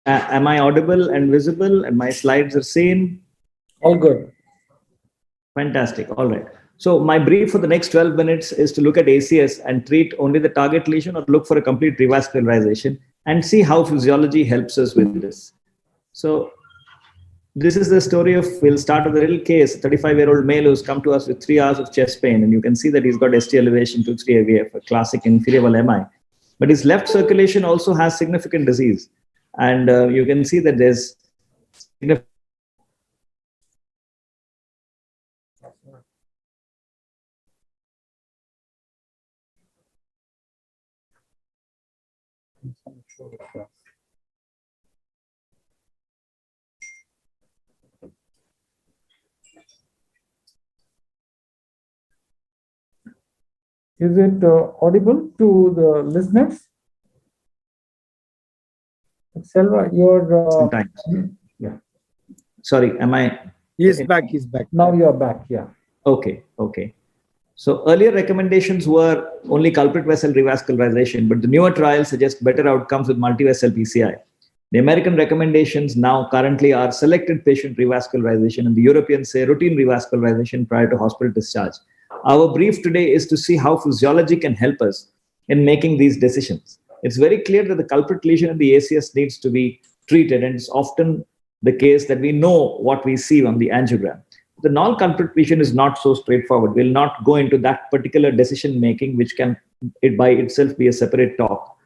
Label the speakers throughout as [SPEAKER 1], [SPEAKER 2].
[SPEAKER 1] Am I audible and visible? And my slides are seen?
[SPEAKER 2] All good.
[SPEAKER 1] Fantastic. All right. So my brief for the next 12 minutes is to look at ACS and treat only the target lesion or look for a complete revascularization and see how physiology helps us with this. So this is the story of, we'll start with a little case, 35-year-old male who's come to us with 3 hours of chest pain. And you can see that he's got ST elevation, 2-3 AVF, a classic inferior wall MI. But his left circulation also has significant disease. And you can see that there's significant.
[SPEAKER 2] Is it audible to the listeners? Selva, you're
[SPEAKER 1] Sometimes. Yeah. Sorry, am I?
[SPEAKER 3] He's back. He's back.
[SPEAKER 2] Now you're back. Yeah.
[SPEAKER 1] Okay. Okay. So earlier recommendations were only culprit vessel revascularization, but the newer trials suggest better outcomes with multi-vessel PCI. The American recommendations now currently are selected patient revascularization, and the Europeans say routine revascularization prior to hospital discharge. Our brief today is to see how physiology can help us in making these decisions. It's very clear that the culprit lesion in the ACS needs to be treated, and it's often the case that we know what we see on the angiogram. The non-culprit lesion is not so straightforward. We'll not go into that particular decision making, which can it by itself be a separate talk.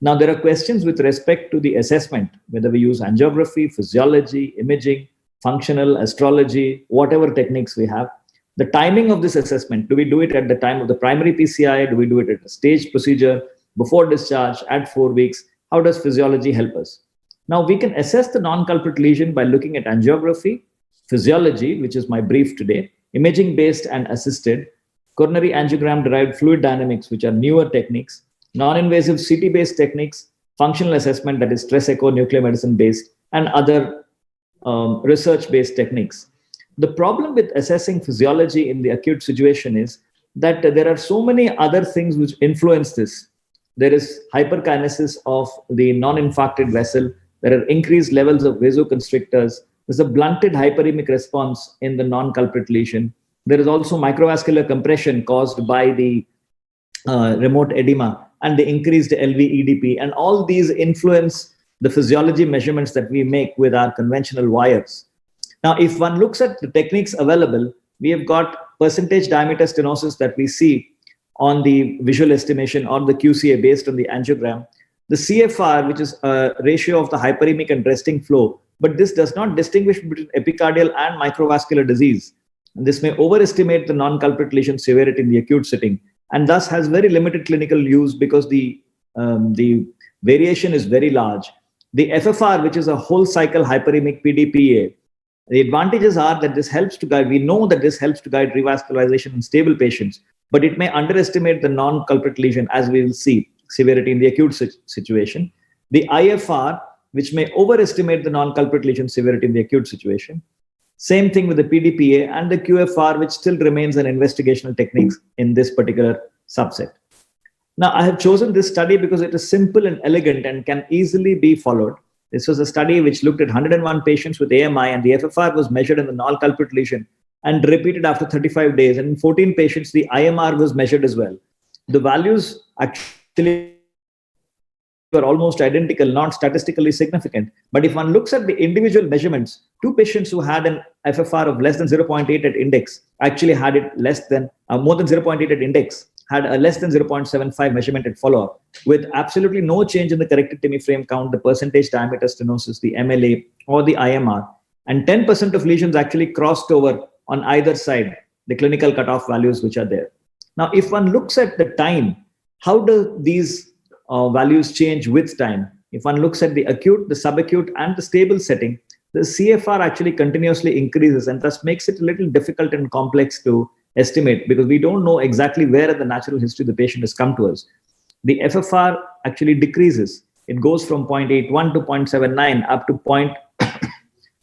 [SPEAKER 1] Now, there are questions with respect to the assessment, whether we use angiography, physiology, imaging, functional, astrology, whatever techniques we have. The timing of this assessment, do we do it at the time of the primary PCI? Do we do it at a staged procedure, before discharge, at 4 weeks? How does physiology help us? Now, we can assess the non-culprit lesion by looking at angiography, physiology, which is my brief today, imaging-based and assisted, coronary angiogram-derived fluid dynamics, which are newer techniques, non-invasive CT-based techniques, functional assessment, that is stress echo, nuclear medicine-based, and other research-based techniques. The problem with assessing physiology in the acute situation is that there are so many other things which influence this. There is hyperkinesis of the non-infarcted vessel. There are increased levels of vasoconstrictors. There's a blunted hyperemic response in the non-culprit lesion. There is also microvascular compression caused by the remote edema and the increased LV-EDP. And all these influence the physiology measurements that we make with our conventional wires. Now, if one looks at the techniques available, we have got percentage diameter stenosis that we see on the visual estimation or the QCA based on the angiogram. The CFR, which is a ratio of the hyperemic and resting flow, but this does not distinguish between epicardial and microvascular disease. And this may overestimate the non-culprit lesion severity in the acute setting, and thus has very limited clinical use because the variation is very large. The FFR, which is a whole cycle hyperemic PDPA, the advantages are that this helps to guide, we know that this helps to guide revascularization in stable patients, but it may underestimate the non-culprit lesion, as we will see, severity in the acute situation. The IFR, which may overestimate the non-culprit lesion severity in the acute situation. Same thing with the PDPA and the QFR, which still remains an investigational technique in this particular subset. Now, I have chosen this study because it is simple and elegant and can easily be followed. This was a study which looked at 101 patients with AMI, and the FFR was measured in the non-culprit lesion and repeated after 35 days. And in 14 patients, the IMR was measured as well. The values actually were almost identical, not statistically significant. But if one looks at the individual measurements, 2 patients who had an FFR of less than 0.8 at index actually had it less than, more than 0.8 at index, had a less than 0.75 measurement at follow-up, with absolutely no change in the corrected Timmy frame count, the percentage diameter stenosis, the MLA, or the IMR. And 10% of lesions actually crossed over on either side, the clinical cutoff values which are there. Now, if one looks at the time, how do these values change with time? If one looks at the acute, the subacute, and the stable setting, the CFR actually continuously increases, and thus makes it a little difficult and complex to estimate because we don't know exactly where in the natural history the patient has come to us. The FFR actually decreases. It goes from 0.81 to 0.79 up to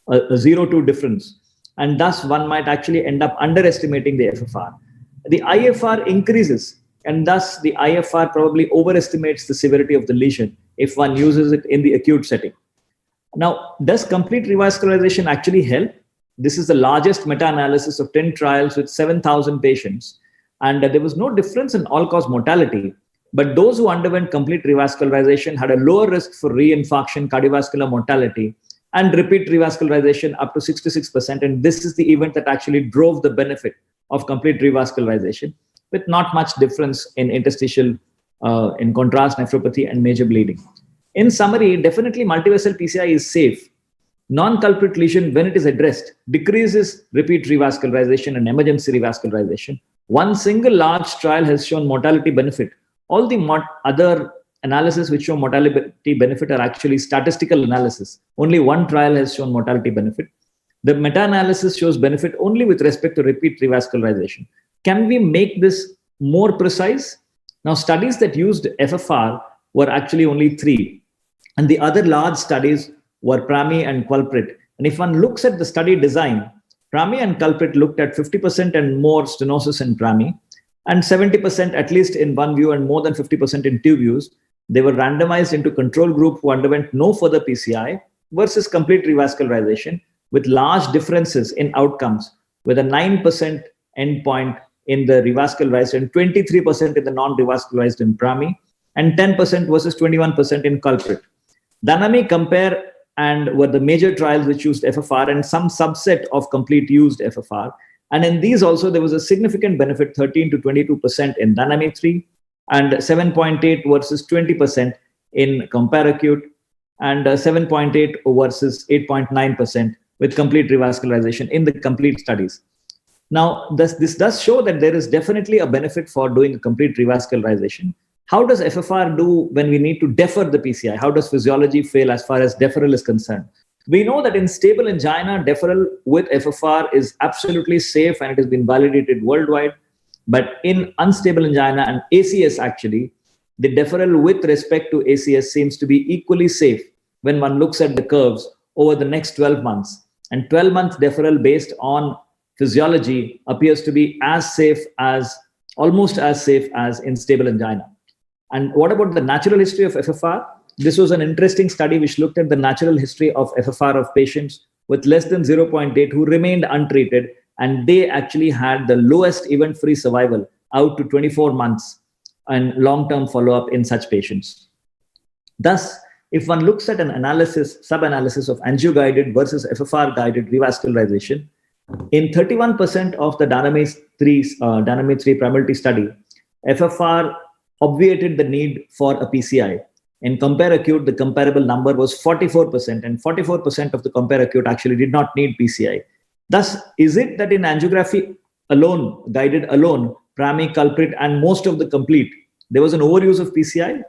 [SPEAKER 1] 0.02 difference. And thus one might actually end up underestimating the FFR. The IFR increases, and thus the IFR probably overestimates the severity of the lesion if one uses it in the acute setting. Now, does complete revascularization actually help? This is the largest meta-analysis of 10 trials with 7,000 patients. And there was no difference in all-cause mortality. But those who underwent complete revascularization had a lower risk for reinfarction, cardiovascular mortality, and repeat revascularization up to 66%. And this is the event that actually drove the benefit of complete revascularization, with not much difference in interstitial, in contrast, nephropathy and major bleeding. In summary, definitely multivessel PCI is safe. Non-culprit lesion, when it is addressed, decreases repeat revascularization and emergency revascularization. One single large trial has shown mortality benefit. All the other analysis which show mortality benefit are actually statistical analysis. Only one trial has shown mortality benefit. The meta-analysis shows benefit only with respect to repeat revascularization. Can we make this more precise? Now, studies that used FFR were actually only 3. And the other large studies were PRAMI and culprit. And if one looks at the study design, PRAMI and culprit looked at 50% and more stenosis in PRAMI, and 70% at least in one view and more than 50% in two views. They were randomized into control group who underwent no further PCI versus complete revascularization, with large differences in outcomes, with a 9% endpoint in the revascularized and 23% in the non-revascularized in PRAMI, and 10% versus 21% in culprit. Dynamic, compare, and were the major trials which used FFR, and some subset of complete used FFR. And in these also, there was a significant benefit, 13 to 22% in Dynamic 3, and 7.8 versus 20% in compare acute, and 7.8 versus 8.9% with complete revascularization in the complete studies. Now, this does show that there is definitely a benefit for doing a complete revascularization. How does FFR do when we need to defer the PCI? How does physiology fail as far as deferral is concerned? We know that in stable angina, deferral with FFR is absolutely safe and it has been validated worldwide. But in unstable angina and ACS, actually, the deferral with respect to ACS seems to be equally safe when one looks at the curves over the next 12 months. And 12-month deferral based on physiology appears to be almost as safe as in stable angina. And what about the natural history of FFR? This was an interesting study which looked at the natural history of FFR of patients with less than 0.8 who remained untreated, and they actually had the lowest event-free survival out to 24 months and long-term follow-up in such patients. Thus, if one looks at an analysis, sub-analysis of angio-guided versus FFR-guided revascularization, in 31% of the Dynamic 3 primality study, FFR obviated the need for a PCI. In compare acute, the comparable number was 44%, and 44% of the compare acute actually did not need PCI. Thus, is it that in angiography alone, guided alone, PRAMI, culprit, and most of the complete, there was an overuse of PCI?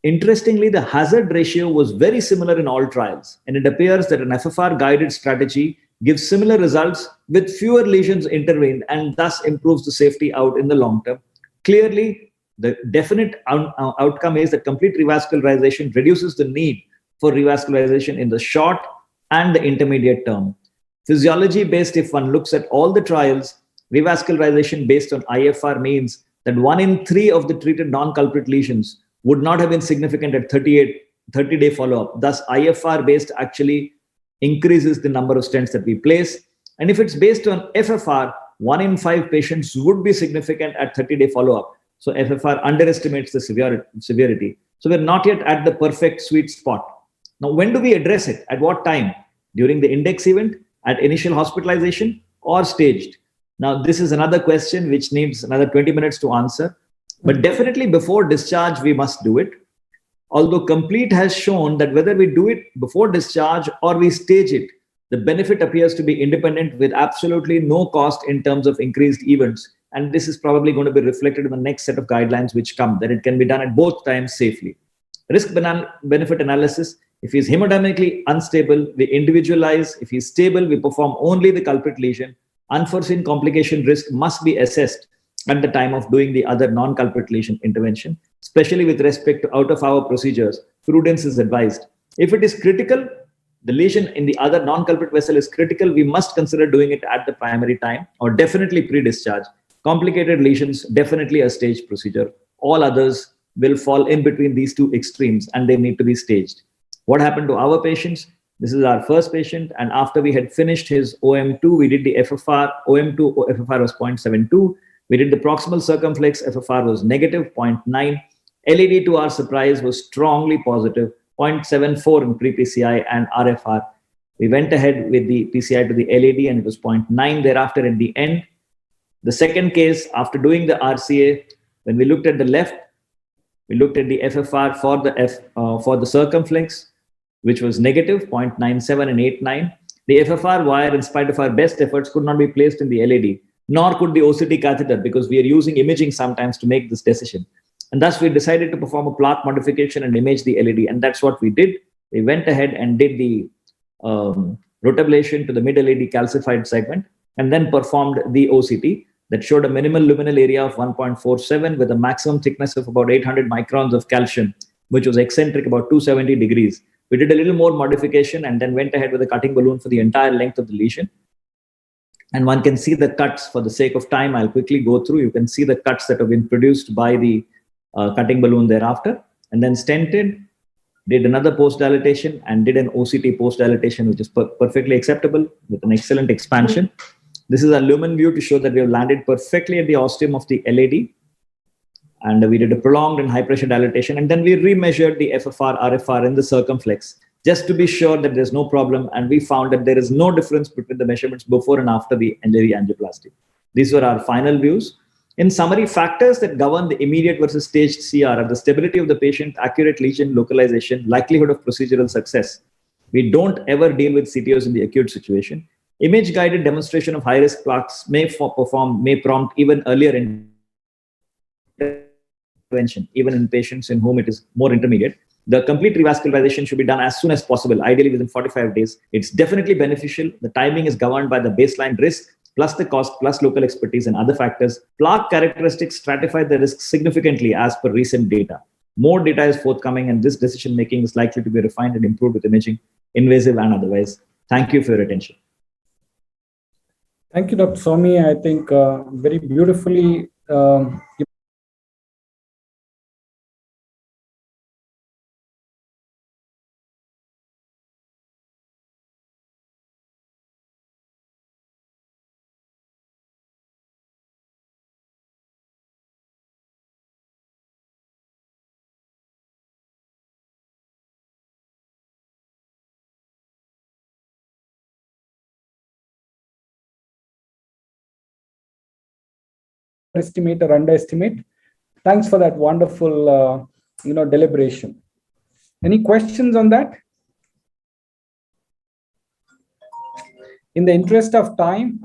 [SPEAKER 1] Interestingly, the hazard ratio was very similar in all trials, and it appears that an FFR-guided strategy gives similar results with fewer lesions intervened and thus improves the safety out in the long term. Clearly, the definite outcome is that complete revascularization reduces the need for revascularization in the short and the intermediate term. Physiology-based, if one looks at all the trials, revascularization based on IFR means that 1 in 3 of the treated non-culprit lesions would not have been significant at 30-day follow-up. Thus, IFR-based actually increases the number of stents that we place. And if it's based on FFR, 1 in 5 patients would be significant at 30-day follow-up. So FFR underestimates the severity. So we're not yet at the perfect sweet spot. Now, when do we address it? At what time? During the index event, at initial hospitalization, or staged? Now, this is another question which needs another 20 minutes to answer. But definitely before discharge, we must do it. Although complete has shown that whether we do it before discharge or we stage it, the benefit appears to be independent with absolutely no cost in terms of increased events. And this is probably going to be reflected in the next set of guidelines which come, that it can be done at both times safely. Risk benefit analysis: if he's hemodynamically unstable, we individualize. If he's stable, we perform only the culprit lesion. Unforeseen complication risk must be assessed at the time of doing the other non-culprit lesion intervention, especially with respect to out-of-hour procedures. Prudence is advised. If it is critical, the lesion in the other non-culprit vessel is critical, we must consider doing it at the primary time or definitely pre-discharge. Complicated lesions, definitely a staged procedure. All others will fall in between these two extremes and they need to be staged. What happened to our patients? This is our first patient, and after we had finished his OM2, we did the FFR. OM2 FFR was 0.72. We did the proximal circumflex, FFR was negative 0.9. LED, to our surprise, was strongly positive, 0.74 in pre-PCI, and RFR. We went ahead with the PCI to the LED, and it was 0.9 thereafter at the end. The second case, after doing the RCA, when we looked at the left, we looked at the FFR for the circumflex, which was negative 0.97 and 89. The FFR wire, in spite of our best efforts, could not be placed in the LED, nor could the OCT catheter, because we are using imaging sometimes to make this decision. And thus we decided to perform a plaque modification and image the LED. And that's what we did. We went ahead and did the rotablation to the mid-LED calcified segment, and then performed the OCT that showed a minimal luminal area of 1.47 with a maximum thickness of about 800 microns of calcium, which was eccentric about 270 degrees. We did a little more modification and then went ahead with a cutting balloon for the entire length of the lesion. And one can see the cuts. For the sake of time, I'll quickly go through. You can see the cuts that have been produced by the cutting balloon thereafter. And then stented, did another post-dilatation, and did an OCT post-dilatation, which is perfectly acceptable with an excellent expansion. This is a lumen view to show that we have landed perfectly at the ostium of the LAD. And we did a prolonged and high pressure dilatation. And then we remeasured the FFR, RFR in the circumflex, just to be sure that there's no problem. And we found that there is no difference between the measurements before and after the LAD angioplasty. These were our final views. In summary, factors that govern the immediate versus staged CR are the stability of the patient, accurate lesion localization, likelihood of procedural success. We don't ever deal with CTOs in the acute situation. Image-guided demonstration of high-risk plaques may prompt even earlier intervention, even in patients in whom it is more intermediate. The complete revascularization should be done as soon as possible, ideally within 45 days. It's definitely beneficial. The timing is governed by the baseline risk, plus the cost, plus local expertise and other factors. Plaque characteristics stratify the risk significantly as per recent data. More data is forthcoming, and this decision-making is likely to be refined and improved with imaging, invasive and otherwise. Thank you for your attention.
[SPEAKER 2] Thank you, Dr. Swami. I think very beautifully estimate or underestimate. Thanks for that wonderful, deliberation. Any questions on that? In the interest of time,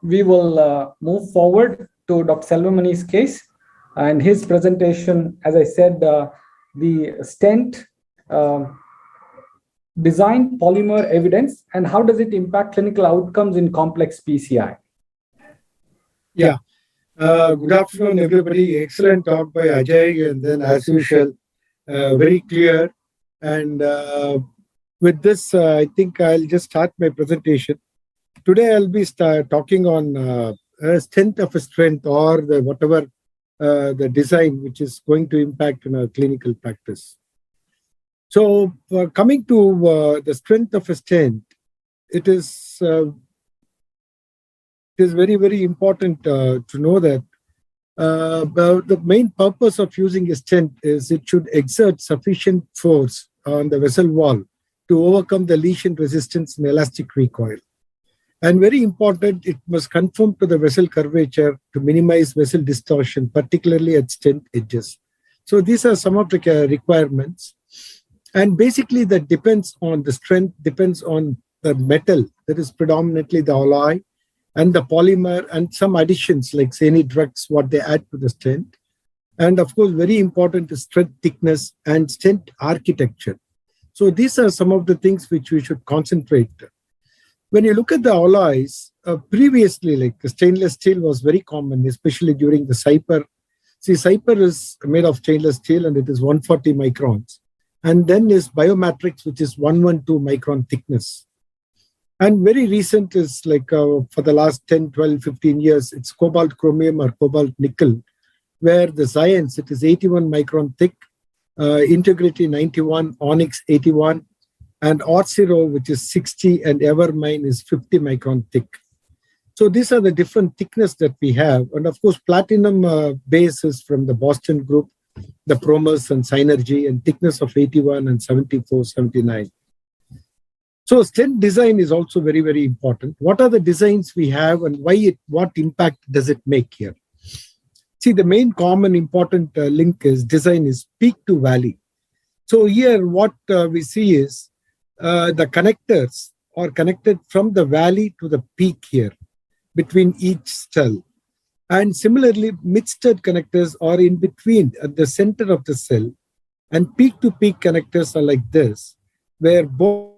[SPEAKER 2] we will move forward to Dr. Selvamanni's case and his presentation. As I said, the stent design, polymer evidence, and how does it impact clinical outcomes in complex PCI?
[SPEAKER 3] Yeah. Good afternoon, everybody. Excellent talk by Ajay, and then as usual, very clear. And with this, I think I'll just start my presentation. Today, I'll be talking on stent of a strength, or whatever the design which is going to impact in our clinical practice. So coming to the strength of a stent, it is very, very important to know that the main purpose of using a stent is it should exert sufficient force on the vessel wall to overcome the lesion resistance and elastic recoil. And very important, it must conform to the vessel curvature to minimize vessel distortion, particularly at stent edges. So these are some of the requirements. And basically that depends on the strength, depends on the metal, that is predominantly the alloy, and the polymer, and some additions like any drugs, what they add to the stent. And of course, very important is stent thickness and stent architecture. So these are some of the things which we should concentrate. When you look at the alloys, previously, like the stainless steel was very common, especially during the Cyper. See, Cyper is made of stainless steel and it is 140 microns. And then is Biomatrix, which is 112 micron thickness. And very recent is like for the last 10, 12, 15 years, it's cobalt chromium or cobalt nickel, where the Science, it is 81 micron thick, Integrity 91, Onyx 81, and R0, which is 60, and Evermine is 50 micron thick. So these are the different thickness that we have. And of course, platinum base is from the Boston group, the Promus and Synergy, and thickness of 81 and 74, 79. So stent design is also very, very important. What are the designs we have and what impact does it make here? See, the main common important link is design is peak to valley. So here what we see is the connectors are connected from the valley to the peak here between each cell. And similarly, mid-stud connectors are in between at the center of the cell. And peak-to-peak connectors are like this, where both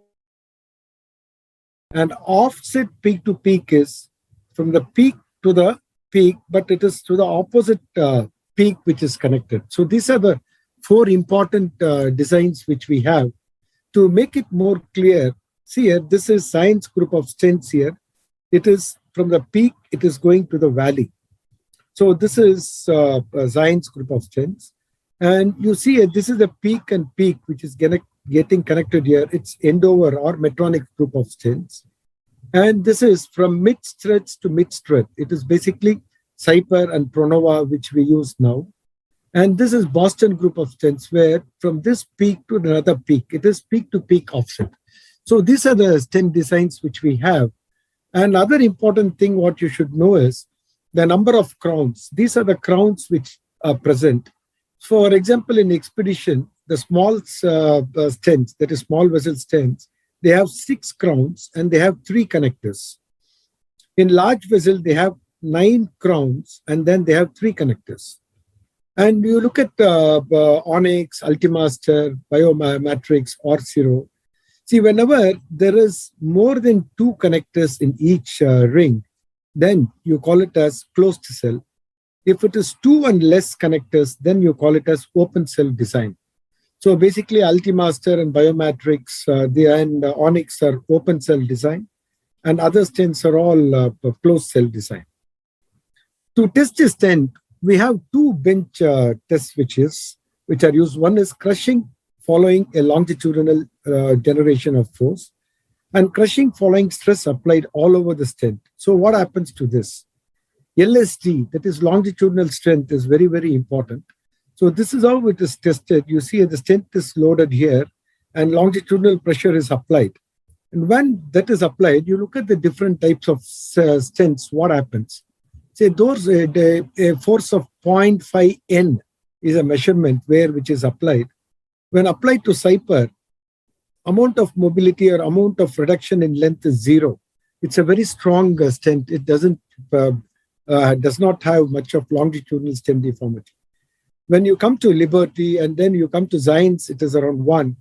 [SPEAKER 3] and offset peak-to-peak is from the peak to the peak, but it is to the opposite peak which is connected. So these are the 4 important designs which we have. To make it more clear, see here, this is Science group of stents here. It is from the peak, it is going to the valley. So this is a Science group of stents. And you see this is the peak and peak, which is getting connected here. It's Endover or Medtronic group of stents. And this is from mid-stretch to mid-stretch. It is basically Cyper and Pronova, which we use now. And this is Boston group of stents, where from this peak to another peak, it is peak-to-peak offset. So these are the stent designs which we have. And other important thing what you should know is the number of crowns. These are the crowns which are present. For example, in Expedition, the small stents, that is small vessel stents, they have 6 crowns and they have 3 connectors. In large vessel, they have 9 crowns and then they have 3 connectors. And you look at Onyx, Ultimaster, Biomatrix, R0. See, whenever there is more than 2 connectors in each ring, then you call it as closed cell. If it is 2 and less connectors, then you call it as open cell design. So basically, Ultimaster and Biomatrix and Onyx are open cell design, and other stents are all closed cell design. To test this stent, we have 2 bench test switches which are used. One is crushing following a longitudinal generation of force, and crushing following stress applied all over the stent. So what happens to this? LSD, that is longitudinal strength, is very, very important. So this is how it is tested. You see the stent is loaded here and longitudinal pressure is applied. And when that is applied, you look at the different types of stents, what happens? Say those a force of 0.5 N is a measurement which is applied. When applied to Cyper, amount of mobility or amount of reduction in length is 0. It's a very strong stent. It does not have much of longitudinal stent deformity. When you come to Liberty and then you come to Zines, it is around 1.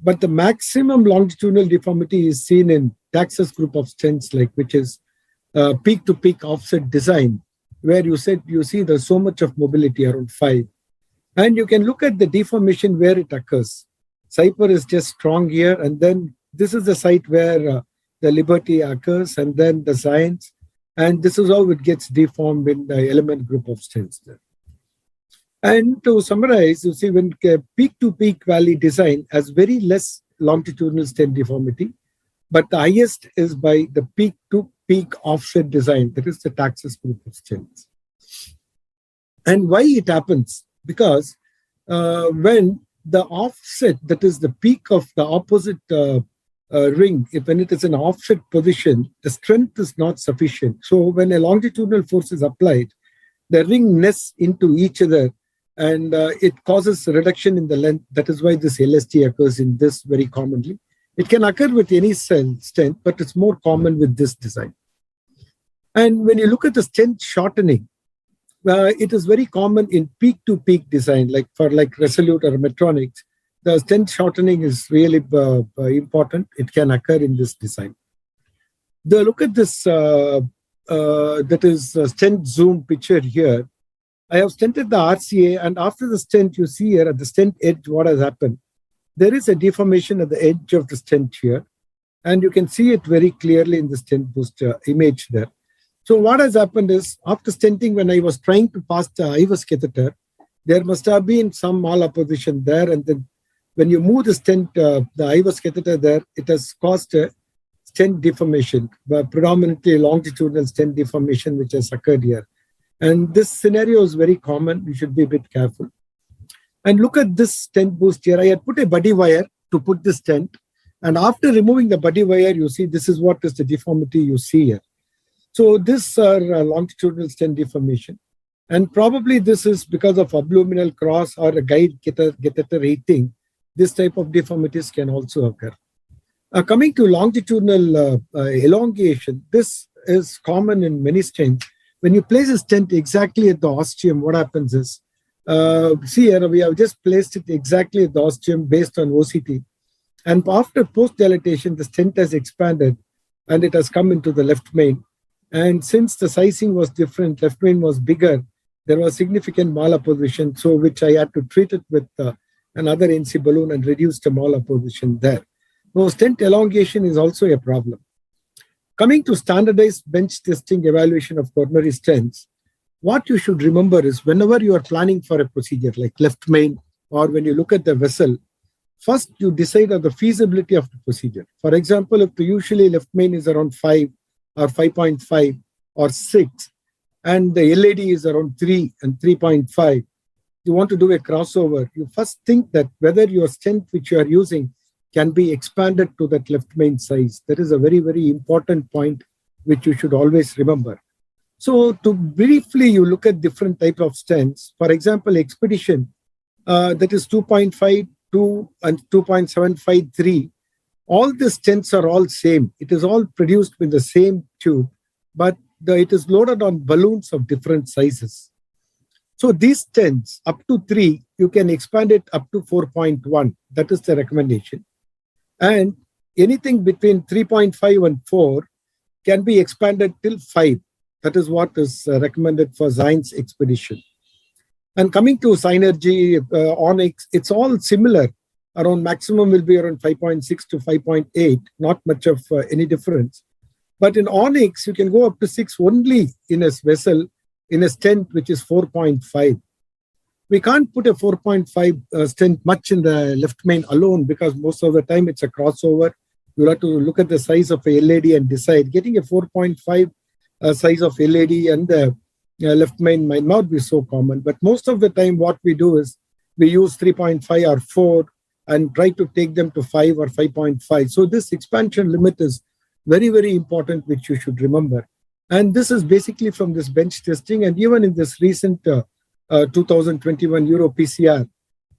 [SPEAKER 3] But the maximum longitudinal deformity is seen in Taxus group of stents, which is peak-to-peak offset design, where you see there's so much of mobility, around 5. And you can look at the deformation where it occurs. Cyper is just strong here, and then this is the site where the Liberty occurs, and then the Zines, and this is how it gets deformed in the Element group of stents there. And to summarize, you see when peak-to-peak valley design has very less longitudinal stent deformity, but the highest is by the peak-to-peak offset design, that is the Taxus group of stents. And why it happens? Because when the offset, that is the peak of the opposite ring, when it is in offset position, the strength is not sufficient. So when a longitudinal force is applied, the ring nests into each other and it causes a reduction in the length. That is why this LST occurs in this very commonly. It can occur with any stent, but it's more common with this design. And when you look at the stent shortening, it is very common in peak-to-peak design, like Resolute or Medtronic. The stent shortening is really important. It can occur in this design. Look at this, that is stent zoom picture here. I have stented the RCA, and after the stent, you see here at the stent edge what has happened. There is a deformation at the edge of the stent here, and you can see it very clearly in the stent boost image there. So what has happened is, after stenting, when I was trying to pass the IVUS catheter, there must have been some malapposition there, and then when you move the stent, the IVUS catheter there, it has caused a stent deformation, predominantly longitudinal stent deformation, which has occurred here. And this scenario is very common. You should be a bit careful. And look at this stent boost here. I had put a buddy wire to put the stent. And after removing the buddy wire, you see this is what is the deformity you see here. So this are longitudinal stent deformation. And probably this is because of abdominal cross or a guide catheter heating. This type of deformities can also occur. Coming to longitudinal elongation, this is common in many stents. When you place a stent exactly at the ostium, what happens is, see here, we have just placed it exactly at the ostium based on OCT. And after post-dilatation, the stent has expanded and it has come into the left main. And since the sizing was different, left main was bigger, there was significant malapposition, so which I had to treat it with another NC balloon and reduce the malapposition there. So stent elongation is also a problem. Coming to standardized bench testing evaluation of coronary stents, what you should remember is whenever you are planning for a procedure like left main, or when you look at the vessel, first you decide on the feasibility of the procedure. For example, if the usually left main is around 5 or 5.5 or 6, and the LAD is around 3 and 3.5, you want to do a crossover, you first think that whether your stent which you are using can be expanded to that left main size. That is a very, very important point which you should always remember. So to briefly, you look at different types of stents. For example, Expedition, that is 2.52 and 2.753. All the stents are all same. It is all produced with the same tube, but it is loaded on balloons of different sizes. So these stents up to 3, you can expand it up to 4.1. That is the recommendation. And anything between 3.5 and 4 can be expanded till 5. That is what is recommended for Zion's Expedition. And coming to Synergy, Onyx, it's all similar. Around maximum will be around 5.6 to 5.8, not much of any difference. But in Onyx, you can go up to 6 only in a vessel, in a stent which is 4.5. We can't put a 4.5 stent much in the left main alone because most of the time it's a crossover. You'll have to look at the size of a LAD and decide. Getting a 4.5 size of LAD and the left main might not be so common. But most of the time what we do is we use 3.5 or 4 and try to take them to 5 or 5.5. So this expansion limit is very, very important, which you should remember. And this is basically from this bench testing. And even in this recent 2021 Euro PCR,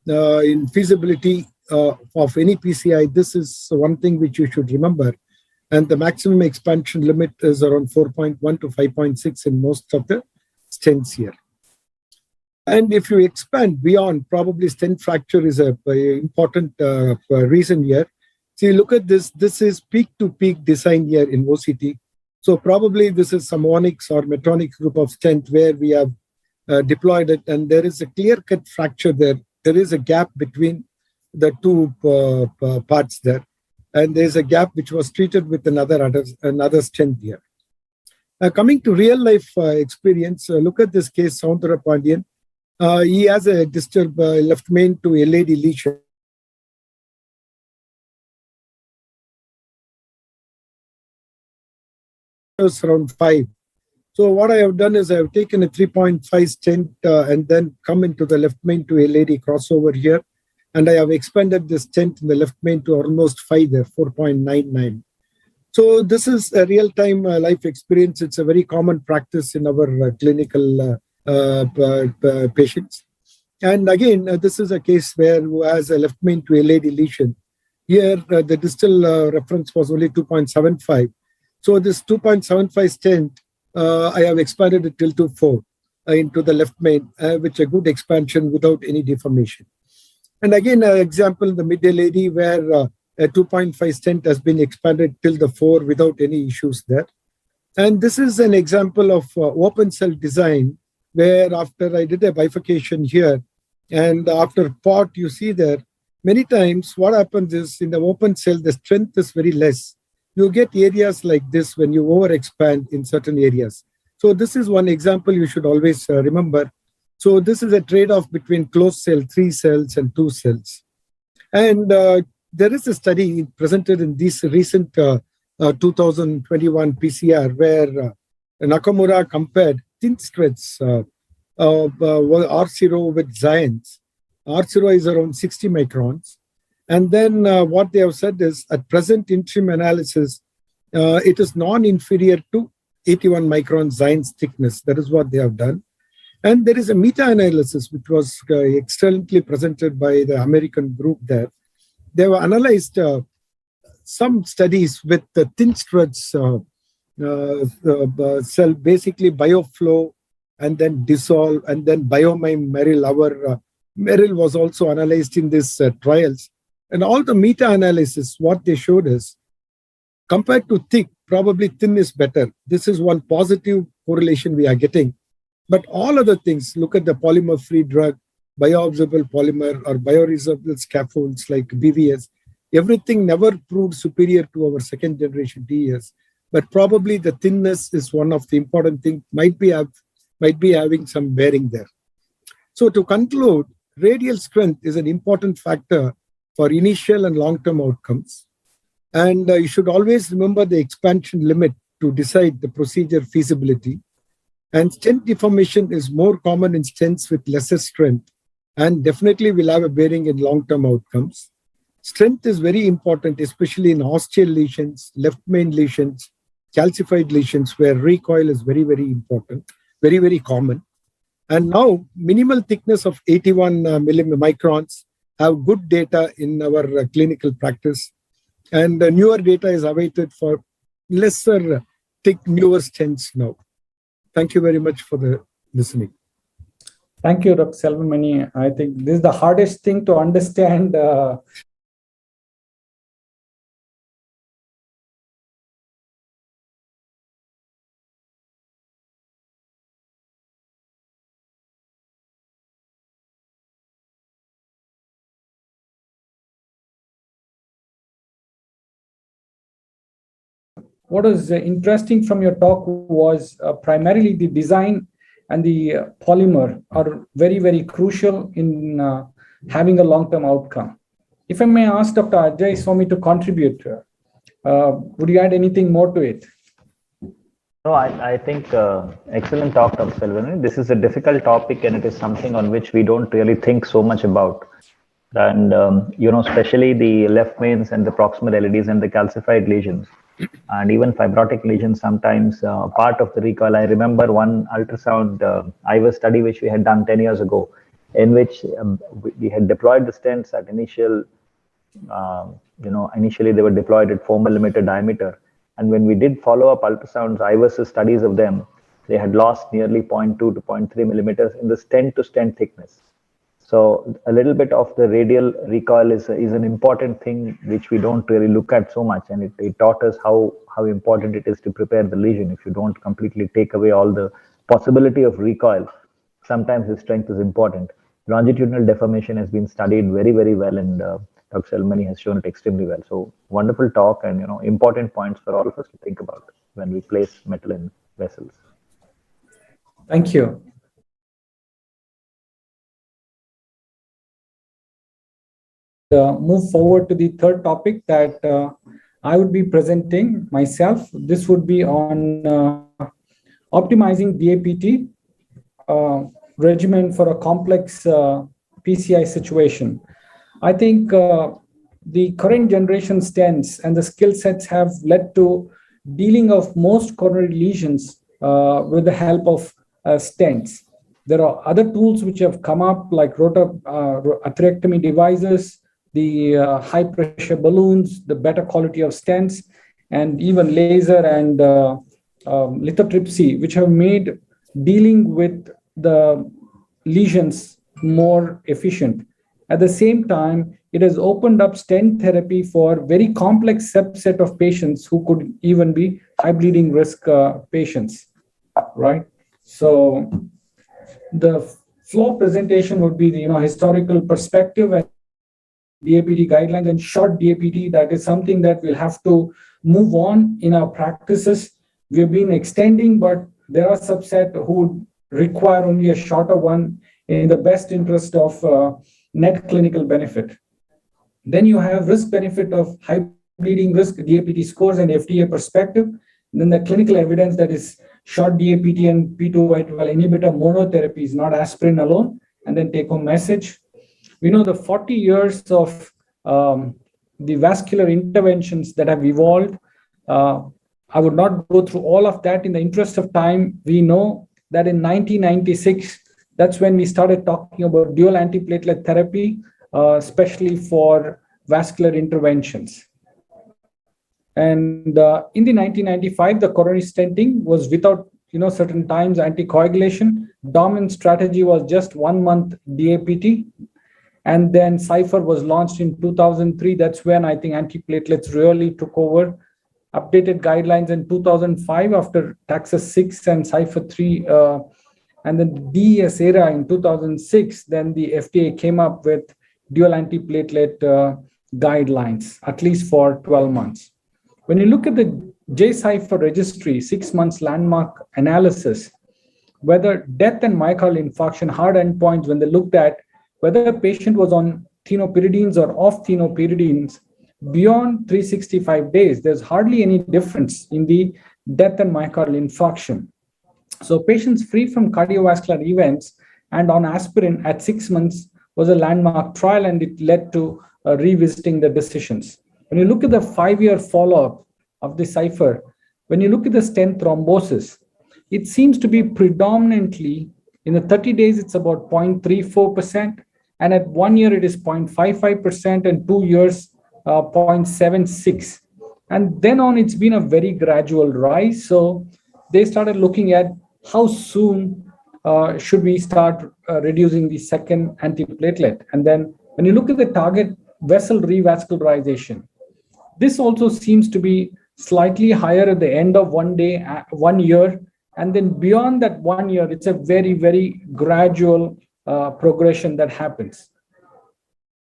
[SPEAKER 3] in feasibility of any PCI, this is one thing which you should remember. And the maximum expansion limit is around 4.1 to 5.6 in most of the stents here. And if you expand beyond, probably stent fracture is a important reason here. See, look at this. This is peak-to-peak design here in OCT. So probably this is some Onyx or Medtronic group of stent where we have deployed it, and there is a clear-cut fracture there. There is a gap between the two parts there, and there is a gap which was treated with another stent here. Coming to real-life experience, look at this case, Soundara Pandian. He has a distal left main to LAD lesion. Around 5. So what I have done is I have taken a 3.5 stent and then come into the left main to LAD crossover here. And I have expanded the stent in the left main to almost 5 there, 4.99. So this is a real-time life experience. It's a very common practice in our clinical patients. And again, this is a case where who has a left main to LAD lesion. Here, the distal reference was only 2.75. So this 2.75 stent, I have expanded it till to 4 into the left main, which a good expansion without any deformation. And again, an example in the mid LAD where a 2.5 stent has been expanded till the 4 without any issues there. And this is an example of open cell design where after I did a bifurcation here and after pot, you see there, many times what happens is in the open cell, the strength is very less. You get areas like this when you overexpand in certain areas. So this is one example you should always remember. So this is a trade-off between closed cell, 3 cells and 2 cells. And there is a study presented in this recent 2021 PCR where Nakamura compared thin threads R0 with Zions. R0 is around 60 microns. And then what they have said is at present interim analysis, it is non-inferior to 81 micron Zions thickness. That is what they have done. And there is a meta-analysis which was excellently presented by the American group there. They have analyzed some studies with the thin threads cell, basically bioflow, and then dissolve, and then biomime Merrill. Our Merrill was also analyzed in these trials. And all the meta-analysis, what they showed is, compared to thick, probably thin is better. This is one positive correlation we are getting. But all other things, look at the polymer-free drug, bioabsorbable polymer, or bioresorbable scaffolds like BVS, everything never proved superior to our second generation TES. But probably the thinness is one of the important things, might be having some bearing there. So to conclude, radial strength is an important factor for initial and long-term outcomes. And you should always remember the expansion limit to decide the procedure feasibility. And stent deformation is more common in stents with lesser strength and definitely will have a bearing in long-term outcomes. Strength is very important, especially in ostial lesions, left main lesions, calcified lesions, where recoil is very, very important, very, very common. And now, minimal thickness of 81 microns have good data in our clinical practice. And newer data is awaited for lesser thick, newer stents now. Thank you very much for the listening.
[SPEAKER 2] Thank you, Dr. Selvamani. I think this is the hardest thing to understand. What was interesting from your talk was primarily the design and the polymer are very, very crucial in having a long-term outcome. If I may ask Dr. Ajay Swami to contribute, would you add anything more to it?
[SPEAKER 1] No, I think excellent talk, Dr. Selvamani. This is a difficult topic and it is something on which we don't really think so much about. And, especially the left mains and the proximal LEDs and the calcified lesions. And even fibrotic lesions sometimes part of the recoil. I remember one ultrasound IVUS study which we had done 10 years ago, in which we had deployed the stents at initially they were deployed at 4 millimeter diameter. And when we did follow-up ultrasounds, IVUS studies of them, they had lost nearly 0.2 to 0.3 millimeters in the stent to stent thickness. So a little bit of the radial recoil is an important thing which we don't really look at so much, and it taught us how important it is to prepare the lesion. If you don't completely take away all the possibility of recoil, sometimes the strength is important. Longitudinal deformation has been studied very, very well, and Dr. Selvamani has shown it extremely well. So wonderful talk, and important points for all of us to think about when we place metal in vessels.
[SPEAKER 2] Thank you. Move forward to the third topic that I would be presenting myself. This would be on optimizing DAPT regimen for a complex PCI situation. I think the current generation stents and the skill sets have led to dealing of most coronary lesions with the help of stents. There are other tools which have come up like rotor atherectomy devices, the high pressure balloons, the better quality of stents, and even laser and lithotripsy, which have made dealing with the lesions more efficient. At the same time, it has opened up stent therapy for very complex subset of patients who could even be high bleeding risk patients, right? So the flow presentation would be the historical perspective and DAPT guidelines and short DAPT. That is something that we'll have to move on in our practices. We've been extending, but there are subset who require only a shorter one in the best interest of net clinical benefit. Then you have risk benefit of high bleeding risk, DAPT scores and FDA perspective. Then the clinical evidence that is short DAPT and P2Y12 inhibitor monotherapy is not aspirin alone, and then take home message. We know the 40 years of the vascular interventions that have evolved. I would not go through all of that. In the interest of time, we know that in 1996, that's when we started talking about dual antiplatelet therapy, especially for vascular interventions. And in the 1995, the coronary stenting was without, certain times anticoagulation. Dominant strategy was just 1 month DAPT. And then Cypher was launched in 2003. That's when I think antiplatelets really took over. Updated guidelines in 2005 after Taxus 6 and Cypher 3. And then the DES era in 2006, then the FDA came up with dual antiplatelet guidelines, at least for 12 months. When you look at the J-Cypher registry, 6 months landmark analysis, whether death and myocardial infarction, hard endpoints, when they looked at whether a patient was on thienopyridines or off thienopyridines beyond 365 days, there's hardly any difference in the death and myocardial infarction. So patients free from cardiovascular events and on aspirin at 6 months was a landmark trial, and it led to revisiting the decisions. When you look at the 5-year follow-up of the Cypher, when you look at the stent thrombosis, it seems to be predominantly in the 30 days, it's about 0.34%. And at 1 year, it is 0.55%, and 2 years, 0.76. And then on, it's been a very gradual rise. So they started looking at how soon should we start reducing the second antiplatelet. And then when you look at the target vessel revascularization, this also seems to be slightly higher at the end of 1 day, 1 year. And then beyond that 1 year, it's a very, very gradual progression that happens.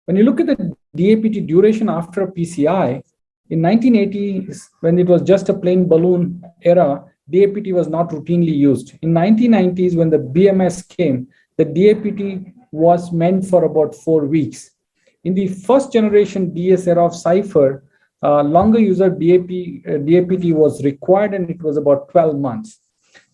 [SPEAKER 2] When you look at the DAPT duration after a PCI, in 1980s, when it was just a plain balloon era, DAPT was not routinely used. In 1990s, when the BMS came, the DAPT was meant for about 4 weeks. In the first generation DS era of Cypher, longer user DAPT was required, and it was about 12 months.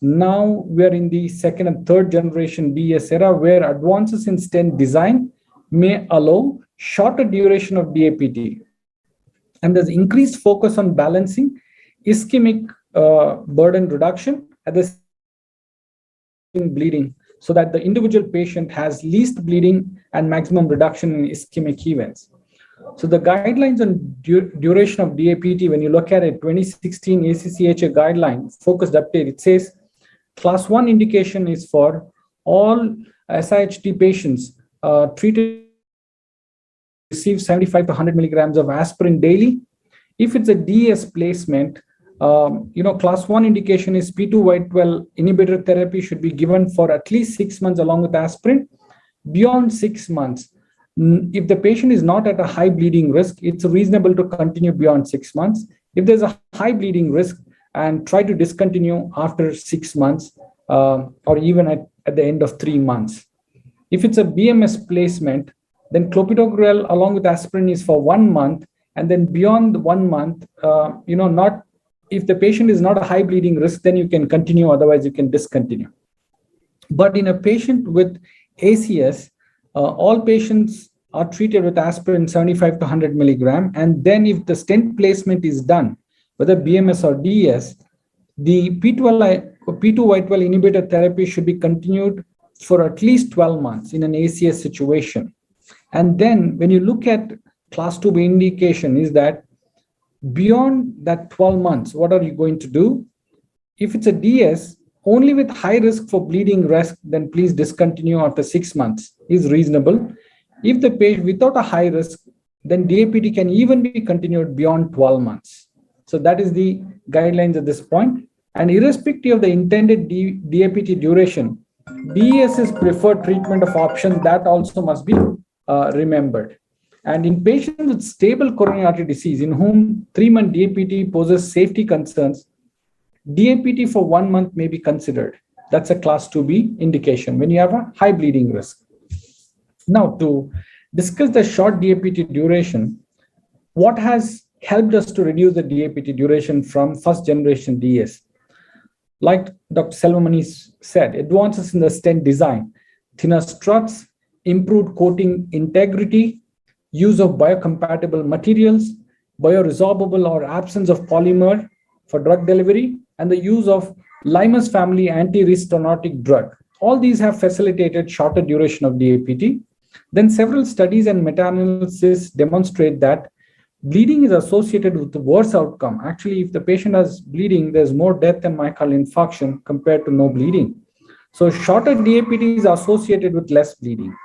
[SPEAKER 2] Now we are in the second and third generation DS era, where advances in stent design may allow shorter duration of DAPT. And there's increased focus on balancing ischemic burden reduction at the bleeding, so that the individual patient has least bleeding and maximum reduction in ischemic events. So the guidelines on duration of DAPT, when you look at it, 2016 ACCHA guideline focused update, it says class 1 indication is for all SIHT patients treated receive 75 to 100 milligrams of aspirin daily. If it's a DS placement, class 1 indication is P2Y12 inhibitor therapy should be given for at least 6 months along with aspirin. Beyond 6 months, if the patient is not at a high bleeding risk, it's reasonable to continue beyond 6 months. If there's a high bleeding risk, and try to discontinue after 6 months or even at the end of 3 months. If it's a BMS placement, then clopidogrel along with aspirin is for 1 month, and then beyond 1 month, not if the patient is not a high bleeding risk, then you can continue, otherwise you can discontinue. But in a patient with ACS, all patients are treated with aspirin 75 to 100 milligram, and then if the stent placement is done, whether BMS or DS, the P2Y12 inhibitor therapy should be continued for at least 12 months in an ACS situation. And then when you look at class 2B indication is that beyond that 12 months, what are you going to do? If it's a DS, only with high risk for bleeding risk, then please discontinue after 6 months is reasonable. If the patient without a high risk, then DAPT can even be continued beyond 12 months. So that is the guidelines at this point. And irrespective of the intended DAPT duration, DS is preferred treatment of option. That also must be remembered. And in patients with stable coronary artery disease, in whom 3-month DAPT poses safety concerns, DAPT for 1 month may be considered. That's a class 2B indication when you have a high bleeding risk. Now, to discuss the short DAPT duration. What has helped us to reduce the DAPT duration from first generation DS? Like Dr. Selvamani said, advances in the stent design, thinner struts, improved coating integrity, use of biocompatible materials, bioresorbable or absence of polymer for drug delivery, and the use of Limus family anti-restenotic drug. All these have facilitated shorter duration of DAPT. Then several studies and meta-analysis demonstrate that bleeding is associated with the worse outcome. Actually, if the patient has bleeding, there's more death and myocardial infarction compared to no bleeding. So shorter DAPT is associated with less bleeding.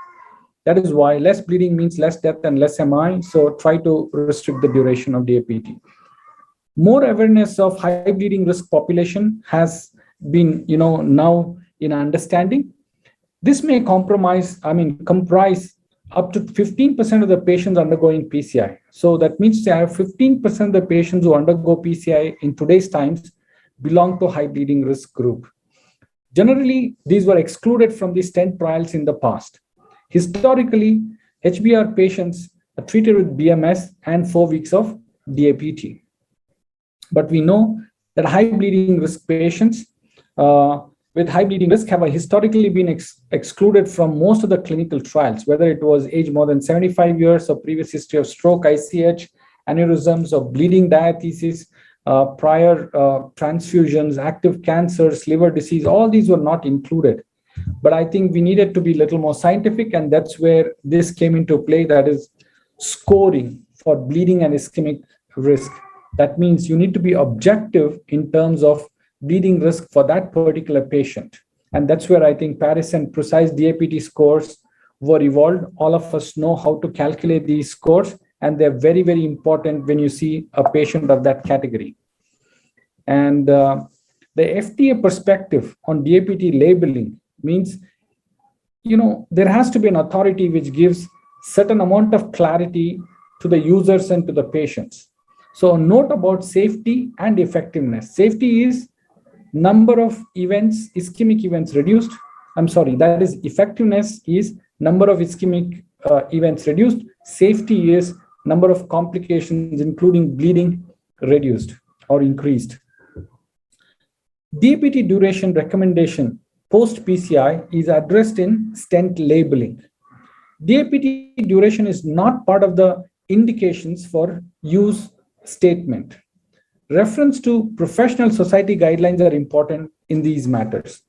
[SPEAKER 2] That is why less bleeding means less death and less MI. So try to restrict the duration of DAPT. More awareness of high bleeding risk population has been, now in understanding. This may comprise up to 15% of the patients undergoing PCI. So that means they have 15% of the patients who undergo PCI in today's times belong to high bleeding risk group. Generally, these were excluded from the stent trials in the past. Historically, HBR patients are treated with BMS and 4 weeks of DAPT. But we know that high bleeding risk patients with high bleeding risk have historically been excluded from most of the clinical trials, whether it was age more than 75 years or previous history of stroke, ICH, aneurysms, or bleeding diathesis, prior transfusions, active cancers, liver disease. All these were not included. But I think we needed to be a little more scientific, and that's where this came into play, that is scoring for bleeding and ischemic risk. That means you need to be objective in terms of bleeding risk for that particular patient. And that's where I think Paris and precise DAPT scores were evolved. All of us know how to calculate these scores, and they're very, very important when you see a patient of that category. And the FDA perspective on DAPT labeling means, there has to be an authority which gives certain amount of clarity to the users and to the patients. So note about safety and effectiveness. Safety is number of events, ischemic events reduced. That is, effectiveness is number of ischemic events reduced. Safety is number of complications, including bleeding, reduced or increased. DAPT duration recommendation post-PCI is addressed in stent labeling. DAPT duration is not part of the indications for use statement. Reference to professional society guidelines are important in these matters.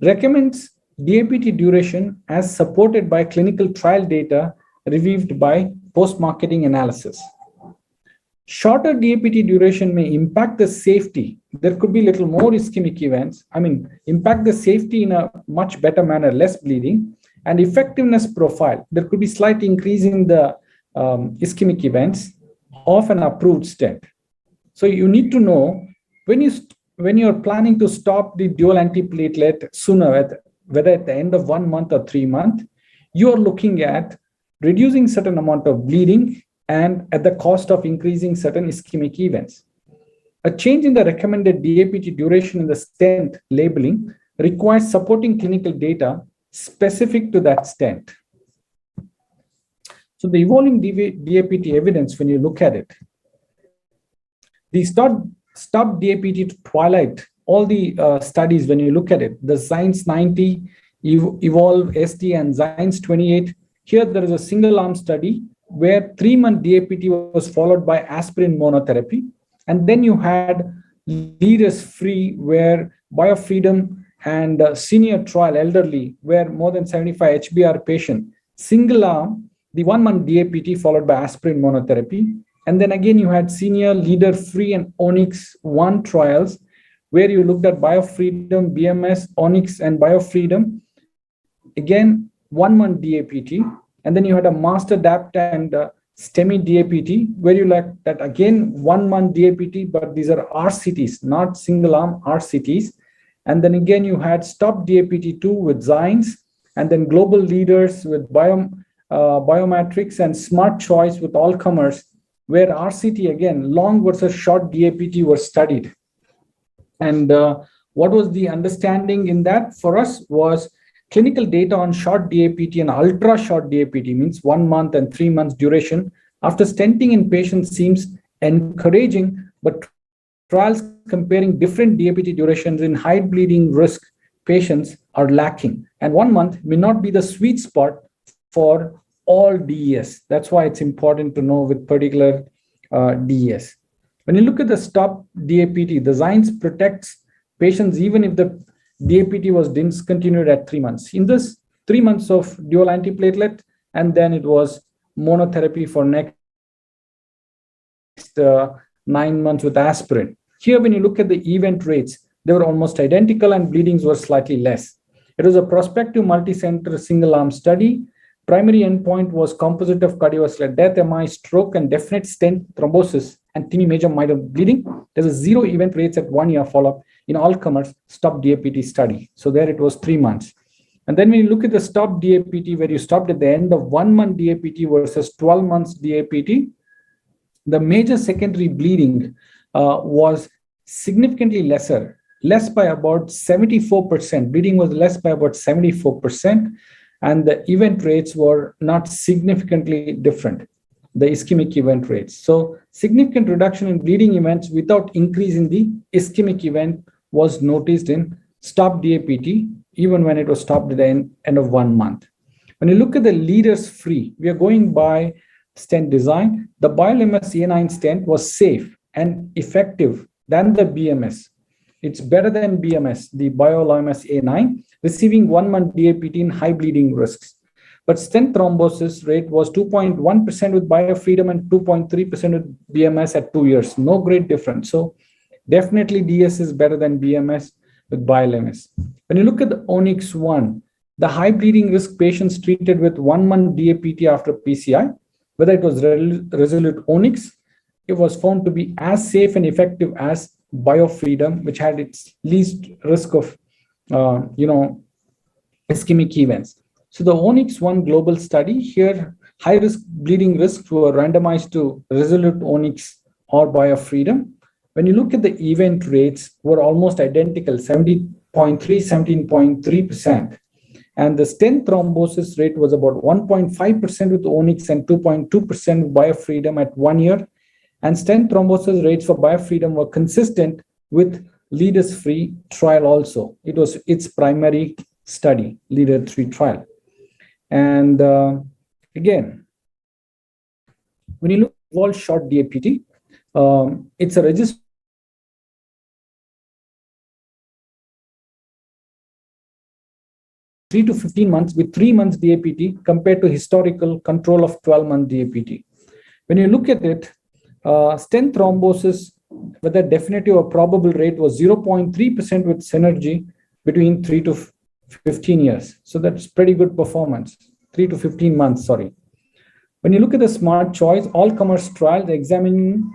[SPEAKER 2] Recommends DAPT duration as supported by clinical trial data reviewed by post-marketing analysis. Shorter DAPT duration may impact the safety. There could be little more ischemic events. Impact the safety in a much better manner, less bleeding, and effectiveness profile. There could be slight increase in the ischemic events of an approved stent. So you need to know when you're planning to stop the dual antiplatelet sooner, whether at the end of 1 month or 3 months, you are looking at reducing certain amount of bleeding and at the cost of increasing certain ischemic events. A change in the recommended DAPT duration in the stent labeling requires supporting clinical data specific to that stent. So the evolving DAPT evidence, when you look at it, the stop DAPT to twilight, all the studies, when you look at it, the Science 90, Evolve ST, and Science 28, here there is a single arm study where 3-month DAPT was followed by aspirin monotherapy. And then you had leaders free, where biofreedom and senior trial elderly, where more than 75 HBR patient, single arm, the 1-month DAPT followed by aspirin monotherapy. And then again, you had senior, leader free, and Onyx 1 trials, where you looked at biofreedom, BMS, Onyx, and biofreedom. Again, 1-month DAPT. And then you had a master DAPT and STEMI DAPT, where you looked at again 1-month DAPT, but these are RCTs, not single arm RCTs. And then again, you had stop DAPT2 with Science, and then global leaders with biometrics and smart choice with all comers, where RCT again, long versus short DAPT were studied. And what was the understanding in that for us was Clinical data on short DAPT and ultra short DAPT, means 1 month and 3 months duration after stenting in patients, seems encouraging, but trials comparing different DAPT durations in high bleeding risk patients are lacking. And 1 month may not be the sweet spot for all DES. That's why it's important to know with particular DES. When you look at the stop DAPT, the science protects patients even if the DAPT was discontinued at 3 months. In this, 3 months of dual antiplatelet, and then it was monotherapy for next 9 months with aspirin. Here, when you look at the event rates, they were almost identical and bleedings were slightly less. It was a prospective multi-center single-arm study. Primary endpoint was composite of cardiovascular death, MI, stroke, and definite stent thrombosis and TIMI major minor bleeding. There's a 0 event rates at 1 year follow-up in all comers stop DAPT study. So there it was 3 months. And then when you look at the stop DAPT, where you stopped at the end of 1 month DAPT versus 12 months DAPT, the major secondary bleeding was significantly less by about 74%. Bleeding was less by about 74%, and the event rates were not significantly different, the ischemic event rates. So significant reduction in bleeding events without increase in the ischemic event was noticed in stop DAPT, even when it was stopped at the end of 1 month. When you look at the leaders free, we are going by stent design. The BioLMS A9 stent was safe and effective than the BMS. It's better than BMS, the BioLMS A9, receiving 1 month DAPT in high bleeding risks. But stent thrombosis rate was 2.1% with BioFreedom and 2.3% with BMS at 2 years. No great difference. So definitely DS is better than BMS with BioLMS. When you look at the Onyx 1, the high bleeding risk patients treated with 1 month DAPT after PCI, whether it was Resolute Onyx, it was found to be as safe and effective as BioFreedom, which had its least risk of, ischemic events. So the Onyx 1 global study here, high risk bleeding risks were randomized to Resolute Onyx or BioFreedom. When you look at the event rates, were almost identical, 70.3, 17.3%. And the stent thrombosis rate was about 1.5% with Onyx and 2.2% with BioFreedom at 1 year. And stent thrombosis rates for BioFreedom were consistent with leaders-free trial also. It was its primary study, leader-3 trial. And again, when you look at all short DAPT, it's a register 3 to 15 months with 3 months DAPT compared to historical control of 12-month DAPT. When you look at it, stent thrombosis, whether definitive or probable rate was 0.3% with synergy between 3 to 15 years. So that's pretty good performance, 3 to 15 months, sorry. When you look at the smart choice, all comers trials examining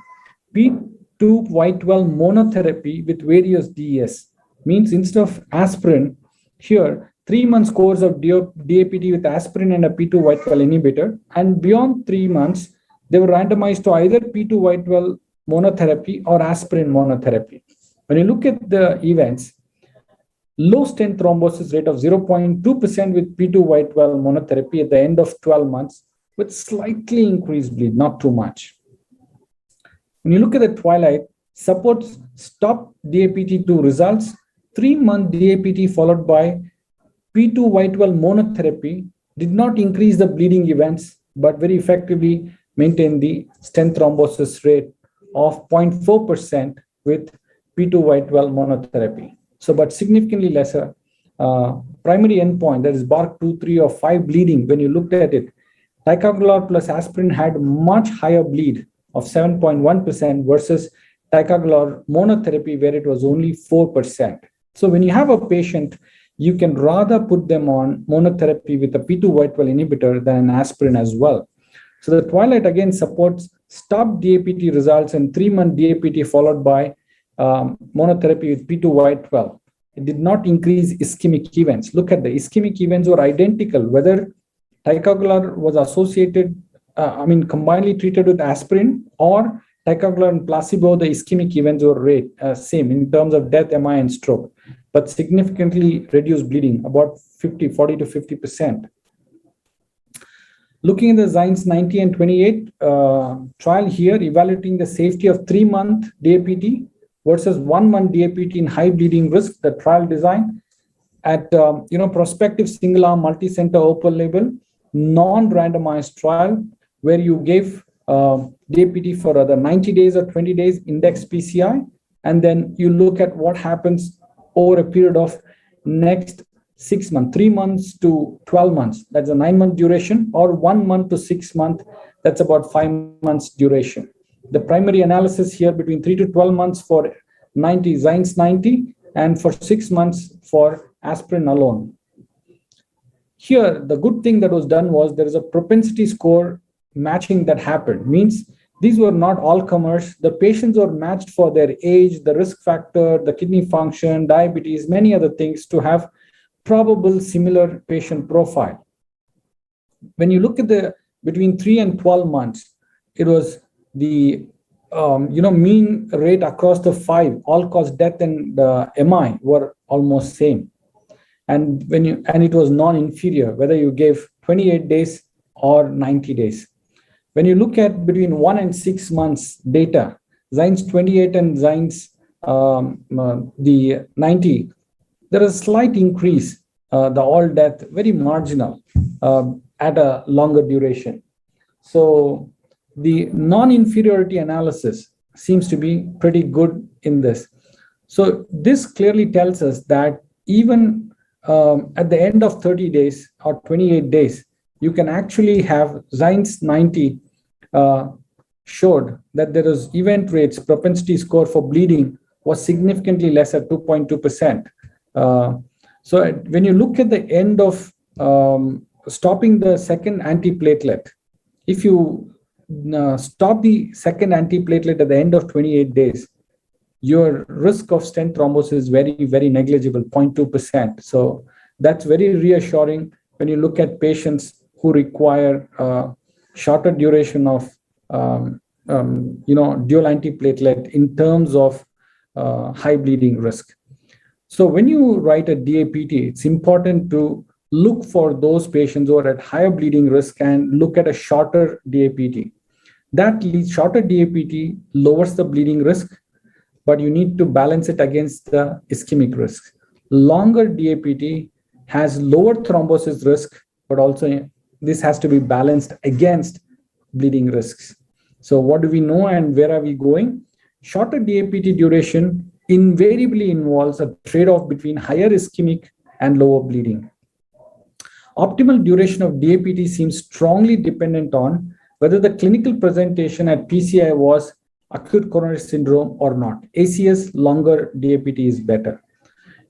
[SPEAKER 2] P2Y12 monotherapy with various DES, means instead of aspirin, here 3 months course of DAPT with aspirin and a P2Y12 inhibitor, and beyond 3 months, they were randomized to either P2Y12 monotherapy or aspirin monotherapy. When you look at the events, low stent thrombosis rate of 0.2% with P2Y12 monotherapy at the end of 12 months with slightly increased bleed, not too much. When you look at the Twilight, supports stop DAPT2 results, 3-month DAPT followed by P2Y12 monotherapy did not increase the bleeding events, but very effectively maintained the stent thrombosis rate of 0.4% with P2Y12 monotherapy. So, but significantly lesser. Primary endpoint, that is BARC 2-3 of 5 bleeding, when you looked at it, ticagrelor plus aspirin had much higher bleed of 7.1% versus ticagrelor monotherapy where it was only 4%. So when you have a patient, you can rather put them on monotherapy with a P2Y12 inhibitor than aspirin as well. So the Twilight again supports stop DAPT results and 3-month DAPT followed by monotherapy with P2Y12. It did not increase ischemic events. Look at the ischemic events were identical, whether ticagrelor was associated, combinedly treated with aspirin or ticagrelor and placebo, the ischemic events were same in terms of death, MI, and stroke. but significantly reduced bleeding, about 40 to 50%. Looking at the Zines 90 and 28 trial here, evaluating the safety of 3-month DAPT versus 1-month DAPT in high bleeding risk, the trial design at prospective single-arm multi-center open label non-randomized trial where you gave DAPT for either 90 days or 20 days index PCI, and then you look at what happens over a period of next 6 months, 3 months to 12 months. That's a 9-month duration, or 1 month to 6 months. That's about 5 months duration. The primary analysis here between 3 to 12 months for 90 Zines 90 and for 6 months for aspirin alone. Here, the good thing that was done was there is a propensity score matching that happened. Means these were not all comers. The patients were matched for their age, the risk factor, the kidney function, diabetes, many other things to have probable similar patient profile. When you look at the between 3 and 12 months, it was the mean rate across the 5 all-cause death and MI were almost same. And it was non-inferior, whether you gave 28 days or 90 days. When you look at between 1 and 6 months data, Zines 28 and Zines the 90, there is a slight increase, the all death, very marginal at a longer duration. So the non-inferiority analysis seems to be pretty good in this. So this clearly tells us that even at the end of 30 days or 28 days, you can actually have Zines 90 showed that there is event rates, propensity score for bleeding was significantly less at 2.2%. So when you look at the end of stopping the second antiplatelet, if you stop the second antiplatelet at the end of 28 days, your risk of stent thrombosis is very, very negligible, 0.2%. So that's very reassuring when you look at patients who require shorter duration of dual antiplatelet in terms of high bleeding risk. So when you write a DAPT, it's important to look for those patients who are at higher bleeding risk and look at a shorter DAPT. That shorter DAPT lowers the bleeding risk, but you need to balance it against the ischemic risk. Longer DAPT has lower thrombosis risk, but also this has to be balanced against bleeding risks. So what do we know and where are we going? Shorter DAPT duration invariably involves a trade-off between higher ischemic and lower bleeding. Optimal duration of DAPT seems strongly dependent on whether the clinical presentation at PCI was acute coronary syndrome or not. ACS, longer DAPT is better.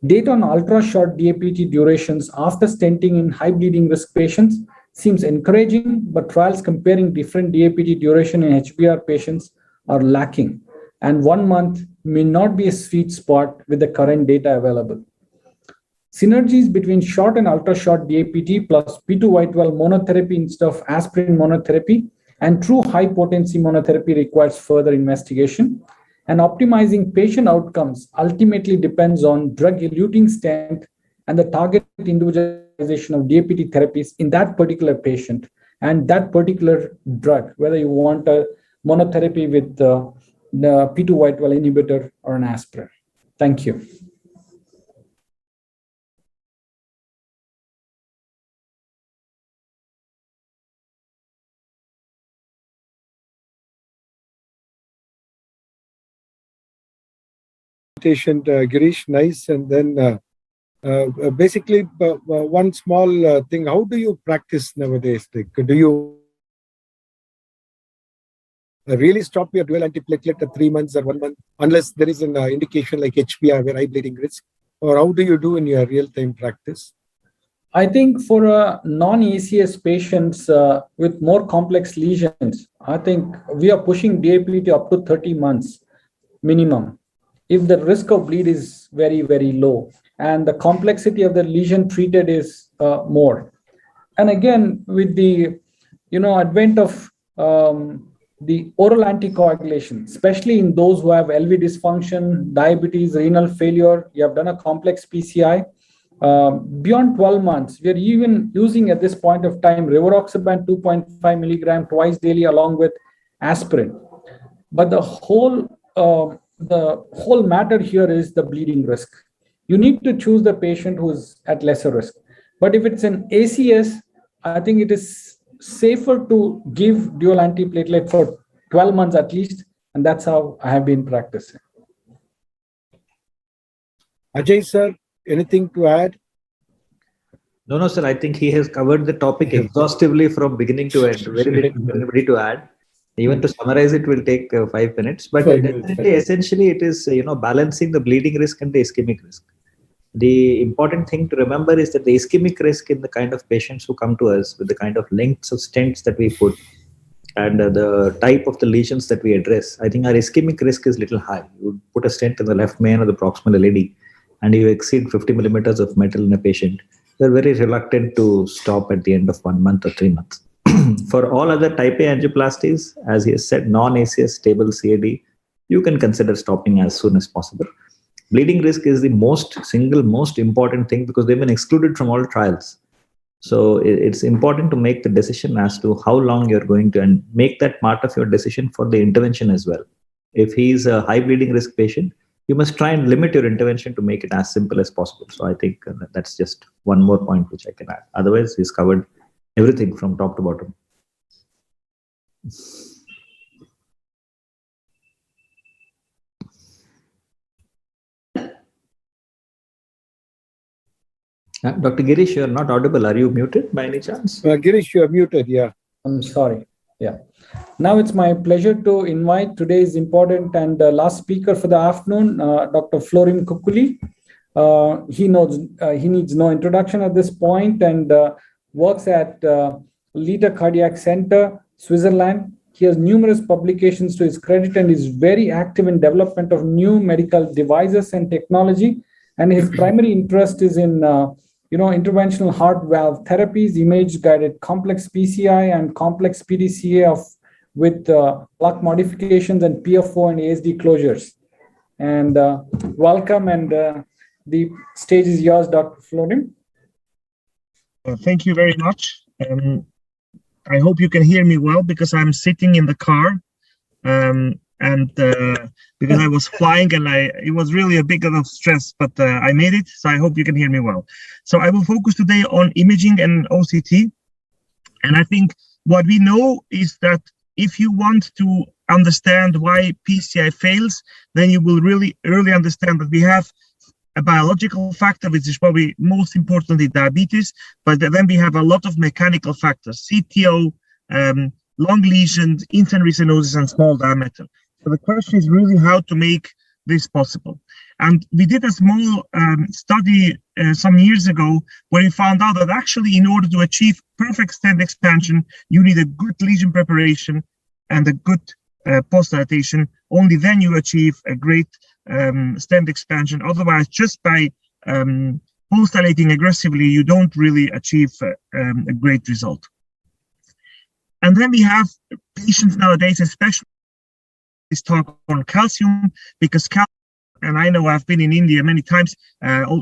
[SPEAKER 2] Data on ultra-short DAPT durations after stenting in high bleeding risk patients seems encouraging, but trials comparing different DAPT duration in HBR patients are lacking, and 1 month may not be a sweet spot with the current data available. Synergies between short and ultra-short DAPT plus P2Y12 monotherapy instead of aspirin monotherapy and true high-potency monotherapy requires further investigation. And optimizing patient outcomes ultimately depends on drug-eluting stent and the target individualization of DAPT therapies in that particular patient and that particular drug, whether you want a monotherapy with the P2Y12 inhibitor or an aspirin. Thank you.
[SPEAKER 3] Girish, nice. And then basically, one small thing, how do you practice nowadays? Like, do you really stop your dual antiplatelet at 3 months or 1 month, unless there is an indication like HBR, where high bleeding risk? Or how do you do in your real-time practice?
[SPEAKER 2] I think for non-ACS patients with more complex lesions, I think we are pushing DAPT up to 30 months minimum, if the risk of bleed is very, very low and the complexity of the lesion treated is more. And again, with the advent of the oral anticoagulation, especially in those who have LV dysfunction, diabetes, renal failure, you have done a complex PCI. Beyond 12 months, we are even using at this point of time rivaroxaban 2.5 milligram twice daily along with aspirin. But the whole matter here is the bleeding risk. You need to choose the patient who is at lesser risk. But if it's an ACS, I think it is safer to give dual antiplatelet for 12 months at least, and that's how I have been practicing.
[SPEAKER 3] Ajay sir, anything to add?
[SPEAKER 1] No, sir. I think he has covered the topic exhaustively from beginning to end. Very little for anybody to add. Even to summarize it will take 5 minutes. But definitely, essentially, it is balancing the bleeding risk and the ischemic risk. The important thing to remember is that the ischemic risk in the kind of patients who come to us with the kind of lengths of stents that we put and the type of the lesions that we address, I think our ischemic risk is little high. You put a stent in the left main or the proximal LAD and you exceed 50 millimeters of metal in a patient, you're very reluctant to stop at the end of 1 month or 3 months. For all other type A angioplasties, as he has said, non-ACS, stable CAD, you can consider stopping as soon as possible. Bleeding risk is the single most important thing because they've been excluded from all trials. So it's important to make the decision as to how long you're going to, and make that part of your decision for the intervention as well. If he's a high bleeding risk patient, you must try and limit your intervention to make it as simple as possible. So I think that's just one more point which I can add. Otherwise, he's covered everything from top to bottom. Dr. Girish, you're not audible. Are you muted by any chance?
[SPEAKER 3] Girish, you're muted, yeah.
[SPEAKER 2] I'm sorry. Yeah. Now it's my pleasure to invite today's important and last speaker for the afternoon, Dr. Florim Kukuli. He needs no introduction at this point and works at Lita Cardiac Center, Switzerland. He has numerous publications to his credit and is very active in development of new medical devices and technology. And his primary interest is in interventional heart valve therapies, image-guided complex PCI and complex PDCA with plaque modifications and PFO and ASD closures. And welcome, and the stage is yours, Dr. Florim.
[SPEAKER 4] Thank you very much. I hope you can hear me well because I'm sitting in the car. And because I was flying and it was really a big amount of stress, but I made it, so I hope you can hear me well. So I will focus today on imaging and OCT. And I think what we know is that if you want to understand why PCI fails, then you will really early understand that we have a biological factor, which is probably most importantly diabetes, but then we have a lot of mechanical factors, CTO, long lesions, instant restenosis, and small diameter. So the question is really how to make this possible. And we did a small study some years ago where we found out that actually in order to achieve perfect stent expansion, you need a good lesion preparation and a good post-dilatation. Only then you achieve a great stent expansion. Otherwise, just by post-dilating aggressively, you don't really achieve a great result. And then we have patients nowadays, especially this talk on calcium, because calcium, and I know I've been in India many times,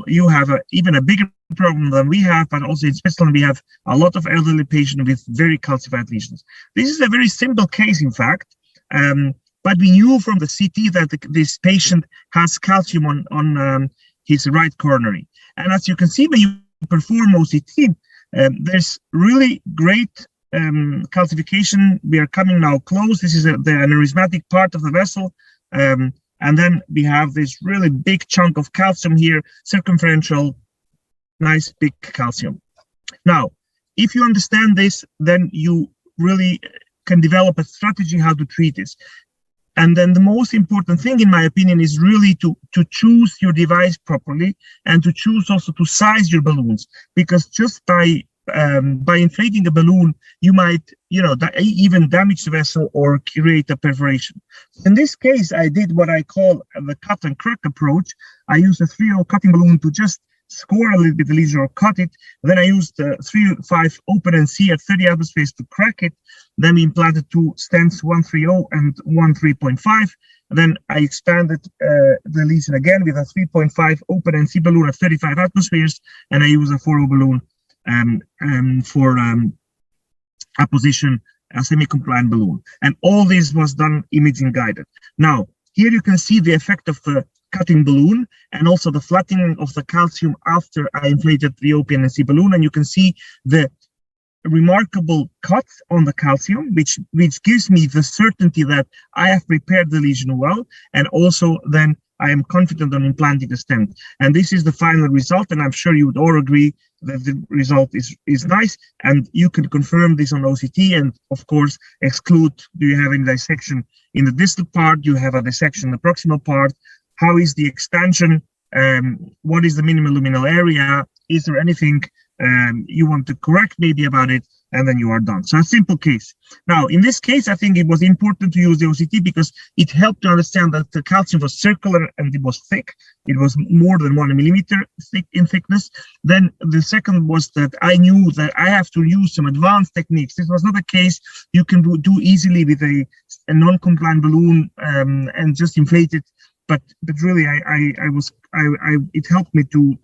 [SPEAKER 4] you have even a bigger problem than we have, but also in Switzerland, we have a lot of elderly patients with very calcified lesions. This is a very simple case, in fact, but we knew from the CT that this patient has calcium on his right coronary. And as you can see, when you perform OCT, there's really great calcification. We are coming now close. This is the aneurysmatic part of the vessel. And then we have this really big chunk of calcium here, circumferential, nice big calcium. Now, if you understand this, then you really can develop a strategy how to treat this. And then the most important thing, in my opinion, is really to choose your device properly and to choose also to size your balloons, because just by inflating a balloon, you might, even damage the vessel or create a perforation. In this case, I did what I call the cut and crack approach. I used a 3/0 cutting balloon to just score a little bit the lesion or cut it. Then I used 3-5 open and C at 30 atmospheres to crack it. Then we implanted 2 stents, 130 and 13.5. Then I expanded the lesion again with a 3.5 open and C balloon at 35 atmospheres, and I use a 4O balloon for apposition, a semi-compliant balloon. And all this was done imaging guided. Now, here you can see the effect of the cutting balloon and also the flattening of the calcium after I inflated the OP and C balloon. And you can see the remarkable cut on the calcium, which gives me the certainty that I have prepared the lesion well, and also then I am confident on implanting a stent. And this is the final result, and I'm sure you would all agree that the result is nice, and you can confirm this on OCT and of course exclude, do you have any dissection in the distal part, do you have a dissection in the proximal part, how is the expansion, what is the minimal luminal area, is there anything you want to correct maybe about it, and then you are done. So a simple case. Now, in this case, I think it was important to use the OCT because it helped to understand that the calcium was circular and it was thick. It was more than 1 millimeter thick in thickness. Then the second was that I knew that I have to use some advanced techniques. This was not a case you can do easily with a non-compliant balloon and just inflate it. But really, it helped me to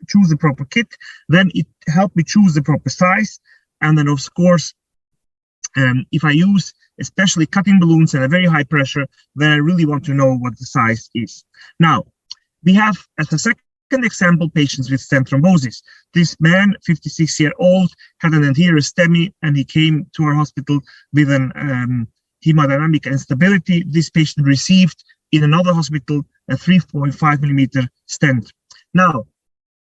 [SPEAKER 4] choose the proper kit. Then it helped me choose the proper size. And then, of course, if I use especially cutting balloons at a very high pressure, then I really want to know what the size is. Now, we have, as a second example, patients with stent thrombosis. This man, 56-year-old, had an anterior STEMI, and he came to our hospital with an hemodynamic instability. This patient received in another hospital a 3.5 millimeter stent. Now,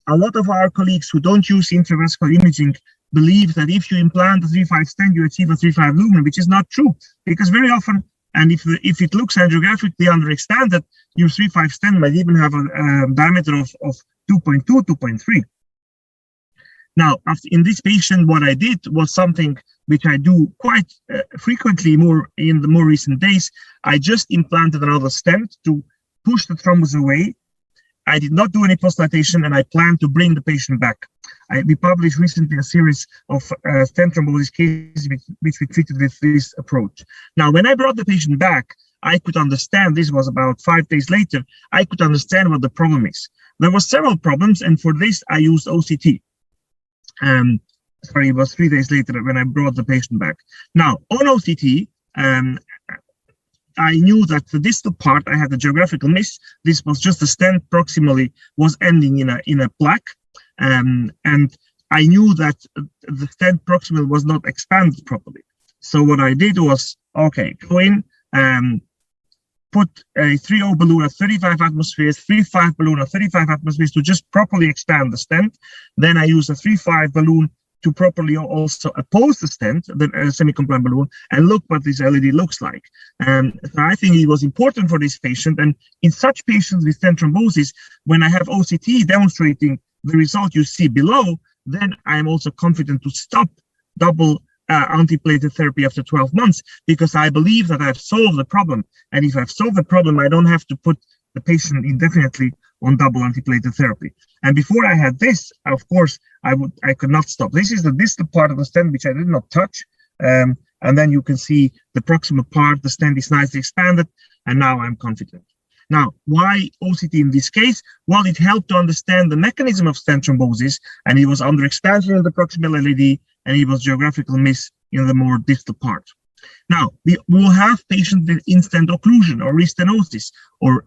[SPEAKER 4] a lot of our colleagues who don't use intravascular imaging believe that if you implant a 3.5 stent, you achieve a 3.5 lumen, which is not true, because very often, and if it looks angiographically underextended, your 3.5 stent might even have a diameter of 2.2, 2.3. Now, in this patient, what I did was something which I do quite frequently in the more recent days. I just implanted another stent to push the thrombus away. I did not do any post-dilatation, and I plan to bring the patient back. We published recently a series of stent thrombosis cases which we treated with this approach. Now, when I brought the patient back, I could understand, this was about 5 days later, I could understand what the problem is. There were several problems, and for this, I used OCT. Sorry, it was 3 days later when I brought the patient back. Now, on OCT, I knew that the distal part, I had a geographical miss. This was just the stent proximally was ending in a plaque. And I knew that the stent proximal was not expanded properly. So what I did was, okay, go in, put a 3.0 balloon at 35 atmospheres, 3.5 balloon at 35 atmospheres to just properly expand the stent. Then I use a 3.5 balloon to properly also oppose the stent, the semi-compliant balloon, and look what this LED looks like. So I think it was important for this patient. And in such patients with stent thrombosis, when I have OCT demonstrating the result you see below, then I am also confident to stop double antiplatelet therapy after 12 months, because I believe that I've solved the problem. And if I've solved the problem, I don't have to put the patient indefinitely on double antiplatelet therapy. And before I had this, of course, I could not stop. This is the distal part of the stent, which I did not touch. And then you can see the proximal part, the stent is nicely expanded, and now I'm confident. Now, why OCT in this case? Well, it helped to understand the mechanism of stent thrombosis, and it was under expansion of the proximal LED, and it was geographical miss in the more distal part. Now, we will have patients with in-stent occlusion or restenosis, or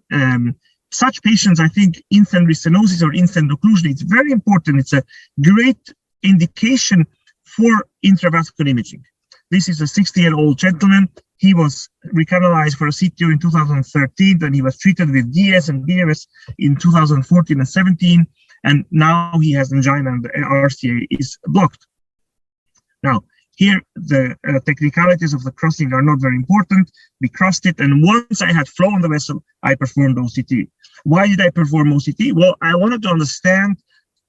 [SPEAKER 4] such patients, I think in-stent restenosis or in-stent occlusion, it's very important. It's a great indication for intravascular imaging. This is a 60-year-old gentleman. He was recanalized for a CTO in 2013, then he was treated with DS and BRS in 2014 and 17, and now he has angina and the RCA is blocked. Now, here, the technicalities of the crossing are not very important. We crossed it, and once I had flow on the vessel, I performed OCT. Why did I perform OCT? Well, I wanted to understand,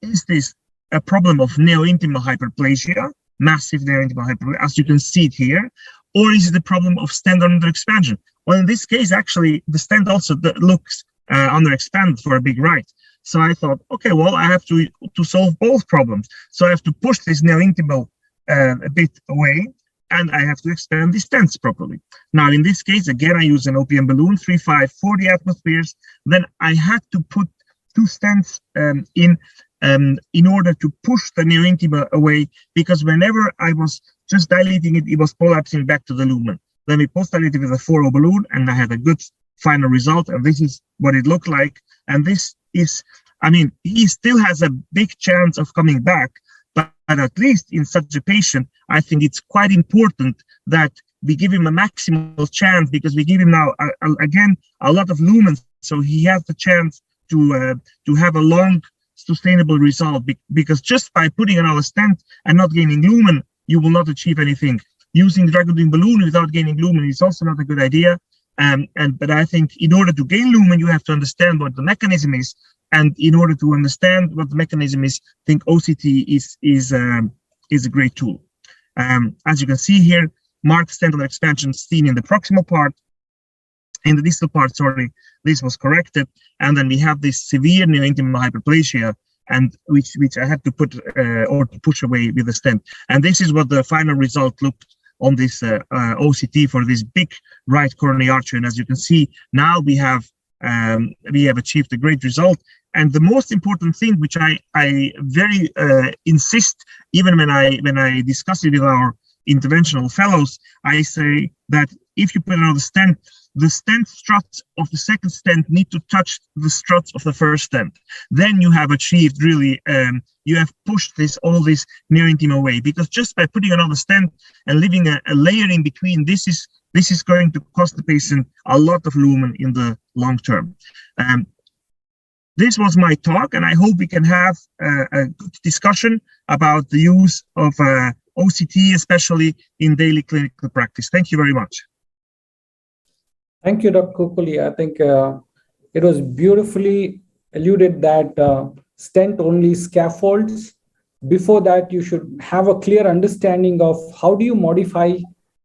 [SPEAKER 4] is this a problem of neointimal hyperplasia, massive neointimal hyperplasia, as you can see it here, or is it the problem of stent under expansion? Well, in this case, actually, the stent also looks underexpanded for a big right. So I thought, okay, well, I have to solve both problems. So I have to push this neointimal a bit away, and I have to expand the stents properly. Now, in this case, again, I use an OPM balloon, 40 atmospheres. Then I had to put 2 stents in order to push the neointima away, because whenever I was just dilating it, it was prolapsing back to the lumen. Then we post-dilated with a 4O balloon, and I had a good final result, and this is what it looked like. And this is, I mean, he still has a big chance of coming back, but at least in such a patient, I think it's quite important that we give him a maximal chance, because we give him now, again, a lot of lumens, so he has the chance to have a long, sustainable result, because just by putting another stent and not gaining lumen, you will not achieve anything. Using drug-eluting balloon without gaining lumen is also not a good idea. But I think in order to gain lumen, you have to understand what the mechanism is. And in order to understand what the mechanism is, I think OCT is a great tool. As you can see here, marked stent expansion seen in the proximal part. In the distal part, sorry, this was corrected. And then we have this severe neointimal hyperplasia, and which I had to put or to push away with the stent. And this is what the final result looked on this OCT for this big right coronary artery. And as you can see, now we have achieved a great result. And the most important thing, which I very insist, even when I discuss it with our interventional fellows, I say that if you put another stent, the stent struts of the second stent need to touch the struts of the first stent. Then you have achieved really, you have pushed all this neointima away, because just by putting another stent and leaving a layer in between, this is going to cost the patient a lot of lumen in the long term. This was my talk, and I hope we can have a good discussion about the use of OCT, especially in daily clinical practice. Thank you very much.
[SPEAKER 2] Thank you, Dr. Kukuli. I think it was beautifully alluded that stent-only scaffolds. Before that, you should have a clear understanding of how do you modify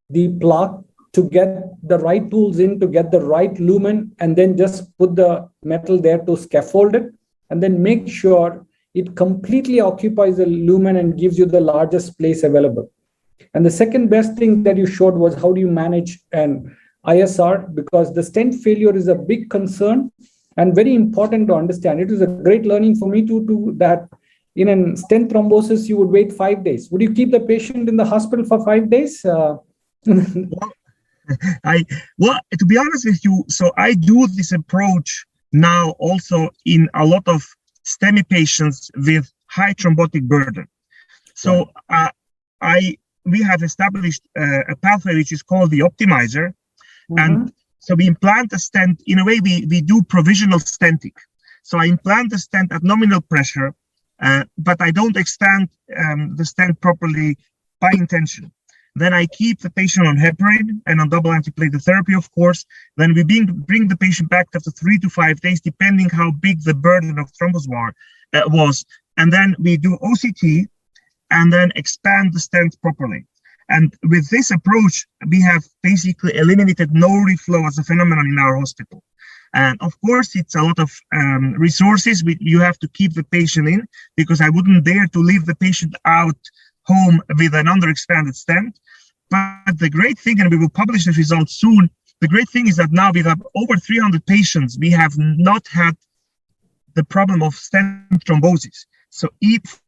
[SPEAKER 2] the plaque to get the right tools in, to get the right lumen, and then just put the metal there to scaffold it, and then make sure it completely occupies the lumen and gives you the largest place available. And the second best thing that you showed was how do you manage an ISR, because the stent failure is a big concern and very important to understand. It was a great learning for me to that in a stent thrombosis, you would wait 5 days. Would you keep the patient in the hospital for 5 days?
[SPEAKER 4] Well, to be honest with you, so I do this approach now also in a lot of STEMI patients with high thrombotic burden. So we have established a pathway which is called the optimizer. And so we implant a stent. In a way, we do provisional stenting. So I implant the stent at nominal pressure, but I don't expand the stent properly by intention. Then I keep the patient on heparin and on double antiplatelet therapy, of course. Then we bring the patient back after 3 to 5 days, depending how big the burden of thrombus was. And then we do OCT and then expand the stent properly. And with this approach, we have basically eliminated no reflow as a phenomenon in our hospital. And of course, it's a lot of resources you have to keep the patient in, because I wouldn't dare to leave the patient out home with an underexpanded stent. But the great thing, and we will publish the results soon, the great thing is that now we have over 300 patients, we have not had the problem of stent thrombosis. So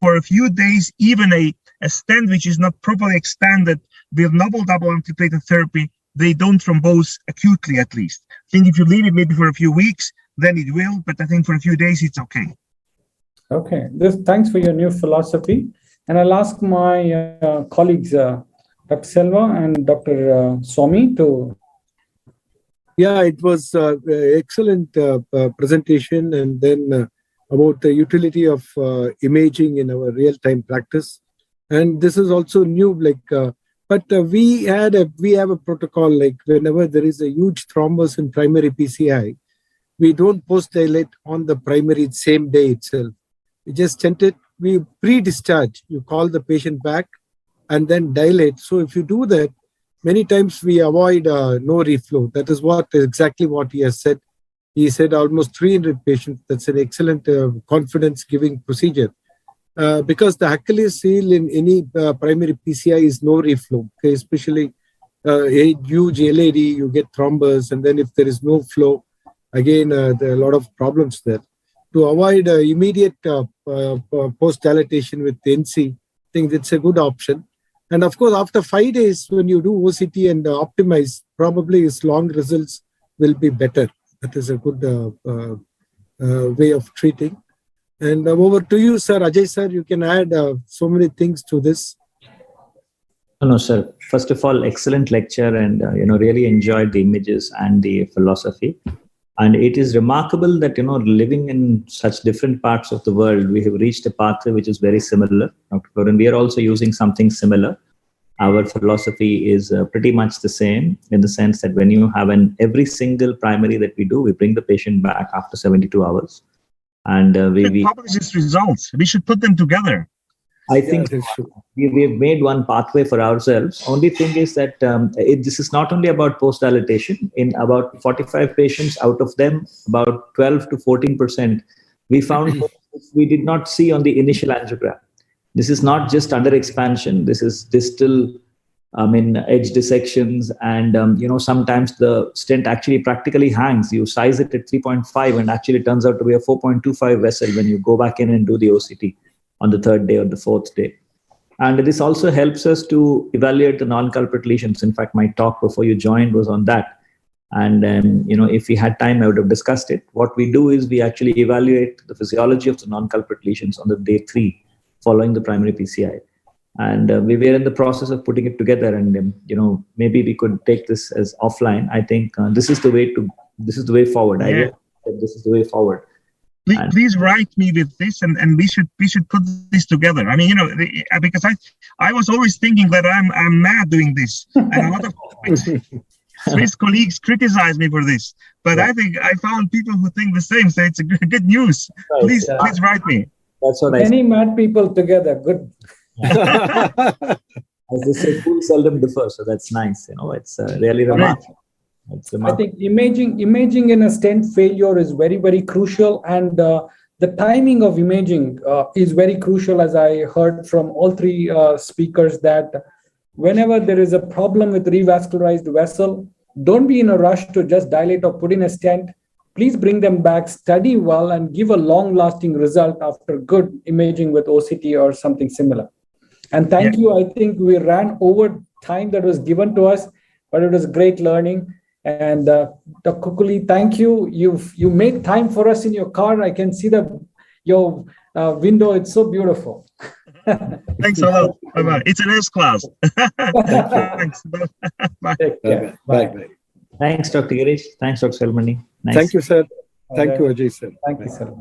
[SPEAKER 4] for a few days, even a stent which is not properly expanded with novel double antiplatelet therapy, they don't thrombose acutely, at least. I think if you leave it maybe for a few weeks, then it will, but I think for a few days, it's okay.
[SPEAKER 2] Okay, thanks for your new philosophy. And I'll ask my colleagues, Dr. Selva and Dr. Swami to...
[SPEAKER 3] Yeah, it was excellent presentation, and then about the utility of imaging in our real-time practice. And this is also new, but we have a protocol, like whenever there is a huge thrombus in primary PCI, we don't post-dilate on the primary same day itself. We just stent it, we pre-discharge, you call the patient back and then dilate. So if you do that, many times we avoid no reflow. That is exactly what he has said. He said almost 300 patients. That's an excellent confidence-giving procedure. Because the Achilles heel in any primary PCI is no reflow, okay? Especially a huge LAD, you get thrombus, and then if there is no flow, again, there are a lot of problems there. To avoid immediate post-dilatation with NC, I think it's a good option. And of course, after 5 days, when you do OCT and optimize, probably his long results will be better. That is a good way of treating. And over to you, sir. Ajay, sir, you can add so many things to this.
[SPEAKER 1] No, sir. First of all, excellent lecture, and really enjoyed the images and the philosophy. And it is remarkable that living in such different parts of the world, we have reached a pathway which is very similar, Dr. Florin. We are also using something similar. Our philosophy is pretty much the same, in the sense that when you have every single primary that we do, we bring the patient back after 72 hours. And we
[SPEAKER 4] publish these results. We should put them together.
[SPEAKER 1] I think we've made one pathway for ourselves. Only thing is that this is not only about post-dilatation. In about 45 patients, out of them, about 12 to 14%, we found we did not see on the initial angiogram. This is not just under expansion. This is distal, edge dissections. And, sometimes the stent actually practically hangs. You size it at 3.5 and actually turns out to be a 4.25 vessel when you go back in and do the OCT on the third day or the fourth day. And this also helps us to evaluate the non-culprit lesions. In fact, my talk before you joined was on that. And, if we had time, I would have discussed it. What we do is we actually evaluate the physiology of the non-culprit lesions on the day 3 following the primary PCI. And we were in the process of putting it together. And, maybe we could take this as offline. I think this is the way forward.
[SPEAKER 4] Yeah.
[SPEAKER 1] I really think this is the way forward.
[SPEAKER 4] Please write me with this, and we should put this together. I mean, because I was always thinking that I'm mad doing this, and a lot of Swiss colleagues criticize me for this. But I think I found people who think the same. So it's a good news. Right. Please write me.
[SPEAKER 1] That's what
[SPEAKER 2] Many mad people together. Good.
[SPEAKER 1] As they say, fools seldom differ. So that's nice. It's really remarkable.
[SPEAKER 2] I think imaging in a stent failure is very, very crucial, and the timing of imaging is very crucial. As I heard from all three speakers, that whenever there is a problem with revascularized vessel, don't be in a rush to just dilate or put in a stent. Please bring them back, study well, and give a long-lasting result after good imaging with OCT or something similar. And thank you. I think we ran over time that was given to us, but it was great learning. And Dr. Kukuli, thank you. You make time for us in your car. I can see your window. It's so beautiful.
[SPEAKER 4] Thanks a lot. Bye-bye. It's an S class. Thanks. Bye.
[SPEAKER 2] Take care.
[SPEAKER 3] Bye.
[SPEAKER 1] Thanks, Dr. Girish. Thanks, Dr. Selmani. Nice.
[SPEAKER 3] Thank you, sir. Thank you, Ajay, sir.
[SPEAKER 2] Thank you, sir.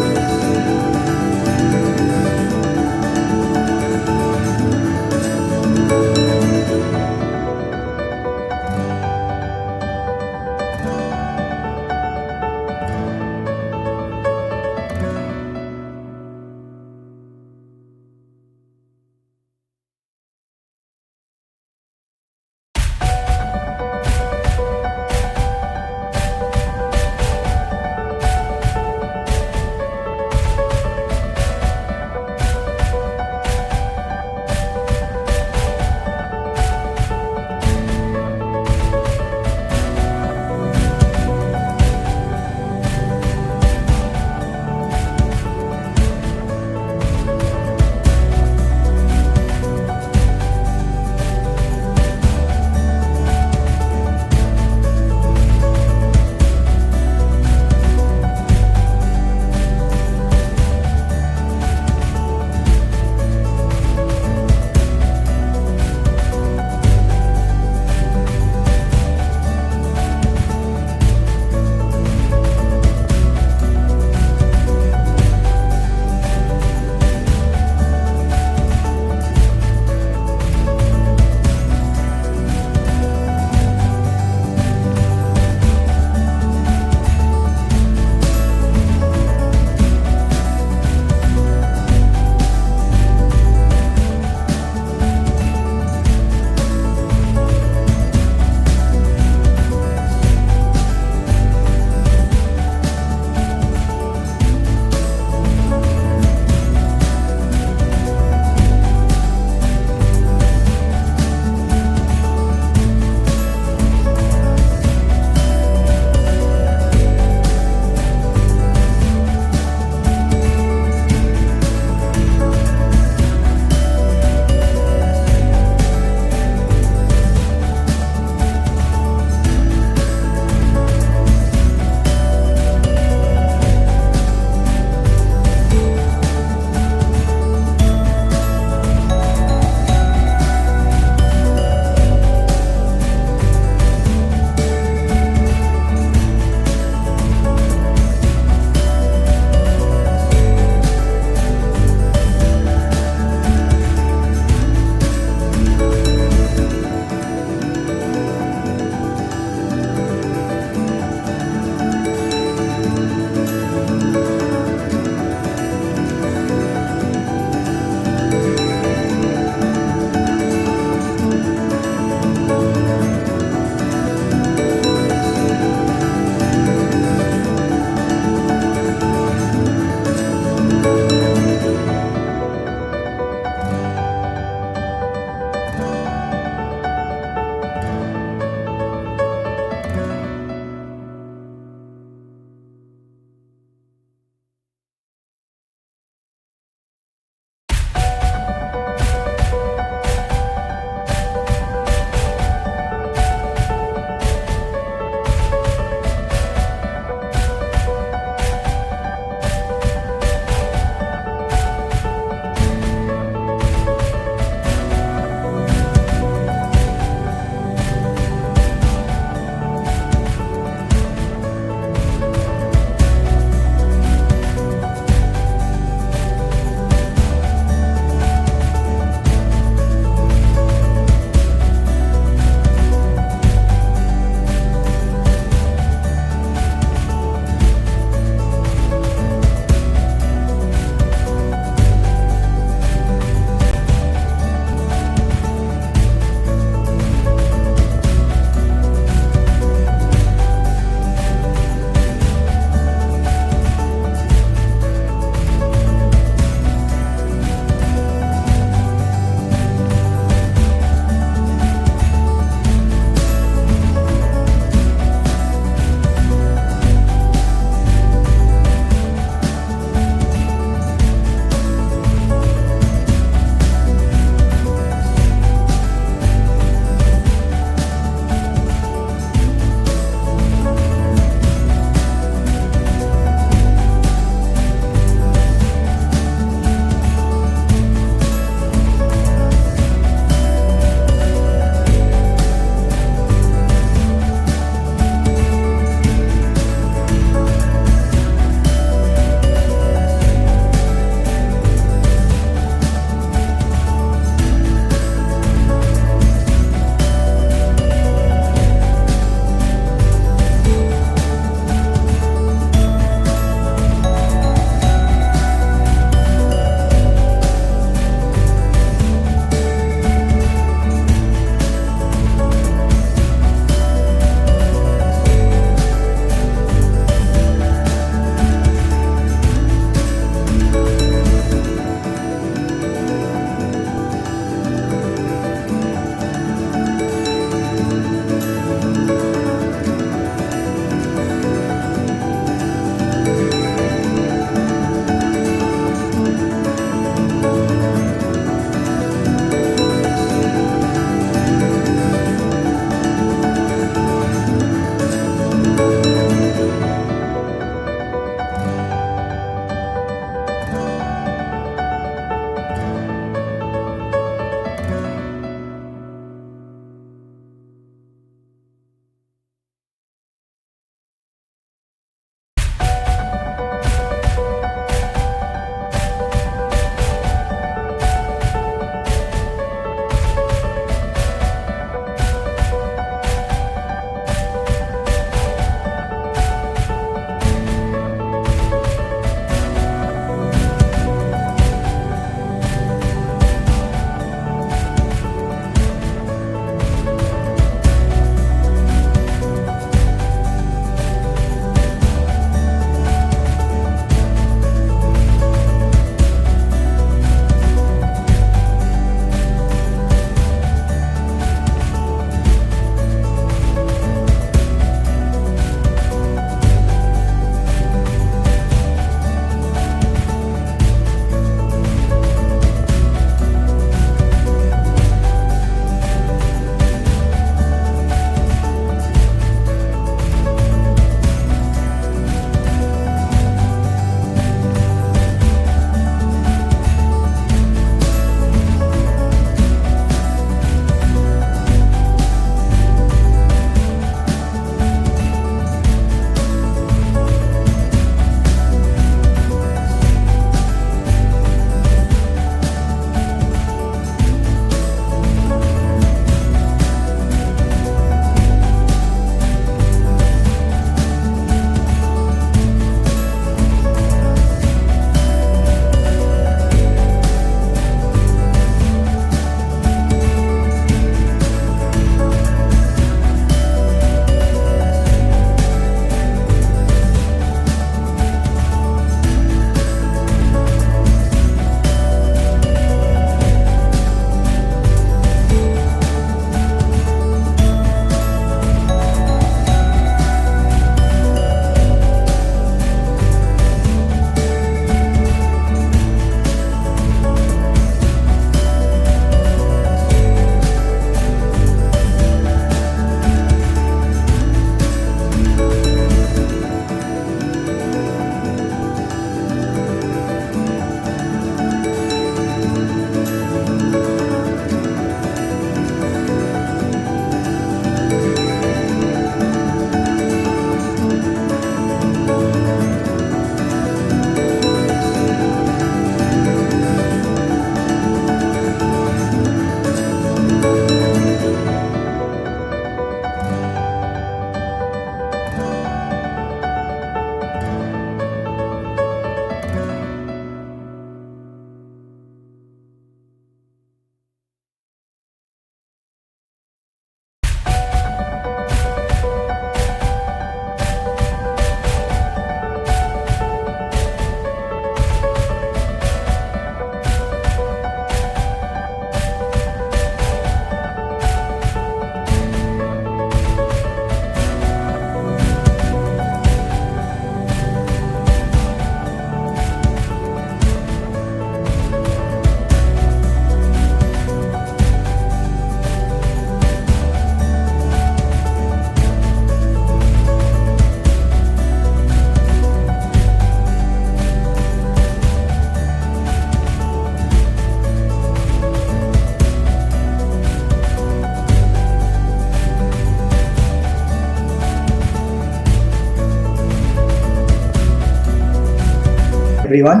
[SPEAKER 5] everyone.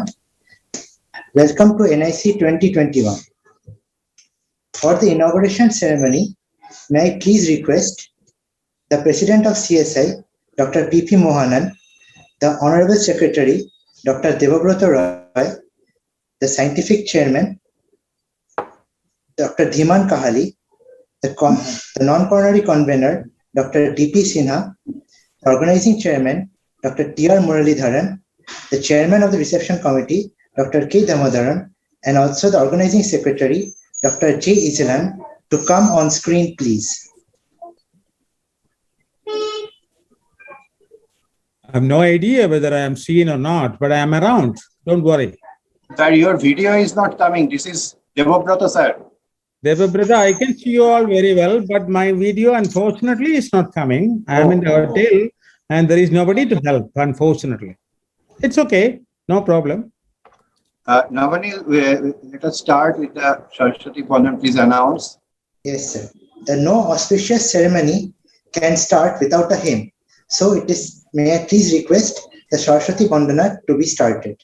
[SPEAKER 5] Welcome to NIC 2021. For the inauguration ceremony, may I please request the President of CSI, Dr. P.P. Mohanan, the Honorable Secretary, Dr. Debabrata Roy, the Scientific Chairman, Dr. Dhiman Kahali, the non-coronary convener, Dr. D.P. Sinha, the Organizing Chairman, Dr. T.R. Muralidharan, the Chairman of the Reception Committee, Dr. K. Damodaran, and also the Organizing Secretary, Dr. J. Izalan, to come on screen, please.
[SPEAKER 6] I have no idea whether I am seen or not, but I am around. Don't worry.
[SPEAKER 7] Sir, your video is not coming. This is Debabrata, sir.
[SPEAKER 6] Debabrata, I can see you all very well, but my video, unfortunately, is not coming. I am in the hotel and there is nobody to help, unfortunately. It's okay. No problem.
[SPEAKER 7] Navanil, let us start with the Saraswati Vandan. Please announce.
[SPEAKER 5] Yes, sir. The no auspicious ceremony can start without a hymn. So it is, may I please request the Saraswati Vandana to be started.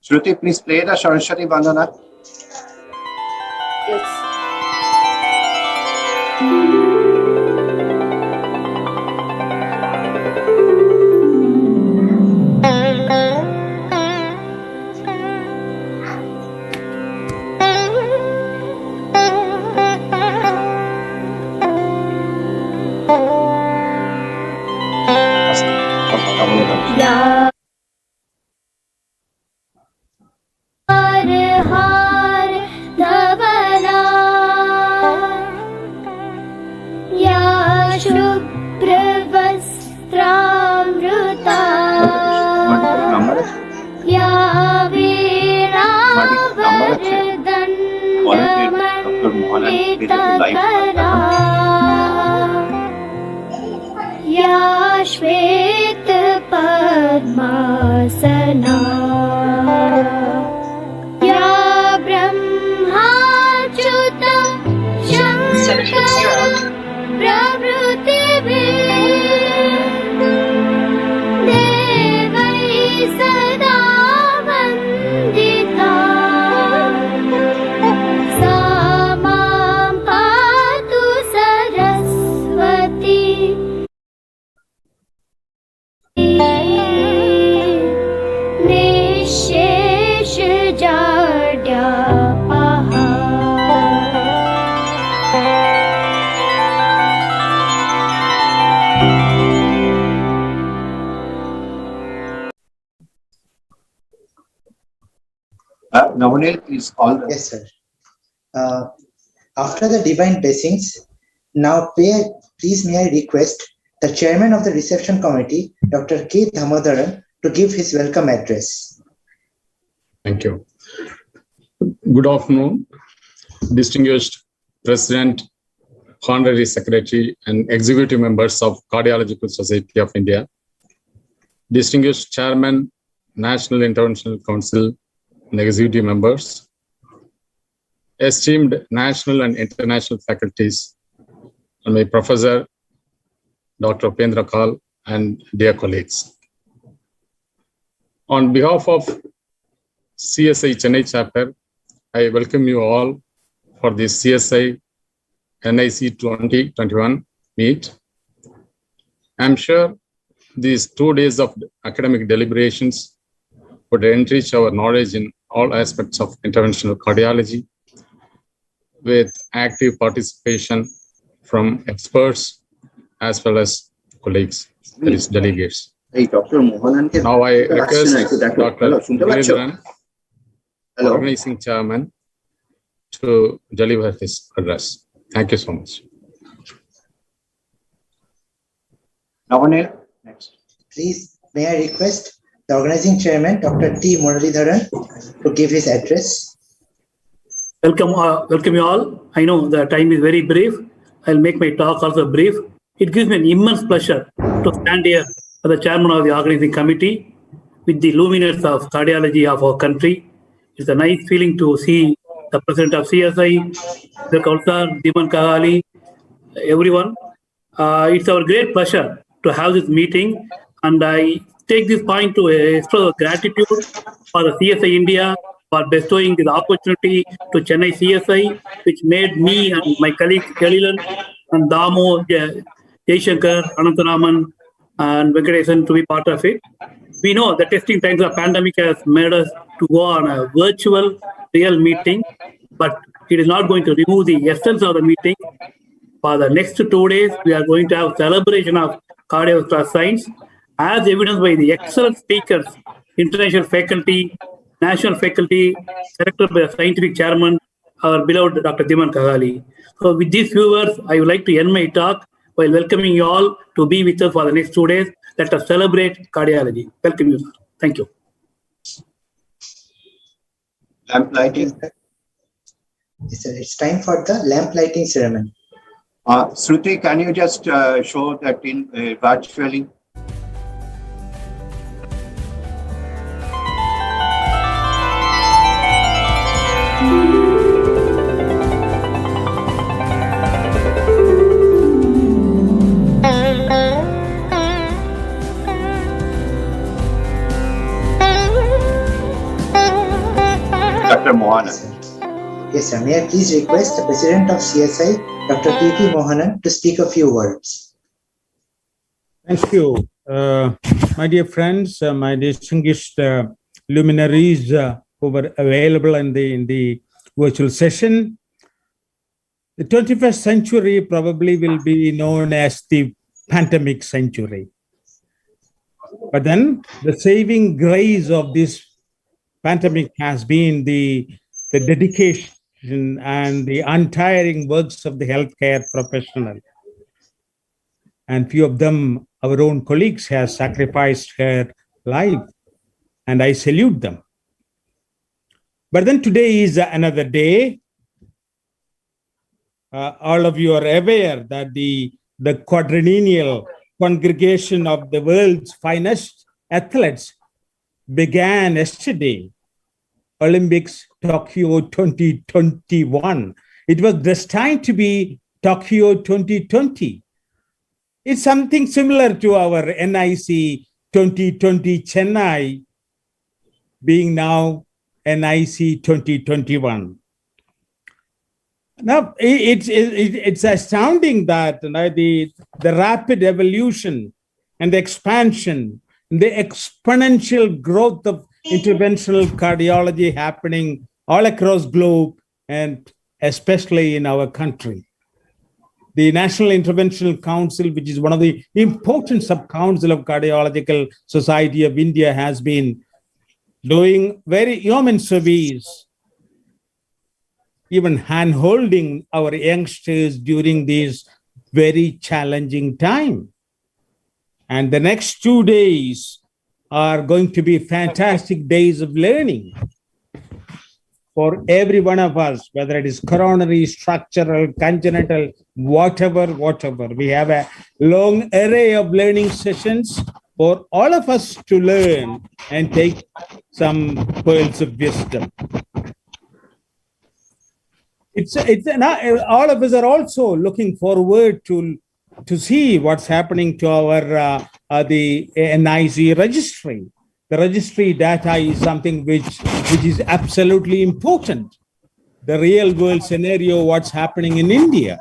[SPEAKER 7] Shruti, please play the Saraswati Vandana.
[SPEAKER 8] Yes. Yeah. हार धवला या शुभ्रवस्त्रामृता या वीणावरदण्डमण्डितकरा या श्वेतपद्मासना
[SPEAKER 7] Navanil, please call them.
[SPEAKER 5] Yes, sir. After the divine blessings, now please may I request the Chairman of the Reception Committee, Dr. K. Damodaran, to give his welcome address.
[SPEAKER 9] Thank you. Good afternoon, distinguished President, Honorary Secretary, and Executive Members of Cardiological Society of India, distinguished Chairman, National Interventional Council, and Executive Members, esteemed national and international faculties, and my Professor, Dr. Upendra Kal, and dear colleagues. On behalf of CSI Chennai chapter, I welcome you all for this CSI NIC 2021 meet. I'm sure these 2 days of academic deliberations would enrich our knowledge in all aspects of interventional cardiology with active participation from experts as well as colleagues, that is delegates. Now I request Dr. Muralidharan, Organizing Chairman, to deliver his address. Thank you so much.
[SPEAKER 7] Navanil, next.
[SPEAKER 5] Please may I request the Organizing Chairman, Dr. T. Muralidharan, to give his address.
[SPEAKER 10] Welcome you all. I know the time is very brief. I'll make my talk also brief. It gives me an immense pleasure to stand here as the chairman of the organizing committee with the luminaries of cardiology of our country. It's a nice feeling to see the president of CSI, the Kausar, Dhiman Kahali, everyone. It's our great pleasure to have this meeting, and I take this point to express gratitude for the CSI India for bestowing this opportunity to Chennai CSI, which made me and my colleagues Jalilan and Damo, Jaishankar, Anantaraman, and Venkatesan to be part of it. We know the testing times of pandemic has made us to go on a virtual real meeting, but it is not going to remove the essence of the meeting. For the next 2 days, we are going to have celebration of cardiovascular science, as evidenced by the excellent speakers, international faculty, national faculty, selected by the scientific chairman, our beloved Dr. Dhiman Kagali. So with these few words, I would like to end my talk while welcoming you all to be with us for the next 2 days. Let us celebrate cardiology. Welcome you, sir. Thank you.
[SPEAKER 7] Lamp lighting.
[SPEAKER 5] It's time for the lamp lighting ceremony.
[SPEAKER 7] Shruti, can you just show that in virtually? Dr. Mohanan.
[SPEAKER 5] Yes, sir. May I please request the President of CSI, Dr. P.P. Mohanan, to speak a few words.
[SPEAKER 6] Thank you. My dear friends, my distinguished luminaries who were available in the virtual session. The 21st century probably will be known as the pandemic century. But then the saving grace of this pandemic has been the dedication and the untiring works of the healthcare professional. And few of them, our own colleagues, have sacrificed her life, and I salute them. But then today is another day. All of you are aware that the quadrennial congregation of the world's finest athletes began yesterday, Olympics Tokyo 2021. It was destined to be Tokyo 2020. It's something similar to our NIC 2020 Chennai being now NIC 2021. Now, it's astounding that the rapid evolution and the expansion, the exponential growth of interventional cardiology happening all across globe and especially in our country. The National Interventional Council, which is one of the important sub-council of Cardiological Society of India, has been doing very yeoman service, even hand-holding our youngsters during this very challenging time. And the next 2 days are going to be fantastic days of learning for every one of us, whether it is coronary, structural, congenital, whatever. We have a long array of learning sessions for all of us to learn and take some pearls of wisdom. All of us are also looking forward to see what's happening to our the NIC registry. The registry data is something which is absolutely important. The real world scenario, what's happening in India.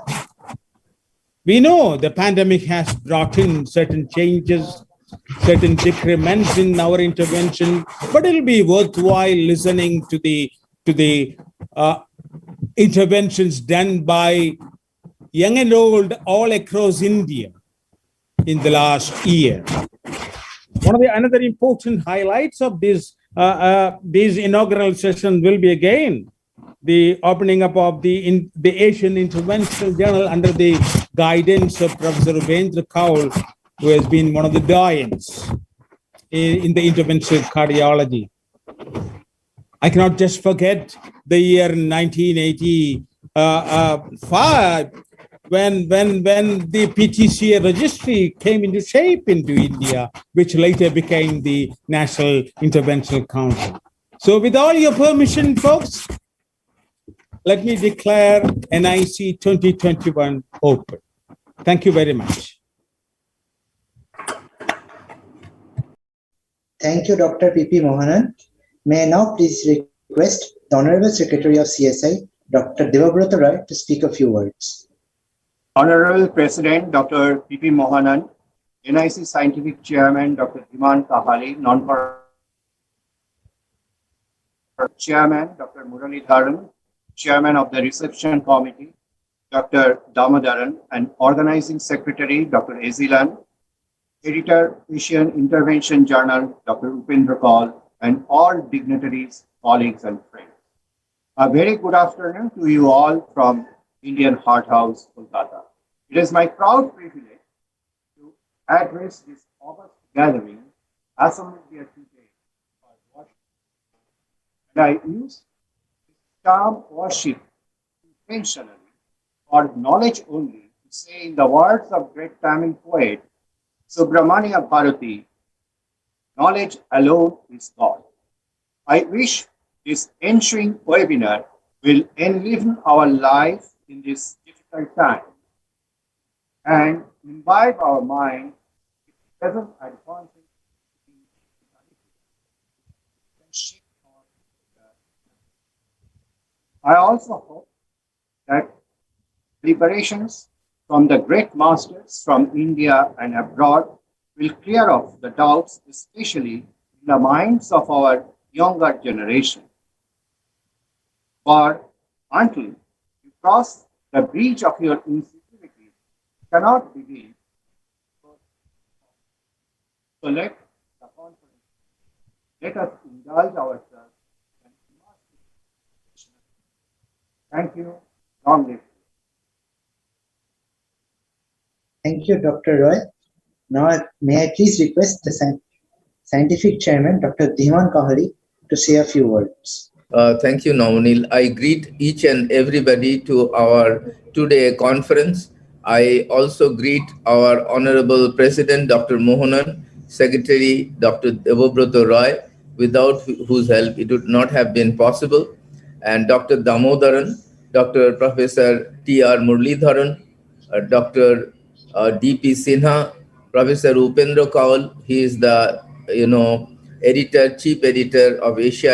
[SPEAKER 6] We know the pandemic has brought in certain changes, certain decrements in our intervention, but it'll be worthwhile listening to the interventions done by young and old all across India in the last year. One of the another important highlights of these inaugural sessions will be again the opening up of the Asian Interventional Journal under the guidance of Professor Ubendra Kaul, who has been one of the doyens in the interventional cardiology. I cannot just forget the year 1985 when the PTCA registry came into shape into India, which later became the National Interventional Council. So with all your permission, folks, let me declare NIC 2021 open. Thank you very much.
[SPEAKER 5] Thank you, Dr. P.P. Mohanan. May I now please request the Honorable Secretary of CSI, Dr. Devabrata Roy, to speak a few words.
[SPEAKER 7] Honorable President Dr. P.P. Mohanan, NIC Scientific Chairman Dr. Dhiman Kahali, Chairman Dr. Murali Dharan, Chairman of the Reception Committee Dr. Damodaran, and Organizing Secretary Dr. Ezilan, Editor, Asian Intervention Journal Dr. Upendra Kaul, and all dignitaries, colleagues, and friends. A very good afternoon to you all from Indian Heart House, Kolkata. It is my proud privilege to address this august gathering assembled here today for worship. And I use this term worship intentionally for knowledge only to say, in the words of great Tamil poet Subramania Bharati, knowledge alone is God. I wish this ensuing webinar will enliven our life in this difficult time and imbibe our mind with present advances. I also hope that liberations from the great masters from India and abroad will clear off the doubts, especially in the minds of our younger generation. For until you cross the breach of your insecurity, cannot begin. So let the conference, let us indulge ourselves. Thank you. Long live.
[SPEAKER 5] Thank you, Dr. Roy. Now, may I please request the Scientific Chairman, Dr. Dhiman Kahali, to say a few words.
[SPEAKER 11] Thank you, Navanil. I greet each and everybody to our today conference. I also greet our Honorable President, Dr. Mohanan, Secretary, Dr. Devabrata Roy, without whose help it would not have been possible, and Dr. Damodaran, Dr. Professor T.R. Muralidharan, Dr. D.P. Sinha, Professor Upendra Kaul. He is the, chief editor of Asia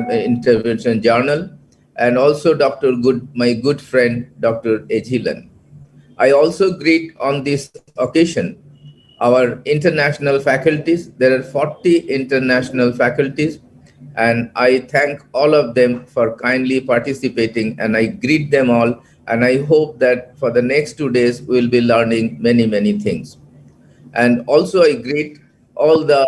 [SPEAKER 11] Intervention Journal, and also my good friend, Dr. Ezilan. I also greet on this occasion our international faculties. There are 40 international faculties, and I thank all of them for kindly participating, and I greet them all, and I hope that for the next 2 days we'll be learning many, many things. And also I greet all the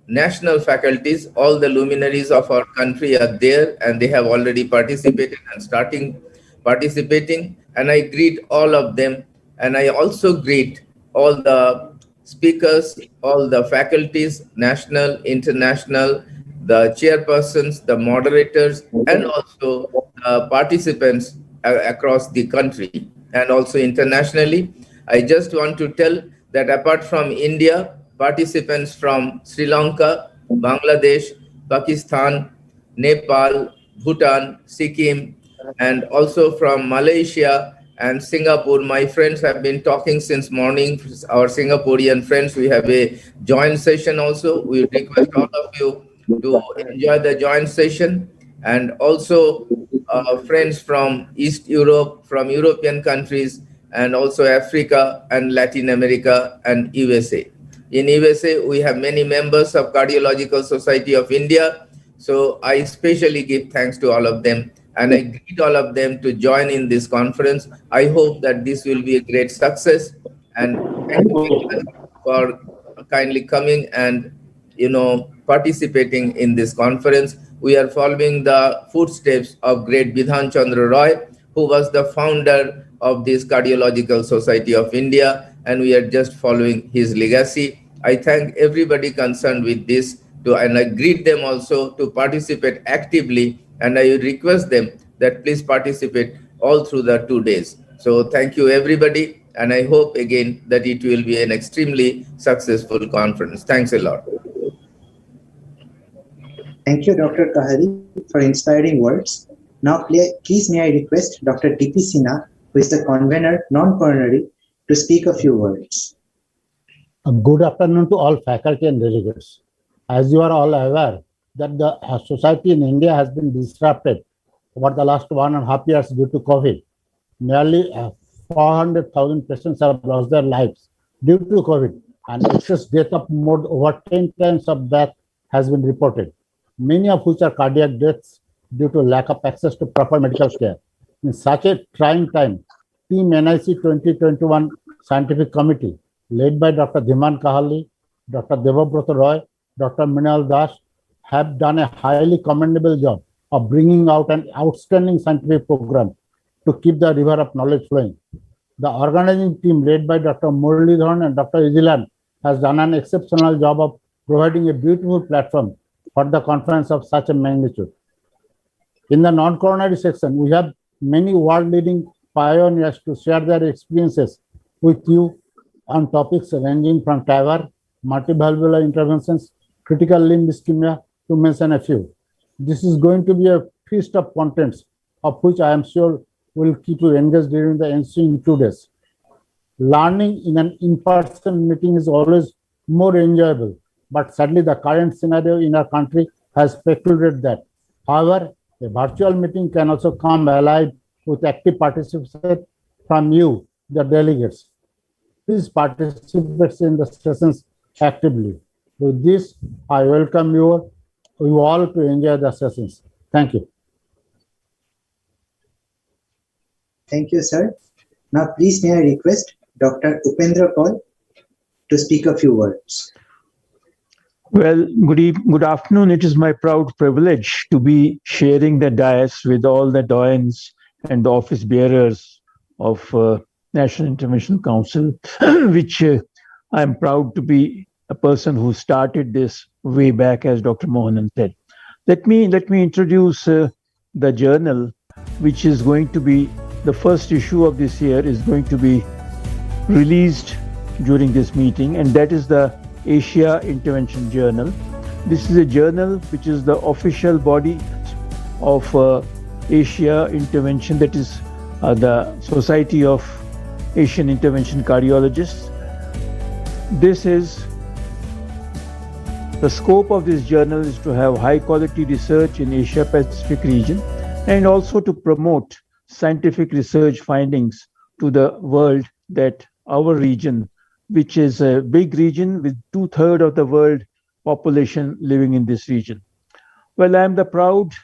[SPEAKER 11] national faculties. All the luminaries of our country are there, and they have already participated and starting participating, and I greet all of them. And I also greet all the speakers, all the faculties, national, international, the chairpersons, the moderators, and also participants across the country and also internationally. I just want to tell that apart from India, participants from Sri Lanka, Bangladesh, Pakistan, Nepal, Bhutan, Sikkim, and also from Malaysia and Singapore. My friends have been talking since morning. Our Singaporean friends, we have a joint session also. We request all of you to enjoy the joint session. And also friends from East Europe, from European countries, and also Africa and Latin America and USA. In USA, we have many members of Cardiological Society of India. So I especially give thanks to all of them, and I greet all of them to join in this conference. I hope that this will be a great success, and thank you very much for kindly coming and participating in this conference. We are following the footsteps of great Bidhan Chandra Roy, who was the founder of this Cardiological Society of India, and we are just following his legacy. I thank everybody concerned with this, and I greet them also to participate actively, and I request them that please participate all through the 2 days. So thank you everybody, and I hope again that it will be an extremely successful conference. Thanks a lot.
[SPEAKER 5] Thank you, Dr. Kahali, for inspiring words. Now, please may I request Dr. D.P. Sinha, who is the convener, non-coronary, to speak a few words.
[SPEAKER 12] Good afternoon to all faculty and delegates. As you are all aware, that the society in India has been disrupted over the last 1.5 years due to COVID. Nearly 400,000 patients have lost their lives due to COVID, and excess death of over 10 times of that has been reported, many of which are cardiac deaths due to lack of access to proper medical care. In such a trying time, Team NIC 2021 Scientific Committee, led by Dr. Dhiman Kahali, Dr. Debabrata Roy, Dr. Minal Das, have done a highly commendable job of bringing out an outstanding scientific program to keep the river of knowledge flowing. The organizing team led by Dr. Muralidharan and Dr. Ezilan has done an exceptional job of providing a beautiful platform for the conference of such a magnitude. In the non-coronary section, we have many world-leading pioneers to share their experiences with you on topics ranging from TAVR, multivalvular interventions, critical limb ischemia, to mention a few. This is going to be a feast of contents, of which I am sure will keep you engaged during the ensuing 2 days. Learning in an in-person meeting is always more enjoyable, but sadly the current scenario in our country has precluded that. However, a virtual meeting can also come alive with active participation from you, the delegates. Please participate in the sessions actively. With this, I welcome you all to enjoy the sessions. Thank you.
[SPEAKER 5] Thank you, sir. Now, please may I request Dr. Upendra Paul to speak a few words.
[SPEAKER 13] Well, good afternoon. It is my proud privilege to be sharing the dais with all the doyens and the office bearers of National Interventional Council, which I am proud to be a person who started this way back, as Dr. Mohanan said. Let me introduce the journal, which is going to be the first issue of this year, is going to be released during this meeting, and that is the Asia Intervention Journal. This is a journal which is the official body of Asia Intervention, that is the Society of Asian Intervention Cardiologists. This is the scope of this journal is to have high quality research in Asia Pacific region and also to promote scientific research findings to the world, that our region, which is a big region with 2/3 of the world population living in this region. Well, I am the proud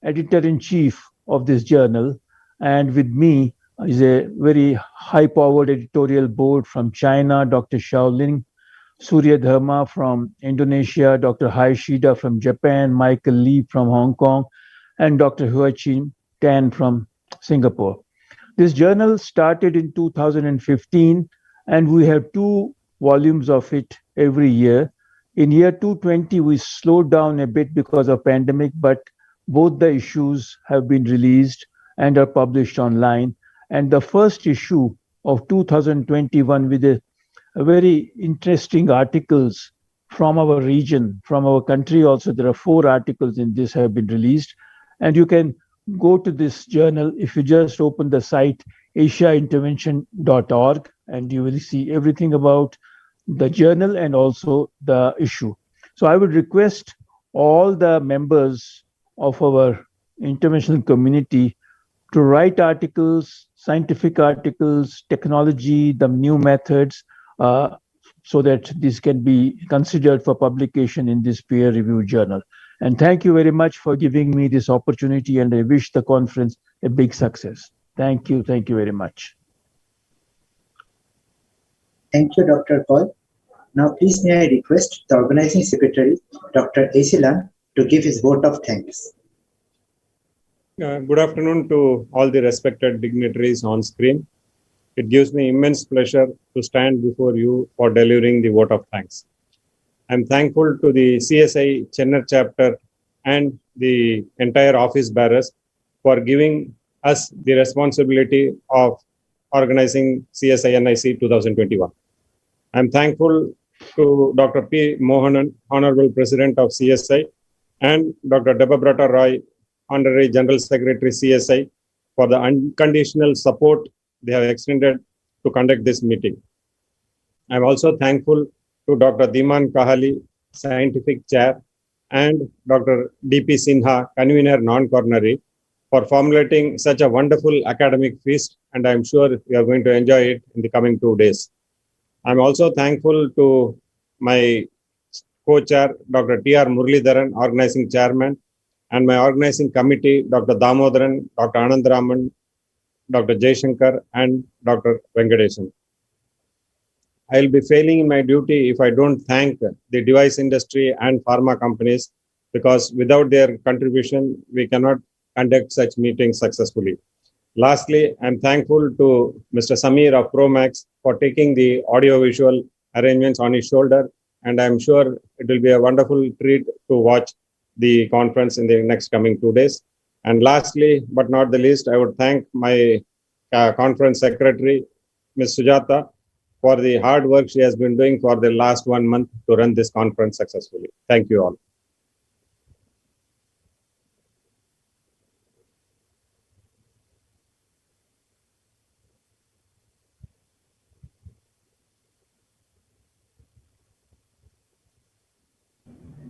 [SPEAKER 13] editor-in-chief of this journal, and with me is a very high-powered editorial board from China, Dr. Shaolin, Surya Dharma from Indonesia, Dr. Hai Shida from Japan, Michael Lee from Hong Kong, and Dr. Huachin Tan from Singapore. This journal started in 2015, and we have 2 volumes of it every year. In year 2020, we slowed down a bit because of pandemic, but both the issues have been released and are published online. And the first issue of 2021 with a very interesting articles from our region, from our country also. There are 4 articles in this have been released. And you can go to this journal if you just open the site asiaintervention.org, and you will see everything about the journal and also the issue. So I would request all the members of our interventional community to write articles, scientific articles, technology, the new methods, so that this can be considered for publication in this peer-reviewed journal. And thank you very much for giving me this opportunity, and I wish the conference a big success. Thank you very much.
[SPEAKER 5] Thank you, Dr. Paul. Now, please may I request the organizing secretary, Dr. Ezilan, to give his vote of thanks.
[SPEAKER 14] Good afternoon to all the respected dignitaries on screen. It gives me immense pleasure to stand before you for delivering the vote of thanks. I'm thankful to the CSI Chennai chapter and the entire office bearers for giving us the responsibility of organizing CSI NIC 2021. I'm thankful to Dr. P. Mohanan, Honorable President of CSI, and Dr. Debabrata Roy, Honorary General Secretary CSI, for the unconditional support they have extended to conduct this meeting. I'm also thankful to Dr. Dhiman Kahali, Scientific Chair, and Dr. D.P. Sinha, Convener Non-Coronary, for formulating such a wonderful academic feast, and I'm sure we are going to enjoy it in the coming 2 days. I'm also thankful to my co-chair, Dr. T.R. Muralidharan, organizing chairman, and my organizing committee, Dr. Damodaran, Dr. Anandaraman, Dr. Jaishankar, and Dr. Venkatesan. I'll be failing in my duty if I don't thank the device industry and pharma companies, because without their contribution, we cannot conduct such meetings successfully. Lastly, I'm thankful to Mr. Samir of Promax for taking the audio-visual arrangements on his shoulder, and I'm sure it will be a wonderful treat to watch the conference in the next coming 2 days. And lastly, but not the least, I would thank my conference secretary, Ms. Sujata, for the hard work she has been doing for the last 1 month to run this conference successfully. Thank you all.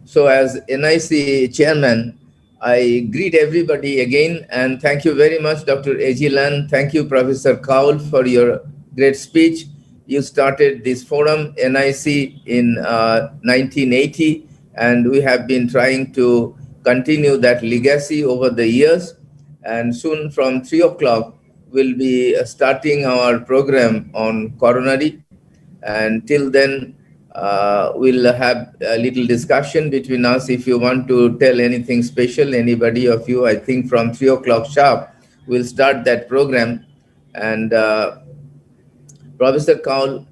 [SPEAKER 11] So as NIC chairman, I greet everybody again and thank you very much, Dr. Ejilan. Thank you, Professor Kaul, for your great speech. You started this forum, NIC, in 1980, and we have been trying to continue that legacy over the years. And soon from 3 o'clock, we'll be starting our program on coronary. And till then, we'll have a little discussion between us. If you want to tell anything special, anybody of you, I think from 3 o'clock sharp, we'll start that program. And Professor Kaul,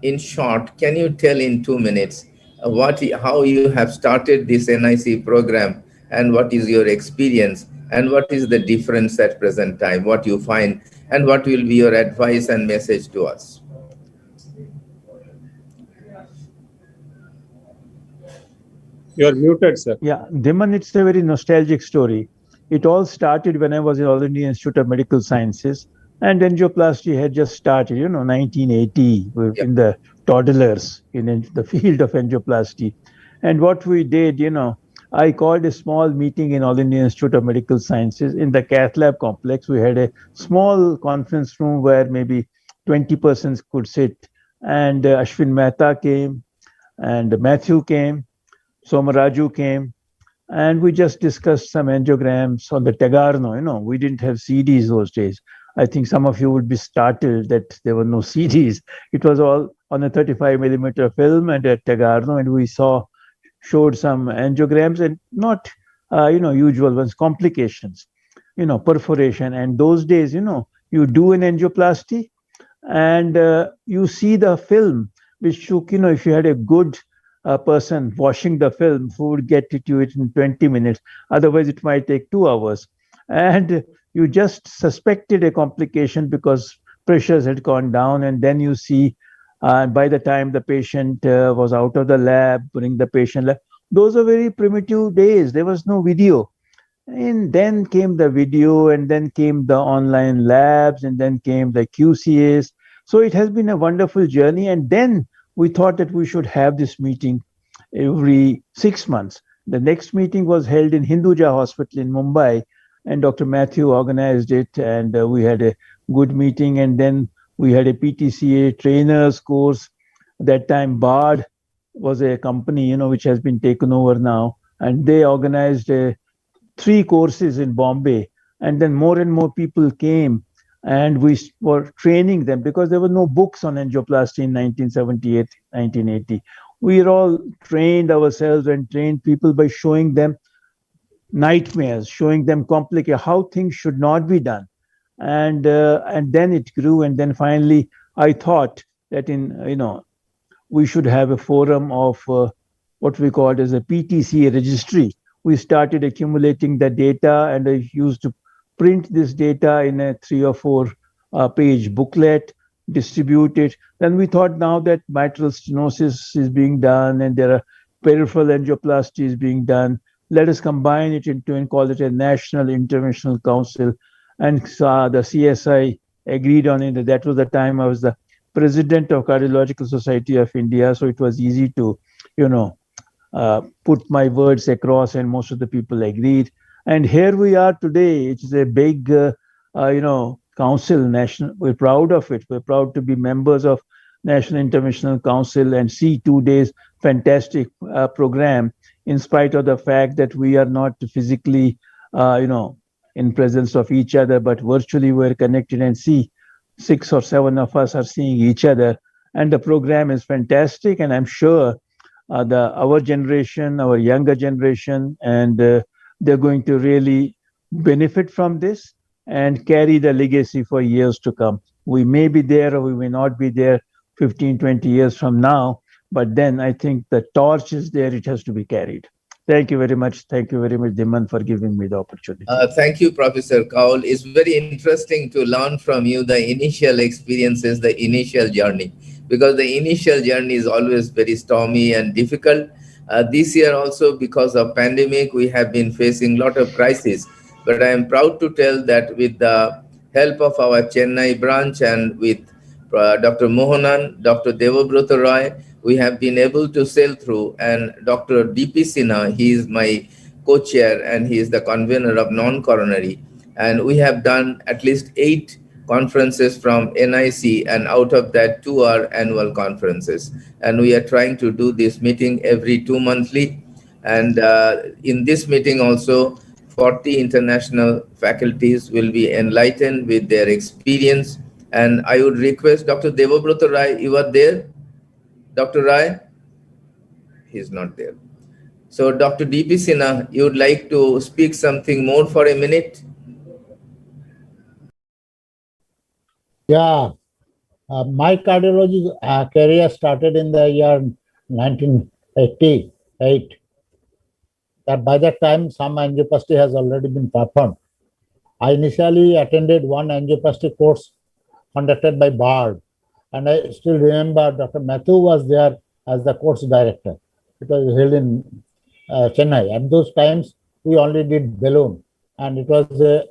[SPEAKER 11] in short, can you tell in 2 minutes how you have started this NIC program and what is your experience and what is the difference at present time, what you find, and what will be your advice and message to us?
[SPEAKER 14] You're muted, sir.
[SPEAKER 13] Yeah, Dhiman, it's a very nostalgic story. It all started when I was in All India Institute of Medical Sciences, and angioplasty had just started, 1980, in the toddlers in the field of angioplasty. And what we did, I called a small meeting in All India Institute of Medical Sciences in the cath lab complex. We had a small conference room where maybe 20 persons could sit, and Ashwin Mehta came, and Matthew came, Somaraju came, and we just discussed some angiograms on the Tegarno. We didn't have CDs those days. I think some of you would be startled that there were no CDs. It was all on a 35 millimeter film and at Tegarno, and we showed some angiograms and not, usual ones, complications, perforation. And those days, you do an angioplasty and you see the film, which took, if you had a good person washing the film who would get to it in 20 minutes. Otherwise, it might take 2 hours. And you just suspected a complication because pressures had gone down. And then you see, by the time the patient was out of the lab, bring the patient lab. Those are very primitive days. There was no video. And then came the video, and then came the online labs, and then came the QCAs. So it has been a wonderful journey. And then we thought that we should have this meeting every 6 months. The next meeting was held in Hinduja Hospital in Mumbai, and Dr. Matthew organized it, and we had a good meeting. And then we had a PTCA trainers course. That time, Bard was a company, which has been taken over now, and they organized 3 courses in Bombay. And then more and more people came, and we were training them because there were no books on angioplasty in 1978, 1980. We were all trained ourselves and trained people by showing them nightmares, showing them how things should not be done. And then it grew. And then finally, I thought that we should have a forum of what we called as a PTCA registry. We started accumulating the data, and I used to print this data in a 3 or 4 page booklet, distribute it. Then we thought, now that mitral stenosis is being done and there are peripheral angioplasties being done, let us combine it into and call it a National Interventional Council. And the CSI agreed on it. That was the time I was the president of Cardiological Society of India, so it was easy to, put my words across, and most of the people agreed. And here we are today. It is a big, council. National. We're proud of it. We're proud to be members of National Interventional Council and see 2 days fantastic program. In spite of the fact that we are not physically, in presence of each other, but virtually we're connected and see 6 or 7 of us are seeing each other, and the program is fantastic. And I'm sure our generation, our younger generation, and they're going to really benefit from this and carry the legacy for years to come. We may be there or we may not be there 15, 20 years from now, but then I think the torch is there, it has to be carried. Thank you very much. Thank you very much, Diman, for giving me the opportunity.
[SPEAKER 11] Thank you, Professor Kaul. It's very interesting to learn from you the initial experiences, the initial journey, because the initial journey is always very stormy and difficult. This year also, because of pandemic, we have been facing a lot of crises. But I am proud to tell that with the help of our Chennai branch and with Dr. Mohanan, Dr. Devabrata Roy, we have been able to sail through. And Dr. D.P. Sinha, he is my co-chair and he is the convener of non-coronary. And we have done at least 8 conferences from NIC, and out of that 2 are annual conferences. And we are trying to do this meeting every 2 monthly. And in this meeting also, 40 international faculties will be enlightened with their experience. And I would request Dr. Devabrata Rai, you are there? Dr. Rai? He's not there. So Dr. D.P. Sinha, you would like to speak something more for a minute?
[SPEAKER 12] Yeah, my cardiology career started in the year 1988. That by that time, some angioplasty has already been performed. I initially attended one angioplasty course conducted by Bard, and I still remember Dr. Matthew was there as the course director. It was held in Chennai. At those times, we only did balloon, and it was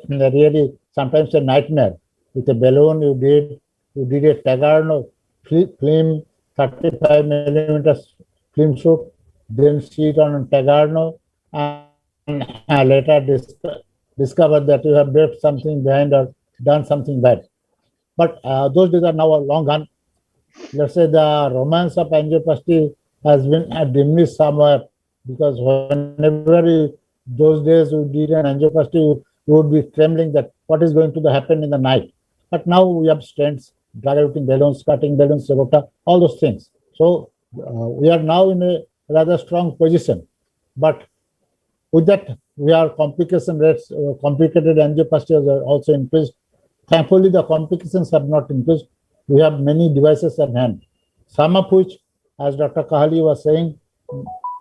[SPEAKER 12] really sometimes a nightmare. With a balloon, you did a Tagarno film, 35 millimeters film shoot, then see it on Tagarno, and later discover that you have left something behind or done something bad. But those days are now long gone. Let's say the romance of angioplasty has been diminished somewhere, because whenever those days you did an angioplasty, you would be trembling that what is going to happen in the night. But now we have stents, drug-eluting balloons, cutting balloons, rota, all those things. So we are now in a rather strong position. But with that, we are complication rates, complicated angioplasty has also increased. Thankfully, the complications have not increased. We have many devices at hand, some of which, as Dr. Kahali was saying,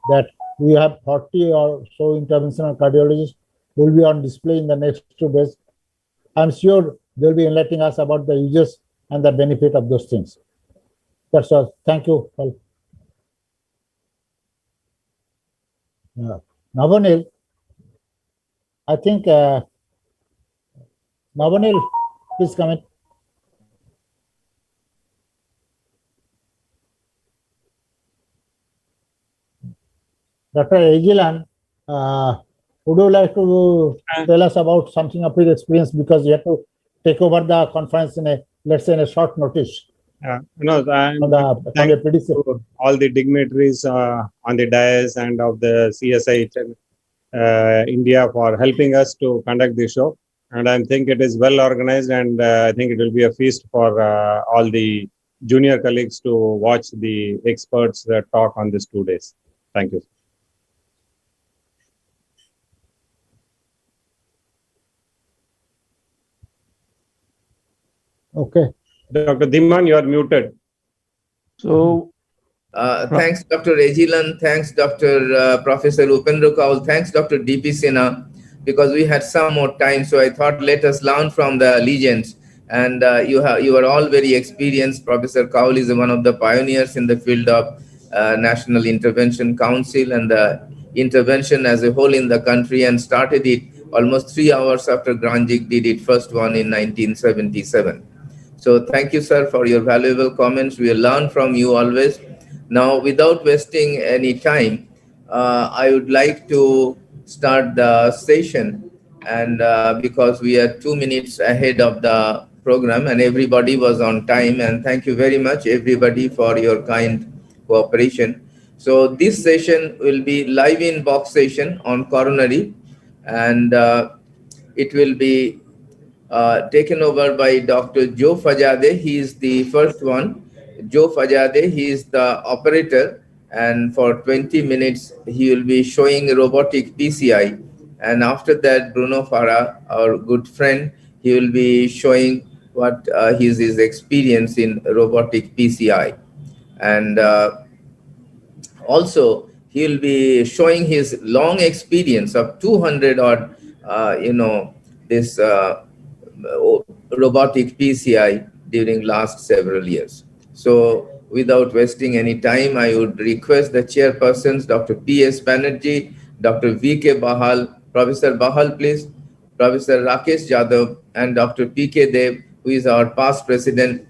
[SPEAKER 12] that we have 40 or so interventional cardiologists will be on display in the next 2 days. I'm sure they'll be enlightening us about the uses and the benefit of those things. That's all. Thank you all. Navanil, I think Navanil, please come in. Dr. Agilan, would you like to tell us about something of your experience, because you have to take over the conference in let's say in a short notice?
[SPEAKER 14] No, thanks to all the dignitaries on the dais and of the CSI India for helping us to conduct the show. And I think it is well organized, and I think it will be a feast for all the junior colleagues to watch the experts talk on these 2 days. Thank you.
[SPEAKER 12] Okay.
[SPEAKER 14] Dr. Dhiman, you are muted.
[SPEAKER 13] So,
[SPEAKER 11] thanks, Dr. Agilan. Thanks, Dr. Professor Upendra Kaul. Thanks, Dr. D.P. Sinha, because we had some more time. So I thought let us learn from the legends. And you are all very experienced. Professor Kaul is one of the pioneers in the field of National Intervention Council and the intervention as a whole in the country, and started it almost 3 hours after Granjik did it first one in 1977. So thank you, sir, for your valuable comments. We will learn from you always. Now, without wasting any time, I would like to start the session, and because we are 2 minutes ahead of the program and everybody was on time, and thank you very much everybody for your kind cooperation. So this session will be live in box session on coronary, and it will be taken over by Dr. Joe Fajade. He is the first one. Joe Fajade, he is the operator, and for 20 minutes he will be showing robotic PCI. And after that, Bruno Farah, our good friend, he will be showing what his experience in robotic PCI. And also he will be showing his long experience of 200 odd, this robotic PCI during last several years. So without wasting any time, I would request the chairpersons, Dr. P.S. Banerjee, Dr. V.K. Bahal, Professor Bahal, please, Professor Rakesh Jadhav, and Dr. P.K. Dev, who is our past president.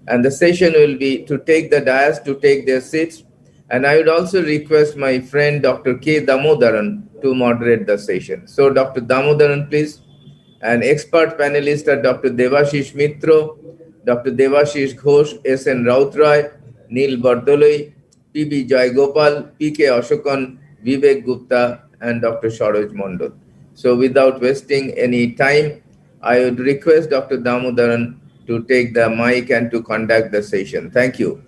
[SPEAKER 11] And the session will be to take the dais to take their seats. And I would also request my friend Dr. K. Damodaran to moderate the session. So Dr. Damodaran, please. And expert panelists are Dr. Devashish Mitro, Dr. Devashish Ghosh, S.N. Rautray, Neil Bardoloi, P.B. Jayagopal, P.K. Ashokan, Vivek Gupta, and Dr. Sharoj Mondol. So without wasting any time, I would request Dr. Damodaran to take the mic and to conduct the session. Thank you.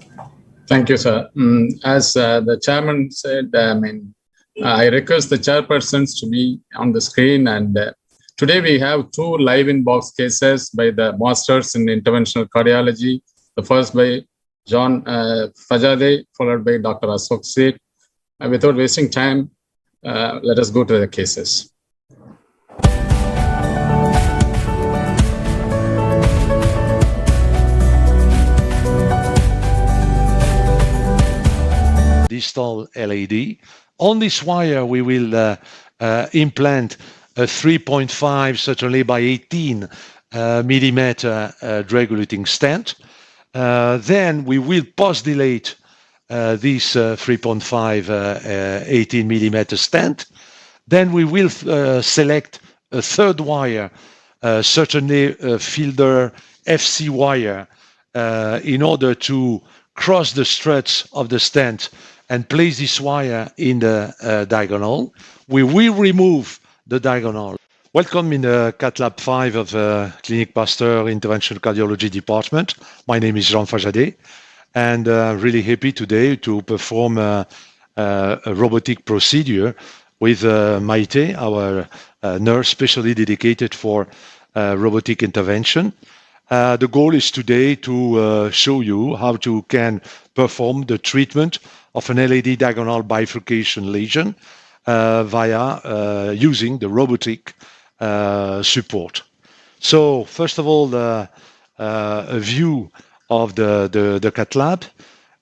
[SPEAKER 9] Thank you, sir. As the chairman said, I request the chairpersons to be on the screen, and today we have 2 live in-box cases by the masters in interventional cardiology. The first by John Fajade, followed by Dr. Ashok Seth. Without wasting time, let us go to the cases.
[SPEAKER 15] Distal LED. On this wire, we will implant a 3.5, certainly by 18 millimeter drug-eluting stent. Then we will post-dilate this 3.5 18 millimeter stent. Then we will select a third wire, certainly a Fielder FC wire, in order to cross the struts of the stent and place this wire in the diagonal. We will remove the diagonal. Welcome in the Cath Lab 5 of Clinique Pasteur Interventional Cardiology Department. My name is Jean Fajade, and really happy today to perform a robotic procedure with Maite, our nurse specially dedicated for robotic intervention. The goal is today to show you how to can perform the treatment of an LED diagonal bifurcation lesion via using the robotic support. So first of all, a view of the cath lab.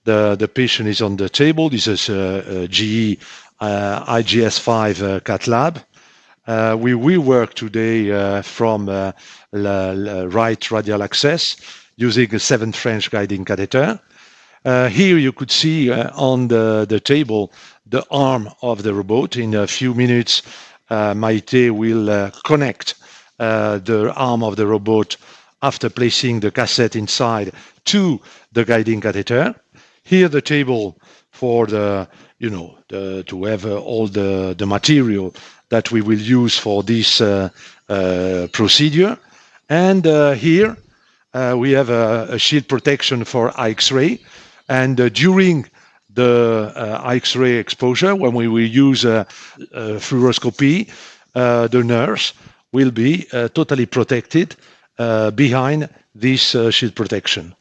[SPEAKER 15] The patient is on the table. This is a GE IGS-5 cath lab. We will work today from right radial access using a 7 French guiding catheter. Here you could see on the table the arm of the robot. In a few minutes, Maite will connect the arm of the robot after placing the cassette inside to the guiding catheter. Here the table for the, to have all the material that we will use for this procedure. And here we have a shield protection for X-ray. And during the X-ray exposure, when we will use fluoroscopy, the nurse will be totally protected behind this shield protection.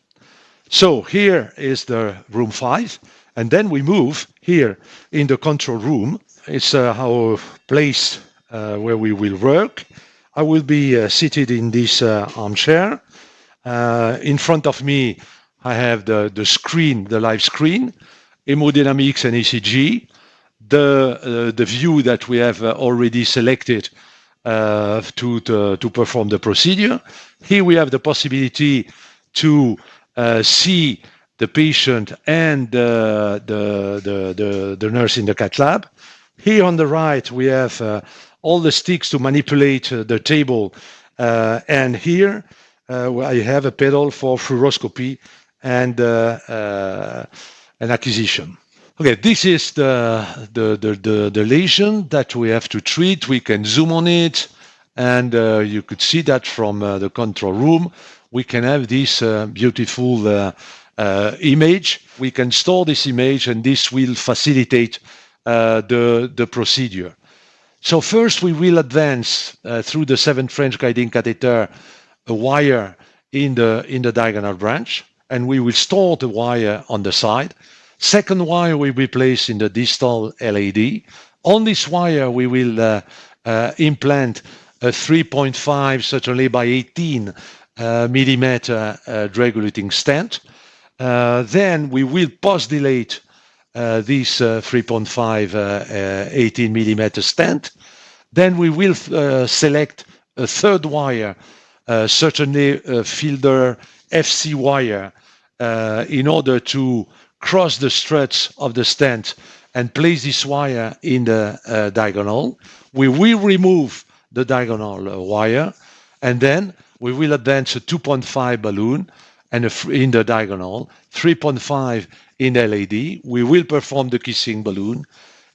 [SPEAKER 15] So here is the room 5, and then we move here in the control room. It's our place where we will work. I will be seated in this armchair. In front of me, I have the screen, the live screen, hemodynamics and ECG, the view that we have already selected to perform the procedure. Here we have the possibility to see the patient and the nurse in the cath lab. Here on the right, we have all the sticks to manipulate the table. And here I have a pedal for fluoroscopy and an acquisition. Okay, this is the lesion that we have to treat. We can zoom on it, and you could see that from the control room. We can have this beautiful image. We can store this image, and this will facilitate the procedure. So first, we will advance through the 7 French guiding catheter a wire in the diagonal branch, and we will store the wire on the side. Second wire will be placed in the distal LAD. On this wire, we will implant a 3.5, certainly by 18 millimeter drug-eluting stent. Then we will post-dilate this 3.5 18 millimeter stent. Then we will select a third wire, certainly a Fielder FC wire, in order to cross the struts of the stent and place this wire in the diagonal. We will remove the diagonal wire, and then we will advance a 2.5 balloon and in the diagonal, 3.5 in LAD. We will perform the kissing balloon.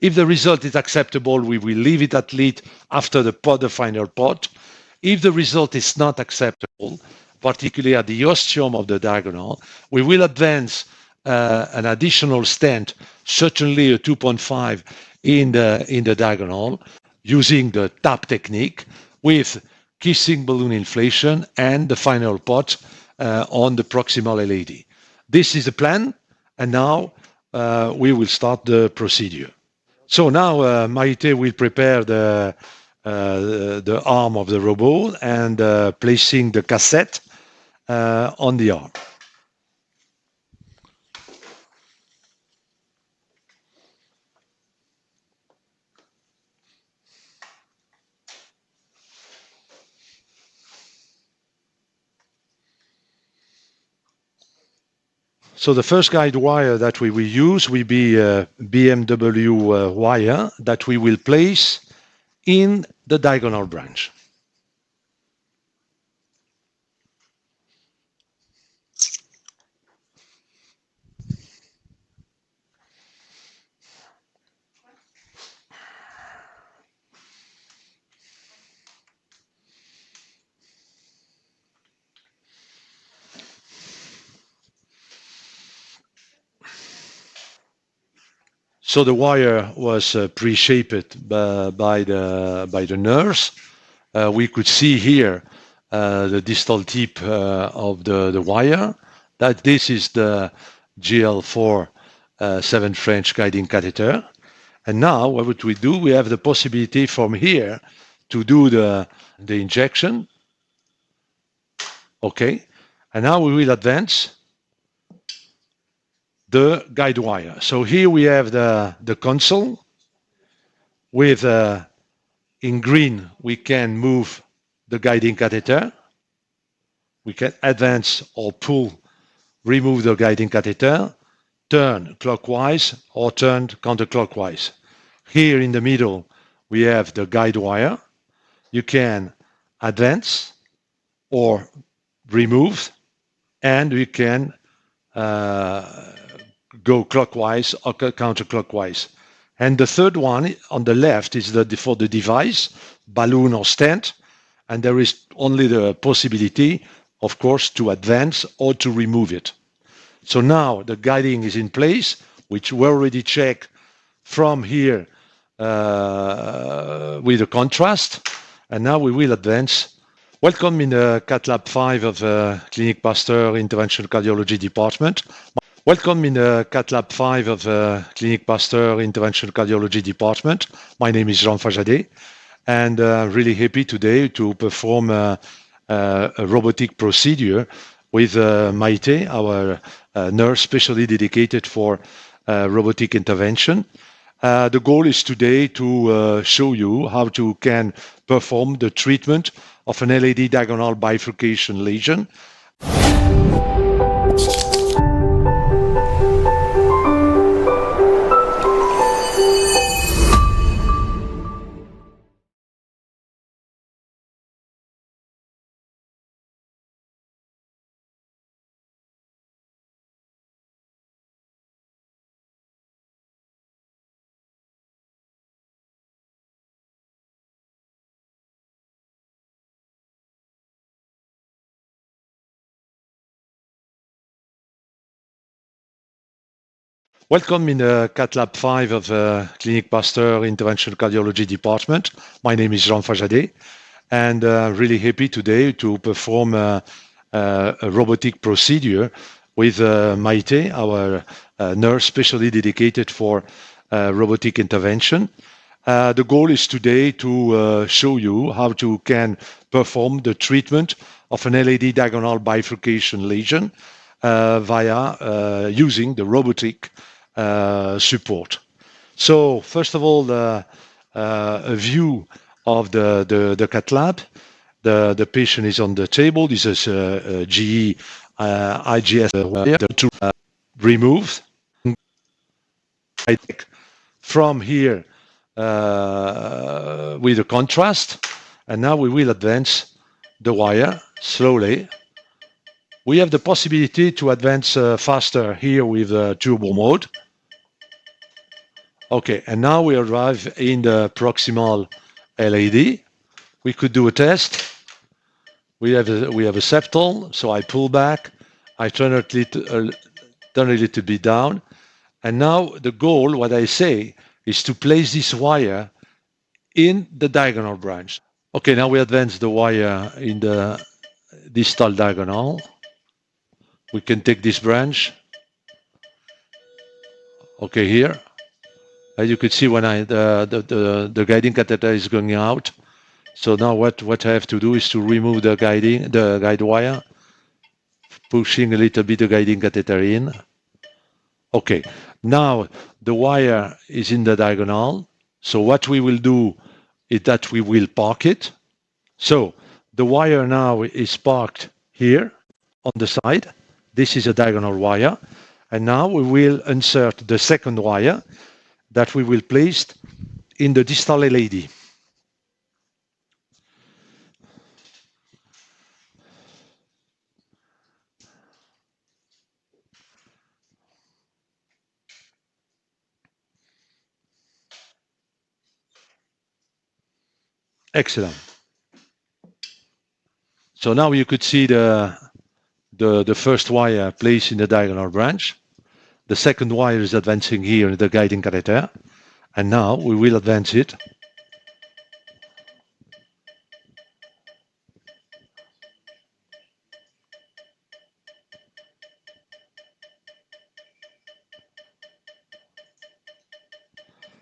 [SPEAKER 15] If the result is acceptable, we will leave it at lead after the final pot. If the result is not acceptable, particularly at the ostium of the diagonal, we will advance an additional stent, certainly a 2.5 in the diagonal, using the tap technique with kissing balloon inflation and the final pot on the proximal LAD. This is the plan, and now we will start the procedure. So now Maite will prepare the arm of the robot and placing the cassette on the arm. So the first guide wire that we will use will be a BMW wire that we will place in the diagonal branch. So the wire was pre-shaped by the nurse. We could see here the distal tip of the wire, that this is the GL4 7 French guiding catheter. And now what would we do? We have the possibility from here to do the injection. Okay. And now we will advance the guide wire. So here we have the console with in green we can move the guiding catheter. We can advance or pull, remove the guiding catheter, turn clockwise or turn counterclockwise. Here in the middle we have the guide wire. You can advance or remove, and we can go clockwise or counterclockwise. And the third one on the left is for the device, balloon or stent, and there is only the possibility, of course, to advance or to remove it. So now the guiding is in place, which we already checked from here with the contrast, and now we will advance. Welcome in the Cath Lab 5 of Clinique Pasteur Interventional Cardiology Department. Welcome in the Cath Lab 5 of Clinique Pasteur Interventional Cardiology Department. My name is Jean Fajadé, and I'm really happy today to perform a robotic procedure with Maite, our nurse specially dedicated for robotic intervention. The goal is today to show you how to can perform the treatment of an LAD diagonal bifurcation lesion. Welcome in the Cath Lab 5 of Clinique Pasteur Interventional Cardiology Department. My name is Jean Fajadet, and really happy today to perform a robotic procedure with Maite, our nurse specially dedicated for robotic intervention. The goal is today to show you how to can perform the treatment of an LAD diagonal bifurcation lesion via using the robotic support. So first of all, a view of the cath lab. The patient is on the table. This is GE IGS to remove from here with the contrast. And now we will advance the wire slowly. We have the possibility to advance faster here with turbo mode. Okay, and now we arrive in the proximal LAD. We could do a test. We have a septal, so I pull back, I turn a little bit down, and now the goal, what I say, is to place this wire in the diagonal branch. Okay, now we advance the wire in the distal diagonal. We can take this branch. Okay, here. As you could see, when the guiding catheter is going out. So now what I have to do is to remove the guide wire, pushing a little bit the guiding catheter in. Okay, now the wire is in the diagonal. So what we will do is that we will park it. So the wire now is parked here on the side. This is a diagonal wire. And now we will insert the second wire that we will place in the distal LAD. Excellent. So now you could see the first wire placed in the diagonal branch. The second wire is advancing here in the guiding catheter. And now we will advance it.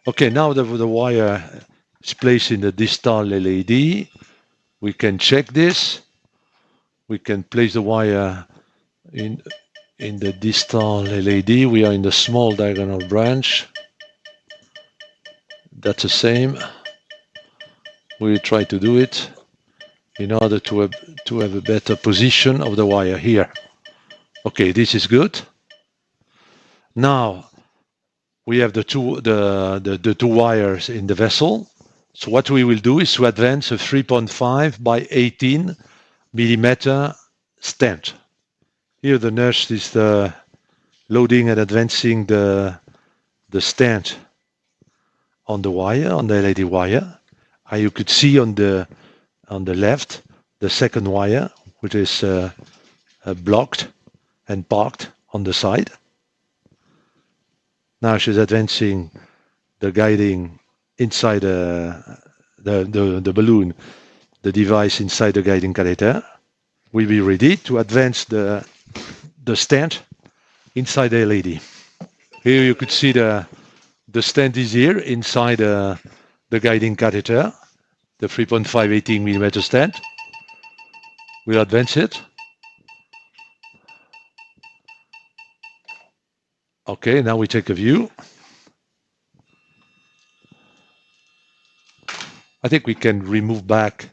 [SPEAKER 15] Okay, now the wire is placed in the distal LAD. We can check this. We can place the wire in the distal LAD. We are in the small diagonal branch. That's the same. We try to do it in order to have a better position of the wire here. Okay, this is good. Now we have the two wires in the vessel. So what we will do is to advance a 3.5 by 18 millimeter stent. Here the nurse is loading and advancing the stent on the wire, on the LED wire. You could see on the left the second wire, which is blocked and parked on the side. Now she's advancing the guiding inside the balloon, the device inside the guiding catheter. We'll be ready to advance the stent inside the LED. Here you could see the stent is here inside the guiding catheter, the 3.5 18 millimeter stent. We'll advance it. Okay, now we take a view. I think we can remove back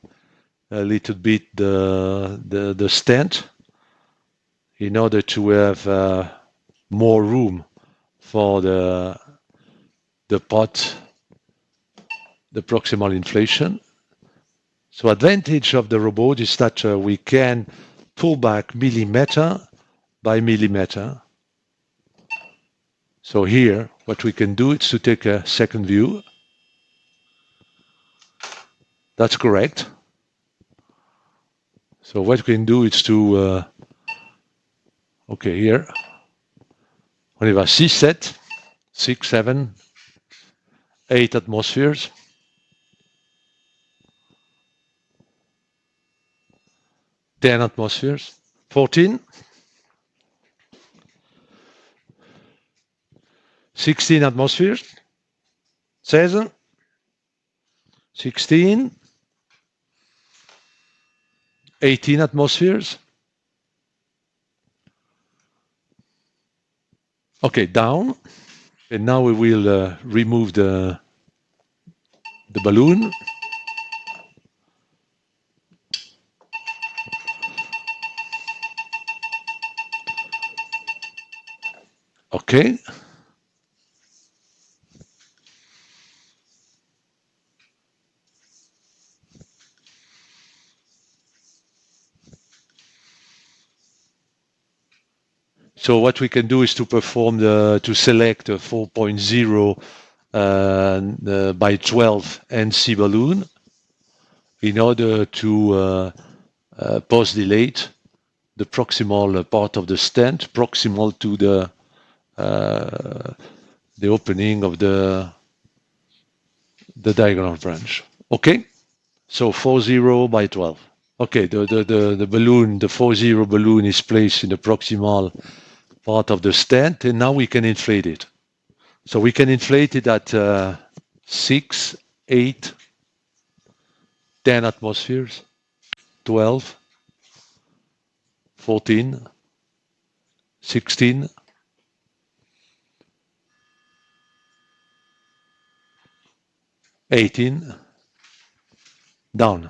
[SPEAKER 15] a little bit the stent in order to have more room for the pot, the proximal inflation. So advantage of the robot is that we can pull back millimeter by millimeter. So here, what we can do is to take a second view. That's correct. So what we can do is to, okay, here, on y va 6, 7. 6, 7, 8 atmospheres. 10 atmospheres. 14. 16 atmospheres. 16. 16. 18 atmospheres. Okay, down. And now we will remove the balloon. Okay. So what we can do is to perform to select a 4.0 by 12 NC balloon in order to post-dilate the proximal part of the stent, proximal to the opening of the diagonal branch. Okay, so 4.0 by 12. Okay, the balloon, the 4.0 balloon is placed in the proximal part of the stent, and now we can inflate it. So we can inflate it at 6, 8, 10 atmospheres, 12, 14, 16, 18, down.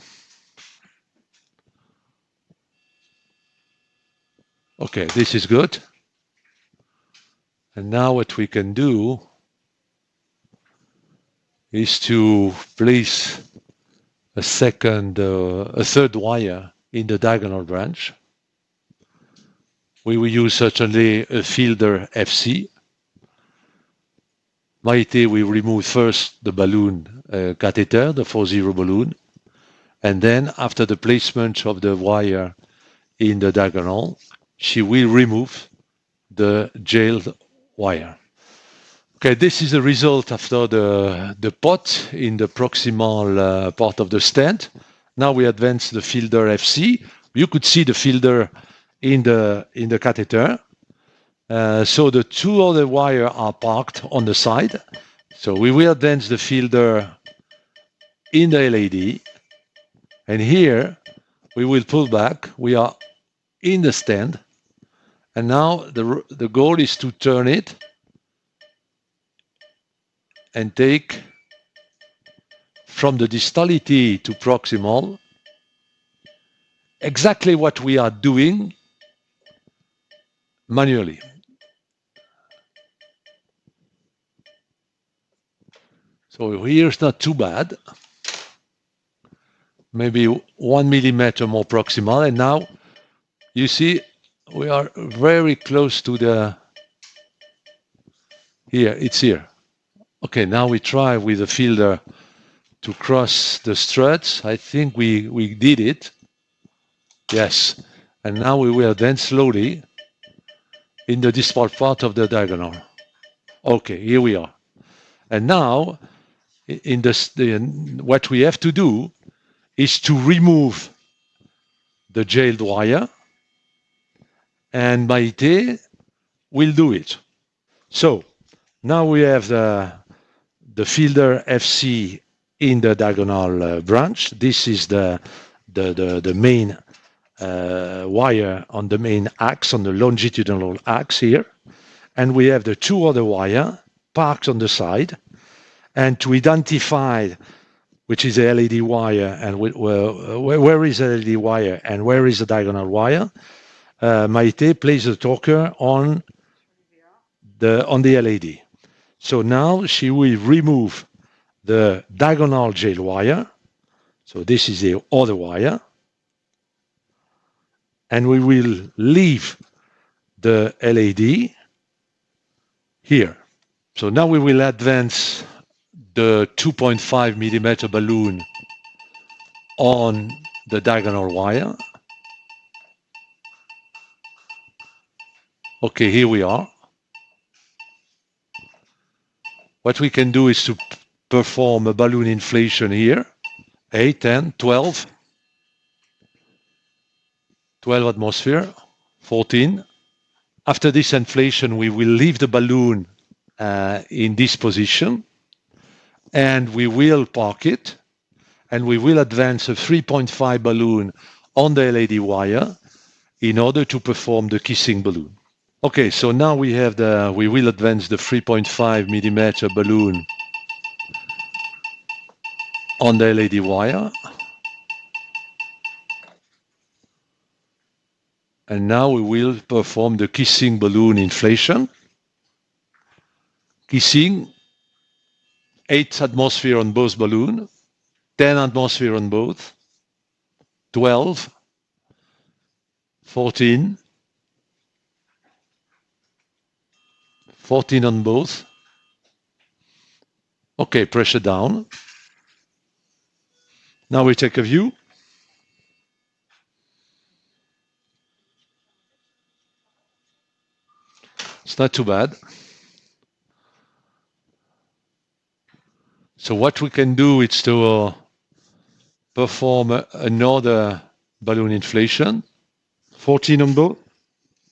[SPEAKER 15] Okay, this is good. And now what we can do is to place a third wire in the diagonal branch. We will use certainly a fielder FC. Maite will remove first the balloon catheter, the 4.0 balloon, and then after the placement of the wire in the diagonal, she will remove the jailed wire. Okay, this is the result after the pot in the proximal part of the stent. Now we advance the fielder FC. You could see the fielder in the catheter. So the two other wires are parked on the side. So we will advance the fielder in the LAD. And here we will pull back. We are in the stent. And now the goal is to turn it and take from the distality to proximal exactly what we are doing manually. So here it's not too bad. Maybe 1 millimeter more proximal. And now you see we are very close to here, it's here. Okay, now we try with the fielder to cross the struts. I think we did it. Yes. And now we will then slowly in the distal part of the diagonal. Okay, here we are. And now in what we have to do is to remove the jailed wire, and Maite will do it. So now we have the fielder FC in the diagonal branch. This is the main wire on the main axe, on the longitudinal axe here. And we have the two other wire parked on the side. And to identify which is the LED wire and where is the LED wire and where is the diagonal wire, Maite places the torque on the LED. So now she will remove the diagonal jail wire. So this is the other wire. And we will leave the LED here. So now we will advance the 2.5 millimeter balloon on the diagonal wire. Okay, here we are. What we can do is to perform a balloon inflation here, 8, 10, 12, 12 atmosphere, 14. After this inflation, we will leave the balloon in this position, and we will park it, and we will advance a 3.5 balloon on the LED wire in order to perform the kissing balloon. Okay, so now we will advance the 3.5 millimeter balloon on the LED wire. And now we will perform the kissing balloon inflation. Kissing, 8 atmosphere on both balloons, 10 atmosphere on both, 12, 14, 14 on both. Okay, pressure down. Now we take a view. It's not too bad. So what we can do is to perform another balloon inflation. 14 on both.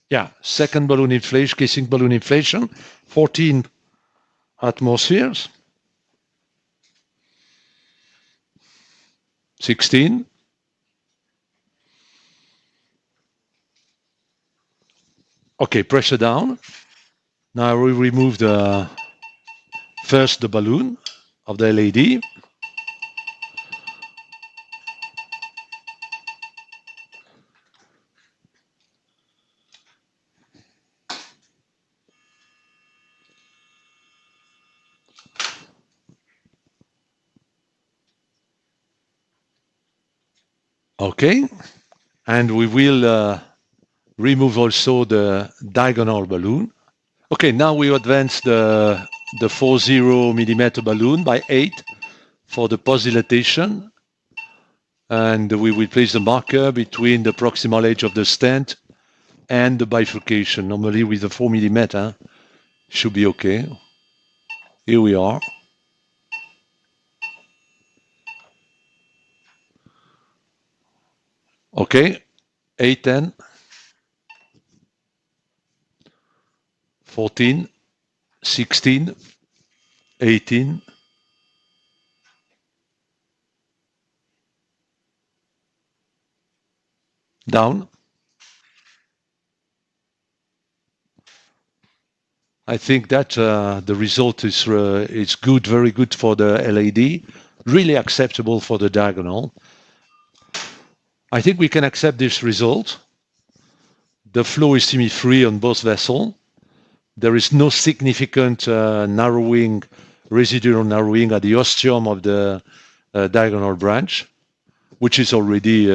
[SPEAKER 15] Yeah, second balloon inflation, kissing balloon inflation. 14 atmospheres. 16. Okay, pressure down. Now we remove first the balloon of the LED. Okay, and we will remove also the diagonal balloon. Okay, now we advance the 40 millimeter balloon by 8 for the post dilatation, and we will place the marker between the proximal edge of the stent and the bifurcation. Normally with the 4 millimeter should be okay. Here we are. Okay, 8, 10, 14, 16, 18, down. I think that the result is good, very good for the LED, really acceptable for the diagonal. I think we can accept this result. The flow is symmetry on both vessels. There is no significant narrowing, residual narrowing at the ostium of the diagonal branch, which is already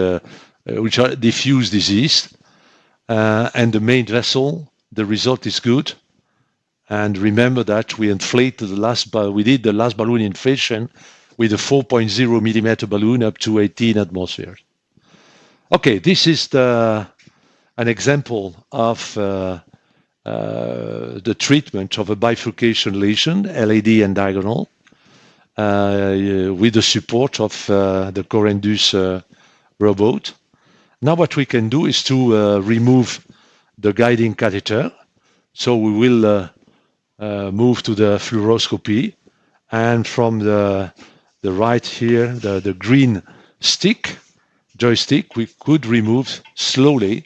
[SPEAKER 15] which are diffuse disease. And the main vessel, the result is good. And remember that we inflated we did the last balloon inflation with a 4.0 millimeter balloon up to 18 atmospheres. Okay, this is an example of the treatment of a bifurcation lesion, LED and diagonal, with the support of the Corendus robot. Now what we can do is to remove the guiding catheter. So we will move to the fluoroscopy, and from the right here, the green joystick, we could remove slowly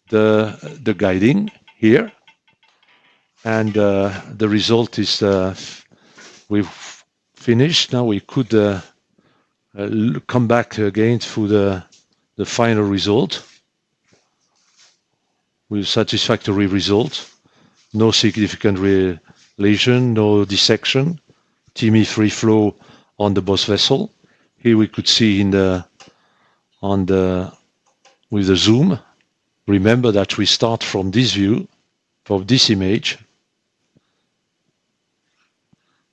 [SPEAKER 15] the guiding here, and the result is we've finished. Now we could come back again to the final result with satisfactory result. No significant lesion, no dissection, TME free flow on the boss vessel. Here we could see with the zoom. Remember that we start from this view, from this image.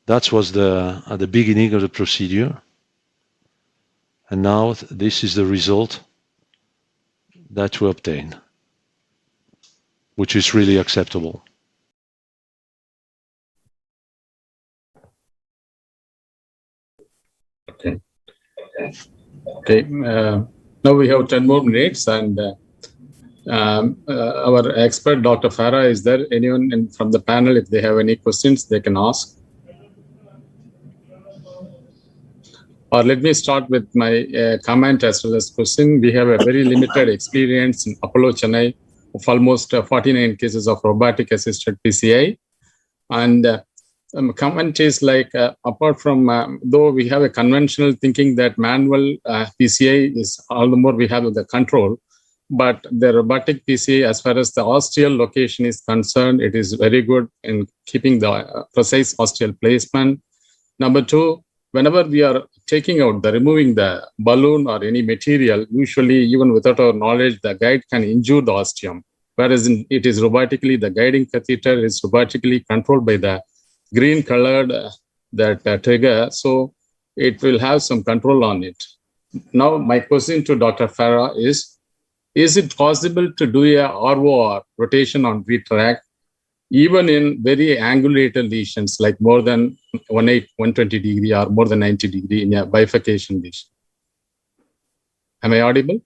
[SPEAKER 15] That was at the beginning of the procedure. And now this is the result that we obtain, which is really acceptable.
[SPEAKER 9] Okay. Now we have 10 more minutes, and our expert, Dr. Farah, is there? Anyone from the panel, if they have any questions, they can ask. Or let me start with my comment as well as question. We have a very limited experience in Apollo Chennai of almost 49 cases of robotic-assisted PCI. And comment is like, apart from, though we have a conventional thinking that manual PCI is all the more we have the control, but the robotic PCI, as far as the osteal location is concerned, it is very good in keeping the precise osteal placement. Number two, whenever we are taking out removing the balloon or any material, usually even without our knowledge, the guide can injure the osteum. Whereas it is robotically, the guiding catheter is robotically controlled by the green colored trigger. So it will have some control on it. Now, my question to Dr. Farah is it possible to do a RO or rotation on retract even in very angulated lesions, like more than 120 degree or more than 90 degree in a bifurcation lesion? Am I audible?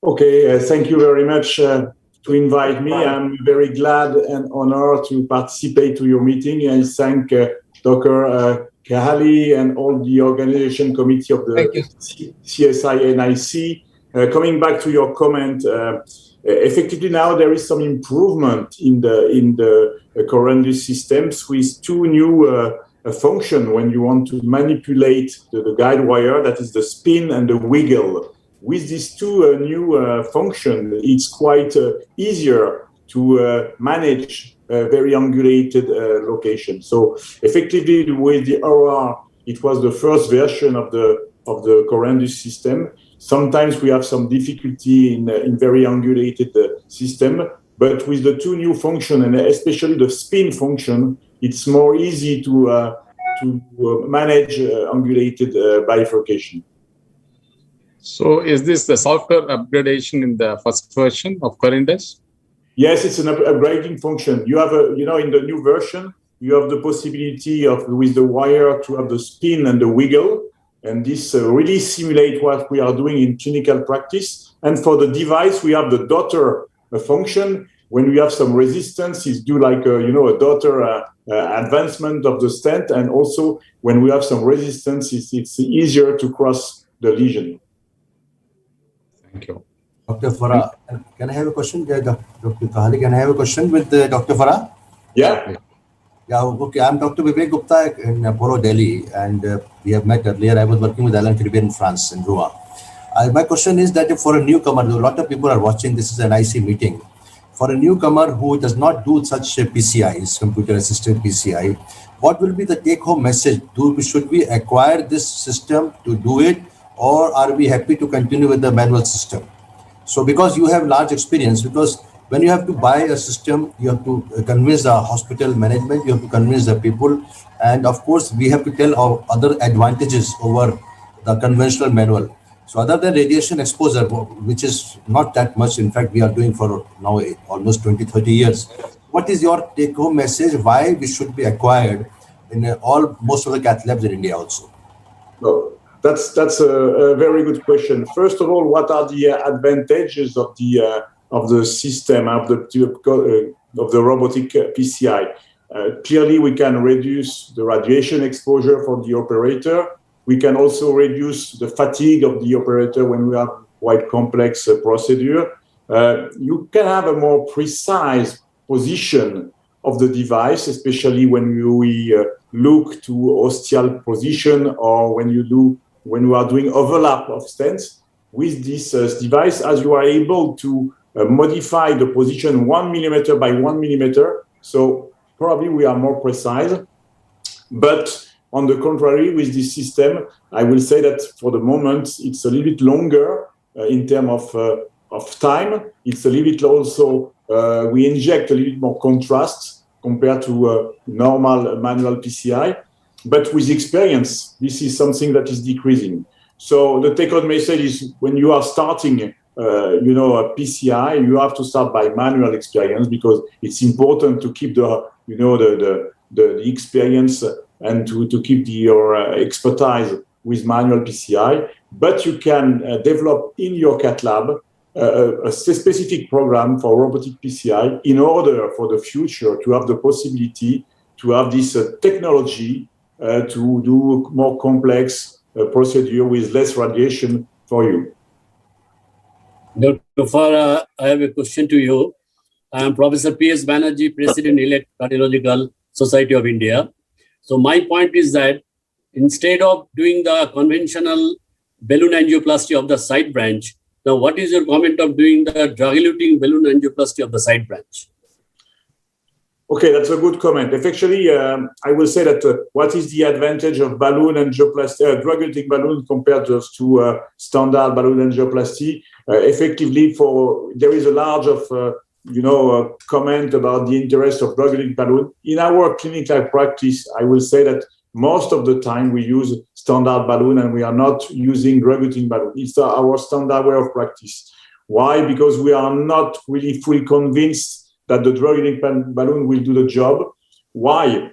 [SPEAKER 16] Okay, thank you very much to invite me. I'm very glad and honored to participate to your meeting. I thank Dr. Kahali and all the organization committee of the CSI NIC. Coming back to your comment, effectively now there is some improvement in the Corendus systems with two new function when you want to manipulate the guide wire, that is the spin and the wiggle. With these two new function, it's quite easier to manage very angulated location. So effectively with the OR, it was the first version of the Corendus system. Sometimes we have some difficulty in very angulated system, but with the two new function and especially the spin function, it's more easy to manage angulated bifurcation.
[SPEAKER 9] So is this the software upgradation in the first version of Corendus?
[SPEAKER 16] Yes, it's an upgrading function. You have in the new version, you have the possibility of, with the wire, to have the spin and the wiggle. And this really simulate what we are doing in clinical practice. And for the device, we have the daughter function. When we have some resistance, it's due like a daughter advancement of the stent. And also when we have some resistance, it's easier to cross the lesion.
[SPEAKER 9] Thank you.
[SPEAKER 17] Dr. Farah, can I have a question? Dr. Kahali, can I have a question with Dr. Farah?
[SPEAKER 16] Yeah.
[SPEAKER 17] Yeah, okay. I'm Dr. Vivek Gupta in Apollo, Delhi, and we have met earlier. I was working with Alain Tribert in France, in Rouen. My question is that for a newcomer, a lot of people are watching, this is an IC meeting. For a newcomer who does not do such PCIs, computer-assisted PCI, what will be the take-home message? Should we acquire this system to do it, or are we happy to continue with the manual system? So because you have large experience, because when you have to buy a system, you have to convince the hospital management, you have to convince the people, and of course, we have to tell our other advantages over the conventional manual. So other than radiation exposure, which is not that much, in fact, we are doing for now almost 20, 30 years. What is your take-home message? Why we should be acquired in most of the cath labs in India also?
[SPEAKER 16] No. That's a very good question. First of all, what are the advantages of the system of the robotic PCI? Clearly, we can reduce the radiation exposure for the operator. We can also reduce the fatigue of the operator when we have quite complex procedure. You can have a more precise position of the device, especially when we look to osteal position or when we are doing overlap of stents. With this device, as you are able to modify the position 1 millimeter by 1 millimeter, so probably we are more precise. But on the contrary, with this system, I will say that for the moment, it's a little bit longer in terms of time. It's a little bit also, we inject a little bit more contrast compared to normal manual PCI. But with experience, this is something that is decreasing. So the take-home message is when you are starting, a PCI, you have to start by manual experience because it's important to keep the experience and to keep your expertise with manual PCI, but you can develop in your cath lab a specific program for robotic PCI in order for the future to have the possibility to have this technology to do more complex procedure with less radiation for you.
[SPEAKER 18] Dr. Farah, I have a question to you. I am Professor P.S. Banerjee, President-elect Cardiological Society of India. So my point is that instead of doing the conventional balloon angioplasty of the side branch, now what is your comment of doing the drug-eluting balloon angioplasty of the side branch?
[SPEAKER 16] Okay, that's a good comment. Actually, I will say that what is the advantage of balloon angioplasty, drug-eluting balloon compared just to standard balloon angioplasty? Effectively, there is a large of comment about the interest of drug-eluting balloon. In our clinical practice, I will say that most of the time we use standard balloon and we are not using drug-eluting balloon. It's our standard way of practice. Why? Because we are not really fully convinced that the drug-eluting balloon will do the job. Why?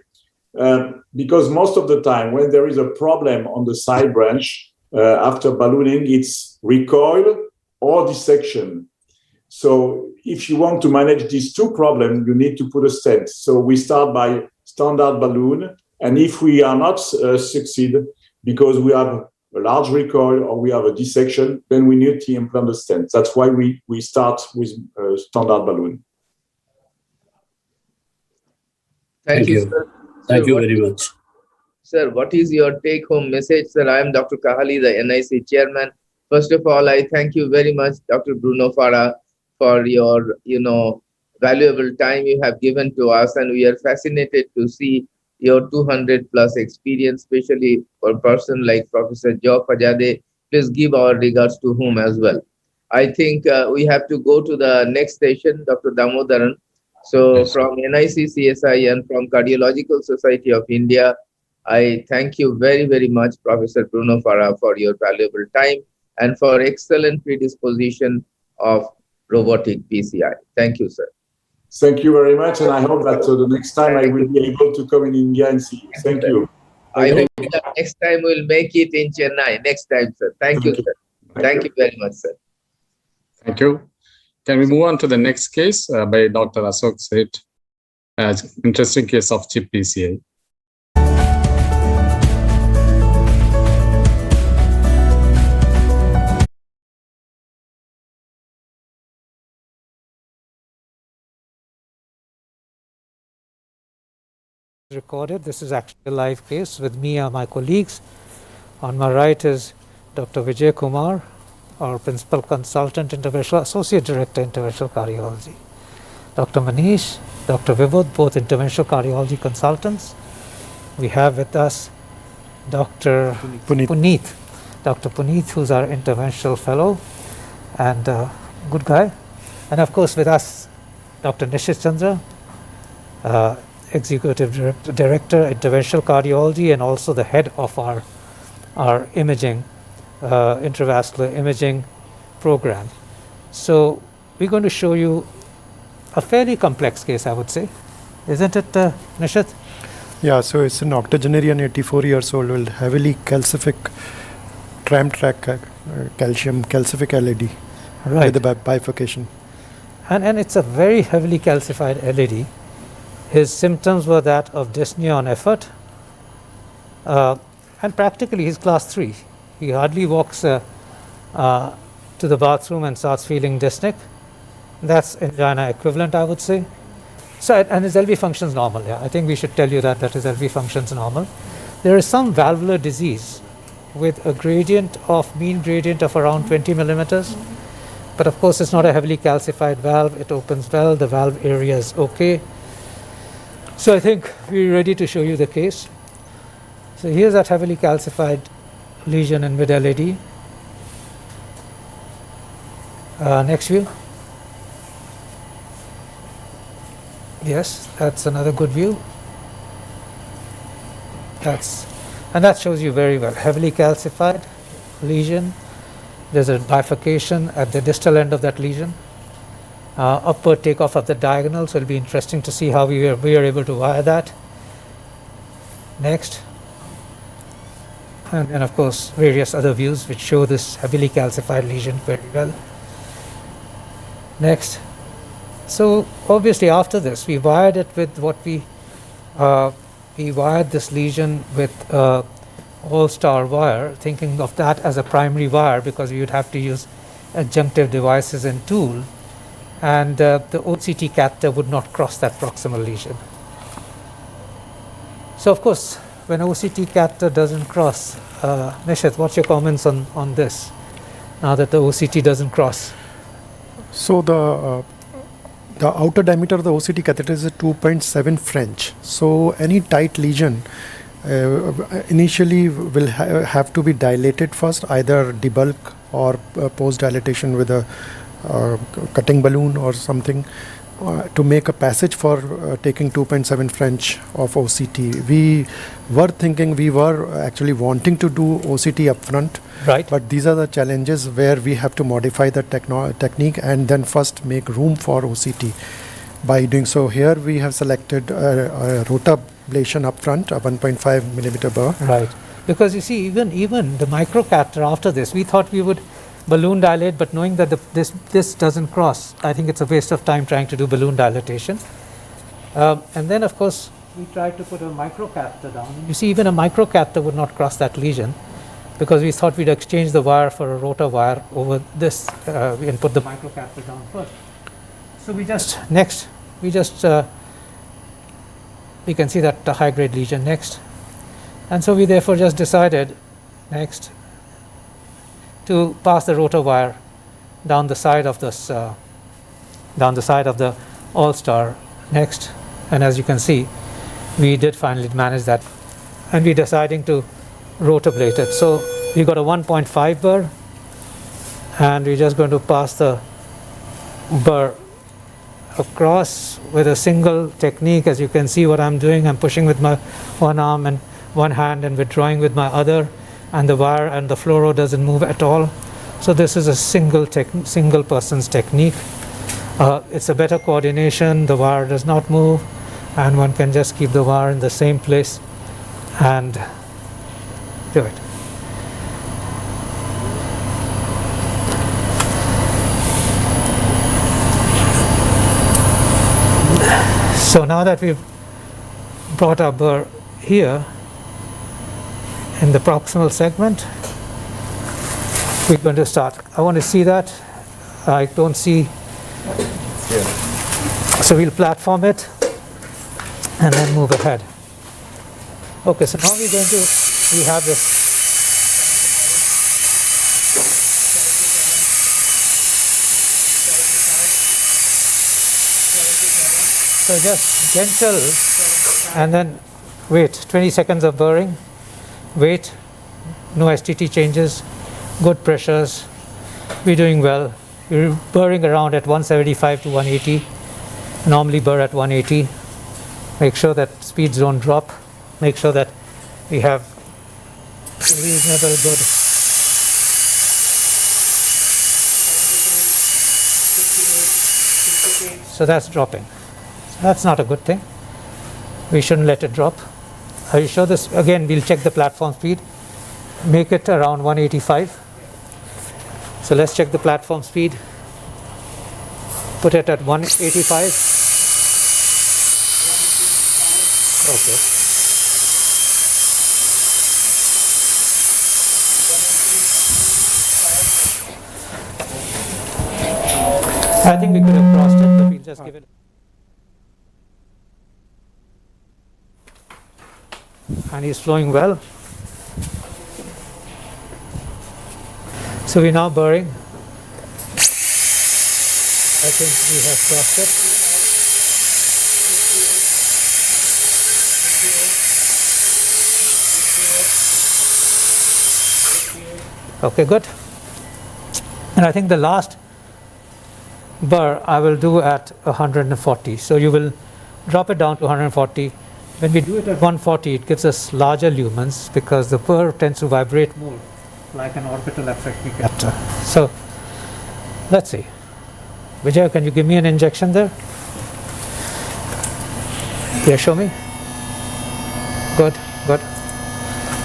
[SPEAKER 16] Because most of the time when there is a problem on the side branch after ballooning, it's recoil or dissection. So if you want to manage these two problems, you need to put a stent. So we start by standard balloon. And if we are not succeed because we have a large recoil or we have a dissection, then we need to implant the stent. That's why we start with standard balloon.
[SPEAKER 11] Thank you, sir.
[SPEAKER 18] Thank you very much.
[SPEAKER 11] Sir, what is your take-home message? Sir, I am Dr. Kahali, the NIC chairman. First of all, I thank you very much, Dr. Bruno Farah, for your, valuable time you have given to us, and we are fascinated to see your 200 plus experience, especially for a person like Professor Joe Fajade. Please give our regards to whom as well. I think we have to go to the next station, Dr. Damodaran. So from NIC CSI and from Cardiological Society of India, I thank you very, very much, Professor Bruno Farah, for your valuable time and for excellent predisposition of robotic PCI. Thank you, sir.
[SPEAKER 16] Thank you very much, and I hope that the next time I will be able to come in India and see you. Thank you.
[SPEAKER 11] I hope that next time we'll make it in Chennai. Next time, sir. Thank you, sir. Thank you very much, sir.
[SPEAKER 9] Thank you. Can we move on to the next case by Dr. Ashok Seth? Interesting case of chip PCI.
[SPEAKER 19] Recorded. This is actually a live case with me and my colleagues. On my right is Dr. Vijay Kumar, our Principal Consultant, Interventional Associate Director, Interventional Cardiology. Dr. Manish, Dr. Vibhud, both Interventional Cardiology Consultants. We have with us Dr. Puneet. Dr. Puneet, who's our Interventional Fellow and good guy. And of course with us, Dr. Nishit Chandra, Executive Director, Interventional Cardiology, and also the head of our imaging, intravascular imaging program. So we're going to show you a fairly complex case, I would say. Isn't it, Nishit?
[SPEAKER 20] Yeah, so it's an octogenarian, 84 years old, with heavily calcific tram track calcium calcific LED with the bifurcation.
[SPEAKER 19] And it's a very heavily calcified LED. His symptoms were that of dyspnea on effort, and practically he's class 3. He hardly walks to the bathroom and starts feeling dyspneic. That's angina equivalent, I would say. So, and his LV functions normal. Yeah, I think we should tell you that his LV functions normal. There is some valvular disease with a mean gradient of around 20 millimeters. But of course, it's not a heavily calcified valve. It opens well. The valve area is okay. So I think we're ready to show you the case. So here's that heavily calcified lesion in mid-LED. Next view. Yes, that's another good view. And that shows you very well. Heavily calcified lesion. There's a bifurcation at the distal end of that lesion. Upward takeoff of the diagonal, so it'll be interesting to see how we are able to wire that. Next. And then, of course, various other views which show this heavily calcified lesion very well. Next. So obviously after this, we wired it with what we wired this lesion with all-star wire, thinking of that as a primary wire because we would have to use adjunctive devices and tool, and the OCT catheter would not cross that proximal lesion. So of course, when OCT catheter doesn't cross, Nishit, what's your comments on this, now that the OCT doesn't cross?
[SPEAKER 20] So the outer diameter of the OCT catheter is a 2.7 French. So any tight lesion initially will have to be dilated first, either debulk or post dilatation with a cutting balloon or something to make a passage for taking 2.7 French of OCT. We were actually wanting to do OCT upfront,
[SPEAKER 19] right?
[SPEAKER 20] But these are the challenges where we have to modify the technique and then first make room for OCT. By doing so, here we have selected a rotablation upfront, a 1.5 millimeter burr.
[SPEAKER 19] Right, because you see, even the microcatheter after this, we thought we would balloon dilate, but knowing that this doesn't cross, I think it's a waste of time trying to do balloon dilatation. And then, of course, we tried to put a microcatheter down. You see, even a microcatheter would not cross that lesion because we thought we'd exchange the wire for a rotor wire over this and put the microcatheter down first. So we can see that the high-grade lesion next. And so we therefore just decided next to pass the rotor wire down the side of this, down the side of the all-star next. And as you can see, we did finally manage that. And we're deciding to rotablate it. So we got a 1.5 burr, and we're just going to pass the burr across with a single technique. As you can see what I'm doing, I'm pushing with my one arm and one hand and withdrawing with my other, and the wire and the fluoro doesn't move at all. So this is a single person's technique. It's a better coordination, the wire does not move, and one can just keep the wire in the same place and do it. So now that we've brought our burr here in the proximal segment, we're going to start. I want to see that. I don't see. Yeah. So we'll platform it and then move ahead. Okay, so now we have this. So just gentle, and then wait, 20 seconds of burring, wait, no STT changes, good pressures, we're doing well. We're burring around at 175 to 180, normally burr at 180. Make sure that speeds don't drop, make sure that we have reasonable good. So that's dropping. That's not a good thing. We shouldn't let it drop. Are you sure this? Again, we'll check the platform speed. Make it around 185. So let's check the platform speed. Put it at 185. Okay. I think we could have crossed it, but we'll just give it. And he's flowing well. So we're now burring. I think we have crossed it. Okay, good. And I think the last burr I will do at 140. So you will drop it down to 140. When we do it at 140, it gives us larger lumens because the burr tends to vibrate more like an orbital aphrectomy catheter. So let's see. Vijay, can you give me an injection there? Yeah, show me. Good. Good.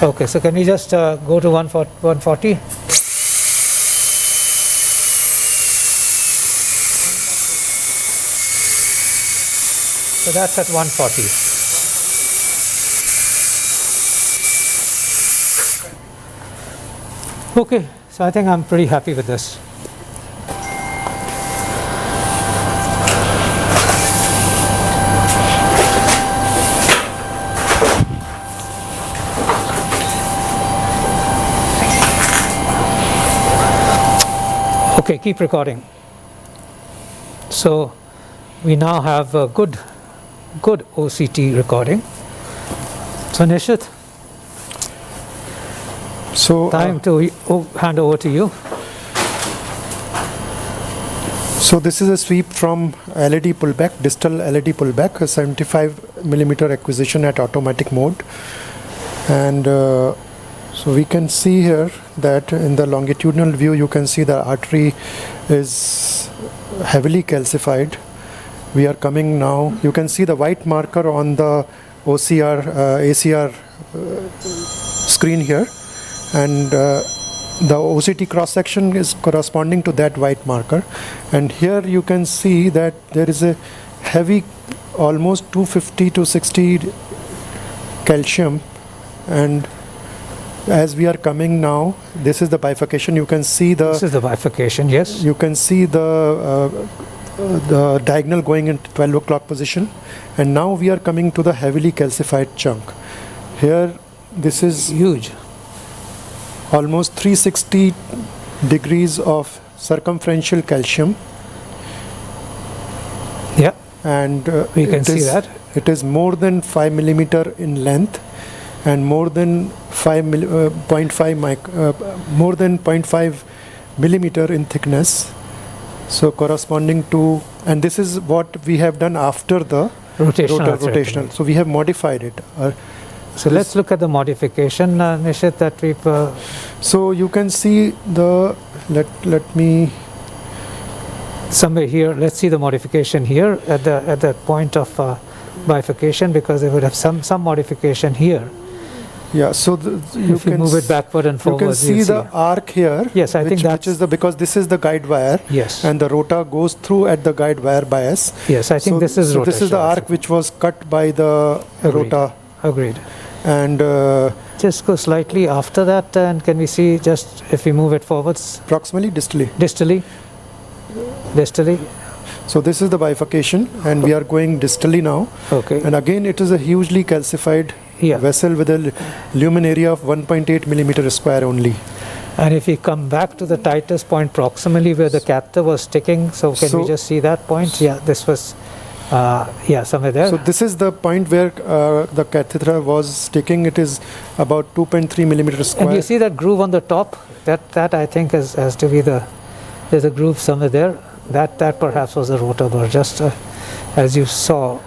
[SPEAKER 19] Okay, so can we just go to 140? So that's at 140. Okay, so I think I'm pretty happy with this. Okay, keep recording. So we now have a good OCT recording. So Nishit,
[SPEAKER 20] so
[SPEAKER 19] time to hand over to you.
[SPEAKER 20] So this is a sweep from LED pullback, distal LED pullback, a 75 millimeter acquisition at automatic mode. And so we can see here that in the longitudinal view, you can see the artery is heavily calcified. We are coming now, you can see the white marker on the OCR, ACR screen here. And the OCT cross section is corresponding to that white marker. And here you can see that there is a heavy, almost 250 to 60 calcium. And as we are coming now, this is the bifurcation. You can see the.
[SPEAKER 19] This is the bifurcation, yes.
[SPEAKER 20] You can see the diagonal going into 12 o'clock position. And now we are coming to the heavily calcified chunk. Here, this is
[SPEAKER 19] huge.
[SPEAKER 20] Almost 360 degrees of circumferential calcium.
[SPEAKER 19] Yeah.
[SPEAKER 20] And
[SPEAKER 19] we can see that.
[SPEAKER 20] It is more than 5 millimeter in length and more than 0.5 millimeter in thickness. So corresponding to, and this is what we have done after the rotational. So we have modified it.
[SPEAKER 19] So let's look at the modification, Nishit, that we've.
[SPEAKER 20] So you can see the, let me.
[SPEAKER 19] Somewhere here, let's see the modification here at the point of bifurcation, because they would have some modification here.
[SPEAKER 20] Yeah, so you
[SPEAKER 19] can move it backward and forward.
[SPEAKER 20] You can see the arc here.
[SPEAKER 19] Yes, I think that's
[SPEAKER 20] because this is the guide wire.
[SPEAKER 19] Yes.
[SPEAKER 20] And the rota goes through at the guide wire bias.
[SPEAKER 19] Yes, I think this is
[SPEAKER 20] so
[SPEAKER 19] rota.
[SPEAKER 20] This is the arc which was cut by the rota.
[SPEAKER 19] Agreed.
[SPEAKER 20] And
[SPEAKER 19] just go slightly after that, and can we see just if we move it forwards?
[SPEAKER 20] Proximally, distally.
[SPEAKER 19] Distally.
[SPEAKER 20] So this is the bifurcation, and we are going distally now.
[SPEAKER 19] Okay.
[SPEAKER 20] And again, it is a hugely calcified vessel with a lumen area of 1.8 millimeter square only.
[SPEAKER 19] And if we come back to the tightest point proximally where the catheter was sticking, so can we just see that point? Yeah, this was, somewhere there.
[SPEAKER 20] So this is the point where the catheter was sticking. It is about 2.3 millimeter square.
[SPEAKER 19] And you see that groove on the top? That I think has to be there's a groove somewhere there. That perhaps was a rota bar, just as you saw.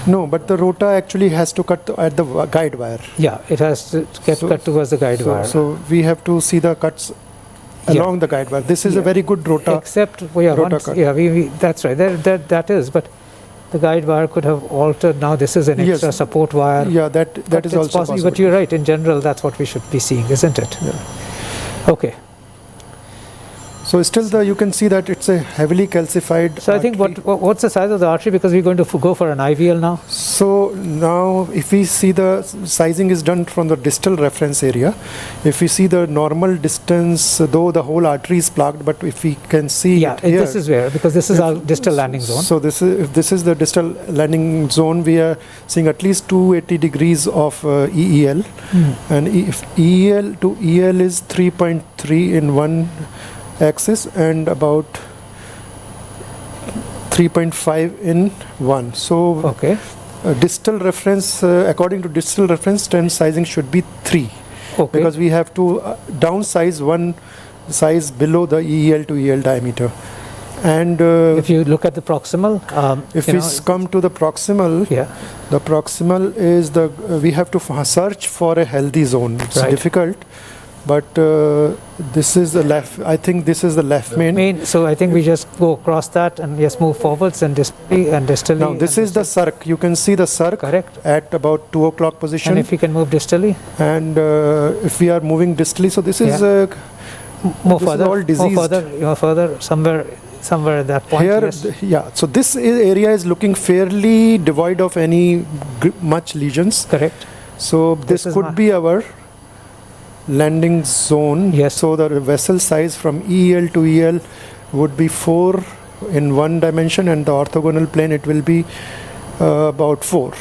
[SPEAKER 20] No, but the rota actually has to cut at the guide wire.
[SPEAKER 19] Yeah, it has to get cut towards the guide wire.
[SPEAKER 20] So we have to see the cuts along the guide wire. This is a very good rota.
[SPEAKER 19] Except, that's right. That is, but the guide wire could have altered. Now this is an extra support wire.
[SPEAKER 20] Yeah, that is also possible.
[SPEAKER 19] But you're right. In general, that's what we should be seeing, isn't it?
[SPEAKER 20] Yeah.
[SPEAKER 19] Okay.
[SPEAKER 20] So still you can see that it's a heavily calcified.
[SPEAKER 19] So I think what's the size of the artery, because we're going to go for an IVL now?
[SPEAKER 20] So now if we see the sizing is done from the distal reference area. If we see the normal distance, though the whole artery is plugged, but if we can see it here,
[SPEAKER 19] this is where, because this is our distal landing zone.
[SPEAKER 20] So if this is the distal landing zone, we are seeing at least 280 degrees of EEL. And if EEL to EL is 3.3 in one axis and about 3.5 in one. So distal reference, according to distal reference, stent sizing should be 3. Because we have to downsize one size below the EEL to EL diameter. And
[SPEAKER 19] if you look at the proximal,
[SPEAKER 20] if we come to the proximal, the proximal is we have to search for a healthy zone. It's difficult. but this is the left. I think this is the left main.
[SPEAKER 19] So I think we just go across that and just move forwards and distally.
[SPEAKER 20] Now this is the circ. You can see the circ at about 2 o'clock position.
[SPEAKER 19] And if we can move distally,
[SPEAKER 20] and if we are moving distally, so this is
[SPEAKER 19] more
[SPEAKER 20] this
[SPEAKER 19] further,
[SPEAKER 20] is all diseased.
[SPEAKER 19] more further, somewhere at that point.
[SPEAKER 20] Here,
[SPEAKER 19] yes.
[SPEAKER 20] yeah. So this area is looking fairly devoid of any much lesions.
[SPEAKER 19] Correct.
[SPEAKER 20] So this could be our landing zone.
[SPEAKER 19] Yes.
[SPEAKER 20] So the vessel size from EL to EL would be 4 in one dimension, and the orthogonal plane it will be about 4.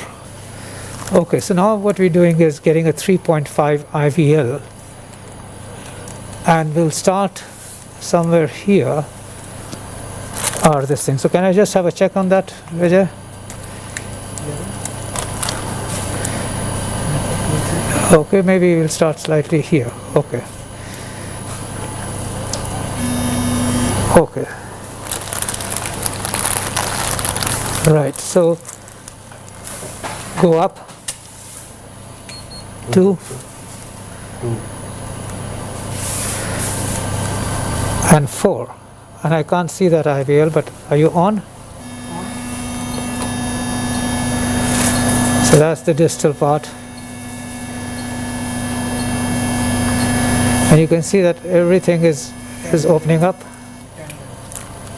[SPEAKER 19] Okay, so now what we're doing is getting a 3.5 IVL, and we'll start somewhere here, or this thing. So can I just have a check on that, Vijay? Okay, maybe we'll start slightly here. Okay. Okay. Right, so go up 2 and 4, and I can't see that IVL, but are you on? So that's the distal part, and you can see that everything is opening up.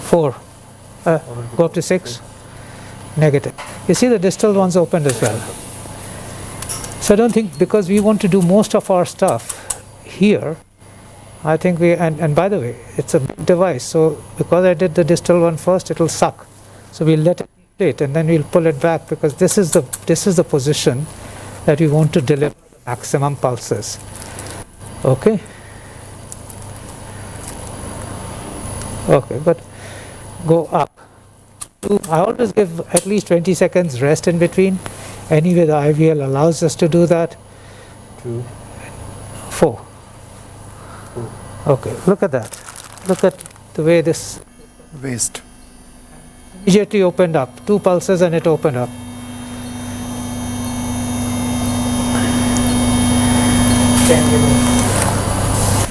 [SPEAKER 19] 4, go up to 6, negative. You see the distal ones opened as well. So I don't think, because we want to do most of our stuff here, I think and by the way, it's a big device, so because I did the distal one first, it will suck. So we'll let it inflate and then we'll pull it back, because this is the position that we want to deliver maximum pulses. Okay? Okay, but go up. I always give at least 20 seconds rest in between. Anyway, the IVL allows us to do that.
[SPEAKER 20] 2,
[SPEAKER 19] 4. Okay, look at that. Look at the way this
[SPEAKER 20] waist
[SPEAKER 19] immediately opened up. 2 pulses and it opened up.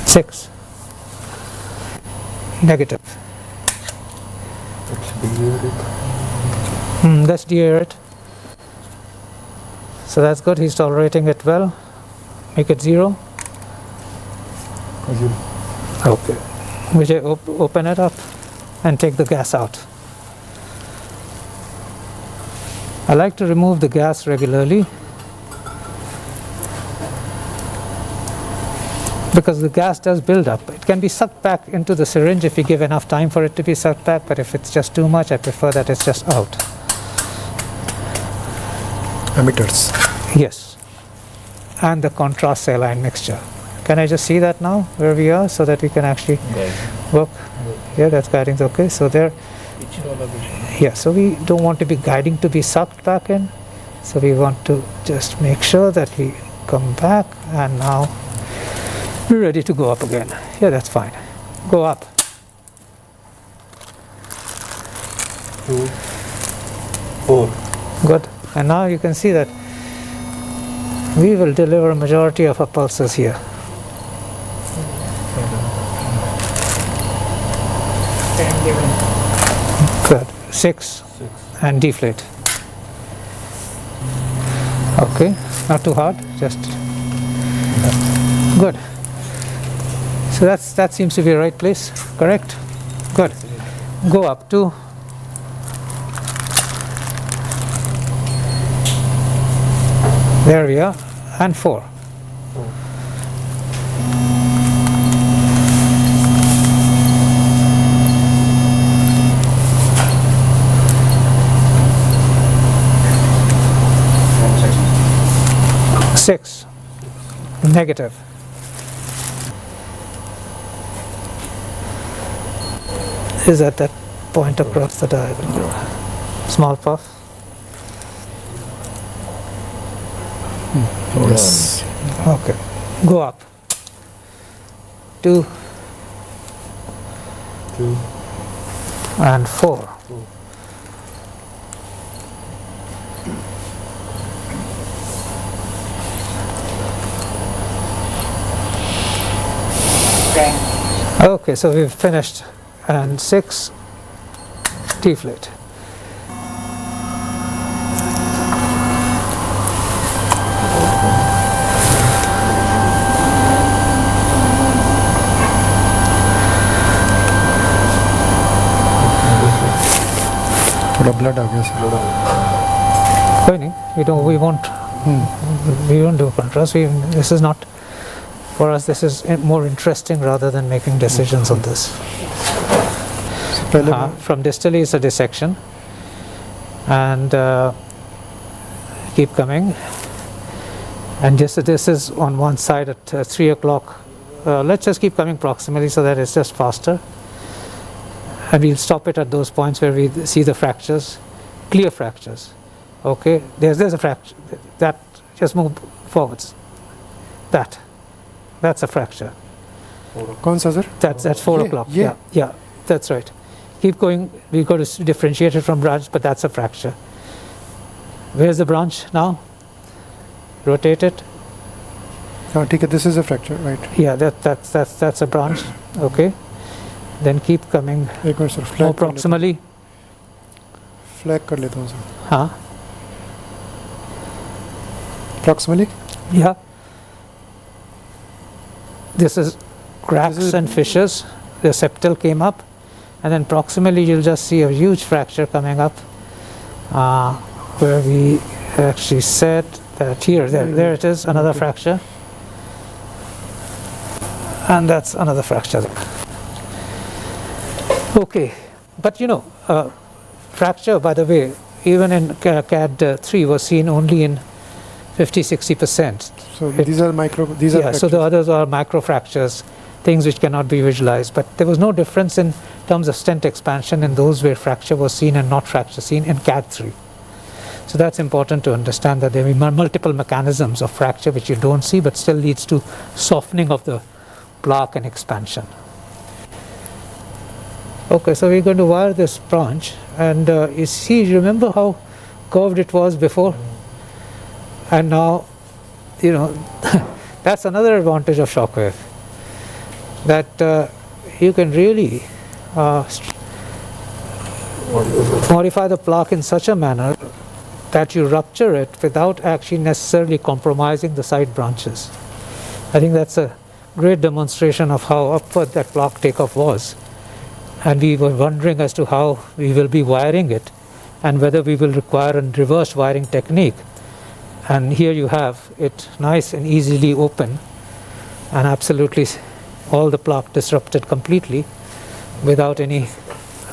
[SPEAKER 19] Six. Negative. Let's dear it. So that's good. He's tolerating it well. Make it 0. Okay. Vijay, open it up and take the gas out. I like to remove the gas regularly, because the gas does build up. It can be sucked back into the syringe if you give enough time for it to be sucked back, but if it's just too much, I prefer that it's just out.
[SPEAKER 20] Emitters.
[SPEAKER 19] Yes. And the contrast saline mixture. Can I just see that now, where we are, so that we can actually work? Yeah, that's guiding. Okay, so there. Yeah, so we don't want to be guiding to be sucked back in. So we want to just make sure that we come back, and now we're ready to go up again. Yeah, that's fine. Go up.
[SPEAKER 20] 2, 4.
[SPEAKER 19] Good. And now you can see that we will deliver a majority of our pulses here. Good. 6 and deflate. Okay, not too hard, just good. So that seems to be the right place, correct? Good. Go up 2. There we are, and 4. Six. Negative. Is at that point across the diagonal. Small puff.
[SPEAKER 20] Yes.
[SPEAKER 19] Okay. Go up. 2.
[SPEAKER 20] 2.
[SPEAKER 19] And 4. Okay, so we've finished. And 6, deflate.
[SPEAKER 20] थोड़ा blood आ गया sir.
[SPEAKER 19] कोई नहीं, we won't do contrast. This is not, for us this is more interesting rather than making decisions on this. From distally is a dissection, and keep coming, and this is on one side at 3 o'clock. Let's just keep coming proximally so that it's just faster, and we'll stop it at those points where we see the fractures, clear fractures. Okay, there's a fracture, that just move forwards, that's a fracture.
[SPEAKER 20] कौन सा sir?
[SPEAKER 19] That's 4 o'clock. Yeah, that's right. Keep going. We've got to differentiate it from branch, but that's a fracture. Where's the branch now? Rotate it.
[SPEAKER 20] ठीक है, this is a fracture, right?
[SPEAKER 19] Yeah, that's a branch. Okay. Then keep coming.
[SPEAKER 20] एक minute sir,
[SPEAKER 19] more proximally.
[SPEAKER 20] Flag कर लेता हूँ sir.
[SPEAKER 19] हाँ.
[SPEAKER 20] Proximally?
[SPEAKER 19] Yeah. This is cracks and fissures. The septal came up, and then proximally you'll just see a huge fracture coming up, where we actually said that there it is, another fracture, and that's another fracture. Okay, but fracture, by the way, even in CAD 3 was seen only in 50-60%.
[SPEAKER 20] So these are fractures.
[SPEAKER 19] So the others are micro fractures, things which cannot be visualized. But there was no difference in terms of stent expansion in those where fracture was seen and not fracture seen in CAD 3. So that's important to understand, that there will be multiple mechanisms of fracture which you don't see but still leads to softening of the plaque and expansion. Okay, so we're going to wire this branch, and you remember how curved it was before? And now, that's another advantage of shockwave, that you can really modify the plaque in such a manner that you rupture it without actually necessarily compromising the side branches. I think that's a great demonstration of how upward that plaque takeoff was. And we were wondering as to how we will be wiring it and whether we will require a reverse wiring technique. And here you have it nice and easily open, and absolutely all the plaque disrupted completely without any.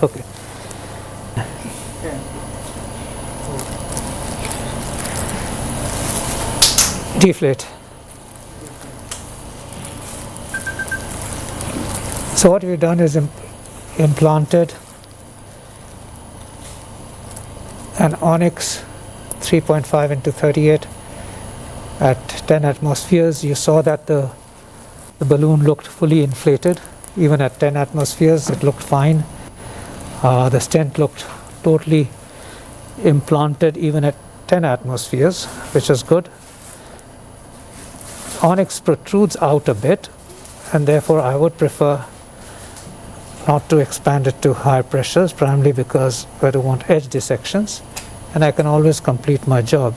[SPEAKER 19] Okay. Deflate. So what we've done is implanted an onyx 3.5 into 38 at 10 atmospheres. You saw that the balloon looked fully inflated. Even at 10 atmospheres it looked fine. The stent looked totally implanted even at 10 atmospheres, which is good. Onyx protrudes out a bit, and therefore I would prefer not to expand it to higher pressures, primarily because I don't want edge dissections, and I can always complete my job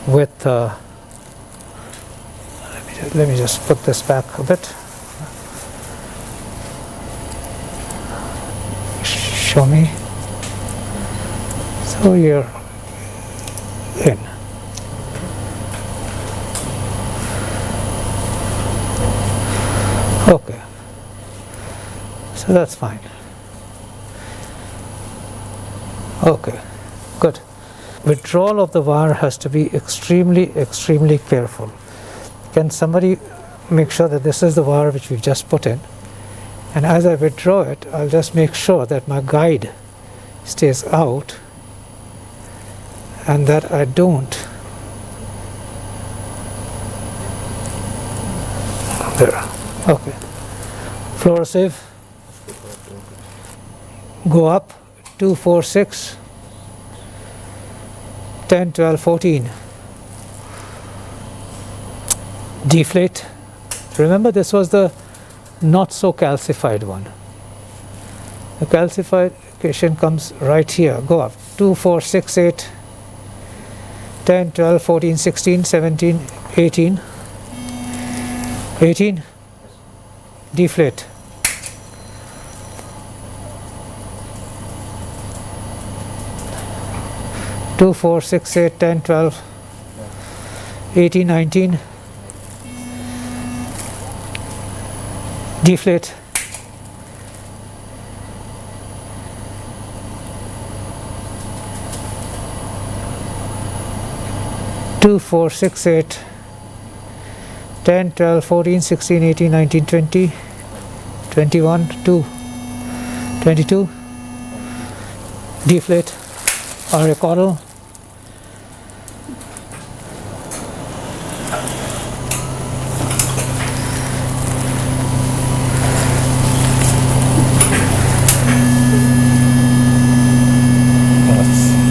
[SPEAKER 19] with let me just put this back a bit. Show me. So you're in. Okay. So that's fine. Okay, good. Withdrawal of the wire has to be extremely careful. Can somebody make sure that this is the wire which we've just put in? And as I withdraw it, I'll just make sure that my guide stays out and that I don't. There. Okay. Fluorosive. Go up 2, 4, 6, 10, 12, 14. Deflate. Remember, this was the not so calcified one. The calcification comes right here. Go up. 2, 4, 6, 8, 10, 12, 14, 16, 17, 18. 18. Deflate. 2, 4, 6, 8, 10, 12, 18, 19. Deflate. Two, 4, 6, 8, 10, 12, 14, 16, 18, 19, 20, 21, 2, 22. Deflate. Auricular.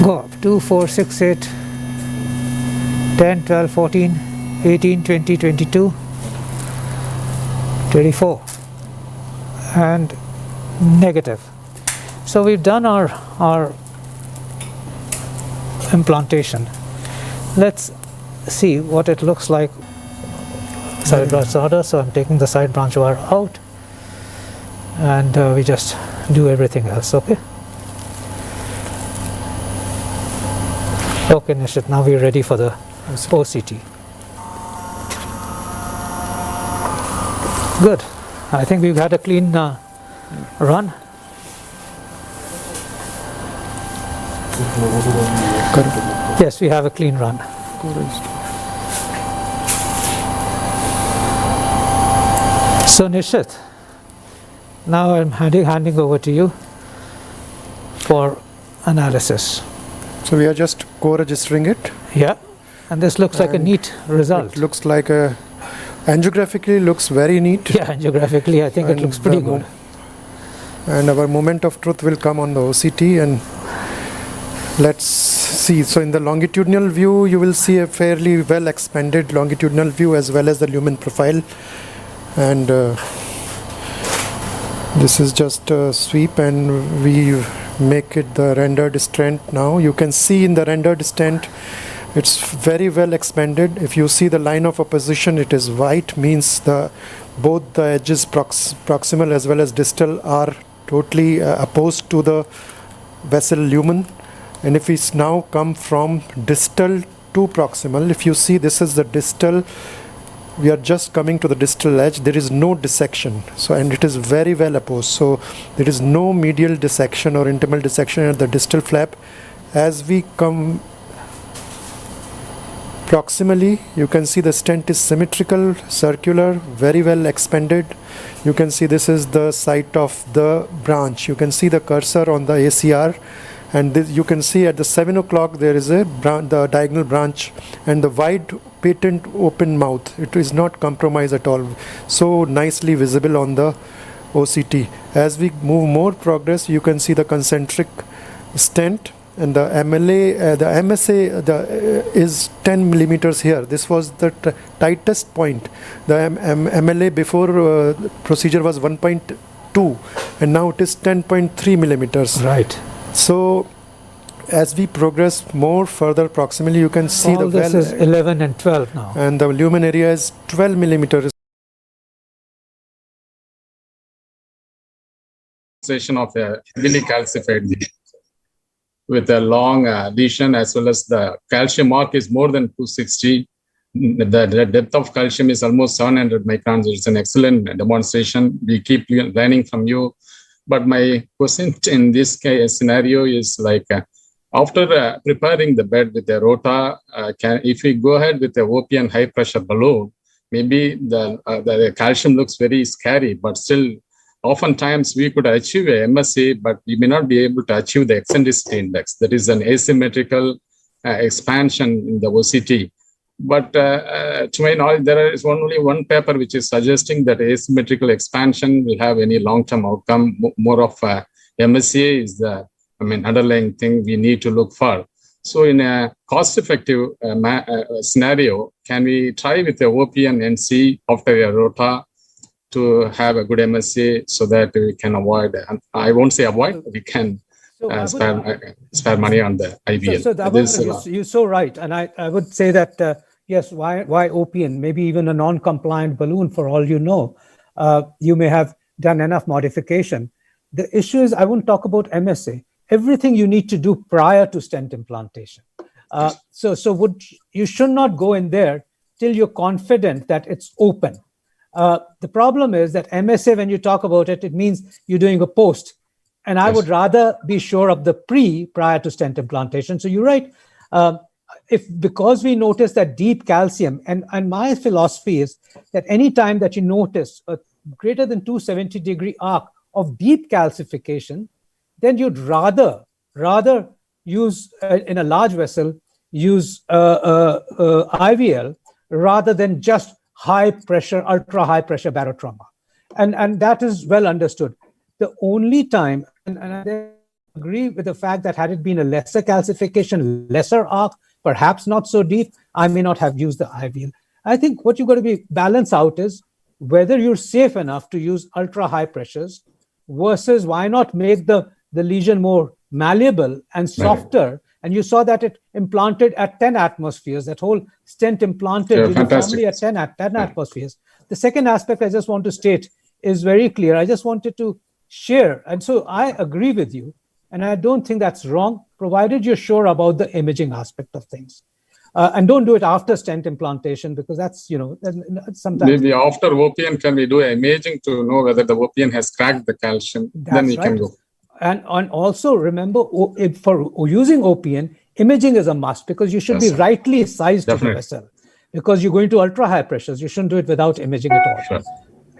[SPEAKER 19] Go up. 2, 4, 6, 8, 10, 12, 14, 18, 20, 22, 24, and negative. So we've done our implantation. Let's see what it looks like. Side branch order. So I'm taking the side branch wire out, and we just do everything else. Okay. Okay, Nishit, now we're ready for the OCT. Good. I think we've had a clean run. Yes, we have a clean run. So Nishit, now I'm handing over to you for analysis.
[SPEAKER 20] So we are just co-registering it.
[SPEAKER 19] Yeah, and this looks like a neat result.
[SPEAKER 20] It looks like angiographically looks very neat.
[SPEAKER 19] Yeah, angiographically I think it looks pretty good.
[SPEAKER 20] And our moment of truth will come on the OCT, and let's see. So in the longitudinal view, you will see a fairly well expanded longitudinal view as well as the lumen profile. And this is just a sweep, and we make it the rendered stent now. You can see in the rendered stent it's very well expanded. If you see the line of opposition, it is white, means both the edges proximal as well as distal are totally opposed to the vessel lumen. And if we now come from distal to proximal, if you see this is the distal, we are just coming to the distal edge, there is no dissection. So, and it is very well opposed. So there is no medial dissection or intimal dissection at the distal flap. As we come proximally, you can see the stent is symmetrical, circular, very well expanded. You can see this is the site of the branch. You can see the cursor on the ACR, and this, you can see at the 7 o'clock there is the diagonal branch and the wide patent open mouth. It is not compromised at all. So nicely visible on the OCT. As we move more progress, you can see the concentric stent. And the MLA, the MSA is 10 millimeters here. This was the tightest point. The MLA before procedure was 1.2, and now it is 10.3 millimeters.
[SPEAKER 19] Right.
[SPEAKER 20] So as we progress more further proximally, you can see
[SPEAKER 19] all this is 11 and 12 now.
[SPEAKER 20] And the lumen area is 12 millimeters.
[SPEAKER 9] Of a heavily calcified with a long lesion, as well as the calcium mark is more than 260. The depth of calcium is almost 700 microns. It's an excellent demonstration. We keep learning from you. But my question in this case scenario is like, after preparing the bed with the rota, if we go ahead with the OP and high pressure balloon, maybe the calcium looks very scary, but still oftentimes we could achieve a MSA, but we may not be able to achieve the eccentricity index. That is an asymmetrical expansion in the OCT. But to my knowledge, there is only one paper which is suggesting that asymmetrical expansion will have any long-term outcome. More of MSA is the underlying thing we need to look for. So in a cost-effective scenario, can we try with the OP and NC after a rota to have a good MSA so that we can avoid, and I won't say avoid, we can spare money on the IVL.
[SPEAKER 19] You're so right. And I would say that, yes, why OPN? Maybe even a non-compliant balloon for all you know. You may have done enough modification. The issue is, I won't talk about MSA. Everything you need to do prior to stent implantation. You should not go in there till you're confident that it's open. The problem is that MSA, when you talk about it, it means you're doing a post. And I would rather be sure of the prior to stent implantation. So you're right. Because we notice that deep calcium, and my philosophy is that any time that you notice a greater than 270-degree arc of deep calcification, then you'd rather use in a large vessel, use IVL rather than just high pressure, ultra high pressure barotrauma. And that is well understood. The only time, and I agree with the fact that had it been a lesser calcification, lesser arc, perhaps not so deep, I may not have used the IVL. I think what you've got to be balance out is whether you're safe enough to use ultra high pressures versus why not make the lesion more malleable and softer. And you saw that it implanted at 10 atmospheres, that whole stent implanted uniformly at 10 atmospheres. The second aspect I just want to state is very clear. I just wanted to share. And so I agree with you. And I don't think that's wrong, provided you're sure about the imaging aspect of things. And don't do it after stent implantation, because that's, sometimes.
[SPEAKER 9] Maybe after OPN, can we do imaging to know whether the OPN has cracked the calcium? Then we can go.
[SPEAKER 19] And also remember, for using OPN, imaging is a must, because you should be rightly sized to the vessel. Because you're going to ultra high pressures, you shouldn't do it without imaging at all.
[SPEAKER 9] Sure.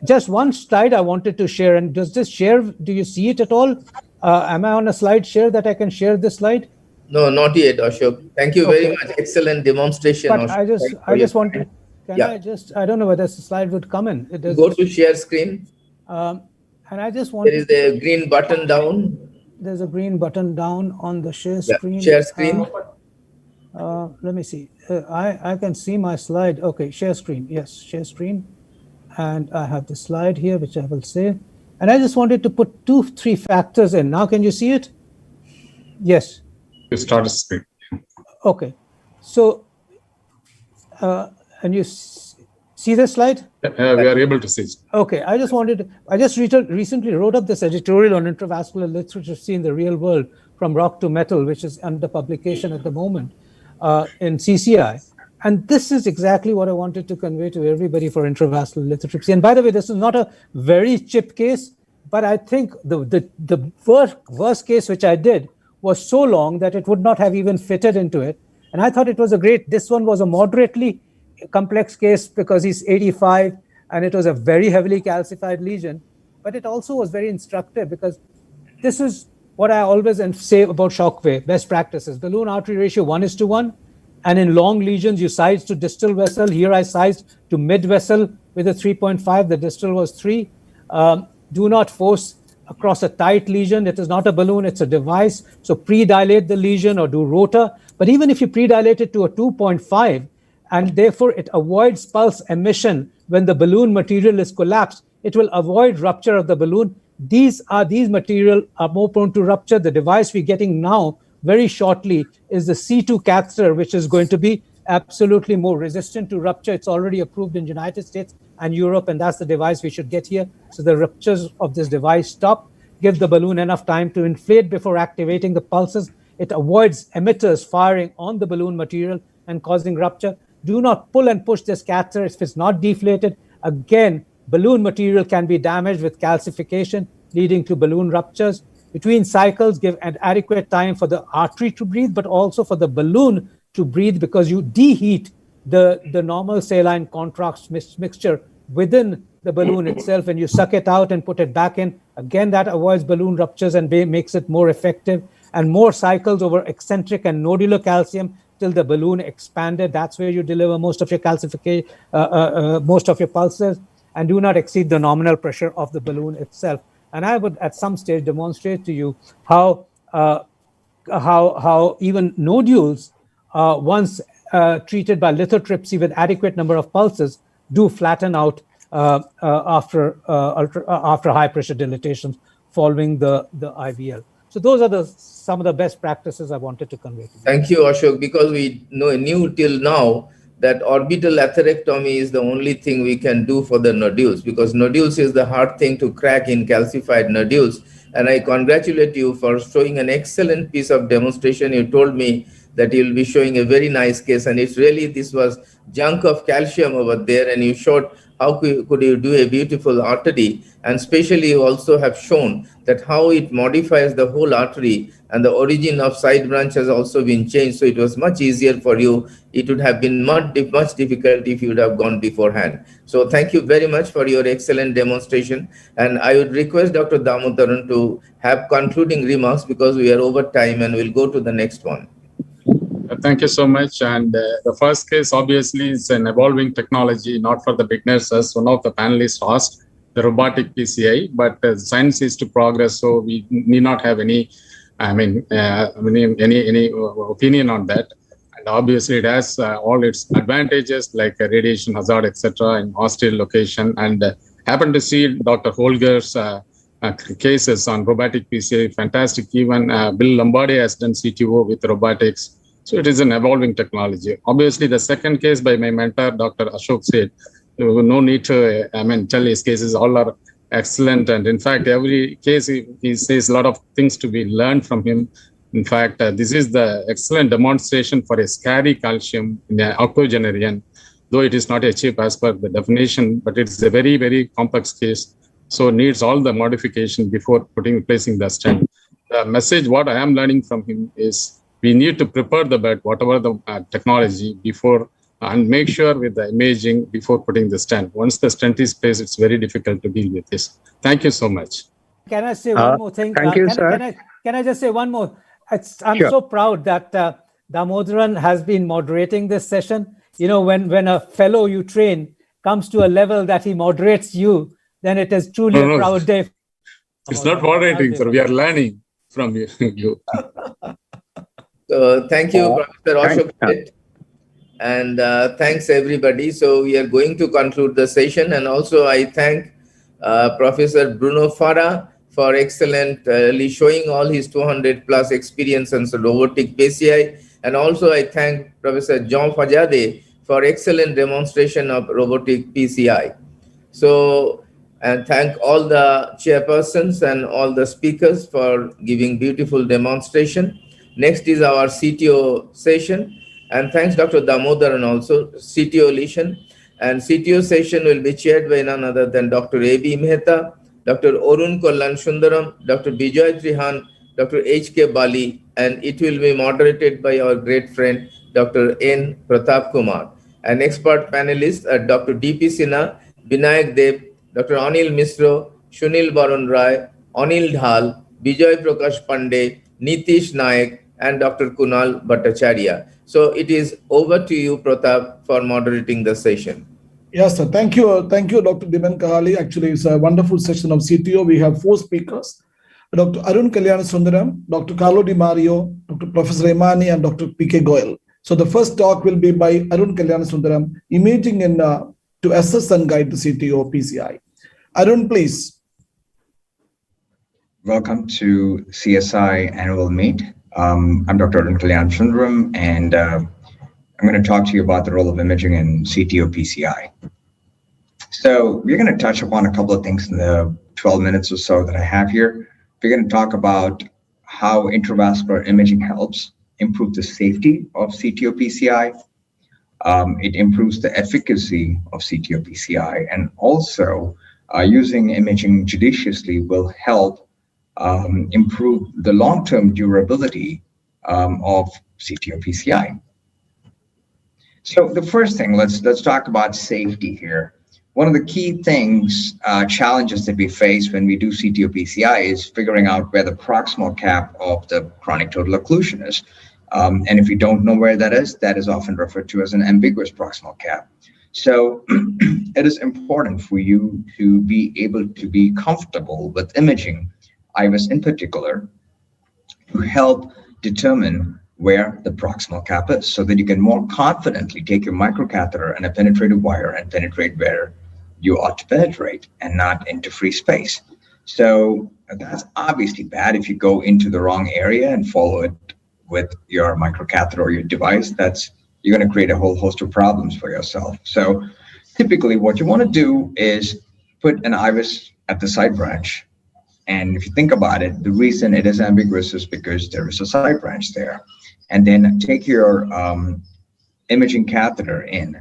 [SPEAKER 19] Just one slide I wanted to share, and does this share, do you see it at all? Am I on a slide share that I can share this slide?
[SPEAKER 11] No, not yet, Ashok. Thank you very much. Excellent demonstration.
[SPEAKER 19] But
[SPEAKER 11] Ashok.
[SPEAKER 19] I just wanted, I don't know whether the slide would come in.
[SPEAKER 11] Go to share screen.
[SPEAKER 19] And I just want.
[SPEAKER 11] There is a green button down.
[SPEAKER 19] There's a green button down on the share screen.
[SPEAKER 11] Share screen.
[SPEAKER 19] Let me see. I can see my slide. Okay, share screen. Yes, share screen. And I have the slide here, which I will say. And I just wanted to put 2-3 factors in. Now, can you see it? Yes.
[SPEAKER 9] You start a screen.
[SPEAKER 19] Okay. So, and you see this slide?
[SPEAKER 9] We are able to see it.
[SPEAKER 19] Okay. I just recently wrote up this editorial on intravascular literature in the real world, from rock to metal, which is under publication at the moment in CCI. And this is exactly what I wanted to convey to everybody for intravascular lithotripsy. And by the way, this is not a very cheap case, but I think the worst case which I did was so long that it would not have even fitted into it. And I thought it was this one was a moderately complex case because he's 85 and it was a very heavily calcified lesion. But it also was very instructive, because this is what I always say about Shockwave, best practices. Balloon artery ratio 1:1. And in long lesions, you size to distal vessel. Here I sized to mid vessel with a 3.5. The distal was 3. Do not force across a tight lesion. It is not a balloon, it's a device. So pre-dilate the lesion or do rotor. But even if you pre-dilate it to a 2.5, and therefore it avoids pulse emission when the balloon material is collapsed, it will avoid rupture of the balloon. These material are more prone to rupture. The device we're getting now very shortly is the C2 catheter, which is going to be absolutely more resistant to rupture. It's already approved in the United States and Europe, and that's the device we should get here. So the ruptures of this device stop, give the balloon enough time to inflate before activating the pulses. It avoids emitters firing on the balloon material and causing rupture. Do not pull and push this catheter if it's not deflated. Again, balloon material can be damaged with calcification, leading to balloon ruptures. Between cycles, give an adequate time for the artery to breathe, but also for the balloon to breathe, because you deheat the normal saline contrast mixture within the balloon itself, and you suck it out and put it back in. Again, that avoids balloon ruptures and makes it more effective. And more cycles over eccentric and nodular calcium till the balloon expanded. That's where you deliver most of your calcification, most of your pulses, and do not exceed the nominal pressure of the balloon itself. And I would, at some stage, demonstrate to you how even nodules, once treated by lithotripsy with adequate number of pulses, do flatten out after high pressure dilatation following the IVL. So those are some of the best practices I wanted to convey to you.
[SPEAKER 11] Thank you, Ashok, because we knew till now that orbital atherectomy is the only thing we can do for the nodules, because nodules is the hard thing to crack in calcified nodules. And I congratulate you for showing an excellent piece of demonstration. You told me that you'll be showing a very nice case, and it's really, this was junk of calcium over there, and you showed how could you do a beautiful artery, and especially you also have shown that how it modifies the whole artery, and the origin of side branch has also been changed, so it was much easier for you. It would have been much difficult if you would have gone beforehand. So thank you very much for your excellent demonstration, and I would request Dr. Damodaran to have concluding remarks because we are over time, and we'll go to the next one.
[SPEAKER 9] Thank you so much. And the first case obviously is an evolving technology, not for the beginners, as one of the panelists asked, the robotic PCI, but science is to progress, so we need not have any opinion on that. And obviously it has all its advantages like radiation hazard, etc., in hostile location. And happen to see Dr. Holger's cases on robotic PCI, fantastic. Even Bill Lombardi has done CTO with robotics. So it is an evolving technology. Obviously, the second case by my mentor, Dr. Ashok said, no need to, tell his cases, all are excellent. And in fact, every case, he says a lot of things to be learned from him. In fact, this is the excellent demonstration for a scary calcium in the octogenarian, though it is not achieved as per the definition, but it's a very, very complex case. So needs all the modification before placing the stent. The message, what I am learning from him is, we need to prepare the bed, whatever the technology, before, and make sure with the imaging before putting the stent. Once the stent is placed, it's very difficult to deal with this. Thank you so much.
[SPEAKER 19] Can I say one more thing?
[SPEAKER 21] Thank you, sir.
[SPEAKER 19] Can I just say one more? I'm
[SPEAKER 21] Sure.
[SPEAKER 19] so proud that Damodaran has been moderating this session. You know, when a fellow you train comes to a level that he moderates you, then it is truly a proud day.
[SPEAKER 9] It's not moderating, sir. We are learning from you.
[SPEAKER 11] So thank you, Professor Ashok. And thanks everybody. So we are going to conclude the session. And also I thank Professor Bruno Farah for excellently showing all his 200 plus experience in robotic PCI. And also I thank Professor John Fajade for excellent demonstration of robotic PCI. So, and thank all the chairpersons and all the speakers for giving beautiful demonstration. Next is our CTO session. And thanks Dr. Damodaran also, CTO Lishan. And CTO session will be chaired by none other than Dr. A.B. Mehta, Dr. Arun Kollan Sundaram, Dr. Bijoy Trihan, Dr. H.K. Bali, and it will be moderated by our great friend, Dr. N. Pratap Kumar. And expert panelists are Dr. D.P. Sinha, Binayak Dev, Dr. Anil Misro, Shunil Baron Rai, Anil Dhal, Bijoy Prakash Pandey, Nitish Naik, and Dr. Kunal Bhattacharya. So it is over to you, Pratap, for moderating the session.
[SPEAKER 22] Yes, sir. Thank you, Dr. Diban Kahali. Actually, it's a wonderful session of CTO. We have 4 speakers: Dr. Arun Kalyana Sundaram, Dr. Carlo Di Mario, Dr. Professor Imani, and Dr. P.K. Goyal. So the first talk will be by Arun Kalyana Sundaram, imaging in to assess and guide the CTO PCI. Arun, please.
[SPEAKER 23] Welcome to CSI Annual Meet. I'm Dr. Arun Kalyan Sundaram, and I'm going to talk to you about the role of imaging in CTO PCI. So we're going to touch upon a couple of things in the 12 minutes or so that I have here. We're going to talk about how intravascular imaging helps improve the safety of CTO PCI. It improves the efficacy of CTO PCI, and also using imaging judiciously will help improve the long-term durability of CTO PCI. So the first thing, let's talk about safety here. One of the key things, challenges that we face when we do CTO PCI is figuring out where the proximal cap of the chronic total occlusion is. And if you don't know where that is often referred to as an ambiguous proximal cap. So it is important for you to be able to be comfortable with imaging IVUS in particular to help determine where the proximal cap is so that you can more confidently take your microcatheter and a penetrative wire and penetrate where you ought to penetrate and not into free space. So that's obviously bad. If you go into the wrong area and follow it with your microcatheter or your device, you're going to create a whole host of problems for yourself. So typically what you want to do is put an IVUS at the side branch. And if you think about it, the reason it is ambiguous is because there is a side branch there. And then take your imaging catheter in.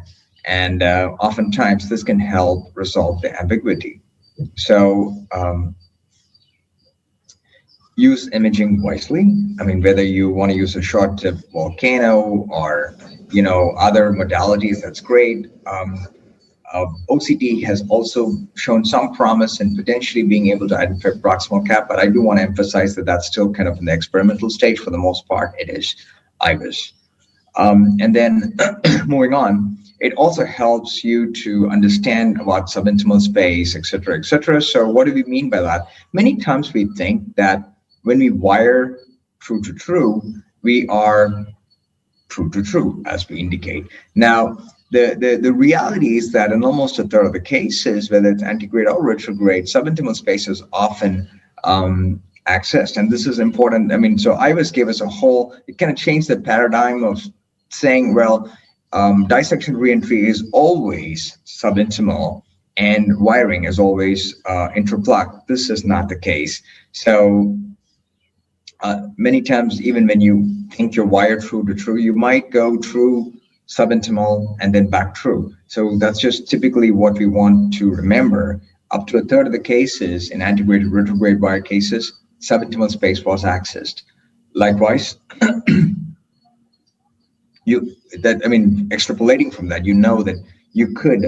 [SPEAKER 23] And oftentimes this can help resolve the ambiguity. So use imaging wisely. I mean, whether you want to use a short tip volcano or, other modalities, that's great. OCT has also shown some promise in potentially being able to identify proximal cap, but I do want to emphasize that that's still kind of in the experimental stage. For the most part, it is IVUS. And then moving on, it also helps you to understand about subintimal space, et cetera, et cetera. So what do we mean by that? Many times we think that when we wire true to true, we are true to true, as we indicate. Now, the reality is that in almost a third of the cases, whether it's antegrade or retrograde, subintimal space is often accessed. And this is important. I mean, so IVUS gave us it kind of changed the paradigm of saying, well, dissection reentry is always subintimal and wiring is always intraplaque. This is not the case. So many times, even when you think you're wired true to true, you might go true subintimal and then back true. So that's just typically what we want to remember. Up to a third of the cases in antegrade retrograde wire cases, subintimal space was accessed. Likewise, extrapolating from that, that you could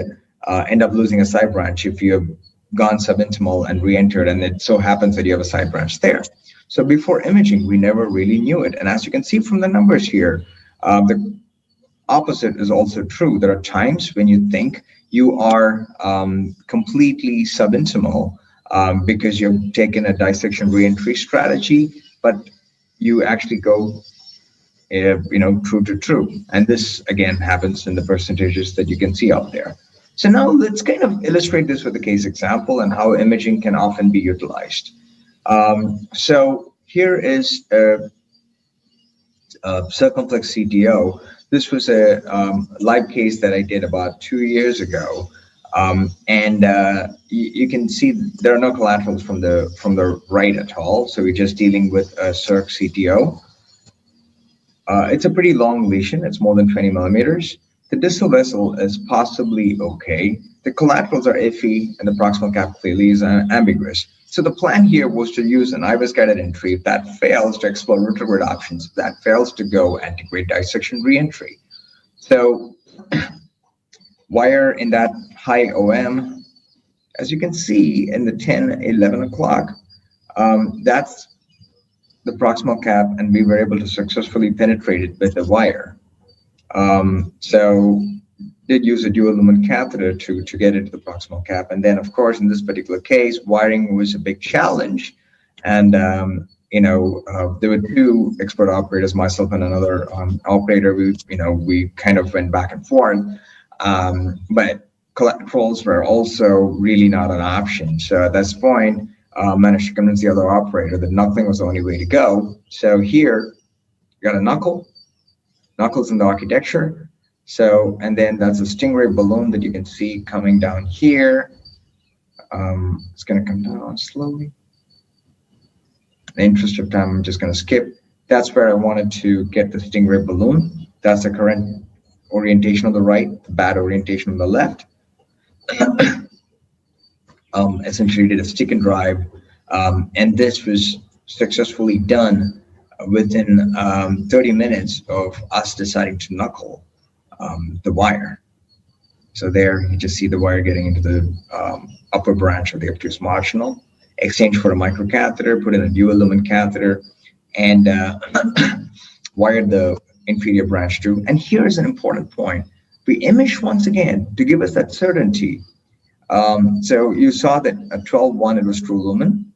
[SPEAKER 23] end up losing a side branch if you have gone subintimal and re-entered, and it so happens that you have a side branch there. So before imaging, we never really knew it. And as you can see from the numbers here, the opposite is also true. There are times when you think you are completely subintimal because you've taken a dissection reentry strategy, but you actually go true to true. And this again happens in the percentages that you can see out there. So now let's kind of illustrate this with a case example and how imaging can often be utilized. So here is a circumflex CTO. This was a live case that I did about 2 years ago. You can see there are no collaterals from the right at all. So we're just dealing with a circ CTO. It's a pretty long lesion. It's more than 20 millimeters. The distal vessel is possibly okay. The collaterals are iffy, and the proximal cap clearly is ambiguous. So the plan here was to use an IVUS guided entry. If that fails, to explore retrograde options. If that fails, to go antegrade dissection reentry. So wire in that high OM, as you can see in the 10, 11 o'clock, that's the proximal cap, and we were able to successfully penetrate it with the wire. So did use a dual lumen catheter to get into the proximal cap. And then, of course, in this particular case, wiring was a big challenge. And, there were two expert operators, myself and another operator. We kind of went back and forth. But collaterals were also really not an option. So at this point, managed to convince the other operator that knuckling was the only way to go. So here, you got a knuckles in the architecture. So, and then that's a Stingray balloon that you can see coming down here. It's going to come down slowly. In the interest of time, I'm just going to skip. That's where I wanted to get the Stingray balloon. That's the current orientation on the right, the bad orientation on the left. Essentially did a stick and drive. And this was successfully done within 30 minutes of us deciding to knuckle the wire. So there you just see the wire getting into the upper branch of the obtuse marginal, exchange for a microcatheter, put in a dual lumen catheter, and wired the inferior branch too. And here's an important point. We imaged once again to give us that certainty. So you saw that at 12.1 it was true lumen.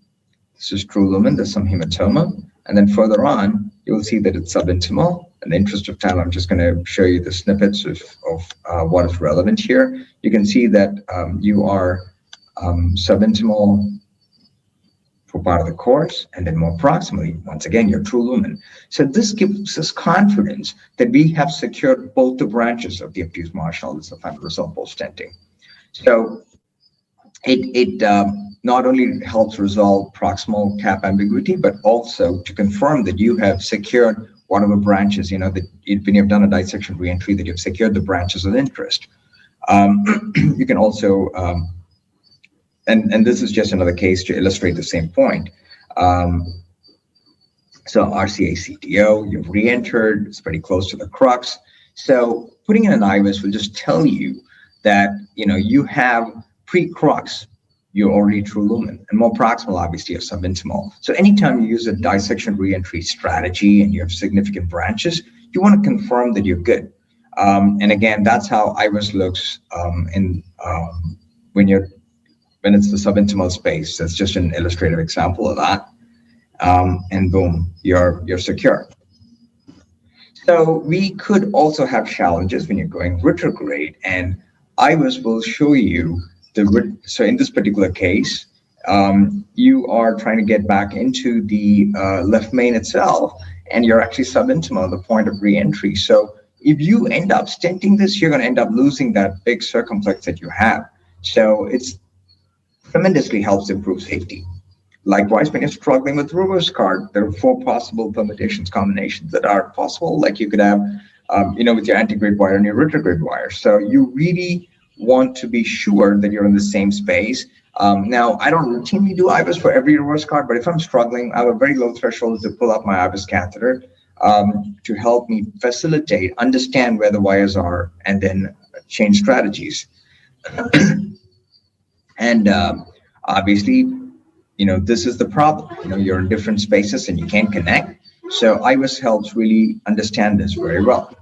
[SPEAKER 23] This is true lumen, there's some hematoma. And then further on, you'll see that it's subintimal. In the interest of time, I'm just going to show you the snippets of what is relevant here. You can see that you are subintimal for part of the course, and then more proximally, once again, your true lumen. So this gives us confidence that we have secured both the branches of the obtuse marginal as the final result post-stenting. So it not only helps resolve proximal cap ambiguity, but also to confirm that you have secured whatever branches, that when you've done a dissection reentry, that you've secured the branches of interest. You can also, and this is just another case to illustrate the same point. So RCA CTO, you've re-entered, it's pretty close to the crux. So putting in an IVUS will just tell you that, you have pre-crux, you're already true lumen, and more proximal, obviously, you're subintimal. So anytime you use a dissection reentry strategy and you have significant branches, you want to confirm that you're good. And again, that's how IVUS looks when it's the subintimal space. That's just an illustrative example of that. And boom, you're secure. So we could also have challenges when you're going retrograde, and IVUS will show you so in this particular case, you are trying to get back into the left main itself, and you're actually subintimal at the point of re-entry. So if you end up stenting this, you're going to end up losing that big circumflex that you have. So it's tremendously helps improve safety. Likewise, when you're struggling with reverse card, there are 4 possible permutations, combinations that are possible. Like you could have, with your antegrade wire and your retrograde wire. So you really want to be sure that you're in the same space. Now, I don't routinely do IVUS for every reverse card, but if I'm struggling, I have a very low threshold to pull up my IVUS catheter to help me facilitate, understand where the wires are, and then change strategies. And obviously, this is the problem. You're in different spaces and you can't connect. So IVUS helps really understand this very well.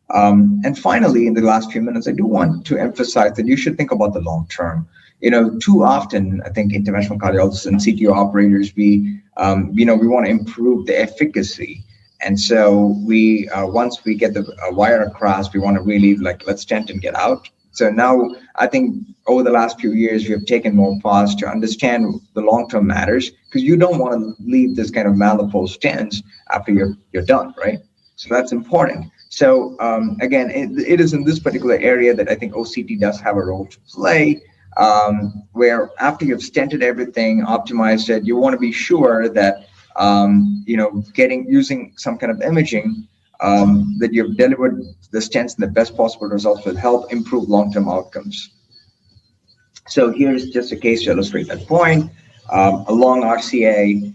[SPEAKER 23] And finally, in the last few minutes, I do want to emphasize that you should think about the long term. Too often, I think interventional cardiologists and CTO operators, we want to improve the efficacy. And so once we get the wire across, we want to really let's stent and get out. So now I think over the last few years, we have taken more pause to understand the long-term matters, because you don't want to leave this kind of malapose stents after you're done, right? So that's important. So again, it is in this particular area that I think OCT does have a role to play, where after you've stented everything, optimized it, you want to be sure that using some kind of imaging that you've delivered the stents and the best possible results will help improve long-term outcomes. So here's just a case to illustrate that point. A long RCA,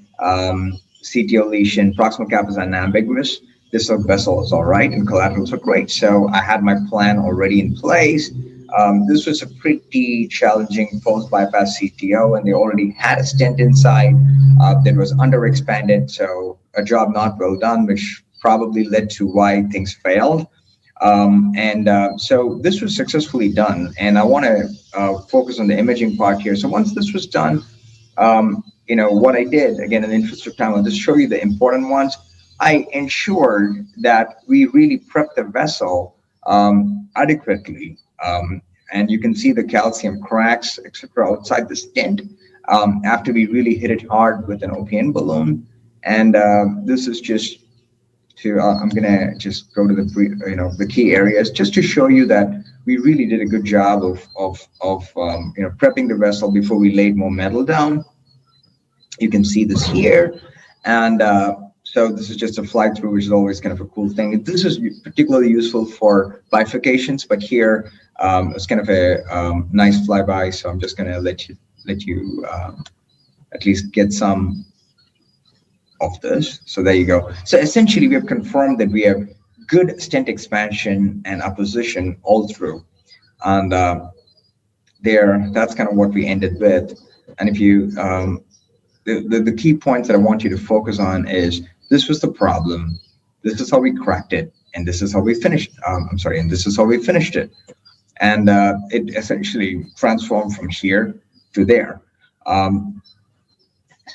[SPEAKER 23] CTO lesion, proximal cap is unambiguous. Distal vessel is all right, and collaterals are great. So I had my plan already in place. This was a pretty challenging post-bypass CTO, and they already had a stent inside that was underexpanded. So a job not well done, which probably led to why things failed. So this was successfully done, and I want to focus on the imaging part here. So once this was done, what I did, again, in the interest of time, I'll just show you the important ones. I ensured that we really prepped the vessel adequately, and you can see the calcium cracks, etc., outside the stent after we really hit it hard with an OPN balloon. And this is just to I'm gonna just go to the key areas just to show you that we really did a good job of prepping the vessel before we laid more metal down. You can see this here, and so this is just a fly through, which is always kind of a cool thing. This is particularly useful for bifurcations, but here it's kind of a nice flyby. So I'm just gonna let you at least get some of this. So there you go. So essentially, we have confirmed that we have good stent expansion and apposition all through, and that's kind of what we ended with. And if you the key points that I want you to focus on is this was the problem, this is how we cracked it, and this is how we finished. And this is how we finished it, and it essentially transformed from here to there.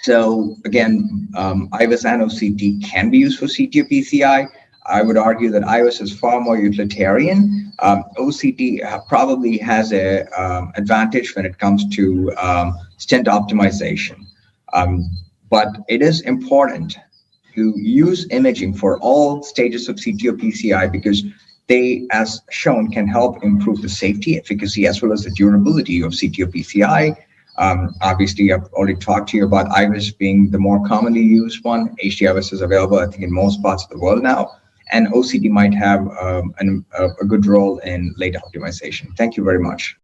[SPEAKER 23] So again, IVUS and OCT can be used for CTO PCI. I would argue that IVUS is far more utilitarian. OCT probably has a advantage when it comes to stent optimization. But it is important to use imaging for all stages of CTO PCI because they, as shown, can help improve the safety, efficacy, as well as the durability of CTO PCI. Obviously, I've already talked to you about IVUS being the more commonly used one. HD IVUS is available, I think, in most parts of the world now. And OCT might have a good role in late optimization. Thank you very much.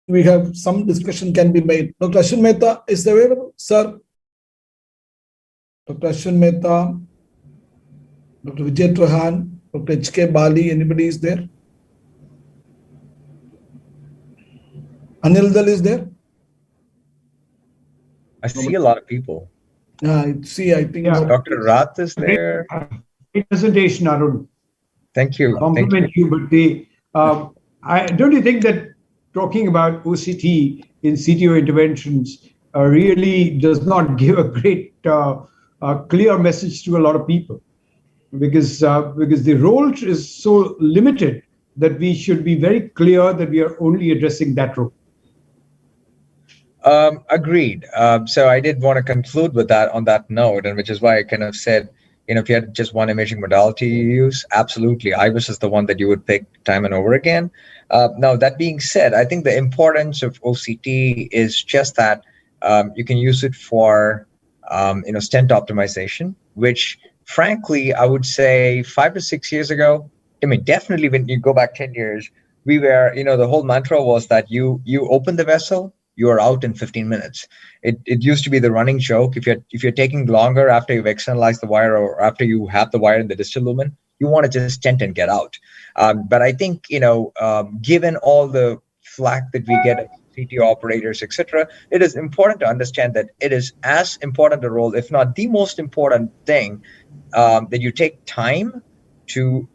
[SPEAKER 22] We have some discussion can be made. Dr. Ashwin Mehta is available, sir. Dr. Ashwin Mehta, Dr. Vijay Trahan, Dr. H.K. Bali, anybody is there? Anil Dal is there?
[SPEAKER 1] I see a lot of people.
[SPEAKER 22] I think
[SPEAKER 1] Dr. Rath is there.
[SPEAKER 6] Great presentation, Arun.
[SPEAKER 1] Thank you.
[SPEAKER 6] Compliment you, but don't you think that talking about OCT in CTO interventions really does not give a great clear message to a lot of people? Because the role is so limited that we should be very clear that we are only addressing that role.
[SPEAKER 1] Agreed. So I did want to conclude with that on that note, and which is why I kind of said, if you had just one imaging modality you use, absolutely, IVUS is the one that you would pick time and over again. Now, that being said, I think the importance of OCT is just that you can use it for, stent optimization, which frankly, I would say 5 to 6 years ago, definitely when you go back 10 years, we were, the whole mantra was that you open the vessel, you are out in 15 minutes. It used to be the running joke. If you're taking longer after you've externalized the wire or after you have the wire in the distal lumen, you want to just stent and get out. But I think, given all the flack that we get CTO operators, etc., it is important to understand that it is as important a role, if not the most important thing, that you take time to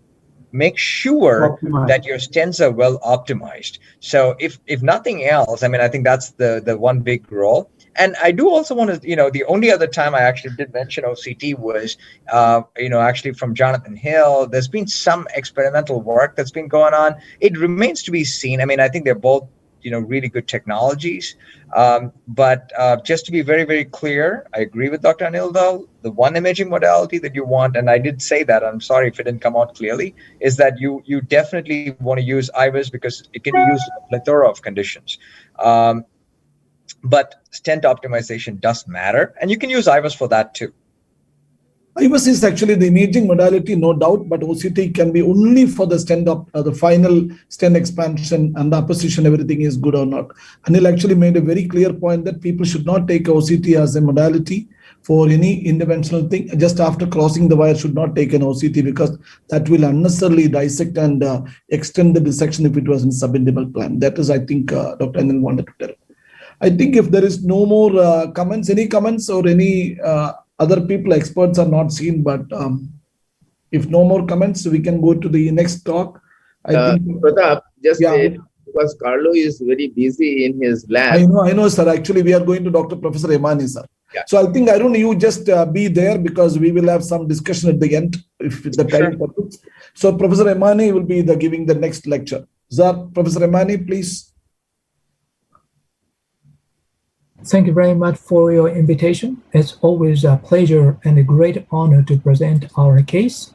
[SPEAKER 1] make sure that your stents are well optimized. So if nothing else, I think that's the one big role. And I do also want to, the only other time I actually did mention OCT was, actually from Jonathan Hill. There's been some experimental work that's been going on. It remains to be seen. I think they're both, really good technologies. But just to be very, very clear, I agree with Dr. Anil Dal. The one imaging modality that you want, and I did say that, I'm sorry if it didn't come out clearly, is that you definitely want to use IVUS because it can be used in a plethora of conditions. But stent optimization does matter, and you can use IVUS for that too.
[SPEAKER 22] IVUS is actually the imaging modality, no doubt, but OCT can be only for the stent the final stent expansion and the apposition, everything is good or not. Anil actually made a very clear point that people should not take OCT as a modality for any interventional thing. Just after crossing the wire, should not take an OCT because that will unnecessarily dissect and extend the dissection if it was in subintimal plan. That is, I think, Dr. Anil wanted to tell. I think if there is no more comments, any comments or any other people, experts are not seen, but if no more comments, we can go to the next talk. I think,
[SPEAKER 11] Pratap, because Carlo is very busy in his lab.
[SPEAKER 22] I know, sir. Actually, we are going to Dr. Professor Emani, sir. Yeah. So I think, Arun, you just be there because we will have some discussion at the end if the time permits. So Professor Emani will be giving the next lecture. Sir, Professor Emani, please.
[SPEAKER 4] Thank you very much for your invitation. It's always a pleasure and a great honor to present our case.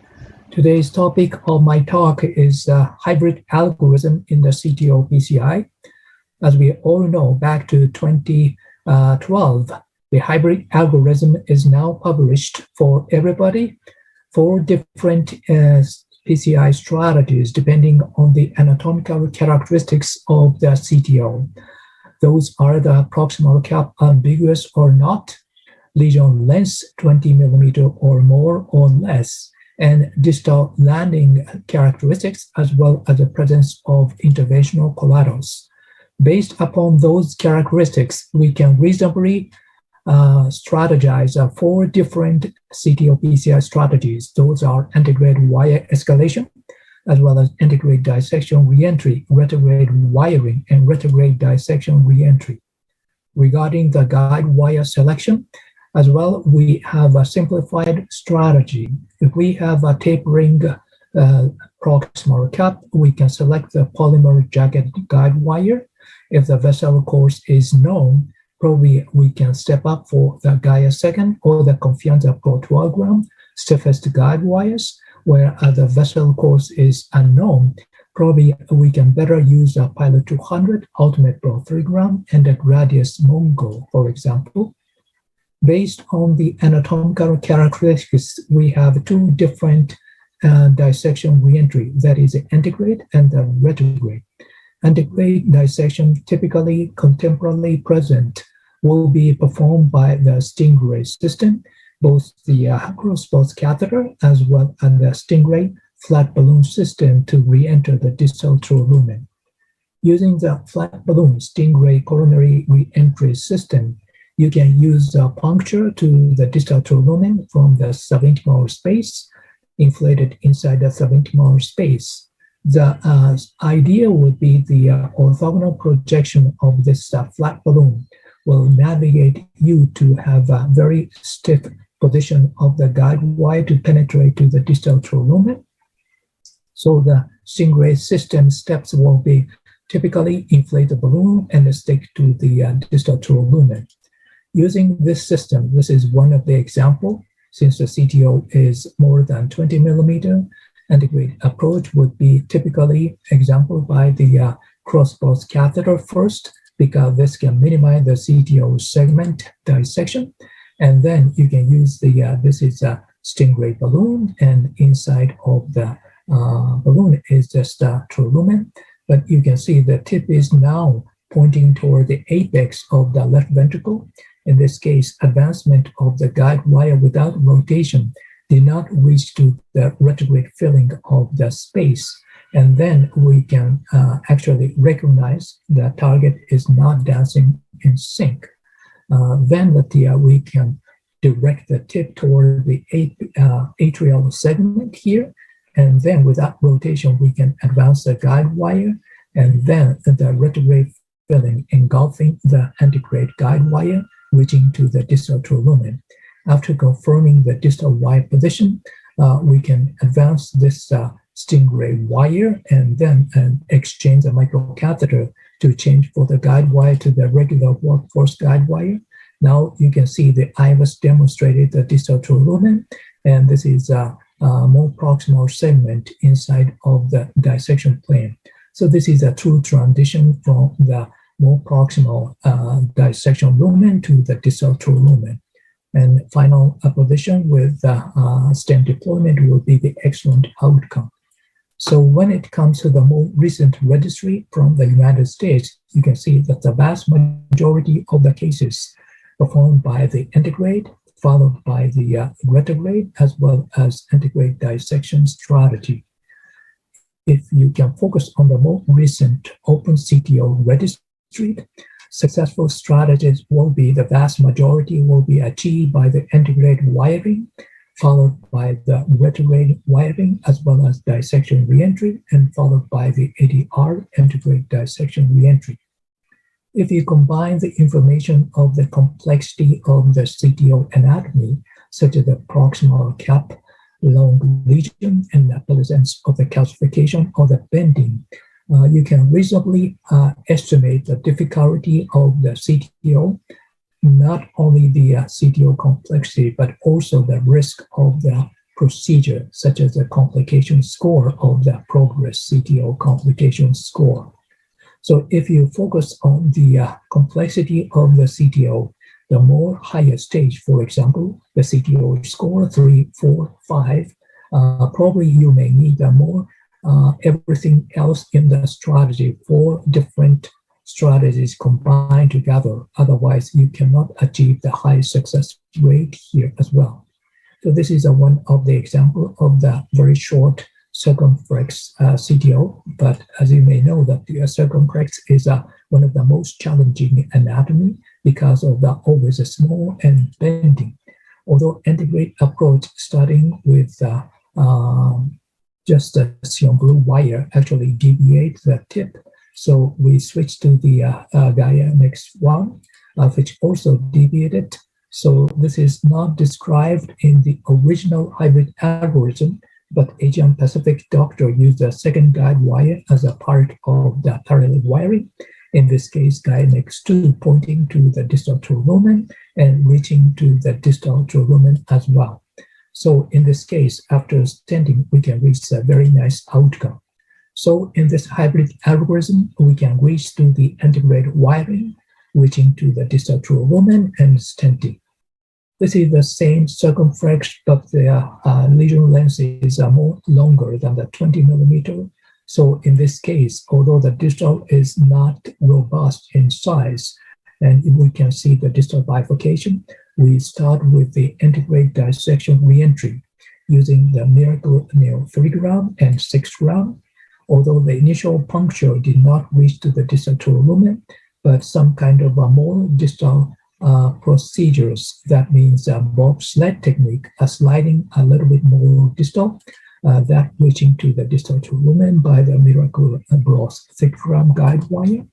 [SPEAKER 4] Today's topic of my talk is hybrid algorithm in the CTO PCI. As we all know, back to 2012, the hybrid algorithm is now published for everybody for different PCI strategies depending on the anatomical characteristics of the CTO. Those are the proximal cap ambiguous or not, lesion length 20 millimeter or more or less, and distal landing characteristics, as well as the presence of interventional collaterals. Based upon those characteristics, we can reasonably strategize 4 different CTO PCI strategies. Those are integrated wire escalation, as well as integrate dissection reentry, retrograde wiring, and retrograde dissection reentry. Regarding the guide wire selection, as well, we have a simplified strategy. If we have a tapering proximal cap, we can select the polymer jacket guide wire. If the vessel course is known, probably we can step up for the Gaia second or the Confianza Pro 12 gram stiffest guide wires, where the vessel course is unknown. Probably we can better use a Pilot 200, Ultimate Pro 3 gram, and a Gradius Mongo, for example. Based on the anatomical characteristics, we have two different dissection reentry, that is the integrate and the retrograde. Integrate dissection, typically contemporarily present, will be performed by the Stingray system, both the cross-pulse catheter as well as the Stingray flat balloon system to re-enter the distal true lumen. Using the flat balloon Stingray coronary re-entry system, you can use a puncture to the distal true lumen from the subintimal space, inflated inside the subintimal space. The idea would be the orthogonal projection of this flat balloon will navigate you to have a very stiff position of the guide wire to penetrate to the distal true lumen. So the Stingray system steps will be typically inflate the balloon and stick to the distal true lumen. Using this system, this is one of the example. Since the CTO is more than 20 millimeter, integrate approach would be typically exampled by the cross-pulse catheter first, because this can minimize the CTO segment dissection. And then you can use the, this is a Stingray balloon, and inside of the balloon is just a true lumen. But you can see the tip is now pointing toward the apex of the left ventricle. In this case, advancement of the guide wire without rotation did not reach to the retrograde filling of the space. And then we can actually recognize the target is not dancing in sync. Then we can direct the tip toward the atrial segment here. And then without rotation, we can advance the guide wire, and then the retrograde filling engulfing the antegrade guide wire, reaching to the distal true lumen. After confirming the distal wire position, we can advance this Stingray wire and then exchange the microcatheter to change for the guide wire to the regular workforce guide wire. Now you can see the IVUS demonstrated the distal true lumen, and this is a more proximal segment inside of the dissection plane. So this is a true transition from the more proximal dissection lumen to the distal true lumen. And final position with stem deployment will be the excellent outcome. So when it comes to the more recent registry from the United States, you can see that the vast majority of the cases performed by the integrate, followed by the retrograde, as well as integrate dissection strategy. If you can focus on the more recent open CTO registry, successful strategies will be the vast majority will be achieved by the integrated wiring, followed by the retrograde wiring, as well as dissection reentry, and followed by the ADR, integrated dissection reentry. If you combine the information of the complexity of the CTO anatomy, such as the proximal cap, long lesion, and the presence of the calcification or the bending, you can reasonably estimate the difficulty of the CTO, not only the CTO complexity, but also the risk of the procedure, such as the complication score of the progress CTO complication score. So if you focus on the complexity of the CTO, the more higher stage, for example, the CTO score 3, 4, 5, probably you may need more everything else in the strategy, 4 different strategies combined together. Otherwise, you cannot achieve the high success rate here as well. So this is one of the example of the very short circumflex CTO. But as you may know, that the circumflex is one of the most challenging anatomy because of the always small and bending. Although integrate approach starting with just a shown blue wire actually deviates the tip. So we switch to the Gaia next one, which also deviated. So this is not described in the original hybrid algorithm, but Asian Pacific doctor used a second guide wire as a part of the parallel wiring. In this case, Gaia next 2 pointing to the distal true lumen and reaching to the distal true lumen as well. So in this case, after stenting, we can reach a very nice outcome. So in this hybrid algorithm, we can reach to the integrated wiring, reaching to the distal true lumen and stenting. This is the same circumference, but the lesion lenses are more longer than the 20 millimeter. So in this case, although the distal is not robust in size, and we can see the distal bifurcation, we start with the integrate dissection reentry using the miracle nail 3 gram and 6 gram. Although the initial puncture did not reach to the distal true lumen, but some kind of a more distal procedures, that means bobsled technique, sliding a little bit more distal, that reaching to the distal true lumen by the miracle bros 6 gram guide wire.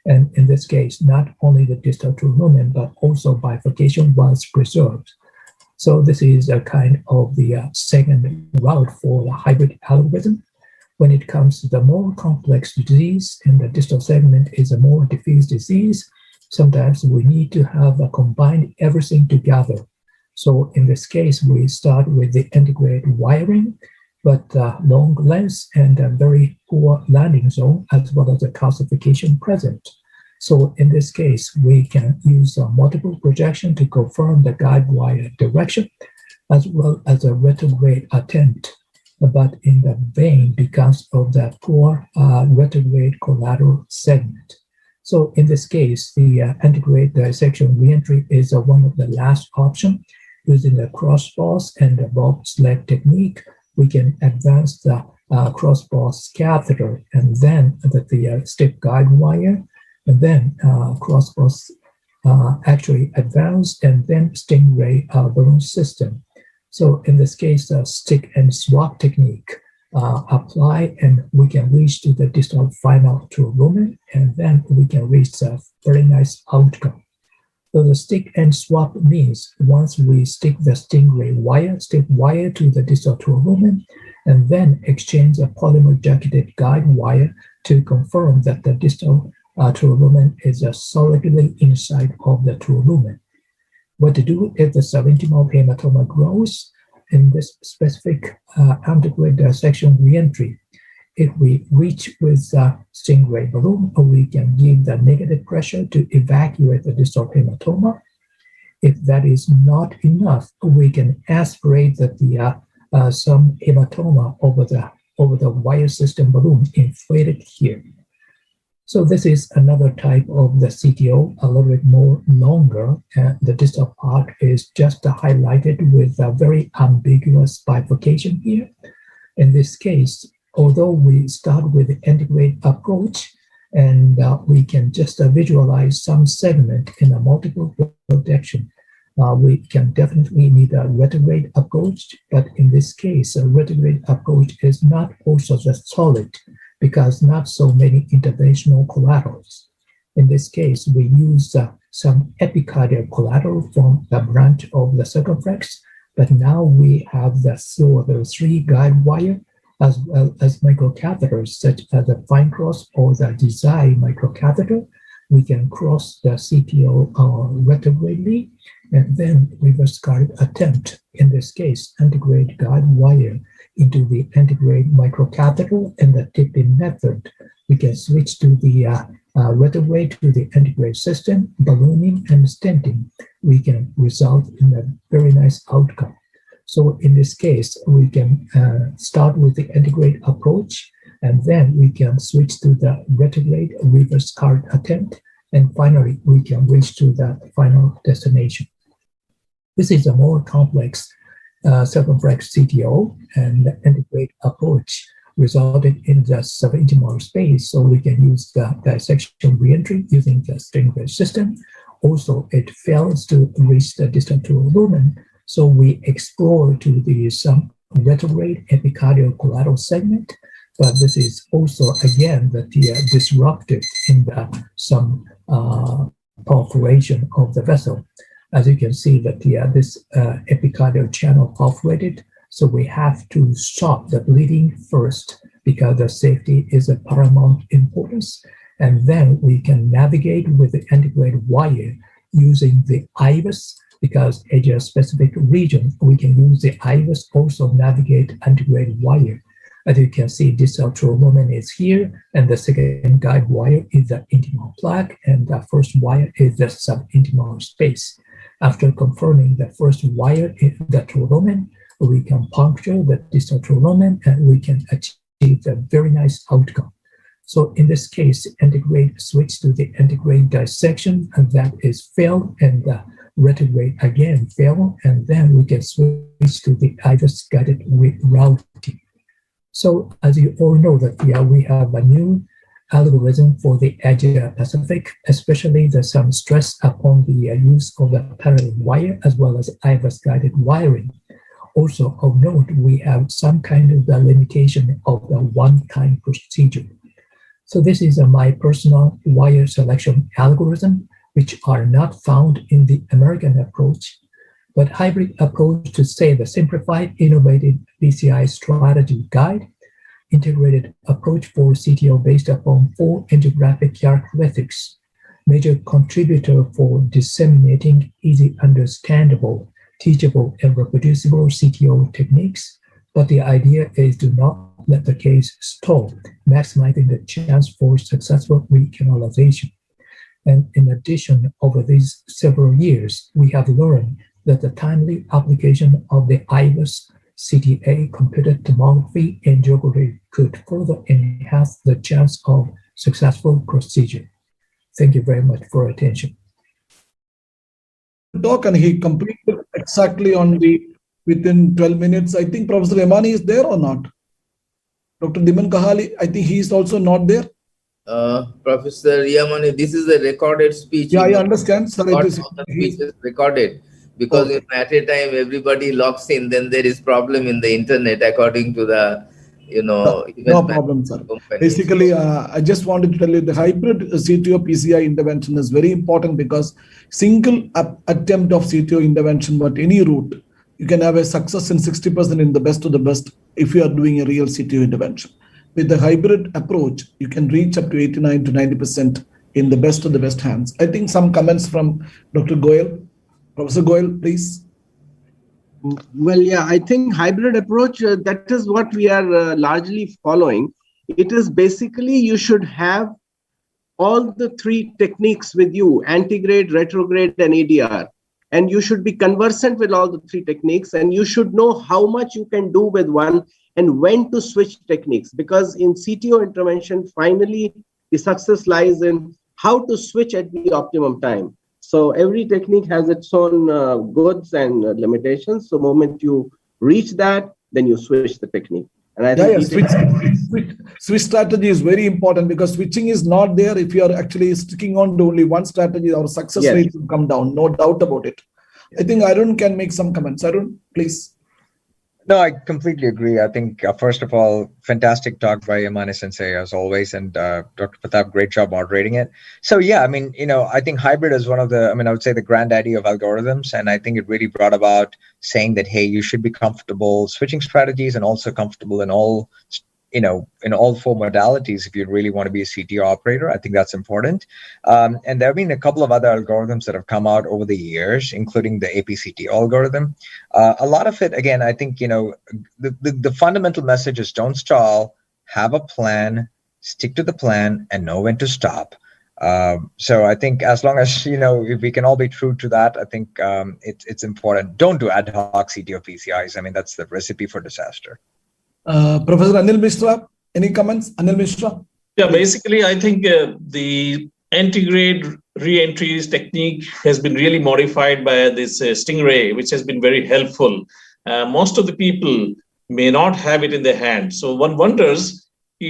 [SPEAKER 4] And in this case, not only the distal true lumen, but also bifurcation was preserved. So this is a kind of the second route for the hybrid algorithm. When it comes to the more complex disease and the distal segment is a more diffuse disease, sometimes we need to have combined everything together. So in this case, we start with the integrated wiring, but long length and a very poor landing zone, as well as a calcification present. So in this case, we can use multiple projection to confirm the guide wire direction, as well as a retrograde attempt, but in the vein because of the poor retrograde collateral segment. So in this case, the integrate dissection reentry is one of the last option. Using the crossboss and the bobsled technique, we can advance the crossboss catheter and then the stick guide wire, and then crossboss actually advance and then stingray balloon system. So in this case, the stick and swap technique apply, and we can reach to the distal final true lumen, and then we can reach a very nice outcome. So the stick and swap means once we stick the stingray wire, stick wire to the distal true lumen, and then exchange a polymer jacketed guide wire to confirm that the distal true lumen is solidly inside of the true lumen. What to do if the subintimal hematoma grows in this specific integrate dissection reentry? If we reach with stingray balloon, we can give the negative pressure to evacuate the distal hematoma. If that is not enough, we can aspirate some hematoma over the wire system balloon inflated here. So this is another type of the CTO, a little bit more longer. The distal part is just highlighted with a very ambiguous bifurcation here. In this case, although we start with the integrate approach, and we can just visualize some segment in a multiple projection, we can definitely need a retrograde approach. But in this case, a retrograde approach is not also just solid, because not so many interventional collaterals. In this case, we use some epicardial collateral from the branch of the circumflex, but now we have the three guide wire as well as microcatheters such as the fine cross or the design microcatheter. We can cross the CTO retrogradely and then reverse guide attempt. In this case, integrate guide wire into the integrate microcatheter and the tipping method. We can switch to the retrograde to the integrate system, ballooning and stenting. We can result in a very nice outcome. So in this case, we can start with the integrate approach, and then we can switch to the retrograde reverse guide attempt, and finally we can reach to the final destination. This is a more complex circumflex CTO, and the integrate approach resulted in the subintimal space, so we can use the dissection reentry using the stingray system. Also, it fails to reach the distal true lumen, so we explore to the some retrograde epicardial collateral segment, but this is also again the disruptive in some perforation of the vessel. As you can see that this epicardial channel perforated, so we have to stop the bleeding first because the safety is of paramount importance, and then we can navigate with the integrated wire using the IVUS, because area-specific region, we can use the IVUS also navigate integrated wire. As you can see, distal lumen is here, and the second guide wire is the intimal plaque, and the first wire is the subintimal space. After confirming the first wire in the lumen, we can puncture the distal lumen, and we can achieve a very nice outcome. So in this case, integrate switch to the integrate dissection, and that is failed, and the retrograde again failed, and then we can switch to the IVUS guided routing. So as you all know that we have a new algorithm for the Asia Pacific, especially there's some stress upon the use of the parallel wire as well as IVUS guided wiring. Also of note, we have some kind of the limitation of the one-time procedure. So this is my personal wire selection algorithm, which are not found in the American approach, but hybrid approach to say the simplified, innovative PCI strategy guide, integrated approach for CTO based upon 4 angiographic characteristics, major contributor for disseminating easy understandable, teachable, and reproducible CTO techniques. But the idea is to not let the case stall, maximizing the chance for successful recanalization. And in addition, over these several years, we have learned that the timely application of the IVUS CTA computed tomography angiography could further enhance the chance of successful procedure. Thank you very much for your attention.
[SPEAKER 22] Talk, and he completed exactly on within 12 minutes. I think Professor Emani is there or not? Dr. Diman Kahali, I think he is also not there.
[SPEAKER 11] Professor Yamani, this is a recorded speech.
[SPEAKER 22] Yeah, I understand. Sir,
[SPEAKER 11] the speech is recorded because if at a time everybody logs in, then there is problem in the internet according to the,
[SPEAKER 22] no problem, sir. Basically, I just wanted to tell you the hybrid CTO PCI intervention is very important because single attempt of CTO intervention, but any route, you can have a success in 60% in the best of the best if you are doing a real CTO intervention. With the hybrid approach, you can reach up to 89 to 90% in the best of the best hands. I think some comments from Dr. Goyal. Professor Goyal, please.
[SPEAKER 2] Well, yeah, I think hybrid approach, that is what we are largely following. It is basically you should have all the 3 techniques with you, antegrade, retrograde, and ADR. And you should be conversant with all the 3 techniques, and you should know how much you can do with one and when to switch techniques. Because in CTO intervention, finally, the success lies in how to switch at the optimum time. So every technique has its own goods and limitations. So the moment you reach that, then you switch the technique. And I think
[SPEAKER 22] switch strategy is very important because switching is not there. If you are actually sticking on to only one strategy, our success rate will come down. No doubt about it. I think Arun can make some comments. Arun, please.
[SPEAKER 1] No, I completely agree. I think, first of all, fantastic talk by Yamani Sensei, as always, and Dr. Pratap, great job moderating it. So, yeah, I mean, I think hybrid is one of the, I would say the granddaddy of algorithms, and I think it really brought about saying that, hey, you should be comfortable switching strategies and also comfortable in all, in all 4 modalities if you really want to be a CTO operator. I think that's important. And there have been a couple of other algorithms that have come out over the years, including the APCT algorithm. A lot of it, again, I think, the fundamental message is don't stall, have a plan, stick to the plan, and know when to stop. So I think as long as, if we can all be true to that, I think it's important. Don't do ad hoc CTO PCIs. I mean, that's the recipe for disaster.
[SPEAKER 22] Professor Anil Mishra, any comments? Anil Mishra?
[SPEAKER 3] Yeah, basically, I think the antegrade re-entries technique has been really modified by this Stingray, which has been very helpful. Most of the people may not have it in their hand. So one wonders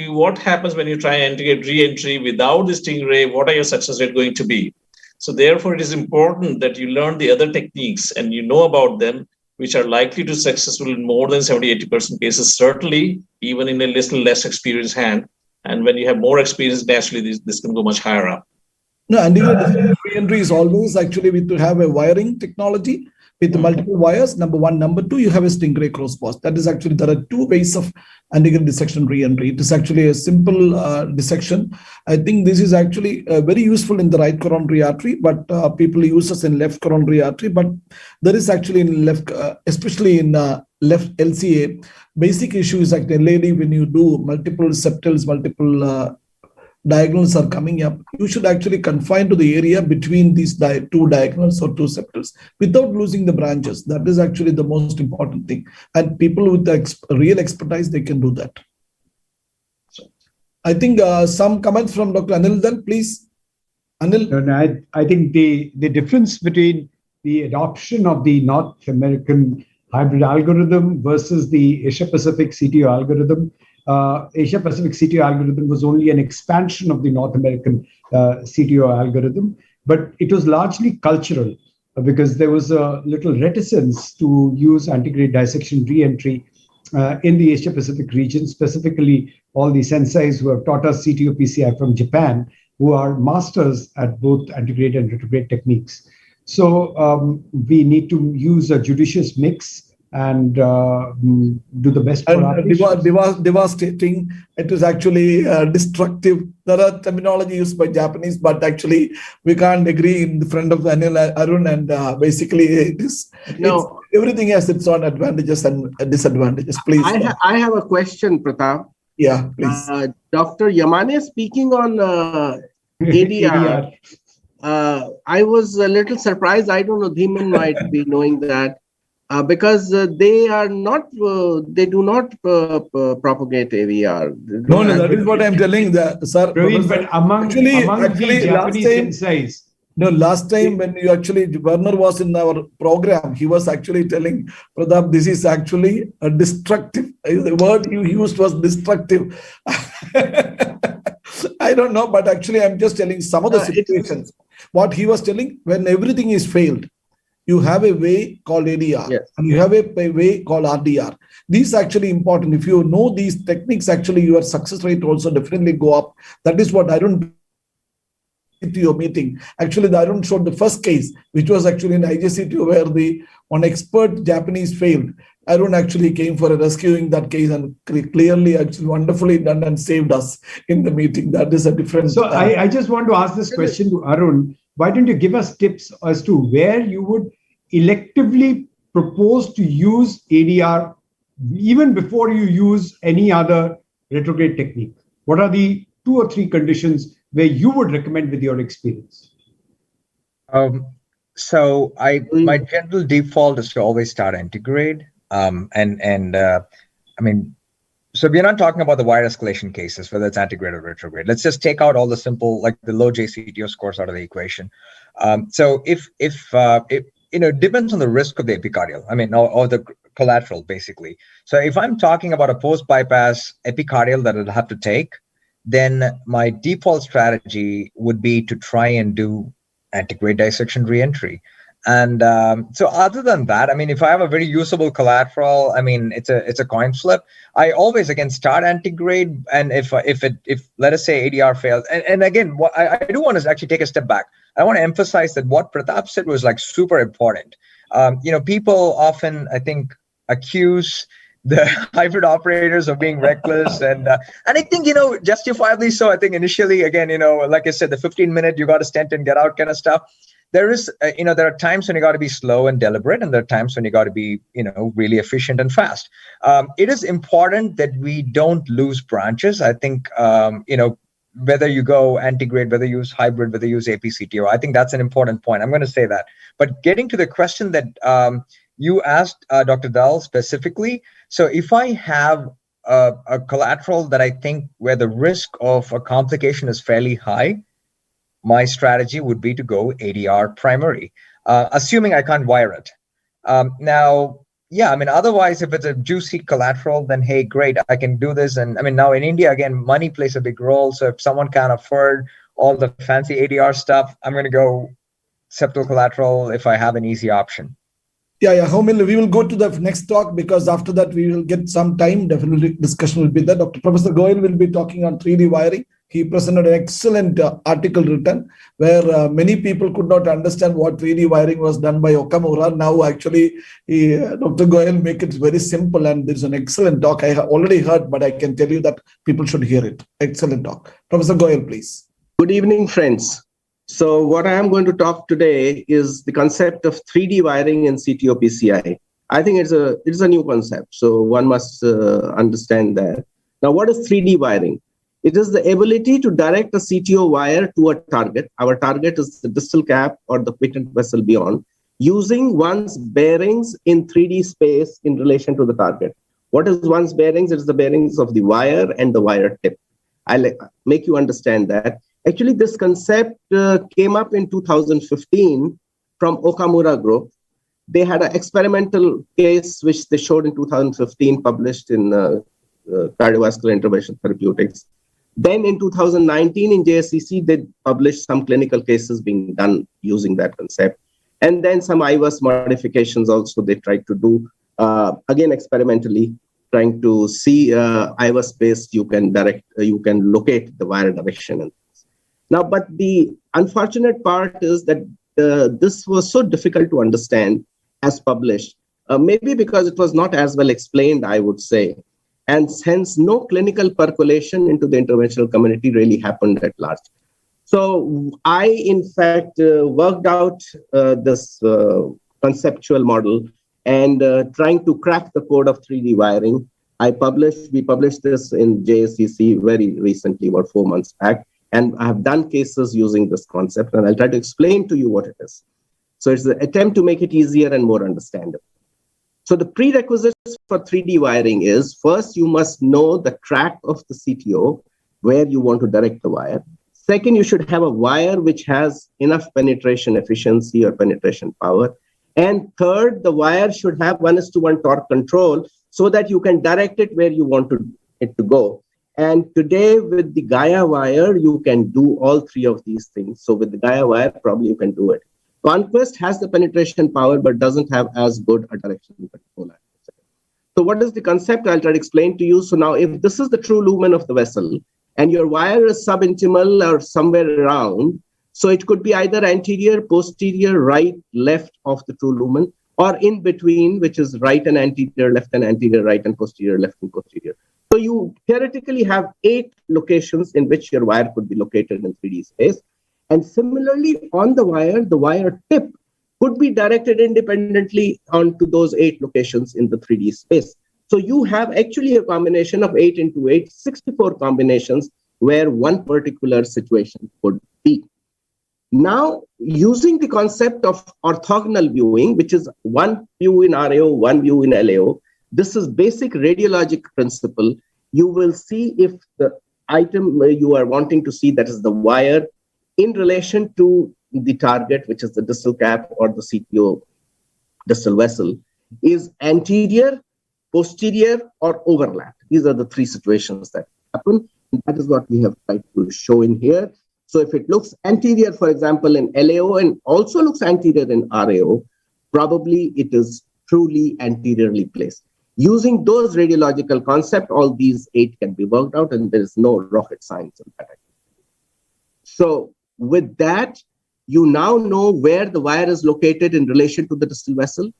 [SPEAKER 3] what happens when you try antegrade re-entry without the Stingray, what are your success rate going to be? So therefore, it is important that you learn the other techniques and you know about them which are likely to successful in more than 70-80% cases, certainly even in a little less experienced hand. And when you have more experience, naturally this can go much higher up.
[SPEAKER 22] No, and re-entry is always actually we to have a wiring technology with multiple wires. Number one, number two, you have a Stingray crossbar. That is actually there are two ways of antigen dissection re-entry. It is actually a simple dissection. I think this is actually very useful in the right coronary artery, but people use this in left coronary artery. But there is actually in left, especially in left LCA, basic issue is like lady when you do multiple septals, multiple diagonals are coming up, you should actually confine to the area between these two diagonals or two septals without losing the branches. That is actually the most important thing. And people with the real expertise, they can do that. So, I think some comments from Dr. Anil then, please. Anil?
[SPEAKER 8] No, I think the difference between the adoption of the North American hybrid algorithm versus the Asia-Pacific CTO algorithm, Asia-Pacific CTO algorithm was only an expansion of the North American CTO algorithm, but it was largely cultural because there was a little reticence to use antegrade dissection re-entry in the Asia-Pacific region, specifically all the senseis who have taught us CTO PCI from Japan, who are masters at both antegrade and retrograde techniques. So we need to use a judicious mix and do the best for our patients.
[SPEAKER 22] Devastating. It is actually destructive. There are terminology used by Japanese, but actually we can't agree in the front of Anil Arun, and basically it is. No, everything has its own advantages and disadvantages. Please.
[SPEAKER 2] I have a question, Pratap.
[SPEAKER 22] Yeah, please.
[SPEAKER 2] Dr. Yamane speaking on ADR. I was a little surprised. I don't know, Dhiman might be knowing that. Because they are not, they do not propagate AVR.
[SPEAKER 22] No, that is what I'm telling, sir.
[SPEAKER 8] Praveen, but among the Japanese senseis.
[SPEAKER 22] No, last time when you actually, Werner was in our program, he was actually telling, Pratap, this is actually a destructive. The word you used was destructive. I don't know, but actually I'm just telling some of the situations. What he was telling, when everything is failed, you have a way called ADR, yes, and you have a way called RDR. These are actually important. If you know these techniques, actually your success rate also definitely go up. That is what I don't to your meeting. Actually, I don't show the first case, which was actually in IJCTO where one expert Japanese failed. Arun actually came for rescuing that case and clearly, actually wonderfully done and saved us in the meeting. That is a difference.
[SPEAKER 8] So I just want to ask this question to Arun. Why don't you give us tips as to where you would electively propose to use ADR even before you use any other retrograde technique? What are the 2 or 3 conditions where you would recommend with your experience?
[SPEAKER 1] So my general default is to always start antegrade. I mean, so we're not talking about the wire escalation cases, whether it's antegrade or retrograde. Let's just take out all the simple, like the low JCTO scores out of the equation. So if it depends on the risk of the epicardial, I mean, or the collateral, basically. So if I'm talking about a post-bypass epicardial that I'll have to take, then my default strategy would be to try and do antegrade dissection reentry. And so other than that, I mean, if I have a very usable collateral, I mean, it's a coin flip. I always, again, start antegrade. And if let us say ADR fails, and again, what I do want to actually take a step back. I want to emphasize that what Pratap said was like super important. People often, I think, accuse the hybrid operators of being reckless, and I think, justifiably so. I think initially, again, like I said, the 15-minute you got to stent and get out kind of stuff. There is, there are times when you got to be slow and deliberate, and there are times when you got to be, really efficient and fast. It is important that we don't lose branches. I think, whether you go antegrade, whether you use hybrid, whether you use APCTO, I think that's an important point. I'm going to say that. But getting to the question that you asked, Dr. Dal, specifically, so if I have a collateral that I think where the risk of a complication is fairly high, my strategy would be to go ADR primary, assuming I can't wire it. Now, yeah, I mean, otherwise, if it's a juicy collateral, then hey, great, I can do this. And I mean, now in India, again, money plays a big role. So if someone can't afford all the fancy ADR stuff, I'm going to go septal collateral if I have an easy option.
[SPEAKER 22] Yeah. Homil, we will go to the next talk because after that we will get some time. Definitely discussion will be there. Dr. Professor Goyal will be talking on 3D wiring. He presented an excellent article written where many people could not understand what 3D wiring was done by Okamura. Now, actually, Dr. Goyal make it very simple, and there's an excellent talk. I have already heard, but I can tell you that people should hear it. Excellent talk. Professor Goyal, please.
[SPEAKER 2] Good evening, friends. So what I am going to talk today is the concept of 3D wiring in CTO PCI. I think it's a new concept, so one must understand that. Now, what is 3D wiring? It is the ability to direct a CTO wire to a target. Our target is the distal cap or the quiescent vessel beyond, using one's bearings in 3D space in relation to the target. What is one's bearings? It is the bearings of the wire and the wire tip. I'll make you understand that. Actually, this concept came up in 2015 from Okamura Group. They had an experimental case which they showed in 2015, published in Cardiovascular Intervention Therapeutics. Then in 2019 in JSCC, they published some clinical cases being done using that concept. And then some IVAS modifications also they tried to do, again experimentally, trying to see IVAS based, you can locate the wire direction. Now, but the unfortunate part is that this was so difficult to understand as published, maybe because it was not as well explained, I would say. And hence, no clinical percolation into the interventional community really happened at large. So I, in fact, worked out this conceptual model and trying to crack the code of 3D wiring. We published this in JSCC very recently, about 4 months back. And I have done cases using this concept, and I'll try to explain to you what it is. So it's an attempt to make it easier and more understandable. So the prerequisites for 3D wiring is, first, you must know the track of the CTO, where you want to direct the wire. Second, you should have a wire which has enough penetration efficiency or penetration power. And third, the wire should have 1:1 torque control so that you can direct it where you want it to go. And today with the Gaia wire, you can do all three of these things. So with the Gaia wire, probably you can do it. Conquest has the penetration power, but doesn't have as good a direction control. So what is the concept? I'll try to explain to you. So now if this is the true lumen of the vessel and your wire is subintimal or somewhere around, so it could be either anterior, posterior, right, left of the true lumen, or in between, which is right and anterior, left and anterior, right and posterior, left and posterior. So you theoretically have 8 locations in which your wire could be located in 3D space. And similarly, on the wire tip could be directed independently onto those 8 locations in the 3D space. So you have actually a combination of 8 into 8, 64 combinations where one particular situation could be. Now, using the concept of orthogonal viewing, which is one view in RAO, one view in LAO, this is basic radiologic principle. You will see if the item you are wanting to see, that is the wire, in relation to the target, which is the distal cap or the CTO distal vessel, is anterior, posterior, or overlap. These are the 3 situations that happen. And that is what we have tried to show in here. So if it looks anterior, for example, in LAO and also looks anterior in RAO, probably it is truly anteriorly placed. Using those radiological concepts, all these 8 can be worked out, and there is no rocket science in that. So with that, you now know where the wire is located in relation to the distal vessel,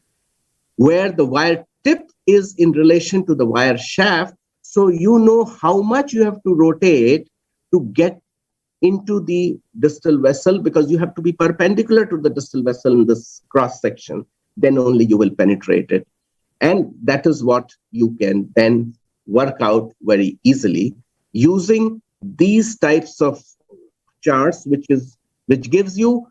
[SPEAKER 2] where the wire tip is in relation to the wire shaft. So you know how much you have to rotate to get into the distal vessel, because you have to be perpendicular to the distal vessel in this cross section. Then only you will penetrate it. And that is what you can then work out very easily using these types of charts, which gives you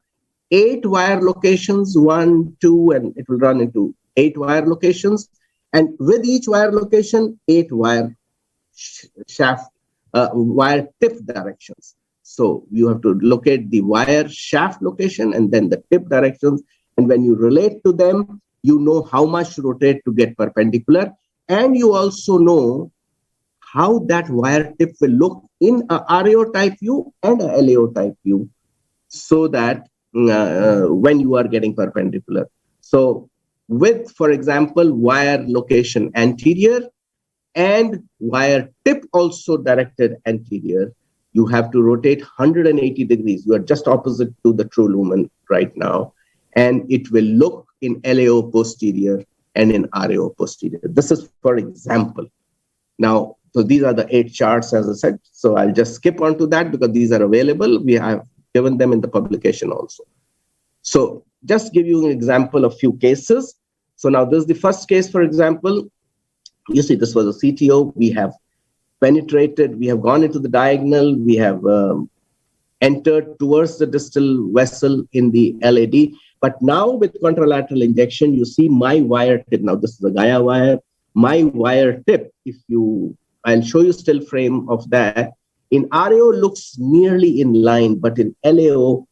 [SPEAKER 2] 8 wire locations, 1, 2, and it will run into 8 wire locations. And with each wire location, 8 wire shaft, wire tip directions. So you have to locate the wire shaft location and then the tip directions. And when you relate to them, you know how much to rotate to get perpendicular. And you also know how that wire tip will look in a RAO type view and a LAO type view, so that when you are getting perpendicular. So with, for example, wire location anterior and wire tip also directed anterior, you have to rotate 180 degrees. You are just opposite to the true lumen right now, and it will look in LAO posterior and in RAO posterior. This is for example. Now, so these are the 8 charts, as I said. So I'll just skip on to that because these are available. We have given them in the publication also. So just give you an example of few cases. So now this is the first case, for example. You see, this was a CTO. We have penetrated, we have gone into the diagonal, we have entered towards the distal vessel in the LAD. But now with contralateral injection, you see my wire tip. Now this is a Gaia wire. My wire tip, I'll show you still frame of that. In RAO looks nearly in line, but in LAO,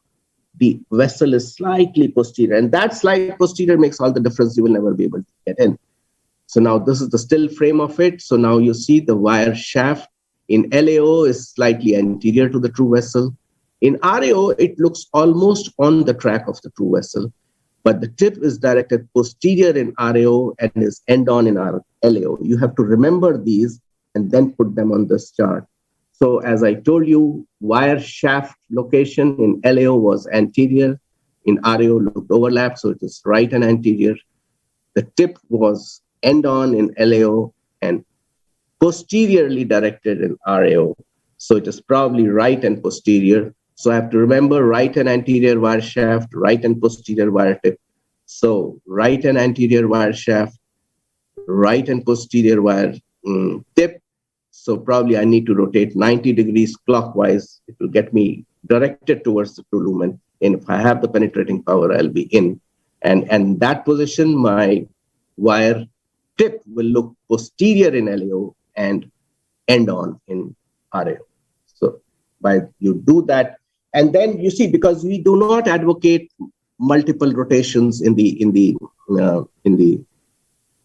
[SPEAKER 2] the vessel is slightly posterior. And that slight posterior makes all the difference. You will never be able to get in. So now this is the still frame of it. So now you see the wire shaft in LAO is slightly anterior to the true vessel. In RAO, it looks almost on the track of the true vessel, but the tip is directed posterior in RAO and is end-on in LAO. You have to remember these and then put them on this chart. So as I told you, wire shaft location in LAO was anterior, in RAO looked overlapped, so it is right and anterior. The tip was end-on in LAO and posteriorly directed in RAO. So it is probably right and posterior. So I have to remember right and anterior wire shaft, right and posterior wire tip. So right and anterior wire shaft, right and posterior wire tip. So probably I need to rotate 90 degrees clockwise. It will get me directed towards the true lumen. And if I have the penetrating power, I'll be in. And that position, my wire tip will look posterior in LAO and end on in RAO. So by you do that, and then you see, because we do not advocate multiple rotations with the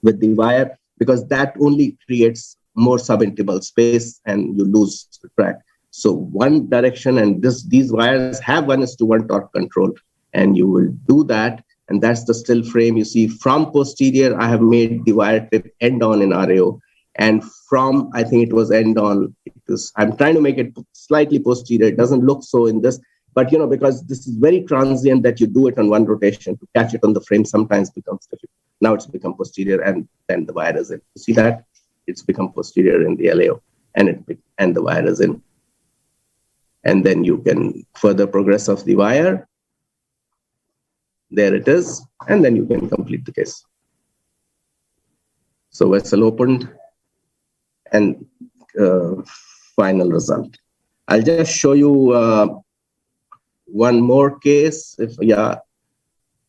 [SPEAKER 2] wire, because that only creates more subintimal space and you lose track. So one direction, and these wires have 1:1 torque control, and you will do that. And that's the still frame. You see, from posterior, I have made the wire tip end on in RAO. And from, I think it was end on, I'm trying to make it slightly posterior. It doesn't look so in this, but because this is very transient that you do it on one rotation, to catch it on the frame sometimes becomes difficult. Now it's become posterior, and then the wire is in. You see that? It's become posterior in the LAO, and the wire is in. And then you can further progress of the wire. There it is, and then you can complete the case. So vessel opened, and final result. I'll just show you one more case.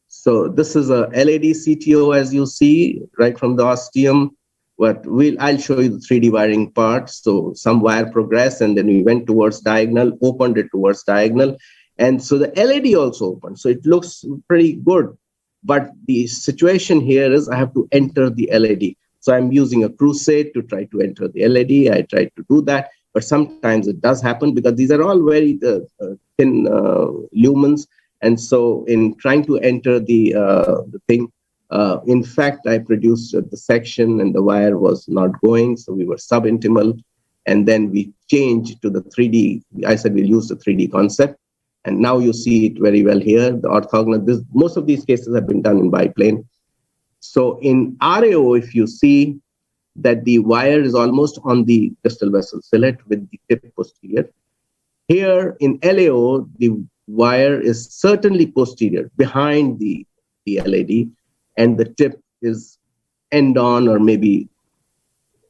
[SPEAKER 2] So this is a LAD CTO, as you see, right from the ostium. But I'll show you the 3D wiring part. So some wire progressed, and then we went towards diagonal, opened it towards diagonal. And so the LAD also opened. So it looks pretty good. But the situation here is I have to enter the LAD. So I'm using a crusade to try to enter the LAD. I tried to do that, but sometimes it does happen because these are all very thin lumens. And so in trying to enter the thing, in fact, I produced the section and the wire was not going. So we were subintimal. And then we changed to the 3D. I said we'll use the 3D concept. And now you see it very well here. The orthogonal, most of these cases have been done in biplane. So in RAO, if you see that the wire is almost on the distal vessel fillet with the tip posterior. Here in LAO, the wire is certainly posterior behind the LAD, and the tip is end on or maybe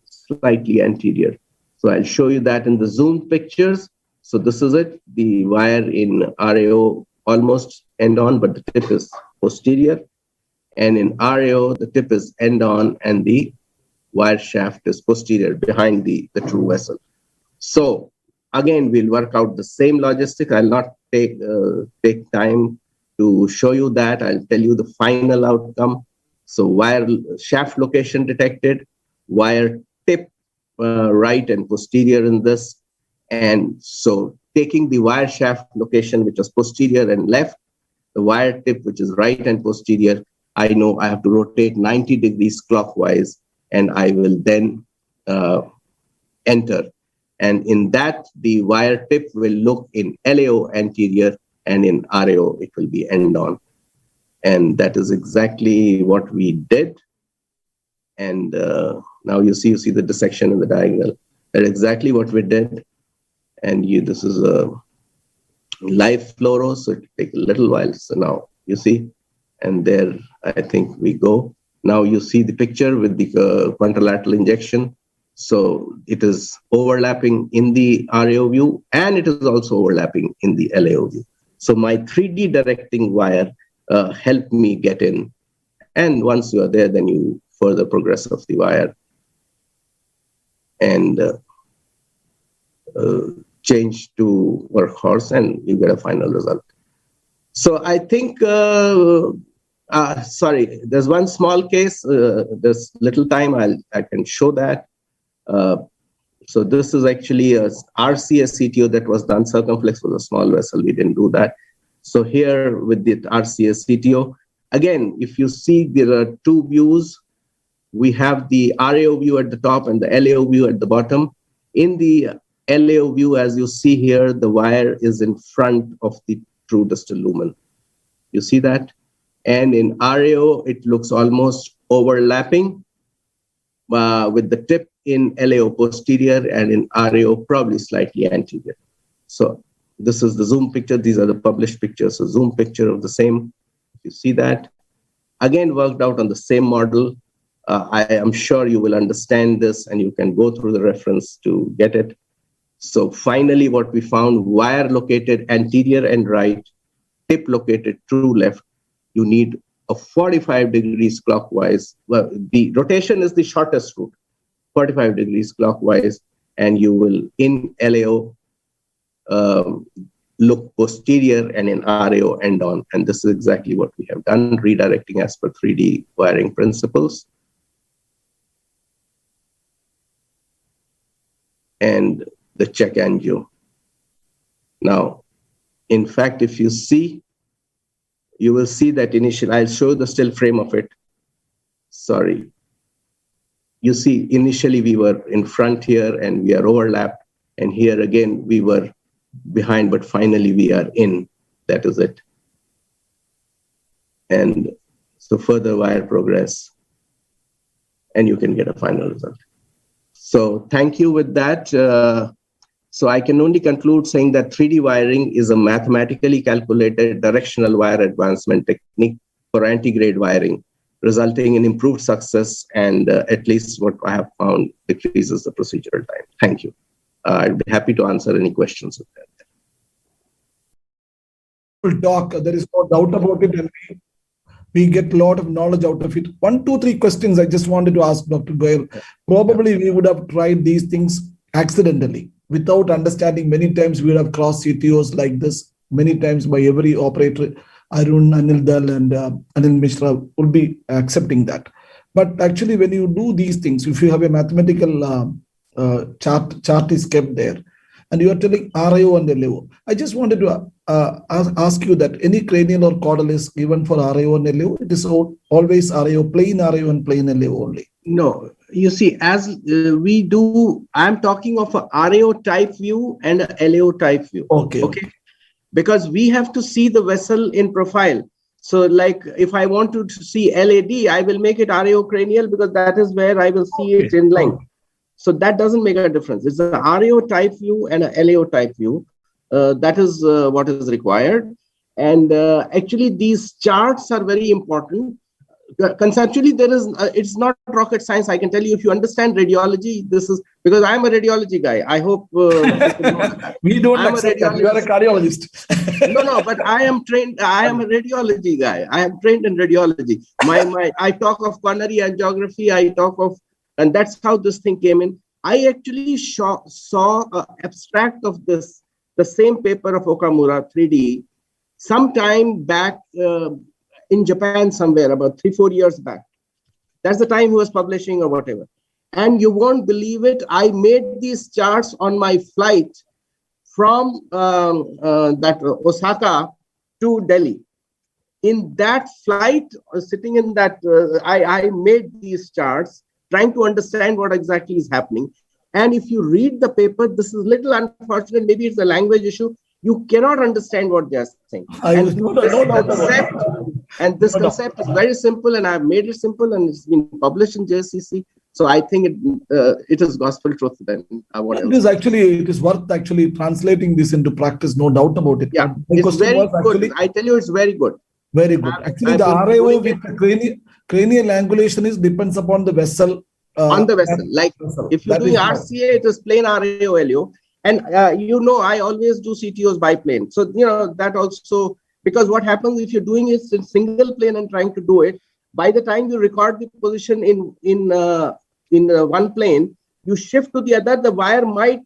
[SPEAKER 2] slightly anterior. So I'll show you that in the zoom pictures. So this is it. The wire in RAO almost end on, but the tip is posterior. And in RAO, the tip is end on and the wire shaft is posterior behind the true vessel. So again, we'll work out the same logistic. I'll not take time to show you that. I'll tell you the final outcome. So wire shaft location detected, wire tip right and posterior in this. And so taking the wire shaft location, which was posterior and left, the wire tip, which is right and posterior, I know I have to rotate 90 degrees clockwise, and I will then enter. And in that, the wire tip will look in LAO anterior, and in RAO, it will be end on. And that is exactly what we did. And now you see the dissection in the diagonal. That's exactly what we did. And this is a live fluoro, so it takes a little while. So now you see, and there I think we go. Now you see the picture with the contralateral injection. So it is overlapping in the RAO view, and it is also overlapping in the LAO view. So my 3D directing wire helped me get in. And once you are there, then you further progress of the wire and change to workhorse, and you get a final result. So I think, sorry, there's one small case. There's little time, I can show that. So this is actually a RCS CTO that was done. Circumflex was a small vessel. We didn't do that. So here with the RCS CTO, again, if you see there are two views. We have the RAO view at the top and the LAO view at the bottom. In the LAO view, as you see here, the wire is in front of the true distal lumen. You see that? And in RAO, it looks almost overlapping with the tip in LAO posterior, and in RAO probably slightly anterior. So this is the zoom picture. These are the published pictures. So zoom picture of the same. You see that? Again, worked out on the same model. I am sure you will understand this, and you can go through the reference to get it. So finally, what we found, wire located anterior and right, tip located true left. You need a 45 degrees clockwise. Well, the rotation is the shortest route, 45 degrees clockwise, and you will, in LAO, look posterior, and in RAO, end on. And this is exactly what we have done, redirecting as per 3D wiring principles. And the check angio. Now, in fact, if you see, you will see that initially, I'll show the still frame of it. Sorry. You see, initially we were in front here and we are overlapped. And here again, we were behind, but finally we are in. That is it. And so further wire progress, and you can get a final result. So thank you with that. So I can only conclude saying that 3D wiring is a mathematically calculated directional wire advancement technique for anti-grade wiring, resulting in improved success, and at least what I have found decreases the procedural time. Thank you. I'd be happy to answer any questions with that.
[SPEAKER 22] Talk, there is no doubt about it, and we get a lot of knowledge out of it. 1, 2, 3 questions I just wanted to ask Dr. Goyal. Probably we would have tried these things accidentally. Without understanding, many times we would have crossed CTOs like this, many times by every operator. Arun, Anil Dal, and Anil Mishra would be accepting that. But actually, when you do these things, if you have a mathematical chart is kept there, and you are telling RAO and LAO, I just wanted to ask you that any cranial or caudal is given for RAO and LAO, it is always RAO, plain RAO and plain LAO only.
[SPEAKER 2] No, you see, as we do, I'm talking of a RAO type view and a LAO type view.
[SPEAKER 22] Okay.
[SPEAKER 2] Because we have to see the vessel in profile. So like if I want to see LAD, I will make it RAO cranial because that is where I will see it in length. So that doesn't make a difference. It's a RAO type view and a LAO type view. That is what is required. And actually these charts are very important. Conceptually, there is it's not rocket science. I can tell you, if you understand radiology, this is because I'm a radiology guy. I hope
[SPEAKER 22] we don't accept that. You are a cardiologist.
[SPEAKER 2] No, but I am trained. I am a radiology guy. I am trained in radiology. I talk of coronary angiography. I talk of, and that's how this thing came in. I actually saw an abstract of this, the same paper of Okamura 3D, sometime back. In Japan somewhere about 3-4 years back. That's the time he was publishing or whatever. And you won't believe it, I made these charts on my flight from Osaka to Delhi in that flight, sitting in that, I made these charts, trying to understand what exactly is happening. And if you read the paper, this is little unfortunate, maybe it's a language issue, you cannot understand what they're saying. And this concept is very simple, and I've made it simple, and it's been published in JCC. So I think it is gospel truth then.
[SPEAKER 22] It is worth actually translating this into practice, no doubt about it.
[SPEAKER 2] Yeah, it's very good. I tell you, it's very good.
[SPEAKER 22] Very good. Actually, the RAO with cranial angulation depends upon the vessel.
[SPEAKER 2] On the vessel. Like if you're doing RCA, it is plain RAO-LAO. And I always do CTOs biplane. So, that also, because what happens if you're doing it in single plane and trying to do it, by the time you record the position in one plane, you shift to the other, the wire might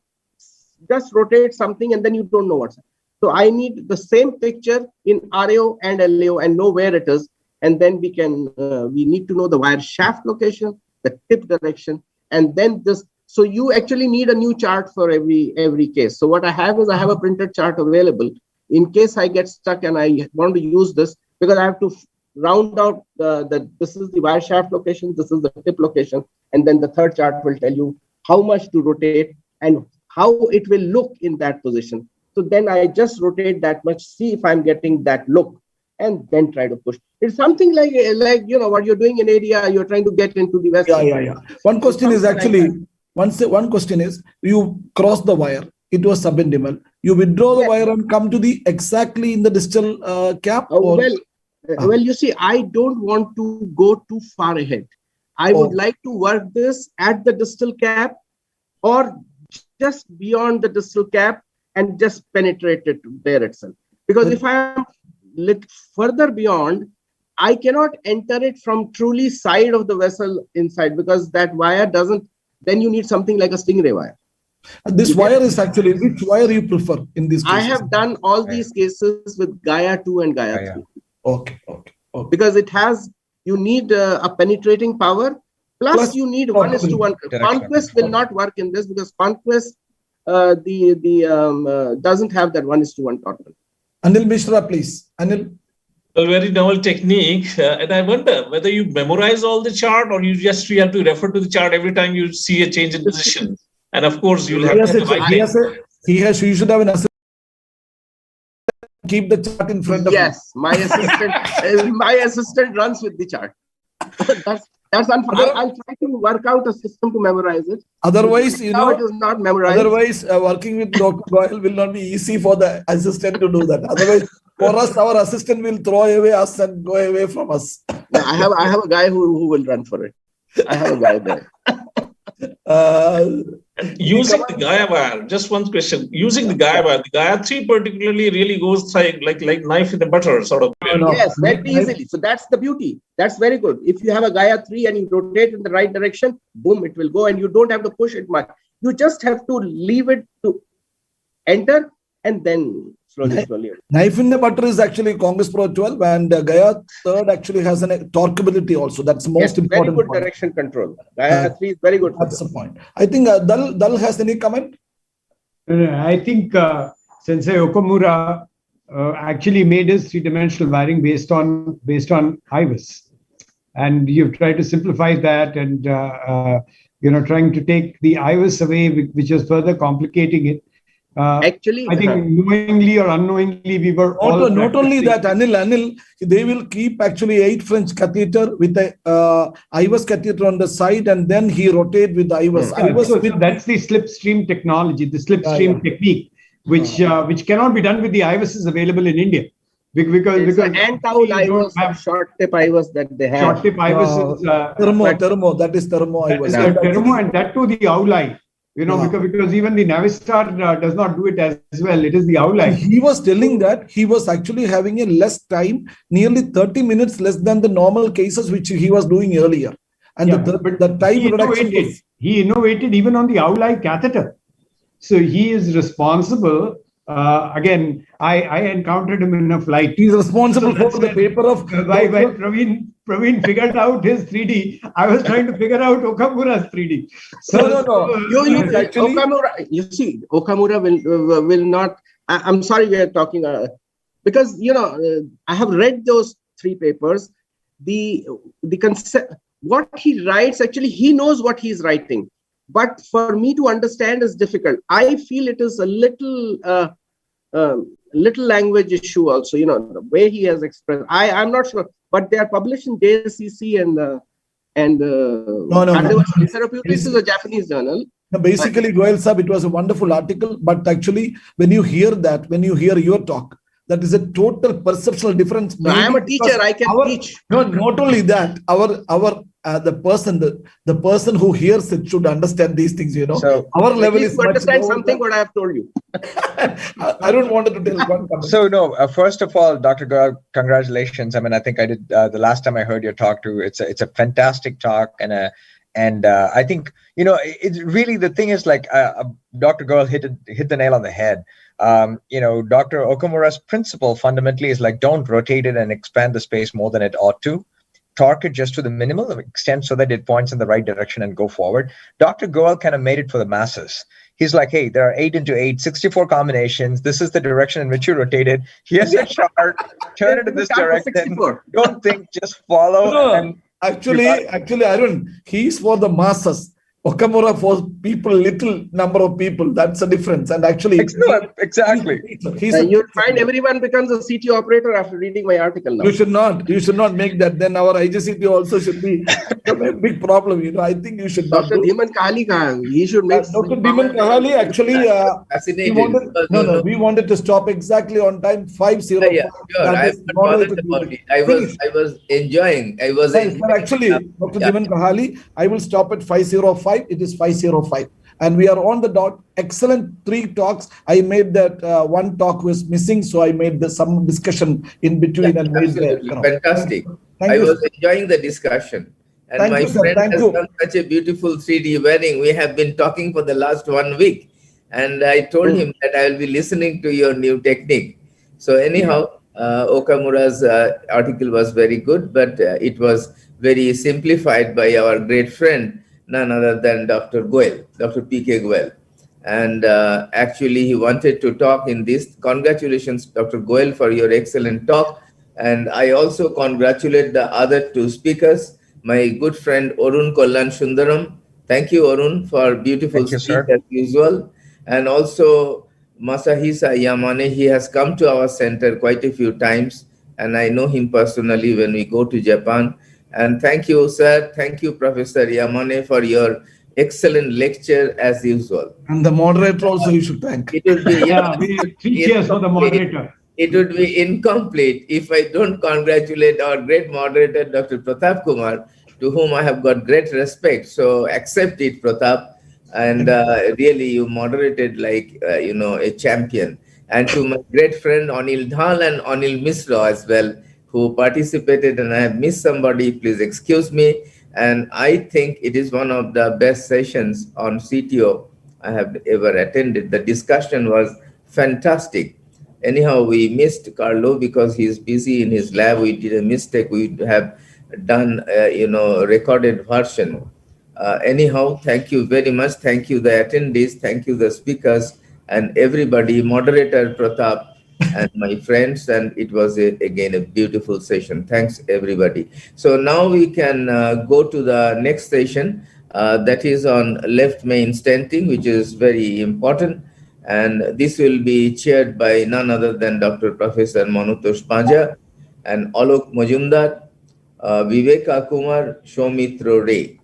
[SPEAKER 2] just rotate something and then you don't know what's happening. So I need the same picture in RAO and LAO and know where it is. And then we need to know the wire shaft location, the tip direction, and then this. So you actually need a new chart for every case. So what I have is I have a printed chart available in case I get stuck and I want to use this, because I have to round out this is the wire shaft location, this is the tip location, and then the third chart will tell you how much to rotate and how it will look in that position. So then I just rotate that much, see if I'm getting that look, and then try to push. It's something like what you're doing in area, you're trying to get into the vessel.
[SPEAKER 22] Yeah. One question is actually, one question is, you cross the wire, it was subintimal. You withdraw the wire and come to the exactly in the distal cap?
[SPEAKER 2] Well, you see, I don't want to go too far ahead. I would like to work this at the distal cap or just beyond the distal cap and just penetrate it there itself. Because if I'm little further beyond, I cannot enter it from truly side of the vessel inside, because that wire doesn't, then you need something like a stingray wire.
[SPEAKER 22] This wire is actually, which wire you prefer in this case?
[SPEAKER 2] I have done all these cases with Gaia 2 and Gaia 3.
[SPEAKER 22] Okay.
[SPEAKER 2] Because it has, you need a penetrating power, plus you need 1:1. Conquest will not work in this because Conquest doesn't have that 1:1 tolerance.
[SPEAKER 22] Anil Mishra, please. Anil.
[SPEAKER 3] A very novel technique, and I wonder whether you memorize all the chart or you just have to refer to the chart every time you see a change in position. And of course, you'll have
[SPEAKER 22] you should have an assistant. Keep the chart in front of you.
[SPEAKER 2] Yes, my assistant runs with the chart. That's unfortunate. I'll try to work out a system to memorize it.
[SPEAKER 22] Otherwise,
[SPEAKER 2] it is not memorized.
[SPEAKER 22] Otherwise, working with Dr. Goyal will not be easy for the assistant to do that. Otherwise, for us, our assistant will throw away us and go away from us.
[SPEAKER 2] No, I have a guy who will run for it. I have a guy there.
[SPEAKER 3] Using the Gaia wire, just one question. Using the Gaia wire, the Gaia 3 particularly really goes like knife in the butter sort of.
[SPEAKER 2] Yes, very easily. So that's the beauty. That's very good. If you have a Gaia 3 and you rotate in the right direction, boom, it will go, and you don't have to push it much. You just have to leave it to enter and then slowly.
[SPEAKER 22] Knife in the butter is actually Congress Pro 12, and Gaia 3rd actually has a torqueability also. That's the most important.
[SPEAKER 2] Very good direction control. Gaia 3 is very good.
[SPEAKER 22] That's the point. I think Dal has any comment?
[SPEAKER 8] I think Sensei Okamura actually made his three-dimensional wiring based on IVUS, and you've tried to simplify that and trying to take the IVUS away, which is further complicating it.
[SPEAKER 2] Actually,
[SPEAKER 8] I think knowingly or unknowingly we were
[SPEAKER 22] not only that, Anil, they will keep actually 8 French catheter with a IVUS catheter on the side, and then he rotate with the IVUS.
[SPEAKER 8] That's the slipstream technology, the slipstream technique, which cannot be done with the IVUS available in India. Because
[SPEAKER 2] end-towel IVUS, short tip IVUS that they have.
[SPEAKER 8] Short tip IVUS is
[SPEAKER 22] thermo. That is thermo IVUS.
[SPEAKER 8] Thermo, and that too the Aulai. Because even the Navistar does not do it as well. It is the Aulai.
[SPEAKER 22] He was telling that he was actually having a less time, nearly 30 minutes less than the normal cases which he was doing earlier. And the time reduction.
[SPEAKER 8] He innovated even on the Aulai catheter. So he is responsible. Again, I encountered him in a flight.
[SPEAKER 22] He's responsible for the paper of
[SPEAKER 8] why Praveen figured out his 3D. I was trying to figure out Okamura's 3D.
[SPEAKER 22] So
[SPEAKER 2] Okamura, you see, Okamura will not. I'm sorry we are talking because I have read those 3 papers, the concept, what he writes, actually, he knows what he's writing. But for me to understand is difficult. I feel it is a little language issue also, the way he has expressed. I'm not sure, but they are published in JSCC and Cardiology Therapeutics is a Japanese journal.
[SPEAKER 22] Basically, Goel Sab, it was a wonderful article, but actually, when you hear your talk, that is a total perceptual difference.
[SPEAKER 2] No, I am a teacher. I can teach.
[SPEAKER 22] No, not only that, the person who hears it should understand these things.
[SPEAKER 1] So
[SPEAKER 22] our level is
[SPEAKER 2] to understand something what I have told you.
[SPEAKER 22] I don't want to tell one comment.
[SPEAKER 1] So no, first of all, Dr. Goel, congratulations. I mean, I think I did the last time I heard your talk too. It's a fantastic talk, and I think it's really, the thing is, like Dr. Goel hit the nail on the head. Dr. Okamura's principle fundamentally is like, don't rotate it and expand the space more than it ought to. Torque it just to the minimal extent so that it points in the right direction and go forward. Dr. Goel kind of made it for the masses. He's like, hey, there are 8 into 8, 64 combinations. This is the direction in which you rotate it. Here's a chart. Turn it in this direction. Don't think, just follow.
[SPEAKER 22] No, actually, Arun, he's for the masses. Okamura for people, little number of people. That's a difference. And actually,
[SPEAKER 1] exactly.
[SPEAKER 2] You'll find everyone becomes a CT operator after reading my article now.
[SPEAKER 22] You should not make that. Then our IGCT also should be a big problem. I think you should not.
[SPEAKER 2] Dr. Dhiman Kahali, he should make.
[SPEAKER 22] Dr. Dhiman Kahali, actually, we wanted to stop exactly on time, 5:05.
[SPEAKER 11] Yeah, sure. I was enjoying.
[SPEAKER 22] Actually, Dr. Dhiman Kahali, I will stop at 5:05. It is 5:05. And we are on the dot. Excellent 3 talks. I made that one talk was missing, so I made some discussion in between and made that.
[SPEAKER 11] Fantastic. I was enjoying the discussion. And my friend has done such a beautiful 3D wedding. We have been talking for the last 1 week. And I told him that I will be listening to your new technique. So anyhow, Okamura's article was very good, but it was very simplified by our great friend, none other than Dr. Goel, Dr. P.K. Goel. And actually, he wanted to talk in this. Congratulations, Dr. Goel, for your excellent talk. And I also congratulate the other 2 speakers, my good friend Arun Kalyan Sundaram. Thank you, Arun, for beautiful speech as usual. And also Masahisa Yamane, he has come to our center quite a few times. And I know him personally when we go to Japan. And thank you, sir. Thank you, Professor Yamane, for your excellent lecture as usual.
[SPEAKER 22] And the moderator also you should thank.
[SPEAKER 11] It would be,
[SPEAKER 8] cheers for the moderator.
[SPEAKER 11] It would be incomplete if I don't congratulate our great moderator, Dr. Pratap Kumar, to whom I have got great respect. So accept it, Pratap. And really, you moderated like, a champion. And to my great friend, Anil Dhal and Anil Misra as well, who participated, and I have missed somebody, please excuse me. And I think it is one of the best sessions on CTO I have ever attended. The discussion was fantastic. Anyhow, we missed Carlo because he's busy in his lab. We did a mistake. We have done, recorded version. Anyhow, thank you very much. Thank you, the attendees. Thank you, the speakers, and everybody, moderator Pratap, and my friends, and it was again a beautiful session. Thanks everybody. So now we can go to the next session, that is on left main stenting, which is very important, and this will be chaired by none other than Dr. Professor Manutosh Panja and Alok Majumdar, Viveka Kumar, Shomitra Ray,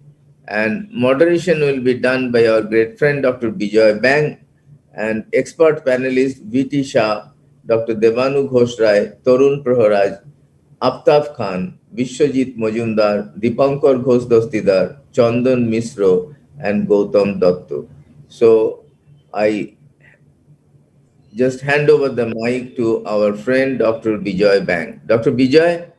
[SPEAKER 11] and moderation will be done by our great friend Dr. Bijoy Bang, and expert panelist VT Shah, Dr. Devanu Ghosh Rai, Torun Praharaj, Aftaf Khan, Vishwajit Majumdar, Dipankar Ghosh Dostidar, Chandan Misro, and Gautam Dattu. So I just hand over the mic to our friend Dr. Bijoy Bang. Dr. Bijoy?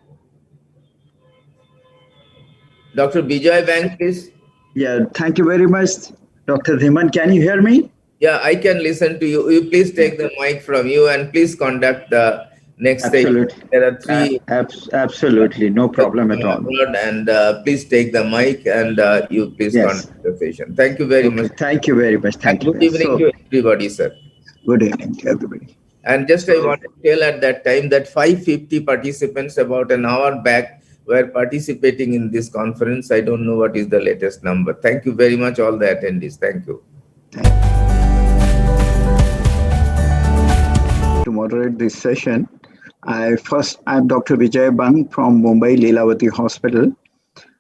[SPEAKER 11] Dr. Bijoy Bang, please.
[SPEAKER 7] Yeah, thank you very much, Dr. Dhiman. Can you hear me?
[SPEAKER 11] Yeah, I can listen to you. You please take the mic from you and please conduct the next stage. There are 3.
[SPEAKER 7] Absolutely, no problem at all.
[SPEAKER 11] And please take the mic and you please conduct the session. Thank you very much.
[SPEAKER 7] Thank you very much. Thank you.
[SPEAKER 11] Good evening to everybody, sir.
[SPEAKER 7] Good evening to everybody.
[SPEAKER 11] And just I want to tell at that time that 550 participants about an hour back were participating in this conference. I don't know what is the latest number. Thank you very much, all the attendees. Thank you.
[SPEAKER 7] To moderate this session, I'm Dr. Vijay Bang from Mumbai Leelavati Hospital.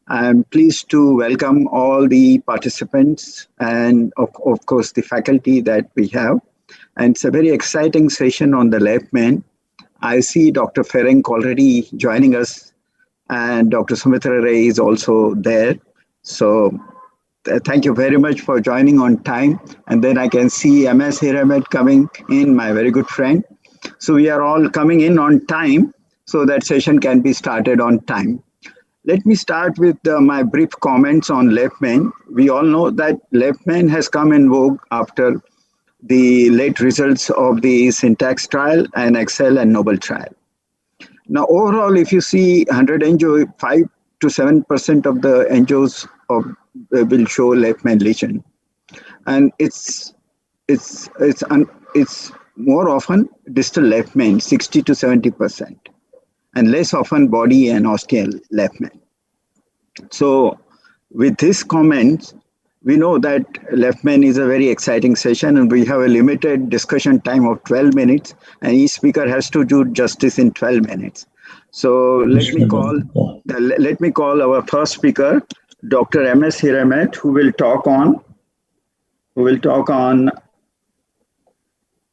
[SPEAKER 7] I'm pleased to welcome all the participants and of course the faculty that we have. And it's a very exciting session on the left main. I see Dr. Ferenc already joining us, and Dr. Sumitra Ray is also there. So thank you very much for joining on time. And then I can see MS Hiramet coming in, my very good friend. So we are all coming in on time so that session can be started on time. Let me start with my brief comments on left main. We all know that left main has come in vogue after the late results of the Syntax trial and Excel and Noble trial. Now, overall, if you see 100 angio, 5 to 7% of the angios will show left main lesion, and it's more often distal left main, 60 to 70%, and less often body and ostial left main. So, with this comment, we know that left main is a very exciting session, and we have a limited discussion time of 12 minutes, and each speaker has to do justice in 12 minutes. So let me call our first speaker, Dr. MS Hiramet, who will talk on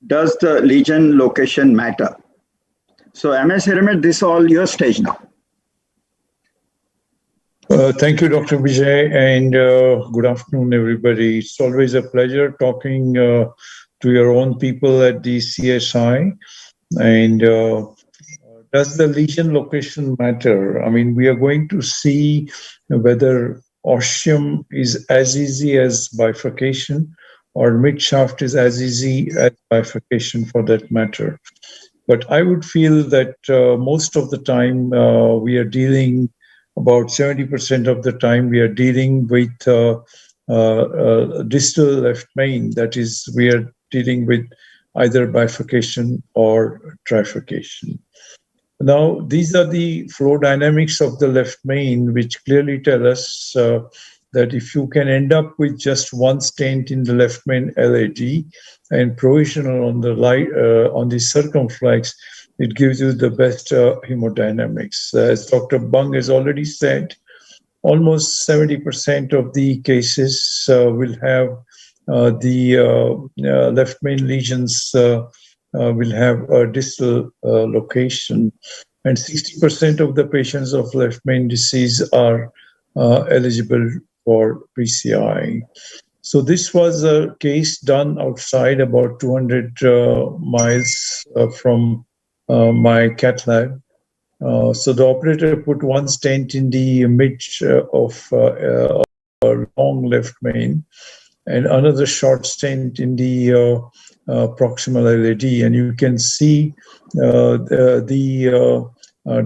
[SPEAKER 7] does the lesion location matter? So MS Hiramet, this is all your stage now.
[SPEAKER 5] Thank you, Dr. Vijay, and good afternoon, everybody. It's always a pleasure talking to your own people at the CSI. And does the lesion location matter? I mean, we are going to see whether ostium is as easy as bifurcation or mid-shaft is as easy as bifurcation for that matter. But I would feel that most of the time we are dealing, about 70% of the time we are dealing with distal left main. That is, we are dealing with either bifurcation or trifurcation. Now, these are the flow dynamics of the left main, which clearly tell us that if you can end up with just one stent in the left main LAD and provisional on the circumflex, it gives you the best hemodynamics. As Dr. Bang has already said, almost 70% of the cases will have the left main lesions will have a distal location, and 60% of the patients of left main disease are eligible for PCI. So this was a case done outside about 200 miles from my cath lab. So the operator put one stent in the mid of long left main and another short stent in the proximal LAD, and you can see the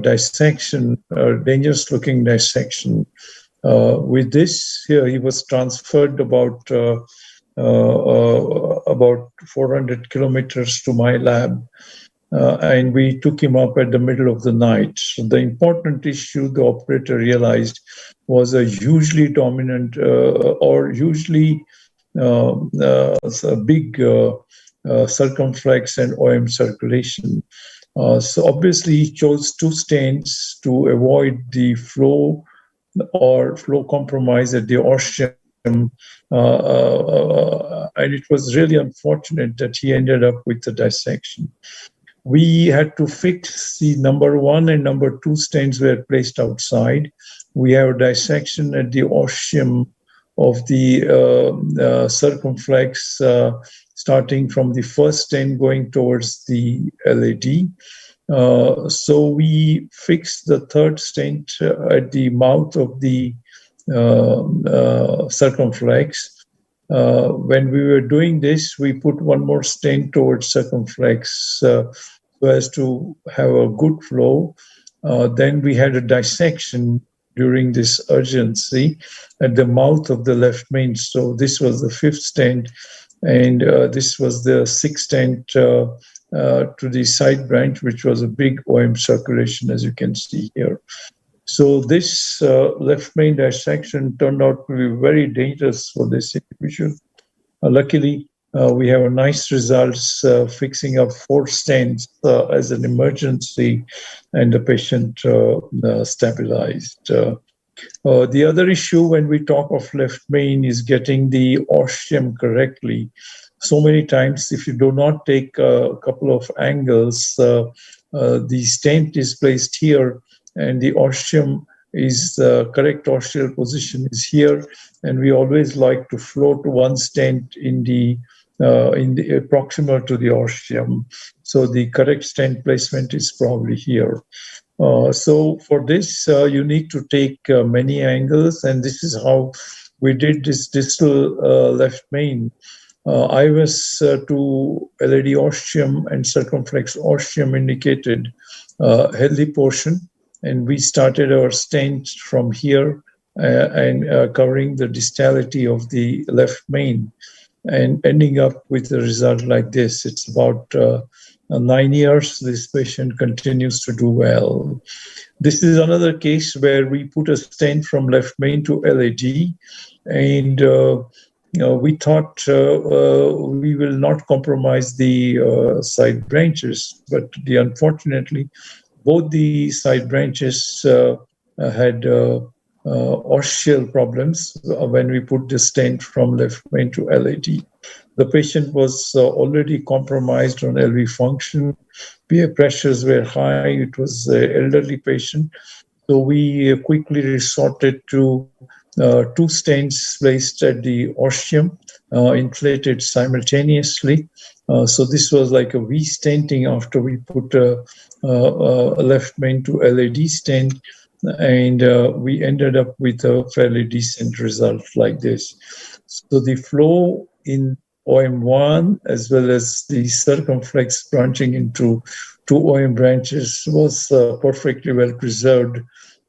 [SPEAKER 5] dissection, dangerous looking dissection. With this, here he was transferred about 400 kilometers to my lab, and we took him up at the middle of the night. So the important issue the operator realized was a hugely dominant or hugely a big circumflex and OM circulation. So obviously he chose two stents to avoid the flow or flow compromise at the ostium, and it was really unfortunate that he ended up with the dissection. We had to fix the number 1 and number 2 stents were placed outside. We have a dissection at the ostium of the circumflex, starting from the first stent going towards the LAD. So we fixed the third stent at the mouth of the circumflex. When we were doing this, we put one more stent towards circumflex so as to have a good flow. Then we had a dissection during this urgency at the mouth of the left main. So this was the fifth stent. And this was the sixth stent to the side branch, which was a big OM circulation, as you can see here. So this left main dissection turned out to be very dangerous for this individual. Luckily, we have a nice results fixing up 4 stents as an emergency, and the patient stabilized. The other issue when we talk of left main is getting the ostium correctly. So many times, if you do not take a couple of angles, the stent is placed here, and the ostium is the correct ostial position is here, and we always like to float one stent in the proximal to the ostium. So the correct stent placement is probably here. So for this, you need to take many angles, and this is how we did this distal left main. IVS to LAD ostium and circumflex ostium indicated healthy portion, and we started our stent from here and covering the distality of the left main, and ending up with a result like this. It's about 9 years. This patient continues to do well. This is another case where we put a stent from left main to LAD, and we thought we will not compromise the side branches, but unfortunately, both the side branches had ostial problems when we put the stent from left main to LAD. The patient was already compromised on LV function. PA pressures were high. It was an elderly patient. So we quickly resorted to 2 stents placed at the ostium, inflated simultaneously. So this was like a V-stenting after we put a left main to LAD stent, and we ended up with a fairly decent result like this. So the flow in OM1 as well as the circumflex branching into 2 OM branches was perfectly well preserved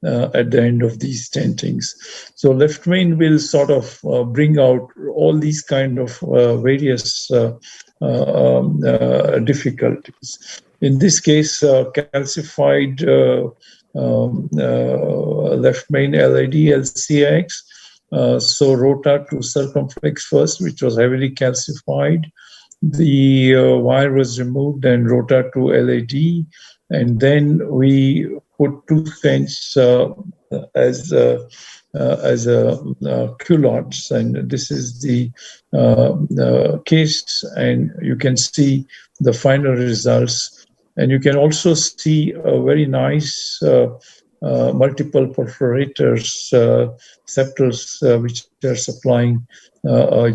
[SPEAKER 5] at the end of these stentings. So left main will sort of bring out all these kind of various difficulties. In this case, calcified left main LAD LCX. So rota to circumflex first, which was heavily calcified. The wire was removed and rota to LAD, and then we put 2 stents as culottes, and this is the case, and you can see the final results, and you can also see a very nice multiple perforators, septals, which are supplying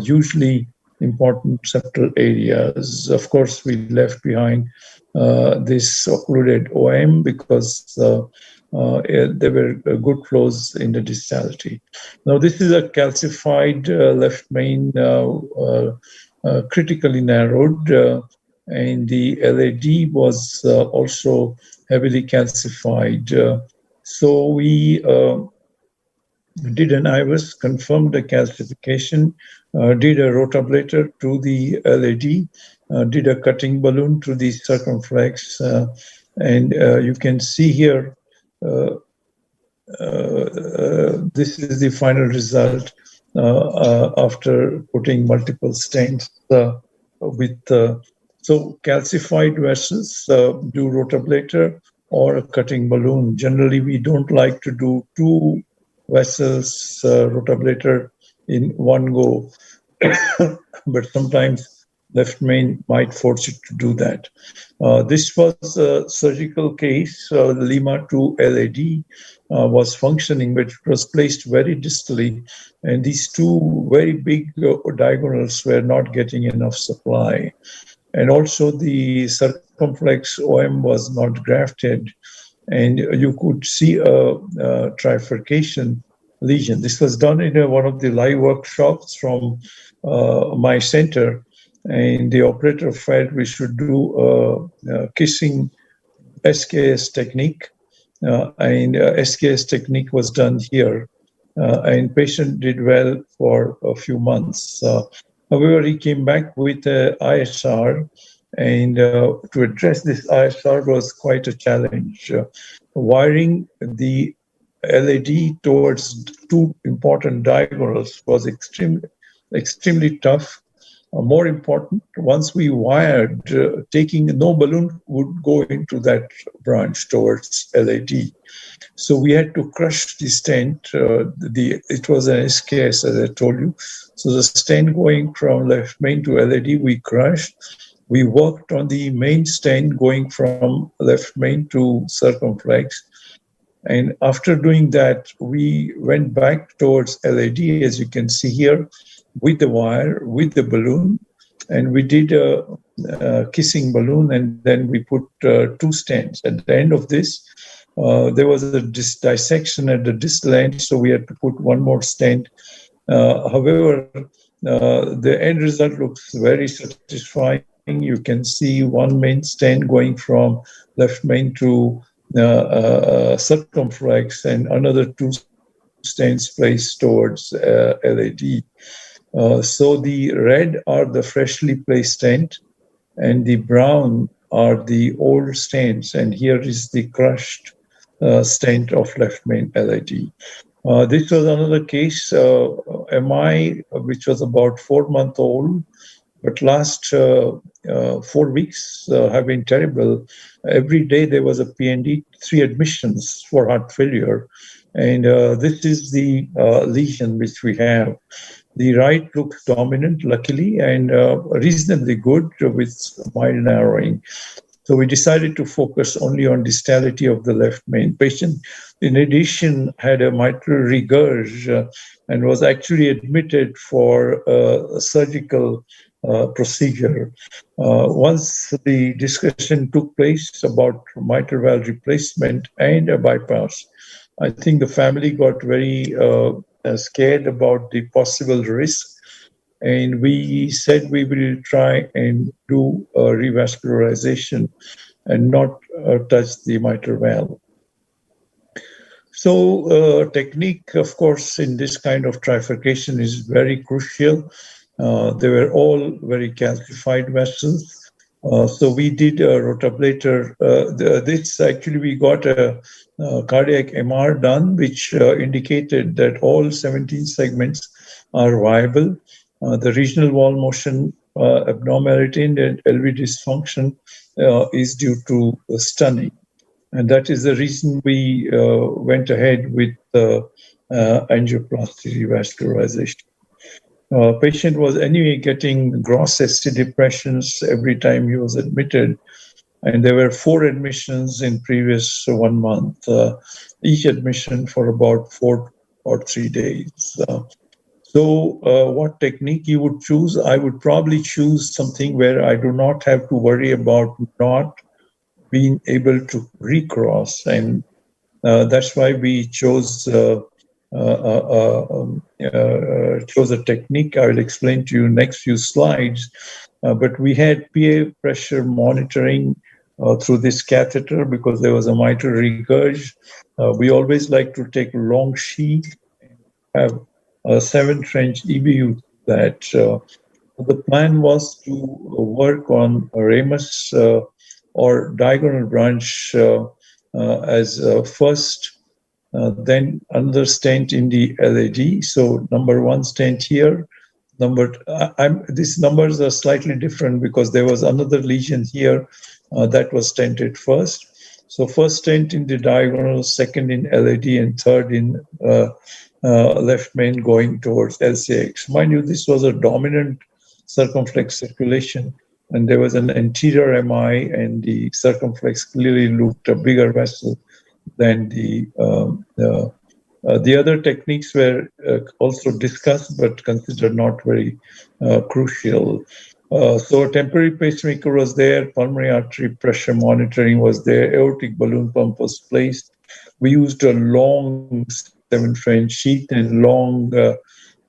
[SPEAKER 5] hugely important septal areas. Of course, we left behind this occluded OM because there were good flows in the distality. Now, this is a calcified left main, critically narrowed, and the LAD was also heavily calcified. So we did an IVUS, confirmed the calcification, did a rotablator to the LAD, did a cutting balloon to the circumflex, and you can see here, this is the final result after putting multiple stents with so calcified vessels, do rotablator or a cutting balloon. Generally, we don't like to do 2 vessels rotablator in one go, but sometimes left main might force you to do that. This was a surgical case. Lima to LAD was functioning, but it was placed very distally, and these 2 very big diagonals were not getting enough supply. And also the circumflex OM was not grafted, and you could see a trifurcation lesion. This was done in one of the live workshops from my center, and the operator felt we should do a kissing SKS technique, and SKS technique was done here, and patient did well for a few months. However, he came back with ISR, and to address this ISR was quite a challenge. Wiring the LED towards two important diagonals was extremely tough. More important, once we wired, no balloon would go into that branch towards LED. So we had to crush the stent. It was an SKS, as I told you. So the stent going from left main to LED, we crushed. We worked on the main stent going from left main to circumflex. And after doing that, we went back towards LED, as you can see here, with the wire, with the balloon. And we did a kissing balloon, and then we put two stents. At the end of this, there was a dissection at the distal end, so we had to put one more stent. However, the end result looks very satisfying. You can see one main stent going from left main to circumflex, and another two stents placed towards LED. So the red are the freshly placed stent, and the brown are the old stents, and here is the crushed stent of left main LED. This was another case, MI, which was about 4 months old, but last 4 weeks have been terrible. Every day there was a PND, 3 admissions for heart failure. And this is the lesion which we have. The right looks dominant, luckily, and reasonably good with mild narrowing. So we decided to focus only on distality of the left main. Patient, in addition, had a mitral regurg and was actually admitted for a surgical procedure. Once the discussion took place about mitral valve replacement and a bypass, I think the family got very scared about the possible risk. And we said we will try and do a revascularization and not touch the mitral valve. So technique, of course, in this kind of trifurcation is very crucial. They were all very calcified vessels. So we did a rotablator. This actually, we got a cardiac MR done, which indicated that all 17 segments are viable. The regional wall motion abnormality and LV dysfunction is due to stunning. And that is the reason we went ahead with angioplasty revascularization. Patient was anyway getting gross ST depressions every time he was admitted. And there were 4 admissions in previous 1 month, each admission for about 4 or 3 days. So what technique you would choose? I would probably choose something where I do not have to worry about not being able to recross. And that's why we chose a technique I will explain to you next few slides. But we had PA pressure monitoring through this catheter because there was a mitral regurg. We always like to take a long sheet and have a 7-trench EBU that the plan was to work on ramus or diagonal branch as first, then another stent in the LAD. So number 1 stent here. These numbers are slightly different because there was another lesion here that was stented first. So first stent in the diagonal, second in LAD, and third in left main going towards LCX. Mind you, this was a dominant circumflex circulation, and there was an anterior MI, and the circumflex clearly looked a bigger vessel than the other techniques were also discussed, but considered not very crucial. So a temporary pacemaker was there, pulmonary artery pressure monitoring was there, aortic balloon pump was placed. We used a long 7-French sheath and long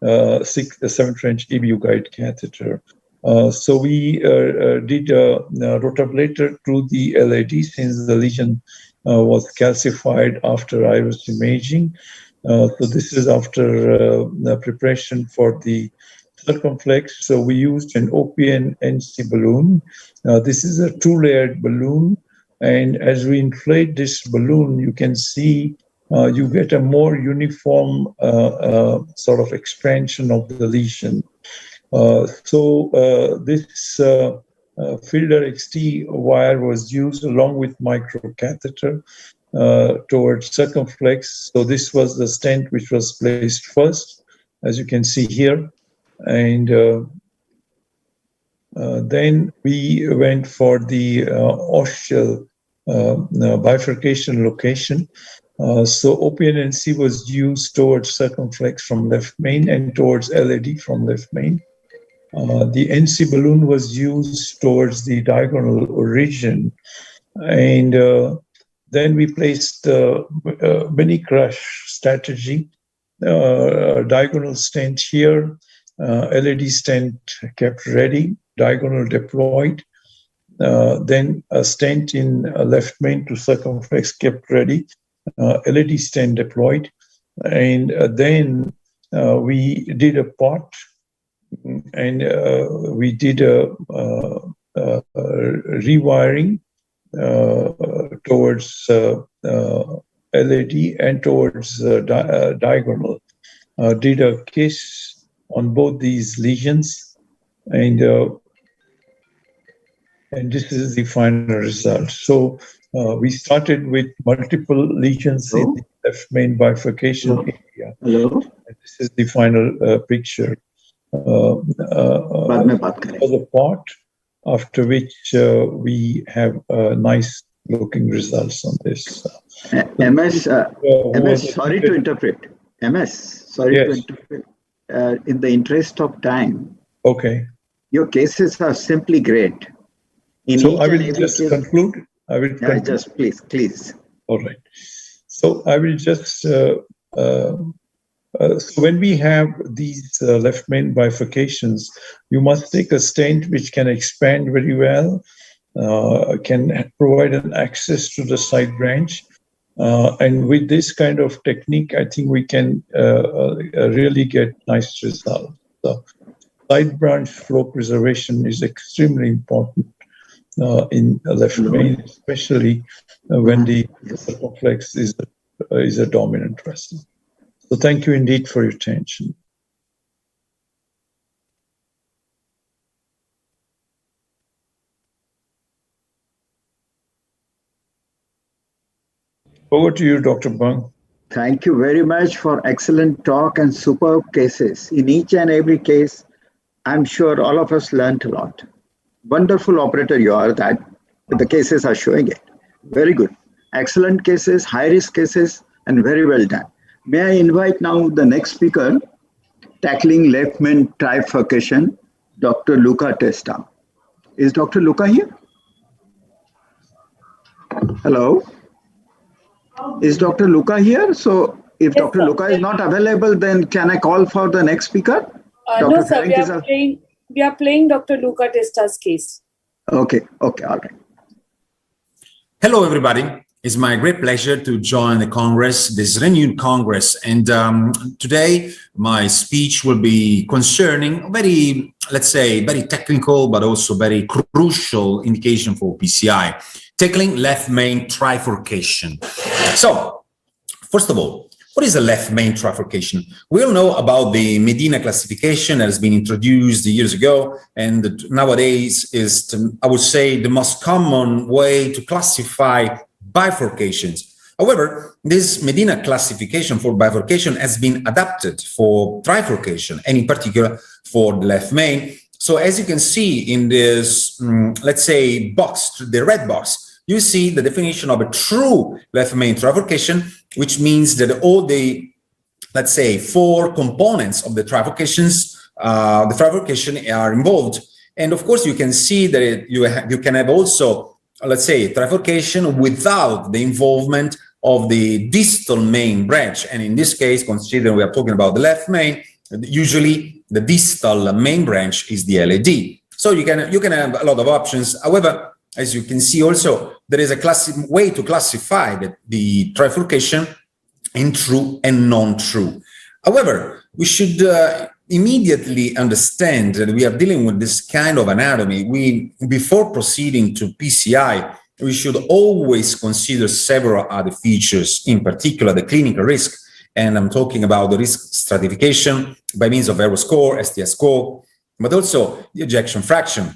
[SPEAKER 5] 7-French EBU guide catheter. So we did a rotablator to the LAD since the lesion was calcified after iris imaging. So this is after preparation for the circumflex. So we used an OPN NC balloon. This is a two-layered balloon. And as we inflate this balloon, you can see you get a more uniform sort of expansion of the lesion. This Fielder XT wire was used along with microcatheter towards circumflex. So this was the stent which was placed first, as you can see here. And then we went for the ostial bifurcation location. So OPN-NC was used towards circumflex from left main and towards LAD from left main. The NC balloon was used towards the diagonal origin. And then we placed mini crush strategy, diagonal stent here, LAD stent kept ready, diagonal deployed, then a stent in left main to circumflex kept ready, LAD stent deployed, and then we did a pot, and we did a rewiring towards LAD and towards diagonal. Did a kiss on both these lesions, and this is the final result. So we started with multiple lesions in the left main bifurcation area.
[SPEAKER 7] Hello.
[SPEAKER 5] And this is the final picture. For the pot, after which we have nice looking results on this.
[SPEAKER 7] MS, MS, sorry to interpret. MS, sorry to interpret. In the interest of time,
[SPEAKER 5] okay,
[SPEAKER 7] your cases are simply great.
[SPEAKER 5] So I will just conclude. I will conclude.
[SPEAKER 7] Just please.
[SPEAKER 5] All right. So I will just. So when we have these left main bifurcations, you must take a stent which can expand very well, can provide an access to the side branch. And with this kind of technique, I think we can really get nice results. So side branch flow preservation is extremely important in left main, especially when the circumflex is a dominant vessel. So thank you indeed for your attention. Over to you, Dr. Bang.
[SPEAKER 7] Thank you very much for excellent talk and superb cases. In each and every case, I'm sure all of us learned a lot. Wonderful operator you are, that the cases are showing it. Very good. Excellent cases, high-risk cases, and very well done. May I invite now the next speaker, tackling left main trifurcation, Dr. Luca Testa. Is Dr. Luca here? Hello? Is Dr. Luca here? So if yes, Dr. Luca is not available, then can I call for the next speaker?
[SPEAKER 10] No, sir, we are playing Dr. Luca Testa's case.
[SPEAKER 7] Okay, all right.
[SPEAKER 12] Hello, everybody. It's my great pleasure to join the Congress, this renewed Congress. And today, my speech will be concerning very, let's say, very technical, but also very crucial indication for PCI, tackling left main trifurcation. So, first of all, what is a left main trifurcation? We all know about the Medina classification that has been introduced years ago, and nowadays is, I would say, the most common way to classify bifurcations. However, this Medina classification for bifurcation has been adapted for trifurcation, and in particular for the left main. So as you can see in this, let's say, box, the red box, you see the definition of a true left main trifurcation, which means that all the, let's say, four components of the trifurcation are involved. And of course, you can see that you can have also, let's say, trifurcation without the involvement of the distal main branch. And in this case, considering we are talking about the left main, usually the distal main branch is the LAD. So you can have a lot of options. However, as you can see also, there is a way to classify the trifurcation in true and non-true. However, we should immediately understand that we are dealing with this kind of anatomy, before proceeding to PCI, we should always consider several other features, in particular the clinical risk. And I'm talking about the risk stratification by means of ERROR score, STS score, but also the ejection fraction.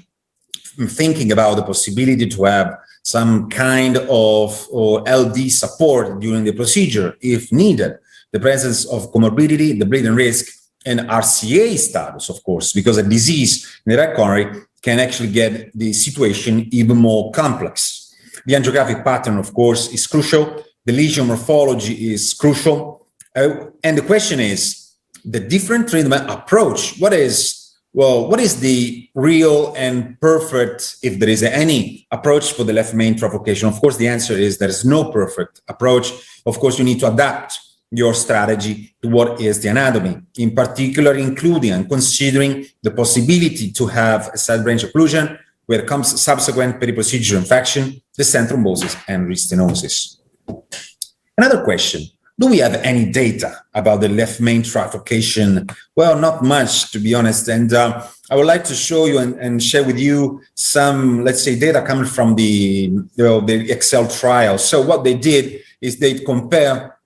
[SPEAKER 12] I'm thinking about the possibility to have some kind of LD support during the procedure if needed, the presence of comorbidity, the bleeding risk, and RCA status, of course, because a disease in the right coronary can actually get the situation even more complex. The angiographic pattern, of course, is crucial. The lesion morphology is crucial. And the question is, the different treatment approach, what is the real and perfect, if there is any, approach for the left main trifurcation? Of course, the answer is there is no perfect approach. Of course, you need to adapt your strategy to what is the anatomy, in particular, including and considering the possibility to have a side branch occlusion where comes subsequent peri-procedure infection, descent thrombosis, and restenosis. Another question. Do we have any data about the left main trifurcation? Well, not much, to be honest. And I would like to show you and share with you some, let's say, data coming from the Excel trial. So what they did is they compare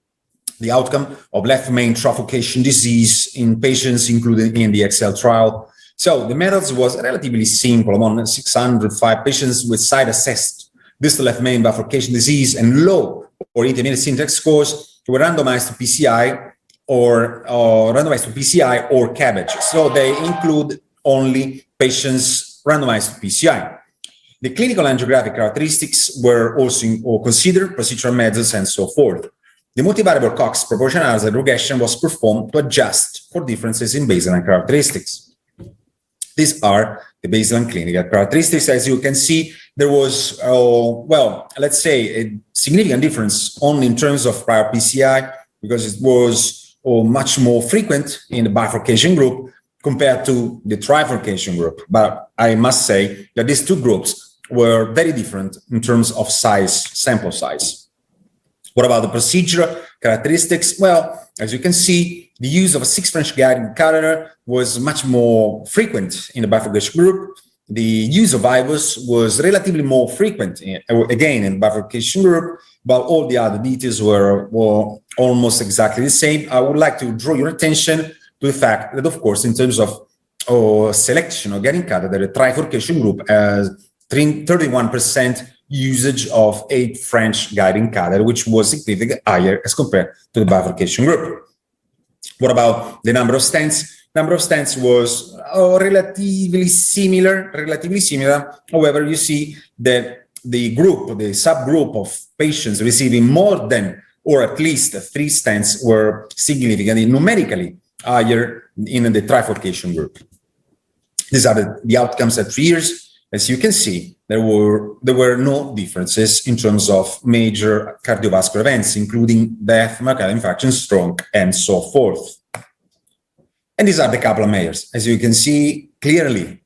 [SPEAKER 12] the outcome of left main trifurcation disease in patients included in the Excel trial. So the methods was relatively simple. Among 605 patients with side-assessed distal left main bifurcation disease and low or intermediate syntax scores, were randomized to PCI or CABG. So they include only patients randomized to PCI. The clinical angiographic characteristics were also considered, procedural methods, and so forth. The multivariable Cox proportionality regression was performed to adjust for differences in baseline characteristics. These are the baseline clinical characteristics. As you can see, there was, let's say, a significant difference only in terms of prior PCI, because it was much more frequent in the bifurcation group compared to the trifurcation group. But I must say that these two groups were very different in terms of size, sample size. What about the procedural characteristics? Well, as you can see, the use of a 6 French guiding catheter was much more frequent in the bifurcation group. The use of IVUS was relatively more frequent, again, in the bifurcation group, but all the other details were almost exactly the same. I would like to draw your attention to the fact that, of course, in terms of selection of guiding catheter, the trifurcation group has 31% usage of 8 French guiding catheter, which was significantly higher as compared to the bifurcation group. What about the number of stents? Number of stents was relatively similar. However, you see that the subgroup of patients receiving more than or at least 3 stents were significantly numerically higher in the trifurcation group. These are the outcomes at 3 years. As you can see, there were no differences in terms of major cardiovascular events, including death, myocardial infarction, stroke, and so forth. And these are the Kaplan-Meiyers. As you can see clearly,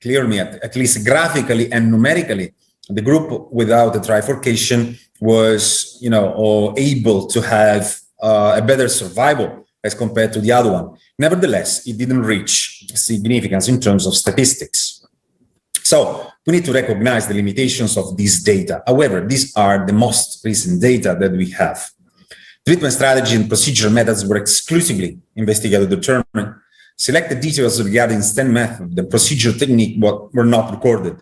[SPEAKER 12] at least graphically and numerically, the group without the trifurcation was, able to have a better survival as compared to the other one. Nevertheless, it didn't reach significance in terms of statistics. So we need to recognize the limitations of these data. However, these are the most recent data that we have. Treatment strategy and procedural methods were exclusively investigated to determine. Selected details regarding stent method, the procedure technique were not recorded.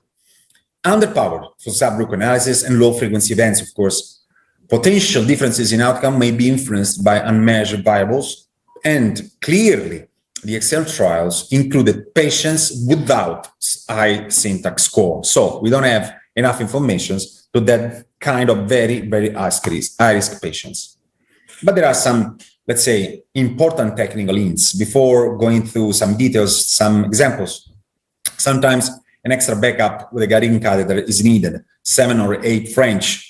[SPEAKER 12] Underpowered for subgroup analysis and low frequency events, of course. Potential differences in outcome may be influenced by unmeasured variables, and clearly the Excel trials included patients without high syntax score. So we don't have enough information to that kind of very, very high-risk patients. But there are some, let's say, important technical hints before going through some details, some examples. Sometimes an extra backup with a guiding catheter is needed, 7 or 8 French.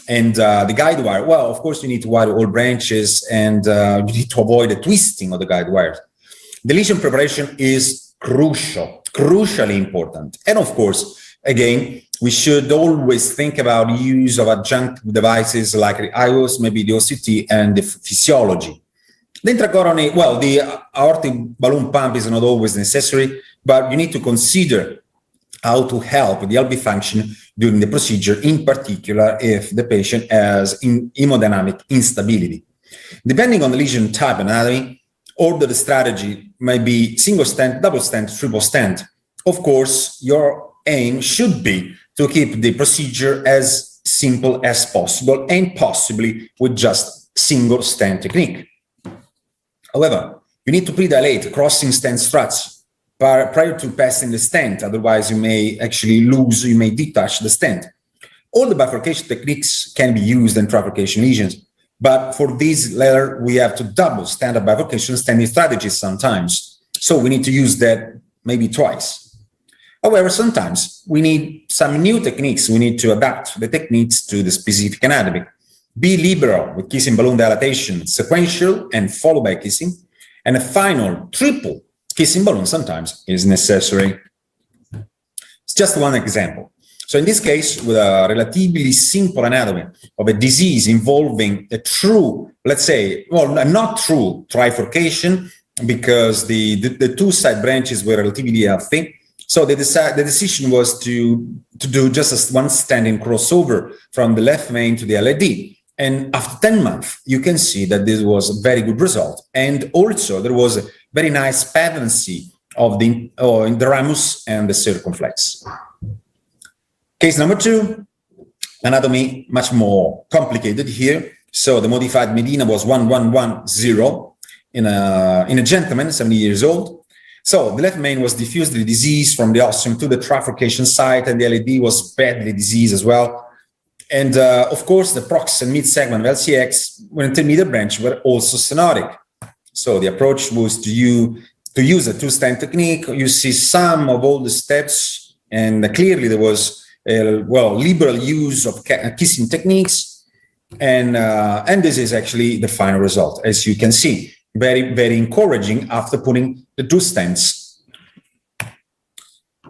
[SPEAKER 12] And the guide wire, well, of course, you need to wire all branches, and you need to avoid the twisting of the guide wires. The lesion preparation is crucially important. And of course, again, we should always think about use of adjunct devices like the IVUS, maybe the OCT, and the physiology. The intracoronary, well, the aortic balloon pump is not always necessary, but you need to consider how to help the LV function during the procedure, in particular if the patient has hemodynamic instability. Depending on the lesion type and anatomy, order the strategy might be single stent, double stent, triple stent. Of course, your aim should be to keep the procedure as simple as possible and possibly with just single stent technique. However, you need to predilate crossing stent struts prior to passing the stent, otherwise you may actually lose, you may detach the stent. All the bifurcation techniques can be used in trifurcation lesions, but for these latter, we have to double standard bifurcation stenting strategies sometimes. So we need to use that maybe twice. However, sometimes we need some new techniques. We need to adapt the techniques to the specific anatomy. Be liberal with kissing balloon dilatation, sequential and followed by kissing, and a final triple kissing balloon sometimes is necessary. It's just one example. So in this case, with a relatively simple anatomy of a disease involving a true, let's say, well, not true trifurcation, because the two side branches were relatively healthy. So the decision was to do just one standing crossover from the left main to the LAD. And after 10 months, you can see that this was a very good result. And also there was a very nice patency of the in the ramus and the circumflex. Case number 2, anatomy much more complicated here. So the modified Medina was 1110 in a gentleman, 70 years old. So the left main was diffusely diseased from the ostium to the trifurcation site, and the LAD was badly diseased as well. And of course, the prox and mid segment of LCX, when intermediate branch, were also stenotic. So the approach was to use a two-stent technique. You see some of all the steps, and clearly there was liberal use of kissing techniques, and this is actually the final result, as you can see. Very, very encouraging after putting the two stents.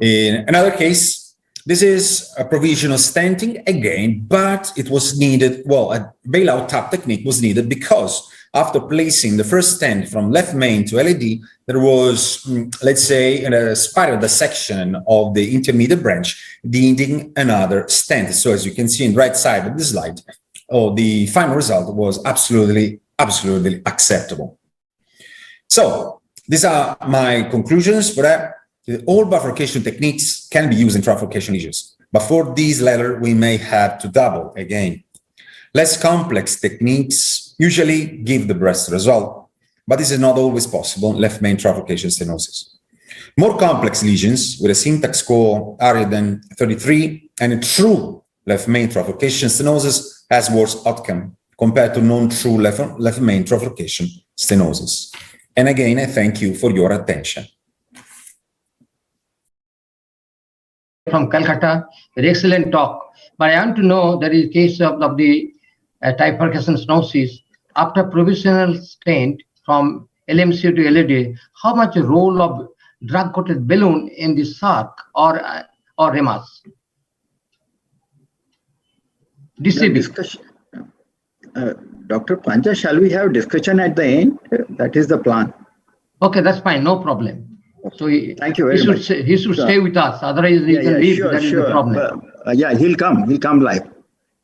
[SPEAKER 12] In another case, this is a provisional stenting again, but it was needed, well, a bailout tap technique was needed because after placing the first stent from left main to LAD, there was, let's say, a spiral dissection of the intermediate branch, needing another stent. So as you can see on the right side of the slide, the final result was absolutely acceptable. So these are my conclusions for that. All bifurcation techniques can be used in trifurcation lesions, but for these latter, we may have to double again. Less complex techniques usually give the best result, but this is not always possible in left main trifurcation stenosis. More complex lesions with a syntax score higher than 33 and a true left main trifurcation stenosis has worse outcome compared to non-true left main trifurcation stenosis. And again, I thank you for your attention.
[SPEAKER 13] From Calcutta, very excellent talk. But I want to know, there is a case of the trifurcation stenosis after provisional stent from LMC to LAD. How much role of drug-coated balloon in the SARC or REMAS?
[SPEAKER 7] Discussion. Dr. Panja, shall we have discussion at the end? That is the plan.
[SPEAKER 13] Okay, that's fine, no problem. So
[SPEAKER 7] thank you very much.
[SPEAKER 13] He should stay with us, otherwise he can leave. That is the problem.
[SPEAKER 7] Yeah, he'll come live.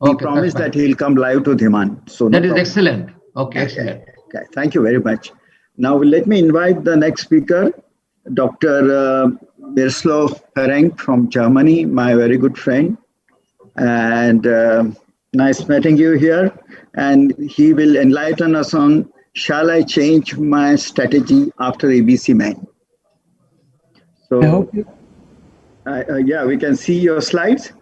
[SPEAKER 7] He promised that he'll come live to Dhiman. So
[SPEAKER 13] that is excellent. Okay, excellent.
[SPEAKER 7] Okay, thank you very much. Now let me invite the next speaker, Dr. Miroslav Ferenc from Germany, my very good friend. And nice meeting you here. And he will enlighten us on, shall I change my strategy after ABC main? So,
[SPEAKER 14] I hope
[SPEAKER 7] yeah, we can see your slides.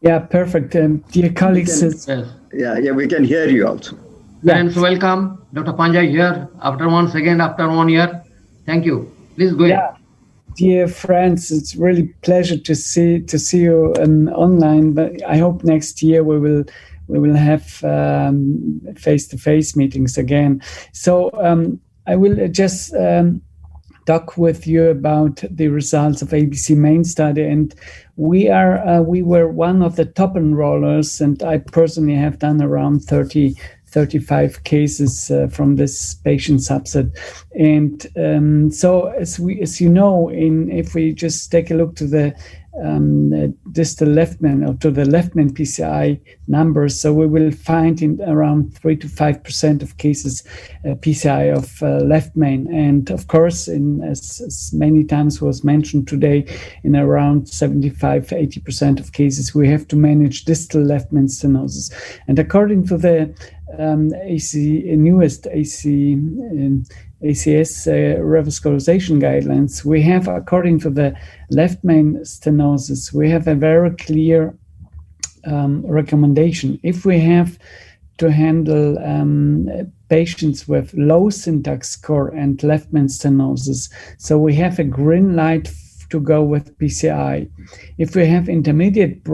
[SPEAKER 14] Yeah, perfect. Dear colleagues.
[SPEAKER 7] Yeah, we can hear you also.
[SPEAKER 13] Friends, welcome. Dr. Panja here after 1 year. Thank you. Please go ahead.
[SPEAKER 14] Dear friends, it's really pleasure to see you online. But I hope next year we will have face-to-face meetings again. So I will just talk with you about the results of ABC main study, and we were one of the top enrollers, and I personally have done around 30 35 cases from this patient subset. And so as you know, if we just take a look to the distal left main or to the left main PCI numbers, so we will find in around 3 to 5% of cases PCI of left main, and of course, as many times was mentioned today, in around 75-80% of cases we have to manage distal left main stenosis. And according to the newest ACS revascularization guidelines, we have, according to the left main stenosis, we have a very clear recommendation. If we have to handle patients with low syntax score and left main stenosis, so we have a green light to go with PCI. If we have intermediate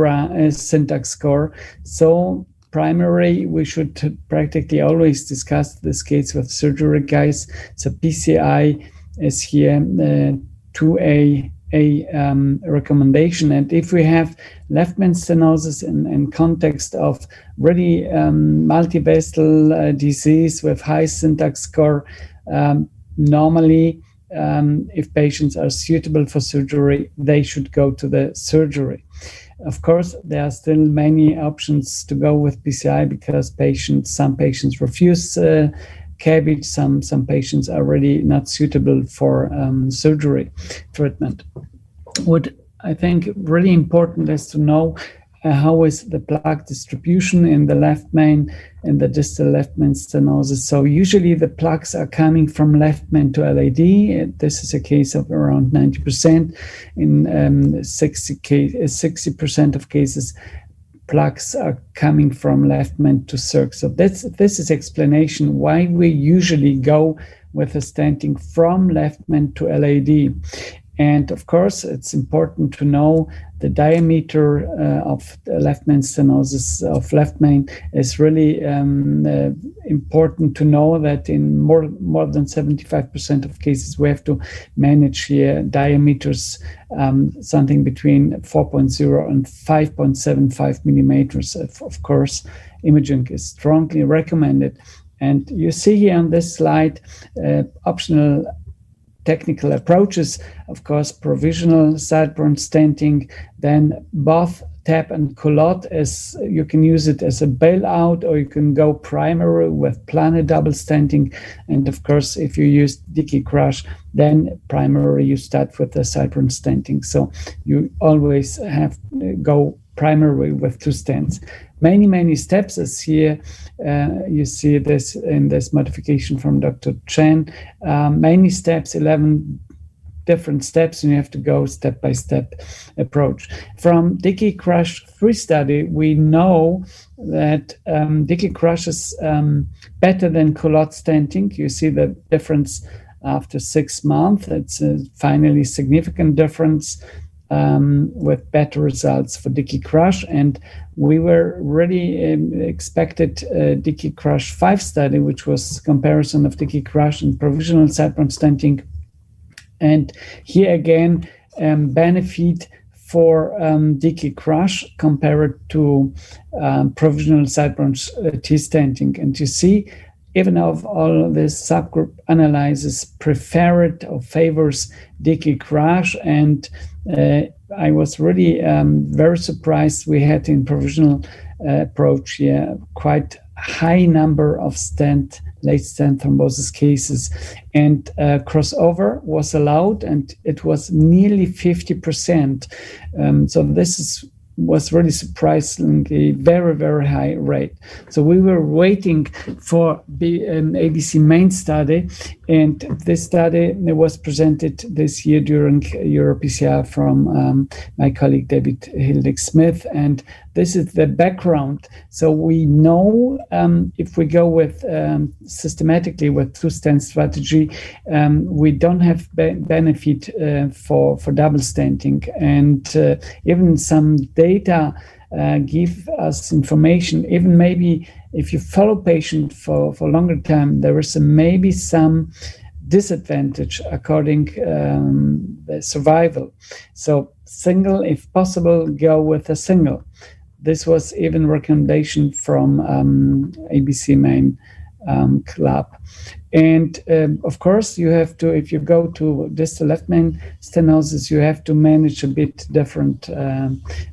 [SPEAKER 14] syntax score, so primary, we should practically always discuss this case with surgery, guys. So PCI is here 2A recommendation. And if we have left main stenosis in context of really multivessel disease with high syntax score, normally, if patients are suitable for surgery, they should go to the surgery. Of course, there are still many options to go with PCI because some patients refuse CABG, some patients are really not suitable for surgery treatment. What I think really important is to know how is the plaque distribution in the left main and the distal left main stenosis. So usually the plaques are coming from left main to LAD. This is a case of around 90%. In 60% of cases, plaques are coming from left main to circ. So this is explanation why we usually go with a stenting from left main to LAD. And of course, it's important to know the diameter of the left main stenosis of left main is really important to know that in more than 75% of cases, we have to manage here diameters something between 4.0 and 5.75 millimeters. Of course, imaging is strongly recommended. And you see here on this slide optional technical approaches, of course, provisional sideburn stenting, then both tap and culotte, as you can use it as a bailout, or you can go primary with planar double stenting. And of course, if you use Dickey crush, then primary you start with the sideburn stenting. So you always have to go primary with 2 stents. Many steps, as here you see this in this modification from Dr. Chen. Many steps, 11 different steps, and you have to go step-by-step approach. From Dickey Crush 3 study, we know that Dickey Crush is better than culotte stenting. You see the difference after 6 months. It's a finally significant difference with better results for Dickey Crush. And we were really expected Dickey Crush 5 study, which was comparison of Dickey Crush and provisional sideburn stenting. And here again, benefit for Dickey Crush compared to provisional sideburn T-stenting. And you see, even of all this subgroup analysis preferred or favors Dickey Crush. And I was really very surprised. We had in provisional approach here quite high number of late stent thrombosis cases, and crossover was allowed, and it was nearly 50%. So this was really surprisingly very high rate. So we were waiting for an ABC main study, and this study was presented this year during EuroPCR from my colleague David Hildig-Smith, and this is the background. So we know if we go with systematically with 2-stent strategy, we don't have benefit for double stenting, and even some data give us information. Even maybe if you follow patient for longer time, there is maybe some disadvantage according the survival. So single, if possible, go with a single. this was even recommendation from ABC Main Club. And of course, you have to, if you go to distal left main stenosis, you have to manage a bit different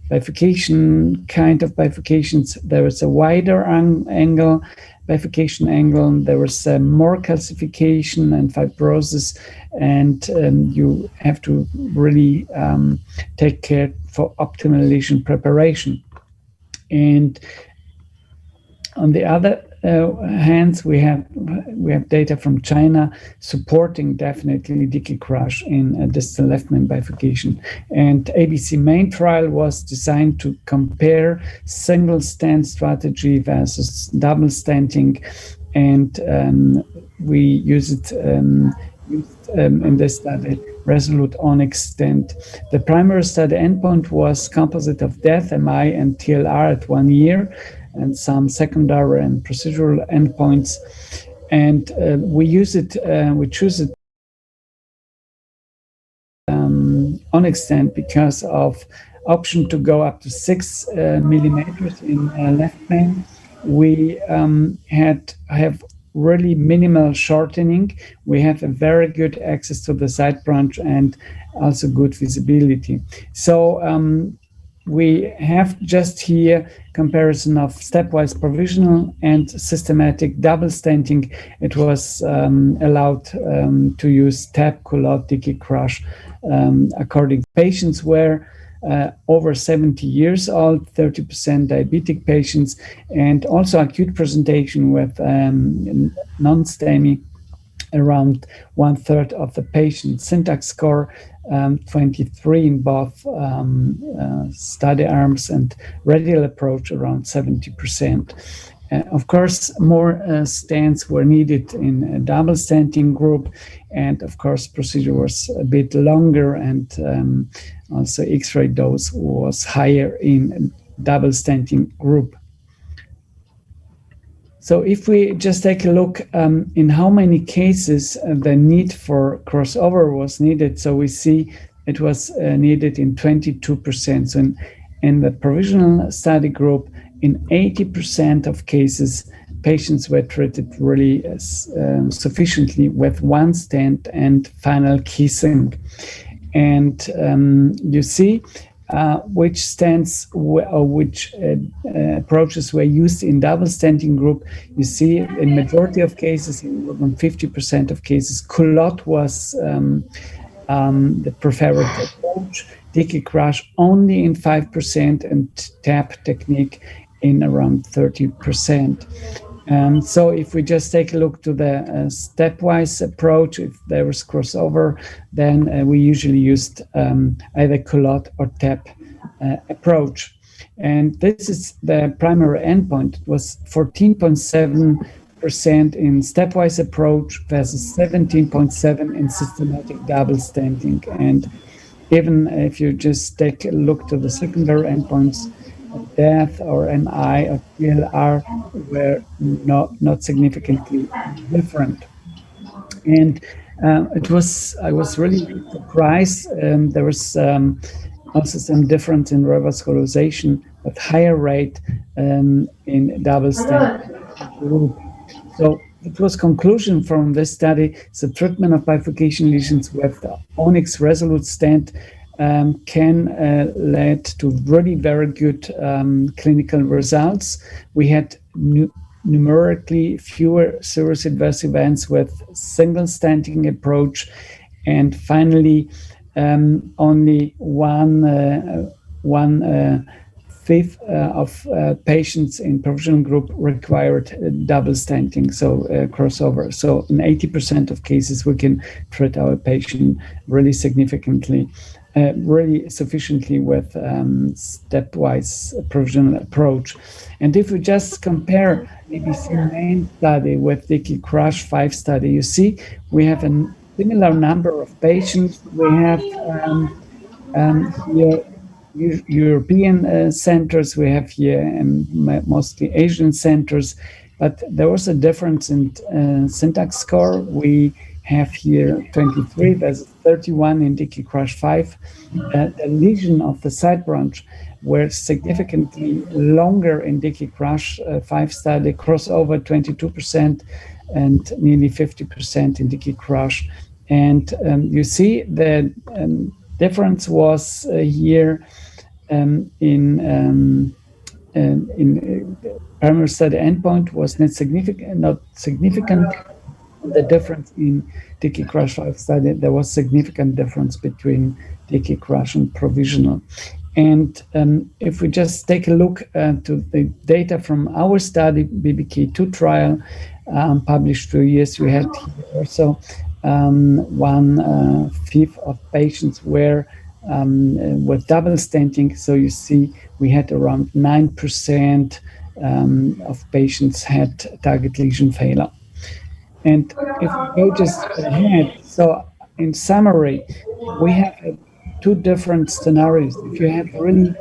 [SPEAKER 14] bifurcation, kind of bifurcations. There is a wider angle, bifurcation angle, there is more calcification and fibrosis, and you have to really take care for optimal lesion preparation. And on the other hands, we have data from China supporting definitely Dickey crush in distal left main bifurcation. And ABC main trial was designed to compare single stent strategy versus double stenting, and we used in this study Resolute Onyx stent. The primary study endpoint was composite of death, MI, and TLR at 1 year, and some secondary and procedural endpoints. And we choose it Onyx stent because of option to go up to 6 millimeters in left main. We have really minimal shortening. We have a very good access to the side branch and also good visibility. So we have just here comparison of stepwise provisional and systematic double stenting. It was allowed to use TAP, culotte, Dickey crush. According to patients were over 70 years old, 30% diabetic patients, and also acute presentation with non-STEMI, around 1/3 of the patients. Syntax score 23 in both study arms, and radial approach around 70%. Of course, more stents were needed in a double stenting group, and of course, procedure was a bit longer, and also X-ray dose was higher in double stenting group. So if we just take a look in how many cases the need for crossover was needed, so we see it was needed in 22%. So in the provisional study group, in 80% of cases, patients were treated really sufficiently with one stent and final kissing. And you see which stents or which approaches were used in double stenting group. You see in majority of cases, in more than 50% of cases, culotte was the preferred approach, Dickey crush only in 5%, and TAP technique in around 30%. So if we just take a look to the stepwise approach, if there was crossover, then we usually used either culotte or TAP approach. And this is the primary endpoint. It was 14.7% in stepwise approach versus 17.7% in systematic double stenting. And even if you just take a look to the secondary endpoints, death or MI or TLR were not significantly different. And I was really surprised. There was also some difference in revascularization, but higher rate in double stent group. So it was conclusion from this study: the treatment of bifurcation lesions with the Onyx Resolute stent can lead to really very good clinical results. We had numerically fewer serious adverse events with single stenting approach, and finally only one-fifth of patients in provisional group required double stenting, so crossover. So in 80% of cases, we can treat our patient really significantly, really sufficiently with stepwise provisional approach. And if we just compare ABC main study with Dickey crush 5 study, you see we have a similar number of patients. We have here European centers, we have here mostly Asian centers, but there was a difference in syntax score. We have here 23 versus 31 in Dickey crush 5. The lesion of the side branch were significantly longer in Dickey Crush 5 study, crossover 22% and nearly 50% in Dickey Crush. And you see the difference was here in primary study endpoint was not significant. The difference in Dickey Crush 5 study, there was significant difference between Dickey Crush and provisional. And if we just take a look to the data from our study, BBK2 trial, published 2 years, we had here also 1/5 of patients were with double stenting. So you see we had around 9% of patients had target lesion failure. And if we go just ahead, so in summary, we have 2 different scenarios. If you have really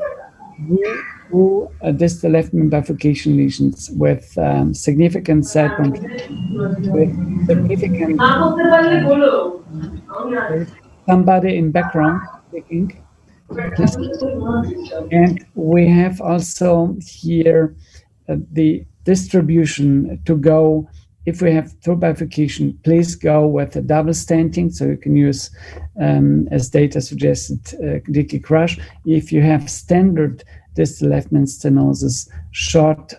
[SPEAKER 14] distal left main bifurcation lesions with significant side branch, with significant somebody in background speaking, please. And we have also here the distribution to go. If we have through bifurcation, please go with a double stenting, so you can use, as data suggested, Dickey Crush. If you have standard distal left main stenosis, short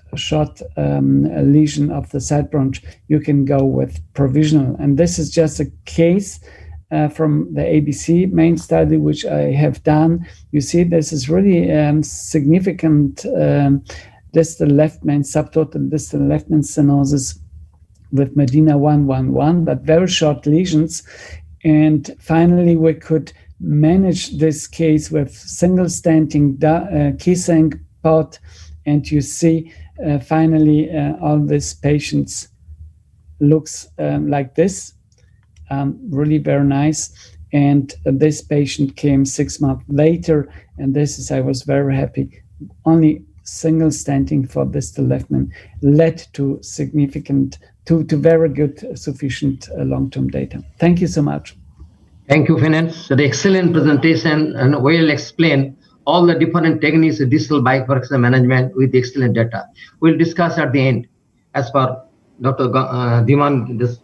[SPEAKER 14] lesion of the side branch, you can go with provisional. And this is just a case from the ABC main study, which I have done. You see, this is really significant distal left main, subtotal distal left main stenosis with Medina 111, but very short lesions. And finally, we could manage this case with single stenting, kissing pot, and you see finally all these patients looks like this, really very nice. And this patient came 6 months later, and this is, I was very happy, only single stenting for distal left main led to significant, to very good, sufficient long-term data. Thank you so much.
[SPEAKER 13] Thank you, Finance. So the excellent presentation and well explained all the different techniques of distal bifurcation management with excellent data. We'll discuss at the end as per Dr. Diman.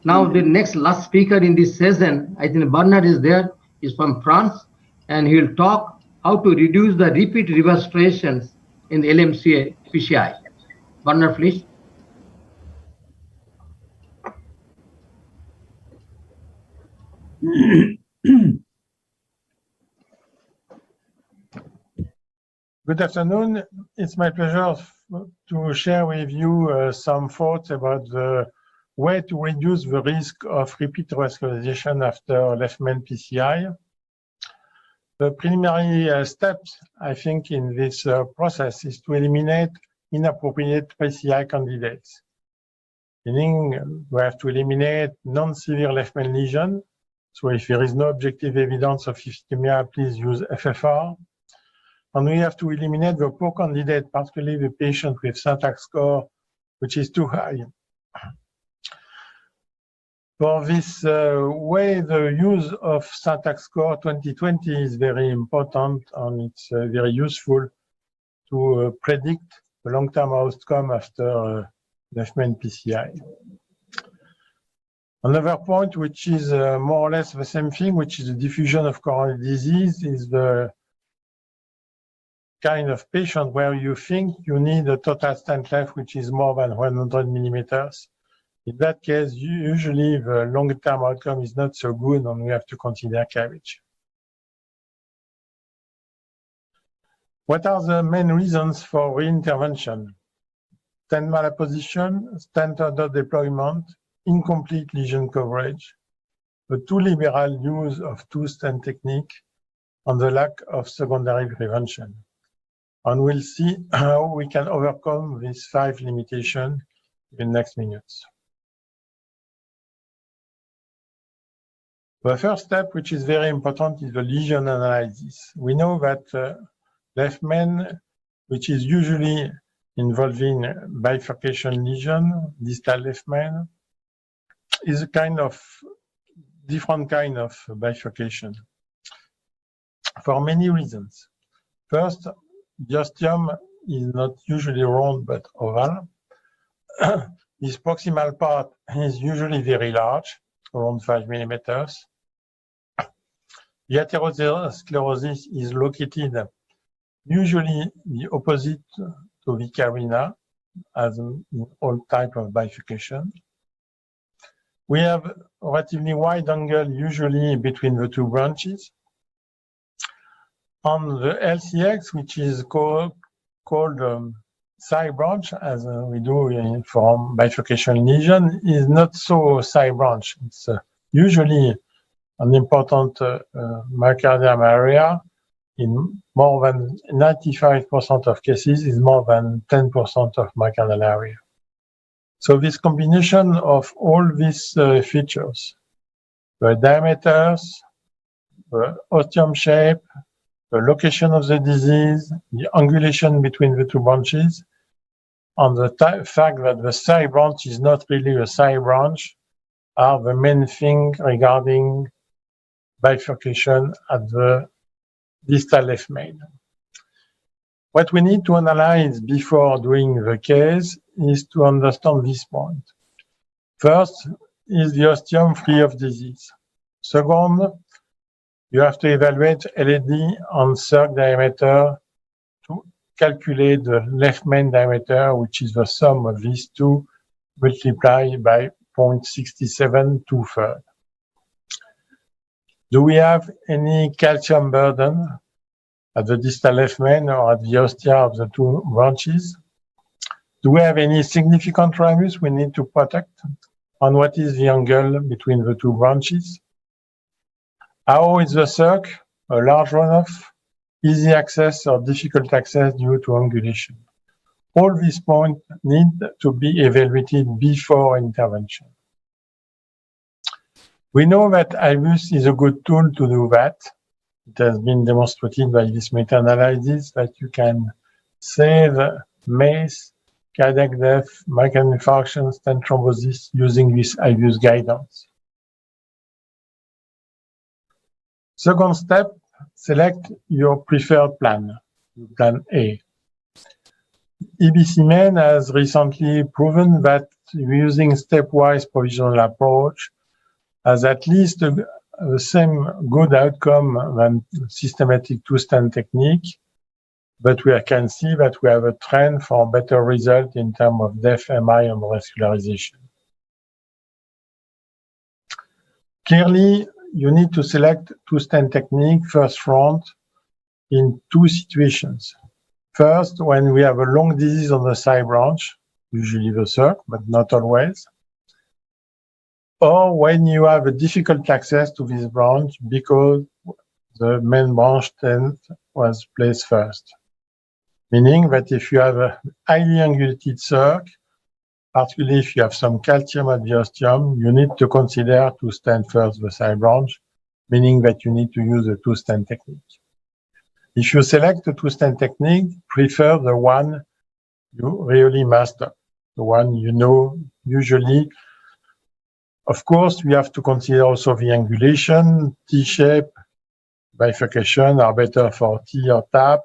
[SPEAKER 13] Now the last speaker in this session, I think Bernard is there, is from France, and he'll talk how to reduce the repeat reverstrations in the LMCA PCI. Bernard, please.
[SPEAKER 15] Good afternoon. It's my pleasure to share with you some thoughts about the way to reduce the risk of repeat revascularization after left main PCI. The preliminary steps, I think, in this process is to eliminate inappropriate PCI candidates. Meaning we have to eliminate non-severe left main lesion. So if there is no objective evidence of ischemia, please use FFR. And we have to eliminate the poor candidate, particularly the patient with syntax score, which is too high. For this way, the use of syntax score 2020 is very important, and it's very useful to predict the long-term outcome after left main PCI. Another point, which is more or less the same thing, which is the diffusion of coronary disease, is the kind of patient where you think you need a total stent length which is more than 100 millimeters. In that case, usually the long-term outcome is not so good, and we have to consider CABG. What are the main reasons for reintervention? Stent malapposition, stent under deployment, incomplete lesion coverage, the too liberal use of two-stent technique, and the lack of secondary prevention. And we'll see how we can overcome these 5 limitations in the next minutes. The first step, which is very important, is the lesion analysis. We know that left main, which is usually involving bifurcation lesion, distal left main, is a kind of different kind of bifurcation for many reasons. First, the ostium is not usually round but oval. This proximal part is usually very large, around 5 millimeters. The atherosclerosis is located usually the opposite to the carina, as in all type of bifurcation. We have a relatively wide angle usually between the two branches. On the LCX, which is called side branch, as we do for bifurcation lesion, is not so side branch. It's usually an important myocardium area. In more than 95% of cases, is more than 10% of myocardial area. So this combination of all these features, the diameters, the ostium shape, the location of the disease, the angulation between the two branches, and the fact that the side branch is not really a side branch, are the main thing regarding bifurcation at the distal left main. What we need to analyze before doing the case is to understand this point. First, is the ostium free of disease? Second, you have to evaluate LAD on circ diameter to calculate the left main diameter, which is the sum of these two multiplied by 0.67 2/3. Do we have any calcium burden at the distal left main or at the ostia of the two branches? Do we have any significant ramus we need to protect? And what is the angle between the two branches? How is the circ? A large runoff, easy access or difficult access due to angulation? All these points need to be evaluated before intervention. We know that hafeesh is a good tool to do that. It has been demonstrated by this meta-analysis that you can save MACE, cardiac death, myocardial infarction, stent thrombosis using this hafeesh guidance. Second step, select your preferred plan, plan A. EBC-MEN has recently proven that using stepwise provisional approach has at least the same good outcome than systematic two-stent technique, but we can see that we have a trend for better result in terms of death, MI, and vascularization. Clearly, you need to select two-stent technique first front in two situations. First, when we have a long disease on the side branch, usually the circ, but not always, or when you have a difficult access to this branch because the main branch stent was placed first. Meaning that if you have a highly angulated circ, particularly if you have some calcium at the ostium, you need to consider to stent first the side branch, meaning that you need to use a two-stent technique. If you select a two-stent technique, prefer the one you really master, the one you know usually. Of course, we have to consider also the angulation, T-shape, bifurcation are better for T or tap,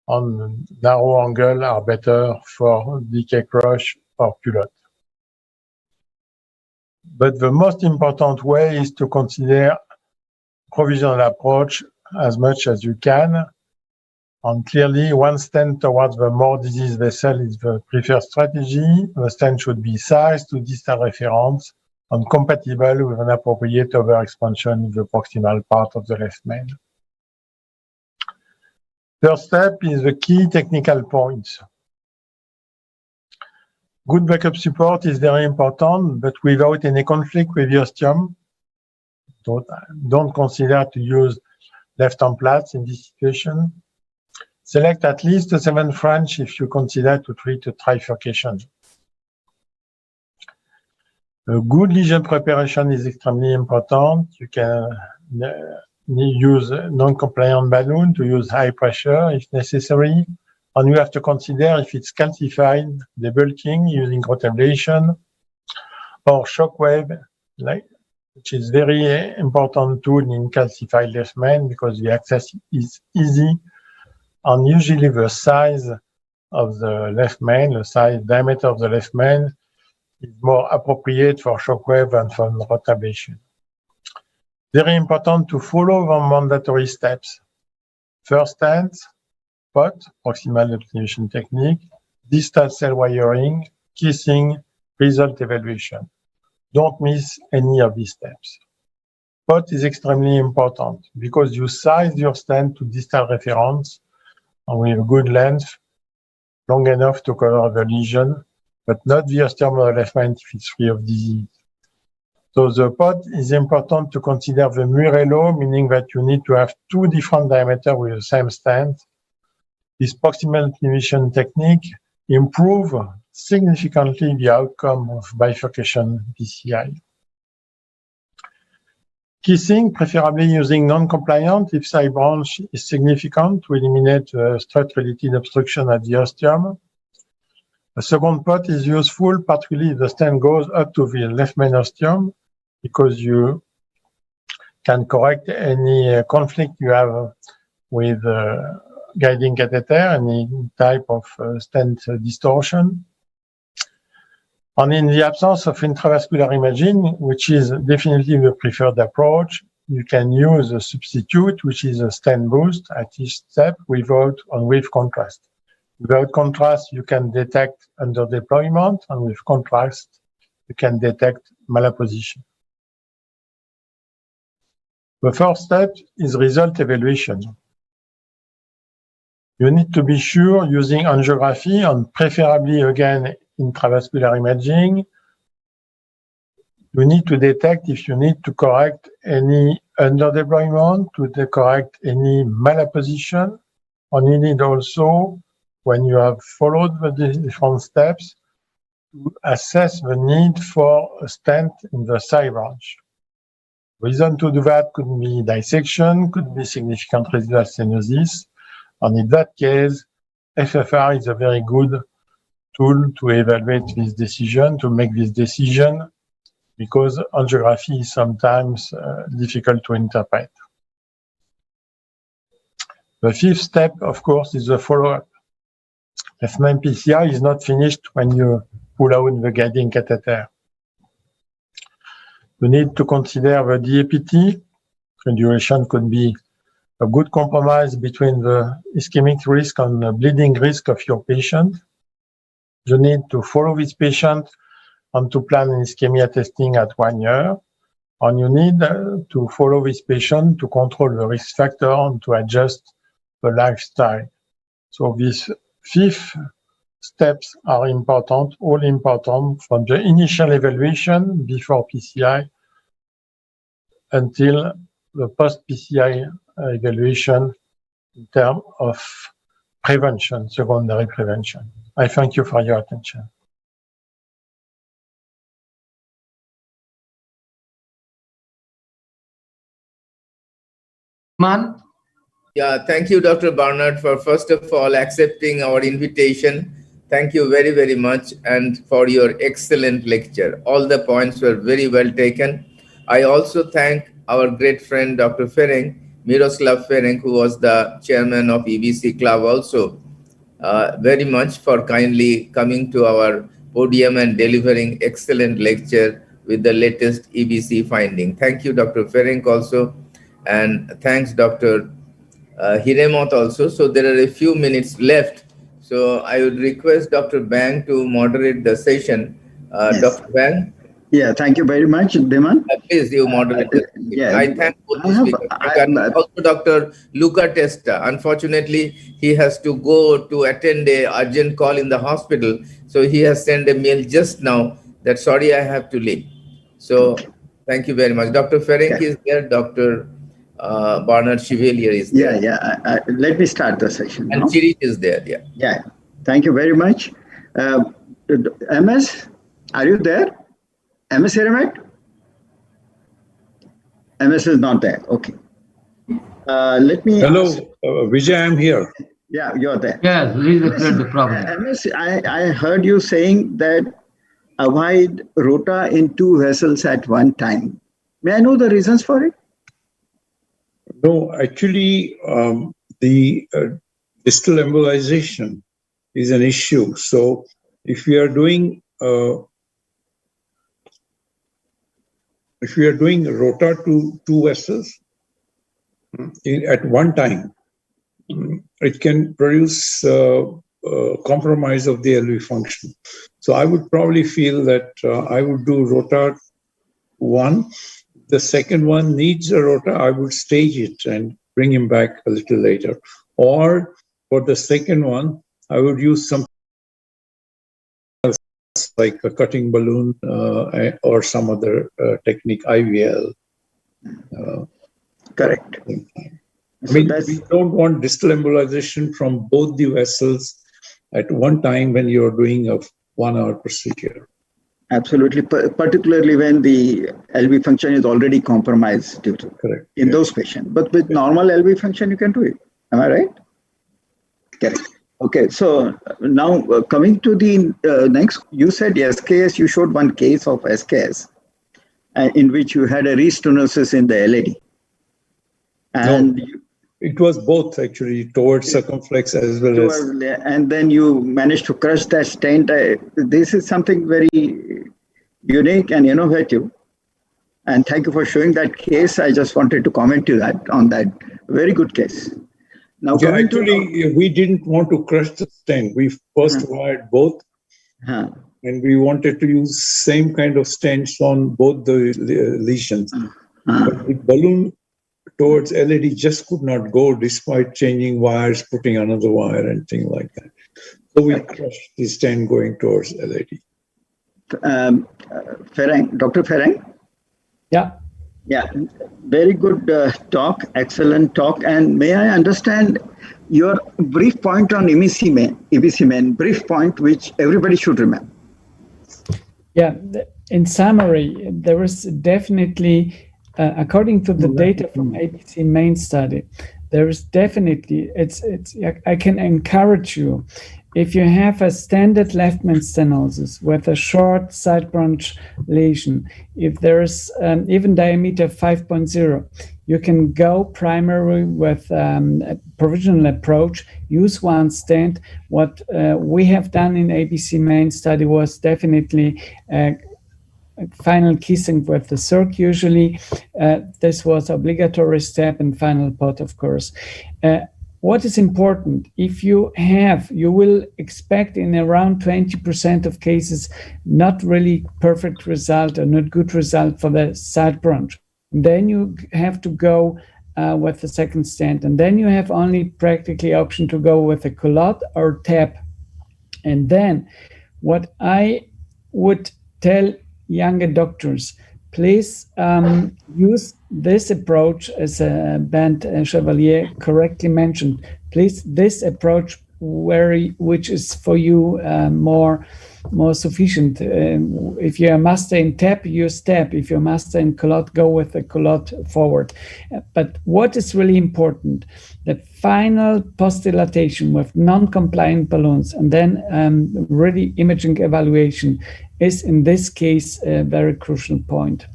[SPEAKER 15] and narrow angle are better for DK crush or culotte. But the most important way is to consider provisional approach as much as you can. And clearly, one stent towards the more diseased vessel is the preferred strategy. The stent should be sized to distal reference and compatible with an appropriate overexpansion in the proximal part of the left main. Third step is the key technical points. Good backup support is very important, but without any conflict with the ostium. Don't consider to use left-hand plates in this situation. Select at least a 7 French if you consider to treat a trifurcation. A good lesion preparation is extremely important. You can use non-compliant balloon to use high pressure if necessary. And you have to consider if it's calcified, debulking using rotablation or shockwave, which is very important tool in calcified left main because the access is easy and usually the size of the left main, the size diameter of the left main is more appropriate for shockwave than for rotablation. Very important to follow the mandatory steps. First stent, POT, proximal deprivation technique, distal cell wiring, kissing, result evaluation. Don't miss any of these steps. POT is extremely important because you size your stent to distal reference and with good length, long enough to cover the lesion, but not the osteum of the left main if it's free of disease. So the POT is important to consider the Murello, meaning that you need to have two different diameters with the same stent. This proximal deprivation technique improves significantly the outcome of bifurcation PCI. Kissing, preferably using non-compliant if side branch is significant to eliminate strut-related obstruction at the osteum. The second POT is useful, particularly if the stent goes up to the left main osteum, because you can correct any conflict you have with guiding catheter, any type of stent distortion. And in the absence of intravascular imaging, which is definitely the preferred approach, you can use a substitute, which is a stent boost at each step without and with contrast. Without contrast, you can detect under deployment, and with contrast, you can detect malapposition. The first step is result evaluation. You need to be sure using angiography and preferably again intravascular imaging. You need to detect if you need to correct any underdeployment, to correct any malapposition, and you need also, when you have followed the different steps, to assess the need for a stent in the side branch. Reason to do that could be dissection, could be significant residual stenosis, and in that case, FFR is a very good tool to evaluate this decision, to make this decision, because angiography is sometimes difficult to interpret. The fifth step, of course, is the follow-up. Left main PCI is not finished when you pull out the guiding catheter. You need to consider the DAPT. The duration could be a good compromise between the ischemic risk and the bleeding risk of your patient. You need to follow this patient and to plan ischemia testing at 1 year. And you need to follow this patient to control the risk factor and to adjust the lifestyle. So these 5 steps are important, all important, from the initial evaluation before PCI until the post-PCI evaluation in terms of prevention, secondary prevention. I thank you for your attention.
[SPEAKER 13] Man?
[SPEAKER 11] Yeah, thank you, Dr. Barnard, for first of all accepting our invitation. Thank you very, very much, and for your excellent lecture. All the points were very well taken. I also thank our great friend, Dr. Ferenc, Miroslav Ferenc, who was the chairman of EBC Club also, very much for kindly coming to our podium and delivering excellent lecture with the latest EBC finding. Thank you, Dr. Ferenc also, and thanks, Dr. Hiremot also. So there are a few minutes left. So I would request Dr. Bang to moderate the session.
[SPEAKER 7] Yes.
[SPEAKER 11] Dr. Bang?
[SPEAKER 7] Yeah, thank you very much, Deman.
[SPEAKER 11] Please, you moderate the session.
[SPEAKER 7] Yeah,
[SPEAKER 11] I thank both the speakers. And also Dr. Luca Testa. Unfortunately, he has to go to attend a urgent call in the hospital. So he has sent a mail just now that, sorry, I have to leave. So thank you very much. Dr. Ferenc is there. Dr. Barnard Chevalier is there.
[SPEAKER 7] Yeah. Let me start the session.
[SPEAKER 11] And Chirich is there. Yeah.
[SPEAKER 7] Yeah. Thank you very much. MS, are you there? MS Hiramet? MS is not there. Okay. Let me.
[SPEAKER 5] Hello, Vijay, I'm here.
[SPEAKER 7] Yeah, you're there.
[SPEAKER 13] Yes, please declare the problem.
[SPEAKER 7] MS, I heard you saying that avoid rota in 2 vessels at one time. May I know the reasons for it?
[SPEAKER 5] No, actually, the distal embolization is an issue. So if we are doing rota to two vessels at one time, it can produce compromise of the LV function. So I would probably feel that I would do rota one. The second one needs a rota, I would stage it and bring him back a little later. Or for the second one, I would use something else like a cutting balloon or some other technique, IVL.
[SPEAKER 7] Correct.
[SPEAKER 5] I mean, we don't want distal embolization from both the vessels at one time when you're doing a 1 hour procedure.
[SPEAKER 7] Absolutely, particularly when the LV function is already compromised due to in those patients. But with normal LV function, you can do it. Am I right? Correct. Okay, so now coming to the next, you said SKS, you showed one case of SKS in which you had a restenosis in the LAD. And
[SPEAKER 5] no, it was both actually, towards circumflex as well as.
[SPEAKER 7] And then you managed to crush that stent. This is something very unique and innovative. And thank you for showing that case. I just wanted to comment to that on that very good case. Now,
[SPEAKER 5] yeah, actually, we didn't want to crush the stent. We first wired both, and we wanted to use same kind of stents on both the lesions. But the balloon towards LAD just could not go despite changing wires, putting another wire and things like that. So we crushed the stent going towards LAD.
[SPEAKER 7] Ferang, Dr. Ferang?
[SPEAKER 14] Yeah.
[SPEAKER 7] Yeah, very good talk, excellent talk. And may I understand your brief point on EBCMAN, brief point which everybody should remember?
[SPEAKER 14] Yeah, in summary, there is definitely, according to the data from ABC main study, there is definitely, I can encourage you, if you have a standard left main stenosis with a short side branch lesion, if there is even diameter 5.0, you can go primary with a provisional approach, use one stent. What we have done in ABC main study was definitely final kissing with the circ usually. This was obligatory step and final pot, of course. What is important, if you will expect in around 20% of cases, not really perfect result or not good result for the side branch. Then you have to go with the second stent. And then you have only practically option to go with a culotte or tap. And then what I would tell younger doctors, please use this approach, as Bent Chevalier correctly mentioned. Please, this approach which is for you more sufficient. If you're a master in tap, use tap. If you're a master in culotte, go with the culotte forward. But what is really important, the final post-dilatation with non-compliant balloons and then really imaging evaluation is in this case a very crucial point.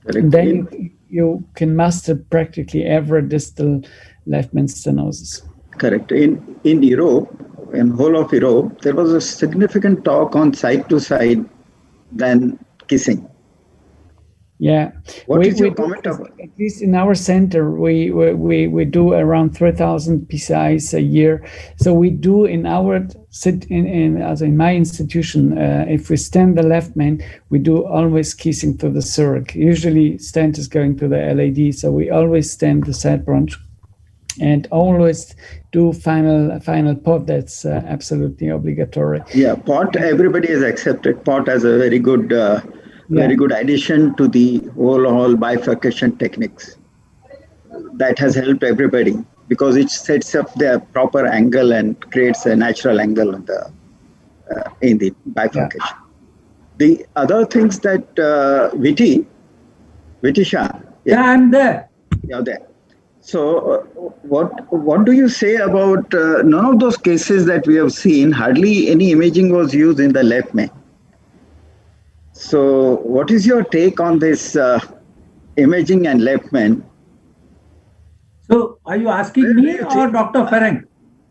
[SPEAKER 14] And then you can master practically every distal left main stenosis.
[SPEAKER 7] Correct. In Europe, in whole of Europe, there was a significant talk on side to side than kissing.
[SPEAKER 14] Yeah.
[SPEAKER 7] What is your comment about?
[SPEAKER 14] At least in our center, we do around 3,000 PCIs a year. So we do in our in my institution, if we stent the left main, we do always kissing to the circ. Usually stent is going to the LAD, so we always stent the side branch. And always do final pot. That's absolutely obligatory.
[SPEAKER 7] Yeah, pot. Everybody has accepted pot as a very good, very good addition to the whole bifurcation techniques. That has helped everybody because it sets up the proper angle and creates a natural angle in the bifurcation. Yeah. The other things that Vitisha.
[SPEAKER 17] Yeah, I'm there.
[SPEAKER 7] You're there. So what do you say about none of those cases that we have seen, hardly any imaging was used in the left main. So what is your take on this imaging and left main?
[SPEAKER 17] So are you asking me or Dr. Ferang?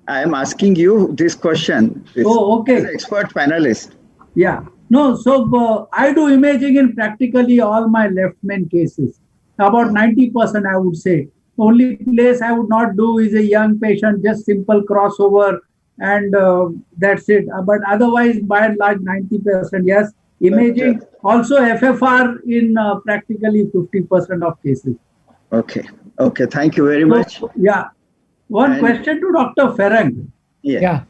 [SPEAKER 7] I am asking you this question.
[SPEAKER 17] Oh, okay.
[SPEAKER 7] As an expert panelist.
[SPEAKER 17] Yeah. No, so I do imaging in practically all my left main cases. About 90%, I would say. Only place I would not do is a young patient, just simple crossover, and that's it. But otherwise, by and large, 90%, yes. Imaging, also FFR in practically 50% of cases.
[SPEAKER 7] Okay. Okay. Thank you very much.
[SPEAKER 17] Yeah. One question to Dr. Farang.
[SPEAKER 7] Yeah.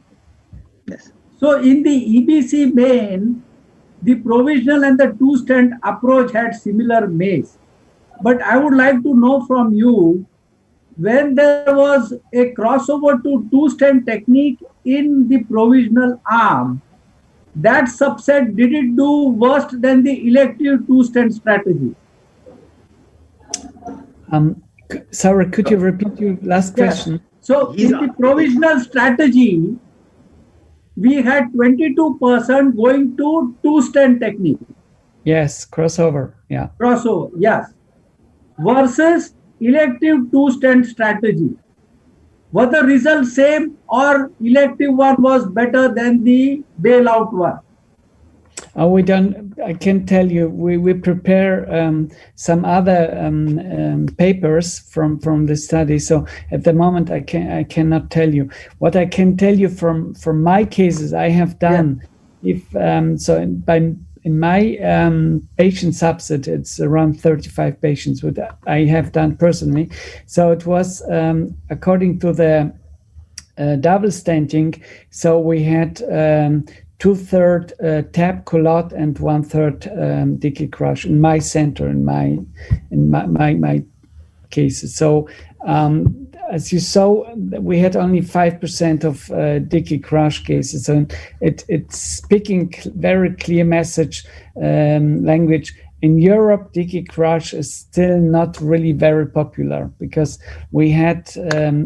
[SPEAKER 17] Yes. So in the EBC main, the provisional and the two-stent approach had similar maze. But I would like to know from you, when there was a crossover to two-stent technique in the provisional arm, that subset, did it do worse than the elective two-stent strategy?
[SPEAKER 14] Sorry, could you repeat your last question?
[SPEAKER 17] So in the provisional strategy, we had 22% going to two-stent technique.
[SPEAKER 14] Yes, crossover. Yeah.
[SPEAKER 17] Crossover, yes. Versus elective two-stent strategy. Were the results same, or elective one was better than the bailout one?
[SPEAKER 14] We don't. I can tell you. We prepare some other papers from the study. So at the moment, I cannot tell you. What I can tell you from my cases, I have done. Yeah. In my patient subset, it's around 35 patients which I have done personally. So it was according to the double stenting. So we had 2/3 TAP culotte and 1/3 Dickey crush in my center, in my cases. So as you saw, we had only 5% of Dickey crush cases, and it's speaking very clear message language. In Europe, Dickey crush is still not really very popular because we had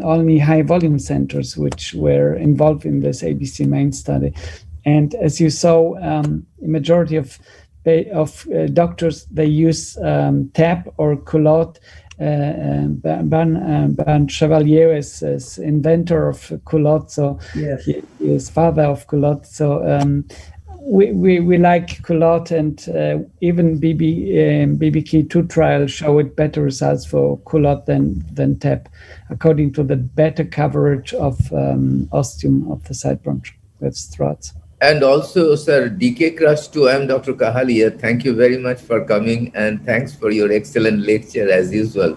[SPEAKER 14] only high volume centers which were involved in this ABC main study. And as you saw, a majority of doctors, they use TAP or culotte. Bernd Chevalier is inventor of culotte, so
[SPEAKER 17] yes.
[SPEAKER 14] He is father of culotte. So we like culotte, and even BBK2 trials showed better results for culotte than TAP, according to the better coverage of ostium of the side bronch with struts.
[SPEAKER 11] And also, sir, DK Crush too. I'm Dr. Kahalia. Thank you very much for coming, and thanks for your excellent lecture as usual.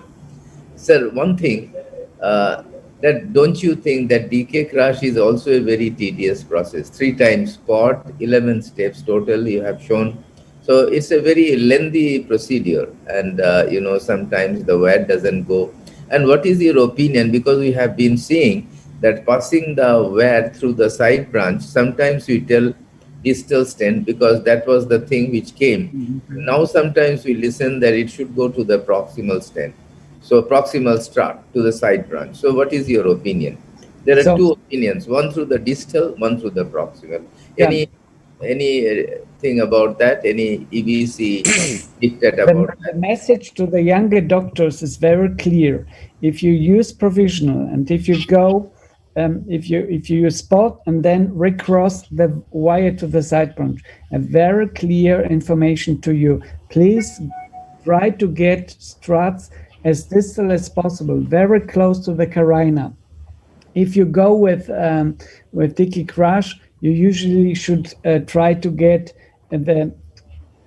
[SPEAKER 11] Sir, one thing, that don't you think that DK Crush is also a very tedious process? 3 times spot, 11 steps total you have shown. So it's a very lengthy procedure, and sometimes the word doesn't go. And what is your opinion? Because we have been seeing that passing the wire through the side branch, sometimes we tell distal stent because that was the thing which came. Mm-hmm. Now sometimes we listen that it should go to the proximal stent. So proximal strut to the side branch. So what is your opinion? There are 2 opinions, one through the distal, one through the proximal.
[SPEAKER 14] Yeah.
[SPEAKER 11] Any thing about that? Any EBC dictate about that?
[SPEAKER 14] The message to the younger doctors is very clear. If you use provisional and if you go if you use spot and then recross the wire to the side branch, a very clear information to you. Please try to get struts as distal as possible, very close to the carina. If you go with Dickey crush, you usually should try to get the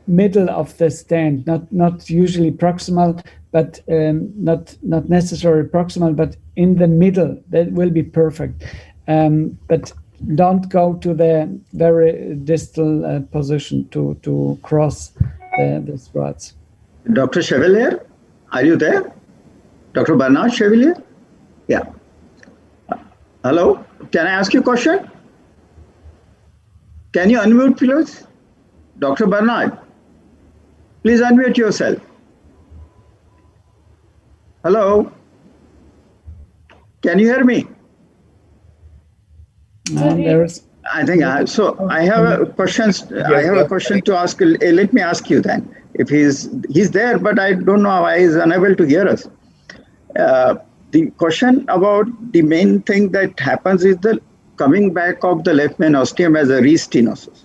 [SPEAKER 14] middle of the stand, not usually proximal, but not necessarily proximal, but in the middle. That will be perfect. But don't go to the very distal position to cross the struts.
[SPEAKER 7] Dr. Chevalier, are you there? Dr. Bernard Chevalier? Yeah. Hello, can I ask you a question? Can you unmute, please? Dr. Bernard, please unmute yourself. Hello? Can you hear me? I think so. I have a question to ask. Let me ask you then. If he's there, but I don't know why he's unable to hear us. the question about the main thing that happens is the coming back of the left main ostium as a restenosis.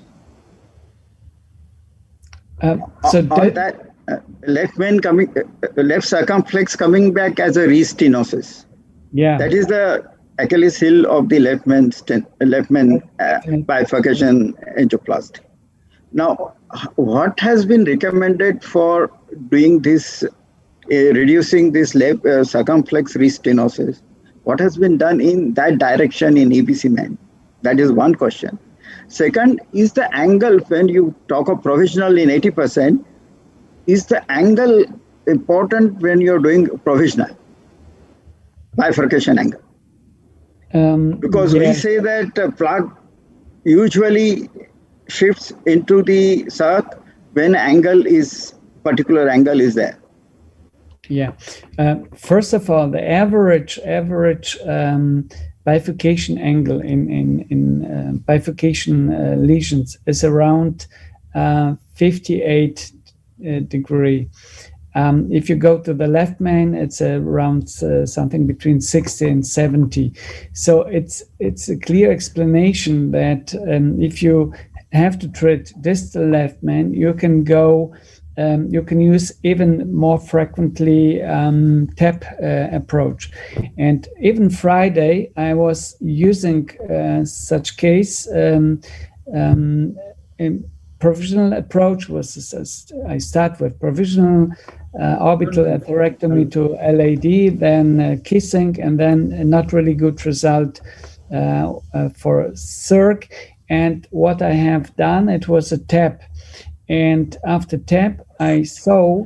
[SPEAKER 7] Left main coming, left circumflex coming back as a restenosis.
[SPEAKER 14] Yeah.
[SPEAKER 7] That is the Achilles heel of the left main bifurcation angioplasty. Now, what has been recommended for doing this, reducing this left circumflex restenosis? What has been done in that direction in EBC men? That is one question. Second, is the angle, when you talk of provisional in 80%, is the angle important when you're doing provisional bifurcation angle? Because we say that plaque usually shifts into the circ when particular angle is there.
[SPEAKER 14] Yeah. First of all, the average bifurcation angle in bifurcation lesions is around 58 degree. If you go to the left main, it's around something between 60 and 70. So it's a clear explanation that if you have to treat distal left main, you can go. You can use even more frequently TAP approach. And even Friday, I was using such case. Provisional approach was, I start with provisional orbital atherectomy to LAD, then kissing, and then not really good result for circ. And what I have done, it was a TAP. And after TAP, I saw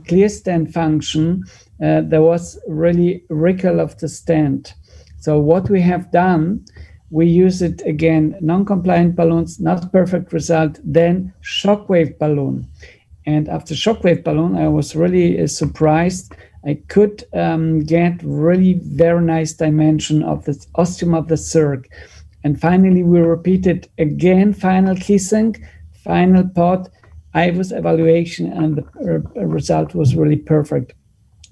[SPEAKER 14] clear stent function. There was really recall of the stent. So what we have done, we use it again, non-compliant balloons, not perfect result, then shockwave balloon. And after shockwave balloon, I was really surprised. I could get really very nice dimension of the ostium of the circ. And finally, we repeated again, final kissing, final pod, IVUS evaluation, and the result was really perfect.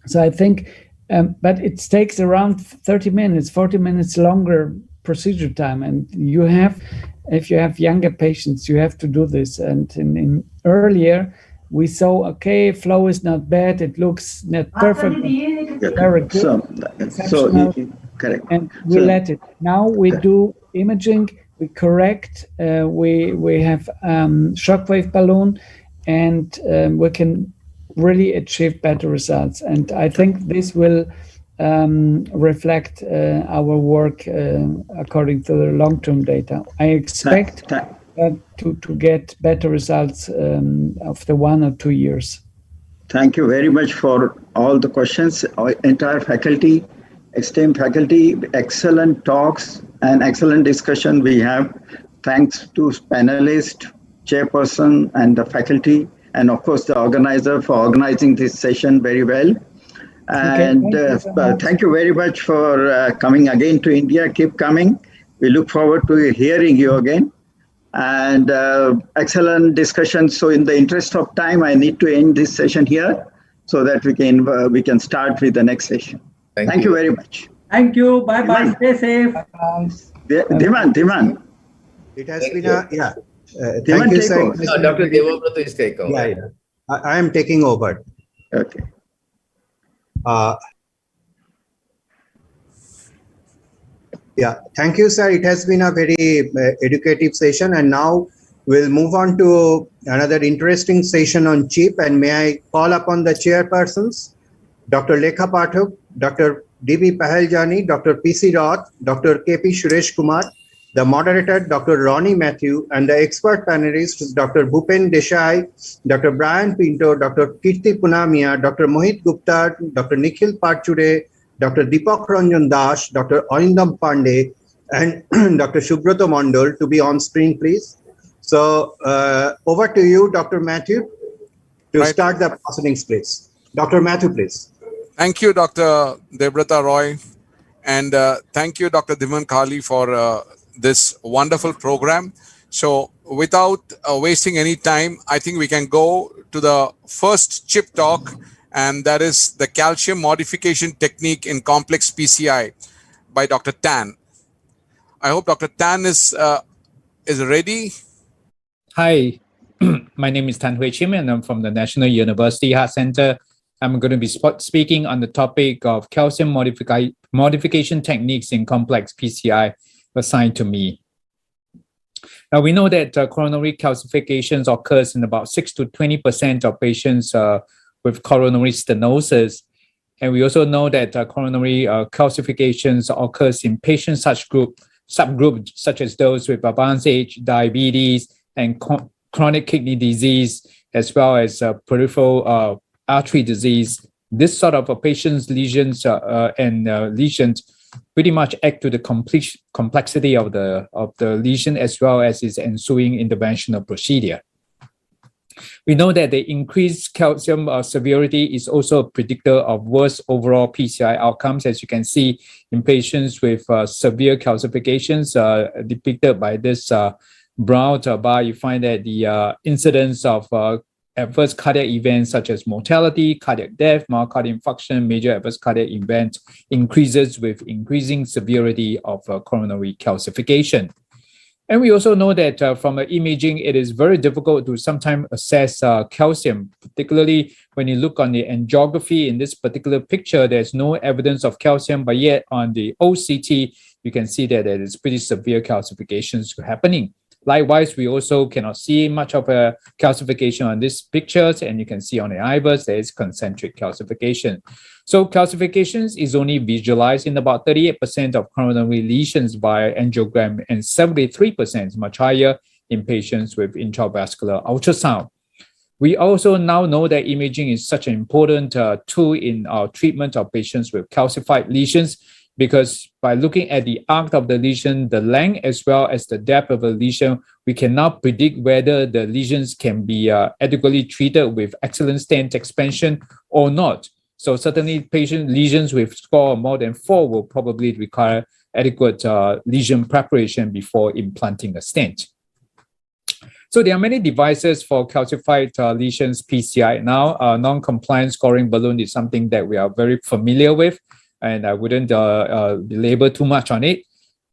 [SPEAKER 14] So I think, but it takes around 30 minutes, 40 minutes longer procedure time. And you have, if you have younger patients, you have to do this. And in earlier, we saw, okay, flow is not bad. It looks not perfect. Very good.
[SPEAKER 7] Correct.
[SPEAKER 14] And we let it. Now we do imaging, we correct, we have shockwave balloon, and we can really achieve better results. And I think this will reflect our work according to the long-term data. I expect to get better results after 1 or 2 years.
[SPEAKER 7] Thank you very much for all the questions. Our entire faculty, esteemed faculty, excellent talks and excellent discussion we have. Thanks to panelists, chairperson, and the faculty, and of course the organizer for organizing this session very well. And thank you very much for coming again to India. Keep coming. We look forward to hearing you again. And excellent discussion. So in the interest of time, I need to end this session here so that we can start with the next session. Thank you very much.
[SPEAKER 17] Thank you. Bye-bye. Stay safe.
[SPEAKER 7] Dhiman.
[SPEAKER 16] It has been a, yeah.
[SPEAKER 7] Thank you, sir.
[SPEAKER 11] No, Dr. Devabrata is taking over.
[SPEAKER 16] Yeah. I am taking over.
[SPEAKER 7] Okay.
[SPEAKER 16] Yeah, thank you, sir. It has been a very educative session, and now we'll move on to another interesting session on CHIP. And may I call upon the chairpersons, Dr. Lekha Pathak, Dr. D.B. Pahaljani, Dr. P.C. Roth, Dr. K.P. Suresh Kumar, the moderator, Dr. Ronnie Matthew, and the expert panelists, Dr. Bhupen Desai, Dr. Brian Pinto, Dr. Kirti Punamia, Dr. Mohit Gupta, Dr. Nikhil Parchure, Dr. Deepak Ranjan Das, Dr. Arindam Pandey, and Dr. Subroto Mondol to be on screen, please. So over to you, Dr. Matthew, to start the proceedings, please. Dr. Matthew, please.
[SPEAKER 18] Thank you, Dr. Debrata Roy, and thank you, Dr. Dhiman Kali, for this wonderful program. So without wasting any time, I think we can go to the first CHIP talk, and that is the calcium modification technique in complex PCI by Dr. Tan. I hope Dr. Tan is ready.
[SPEAKER 19] Hi, my name is Tan Hui Chim, and I'm from the National University Heart Center. I'm going to be speaking on the topic of calcium modification techniques in complex PCI assigned to me. Now, we know that coronary calcifications occurs in about 6 to 20% of patients with coronary stenosis. And we also know that coronary calcifications occurs in patient subgroups such as those with advanced age, diabetes, and chronic kidney disease, as well as peripheral artery disease. This sort of a patient's lesions lesions pretty much add to the complexity of the lesion as well as its ensuing interventional procedure. We know that the increased calcium severity is also a predictor of worse overall PCI outcomes, as you can see in patients with severe calcifications depicted by this brown bar. You find that the incidence of adverse cardiac events such as mortality, cardiac death, myocardial infarction, major adverse cardiac event increases with increasing severity of coronary calcification. And we also know that from imaging, it is very difficult to sometimes assess calcium, particularly when you look on the angiography. In this particular picture, there's no evidence of calcium, but yet on the OCT, you can see that there is pretty severe calcifications happening. Likewise, we also cannot see much of a calcification on these pictures, and you can see on the IVUS there is concentric calcification. So calcifications is only visualized in about 38% of coronary lesions by angiogram, and 73% much higher in patients with intravascular ultrasound. We also now know that imaging is such an important tool in our treatment of patients with calcified lesions, because by looking at the arc of the lesion, the length as well as the depth of the lesion, we can now predict whether the lesions can be adequately treated with excellent stent expansion or not. So certainly patient lesions with score more than 4 will probably require adequate lesion preparation before implanting a stent. So there are many devices for calcified lesions PCI now. Non-compliant scoring balloon is something that we are very familiar with, and I wouldn't belabor too much on it.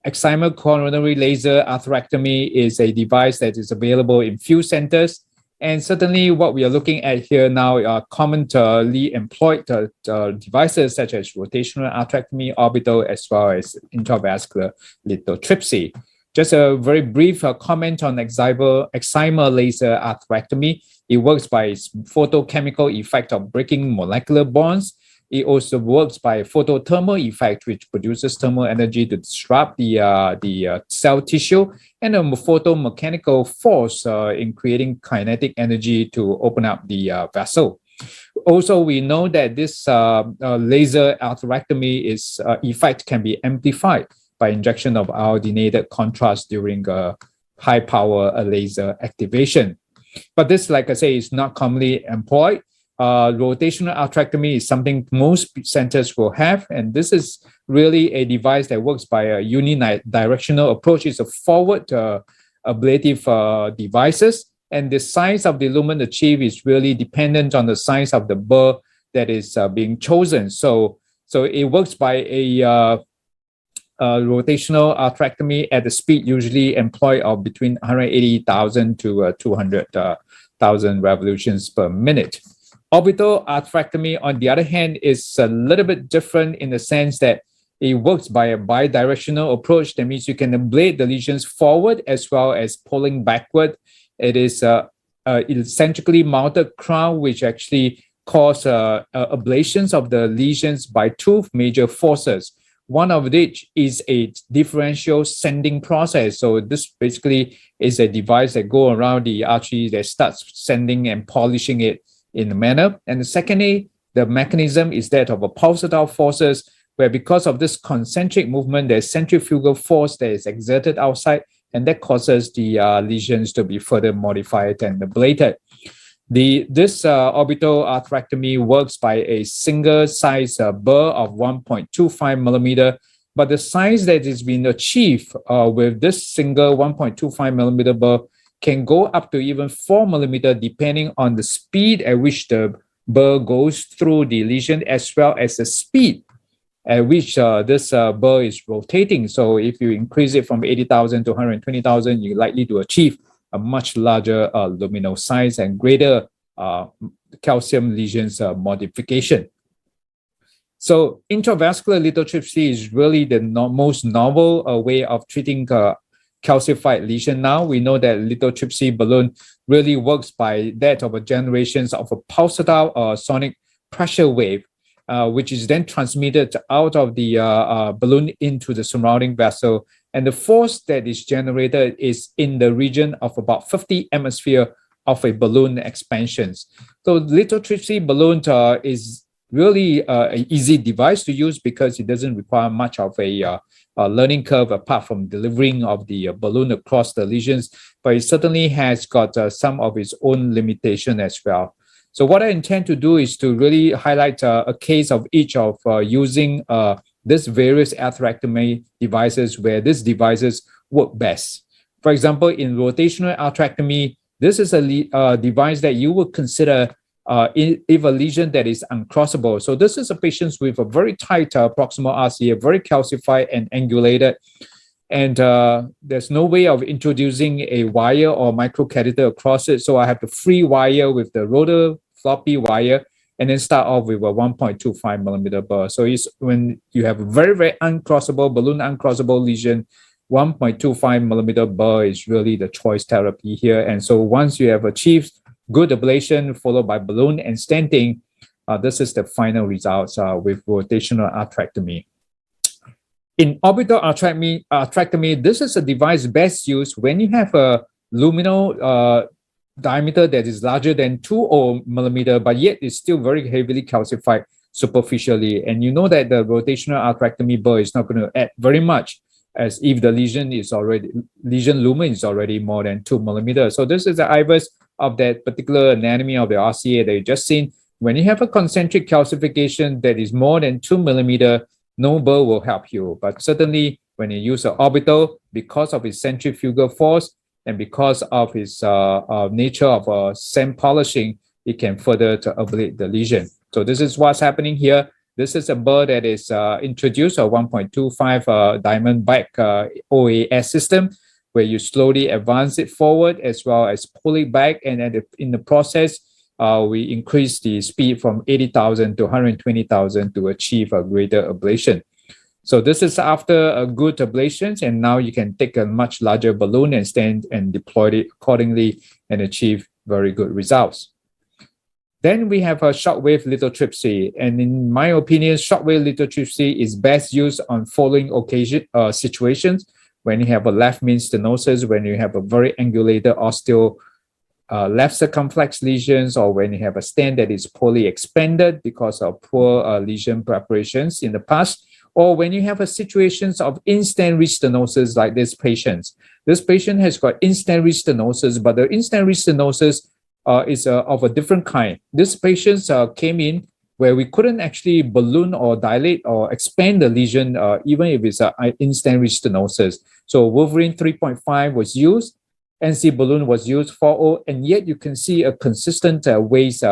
[SPEAKER 19] Excimer coronary laser atherectomy is a device that is available in few centers. And certainly what we are looking at here now are commonly employed devices such as rotational atherectomy, orbital, as well as intravascular lithotripsy. Just a very brief comment on excimer laser atherectomy. It works by its photochemical effect of breaking molecular bonds. It also works by photothermal effect, which produces thermal energy to disrupt the cell tissue, and a photomechanical force in creating kinetic energy to open up the vessel. Also, we know that this laser atherectomy effect can be amplified by injection of iodinated contrast during high power laser activation. But this, like I say, is not commonly employed. Rotational atherectomy is something most centers will have, and this is really a device that works by a unidirectional approach. It's a forward ablative devices, and the size of the lumen achieved is really dependent on the size of the burr that is being chosen. So it works by a rotational atherectomy at the speed usually employed of between 180,000 to 200,000 revolutions per minute. Orbital atherectomy, on the other hand, is a little bit different in the sense that it works by a bidirectional approach. That means you can ablate the lesions forward as well as pulling backward. It is eccentrically mounted crown, which actually cause ablations of the lesions by two major forces. One of which is a differential sending process. So this basically is a device that go around the artery that starts sending and polishing it in a manner. And secondly, the mechanism is that of a pulsatile forces, where because of this concentric movement, there's centrifugal force that is exerted outside, and that causes the lesions to be further modified and ablated. This orbital atherectomy works by a single size burr of 1.25 millimeter, but the size that is being achieved with this single 1.25 millimeter burr can go up to even 4 millimeter, depending on the speed at which the burr goes through the lesion, as well as the speed at which this burr is rotating. So if you increase it from 80,000 to 120,000, you're likely to achieve a much larger luminal size and greater calcium lesions modification. So intravascular lithotripsy is really the most novel way of treating calcified lesion. Now we know that lithotripsy balloon really works by that of a generations of a pulsatile sonic pressure wave, which is then transmitted out of the balloon into the surrounding vessel. And the force that is generated is in the region of about 50 atmosphere of a balloon expansions. So lithotripsy balloon is really an easy device to use because it doesn't require much of a learning curve apart from delivering of the balloon across the lesions, but it certainly has got some of its own limitation as well. So what I intend to do is to really highlight a case of each of using these various atherectomy devices where these devices work best. For example, in rotational atherectomy, this is a device that you would consider if a lesion that is uncrossable. So this is a patient with a very tight proximal RCA, very calcified and angulated. And there's no way of introducing a wire or microcatheter across it. So I have to free wire with the rotor floppy wire and then start off with a 1.25 millimeter burr. So it's when you have a very, very uncrossable, balloon uncrossable lesion, 1.25 millimeter burr is really the choice therapy here. And so once you have achieved good ablation followed by balloon and stenting, this is the final results with rotational atherectomy. In orbital atherectomy, this is a device best used when you have a luminal diameter that is larger than 2 millimeter, but yet it's still very heavily calcified superficially. And you know that the rotational atherectomy burr is not going to add very much as if the lesion lumen is already more than 2 millimeters. So this is the IVUS of that particular anatomy of the RCA that you just seen. When you have a concentric calcification that is more than 2 millimeter, no burr will help you. But certainly when you use an orbital, because of its centrifugal force and because of its nature of sand polishing, it can further to ablate the lesion. So this is what's happening here. This is a burr that is introduced, a 1.25 diamond back OAS system, where you slowly advance it forward as well as pull it back. And in the process, we increase the speed from 80,000 to 120,000 to achieve a greater ablation. So this is after a good ablations, and now you can take a much larger balloon and stand and deploy it accordingly and achieve very good results. Then we have a shockwave lithotripsy. And in my opinion, shockwave lithotripsy is best used on following situations: when you have a left mean stenosis, when you have a very angulated osteo left circumflex lesions, or when you have a stent that is poorly expanded because of poor lesion preparations in the past, or when you have a situations of in-stent restenosis like this patient. This patient has got in-stent restenosis, but the in-stent restenosis is of a different kind. This patient came in where we couldn't actually balloon or dilate or expand the lesion, even if it's an in-stent restenosis. So Wolverine 3.5 was used, NC balloon was used, 4.0, and yet you can see a consistent waste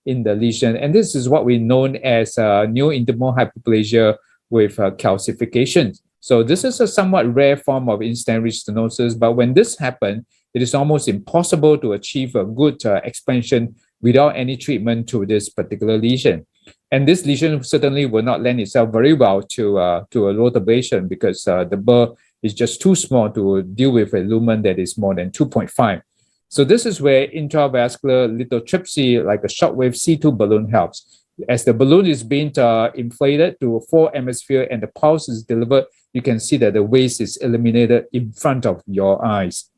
[SPEAKER 19] in the lesion. And this is what we known as neointimal hyperplasia with calcification. So this is a somewhat rare form of in-stent restenosis, but when this happens, it is almost impossible to achieve a good expansion without any treatment to this particular lesion. And this lesion certainly will not lend itself very well to a root ablation because the burr is just too small to deal with a lumen that is more than 2.5. So this is where intravascular lithotripsy, like a shockwave C2 balloon, helps. As the balloon is being inflated to a 4 atmosphere and the pulse is delivered, you can see that the waste is eliminated in front of your eyes.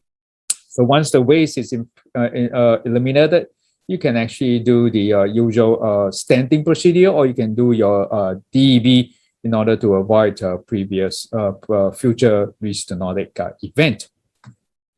[SPEAKER 19] So once the waste is eliminated, you can actually do the usual stenting procedure, or you can do your DEB in order to avoid previous future restenotic event.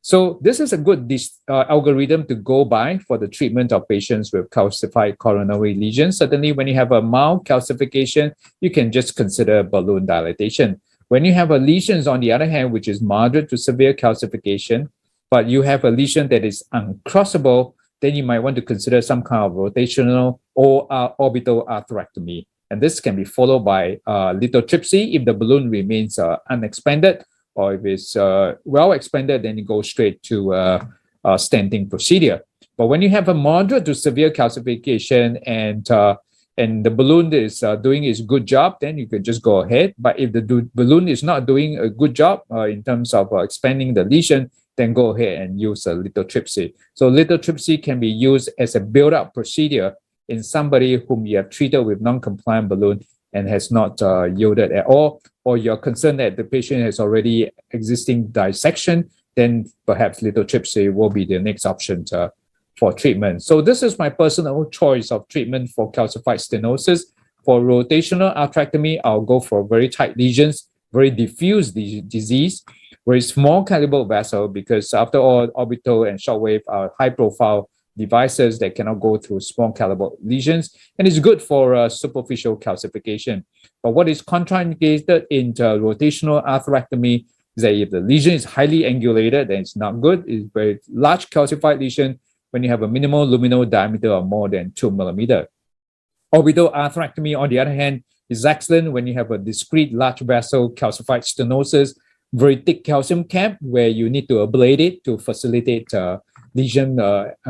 [SPEAKER 19] So this is a good algorithm to go by for the treatment of patients with calcified coronary lesions. Certainly when you have a mild calcification, you can just consider balloon dilatation. When you have a lesions, on the other hand, which is moderate to severe calcification, but you have a lesion that is uncrossable, then you might want to consider some kind of rotational or orbital atherectomy. And this can be followed by lithotripsy if the balloon remains unexpanded, or if it's well expanded, then you go straight to stenting procedure. But when you have a moderate to severe calcification and the balloon is doing its good job, then you can just go ahead. But if the balloon is not doing a good job in terms of expanding the lesion, then go ahead and use a lithotripsy. So lithotripsy can be used as a build-up procedure in somebody whom you have treated with non-compliant balloon and has not yielded at all, or you're concerned that the patient has already existing dissection, then perhaps lithotripsy will be the next option for treatment. So this is my personal choice of treatment for calcified stenosis. For rotational atherectomy, I'll go for very tight lesions, very diffuse disease, very small caliber vessel, because after all, orbital and shockwave are high profile devices that cannot go through small caliber lesions, and it's good for superficial calcification. But what is contraindicated in rotational atherectomy is that if the lesion is highly angulated, then it's not good. It's very large calcified lesion when you have a minimal luminal diameter of more than 2 millimeters. Orbital atherectomy, on the other hand, is excellent when you have a discrete large vessel calcified stenosis, very thick calcium cap where you need to ablate it to facilitate lesion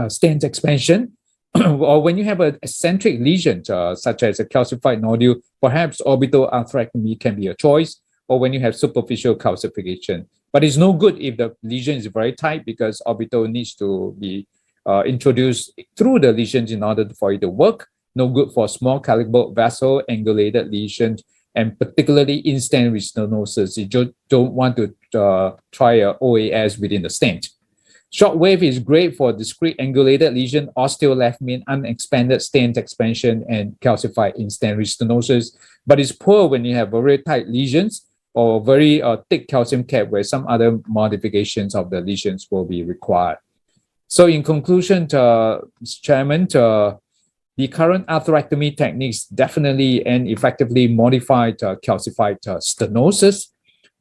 [SPEAKER 19] stent expansion, or when you have an eccentric lesion such as a calcified nodule, perhaps orbital atherectomy can be a choice, or when you have superficial calcification. But it's no good if the lesion is very tight, because orbital needs to be introduced through the lesions in order for it to work. No good for small caliber vessel angulated lesions, and particularly in stent restenosis. You don't want to try a OAS within the stent. Shockwave is great for discrete angulated lesion, osteoleft mean unexpanded stent expansion, and calcified in stent restenosis, but it's poor when you have very tight lesions or very thick calcium cap where some other modifications of the lesions will be required. So in conclusion, Mr. Chairman, the current atherectomy techniques definitely and effectively modified calcified stenosis.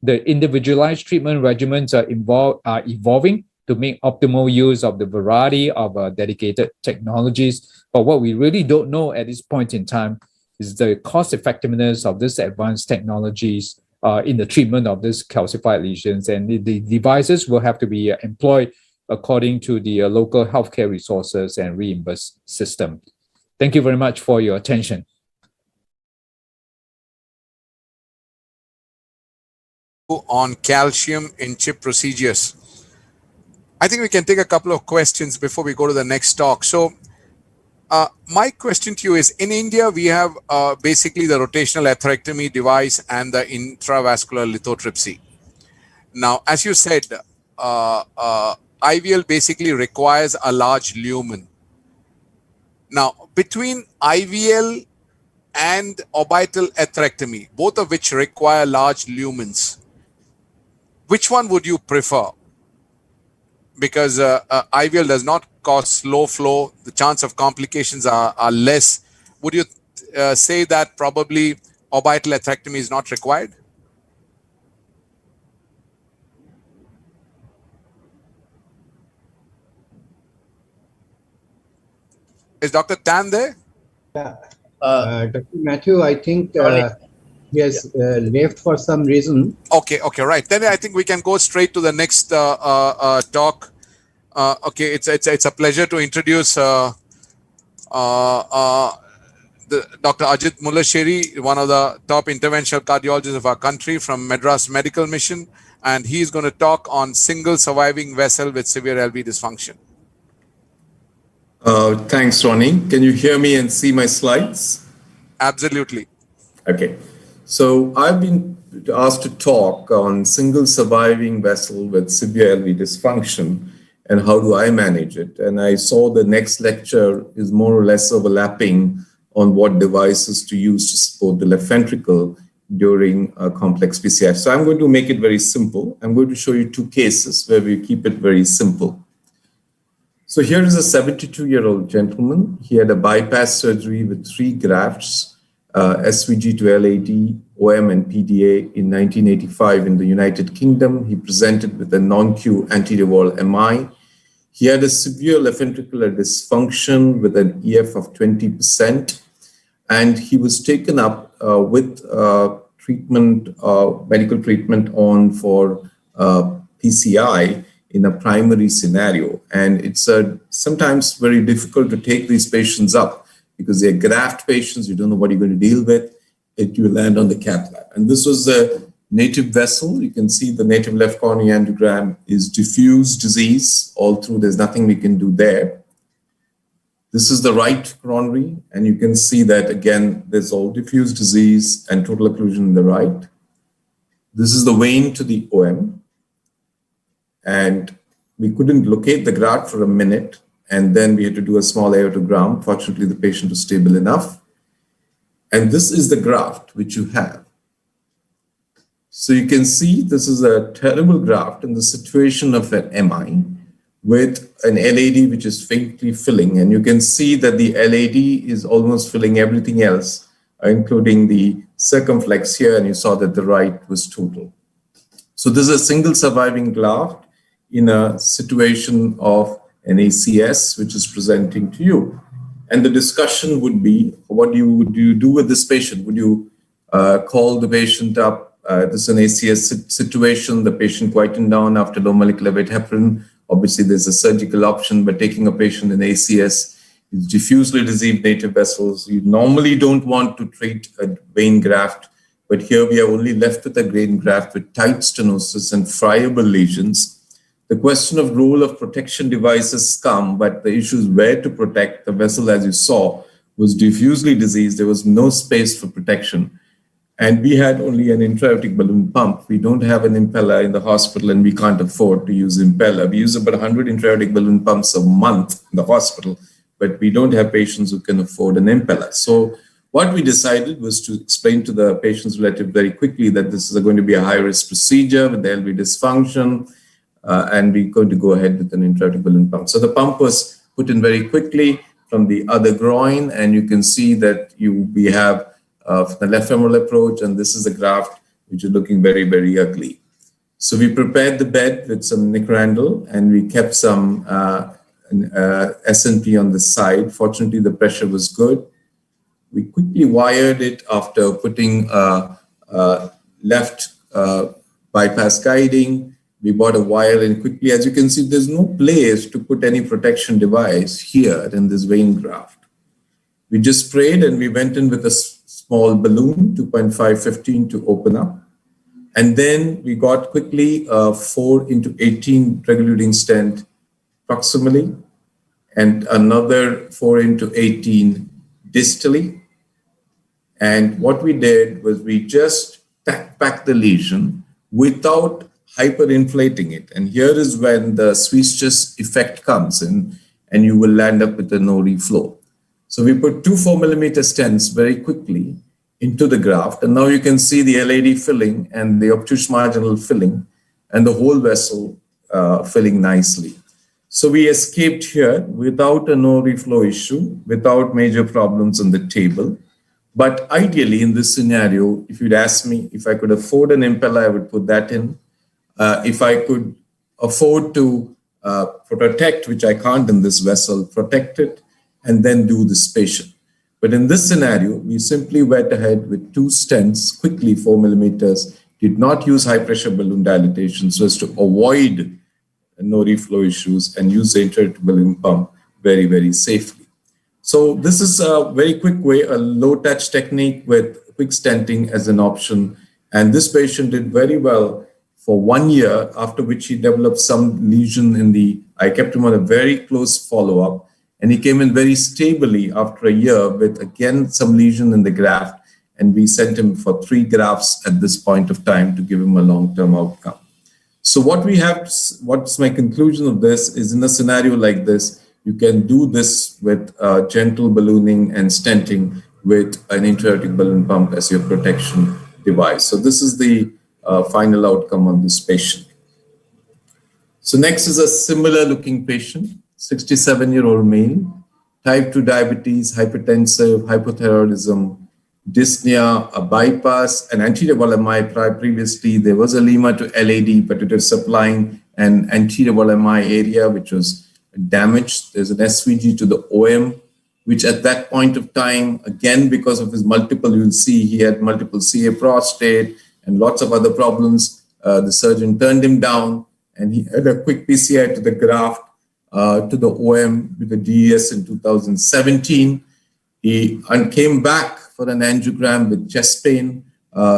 [SPEAKER 19] The individualized treatment regimens are evolving to make optimal use of the variety of dedicated technologies. But what we really don't know at this point in time is the cost effectiveness of these advanced technologies in the treatment of these calcified lesions. And the devices will have to be employed according to the local healthcare resources and reimbursed system. Thank you very much for your attention.
[SPEAKER 18] On calcium in chip procedures. I think we can take a couple of questions before we go to the next talk. So my question to you is, in India, we have basically the rotational atherectomy device and the intravascular lithotripsy. Now, as you said, IVL basically requires a large lumen. Now, between IVL and orbital atherectomy, both of which require large lumens, which one would you prefer? Because IVL does not cause slow flow, the chance of complications are less. Would you say that probably orbital atherectomy is not required? Is Dr. Tan there?
[SPEAKER 16] Yeah. Dr. Matthew, I think he has left for some reason.
[SPEAKER 18] Okay, right. Then I think we can go straight to the next talk. Okay, it's a pleasure to introduce Dr. Ajit Mullasheri, one of the top interventional cardiologists of our country from Madras Medical Mission, and he's going to talk on single surviving vessel with severe LV dysfunction.
[SPEAKER 9] Thanks, Ronnie. Can you hear me and see my slides?
[SPEAKER 18] Absolutely.
[SPEAKER 9] Okay. So I've been asked to talk on single surviving vessel with severe LV dysfunction and how do I manage it. And I saw the next lecture is more or less overlapping on what devices to use to support the left ventricle during a complex PCI. So I'm going to make it very simple. I'm going to show you two cases where we keep it very simple. So here is a 72-year-old gentleman. He had a bypass surgery with 3 grafts, SVG to LAD, OM and PDA in 1985 in the United Kingdom. He presented with a non-Q anterior wall MI. He had a severe left ventricular dysfunction with an EF of 20%, and he was taken up with treatment, medical treatment on for PCI in a primary scenario. And it's sometimes very difficult to take these patients up because they're graft patients, you don't know what you're going to deal with, you land on the cath lab. And this was a native vessel. You can see the native left coronary angiogram is diffuse disease all through. There's nothing we can do there. This is the right coronary, and you can see that again, there's all diffuse disease and total occlusion in the right. This is the vein to the OM, and we couldn't locate the graft for a minute, and then we had to do a small aortogram. Fortunately, the patient was stable enough. And this is the graft which you have. So you can see this is a terrible graft in the situation of an MI with an LAD which is faintly filling. And you can see that the LAD is almost filling everything else, including the circumflex here, and you saw that the right was total. So this is a single surviving graft in a situation of an ACS which is presenting to you. And the discussion would be, what would you do with this patient? Would you call the patient up? This is an ACS situation, the patient quieting down after low molecular weight heparin. Obviously, there's a surgical option, but taking a patient in ACS is diffusely diseased native vessels. You normally don't want to treat a vein graft, but here we are only left with a vein graft with tight stenosis and friable lesions. The question of role of protection devices come, but the issue is where to protect. The vessel, as you saw, was diffusely diseased. There was no space for protection. And we had only an intra-aortic balloon pump. We don't have an impeller in the hospital, and we can't afford to use impeller. We use about 100 intra-aortic balloon pumps a month in the hospital, but we don't have patients who can afford an impeller. So what we decided was to explain to the patients relative very quickly that this is going to be a high-risk procedure with LV dysfunction, and we're going to go ahead with an intra-aortic balloon pump. So the pump was put in very quickly from the other groin, and you can see that we have the left femoral approach, and this is a graft which is looking very, very ugly. So we prepared the bed with some nickerandle, and we kept some SNP on the side. Fortunately, the pressure was good. We quickly wired it after putting left bypass guiding. We bought a wire in quickly. As you can see, there's no place to put any protection device here in this vein graft. We just sprayed, and we went in with a small balloon, 2.5-15 to open up. And then we got quickly a 4x18 regulating stent proximally and another 4x18 distally. And what we did was we just packed the lesion without hyperinflating it. And here is when the Swiss effect comes in, and you will land up with a no reflow. So we put 2 4mm stents very quickly into the graft, and now you can see the LAD filling and the obtuse marginal filling and the whole vessel filling nicely. So we escaped here without a no reflow issue, without major problems on the table. But ideally in this scenario, if you'd ask me if I could afford an impeller, I would put that in. If I could afford to protect, which I can't in this vessel, protect it, and then do this patient. But in this scenario, we simply went ahead with 2 stents, quickly 4mm, did not use high pressure balloon dilatation so as to avoid no reflow issues, and use the intra-aortic balloon pump very, very safely. So this is a very quick way, a low touch technique with quick stenting as an option. And this patient did very well for 1 year, after which he developed some lesion in the, I kept him on a very close follow-up. And he came in very stably after a year with, again, some lesion in the graft. And we sent him for 3 grafts at this point of time to give him a long-term outcome. So what we have, what's my conclusion of this is, in a scenario like this, you can do this with gentle ballooning and stenting with an intra-aortic balloon pump as your protection device. So this is the final outcome on this patient. So next is a similar looking patient. 67-year-old male, type 2 diabetes, hypertensive, hypothyroidism, dyspnea, a bypass, an anterior wall MI. Previously, there was a lima to LAD, but it was supplying an anterior wall MI area, which was damage. There's an SVG to the OM, which at that point of time, again, because of his multiple, you'll see he had multiple CA prostate and lots of other problems. The surgeon turned him down, and he had a quick PCI to the graft, to the OM with the DES in 2017. He came back for an angiogram with chest pain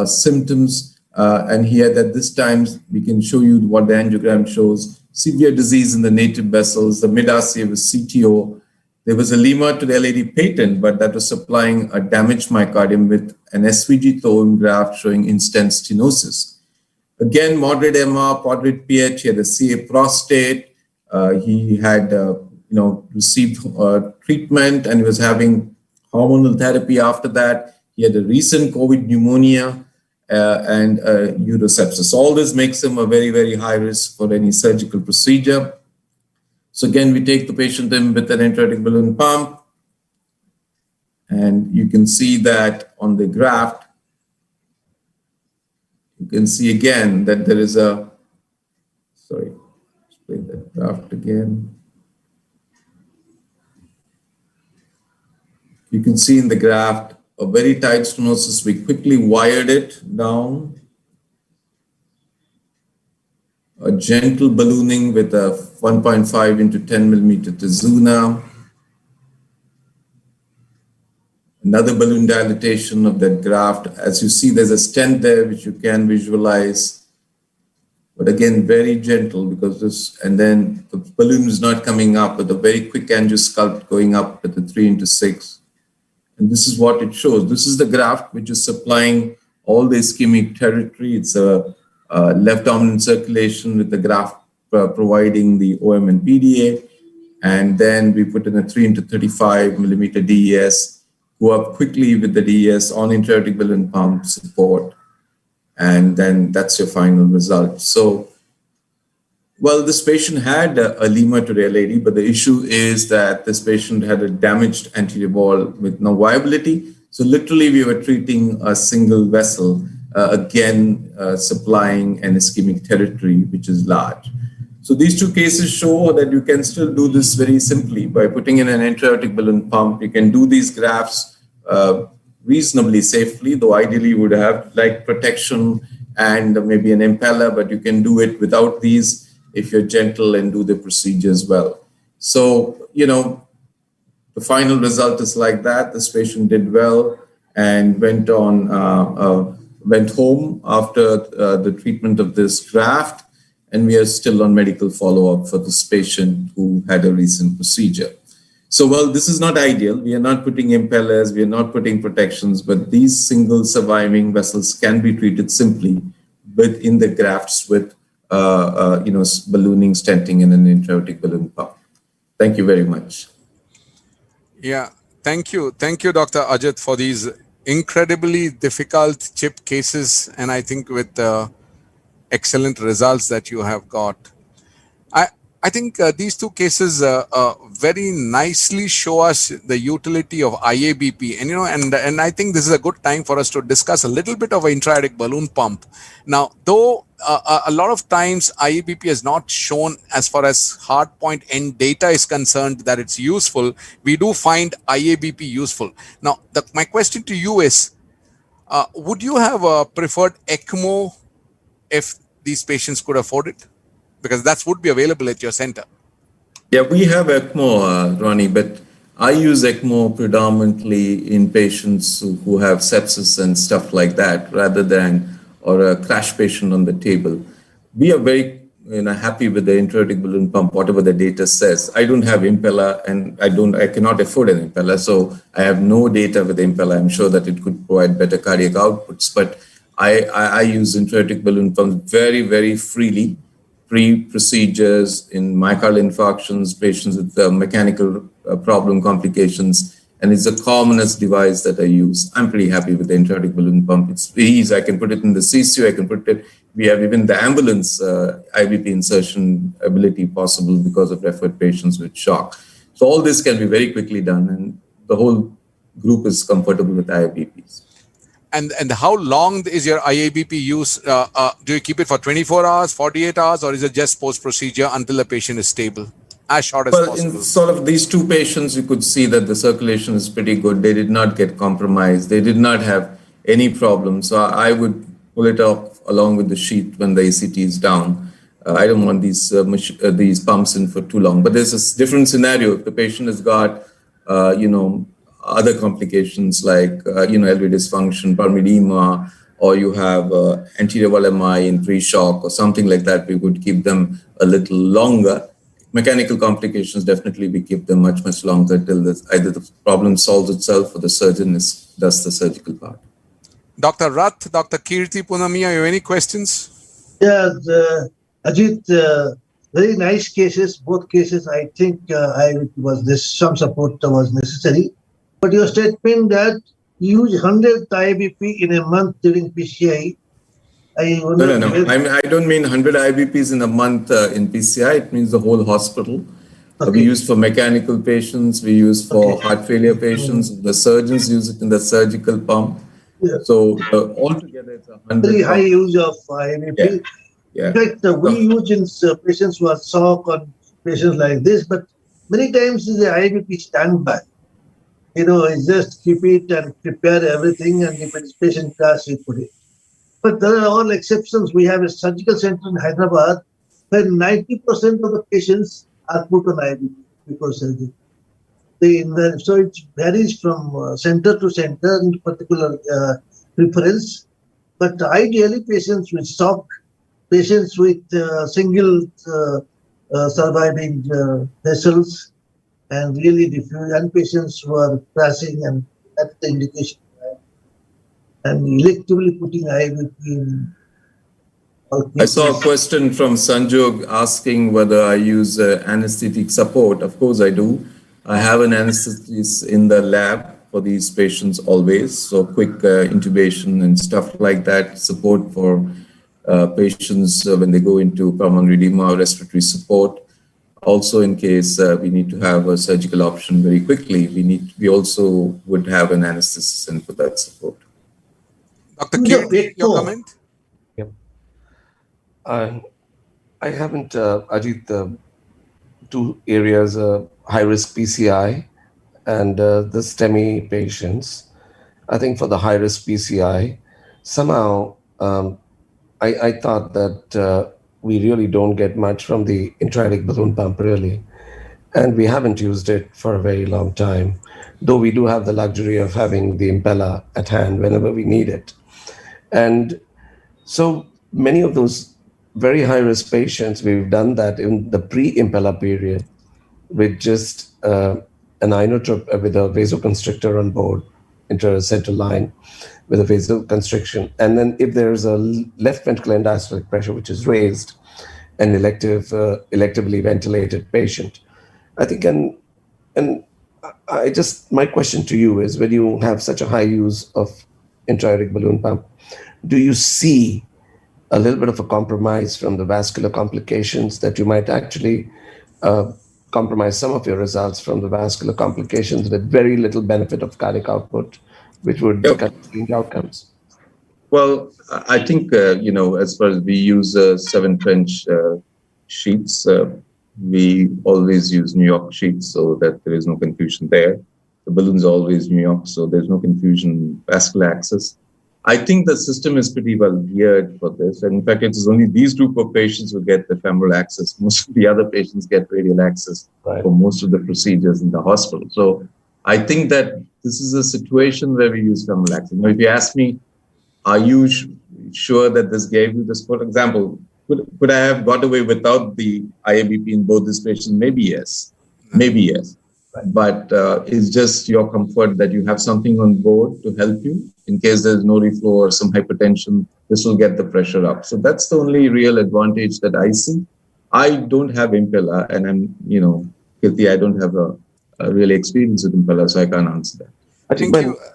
[SPEAKER 9] symptoms, and he had at this time, we can show you what the angiogram shows, severe disease in the native vessels, the mid-RCA was CTO. There was a lemur to the LAD patent, but that was supplying a damaged myocardium with an SVG thorn graft showing in-stent stenosis. Again, moderate MR, moderate PH, he had a CA prostate. He had received treatment, and he was having hormonal therapy after that. He had a recent COVID pneumonia and urosepsis. All this makes him a very, very high risk for any surgical procedure. So again, we take the patient in with an intra-aortic balloon pump, and you can see that on the graft, you can see again that there is a, sorry, let's play that graft again. You can see in the graft a very tight stenosis. We quickly wired it down. A gentle ballooning with a 1.5 into 10 millimeter Tizuna. Another balloon dilatation of that graft. As you see, there's a stent there which you can visualize. But again, very gentle because this, and then the balloon is not coming up with a very quick angiosculpt going up with the 3 into 6. And this is what it shows. This is the graft which is supplying all the ischemic territory. It's a left dominant circulation with the graft providing the OM and PDA. And then we put in a 3 into 35 millimeter DES, go up quickly with the DES on intra-aortic balloon pump support. And then that's your final result. So, well, this patient had a lemur to the LAD, but the issue is that this patient had a damaged anterior wall with no viability. So literally we were treating a single vessel, again, supplying an ischemic territory, which is large. So these two cases show that you can still do this very simply by putting in an intra-aortic balloon pump. You can do these grafts reasonably safely, though ideally you would have like protection and maybe an impeller, but you can do it without these if you're gentle and do the procedure as well. So, the final result is like that. This patient did well and went home after the treatment of this graft, and we are still on medical follow-up for this patient who had a recent procedure. So, well, this is not ideal. We are not putting impellers, we are not putting protections, but these single surviving vessels can be treated simply within the grafts with ballooning, stenting, and an intra-aortic balloon pump. Thank you very much.
[SPEAKER 18] Yeah, thank you. Thank you, Dr. Ajit, for these incredibly difficult chip cases, and I think with excellent results that you have got. I think these two cases very nicely show us the utility of IABP, and I think this is a good time for us to discuss a little bit of an intra-aortic balloon pump. Now, though a lot of times IABP is not shown as far as hard point end data is concerned that it's useful, we do find IABP useful. Now, my question to you is, would you have preferred ECMO if these patients could afford it? Because that would be available at your center.
[SPEAKER 9] Yeah, we have ECMO, Ronnie, but I use ECMO predominantly in patients who have sepsis and stuff like that, rather than, or a crash patient on the table. We are very happy with the intra-aortic balloon pump, whatever the data says. I don't have impeller, and I cannot afford an impeller, so I have no data with the impeller. I'm sure that it could provide better cardiac outputs, but I use intra-aortic balloon pumps very, very freely. Pre-procedures in myocardial infarctions, patients with mechanical problem complications, and it's the commonest device that I use. I'm pretty happy with the intra-aortic balloon pump. It's easy. I can put it in the CCU. I can put it. We have even the ambulance IVP insertion ability possible because of referred patients with shock. So all this can be very quickly done, and the whole group is comfortable with IVPs.
[SPEAKER 18] And how long is your IABP use? Do you keep it for 24 hours, 48 hours, or is it just post-procedure until the patient is stable? as short as
[SPEAKER 9] Well,
[SPEAKER 18] possible.
[SPEAKER 9] in sort of these two patients, you could see that the circulation is pretty good. They did not get compromised. They did not have any problems. So I would pull it off along with the sheet when the ACT is down. I don't want these pumps in for too long. But there's a different scenario. If the patient has got, other complications like, LV dysfunction, pulmonary edema, or you have anterior wall MI in pre-shock or something like that, we would keep them a little longer. Mechanical complications, definitely we keep them much, much longer till either the problem solves itself or the surgeon does the surgical part.
[SPEAKER 18] Dr. Rath, Dr. Kirti Punamiya, you have any questions?
[SPEAKER 20] Yeah, Ajit, very nice cases. Both cases, I think some support was necessary. But your statement that you use 100 IBP in a month during PCI,
[SPEAKER 9] No. I don't mean 100 IBPs in a month in PCI. It means the whole hospital. Okay. We use for mechanical patients. We use for heart failure patients. The surgeons use it in the surgical pump. Yeah. So altogether, it's 100.
[SPEAKER 20] Very high use of IBP.
[SPEAKER 9] Yeah.
[SPEAKER 20] In fact, we use in patients who are shock on patients like this, but many times the IBP standby. It's just keep it and prepare everything, and if it's patient class, we put it. But there are all exceptions. We have a surgical center in Hyderabad where 90% of the patients are put on IBP before surgery. So it varies from center to center in particular preference. But ideally, patients with shock, patients with single surviving vessels, and really diffuse, and patients who are crashing, and that's the indication. And electively putting IVP in.
[SPEAKER 9] I saw a question from Sanjog asking whether I use anesthetic support. Of course I do. I have an anesthetist in the lab for these patients always. So quick intubation and stuff like that, support for patients when they go into pulmonary edema, respiratory support. Also, in case we need to have a surgical option very quickly, we also would have an anesthetist for that support.
[SPEAKER 18] Dr. Kirti, your comment?
[SPEAKER 21] Yep. I haven't, Ajit, the two areas, high-risk PCI and the STEMI patients. I think for the high-risk PCI, somehow I thought that we really don't get much from the intra-aortic balloon pump, really. And we haven't used it for a very long time, though we do have the luxury of having the impeller at hand whenever we need it. And so many of those very high-risk patients, we've done that in the pre-impeller period with just an inotrope with a vasoconstrictor on board, intercentral line with a vasoconstriction. And then if there's a left ventricular end-diastolic pressure, which is raised, an electively ventilated patient, I think, and my question to you is, when you have such a high use of intra-aortic balloon pump, do you see a little bit of a compromise from the vascular complications, that you might actually compromise some of your results from the vascular complications with very little benefit of cardiac output, which would change outcomes?
[SPEAKER 9] Well, I think, as far as we use 7 French sheets, we always use New York sheets so that there is no confusion there. The balloons are always New York, so there's no confusion, vascular access. I think the system is pretty well geared for this. And in fact, it is only these group of patients who get the femoral access. Most of the other patients get radial access for most of the procedures in the hospital. So I think that this is a situation where we use femoral access. Now, if you ask me, are you sure that this gave you this? For example, could I have got away without the IABP in both these patients? Maybe yes. Maybe yes. But it's just your comfort that you have something on board to help you in case there's no reflow or some hypertension. This will get the pressure up. So that's the only real advantage that I see. I don't have impeller, and I'm, Kirti, I don't have a real experience with impeller, so I can't answer that.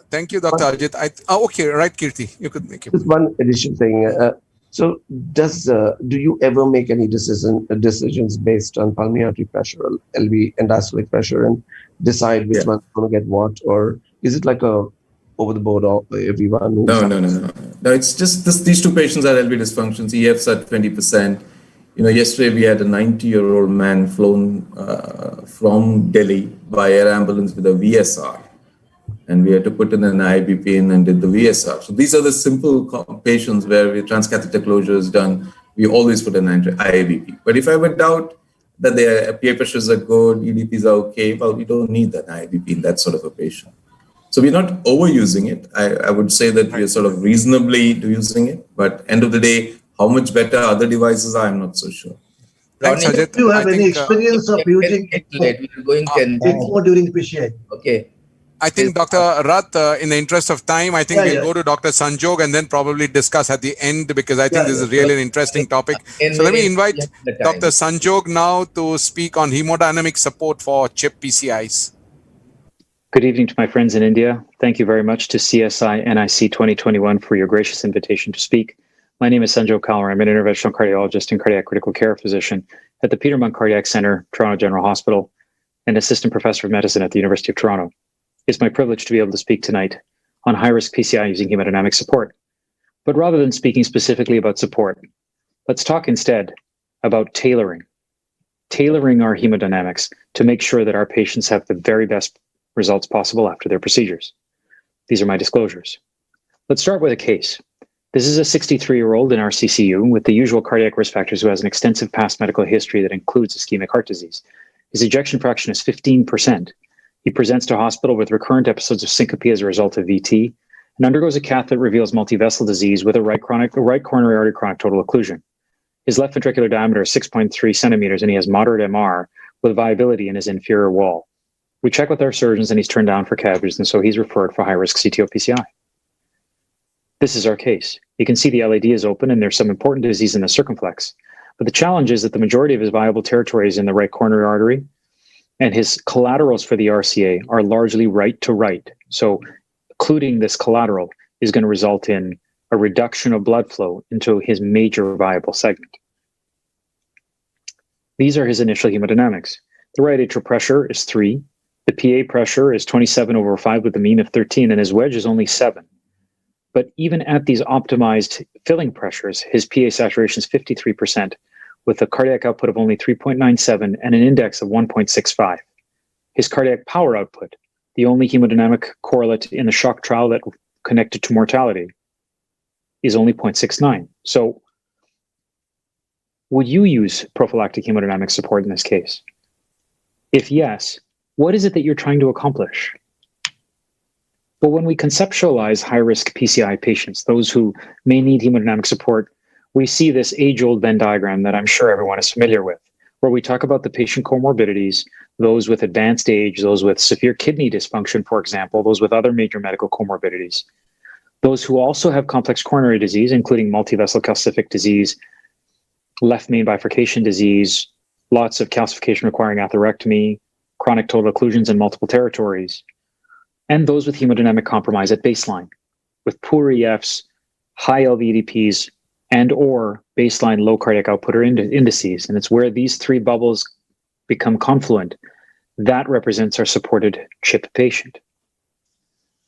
[SPEAKER 18] Thank you, Dr. Ajit. Okay, right, Kirti, you could make it.
[SPEAKER 21] Just one additional thing. So do you ever make any decisions based on pulmonary artery pressure or LV end-diastolic pressure and decide which one's going to get what? Or is it like a over the board or everyone?
[SPEAKER 9] No. It's just these two patients are LV dysfunctions. EFs are 20%. Yesterday we had a 90-year-old man flown from Delhi by air ambulance with a VSR, and we had to put in an IB pin and did the VSR. So these are the simple patients where transcatheter closure is done. We always put an IABP. But if I have a doubt that their PA pressures are good, EDPs are okay, well, we don't need that IABP in that sort of a patient. So we're not overusing it. I would say that we are sort of reasonably using it, but end of the day, how much better other devices are, I'm not so sure.
[SPEAKER 18] Thanks, Ajit.
[SPEAKER 20] Do you have any experience of using ECMO during PCI?
[SPEAKER 11] Okay.
[SPEAKER 18] I think Dr. Rath, in the interest of time, I think we'll go to Dr. Sanjog and then probably discuss at the end, because I think this is really an interesting topic. So let me invite Dr. Sanjog now to speak on hemodynamic support for CHIP PCIs.
[SPEAKER 4] Good evening to my friends in India. Thank you very much to CSI NIC 2021 for your gracious invitation to speak. My name is Sanjog Kalar. I'm an interventional cardiologist and cardiac critical care physician at the Peter Munn Cardiac Center, Toronto General Hospital, and assistant professor of medicine at the University of Toronto. It's my privilege to be able to speak tonight on high-risk PCI using hemodynamic support. But rather than speaking specifically about support, let's talk instead about tailoring our hemodynamics to make sure that our patients have the very best results possible after their procedures. These are my disclosures. Let's start with a case. This is a 63-year-old in our CCU with the usual cardiac risk factors who has an extensive past medical history that includes ischemic heart disease. His ejection fraction is 15%. He presents to hospital with recurrent episodes of syncope as a result of VT and undergoes a cath that reveals multivessel disease with a right coronary artery chronic total occlusion. His left ventricular diameter is 6.3 centimeters and he has moderate MR with viability in his inferior wall. We check with our surgeons and he's turned down for CABGs, and so he's referred for high-risk CTO PCI. This is our case. You can see the LAD is open and there's some important disease in the circumflex. But the challenge is that the majority of his viable territory is in the right coronary artery, and his collaterals for the RCA are largely right to right. So occluding this collateral is going to result in a reduction of blood flow into his major viable segment. These are his initial hemodynamics. The right atrial pressure is 3. The PA pressure is 27/5 with a mean of 13, and his wedge is only 7. But even at these optimized filling pressures, his PA saturation is 53%, with a cardiac output of only 3.97 and an index of 1.65. His cardiac power output, the only hemodynamic correlate in the shock trial that connected to mortality, is only 0.69. So would you use prophylactic hemodynamic support in this case? If yes, what is it that you're trying to accomplish? But when we conceptualize high-risk PCI patients, those who may need hemodynamic support, we see this age-old Venn diagram that I'm sure everyone is familiar with, where we talk about the patient comorbidities, those with advanced age, those with severe kidney dysfunction, for example, those with other major medical comorbidities, those who also have complex coronary disease, including multivessel calcific disease, left main bifurcation disease, lots of calcification requiring atherectomy, chronic total occlusions in multiple territories, and those with hemodynamic compromise at baseline, with poor EFs, high LVEDPs, and or baseline low cardiac output or indices. And it's where these three bubbles become confluent. That represents our supported CHIP patient.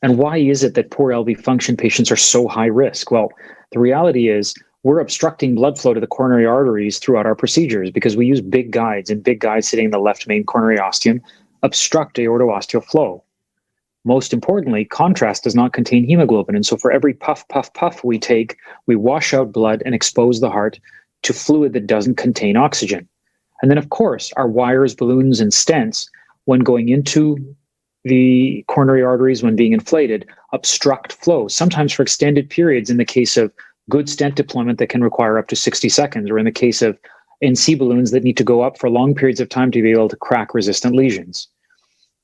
[SPEAKER 4] And why is it that poor LV function patients are so high risk? Well, the reality is we're obstructing blood flow to the coronary arteries throughout our procedures because we use big guides, and big guides sitting in the left main coronary ostium obstruct aorto-ostial flow. Most importantly, contrast does not contain hemoglobin. And so for every puff, puff, puff we take, we wash out blood and expose the heart to fluid that doesn't contain oxygen. And then, of course, our wires, balloons, and stents, when going into the coronary arteries, when being inflated, obstruct flow, sometimes for extended periods in the case of good stent deployment that can require up to 60 seconds, or in the case of NC balloons that need to go up for long periods of time to be able to crack resistant lesions.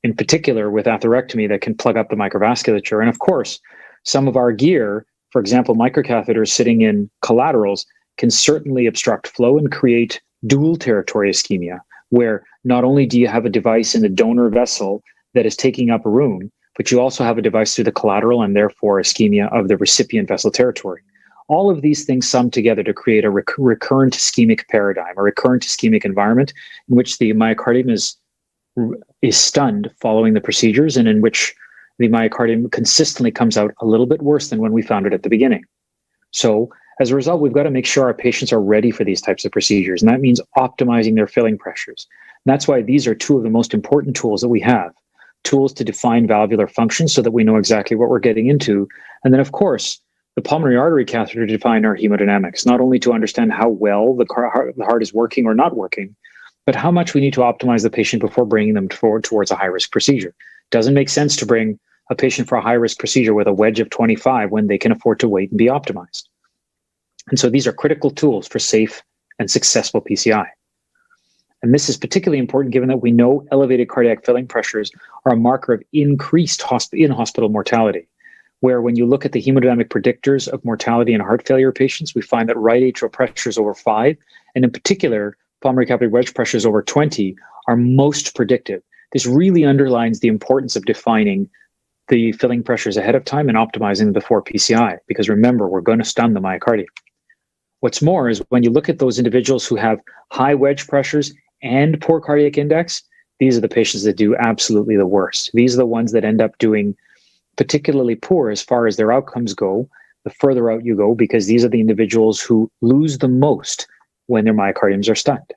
[SPEAKER 4] In particular with atherectomy that can plug up the microvasculature. And of course, some of our gear, for example, microcatheters sitting in collaterals, can certainly obstruct flow and create dual territory ischemia, where not only do you have a device in the donor vessel that is taking up room, but you also have a device through the collateral and therefore ischemia of the recipient vessel territory. All of these things sum together to create a recurrent ischemic paradigm, a recurrent ischemic environment in which the myocardium is stunned following the procedures, and in which the myocardium consistently comes out a little bit worse than when we found it at the beginning. So As a result, we've got to make sure our patients are ready for these types of procedures, and that means optimizing their filling pressures. And that's why these are two of the most important tools that we have, tools to define valvular function so that we know exactly what we're getting into. And then, of course, the pulmonary artery catheter to define our hemodynamics, not only to understand how well the heart is working or not working, but how much we need to optimize the patient before bringing them forward towards a high-risk procedure. Doesn't make sense to bring a patient for a high-risk procedure with a wedge of 25 when they can afford to wait and be optimized. And so these are critical tools for safe and successful PCI. And this is particularly important given that we know elevated cardiac filling pressures are a marker of increased in-hospital mortality, where when you look at the hemodynamic predictors of mortality in heart failure patients, we find that right atrial pressures over 5, and in particular, pulmonary capillary wedge pressures over 20 are most predictive. This really underlines the importance of defining the filling pressures ahead of time and optimizing them before PCI, because remember, we're going to stun the myocardium. What's more is when you look at those individuals who have high wedge pressures and poor cardiac index, these are the patients that do absolutely the worst. These are the ones that end up doing particularly poor as far as their outcomes go, the further out you go, because these are the individuals who lose the most when their myocardiums are stunned.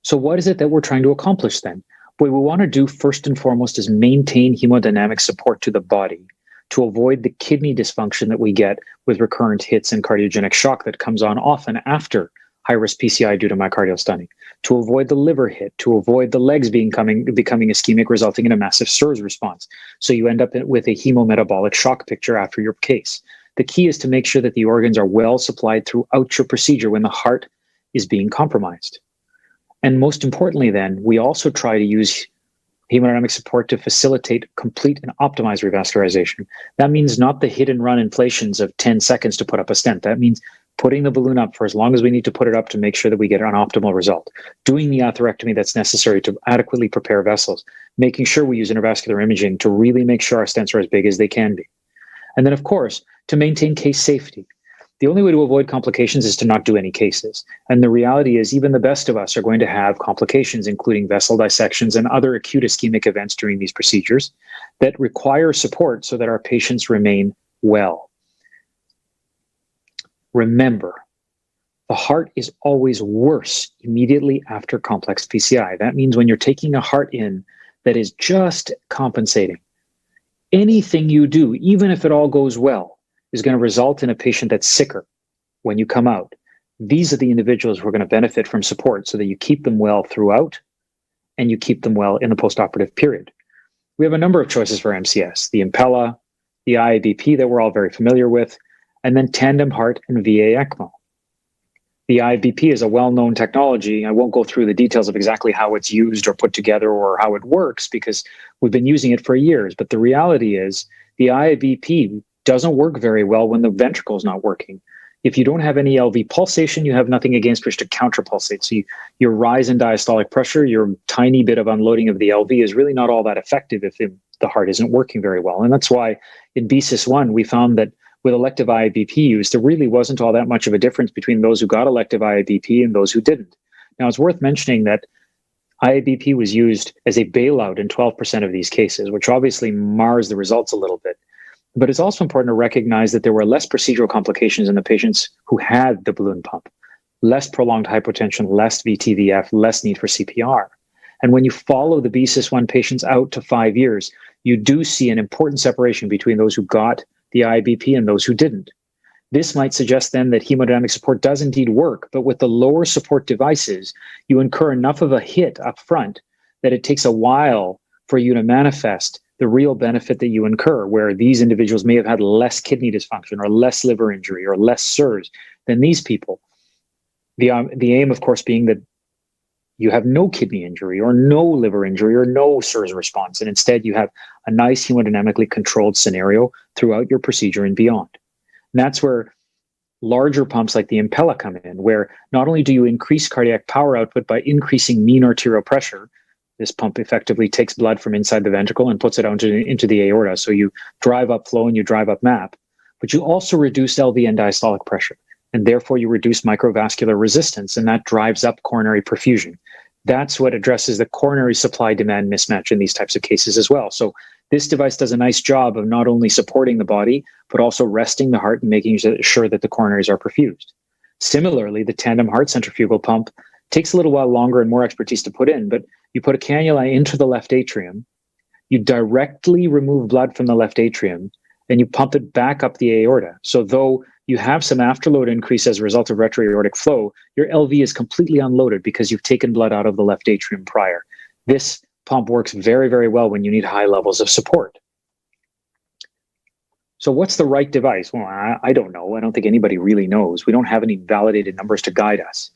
[SPEAKER 4] So what is it that we're trying to accomplish then? What we want to do first and foremost is maintain hemodynamic support to the body to avoid the kidney dysfunction that we get with recurrent hits and cardiogenic shock that comes on often after high-risk PCI due to myocardial stunning, to avoid the liver hit, to avoid the legs becoming ischemic, resulting in a massive SIRS response. So you end up with a hemometabolic shock picture after your case. The key is to make sure that the organs are well supplied throughout your procedure when the heart is being compromised. And most importantly then, we also try to use hemodynamic support to facilitate complete and optimized revascularization. That means not the hit and run inflations of 10 seconds to put up a stent. That means putting the balloon up for as long as we need to put it up to make sure that we get an optimal result. Doing the atherectomy that's necessary to adequately prepare vessels. Making sure we use intravascular imaging to really make sure our stents are as big as they can be. And then, of course, to maintain case safety. The only way to avoid complications is to not do any cases. And the reality is even the best of us are going to have complications, including vessel dissections and other acute ischemic events during these procedures that require support so that our patients remain well. Remember, the heart is always worse immediately after complex PCI. That means when you're taking a heart in that is just compensating, anything you do, even if it all goes well, is going to result in a patient that's sicker when you come out. These are the individuals who are going to benefit from support so that you keep them well throughout and you keep them well in the postoperative period. We have a number of choices for MCS, the Impella, the IABP that we're all very familiar with, and then tandem heart and VA ECMO. The IABP is a well-known technology. I won't go through the details of exactly how it's used or put together or how it works because we've been using it for years. But the reality is the IABP doesn't work very well when the ventricle is not working. If you don't have any LV pulsation, you have nothing against which to counterpulsate. So your rise in diastolic pressure, your tiny bit of unloading of the LV is really not all that effective if the heart isn't working very well. And that's why in BSIS-1, we found that with elective IABP use, there really wasn't all that much of a difference between those who got elective IABP and those who didn't. Now, it's worth mentioning that IABP was used as a bailout in 12% of these cases, which obviously mars the results a little bit. But it's also important to recognize that there were less procedural complications in the patients who had the balloon pump, less prolonged hypotension, less VTVF, less need for CPR. And when you follow the BSIS-1 patients out to 5 years, you do see an important separation between those who got the IABP and those who didn't. This might suggest then that hemodynamic support does indeed work, but with the lower support devices, you incur enough of a hit up front that it takes a while for you to manifest the real benefit that you incur, where these individuals may have had less kidney dysfunction or less liver injury or less SIRS than these people. The aim, of course, being that you have no kidney injury or no liver injury or no SIRS response, and instead you have a nice hemodynamically controlled scenario throughout your procedure and beyond. And that's where larger pumps like the Impella come in, where not only do you increase cardiac power output by increasing mean arterial pressure, this pump effectively takes blood from inside the ventricle and puts it out into the aorta. So you drive up flow and you drive up MAP, but you also reduce LV and diastolic pressure. And therefore you reduce microvascular resistance, and that drives up coronary perfusion. That's what addresses the coronary supply-demand mismatch in these types of cases as well. So This device does a nice job of not only supporting the body, but also resting the heart and making sure that the coronaries are perfused. Similarly, the tandem heart centrifugal pump takes a little while longer and more expertise to put in, but you put a cannula into the left atrium, you directly remove blood from the left atrium, and you pump it back up the aorta. So though you have some afterload increase as a result of retroaortic flow, your LV is completely unloaded because you've taken blood out of the left atrium prior. This pump works very, very well when you need high levels of support. So what's the right device? Well, I don't know. I don't think anybody really knows. We don't have any validated numbers to guide us.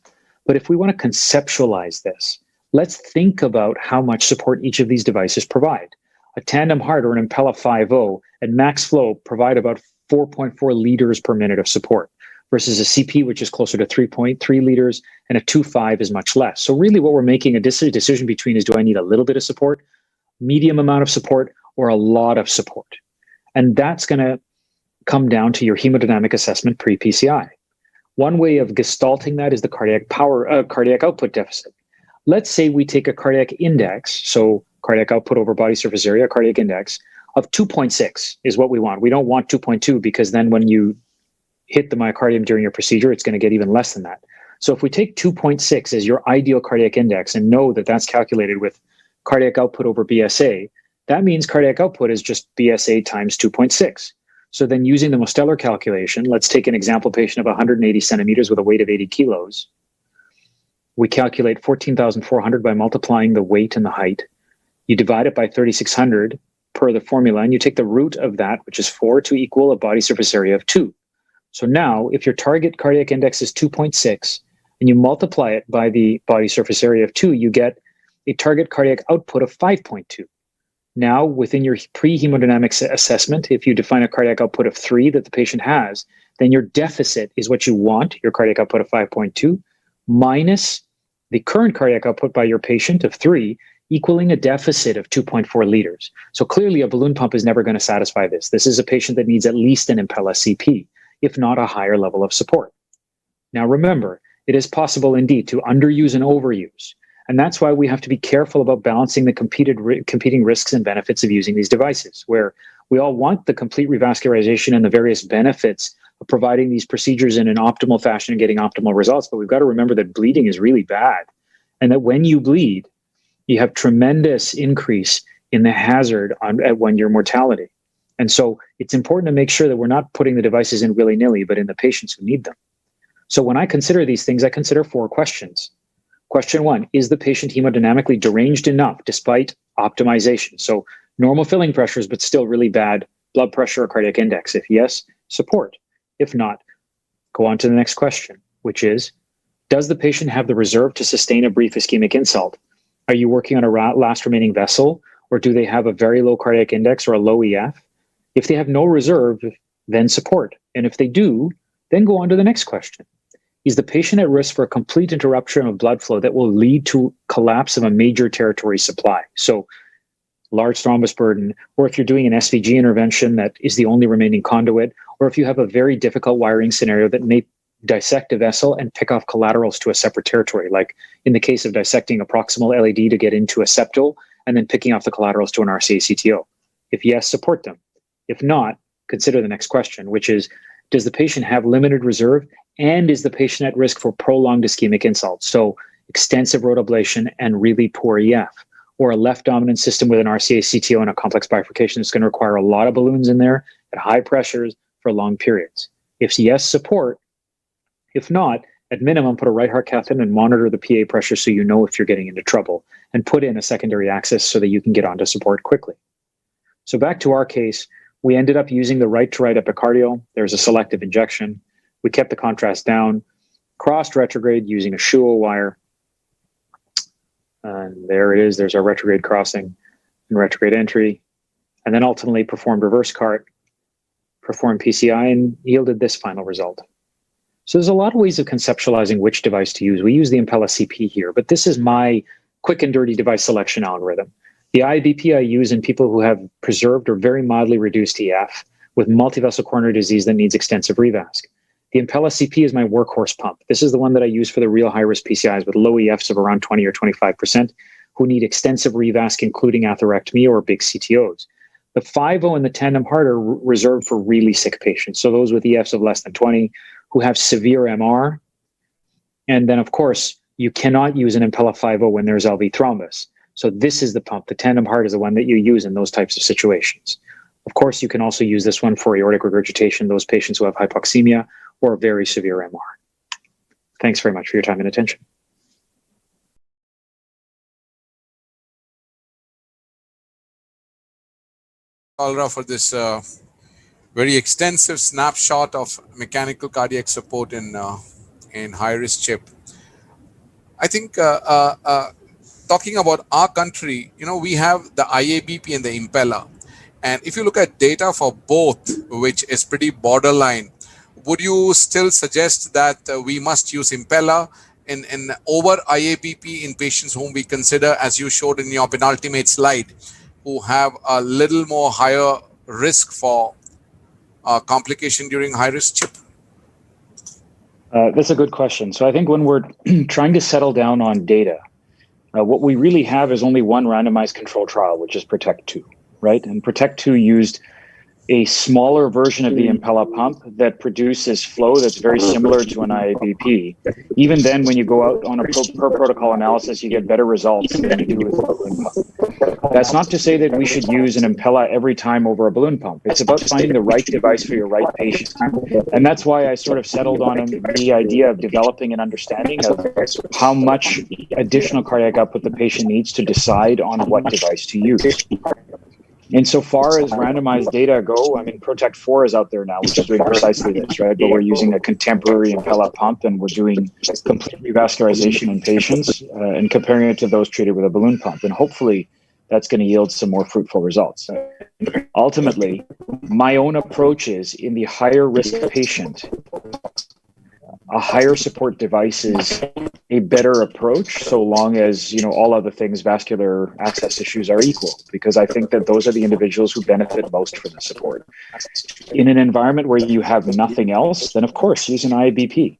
[SPEAKER 4] But if we want to conceptualize this, let's think about how much support each of these devices provide. A tandem heart or an Impella 5.0 at max flow provide about 4.4 liters per minute of support versus a CP, which is closer to 3.3 liters, and a 2.5 is much less. So really what we're making a decision between is, do I need a little bit of support, medium amount of support, or a lot of support? And that's going to come down to your hemodynamic assessment pre-PCI. One way of gestalting that is the cardiac output deficit. Let's say we take a cardiac index, so cardiac output over body surface area, cardiac index of 2.6 is what we want. We don't want 2.2 because then when you hit the myocardium during your procedure, it's going to get even less than that. So if we take 2.6 as your ideal cardiac index and know that that's calculated with cardiac output over BSA, that means cardiac output is just BSA times 2.6. So then using the Mosteller calculation, let's take an example patient of 180 centimeters with a weight of 80 kilos. We calculate 14,400 by multiplying the weight and the height. You divide it by 3,600 per the formula, and you take the root of that, which is 4, to equal a body surface area of 2. So now, if your target cardiac index is 2.6, and you multiply it by the body surface area of 2, you get a target cardiac output of 5.2. Now, within your pre-hemodynamic assessment, if you define a cardiac output of 3 that the patient has, then your deficit is what you want, your cardiac output of 5.2, minus the current cardiac output by your patient of 3, equaling a deficit of 2.4 liters. So clearly a balloon pump is never going to satisfy this. This is a patient that needs at least an Impella CP, if not a higher level of support. Now remember, it is possible indeed to underuse and overuse. And that's why we have to be careful about balancing the competing risks and benefits of using these devices, where we all want the complete revascularization and the various benefits of providing these procedures in an optimal fashion and getting optimal results. But we've got to remember that bleeding is really bad, and that when you bleed, you have tremendous increase in the hazard when your mortality. And so it's important to make sure that we're not putting the devices in willy-nilly, but in the patients who need them. So when I consider these things, I consider 4 questions. Question 1, is the patient hemodynamically deranged enough despite optimization? So normal filling pressures, but still really bad blood pressure or cardiac index. If yes, support. If not, go on to the next question, which is, does the patient have the reserve to sustain a brief ischemic insult? Are you working on a last remaining vessel, or do they have a very low cardiac index or a low EF? If they have no reserve, then support. And if they do, then go on to the next question. Is the patient at risk for a complete interruption of blood flow that will lead to collapse of a major territory supply? So large thrombus burden, or if you're doing an SVG intervention that is the only remaining conduit, or if you have a very difficult wiring scenario that may dissect a vessel and pick off collaterals to a separate territory, like in the case of dissecting a proximal LAD to get into a septal and then picking off the collaterals to an RCA CTO. If yes, support them. If not, consider the next question, which is, does the patient have limited reserve, and is the patient at risk for prolonged ischemic insult? So extensive rotablation and really poor EF, or a left dominant system with an RCA CTO and a complex bifurcation that's going to require a lot of balloons in there at high pressures for long periods. If yes, support. If not, at minimum, put a right heart cath in and monitor the PA pressure so you know if you're getting into trouble, and put in a secondary access so that you can get onto support quickly. So back to our case, we ended up using the right to right epicardial. There's a selective injection. We kept the contrast down, crossed retrograde using a Schuo wire. And there it is. There's our retrograde crossing and retrograde entry. And then ultimately performed reverse cart, performed PCI, and yielded this final result. So there's a lot of ways of conceptualizing which device to use. We use the Impella CP here, but this is my quick and dirty device selection algorithm. The IBP I use in people who have preserved or very mildly reduced EF with multivessel coronary disease that needs extensive revasc. The Impella CP is my workhorse pump. This is the one that I use for the real high-risk PCIs with low EFs of around 20 or 25% who need extensive revasc, including atherectomy or big CTOs. The 5.0 and the tandem heart are reserved for really sick patients. So those with EFs of less than 20 who have severe MR. And then, of course, you cannot use an Impella 5.0 when there's LV thrombus. So this is the pump. The tandem heart is the one that you use in those types of situations. Of course, you can also use this one for aortic regurgitation, those patients who have hypoxemia or very severe MR. Thanks very much for your time and attention.
[SPEAKER 18] Alra, for this very extensive snapshot of mechanical cardiac support in high-risk CHIP. I think talking about our country, we have the IABP and the Impella. And if you look at data for both, which is pretty borderline, would you still suggest that we must use Impella in over IABP in patients whom we consider, as you showed in your penultimate slide, who have a little more higher risk for complication during high-risk CHIP?
[SPEAKER 4] That's a good question. So I think when we're trying to settle down on data, what we really have is only one randomized control trial, which is PROTECT 2, right? And PROTECT 2 used a smaller version of the Impella pump that produces flow that's very similar to an IABP. Even then, when you go out on a per protocol analysis, you get better results than you do with a balloon pump. That's not to say that we should use an Impella every time over a balloon pump. It's about finding the right device for your right patient. And that's why I sort of settled on the idea of developing an understanding of how much additional cardiac output the patient needs to decide on what device to use. Insofar as randomized data go, I mean, PROTECT 4 is out there now, which is doing precisely this, right? But we're using a contemporary Impella pump, and we're doing complete revascularization in patients and comparing it to those treated with a balloon pump. And hopefully that's going to yield some more fruitful results. Ultimately, my own approach is in the higher risk patient, a higher support device is a better approach, so long as, all other things, vascular access issues, are equal, because I think that those are the individuals who benefit most from the support. In an environment where you have nothing else, then of course use an IABP.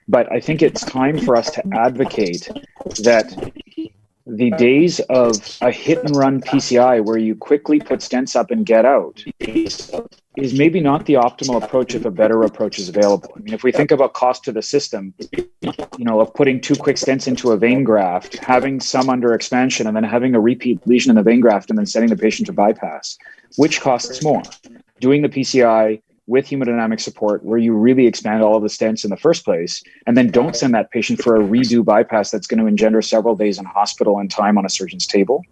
[SPEAKER 4] But I think it's time for us to advocate that the days of a hit and run PCI where you quickly put stents up and get out is maybe not the optimal approach if a better approach is available. I mean, if we think about cost to the system, of putting 2 quick stents into a vein graft, having some under expansion, and then having a repeat lesion in the vein graft, and then sending the patient to bypass, which costs more? Doing the PCI with hemodynamic support, where you really expand all of the stents in the first place, and then don't send that patient for a redo bypass that's going to engender several days in hospital and time on a surgeon's table?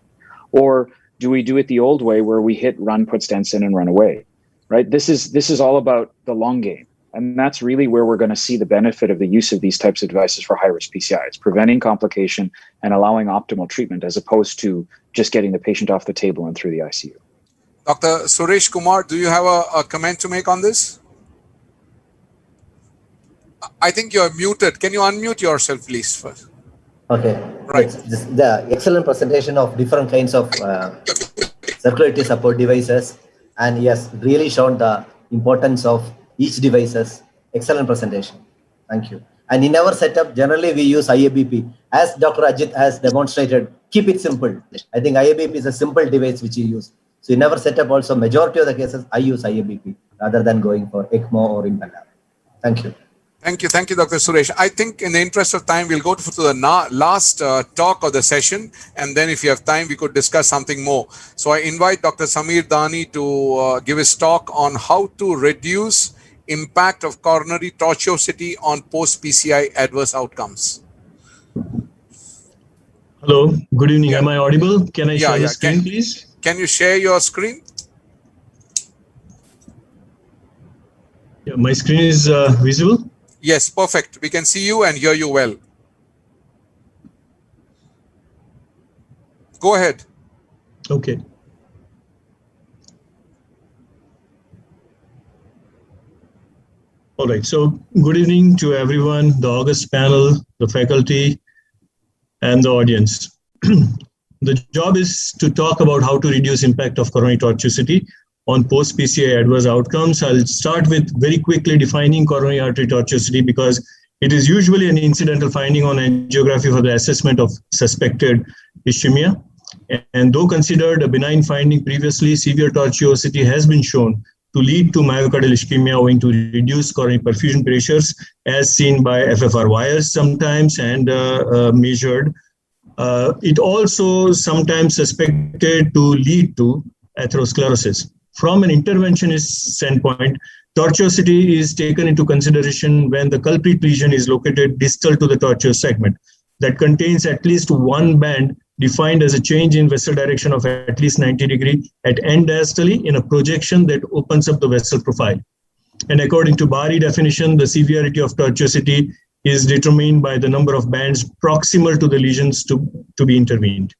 [SPEAKER 4] Or do we do it the old way, where we hit, run, put stents in, and run away? Right? This is all about the long game. And that's really where we're going to see the benefit of the use of these types of devices for high-risk PCI. It's preventing complication and allowing optimal treatment, as opposed to just getting the patient off the table and through the ICU.
[SPEAKER 18] Dr. Suresh Kumar, do you have a comment to make on this? I think you're muted. Can you unmute yourself, please, first?
[SPEAKER 3] Okay.
[SPEAKER 18] Right.
[SPEAKER 3] The excellent presentation of different kinds of circulatory support devices, and yes, really shown the importance of each devices. Excellent presentation. Thank you. And in our setup, generally we use IABP. As Dr. Ajit has demonstrated, keep it simple. I think IABP is a simple device which you use. So in our setup also, majority of the cases, I use IABP rather than going for ECMO or Impella. Thank you.
[SPEAKER 18] Thank you, Dr. Suresh. I think in the interest of time, we'll go to the last talk of the session, and then if you have time, we could discuss something more. So I invite Dr. Samir Dani to give his talk on how to reduce impact of coronary tortuosity on post-PCI adverse outcomes.
[SPEAKER 6] Hello, good evening. Am I audible? Can I share the screen, please?
[SPEAKER 18] Can you share your screen?
[SPEAKER 6] Yeah, my screen is visible.
[SPEAKER 18] Yes, perfect. We can see you and hear you well. Go ahead.
[SPEAKER 6] Okay. All right. So good evening to everyone, the August panel, the faculty, and the audience. The job is to talk about how to reduce impact of coronary tortuosity on post-PCI adverse outcomes. I'll start with very quickly defining coronary artery tortuosity, because it is usually an incidental finding on angiography for the assessment of suspected ischemia. And though considered a benign finding previously, severe tortuosity has been shown to lead to myocardial ischemia owing to reduced coronary perfusion pressures, as seen by FFR wires sometimes and measured. It also sometimes suspected to lead to atherosclerosis. From an interventionist standpoint, tortuosity is taken into consideration when the culprit lesion is located distal to the tortuous segment that contains at least one band defined as a change in vessel direction of at least 90 degrees at end diastole in a projection that opens up the vessel profile. And according to Bari definition, the severity of tortuosity is determined by the number of bands proximal to the lesions to be intervened.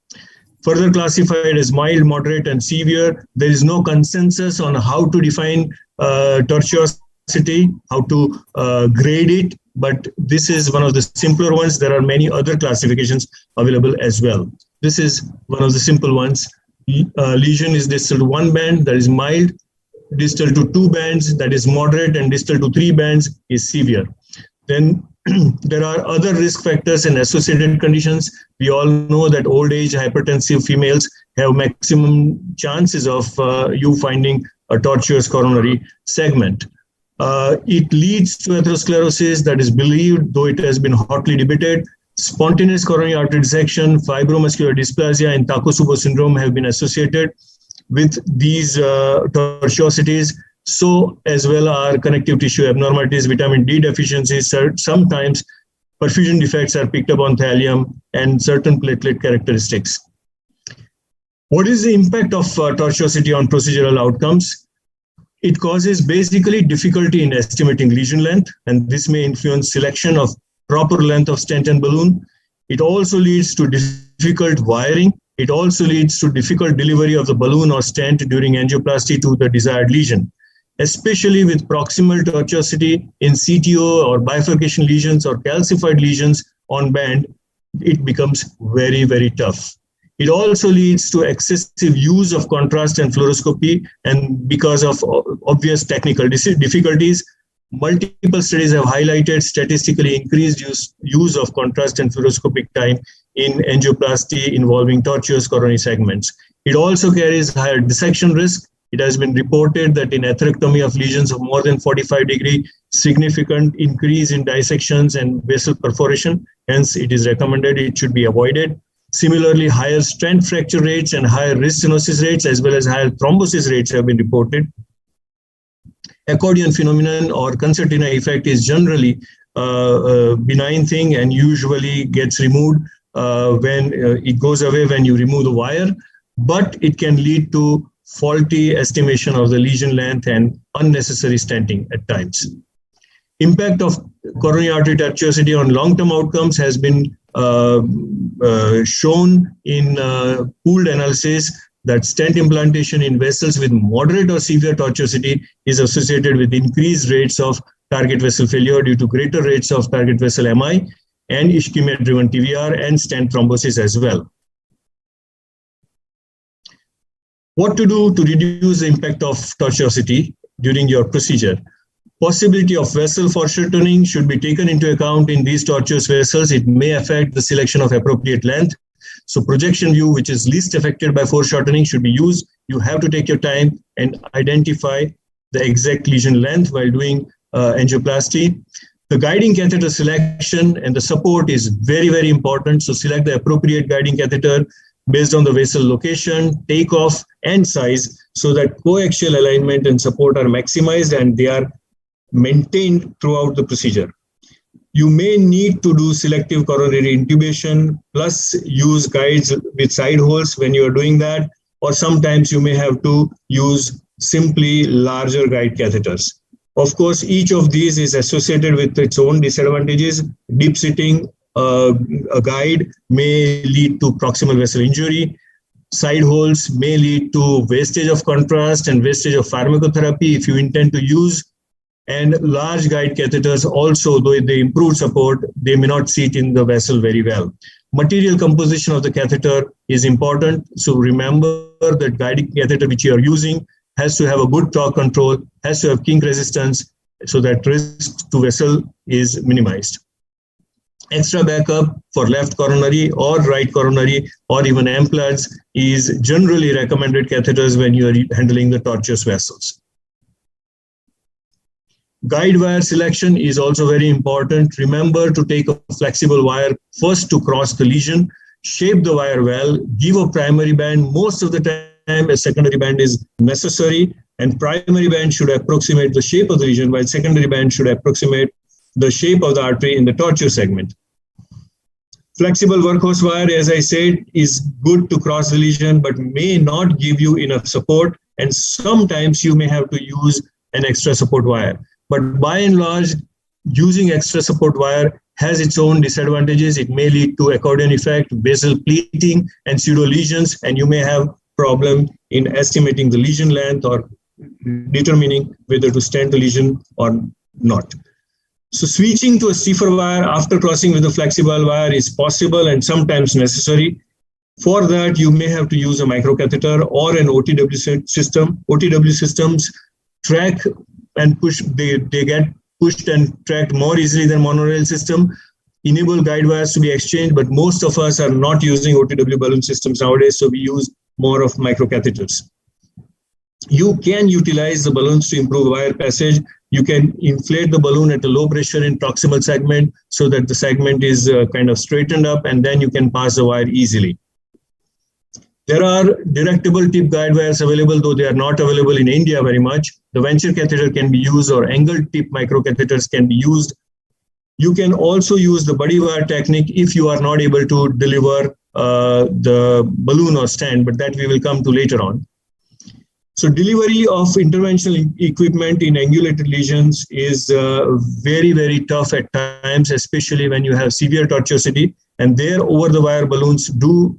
[SPEAKER 6] Further classified as mild, moderate, and severe, there is no consensus on how to define tortuosity, how to grade it, but this is one of the simpler ones. There are many other classifications available as well. This is one of the simple ones. Lesion is distal to one band, that is mild, distal to two bands, that is moderate, and distal to three bands is severe. Then there are other risk factors and associated conditions. We all know that old age hypertensive females have maximum chances of you finding a tortuous coronary segment. It leads to atherosclerosis that is believed, though it has been hotly debated. Spontaneous coronary artery dissection, fibromuscular dysplasia, and Takotsubo syndrome have been associated with these tortuosities. So as well are connective tissue abnormalities, vitamin D deficiencies. Sometimes perfusion defects are picked up on thallium and certain platelet characteristics. What is the impact of tortuosity on procedural outcomes? It causes basically difficulty in estimating lesion length, and this may influence selection of proper length of stent and balloon. It also leads to difficult wiring. It also leads to difficult delivery of the balloon or stent during angioplasty to the desired lesion. Especially with proximal tortuosity in CTO or bifurcation lesions or calcified lesions on band, it becomes very, very tough. It also leads to excessive use of contrast and fluoroscopy, and because of obvious technical difficulties, multiple studies have highlighted statistically increased use of contrast and fluoroscopic time in angioplasty involving tortuous coronary segments. It also carries higher dissection risk. It has been reported that in atherectomy of lesions of more than 45 degree, significant increase in dissections and vessel perforation. Hence, it is recommended it should be avoided. Similarly, higher stent fracture rates and higher wrist stenosis rates as well as higher thrombosis rates have been reported. Accordion phenomenon or concertina effect is generally a benign thing and usually gets removed when it goes away when you remove the wire, but it can lead to faulty estimation of the lesion length and unnecessary stenting at times. Impact of coronary artery tortuosity on long-term outcomes has been shown in pooled analysis that stent implantation in vessels with moderate or severe tortuosity is associated with increased rates of target vessel failure due to greater rates of target vessel MI and ischemia-driven TVR and stent thrombosis as well. What to do to reduce the impact of tortuosity during your procedure? Possibility of vessel foreshortening should be taken into account in these tortuous vessels. It may affect the selection of appropriate length. So projection view, which is least affected by foreshortening, should be used. You have to take your time and identify the exact lesion length while doing angioplasty. The guiding catheter selection and the support is very, very important. So select the appropriate guiding catheter based on the vessel location, takeoff, and size so that coaxial alignment and support are maximized and they are maintained throughout the procedure. You may need to do selective coronary intubation plus use guides with side holes when you are doing that, or sometimes you may have to use simply larger guide catheters. Of course, each of these is associated with its own disadvantages. Deep sitting a guide may lead to proximal vessel injury. Side holes may lead to wastage of contrast and wastage of pharmacotherapy if you intend to use. And large guide catheters also, though they improve support, they may not sit in the vessel very well. Material composition of the catheter is important. So remember that guiding catheter which you are using has to have a good torque control, has to have kink resistance so that risk to vessel is minimized. Extra backup for left coronary or right coronary or even implants is generally recommended catheters when you are handling the tortuous vessels. Guide wire selection is also very important. Remember to take a flexible wire first to cross the lesion, shape the wire well, give a primary band. Most of the time a secondary band is necessary, and primary band should approximate the shape of the lesion, while secondary band should approximate the shape of the artery in the tortuous segment. Flexible workhorse wire, as I said, is good to cross the lesion, but may not give you enough support, and sometimes you may have to use an extra support wire. But by and large, using extra support wire has its own disadvantages. It may lead to accordion effect, basal pleating, and pseudo lesions, and you may have problem in estimating the lesion length or determining whether to stent the lesion or not. So switching to a stiffer wire after crossing with a flexible wire is possible and sometimes necessary. For that, you may have to use a microcatheter or an OTW system. OTW systems track and push, they get pushed and tracked more easily than monorail system. Enable guide wires to be exchanged, but most of us are not using OTW balloon systems nowadays, so we use more of microcatheters. You can utilize the balloons to improve wire passage. You can inflate the balloon at a low pressure in proximal segment so that the segment is kind of straightened up, and then you can pass the wire easily. There are directable tip guide wires available, though they are not available in India very much. The venture catheter can be used, or angled tip microcatheters can be used. You can also use the buddy wire technique if you are not able to deliver the balloon or stent, but that we will come to later on. So delivery of interventional equipment in angulated lesions is very, very tough at times, especially when you have severe tortuosity. And there over-the-wire balloons do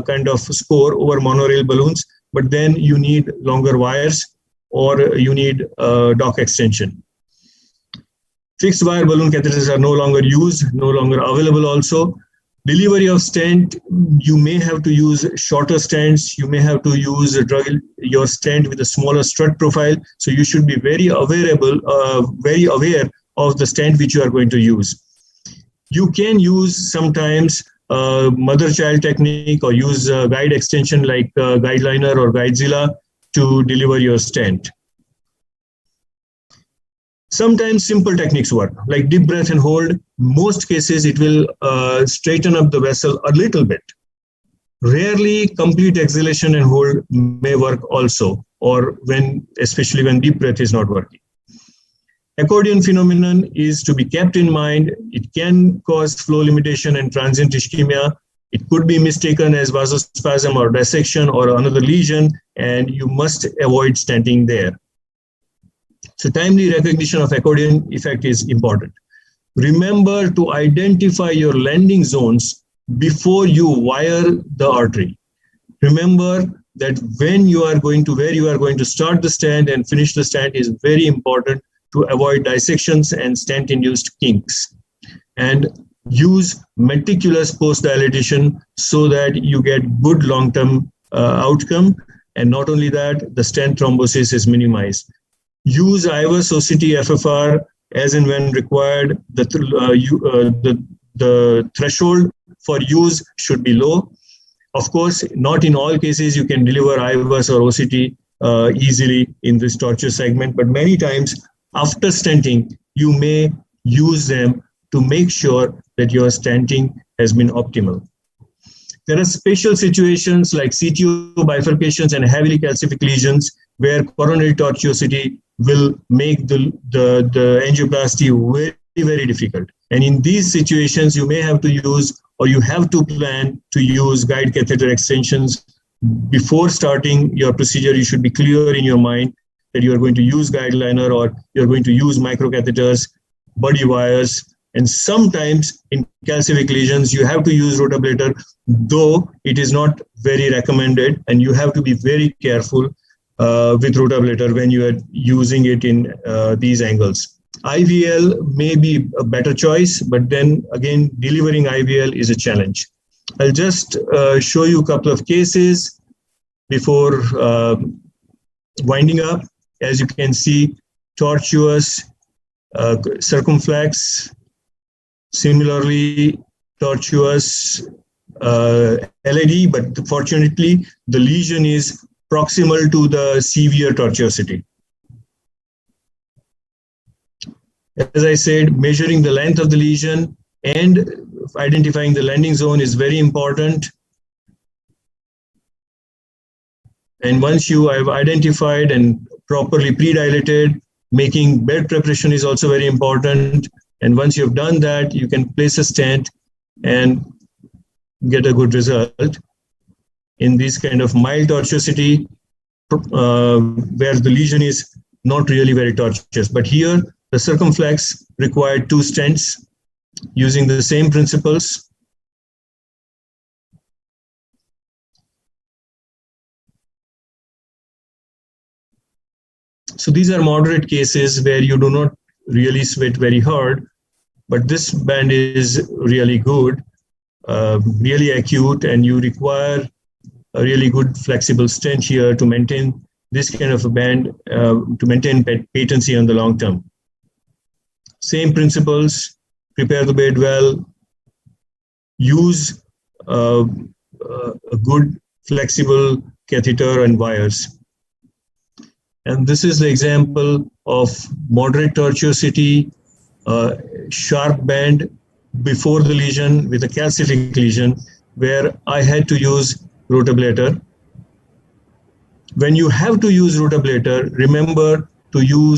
[SPEAKER 6] kind of score over monorail balloons, but then you need longer wires or you need dock extension. Fixed wire balloon catheters are no longer used, no longer available also. Delivery of stent, you may have to use shorter stents. You may have to use your stent with a smaller strut profile. So you should be very aware of the stent which you are going to use. You can use sometimes mother-child technique or use guide extension like GuideLiner or GuideZilla to deliver your stent. Sometimes simple techniques work, like deep breath and hold. Most cases, it will straighten up the vessel a little bit. Rarely, complete exhalation and hold may work also, or especially when deep breath is not working. Accordion phenomenon is to be kept in mind. It can cause flow limitation and transient ischemia. It could be mistaken as vasospasm or dissection or another lesion, and you must avoid stenting there. So timely recognition of accordion effect is important. Remember to identify your landing zones before you wire the artery. Remember that when you are going to, where you are going to start the stent and finish the stent is very important to avoid dissections and stent-induced kinks. And use meticulous post-dilatation so that you get good long-term outcome. And not only that, the stent thrombosis is minimized. Use IVUS OCT FFR as and when required. The threshold for use should be low. Of course, not in all cases you can deliver IVUS or OCT easily in this tortuous segment, but many times after stenting, you may use them to make sure that your stenting has been optimal. There are special situations like CTO bifurcations and heavily calcific lesions where coronary tortuosity will make the angioplasty very, very difficult. And in these situations, you may have to use, or you have to plan to use guide catheter extensions. Before starting your procedure, you should be clear in your mind that you are going to use GuideLiner or you're going to use microcatheters, buddy wires, and sometimes in calcific lesions, you have to use rotablator, though it is not very recommended, and you have to be very careful with rotablator when you are using it in these angles. IVL may be a better choice, but then again, delivering IVL is a challenge. I'll just show you a couple of cases before winding up. As you can see, tortuous, circumflex, similarly tortuous LAD, but fortunately the lesion is proximal to the severe tortuosity. As I said, measuring the length of the lesion and identifying the landing zone is very important. And once you have identified and properly pre-dilated, making bed preparation is also very important. And once you've done that, you can place a stent and get a good result in this kind of mild tortuosity, where the lesion is not really very tortuous. But here, the circumflex required 2 stents using the same principles. So these are moderate cases where you do not really sweat very hard, but this band is really good, really acute, and you require a really good flexible stent here to maintain this kind of a band, to maintain patency on the long term. Same principles, prepare the bed well, use a good flexible catheter and wires. And this is the example of moderate tortuosity, sharp band before the lesion with a calcific lesion, where I had to use rotablator. When you have to use rotablator, remember to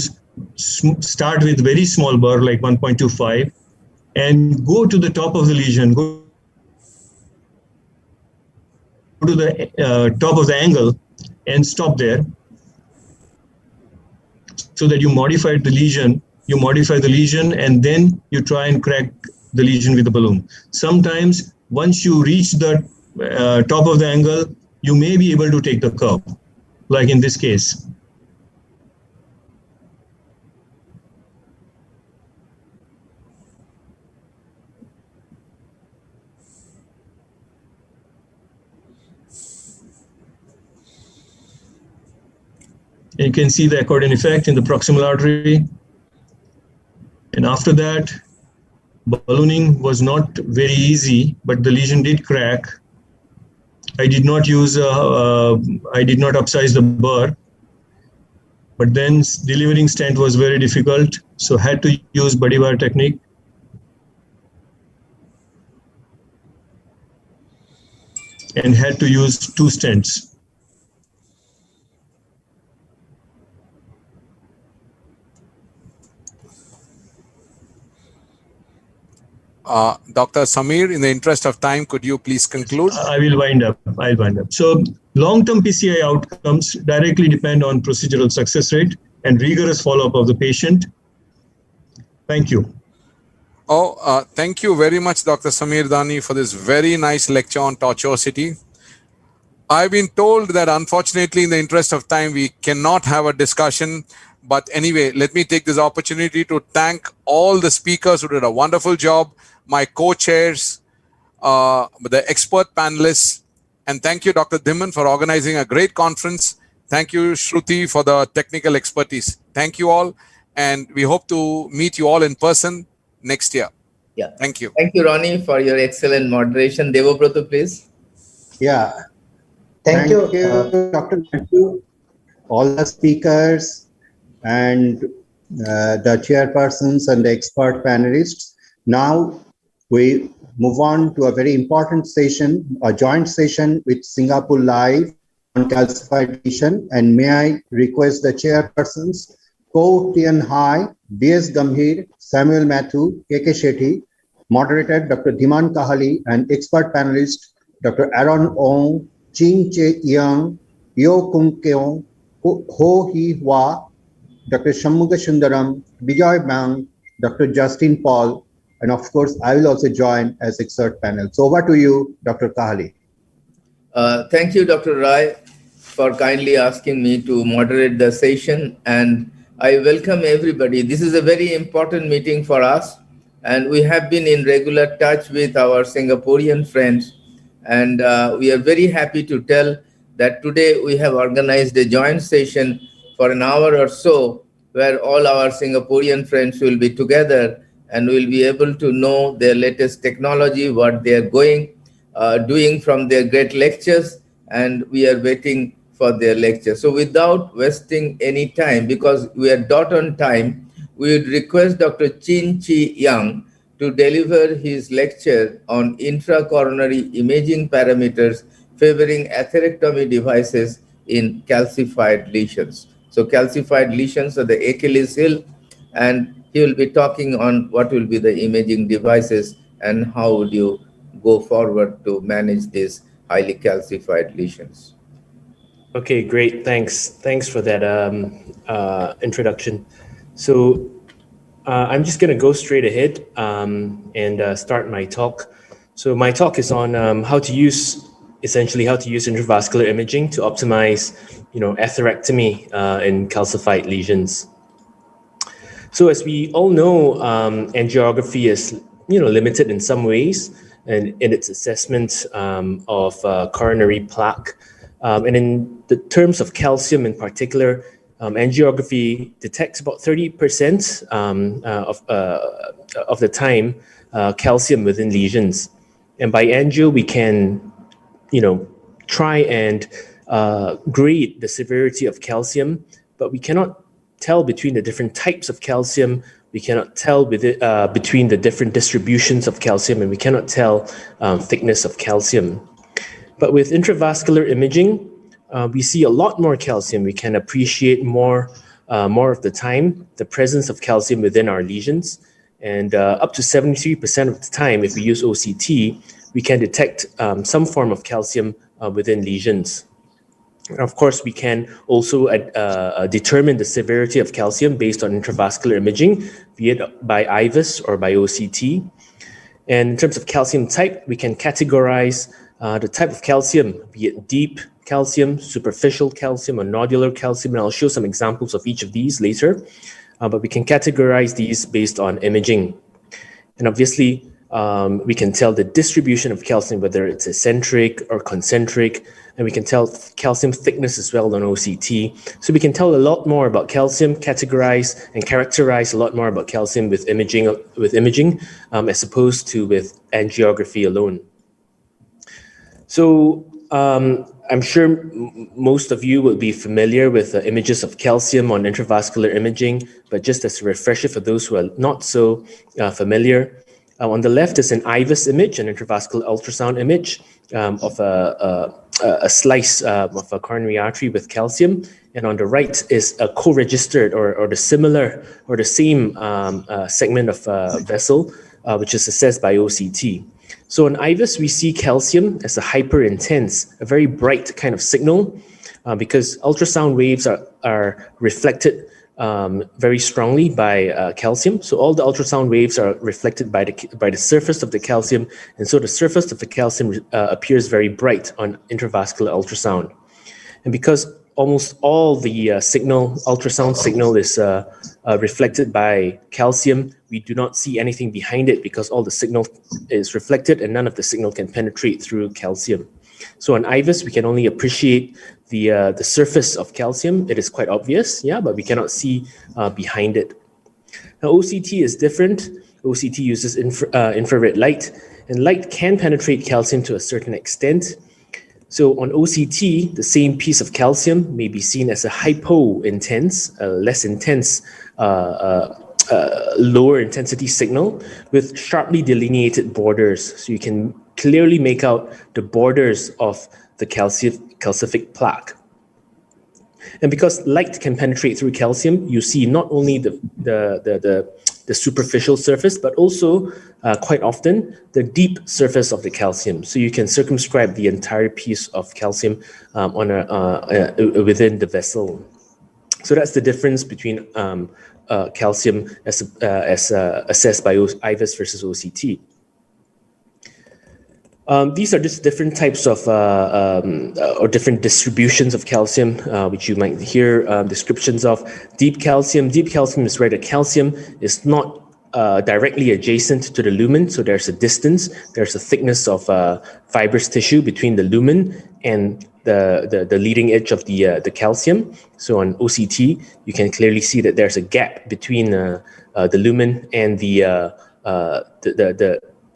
[SPEAKER 6] start with very small burr like 1.25 and go to the top of the lesion, go to the top of the angle and stop there, so that you modify the lesion, and then you try and crack the lesion with the balloon. Sometimes once you reach the top of the angle, you may be able to take the curve, like in this case. And you can see the accordion effect in the proximal artery. And after that, ballooning was not very easy, but the lesion did crack. I did not upsize the burr, but then delivering stent was very difficult, so had to use buddy wire technique. And had to use 2 stents.
[SPEAKER 18] Dr. Samir, in the interest of time, could you please conclude?
[SPEAKER 6] I will wind up. I'll wind up. So long-term PCI outcomes directly depend on procedural success rate and rigorous follow-up of the patient. Thank you.
[SPEAKER 18] Thank you very much, Dr. Samir Dani, for this very nice lecture on tortuosity. I've been told that unfortunately, in the interest of time, we cannot have a discussion. But anyway, let me take this opportunity to thank all the speakers who did a wonderful job, my co-chairs, the expert panelists, and thank you, Dr. Dhiman, for organizing a great conference. Thank you, Shruti, for the technical expertise. Thank you all, and we hope to meet you all in person next year.
[SPEAKER 11] Yeah.
[SPEAKER 18] Thank you.
[SPEAKER 11] Thank you, Ronnie, for your excellent moderation. Devobrata, please.
[SPEAKER 16] Yeah. Thank you, Dr. Matthew, all the speakers, and the chairpersons and the expert panelists. Now we move on to a very important session, a joint session with Singapore Live on calcified lesion. And may I request the chairpersons, Ko Tian Hai, D.S. Gambhir, Samuel Matthew, K.K. Shetty, moderator Dr. Dhiman Kahali, and expert panelist Dr. Aaron Ong, Ching Che Young, Yo Kung Keong, Ho Hee Hwa, Dr. Shanmuga Sundaram, Vijay Bang, Dr. Justin Paul, and of course, I will also join as expert panel. So over to you, Dr. Kahali.
[SPEAKER 11] Thank you, Dr. Rai, for kindly asking me to moderate the session, and I welcome everybody. This is a very important meeting for us, and we have been in regular touch with our Singaporean friends, and we are very happy to tell that today we have organized a joint session for an hour or so, where all our Singaporean friends will be together and we'll be able to know their latest technology, what they are doing from their great lectures, and we are waiting for their lecture. So without wasting any time, because we are dot on time, we would request Dr. Chin Chi Yang to deliver his lecture on intracoronary imaging parameters favoring atherectomy devices in calcified lesions. So calcified lesions are the Achilles heel, and he will be talking on what will be the imaging devices and how would you go forward to manage these highly calcified lesions.
[SPEAKER 1] Okay, great. Thanks for that introduction. So I'm just going to go straight ahead and start my talk. So my talk is on how to use intravascular imaging to optimize, atherectomy in calcified lesions. So as we all know, angiography is, limited in some ways and in its assessment of coronary plaque. And in the terms of calcium in particular, angiography detects about 30% of the time calcium within lesions. And by angio, we can, try and grade the severity of calcium, but we cannot tell between the different types of calcium. We cannot tell between the different distributions of calcium, and we cannot tell thickness of calcium. But with intravascular imaging, we see a lot more calcium. We can appreciate more of the time the presence of calcium within our lesions. And up to 73% of the time, if we use OCT, we can detect some form of calcium within lesions. And of course, we can also determine the severity of calcium based on intravascular imaging, be it by IVUS or by OCT. And in terms of calcium type, we can categorize the type of calcium, be it deep calcium, superficial calcium, or nodular calcium. And I'll show some examples of each of these later. But we can categorize these based on imaging. And obviously, we can tell the distribution of calcium, whether it's eccentric or concentric, and we can tell calcium thickness as well on OCT. So we can tell a lot more about calcium, categorize and characterize a lot more about calcium with imaging, as opposed to with angiography alone. So I'm sure most of you will be familiar with images of calcium on intravascular imaging, but just as a refresher for those who are not so familiar, on the left is an IVUS image, an intravascular ultrasound image of a slice of a coronary artery with calcium. And on the right is a co-registered or the similar or the same segment of vessel, which is assessed by OCT. So in IVUS, we see calcium as a hyper-intense, a very bright kind of signal because ultrasound waves are reflected very strongly by calcium. So all the ultrasound waves are reflected by the surface of the calcium. And so the surface of the calcium appears very bright on intravascular ultrasound. And because almost all the ultrasound signal is reflected by calcium, we do not see anything behind it because all the signal is reflected and none of the signal can penetrate through calcium. So on IVUS, we can only appreciate the surface of calcium. It is quite obvious, but we cannot see behind it. Now, OCT is different. OCT uses infrared light, and light can penetrate calcium to a certain extent. So on OCT, the same piece of calcium may be seen as a hypo-intense, less intense, lower intensity signal with sharply delineated borders. So you can clearly make out the borders of the calcific plaque. And because light can penetrate through calcium, you see not only the superficial surface, but also quite often the deep surface of the calcium. So you can circumscribe the entire piece of calcium within the vessel. So that's the difference between calcium as assessed by IVUS versus OCT. These are just different types of or different distributions of calcium, which you might hear descriptions of. Deep calcium. Deep calcium is where the calcium is not directly adjacent to the lumen, so there's a distance. There's a thickness of fibrous tissue between the lumen and the leading edge of the calcium. So on OCT, you can clearly see that there's a gap between the lumen and the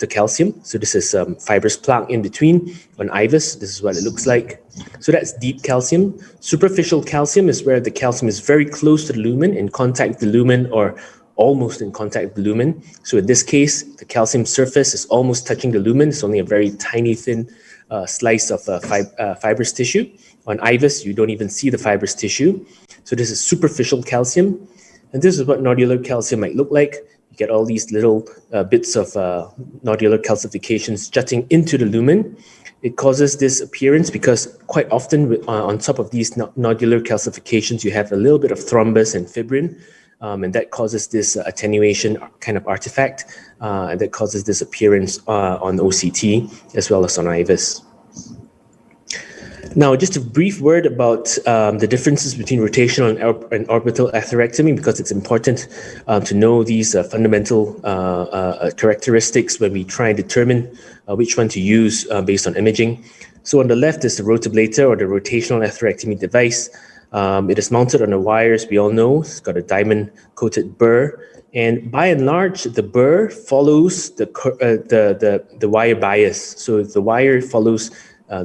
[SPEAKER 1] calcium. So this is fibrous plaque in between. On IVUS, this is what it looks like. So that's deep calcium. Superficial calcium is where the calcium is very close to the lumen, in contact with the lumen, or almost in contact with the lumen. So in this case, the calcium surface is almost touching the lumen. It's only a very tiny, thin slice of fibrous tissue. On IVUS, you don't even see the fibrous tissue. So this is superficial calcium. And this is what nodular calcium might look like. You get all these little bits of nodular calcifications jutting into the lumen. It causes this appearance because quite often on top of these nodular calcifications, you have a little bit of thrombus and fibrin, and that causes this attenuation kind of artifact, and that causes this appearance on OCT as well as on IVUS. Now, just a brief word about the differences between rotational and orbital atherectomy, because it's important to know these fundamental characteristics when we try and determine which one to use based on imaging. So on the left is the rotablator, or the rotational atherectomy device. It is mounted on a wire, as we all know. It's got a diamond-coated burr. And by and large, the burr follows the wire bias. So if the wire follows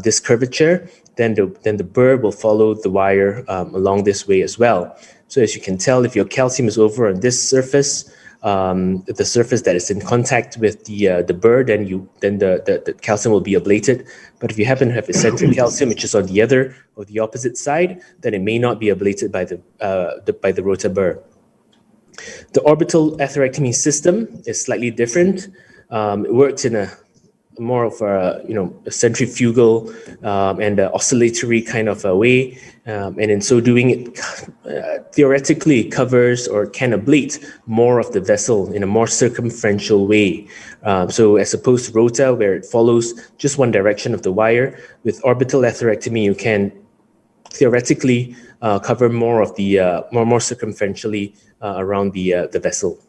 [SPEAKER 1] this curvature, then the burr will follow the wire along this way as well. So as you can tell, if your calcium is over on this surface, the surface that is in contact with the burr, then the calcium will be ablated. But if you happen to have eccentric calcium, which is on the other or the opposite side, then it may not be ablated by the rota burr. The orbital atherectomy system is slightly different. It works in a more of a centrifugal and oscillatory kind of a way, and in so doing, it theoretically covers or can ablate more of the vessel in a more circumferential way. So as opposed to rota, where it follows just one direction of the wire, with orbital atherectomy, you can theoretically cover more of the more circumferentially around the vessel.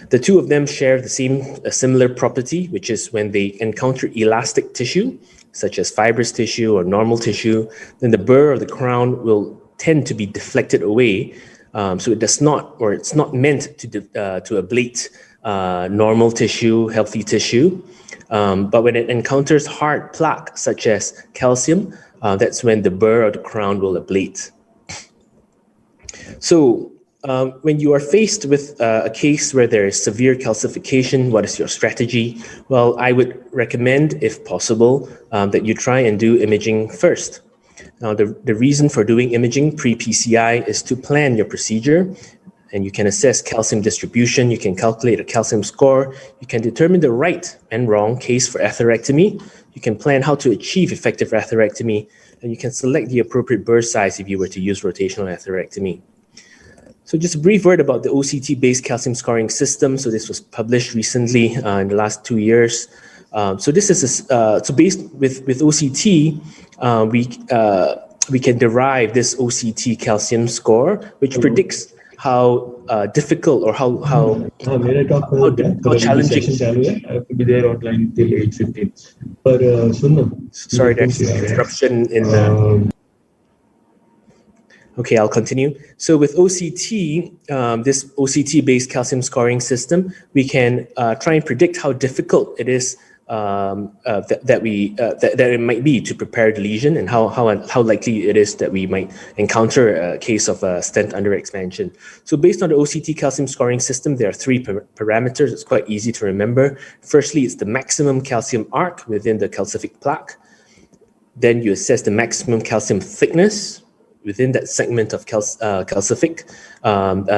[SPEAKER 1] The two of them share a similar property, which is when they encounter elastic tissue, such as fibrous tissue or normal tissue, then the burr or the crown will tend to be deflected away. So it does not, or it's not meant to ablate normal tissue, healthy tissue. But when it encounters hard plaque, such as calcium, that's when the burr or the crown will ablate. So when you are faced with a case where there is severe calcification, what is your strategy? Well, I would recommend, if possible, that you try and do imaging first. Now, the reason for doing imaging pre-PCI is to plan your procedure, and you can assess calcium distribution, you can calculate a calcium score, you can determine the right and wrong case for atherectomy, you can plan how to achieve effective atherectomy, and you can select the appropriate burr size if you were to use rotational atherectomy. So just a brief word about the OCT-based calcium scoring system. So this was published recently in the last 2 years. So this is so based with OCT, we can derive this OCT calcium score, which predicts how difficult or how challenging.
[SPEAKER 2] I have to be there online till 8:15.
[SPEAKER 1] Sorry, there's a disruption in. Okay, I'll continue. So with OCT, this OCT-based calcium scoring system, we can try and predict how difficult it is that it might be to prepare the lesion, and how likely it is that we might encounter a case of a stent under expansion. So based on the OCT calcium scoring system, there are three parameters. It's quite easy to remember. Firstly, it's the maximum calcium arc within the calcific plaque. Then you assess the maximum calcium thickness within that segment of calcific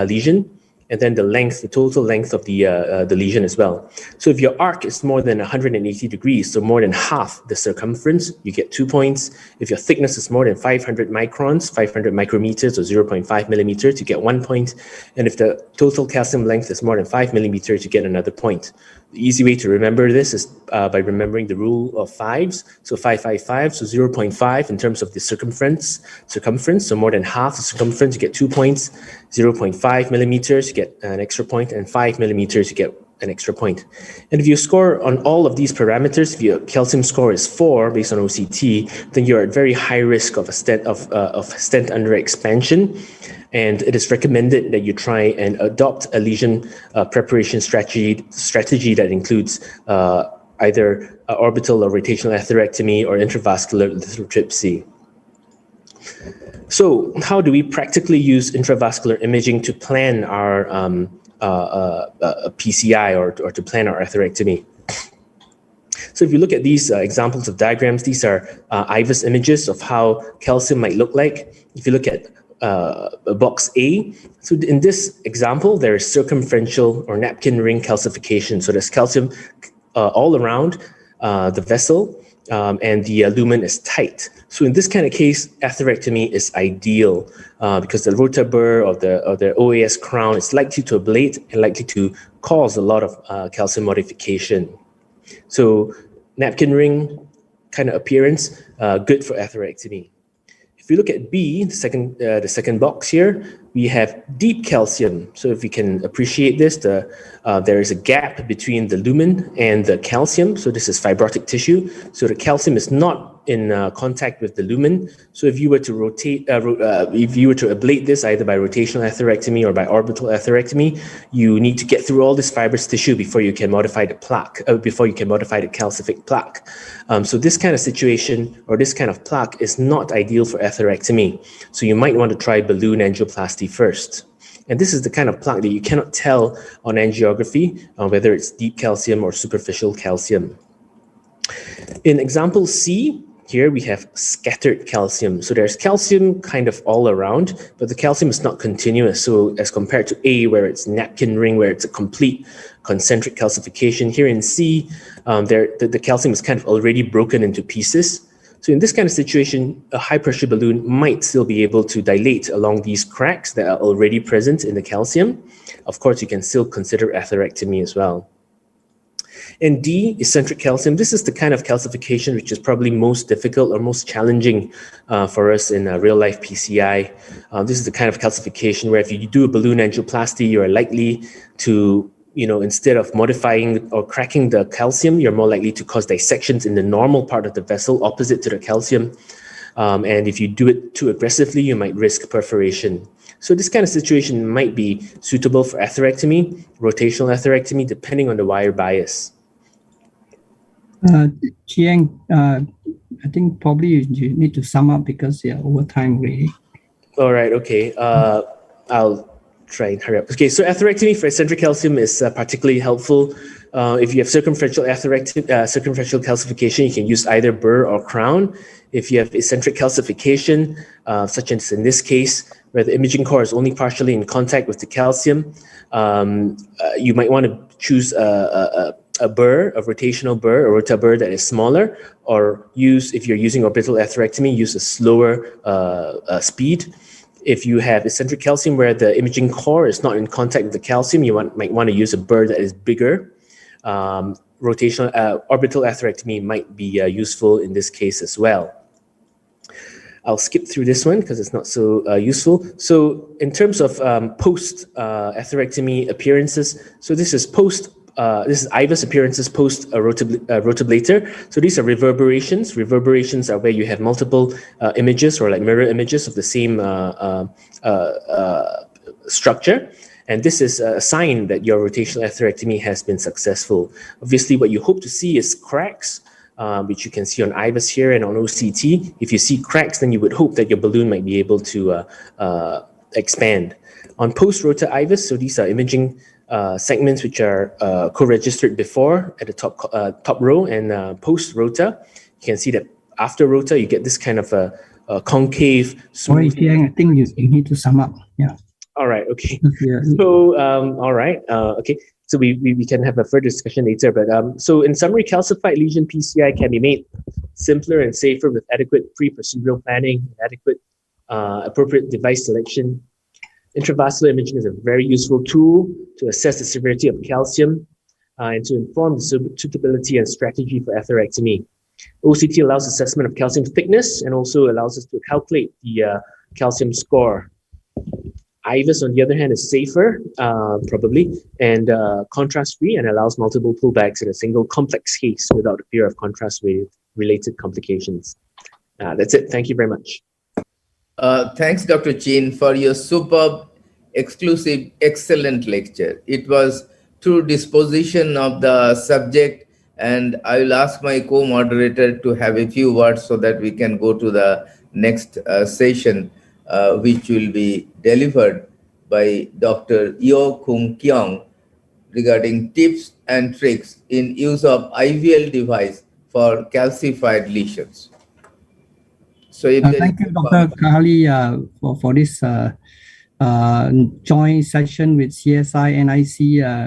[SPEAKER 1] lesion, and then the total length of the lesion as well. So if your arc is more than 180 degrees, so more than half the circumference, you get 2 points. If your thickness is more than 500 microns, 500 micrometers or 0.5 millimeters, you get 1 point. And if the total calcium length is more than 5 millimeters, you get another point. The easy way to remember this is by remembering the rule of fives. So 5, 5, 5, so 0.5 in terms of the circumference. So more than half the circumference, you get 2 points. 0.5 millimeters, you get an extra point, and 5 millimeters, you get an extra point. And if you score on all of these parameters, if your calcium score is 4 based on OCT, then you're at very high risk of a stent under expansion. And it is recommended that you try and adopt a lesion preparation strategy that includes either orbital or rotational atherectomy or intravascular lithotripsy. So how do we practically use intravascular imaging to plan our PCI or to plan our atherectomy? So if you look at these examples of diagrams, these are IVUS images of how calcium might look like. If you look at box A, so in this example, there is circumferential or napkin ring calcification. So there's calcium all around the vessel, and the lumen is tight. So in this kind of case, atherectomy is ideal because the rotaburr or the OAS crown is likely to ablate and likely to cause a lot of calcium modification. So napkin ring kind of appearance, good for atherectomy. If you look at B, the second box here, we have deep calcium. So if you can appreciate this, there is a gap between the lumen and the calcium. So this is fibrotic tissue. So the calcium is not in contact with the lumen. So if you were to ablate this either by rotational atherectomy or by orbital atherectomy, you need to get through all this fibrous tissue before you can modify the plaque, before you can modify the calcific plaque. So this kind of situation or this kind of plaque is not ideal for atherectomy. So you might want to try balloon angioplasty first. And this is the kind of plaque that you cannot tell on angiography, whether it's deep calcium or superficial calcium. In example C, here we have scattered calcium. So there's calcium kind of all around, but the calcium is not continuous. So as compared to A, where it's napkin ring, where it's a complete concentric calcification, here in C, the calcium is kind of already broken into pieces. So in this kind of situation, a high pressure balloon might still be able to dilate along these cracks that are already present in the calcium. Of course, you can still consider atherectomy as well. And D, eccentric calcium. This is the kind of calcification which is probably most difficult or most challenging for us in real-life PCI. This is the kind of calcification where if you do a balloon angioplasty, you are likely to, instead of modifying or cracking the calcium, you're more likely to cause dissections in the normal part of the vessel opposite to the calcium. And if you do it too aggressively, you might risk perforation. So this kind of situation might be suitable for atherectomy, rotational atherectomy, depending on the wire bias.
[SPEAKER 8] Chiang, I think probably you need to sum up because you're over time really.
[SPEAKER 1] All right, okay. I'll try and hurry up. Okay, so atherectomy for eccentric calcium is particularly helpful. If you have circumferential calcification, you can use either burr or crown. If you have eccentric calcification, such as in this case, where the imaging core is only partially in contact with the calcium, you might want to choose a burr, a rotational burr, a rotaburr that is smaller, or if you're using orbital atherectomy, use a slower speed. If you have eccentric calcium where the imaging core is not in contact with the calcium, you might want to use a burr that is bigger. Orbital atherectomy might be useful in this case as well. I'll skip through this one because it's not so useful. So in terms of post atherectomy appearances, so this is this is IVUS appearances post rotablator. So these are reverberations. Reverberations are where you have multiple images or like mirror images of the same structure. And this is a sign that your rotational atherectomy has been successful. Obviously, what you hope to see is cracks, which you can see on IVUS here and on OCT. If you see cracks, then you would hope that your balloon might be able to expand. On post-rota IVUS, so these are imaging segments which are co-registered before at the top row, and post-rota, you can see that after rota, you get this kind of a concave.
[SPEAKER 8] Sorry, I think you need to sum up. Yeah.
[SPEAKER 1] All right. Okay.
[SPEAKER 8] Yeah.
[SPEAKER 1] So, all right. Okay. So we can have a further discussion later. But so in summary, calcified lesion PCI can be made simpler and safer with adequate pre-procedural planning, adequate appropriate device selection. Intravascular imaging is a very useful tool to assess the severity of calcium and to inform the suitability and strategy for atherectomy. OCT allows assessment of calcium thickness and also allows us to calculate the calcium score. IVUS, on the other hand, is safer, probably, and contrast-free, and allows multiple pullbacks in a single complex case without the fear of contrast-related complications. That's it. Thank you very much.
[SPEAKER 11] Thanks, Dr. Chin, for your superb, exclusive, excellent lecture. It was true disposition of the subject, and I will ask my co-moderator to have a few words so that we can go to the next session, which will be delivered by Dr. Yeo Kung Kyung regarding tips and tricks in use of IVL device for calcified lesions. So if there
[SPEAKER 8] thank you, Dr. Kahali, for this joint session with CSI NIC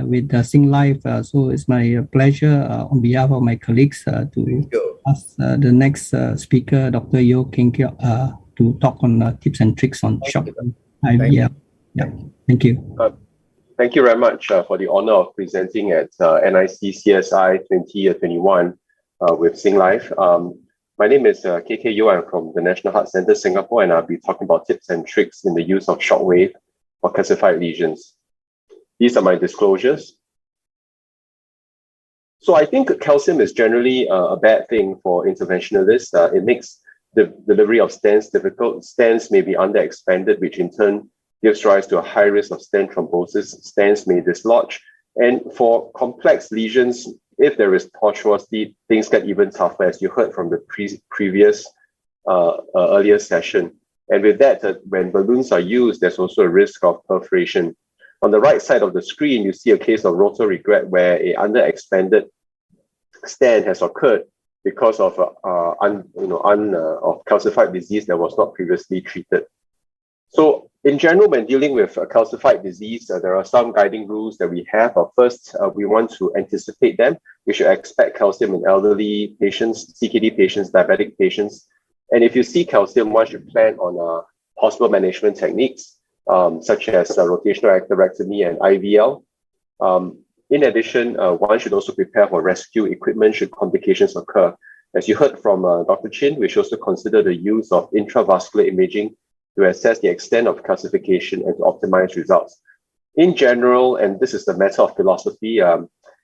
[SPEAKER 8] with Sing Life. So it's my pleasure on behalf of my colleagues to ask the next speaker, Dr. Yeo Kung Kyung, to talk on tips and tricks on shock IVL. Yeah, thank you.
[SPEAKER 10] Thank you very much for the honor of presenting at NIC CSI 2021 with Sing Life. My name is KK Yeo. I'm from the National Heart Centre, Singapore, and I'll be talking about tips and tricks in the use of shockwave for calcified lesions. These are my disclosures. So I think calcium is generally a bad thing for interventionalists. It makes the delivery of stents difficult. Stents may be underexpanded, which in turn gives rise to a high risk of stent thrombosis. Stents may dislodge. And for complex lesions, if there is tortuosity, things get even tougher, as you heard from the previous earlier session. And with that, when balloons are used, there's also a risk of perforation. On the right side of the screen, you see a case of rotor regret where a underexpanded stent has occurred because of calcified disease that was not previously treated. So in general, when dealing with calcified disease, there are some guiding rules that we have. First, we want to anticipate them. We should expect calcium in elderly patients, CKD patients, diabetic patients. And if you see calcium, one should plan on hospital management techniques, such as rotational atherectomy and IVL. In addition, one should also prepare for rescue equipment should complications occur. As you heard from Dr. Chin, we should also consider the use of intravascular imaging to assess the extent of calcification and to optimize results. In general, and this is the matter of philosophy,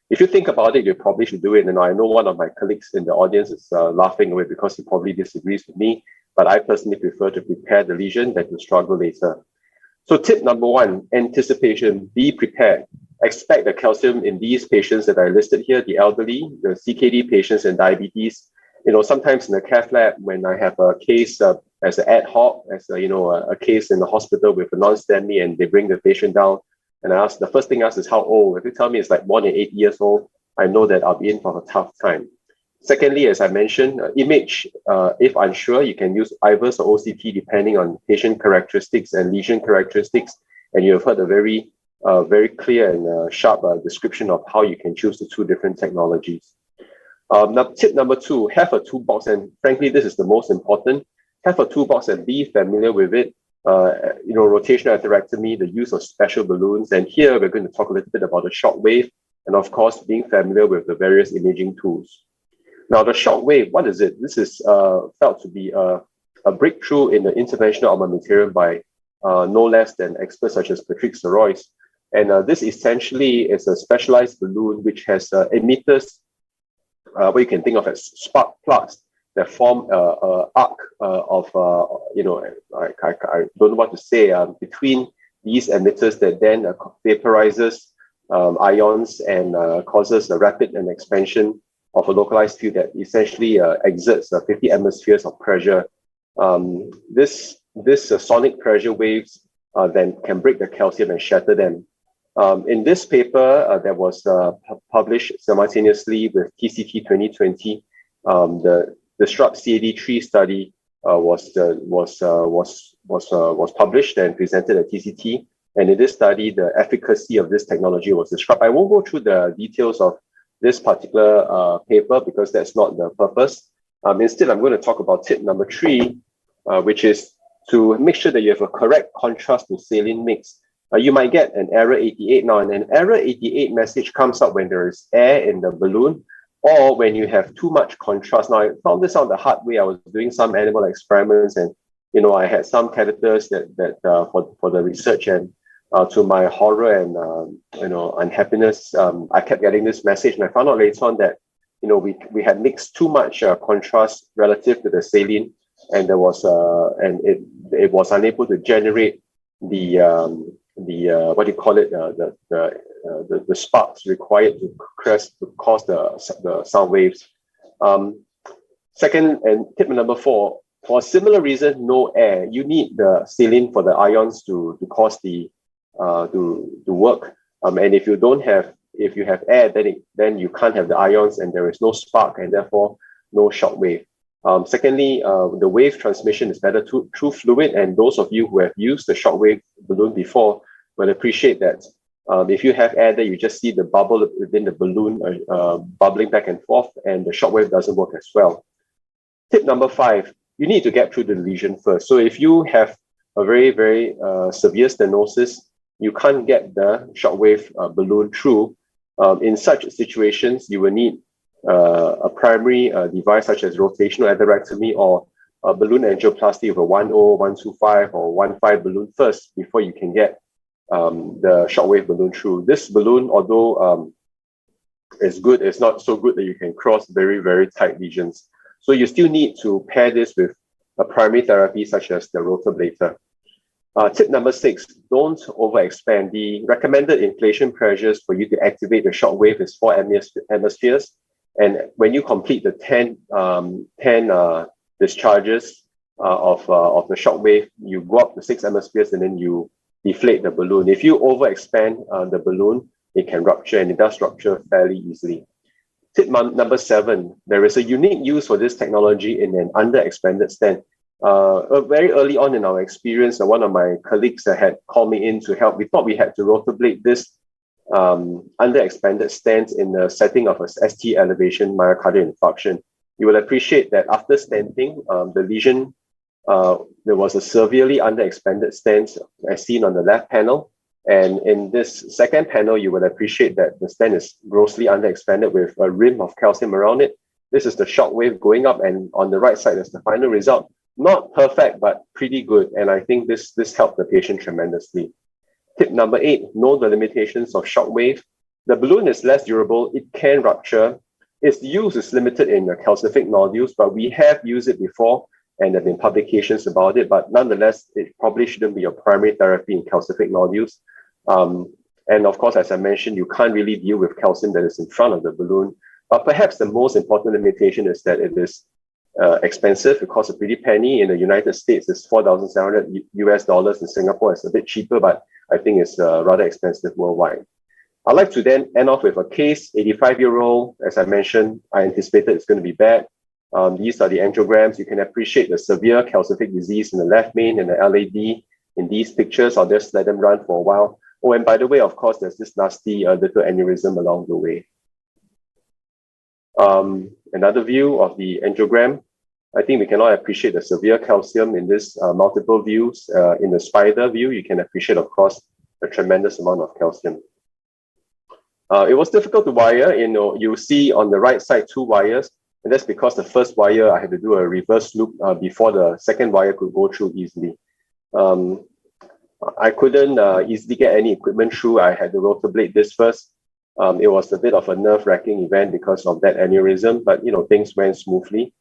[SPEAKER 10] if you think about it, you probably should do it. And I know one of my colleagues in the audience is laughing away because he probably disagrees with me, but I personally prefer to prepare the lesion than to struggle later. So tip number one, anticipation, be prepared. Expect the calcium in these patients that I listed here, the elderly, the CKD patients and diabetes. Sometimes in the cath lab, when I have a case as an ad hoc, as a case in the hospital with a non-STEMI and they bring the patient down, and I ask, the first thing I ask is how old. If you tell me it's like more than 8 years old, I know that I'll be in for a tough time. Secondly, as I mentioned, image, if unsure, you can use IVUS or OCT depending on patient characteristics and lesion characteristics. And you have heard a very clear and sharp description of how you can choose the two different technologies. Now, tip number two, have a toolbox, and frankly, this is the most important. Have a toolbox and be familiar with it. Rotational atherectomy, the use of special balloons, and here we're going to talk a little bit about the shock wave, and of course, being familiar with the various imaging tools. Now, the shock wave, what is it? This is felt to be a breakthrough in the interventional armamentarium by no less than experts such as Patrick Sorois. And this essentially is a specialized balloon which has emitters, what you can think of as spark plugs that form an arc of, I don't know what to say, between these emitters that then vaporizes ions and causes a rapid expansion of a localized field that essentially exerts 50 atmospheres of pressure. This sonic pressure waves then can break the calcium and shatter them. In this paper that was published simultaneously with TCT 2020, the Disrupt CAD3 study was published and presented at TCT. And in this study, the efficacy of this technology was described. I won't go through the details of this particular paper because that's not the purpose. Instead, I'm going to talk about tip number 3, which is to make sure that you have a correct contrast to saline mix. You might get an error 88 now, and an error 88 message comes up when there is air in the balloon or when you have too much contrast. Now, I found this out the hard way. I was doing some animal experiments and I had some catheters that for the research, and to my horror and unhappiness, I kept getting this message, and I found out later on that we had mixed too much contrast relative to the saline, and there was it was unable to generate the what do you call it, the sparks required to cause the sound waves. Second, and tip number 4, for a similar reason, no air. You need the saline for the ions to cause the to work. And if you have air, then you can't have the ions, and there is no spark, and therefore no shock wave. Secondly, the wave transmission is better through fluid, and those of you who have used the shock wave balloon before will appreciate that. If you have air there, you just see the bubble within the balloon bubbling back and forth, and the shock wave doesn't work as well. Tip number 5, you need to get through the lesion first. So if you have a very, very severe stenosis, you can't get the shockwave balloon through. In such situations, you will need a primary device such as rotational endarterectomy or a balloon angioplasty of a 1.0, 1.25, or 1.5 balloon first before you can get the shockwave balloon through. This balloon, although it's good, it's not so good that you can cross very, very tight lesions. So you still need to pair this with a primary therapy such as the rotablator. Tip number 6, don't overexpand. The recommended inflation pressures for you to activate the shock wave is 4 hemispheres. And when you complete the 10 discharges of the shock wave, you go up to 6 hemispheres and then you deflate the balloon. If you overexpand the balloon, it can rupture, and it does rupture fairly easily. Tip number 7, there is a unique use for this technology in an underexpanded stent. Very early on in our experience, one of my colleagues had called me in to help. We thought we had to rotablate this underexpanded stent in the setting of a ST elevation myocardial infarction. You will appreciate that after stenting, the lesion, there was a severely underexpanded stent as seen on the left panel. And in this second panel, you will appreciate that the stent is grossly underexpanded with a rim of calcium around it. This is the shock wave going up, and on the right side is the final result. Not perfect, but pretty good. And I think this helped the patient tremendously. Tip number 8, know the limitations of shock wave. The balloon is less durable. It can rupture. Its use is limited in calcific nodules, but we have used it before, and there have been publications about it. But nonetheless, it probably shouldn't be your primary therapy in calcific nodules. And of course, as I mentioned, you can't really deal with calcium that is in front of the balloon. But perhaps the most important limitation is that it is expensive. It costs a pretty penny. In the United States, it's $4,700 US. In Singapore, it's a bit cheaper, but I think it's rather expensive worldwide. I'd like to then end off with a case, 85-year-old. As I mentioned, I anticipated it's going to be bad. These are the angiograms. You can appreciate the severe calcific disease in the left main and the LAD in these pictures. I'll just let them run for a while. Oh, and by the way, of course, there's this nasty little aneurysm along the way. Another view of the angiogram. I think we cannot appreciate the severe calcium in this multiple views. In the spider view, you can appreciate, of course, a tremendous amount of calcium. It was difficult to wire. You see on the right side 2 wires, and that's because the first wire, I had to do a reverse loop before the second wire could go through easily. I couldn't easily get any equipment through. I had to rotablate this first. It was a bit of a nerve-wracking event because of that aneurysm, but things went smoothly.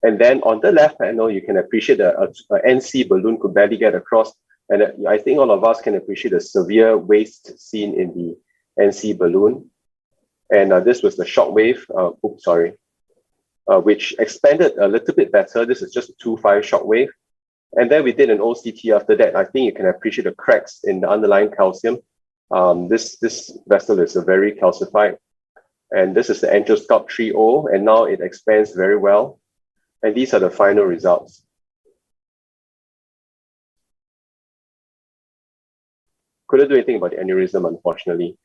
[SPEAKER 10] And then on the left panel, you can appreciate a NC balloon could barely get across. And I think all of us can appreciate the severe waste seen in the NC balloon. And this was the shock wave, which expanded a little bit better. This is just a 2.5 shock wave. And then we did an OCT after that. I think you can appreciate the cracks in the underlying calcium. This vessel is very calcified. And this is the angiosculpt 3.0, and now it expands very well. And these are the final results. Couldn't do anything about the aneurysm, unfortunately.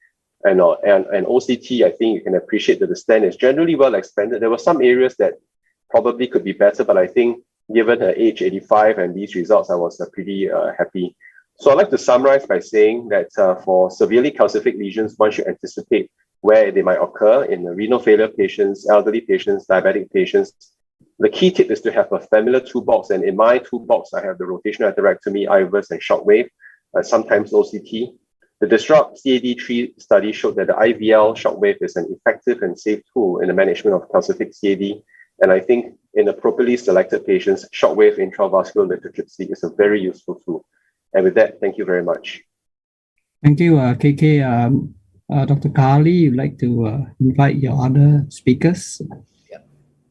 [SPEAKER 10] And OCT, I think you can appreciate that the stent is generally well expanded. There were some areas that probably could be better, but I think given her age 85 and these results, I was pretty happy. So I'd like to summarize by saying that for severely calcific lesions, one should anticipate where they might occur in renal failure patients, elderly patients, diabetic patients. The key tip is to have a familiar toolbox, and in my toolbox, I have the rotational atherectomy, IVUS, and shockwave, sometimes OCT. The Disrupt CAD3 study showed that the IVL shockwave is an effective and safe tool in the management of calcific CAD, and I think in appropriately selected patients, shockwave intravascular lithotripsy is a very useful tool. And with that, thank you very much.
[SPEAKER 8] Thank you, KK. Dr. Kali, you'd like to invite your other speakers?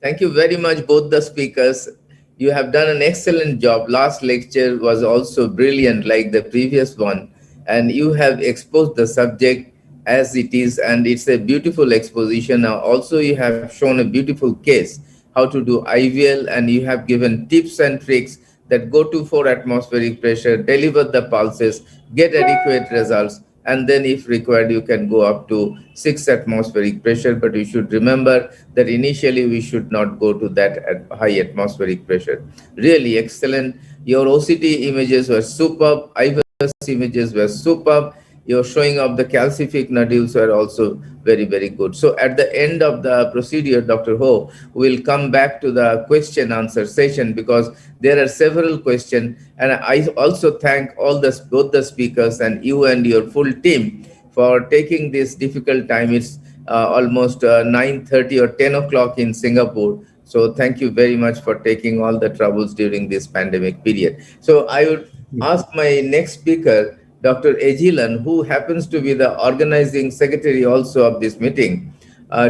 [SPEAKER 11] Thank you very much, both the speakers. You have done an excellent job. Last lecture was also brilliant, like the previous one. And you have exposed the subject as it is, and it's a beautiful exposition. Now, also, you have shown a beautiful case, how to do IVL, and you have given tips and tricks that go to 4 atmospheric pressure, deliver the pulses, get adequate results, and then if required, you can go up to 6 atmospheric pressure. But you should remember that initially we should not go to that high atmospheric pressure. Really excellent. Your OCT images were superb. IVUS images were superb. Your showing of the calcific nodules were also very, very good. So at the end of the procedure, Dr. Ho, we'll come back to the question answer session because there are several questions. And I also thank both the speakers and you and your full team for taking this difficult time. It's almost 9:30 or 10 o'clock in Singapore. So thank you very much for taking all the troubles during this pandemic period. So I would ask my next speaker, Dr. Ejilan, who happens to be the organizing secretary also of this meeting,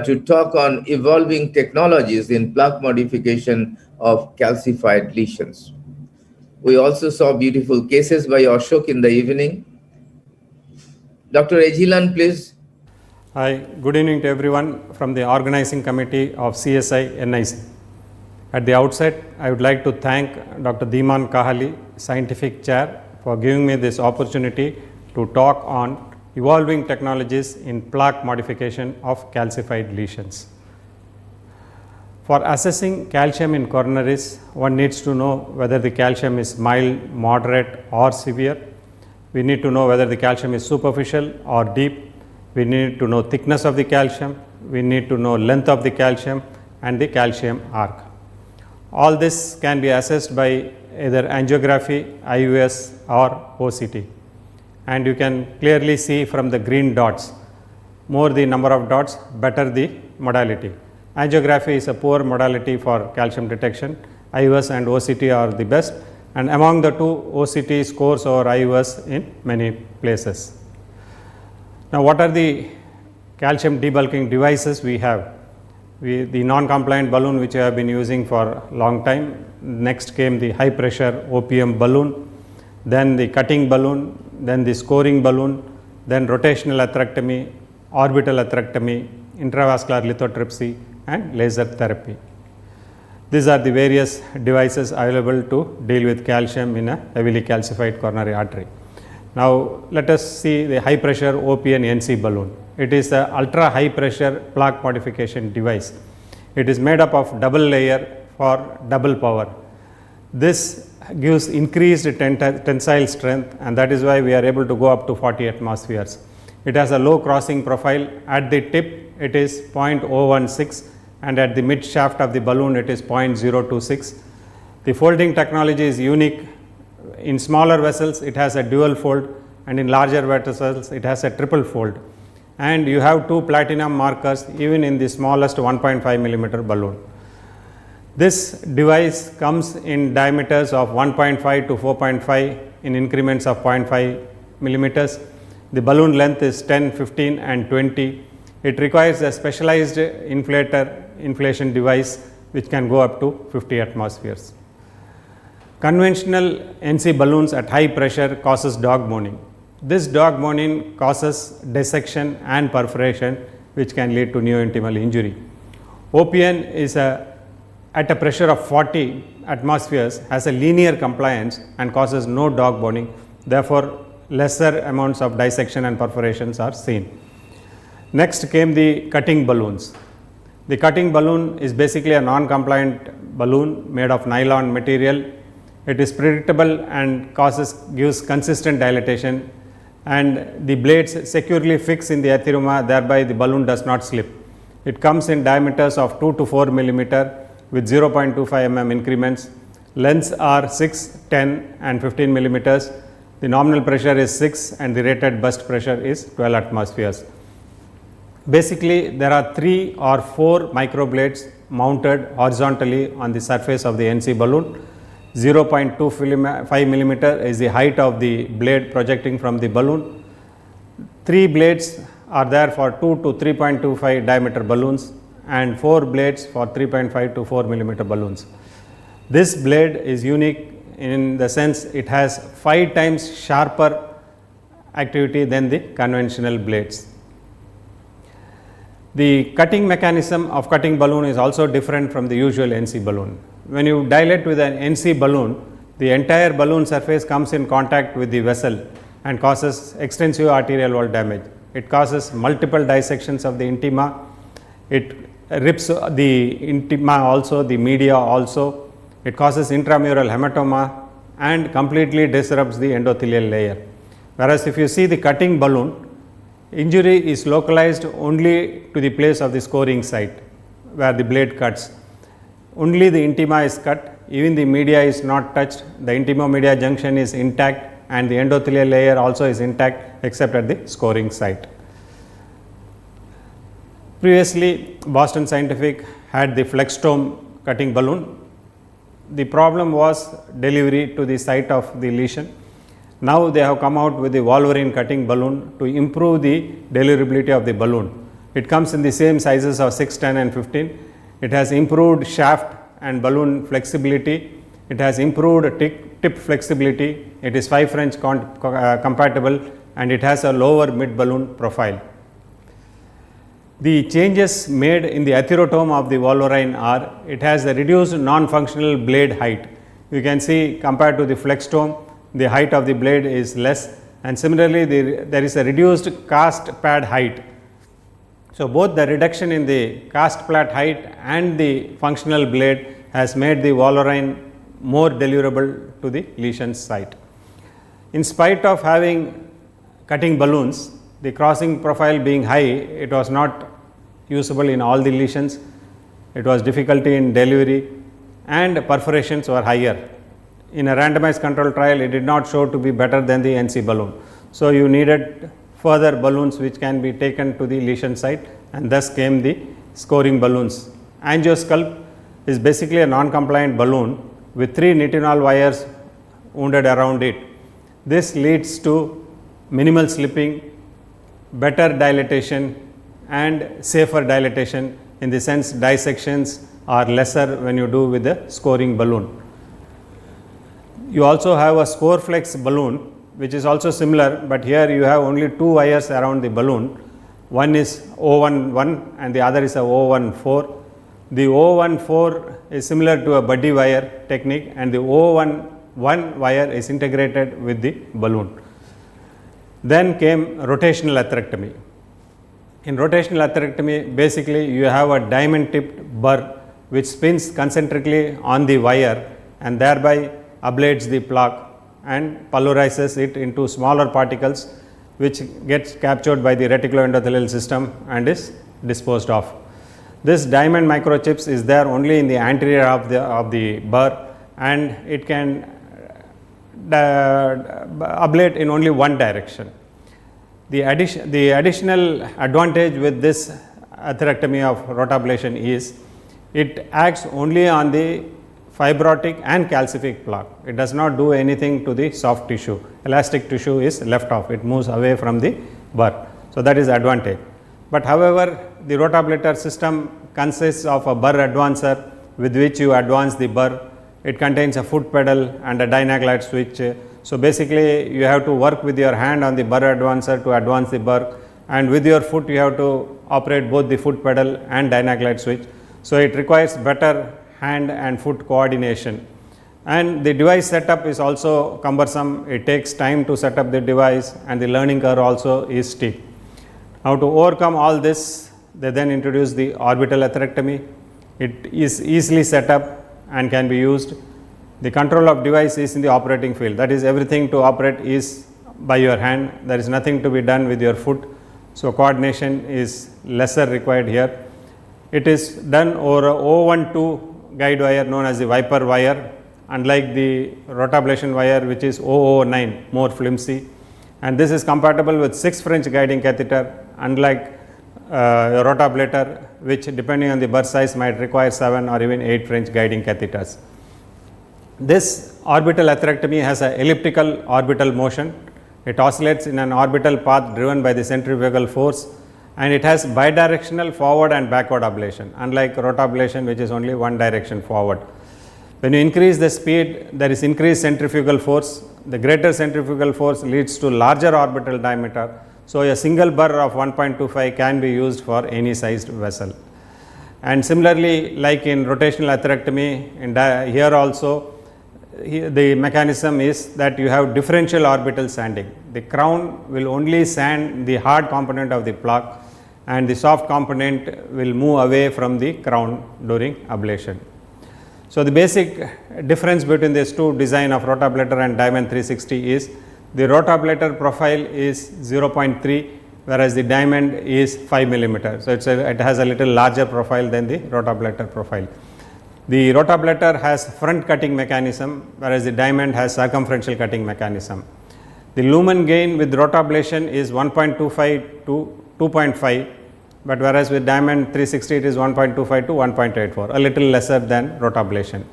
[SPEAKER 11] to talk on evolving technologies in plaque modification of calcified lesions. We also saw beautiful cases by Ashok in the evening. Dr. Ejilan, please.
[SPEAKER 12] Hi, good evening to everyone from the organizing committee of CSI NIC. At the outset, I would like to thank Dr. Dhiman Kahali, Scientific Chair, for giving me this opportunity to talk on evolving technologies in plaque modification of calcified lesions. For assessing calcium in coronaries, one needs to know whether the calcium is mild, moderate or severe. We need to know whether the calcium is superficial or deep. We need to know thickness of the calcium. We need to know length of the calcium and the calcium arc. All this can be assessed by either angiography, IVUS or OCT. And you can clearly see from the green dots, more the number of dots, better the modality. Angiography is a poor modality for calcium detection. IVUS and OCT are the best, and among the two, OCT scores over IVUS in many places. Now, what are the calcium debulking devices we have? The non-compliant balloon, which I have been using for a long time. Next came the high pressure OPM balloon, then the cutting balloon, then the scoring balloon, then rotational atherectomy, orbital atherectomy, intravascular lithotripsy and laser therapy. These are the various devices available to deal with calcium in a heavily calcified coronary artery. Now, let us see the high pressure OPN NC balloon. It is an ultra high pressure plaque modification device. It is made up of double layer for double power. This gives increased tensile strength, and that is why we are able to go up to 40 atmospheres. It has a low crossing profile. At the tip it is 0.016 and at the mid shaft of the balloon it is 0.026. The folding technology is unique. In smaller vessels it has a dual fold, and in larger vessels it has a triple fold. And you have two platinum markers even in the smallest 1.5 millimeter balloon. This device comes in diameters of 1.5 to 4.5 in increments of 0.5 millimeters. The balloon length is 10, 15 and 20. It requires a specialized inflation device which can go up to 50 atmospheres. Conventional NC balloons at high pressure causes dog moaning. This dog moaning causes dissection and perforation, which can lead to neointimal injury. OPN is at a pressure of 40 atmospheres has a linear compliance and causes no dog moaning. Therefore, lesser amounts of dissection and perforations are seen. Next came the cutting balloons. The cutting balloon is basically a non-compliant balloon made of nylon material. It is predictable and gives consistent dilatation, and the blades securely fix in the atheroma, thereby the balloon does not slip. It comes in diameters of 2 to 4 millimeter with 0.25 mm increments. Lengths are 6, 10 and 15 millimeters. The nominal pressure is 6 and the rated burst pressure is 12 atmospheres. Basically, there are 3 or 4 microblades mounted horizontally on the surface of the NC balloon. 0.25 millimeter is the height of the blade projecting from the balloon. 3 blades are there for 2 to 3.25 diameter balloons and 4 blades for 3.5 to 4 millimeter balloons. This blade is unique in the sense it has 5 times sharper activity than the conventional blades. The cutting mechanism of cutting balloon is also different from the usual NC balloon. When you dilate with an NC balloon, the entire balloon surface comes in contact with the vessel and causes extensive arterial wall damage. It causes multiple dissections of the intima. It rips the intima also, the media also. It causes intramural hematoma and completely disrupts the endothelial layer. Whereas if you see the cutting balloon, injury is localized only to the place of the scoring site where the blade cuts. Only the intima is cut, even the media is not touched, the intimo-media junction is intact and the endothelial layer also is intact except at the scoring site. Previously, Boston Scientific had the flextome cutting balloon. The problem was delivery to the site of the lesion. Now they have come out with the Wolverine cutting balloon to improve the deliverability of the balloon. It comes in the same sizes of 6, 10 and 15. It has improved shaft and balloon flexibility. It has improved tip flexibility. It is 5 French compatible and it has a lower mid balloon profile. The changes made in the athyrotome of the Wolverine are, it has a reduced non-functional blade height. You can see compared to the flextome, the height of the blade is less, and similarly there is a reduced cast pad height. So both the reduction in the cast pad height and the functional blade has made the Wolverine more deliverable to the lesion site. In spite of having cutting balloons, the crossing profile being high, it was not usable in all the lesions. It was difficulty in delivery and perforations were higher. In a randomized control trial, it did not show to be better than the NC balloon. So you needed further balloons which can be taken to the lesion site, and thus came the scoring balloons. Angiosculp is basically a non-compliant balloon with 3 nitinol wires wounded around it. This leads to minimal slipping, better dilatation and safer dilatation, in the sense dissections are lesser when you do with the scoring balloon. You also have a Scoreflex balloon which is also similar, but here you have only 2 wires around the balloon. One is O11 and the other is a O14. The O14 is similar to a buddy wire technique and the O11 wire is integrated with the balloon. Then came rotational atherectomy. In rotational atherectomy, basically you have a diamond tipped burr which spins concentrically on the wire and thereby ablates the plaque and pulverizes it into smaller particles which gets captured by the reticuloendothelial system and is disposed of. This diamond microchips is there only in the anterior of the burr, and it can ablate in only one direction. The additional advantage with this atherectomy of rotablation is it acts only on the fibrotic and calcific plaque. It does not do anything to the soft tissue. Elastic tissue is left off. It moves away from the burr. So that is advantage. But however, the rotablator system consists of a burr advancer with which you advance the burr. It contains a foot pedal and a dynaglide switch. So basically you have to work with your hand on the burr advancer to advance the burr, and with your foot you have to operate both the foot pedal and dynaglide switch. So it requires better hand and foot coordination, and the device setup is also cumbersome. It takes time to set up the device and the learning curve also is steep. Now to overcome all this, they then introduce the orbital atherectomy. It is easily set up and can be used. The control of device is in the operating field, that is everything to operate is by your hand. There is nothing to be done with your foot, so coordination is lesser required here. It is done over a O12 guide wire known as the Viper wire, unlike the rotablation wire which is 009, more flimsy, and this is compatible with 6 French guiding catheter, unlike a rotablator which depending on the burst size might require 7 or even 8 French guiding catheters. This orbital atherectomy has an elliptical orbital motion. It oscillates in an orbital path driven by the centrifugal force, and it has bidirectional forward and backward ablation, unlike rotablation which is only one direction forward. When you increase the speed, there is increased centrifugal force. The greater centrifugal force leads to larger orbital diameter. So, a single burr of 1.25 can be used for any sized vessel. And similarly, like in rotational atherectomy, here also the mechanism is that you have differential orbital sanding. The crown will only sand the hard component of the plaque, and the soft component will move away from the crown during ablation. So, the basic difference between these two design of rotablator and Diamond 360 is the rotablator profile is 0.3, whereas the Diamond is 5 millimeter. So, it has a little larger profile than the rotablator profile. The rotablator has front cutting mechanism, whereas the Diamond has circumferential cutting mechanism. The lumen gain with rotablation is 1.25 to 2.5, but whereas with Diamond 360 it is 1.25 to 1.84, a little lesser than rotablation.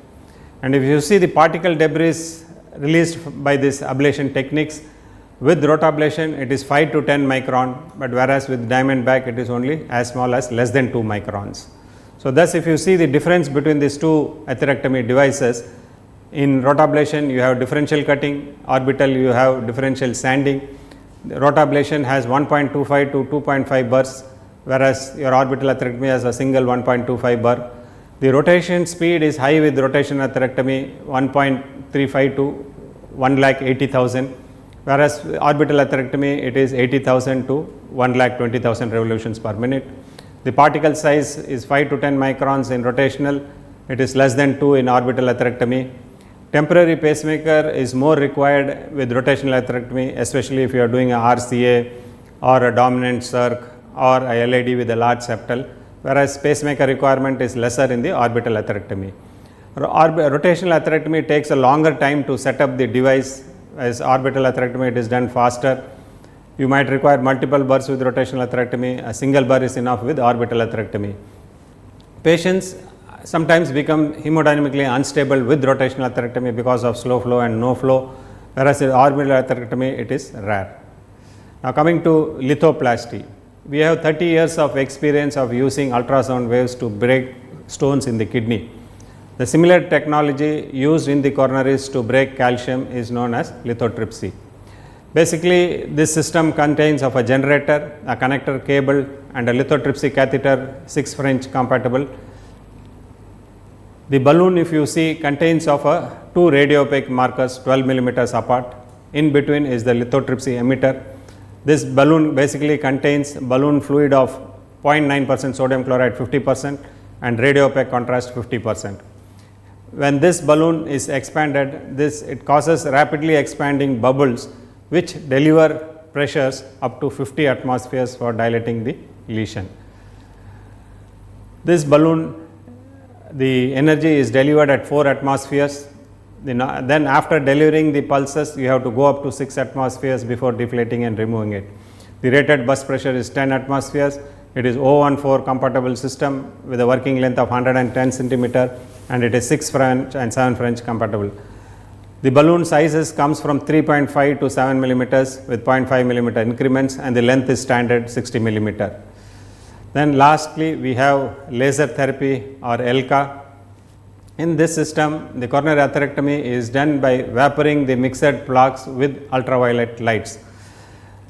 [SPEAKER 12] And if you see the particle debris released by this ablation techniques, with rotablation it is 5 to 10 micron, but whereas with Diamond back it is only as small as less than 2 microns. So, thus if you see the difference between these two atherectomy devices, in rotablation you have differential cutting, orbital you have differential sanding. The rotablation has 1.25 to 2.5 burrs, whereas your orbital atherectomy has a single 1.25 burr. The rotation speed is high with rotation atherectomy, 1.35 to 1,80,000, whereas orbital atherectomy it is 80,000 to 1,20,000 revolutions per minute. The particle size is 5 to 10 microns in rotational, it is less than 2 in orbital atherectomy. Temporary pacemaker is more required with rotational atherectomy, especially if you are doing a RCA or a dominant circ or a LAD with a large septal, whereas pacemaker requirement is lesser in the orbital atherectomy. Rotational atherectomy takes a longer time to set up the device, as orbital atherectomy it is done faster. You might require multiple burrs with rotational atherectomy, a single burr is enough with orbital atherectomy. Patients sometimes become hemodynamically unstable with rotational atherectomy because of slow flow and no flow, whereas in orbital atherectomy it is rare. Now, coming to lithoplasty, we have 30 years of experience of using ultrasound waves to break stones in the kidney. The similar technology used in the coronaries to break calcium is known as lithotripsy. Basically, this system contains of a generator, a connector cable and a lithotripsy catheter, 6 French compatible. The balloon, if you see, contains of a 2 radio-opaque markers 12 millimeters apart. In between is the lithotripsy emitter. This balloon basically contains balloon fluid of 0.9% sodium chloride 50% and radio-opaque contrast 50%. When this balloon is expanded, it causes rapidly expanding bubbles which deliver pressures up to 50 atmospheres for dilating the lesion. This balloon, the energy is delivered at 4 atmospheres. Then after delivering the pulses, you have to go up to 6 atmospheres before deflating and removing it. The rated burst pressure is 10 atmospheres. It is 014 compatible system with a working length of 110 centimeter, and it is 6 French and 7 French compatible. The balloon sizes comes from 3.5 to 7 millimeters with 0.5 millimeter increments, and the length is standard 60 millimeter. Then lastly, we have laser therapy or LCA. In this system, the coronary atherectomy is done by vaporing the mixed plaques with ultraviolet lights.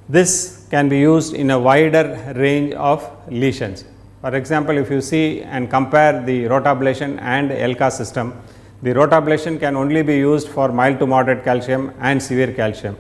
[SPEAKER 12] This can be used in a wider range of lesions. For example, if you see and compare the rotablation and LCA system, the rotablation can only be used for mild to moderate calcium and severe calcium,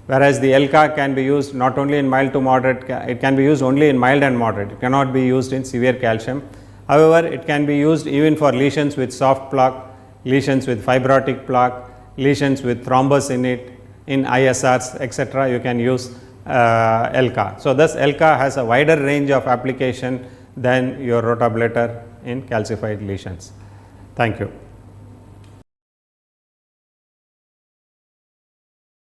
[SPEAKER 12] whereas the LCA can be used not only in mild to moderate, it can be used only in mild and moderate, it cannot be used in severe calcium. However, it can be used even for lesions with soft plaque, lesions with fibrotic plaque, lesions with thrombus in it, in ISRs, etc. You can use LCA. So, thus LCA has a wider range of application than your rotablator in calcified lesions. Thank you.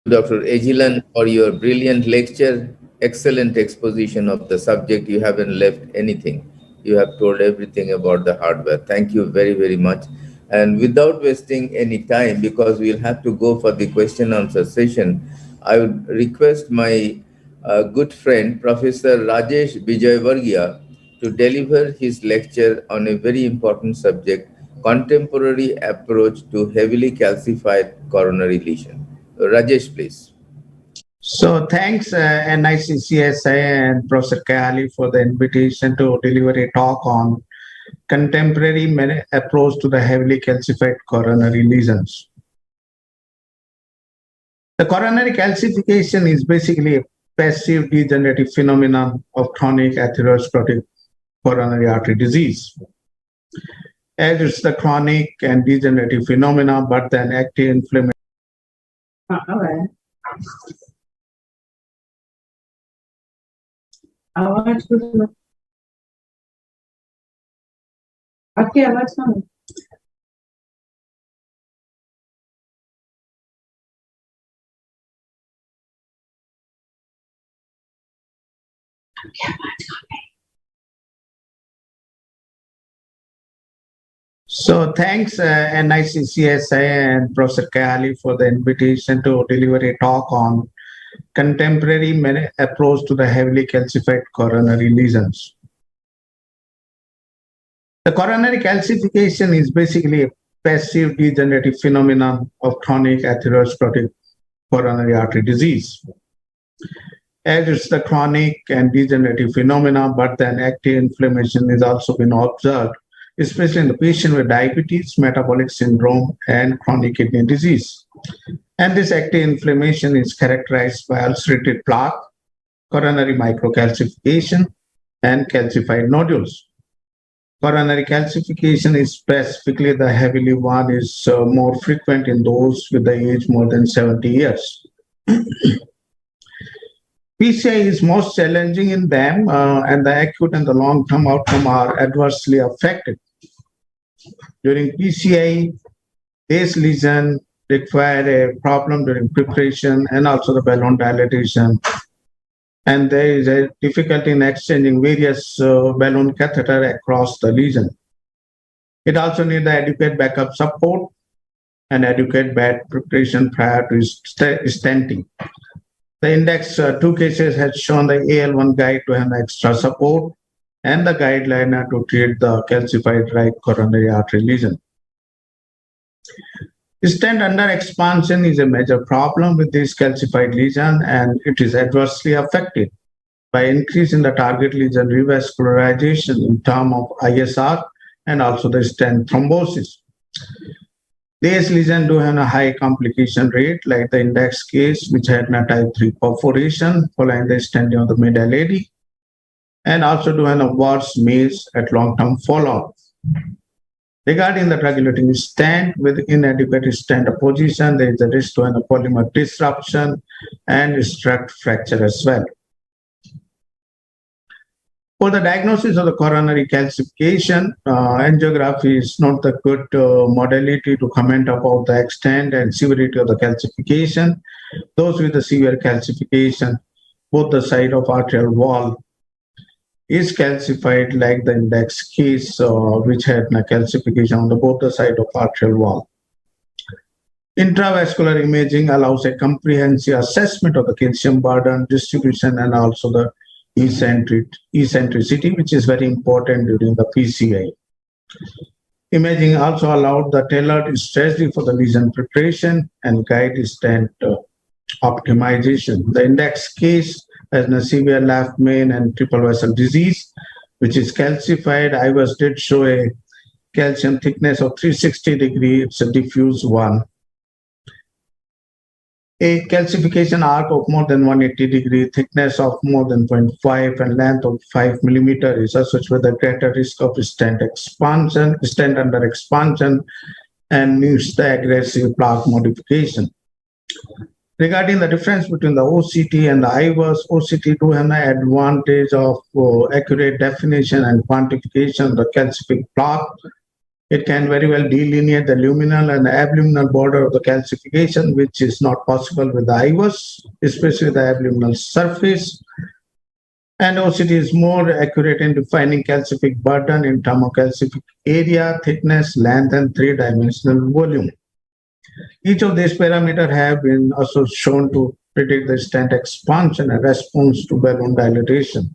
[SPEAKER 11] Dr. Agilan, for your brilliant lecture, excellent exposition of the subject. You haven't left anything. You have told everything about the hardware. Thank you very, very much. And without wasting any time, because we'll have to go for the question answer session, I would request my good friend, Professor Rajesh Vijayvargiya, to deliver his lecture on a very important subject, contemporary approach to heavily calcified coronary lesion. Rajesh, please.
[SPEAKER 16] So thanks NIC, CSI and Professor Kali for the invitation to deliver a talk on contemporary approach to the heavily calcified coronary lesions. The coronary calcification is basically a passive degenerative phenomenon of chronic atherosclerotic coronary artery disease. As it's the chronic and degenerative phenomena, but then active inflammation. So thanks NIC, CSI and Professor Kali for the invitation to deliver a talk on contemporary approach to the heavily calcified coronary lesions. The coronary calcification is basically a passive degenerative phenomenon of chronic atherosclerotic coronary artery disease. As it's the chronic and degenerative phenomena, but then active inflammation is also been observed, especially in the patient with diabetes, metabolic syndrome, and chronic kidney disease. And this active inflammation is characterized by ulcerated plaque, coronary microcalcification, and calcified nodules. Coronary calcification is specifically the heavily one is more frequent in those with the age more than 70 years. PCI is most challenging in them, and the acute and the long-term outcome are adversely affected. During PCI, this lesion require a problem during preparation and also the balloon dilatation. And there is a difficulty in exchanging various balloon catheter across the lesion. It also needs the adequate backup support and adequate bed preparation prior to stenting. The index 2 cases has shown the AL1 guide to have extra support and the guideline to treat the calcified right coronary artery lesion. Stent under expansion is a major problem with this calcified lesion, and it is adversely affected by increase in the target lesion revascularization in terms of ISR and also the stent thrombosis. These lesions do have a high complication rate, like the index case, which had a type 3 perforation following the stenting of the middle AD, and also do have a worse MACE at long-term follow-up. Regarding the drug-eluting stent, with inadequate stent position, there is a risk to a polymer disruption and strut fracture as well. For the diagnosis of the coronary calcification, angiography is not the good modality to comment about the extent and severity of the calcification. Those with the severe calcification, both the side of arterial wall is calcified, like the index case, which had a calcification on both the side of arterial wall. Intravascular imaging allows a comprehensive assessment of the calcium burden distribution and also the eccentricity, which is very important during the PCI. Imaging also allowed the tailored strategy for the lesion preparation and guide stent optimization. The index case has a severe left main and triple vessel disease, which is calcified. IVUS did show a calcium thickness of 360 degrees. It's a diffuse one. A calcification arc of more than 180 degree, thickness of more than 0.5 and length of 5 millimeter is associated with a greater risk of stent expansion, stent under expansion, and needs the aggressive plaque modification. Regarding the difference between the OCT and the IVUS, OCT do have an advantage of accurate definition and quantification of the calcific plaque, It can very well delineate the luminal and abluminal border of the calcification, which is not possible with the IVUS, especially the abluminal surface. And OCT is more accurate in defining calcific burden in terms of calcific area, thickness, length, and three-dimensional volume. Each of these parameters have been also shown to predict the stent expansion and response to balloon dilatation.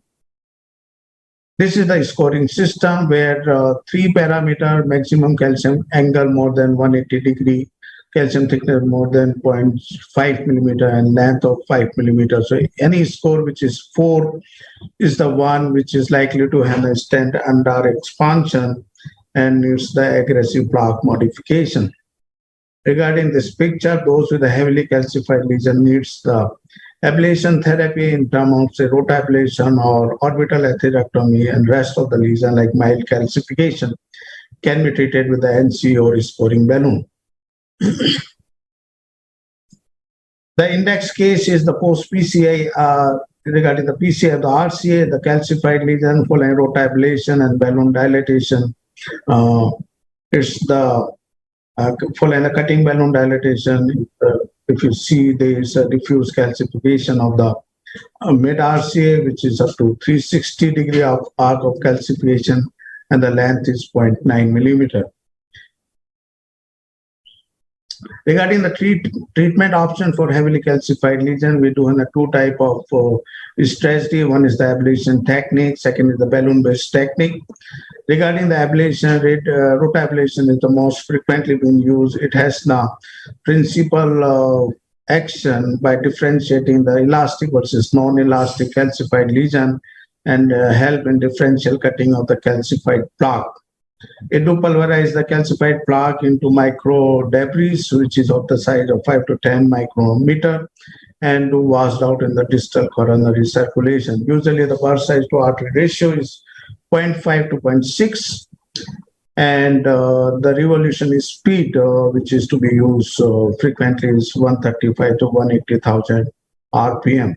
[SPEAKER 16] This is the scoring system where three parameter: maximum calcium angle more than 180 degree, calcium thickness more than 0.5 millimeter, and length of 5 millimeters. So any score which is 4 is the one which is likely to have a stent under expansion and needs the aggressive plaque modification. Regarding this picture, those with a heavily calcified lesion needs the ablation therapy in terms of say rotablation or orbital atherectomy, and rest of the lesion like mild calcification can be treated with the NC or scoring balloon. The index case is the post-PCI regarding the PCI of the RCA, the calcified lesion following rotablation and balloon dilatation. It's the following the cutting balloon dilatation. If you see, there is a diffuse calcification of the mid RCA, which is up to 360 degree of arc of calcification, and the length is 0.9 millimeter. Regarding the treatment option for heavily calcified lesion, we do have two type of strategy. One is the ablation technique, second is the balloon-based technique. Regarding the ablation, rotablation is the most frequently being used. It has now principal action by differentiating the elastic versus non-elastic calcified lesion and help in differential cutting of the calcified plaque. It do pulverize the calcified plaque into micro debris, which is of the size of 5 to 10 micrometer, and do washed out in the distal coronary circulation. Usually the burst size to artery ratio is 0.5 to 0.6, and the revolution speed which is to be used frequently is 135 to 180,000 RPM.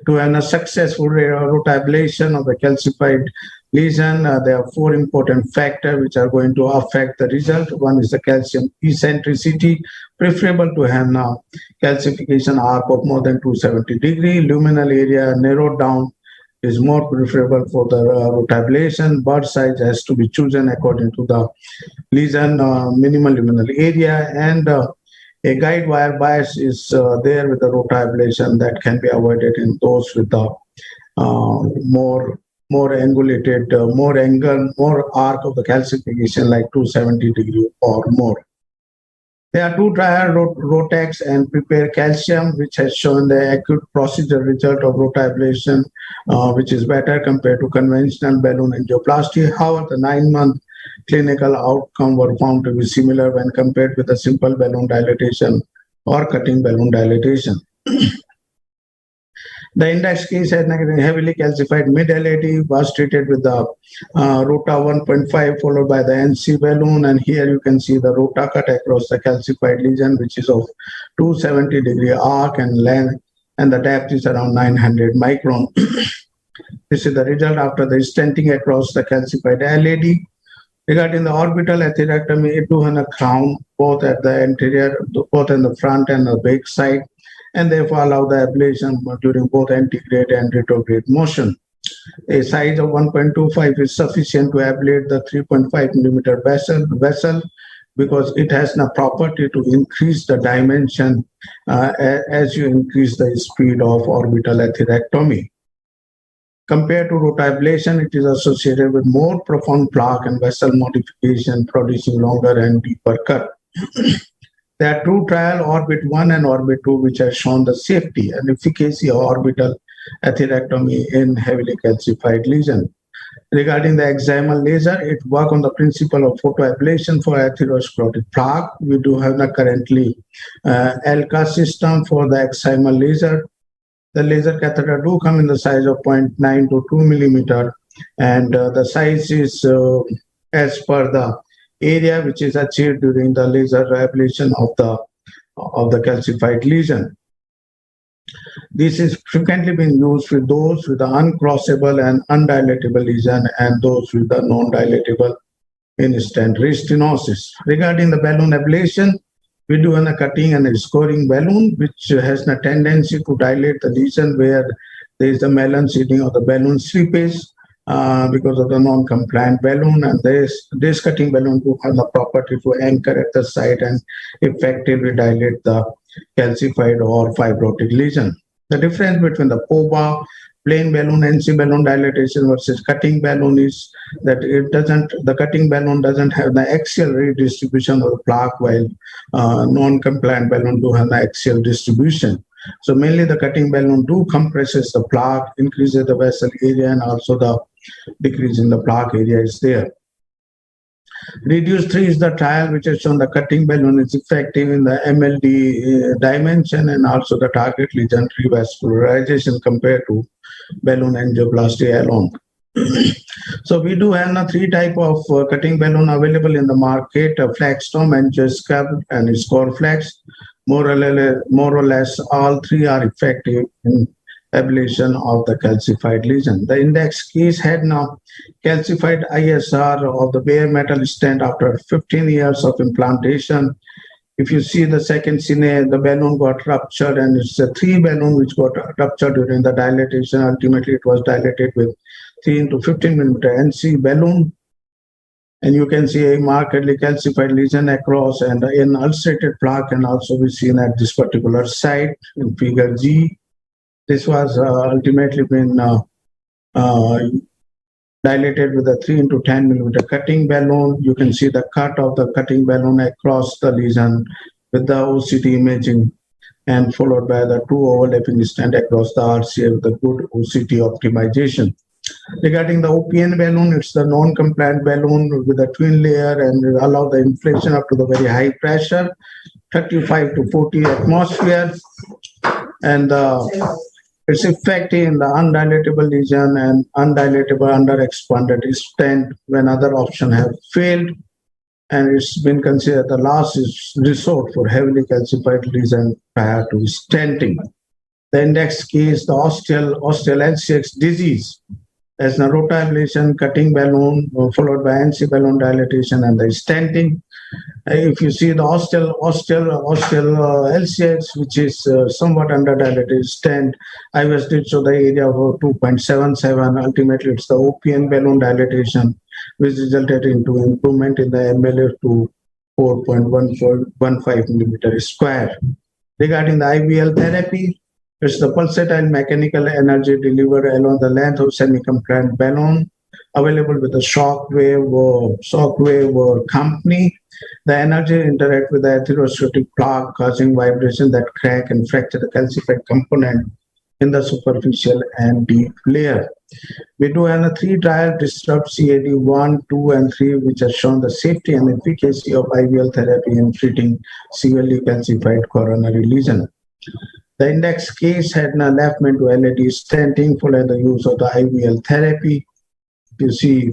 [SPEAKER 16] To have a successful rotablation of the calcified lesion, there are four important factors which are going to affect the result. One is the calcium eccentricity, preferable to have now calcification arc of more than 270 degree. Luminal area narrowed down is more preferable for the rotablation. Bud size has to be chosen according to the lesion minimal luminal area, and a guide wire bias is there with the rotablation that can be avoided in those with the more angulated, more angle, more arc of the calcification like 270 degree or more. There are two trial Rotax and Prepare Calcium, which has shown the acute procedure result of rotablation, which is better compared to conventional balloon angioplasty. However, the 9-month clinical outcome were found to be similar when compared with a simple balloon dilatation or cutting balloon dilatation. The index case had heavily calcified mid-LAD, was treated with the Rota 1.5 followed by the NC balloon, and here you can see the Rota cut across the calcified lesion, which is of 270 degree arc and length, and the depth is around 900 micron. This is the result after the stenting across the calcified LAD. Regarding the orbital atherectomy, it do have a crown both at the anterior, both in the front and the back side, and therefore allow the ablation during both antegrade and retrograde motion. A size of 1.25 is sufficient to ablate the 3.5 millimeter vessel because it has the property to increase the dimension as you increase the speed of orbital atherectomy. Compared to rotablation, it is associated with more profound plaque and vessel modification, producing longer and deeper cut. There are two trials, Orbit 1 and Orbit 2, which have shown the safety and efficacy of orbital atherectomy in heavily calcified lesion. Regarding the excimer laser, it works on the principle of photoablation for atherosclerotic plaque. We do have currently ELCA system for the excimer laser. The laser catheter do come in the size of 0.9 to 2 millimeter, and the size is as per the area which is achieved during the laser ablation of the calcified lesion. This is frequently being used with those with the uncrossable and undilatable lesion and those with the non-dilatable in-stent restenosis. Regarding the balloon ablation, we do a cutting and a scoring balloon, which has a tendency to dilate the lesion where there is a melon seeding or the balloon slippage because of the non-compliant balloon, and this cutting balloon to have the property to anchor at the site and effectively dilate the calcified or fibrotic lesion. The difference between the POBA, plain balloon, NC balloon dilatation versus cutting balloon is that the cutting balloon doesn't have the axial redistribution of the plaque, while non-compliant balloon do have the axial distribution. So mainly the cutting balloon do compresses the plaque, increases the vessel area, and also the decrease in the plaque area is there. Reduce 3 is the trial which has shown the cutting balloon is effective in the MLD dimension and also the target lesion revascularization compared to balloon angioplasty alone. So we do have 3 type of cutting balloon available in the market: Flagstone, angioscalp, and Scoreflex. More or less, all 3 are effective in ablation of the calcified lesion. The index case had now calcified ISR of the bare metal stent after 15 years of implantation. If you see the second scene, the balloon got ruptured, and it's a 3 balloon which got ruptured during the dilatation. Ultimately, it was dilated with 3 into 15 millimeter NC balloon. And you can see a markedly calcified lesion across and an ulcerated plaque, and also be seen at this particular site in figure G. This was ultimately been dilated with a 3 into 10 millimeter cutting balloon. You can see the cut of the cutting balloon across the lesion with the OCT imaging, and followed by the 2 overlapping stent across the RCA with the good OCT optimization. Regarding the OPN balloon, it's the non-compliant balloon with a twin layer and allow the inflation up to the very high pressure, 35 to 40 atmosphere, and it's effective in the undilatable lesion and undilatable under-expanded stent when other options have failed, and it's been considered the last resort for heavily calcified lesion prior to stenting. The index case, the osteal LCX disease, as the rotablation, cutting balloon, followed by NC balloon dilatation and the stenting. If you see the osteal LCX, which is somewhat underdilated stent, IVS did show the area of 2.77. Ultimately, it's the OPN balloon dilatation, which resulted into improvement in the MLF to 4.15 millimeter square. Regarding the IVL therapy, it's the pulsatile mechanical energy delivered along the length of semi-compliant balloon, available with a shockwave company. The energy interact with the atherosclerotic plaque, causing vibration that crack and fracture the calcified component in the superficial and deep layer. We do have a 3 trial, Disrupt CAD 1, 2, and 3, which has shown the safety and efficacy of IVL therapy in treating severely calcified coronary lesion. The index case had a left main to LED stenting following the use of the IVL therapy. You see,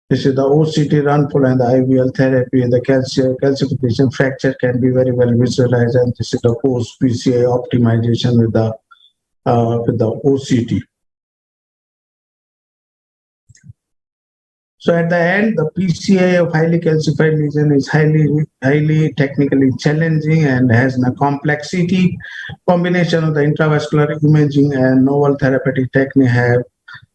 [SPEAKER 16] this is the OCT run following the IVL therapy. The calcification fracture can be very well visualized, and this is the post-PCA optimization with the OCT. So at the end, the PCA of highly calcified lesion is highly technically challenging and has a complexity. Combination of the intravascular imaging and novel therapeutic technique have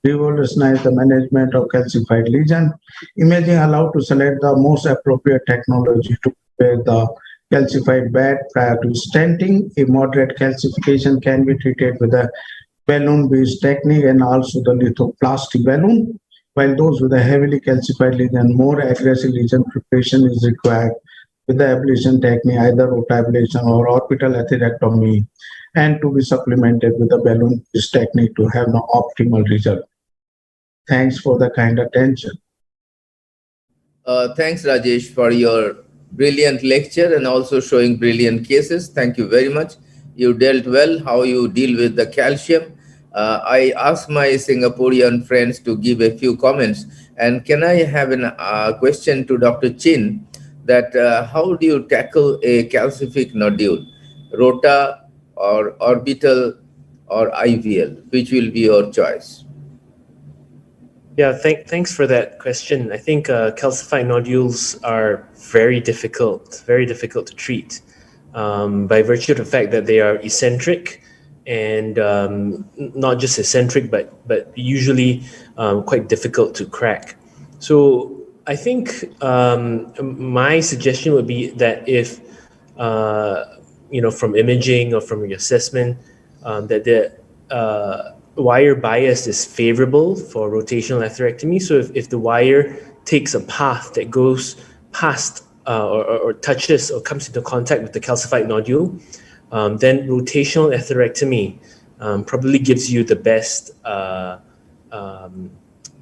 [SPEAKER 16] revolutionized the management of calcified lesion. Imaging allowed to select the most appropriate technology to prepare the calcified bed prior to stenting. A moderate calcification can be treated with a balloon-based technique and also the lithoplasty balloon, while those with a heavily calcified lesion, more aggressive lesion preparation is required with the ablation technique, either rotablation or orbital atherectomy, and to be supplemented with the balloon-based technique to have an optimal result. Thanks for the kind attention.
[SPEAKER 11] Thanks, Rajesh, for your brilliant lecture and also showing brilliant cases. Thank you very much. You dealt well how you deal with the calcium. I asked my Singaporean friends to give a few comments. And can I have a question to Dr. Chin, that how do you tackle a calcific nodule, rota or orbital or IVL? Which will be your choice?
[SPEAKER 1] Yeah, thanks for that question. I think calcified nodules are very difficult to treat by virtue of the fact that they are eccentric and not just eccentric, but usually quite difficult to crack. So I think my suggestion would be that if from imaging or from your assessment, that the wire bias is favorable for rotational atherectomy. So if the wire takes a path that goes past or touches or comes into contact with the calcified nodule, then rotational atherectomy probably gives you the best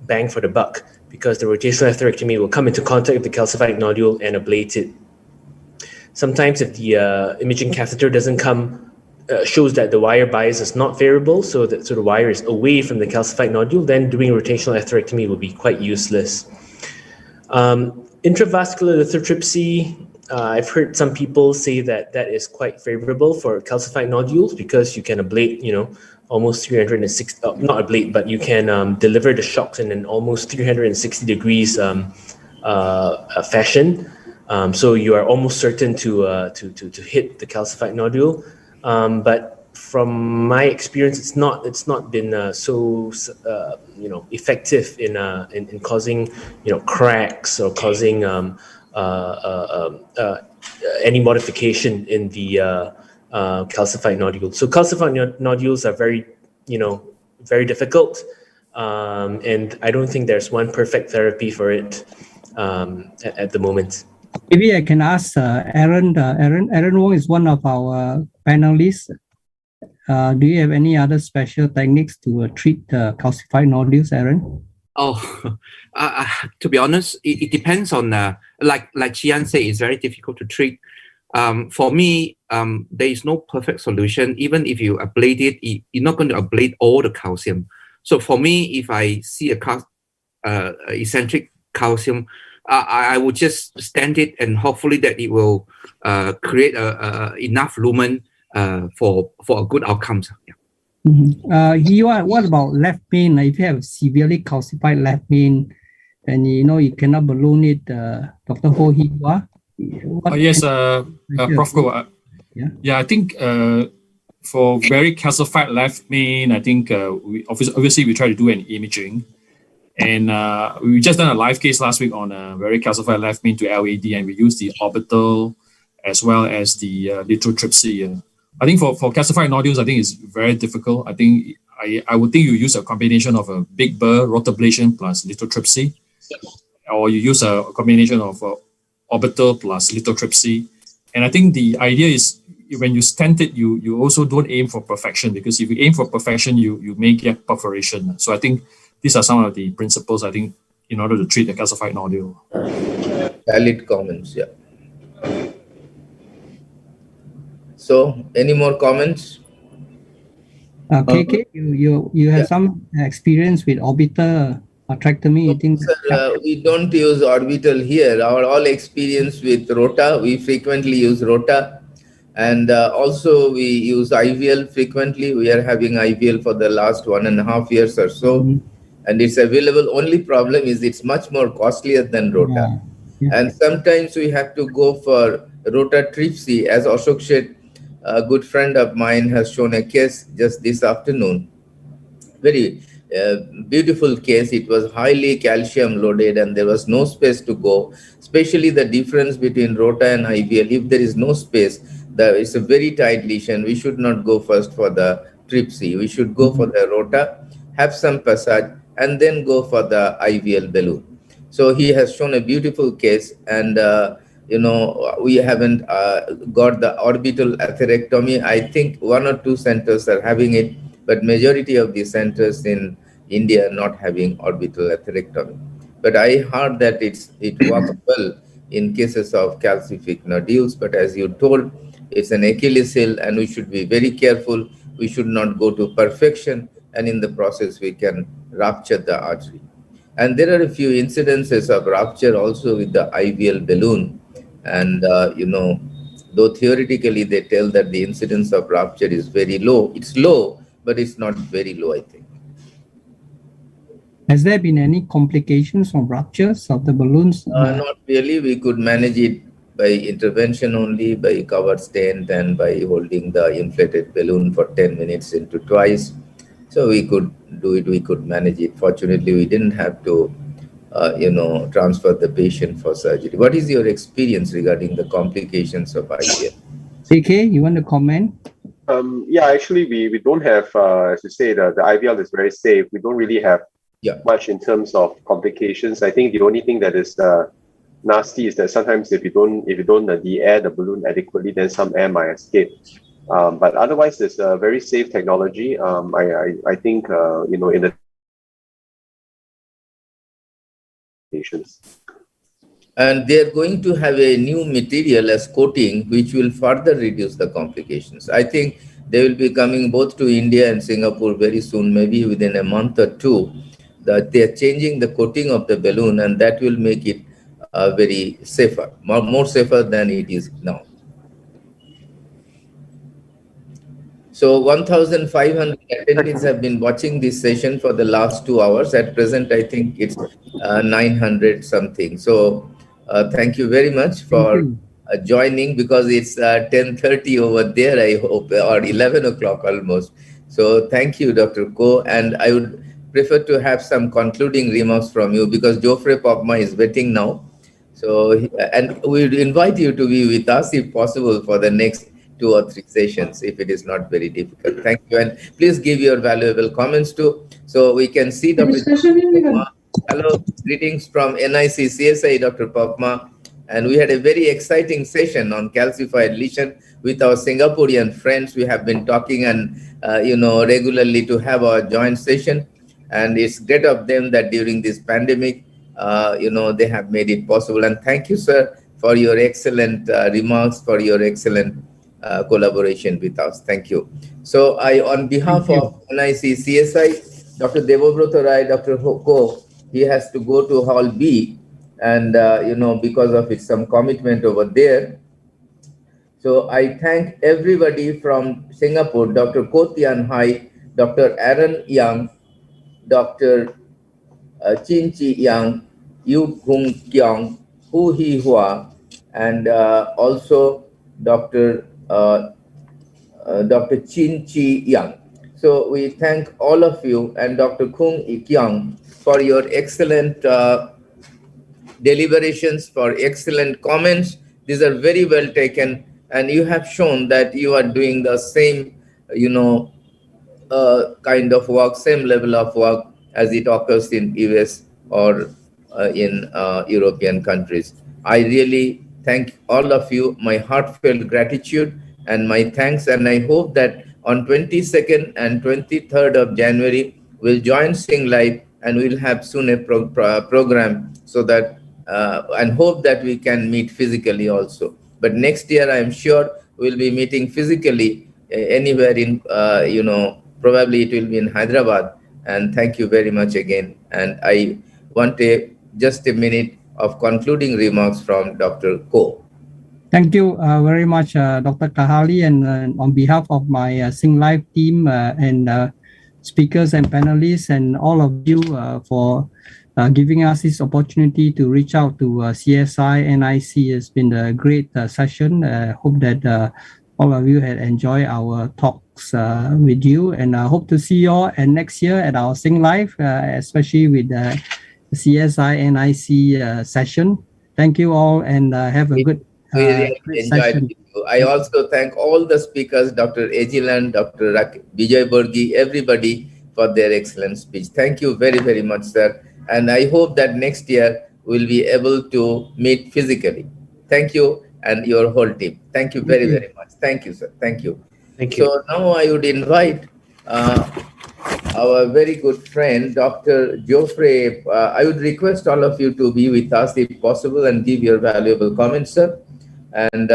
[SPEAKER 1] bang for the buck, because the rotational atherectomy will come into contact with the calcified nodule and ablate it. Sometimes if the imaging catheter doesn't come, shows that the wire bias is not favorable, so that the wire is away from the calcified nodule, then doing rotational atherectomy will be quite useless. Intravascular lithotripsy, I've heard some people say that that is quite favorable for calcified nodules because you can ablate, almost 360, not ablate, but you can deliver the shocks in an almost 360 degrees fashion. So you are almost certain to hit the calcified nodule. But from my experience, it's not been so effective in causing cracks or causing any modification in the calcified nodule. So calcified nodules are very difficult, and I don't think there's one perfect therapy for it at the moment.
[SPEAKER 8] Maybe I can ask Aaron. Aaron Wong is one of our panelists. Do you have any other special techniques to treat calcified nodules, Aaron?
[SPEAKER 15] Oh, to be honest, it depends on, like Chian said, it's very difficult to treat. For me, there is no perfect solution. Even if you ablate it, you're not going to ablate all the calcium. So for me, if I see a eccentric calcium, I would just stent it, and hopefully that it will create enough lumen for a good outcome. Yeah.
[SPEAKER 8] Mm-hmm. What about left main? If you have severely calcified left main, and you cannot balloon it, Dr. Ho Hee Hua?
[SPEAKER 22] Yes, Prof. Go. Yeah, I think for very calcified left main, I think we obviously we try to do an imaging. And we just done a live case last week on a very calcified left main to LAD, and we used the orbital as well as the lithotripsy. I think for calcified nodules, I think it's very difficult. I think I would think you use a combination of a big burr rotablation plus lithotripsy, or you use a combination of orbital plus lithotripsy. And I think the idea is when you stent it, you also don't aim for perfection, because if you aim for perfection, you may get perforation. So I think these are some of the principles, I think, in order to treat the calcified nodule.
[SPEAKER 11] Valid comments, yeah. So, any more comments?
[SPEAKER 8] KK, you have some experience with orbital atherectomy. I think
[SPEAKER 11] Sir, we don't use orbital here. Our all experience with rota, we frequently use rota. And also we use IVL frequently. We are having IVL for the last 1.5 years or so. And it's available. Only problem is it's much more costlier than rota. And sometimes we have to go for rotatripsy. As Ashok said, a good friend of mine has shown a case just this afternoon. Very beautiful case. It was highly calcium loaded and there was no space to go, especially the difference between rota and IVL. If there is no space, it's a very tight lesion. We should not go first for the tripsy. We should go for the rota, have some passage, and then go for the IVL balloon. So he has shown a beautiful case, and we haven't got the orbital atherectomy. I think 1 or 2 centers are having it, but majority of the centers in India are not having orbital atherectomy. But I heard that it works well in cases of calcific nodules. But as you told, it's an Achilles heel, and we should be very careful. We should not go to perfection, and in the process we can rupture the artery. And there are a few incidences of rupture also with the IVL balloon. And, though theoretically they tell that the incidence of rupture is very low, it's low, but it's not very low, I think.
[SPEAKER 8] Has there been any complications or ruptures of the balloons?
[SPEAKER 11] Not really. We could manage it by intervention only, by covered stent and by holding the inflated balloon for 10 minutes into twice. So we could do it, we could manage it. Fortunately, we didn't have to, transfer the patient for surgery. What is your experience regarding the complications of IVF?
[SPEAKER 8] CK, you want to comment?
[SPEAKER 10] Yeah, actually, we don't have, as you say, the IVL is very safe. We don't really have much in terms of complications. I think the only thing that is nasty is that sometimes if you don't de-air the balloon adequately, then some air might escape. But otherwise, it's a very safe technology. I think in the patients.
[SPEAKER 11] And they're going to have a new material as coating, which will further reduce the complications. I think they will be coming both to India and Singapore very soon, maybe within a month or two, that they are changing the coating of the balloon, and that will make it very safer, more safer than it is now. So 1,500 attendees have been watching this session for the last 2 hours. At present, I think it's 900 something. So thank you very much for joining, because it's 10:30 over there, I hope, or 11 o'clock almost. So thank you, Dr. Ko. And I would prefer to have some concluding remarks from you, because Geoffrey Popma is waiting now. So, and we would invite you to be with us if possible for the next 2 or 3 sessions, if it is not very difficult. Thank you. And please give your valuable comments too, so we can see Dr. Popma. Hello, greetings from NIC CSI, Dr. Popma. And we had a very exciting session on calcified lesion with our Singaporean friends. We have been talking and, regularly to have our joint session. And it's great of them that during this pandemic, they have made it possible. And thank you, sir, for your excellent remarks, for your excellent collaboration with us. Thank you. So on behalf of NIC CSI, Dr. Devobrata Rai, Dr. Hoko, he has to go to Hall B, and because of some commitment over there. So I thank everybody from Singapore, Dr. Ko Tian Hai, Dr. Aaron Yang, Dr. Chin Chi Yang, Yu Kung Kyong, Hu Hi Hua, and also Dr. Dr. Chin Chi Yang. So we thank all of you, and Dr. Kung Kyong, for your excellent deliberations, for excellent comments. These are very well taken, and you have shown that you are doing the same, kind of work, same level of work as it occurs in US or in European countries. I really thank all of you, my heartfelt gratitude and my thanks, and I hope that on 22nd and 23rd of January, we'll join Sing Live, and we'll have soon a program, so that and hope that we can meet physically also. But next year, I'm sure we'll be meeting physically anywhere in, probably it will be in Hyderabad. And thank you very much again. And I want just a minute of concluding remarks from Dr. Ko.
[SPEAKER 8] Thank you very much, Dr. Kahali, and on behalf of my Sing Live team and speakers and panelists and all of you for giving us this opportunity to reach out to CSI NIC. It's been a great session. Hope that all of you had enjoyed our talks with you, and I hope to see you all next year at our Sing Live, especially with the CSI NIC session. Thank you all, and have a good
[SPEAKER 11] We really enjoyed it. I also thank all the speakers, Dr. Ejilan, Dr. Vijay Burgi, everybody for their excellent speech. Thank you very, very much, sir. And I hope that next year we'll be able to meet physically. Thank you, and your whole team. Thank you very, very much. Thank you, sir. Thank you.
[SPEAKER 1] Thank you.
[SPEAKER 11] So now I would invite our very good friend, Dr. Geoffrey. I would request all of you to be with us if possible and give your valuable comments, sir. And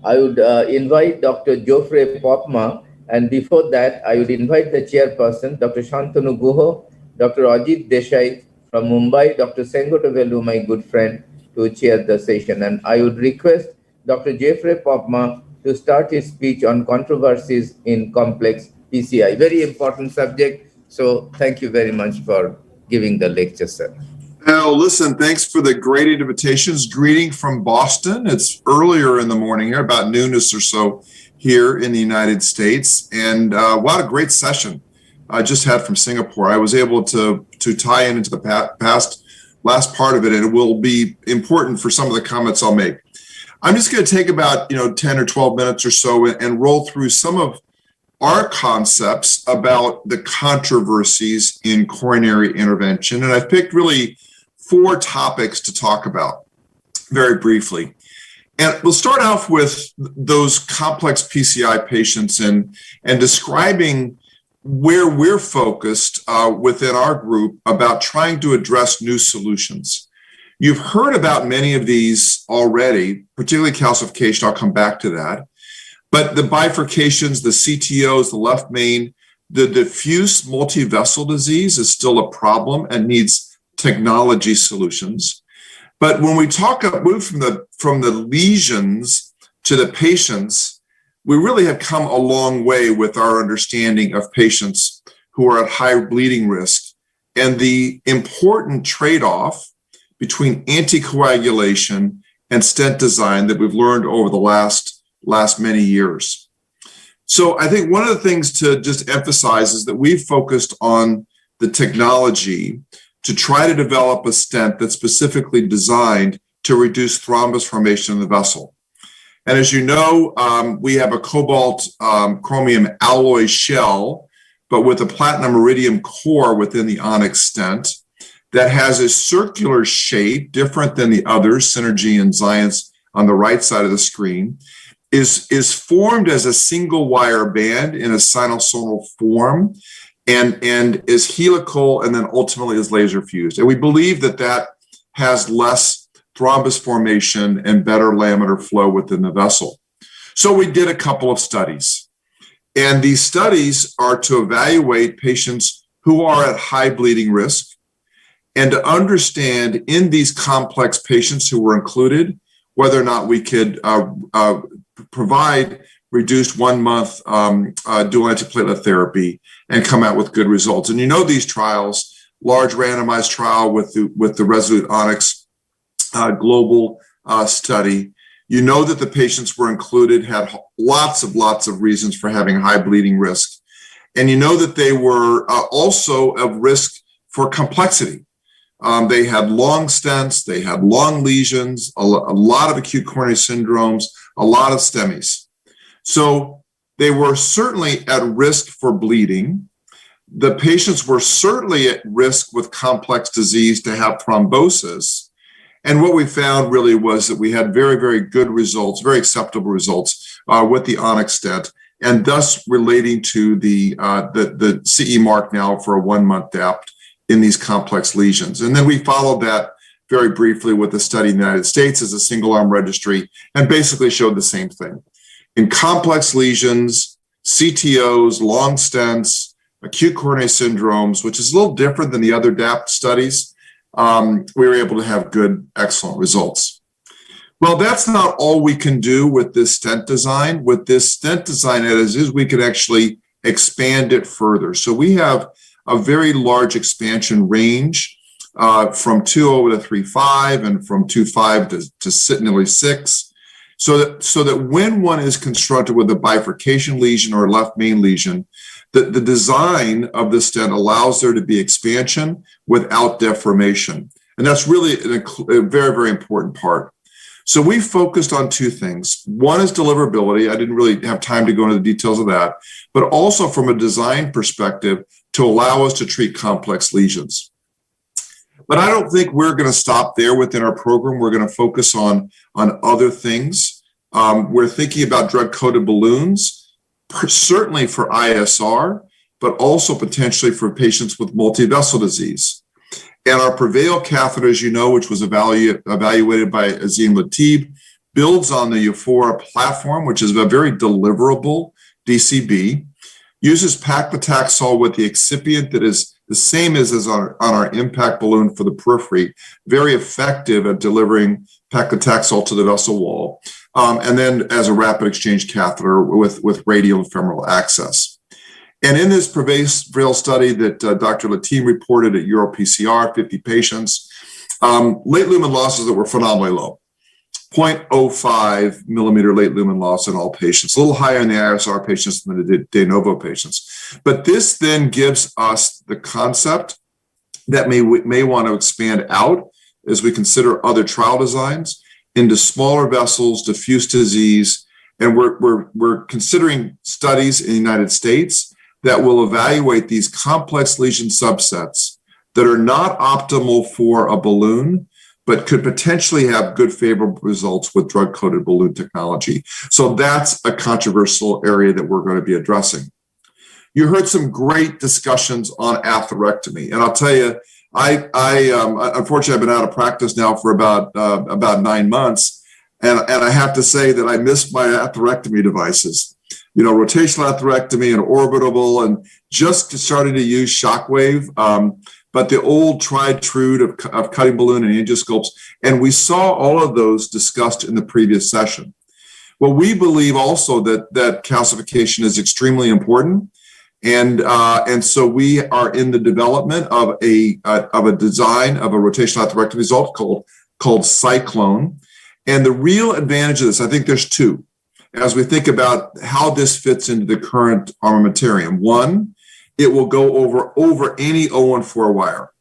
[SPEAKER 11] I would invite Dr. Geoffrey Popma, and before that, I would invite the chairperson, Dr. Shantanu Guho, Dr. Ajit Desai from Mumbai, Dr. Sengotavelu, my good friend, to chair the session. And I would request Dr. Geoffrey Popma to start his speech on controversies in complex PCI. Very important subject. So thank you very much for giving the lecture, sir.
[SPEAKER 5] Well, listen, thanks for the great invitations. Greeting from Boston. It's earlier in the morning here, about noonish or so here in the United States. And what a great session I just had from Singapore. I was able to tie into the last part of it, and it will be important for some of the comments I'll make. I'm just going to take about 10 or 12 minutes or so and roll through some of our concepts about the controversies in coronary intervention. And I've picked really 4 topics to talk about very briefly. And we'll start off with those complex PCI patients and describing where we're focused within our group about trying to address new solutions. You've heard about many of these already, particularly calcification. I'll come back to that. But the bifurcations, the CTOs, the left main, the diffuse multivessel disease is still a problem and needs technology solutions. But when we move from the lesions to the patients, we really have come a long way with our understanding of patients who are at high bleeding risk and the important trade-off between anticoagulation and stent design that we've learned over the last many years. So I think one of the things to just emphasize is that we've focused on the technology to try to develop a stent that's specifically designed to reduce thrombus formation in the vessel. And as you know, we have a cobalt chromium alloy shell, but with a platinum iridium core within the Onyx stent that has a circular shape different than the others, Synergy and Xience on the right side of the screen, is formed as a single wire band in a sinusoidal form and is helical and then ultimately is laser fused. And we believe that has less thrombus formation and better laminar flow within the vessel. So we did a couple of studies. And these studies are to evaluate patients who are at high bleeding risk and to understand in these complex patients who were included, whether or not we could provide reduced 1 month dual antiplatelet therapy and come out with good results. And these trials, large randomized trial with the Resolute Onyx global study, that the patients were included had lots of reasons for having high bleeding risk. And that they were also of risk for complexity. They had long stents, they had long lesions, a lot of acute coronary syndromes, a lot of STEMIs. So they were certainly at risk for bleeding. The patients were certainly at risk with complex disease to have thrombosis. And what we found really was that we had very, very good results, very acceptable results with the Onyx stent, and thus relating to the CE mark now for a 1 month DAPT in these complex lesions. And then we followed that very briefly with a study in the United States as a single arm registry and basically showed the same thing. In complex lesions, CTOs, long stents, acute coronary syndromes, which is a little different than the other DAPT studies, we were able to have good, excellent results. Well, that's not all we can do with this stent design. With this stent design as is, we can actually expand it further. So we have a very large expansion range from 2.0 to 3.5 and from 2.5 to nearly 6. So that when one is constructed with a bifurcation lesion or left main lesion, the design of the stent allows there to be expansion without deformation. And that's really a very, very important part. So we focused on 2 things. One is deliverability. I didn't really have time to go into the details of that, but also from a design perspective to allow us to treat complex lesions. But I don't think we're going to stop there within our program. We're going to focus on other things. We're thinking about drug-coated balloons, certainly for ISR, but also potentially for patients with multivessel disease. And our Prevail catheter, as you know, which was evaluated by Azim Latib, builds on the Euphora platform, which is a very deliverable DCB, uses paclitaxel with the excipient that is the same as on our impact balloon for the periphery, very effective at delivering paclitaxel to the vessel wall, and then as a rapid exchange catheter with radial and femoral access. And in this PREVAIL study that Dr. Latim reported at EuroPCR, 50 patients, late lumen losses that were phenomenally low. 0.05 millimeter late lumen loss in all patients, a little higher in the ISR patients than the de novo patients. But this then gives us the concept that may want to expand out as we consider other trial designs into smaller vessels, diffuse disease, and we're considering studies in the United States that will evaluate these complex lesion subsets that are not optimal for a balloon, but could potentially have good favorable results with drug-coated balloon technology. So that's a controversial area that we're going to be addressing. You heard some great discussions on atherectomy, and I'll tell you, I unfortunately I've been out of practice now for about 9 months, and I have to say that I missed my atherectomy devices. You know, rotational atherectomy and orbitable, and just starting to use shockwave. But the old tried true of cutting balloon and angioscopes, and we saw all of those discussed in the previous session. Well, we believe also that calcification is extremely important, and so we are in the development of a design of a rotational atherectomy result called Cyclone. And the real advantage of this, I think there's two, as we think about how this fits into the current armamentarium. One, it will go over any 014 wire.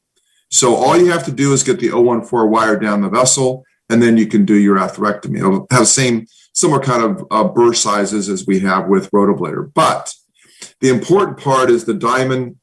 [SPEAKER 5] So all you have to do is get the 014 wire down the vessel, and then you can do your atherectomy. It'll have similar kind of burr sizes as we have with rotablator. But the important part is the diamond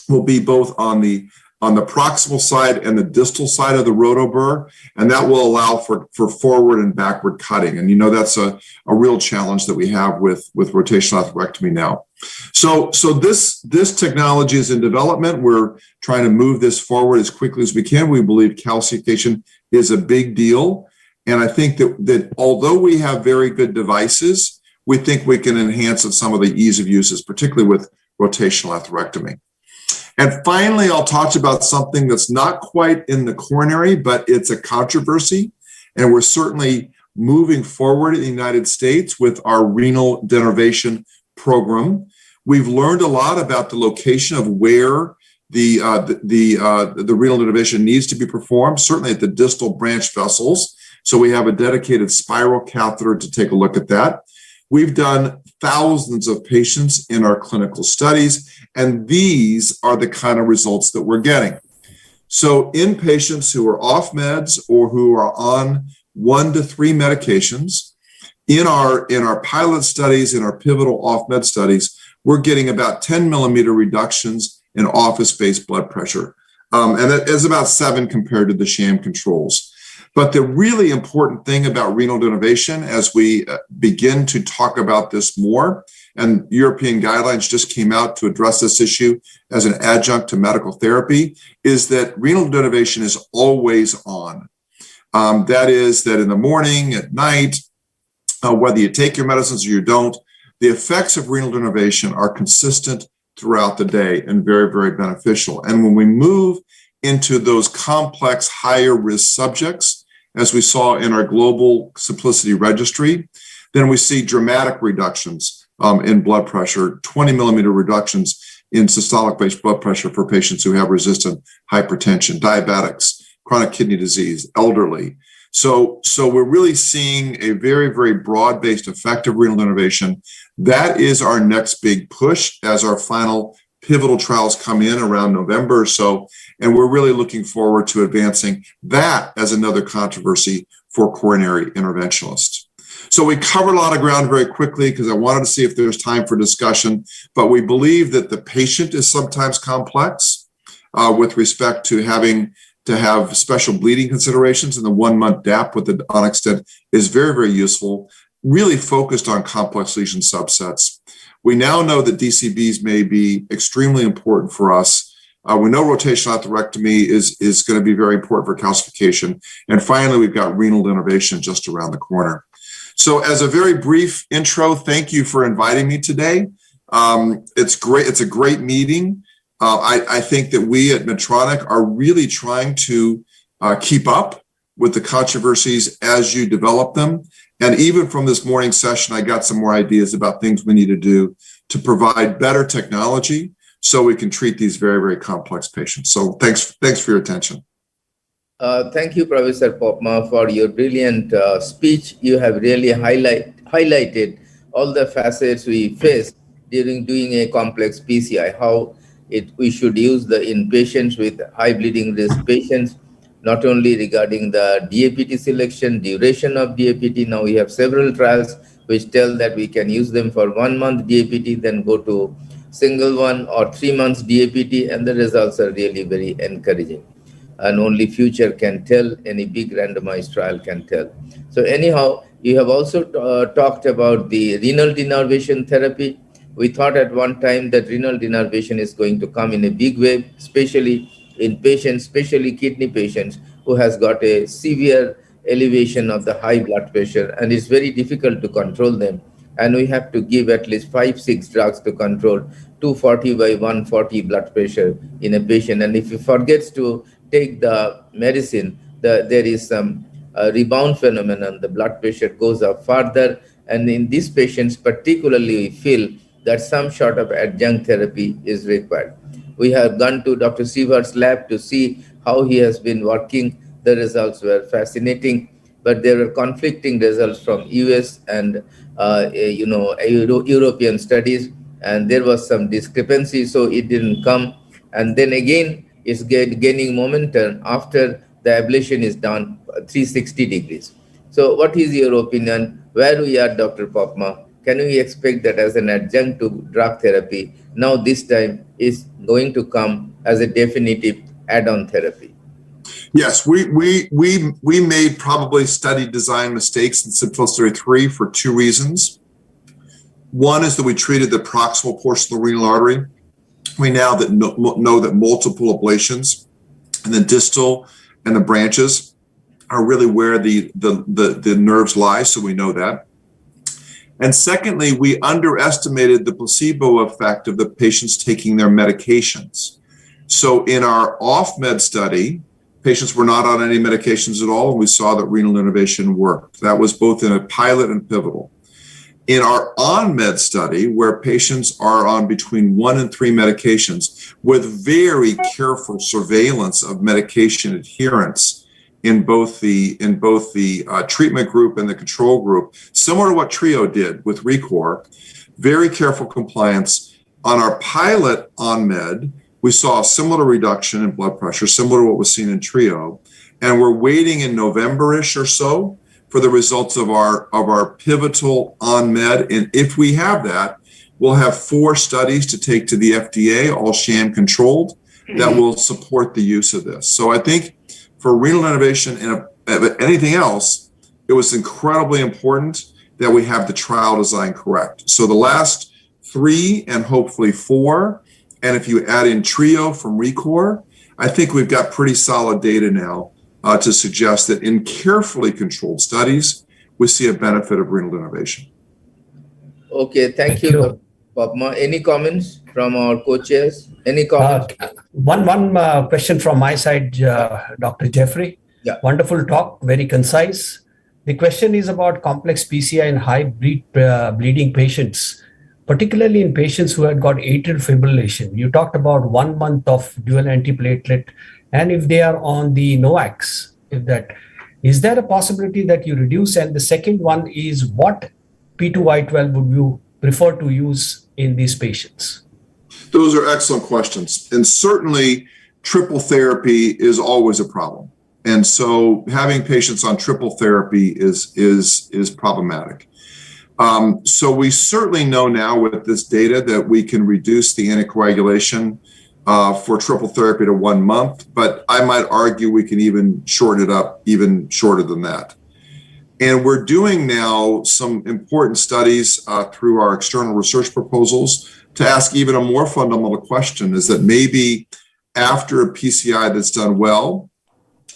[SPEAKER 5] will be both on the proximal side and the distal side of the rotoburr, and that will allow for forward and backward cutting. And you know that's a real challenge that we have with rotational atherectomy now. So this technology is in development. We're trying to move this forward as quickly as we can. We believe calcification is a big deal, and I think that although we have very good devices, we think we can enhance some of the ease of uses, particularly with rotational atherectomy. And finally, I'll talk about something that's not quite in the coronary, but it's a controversy. And we're certainly moving forward in the United States with our renal denervation program. We've learned a lot about the location of where the renal denervation needs to be performed, certainly at the distal branch vessels. So we have a dedicated spiral catheter to take a look at that. We've done thousands of patients in our clinical studies, and these are the kind of results that we're getting. So in patients who are off meds or who are on 1 to 3 medications, in our pilot studies, in our pivotal off med studies, we're getting about 10 millimeter reductions in office-based blood pressure. And that is about 7 compared to the sham controls. But the really important thing about renal denervation, as we begin to talk about this more, and European guidelines just came out to address this issue as an adjunct to medical therapy, is that renal denervation is always on. That is that in the morning, at night, whether you take your medicines or you don't, the effects of renal denervation are consistent throughout the day and very, very beneficial. And when we move into those complex, higher risk subjects, as we saw in our global simplicity registry, then we see dramatic reductions in blood pressure, 20 millimeter reductions in systolic-based blood pressure for patients who have resistant hypertension, diabetics, chronic kidney disease, elderly. So we're really seeing a very, very broad-based effect of renal denervation. That is our next big push as our final pivotal trials come in around November or so, and we're really looking forward to advancing that as another controversy for coronary interventionalists. So we covered a lot of ground very quickly because I wanted to see if there's time for discussion, but we believe that the patient is sometimes complex with respect to having to have special bleeding considerations, and the 1 month DAP with the Onyx stent is very, very useful, really focused on complex lesion subsets. We now know that DCBs may be extremely important for us. We know rotational atherectomy is going to be very important for calcification. And finally, we've got renal denervation just around the corner. So as a very brief intro, thank you for inviting me today. It's great. It's a great meeting. I think that we at Medtronic are really trying to keep up with the controversies as you develop them. And even from this morning session, I got some more ideas about things we need to do to provide better technology so we can treat these very, very complex patients. So thanks for your attention.
[SPEAKER 11] Thank you, Professor Popma, for your brilliant speech. You have really highlighted all the facets we face during doing a complex PCI, how we should use in patients with high bleeding risk patients, not only regarding the DAPT selection, duration of DAPT. Now we have several trials which tell that we can use them for 1 month DAPT, then go to single one or 3 months DAPT, and the results are really very encouraging. And only future can tell, any big randomized trial can tell. So anyhow, you have also talked about the renal denervation therapy. We thought at one time that renal denervation is going to come in a big way, especially in patients, especially kidney patients who has got a severe elevation of the high blood pressure, and it's very difficult to control them. And we have to give at least 5-6 drugs to control 240 by 140 blood pressure in a patient. And if he forgets to take the medicine, there is some rebound phenomenon. The blood pressure goes up further. And in these patients, particularly, we feel that some sort of adjunct therapy is required. We have gone to Dr. Sivar's lab to see how he has been working. The results were fascinating, but there were conflicting results from US and European studies, and there was some discrepancy, so it didn't come. And then again, it's gaining momentum after the ablation is done 360 degrees. So what is your opinion? Where we are, Dr. Popma? Can we expect that as an adjunct to drug therapy, now this time is going to come as a definitive add-on therapy?
[SPEAKER 5] Yes, we made probably study design mistakes in Simplicity 3 for 2 reasons. One is that we treated the proximal portion of the renal artery. We now know that multiple ablations and the distal and the branches are really where the nerves lie, so we know that. And secondly, we underestimated the placebo effect of the patients taking their medications. So in our off-med study, patients were not on any medications at all, and we saw that renal innervation worked. That was both in a pilot and pivotal. In our on-med study, where patients are on between 1 and 3 medications with very careful surveillance of medication adherence in both the treatment group and the control group, similar to what TRIO did with RECOR, very careful compliance. On our pilot on-med, we saw a similar reduction in blood pressure, similar to what was seen in TRIO, and we're waiting in November-ish or so for the results of our pivotal on-med. And if we have that, we'll have 4 studies to take to the FDA, all sham controlled, that will support the use of this. So I think for renal innervation and anything else, it was incredibly important that we have the trial design correct. So the last 3 and hopefully 4, and if you add in TRIO from RECOR, I think we've got pretty solid data now to suggest that in carefully controlled studies, we see a benefit of renal innervation.
[SPEAKER 11] Okay, thank you, Popma. Any comments from our co-chairs? Any comments?
[SPEAKER 13] One question from my side, Dr. Jeffrey.
[SPEAKER 11] Yeah.
[SPEAKER 13] Wonderful talk, very concise. The question is about complex PCI in high bleeding patients, particularly in patients who had got atrial fibrillation. You talked about 1 month of dual antiplatelet, and if they are on the NOACs, is there a possibility that you reduce? And the second one is, what P2Y12 would you prefer to use in these patients?
[SPEAKER 5] Those are excellent questions. And certainly triple therapy is always a problem. And so having patients on triple therapy is problematic. So we certainly know now with this data that we can reduce the anticoagulation for triple therapy to 1 month, but I might argue we can even shorten it up even shorter than that. And we're doing now some important studies through our external research proposals to ask even a more fundamental question, is that maybe after a PCI that's done well,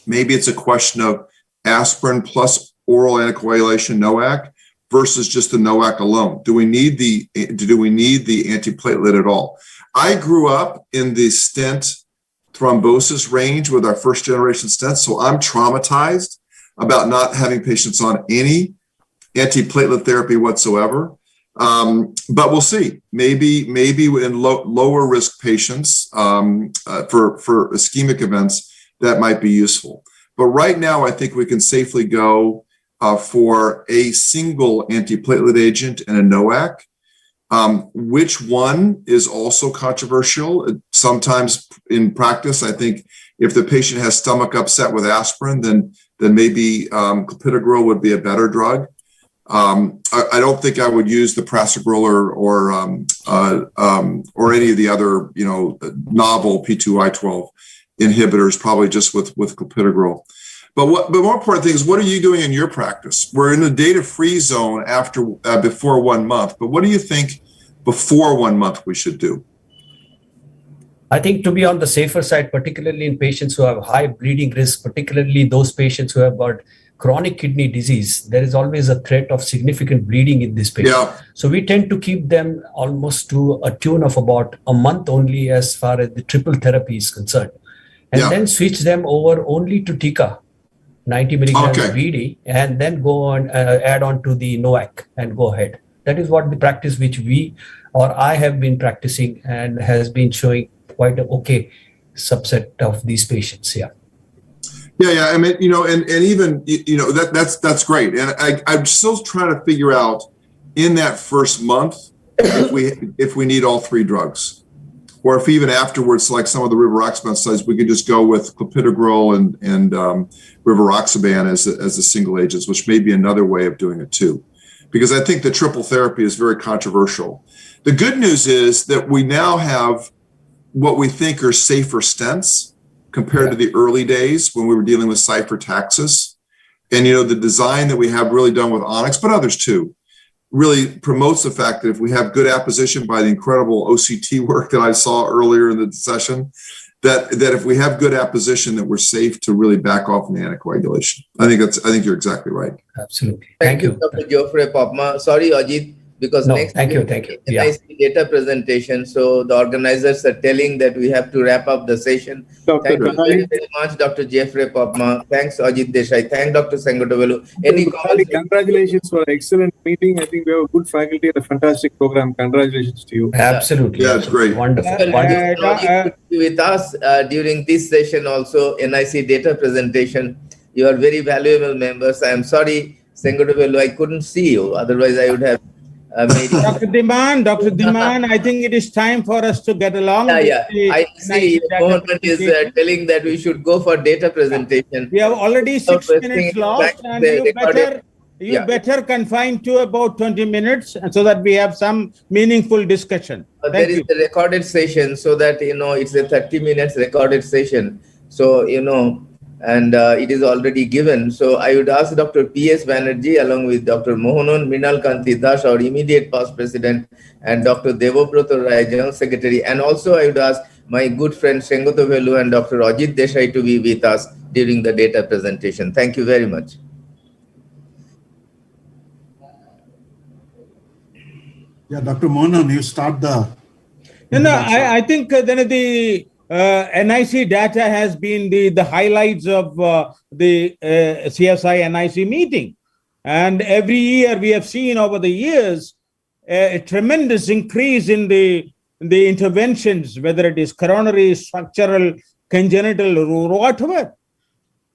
[SPEAKER 5] maybe it's a question of aspirin plus oral anticoagulation, NOAC, versus just the NOAC alone. Do we need the antiplatelet at all? I grew up in the stent thrombosis range with our first generation stents, so I'm traumatized about not having patients on any antiplatelet therapy whatsoever. But we'll see. Maybe in lower risk patients for ischemic events, that might be useful. But right now, I think we can safely go for a single antiplatelet agent and a NOAC. Which one is also controversial. Sometimes in practice, I think if the patient has stomach upset with aspirin, then maybe clopidogrel would be a better drug. I don't think I would use the prasugrel or any of the other novel P2Y12 inhibitors. Probably just with clopidogrel. But more important thing is, what are you doing in your practice? We're in a data-free zone before 1 month. But what do you think before 1 month we should do?
[SPEAKER 13] I think to be on the safer side, particularly in patients who have high bleeding risk, particularly those patients who have got chronic kidney disease, there is always a threat of significant bleeding in this patient.
[SPEAKER 5] Yeah.
[SPEAKER 13] So we tend to keep them almost to a tune of about a month only as far as the triple therapy is concerned. And then switch them over only to TICA, 90 milligrams BD, and then go on, add on to the NOAC and go ahead. That is what the practice which I have been practicing and has been showing quite an okay subset of these patients. Yeah.
[SPEAKER 5] I mean, and even, that's great. And I'm still trying to figure out in that first month, if we need all three drugs, or if even afterwards, like some of the rivaroxaban studies, we could just go with clopidogrel and rivaroxaban as a single agents, which may be another way of doing it too. Because I think the triple therapy is very controversial. The good news is that we now have what we think are safer stents compared to the early days when we were dealing with cyphertaxis. And, the design that we have really done with Onyx, but others too, really promotes the fact that if we have good apposition by the incredible OCT work that I saw earlier in the session, that if we have good apposition, that we're safe to really back off in the anticoagulation. I think you're exactly right.
[SPEAKER 13] Absolutely.
[SPEAKER 11] Thank you, Dr. Geoffrey Popma. Sorry, Ajit, because
[SPEAKER 13] thank you.
[SPEAKER 11] NIC data presentation. So the organizers are telling that we have to wrap up the session. Thank you very, very much, Dr. Geoffrey Popma. Thanks, Ajit Desai. Thank Dr. Sengotovelu. Any comments?
[SPEAKER 14] Congratulations for an excellent meeting. I think we have a good faculty and a fantastic program. Congratulations to you.
[SPEAKER 13] Absolutely.
[SPEAKER 5] Yeah, it's great.
[SPEAKER 13] Wonderful.
[SPEAKER 11] With us during this session also, NIC data presentation. You are very valuable members. I am sorry, Sengotovelu, I couldn't see you. Otherwise, I would have
[SPEAKER 17] Dr. Diman, I think it is time for us to get along.
[SPEAKER 11] I see Mohan is telling that we should go for data presentation.
[SPEAKER 17] We have already 6 minutes lost, and you better confine to about 20 minutes so that we have some meaningful discussion.
[SPEAKER 11] There is a recorded session, so that, it's a 30 minutes recorded session. So, and it is already given. So I would ask Dr. P.S. Banerjee along with Dr. Mohanan Mrinal Kanti Das, our immediate past president, and Dr. Devobroto Rai, General Secretary. And also I would ask my good friend Sengotovelu and Dr. Ajit Desai to be with us during the data presentation. Thank you very much.
[SPEAKER 23] Yeah, Dr. Mohanan, you start the...
[SPEAKER 17] I think the NIC data has been the highlights of the CSI NIC meeting. And every year we have seen over the years a tremendous increase in the interventions, whether it is coronary, structural, congenital, or whatever.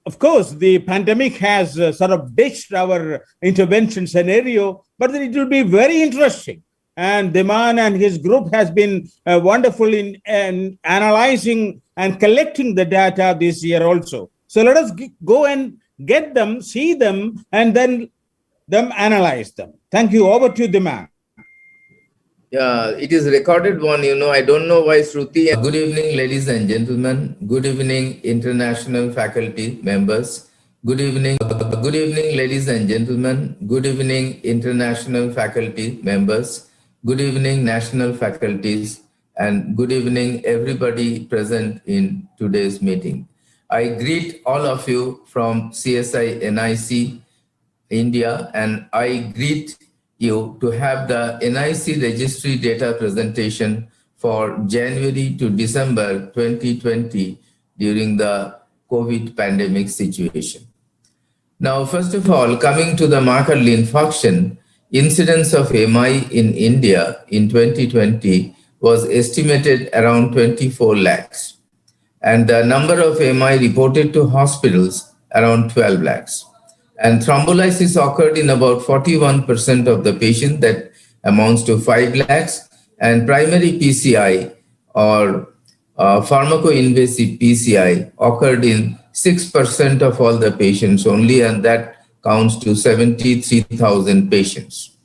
[SPEAKER 17] Of course, the pandemic has sort of ditched our intervention scenario, but it will be very interesting. And Diman and his group has been wonderful in analyzing and collecting the data this year also. So let us go and get them, see them, and then analyze them. Thank you. Over to Diman.
[SPEAKER 11] Yeah, it is recorded one, I don't know why Shruti. Good evening, ladies and gentlemen. Good evening, international faculty members. Good evening, ladies and gentlemen. Good evening, international faculty members. Good evening, national faculties, and good evening, everybody present in today's meeting. I greet all of you from CSI NIC, India, and I greet you to have the NIC registry data presentation for January to December 2020 during the COVID pandemic situation. Now, first of all, coming to the myocardial infarction, incidence of MI in India in 2020 was estimated around 24 lakhs, and the number of MI reported to hospitals around 12 lakhs. And thrombolysis occurred in about 41% of the patient, that amounts to 5 lakhs, and primary PCI or pharmacoinvasive PCI occurred in 6% of all the patients only, and that counts to 73,000 patients.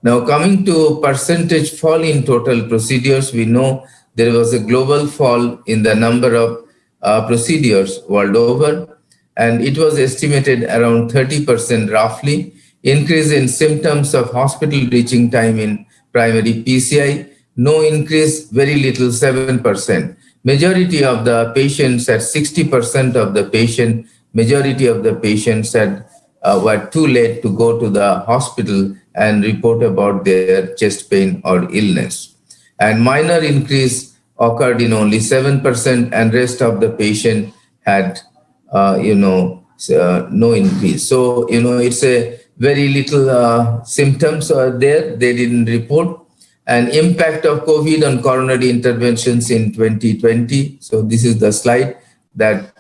[SPEAKER 11] Now, coming to percentage fall in total procedures, we know there was a global fall in the number of procedures world over, and it was estimated around 30% roughly. Increase in symptoms of hospital reaching time in primary PCI, no increase, very little, 7%. Majority of the patients, at 60% of the patient, majority of the patients were too late to go to the hospital and report about their chest pain or illness. And minor increase occurred in only 7%, and rest of the patient had, no increase. So, it's a very little symptoms are there. They didn't report. And impact of COVID on coronary interventions in 2020. So this is the slide that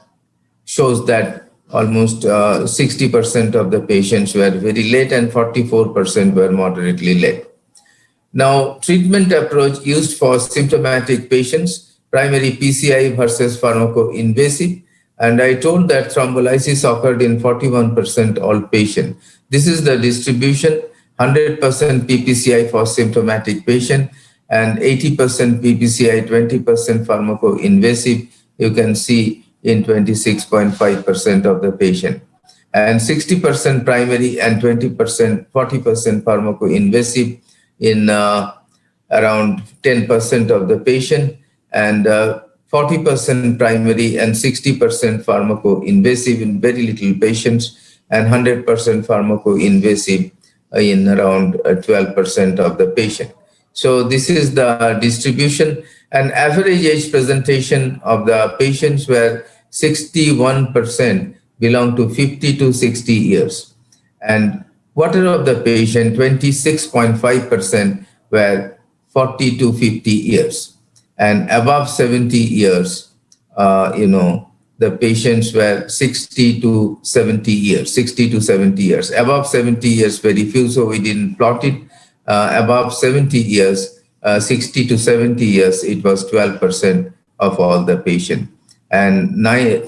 [SPEAKER 11] shows that almost 60% of the patients were very late and 44% were moderately late. Now, treatment approach used for symptomatic patients, primary PCI versus pharmacoinvasive. And I told that thrombolysis occurred in 41% all patients. This is the distribution, 100% PPCI for symptomatic patient and 80% PPCI, 20% pharmacoinvasive. You can see in 26.5% of the patient, and 60% primary and 40% pharmacoinvasive in around 10% of the patient, and 40% primary and 60% pharmacoinvasive in very little patients, and 100% pharmacoinvasive in around 12% of the patient. So this is the distribution, and average age presentation of the patients were 61% belong to 50 to 60 years. And quarter of the patient, 26.5%, were 40 to 50 years. And above 70 years, the patients were 60 to 70 years. Above 70 years, very few, so we didn't plot it. Above 70 years, 60 to 70 years, it was 12% of all the patient. And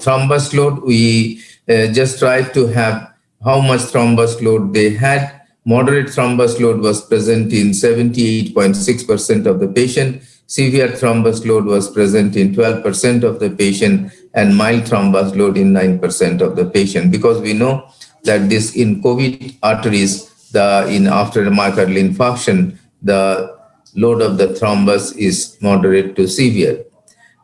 [SPEAKER 11] thrombus load, we just tried to have how much thrombus load they had. Moderate thrombus load was present in 78.6% of the patient. Severe thrombus load was present in 12% of the patient, and mild thrombus load in 9% of the patient, because we know that this in COVID arteries, in after myocardial infarction, the load of the thrombus is moderate to severe.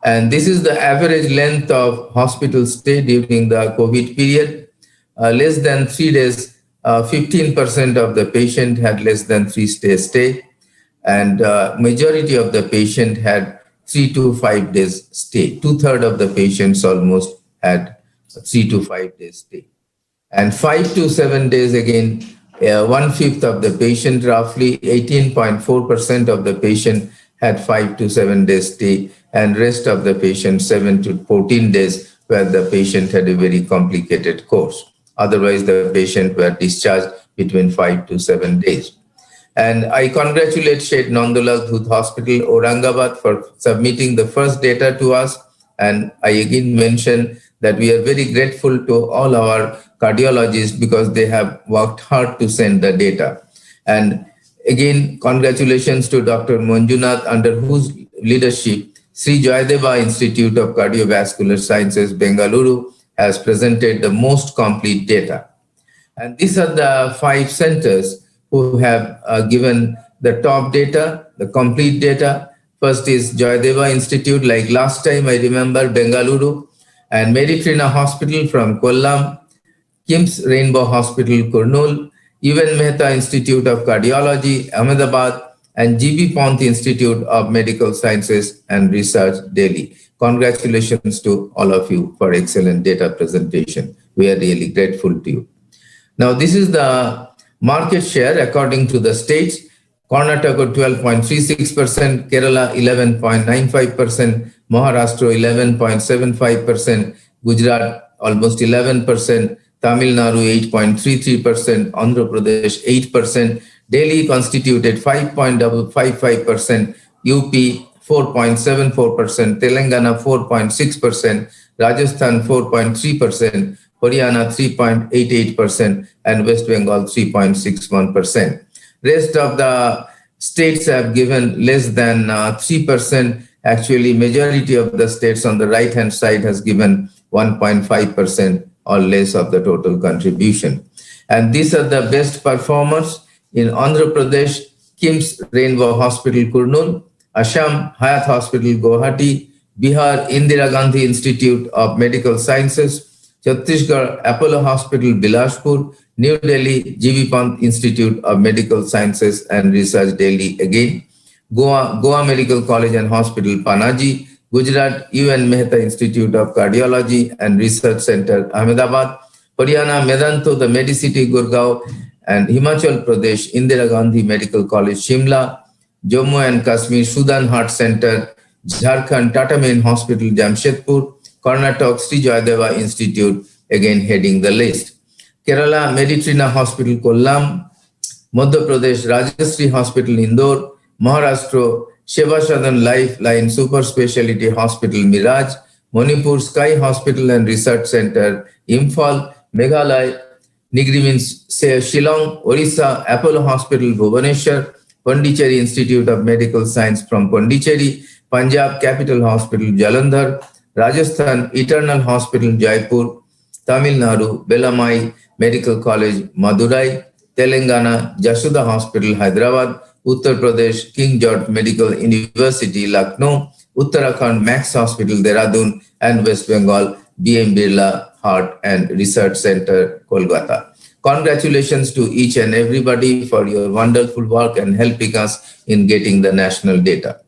[SPEAKER 11] And this is the average length of hospital stay during the COVID period. Less than 3 days, 15% of the patient had less than 3 days stay, and majority of the patient had 3 to 5 days stay. 2/3 of the patients almost had 3 to 5 days stay. And 5 to 7 days again, 1/5 of the patient, roughly 18.4% of the patient had 5 to 7 days stay, and rest of the patient 7 to 14 days, where the patient had a very complicated course. Otherwise, the patient were discharged between 5 to 7 days. And I congratulate Sheikh Nandullah Dhut Hospital, Aurangabad, for submitting the first data to us. And I again mention that we are very grateful to all our cardiologists, because they have worked hard to send the data. And again, congratulations to Dr. Manjunath, under whose leadership Sri Jayadeva Institute of Cardiovascular Sciences, Bengaluru, has presented the most complete data. And these are the 5 centers who have given the top data, the complete data. First is Jayadeva Institute, like last time I remember, Bengaluru, and Mary Trina Hospital from Kollam, KIMS Rainbow Hospital, Kurnool, Even Mehta Institute of Cardiology, Ahmedabad, and GB Pant Institute of Medical Sciences and Research, Delhi. Congratulations to all of you for excellent data presentation. We are really grateful to you. Now, this is the Market share according to the states, Karnataka 12.36%, Kerala 11.95%, Maharashtra 11.75%, Gujarat almost 11%, Tamil Nadu 8.33%, Andhra Pradesh 8%, Delhi constituted 5.55%, UP 4.74%, Telangana 4.6%, Rajasthan 4.3%, Haryana 3.88%, and West Bengal 3.61%. Rest of the states have given less than 3%. Actually, majority of the states on the right-hand side has given 1.5% or less of the total contribution. And these are the best performers. In Andhra Pradesh, KIMS Rainbow Hospital Kurnool, Assam Hayat Hospital Guwahati, Bihar Indira Gandhi Institute of Medical Sciences, Chhattisgarh Apollo Hospital Bilaspur, New Delhi GV Pant Institute of Medical Sciences and Research Delhi again, Goa Medical College and Hospital Panaji, Gujarat UN Mehta Institute of Cardiology and Research Center Ahmedabad, Haryana Medanto the Medicity Gurgaon, and Himachal Pradesh Indira Gandhi Medical College Shimla, Jammu and Kashmir Sudan Heart Center, Jharkhand Tata Main Hospital Jamshedpur, Karnataka Sri Jayadeva Institute again heading the list. Kerala Mediterranean Hospital Kollam, Madhya Pradesh Rajashri Hospital Indore, Maharashtra Shiva Sadan Lifeline Super Speciality Hospital Miraj, Manipur Sky Hospital and Research Center Imphal, Meghalaya Nigri means Shillong, Orissa Apollo Hospital Bhubaneswar, Pondicherry Institute of Medical Science from Pondicherry, Punjab Capital Hospital Jalandhar, Rajasthan Eternal Hospital Jaipur, Tamil Nadu Belamai Medical College Madurai, Telangana Jashoda Hospital Hyderabad, Uttar Pradesh King George Medical University Lucknow, Uttarakhand Max Hospital Dehradun, and West Bengal BM Birla Heart and Research Center Kolkata. Congratulations to each and everybody for your wonderful work and helping us in getting the national data.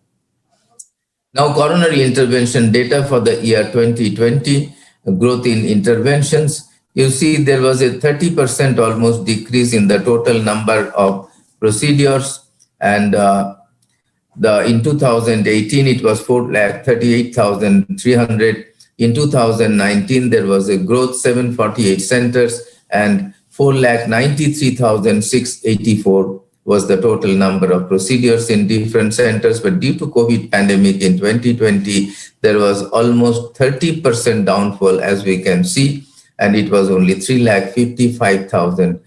[SPEAKER 11] Now, coronary intervention data for the year 2020, growth in interventions. You see there was a 30% almost decrease in the total number of procedures, and in 2018 it was 4,38,300. In 2019 there was a growth, 748 centers, and 4,93,684 was the total number of procedures in different centers. But due to COVID pandemic in 2020, there was almost 30% downfall, as we can see, and it was only 3,55,000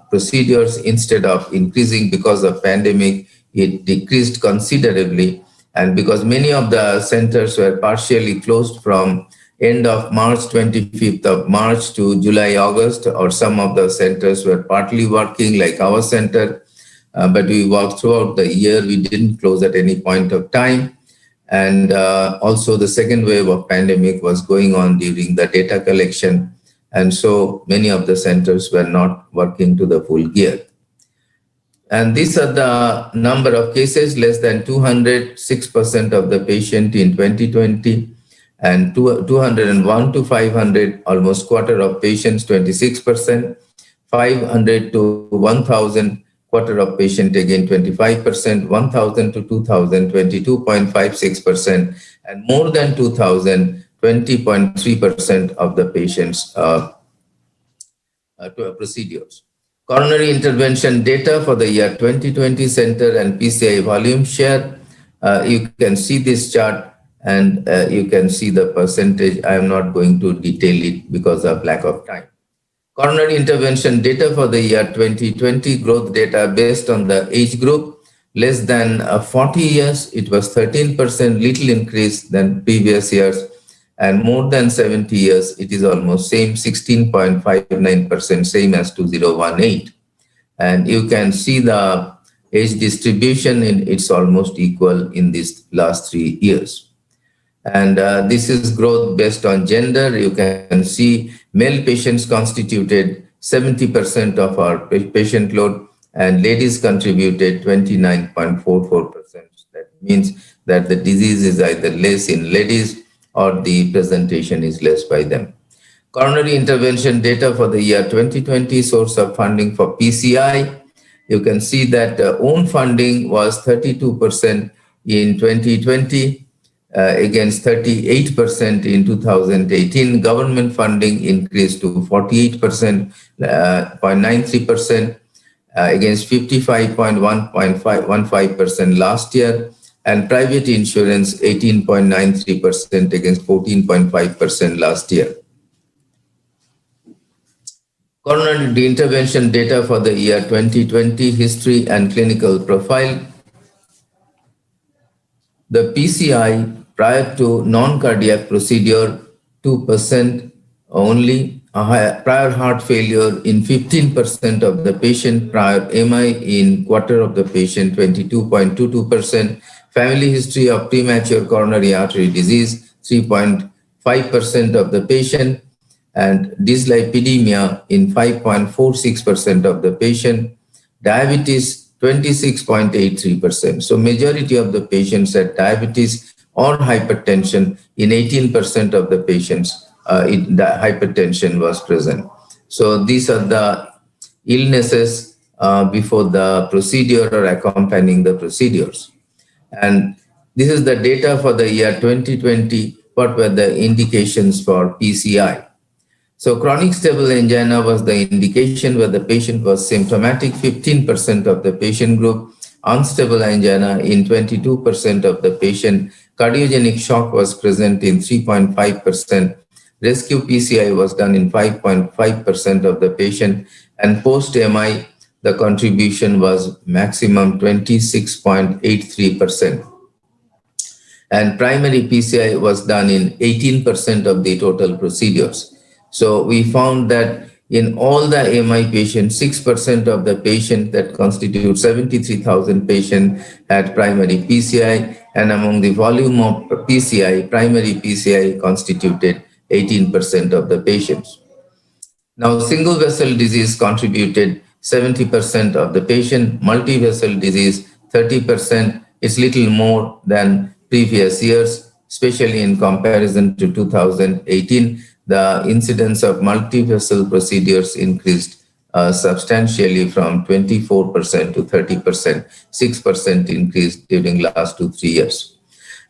[SPEAKER 11] procedures instead of increasing because of pandemic. It decreased considerably, and because many of the centers were partially closed from end of March, 25th of March to July, August, or some of the centers were partly working like our center, but we worked throughout the year. We didn't close at any point of time. And also the second wave of pandemic was going on during the data collection. And so many of the centers were not working to the full gear. And these are the number of cases, less than 206% of the patient in 2020, and 201 to 500, almost quarter of patients, 26%, 500 to 1,000, quarter of patient again 25%, 1,000 to 2,000, 22.56%, and more than 2,000, 20.3% of the patients procedures. Coronary intervention data for the year 2020 center and PCI volume share. You can see this chart, and you can see the percentage. I am not going to detail it because of lack of time. Coronary intervention data for the year 2020, growth data based on the age group, less than 40 years, it was 13%, little increase than previous years, and more than 70 years, it is almost same, 16.59%, same as 2018. And you can see the age distribution, it's almost equal in these last 3 years. And this is growth based on gender. You can see male patients constituted 70% of our patient load, and ladies contributed 29.44%. That means that the disease is either less in ladies or the presentation is less by them. Coronary intervention data for the year 2020, source of funding for PCI. You can see that own funding was 32% in 2020 against 38% in 2018. Government funding increased to 48%, 0.93% against 55.15% last year, and private insurance 18.93% against 14.5% last year. Coronary intervention data for the year 2020, history and clinical profile. The PCI prior to non-cardiac procedure, 2% only, prior heart failure in 15% of the patient, prior MI in quarter of the patient, 22.22%, family history of premature coronary artery disease, 3.5% of the patient, and dyslipidemia in 5.46% of the patient, diabetes 26.83%. So majority of the patients had diabetes or hypertension. In 18% of the patients, the hypertension was present. So these are the illnesses before the procedure or accompanying the procedures. And this is the data for the year 2020. What were the indications for PCI? So chronic stable angina was the indication where the patient was symptomatic, 15% of the patient group, unstable angina in 22% of the patient, cardiogenic shock was present in 3.5%, rescue PCI was done in 5.5% of the patient, and post-MI, the contribution was maximum 26.83%. And primary PCI was done in 18% of the total procedures. So we found that in all the MI patients, 6% of the patients that constitute 73,000 patients had primary PCI, and among the volume of PCI, primary PCI constituted 18% of the patients. Now, single vessel disease contributed 70% of the patient, multi-vessel disease 30%. It's little more than previous years, especially in comparison to 2018. The incidence of multi-vessel procedures increased substantially from 24% to 30%, 6% increase during last 2-3 years.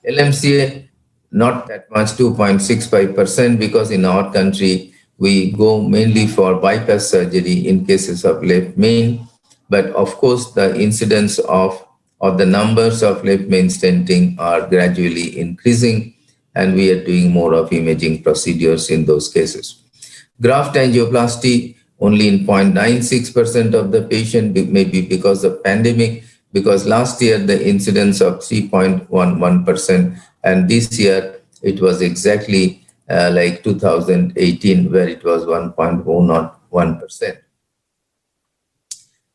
[SPEAKER 11] LMCA, not that much, 2.65%, because in our country, we go mainly for bypass surgery in cases of left main. But of course, the incidence of or the numbers of left main stenting are gradually increasing, and we are doing more of imaging procedures in those cases. Graft angioplasty only in 0.96% of the patient, maybe because of pandemic, because last year the incidence of 3.11%, and this year it was exactly like 2018, where it was 1.01%.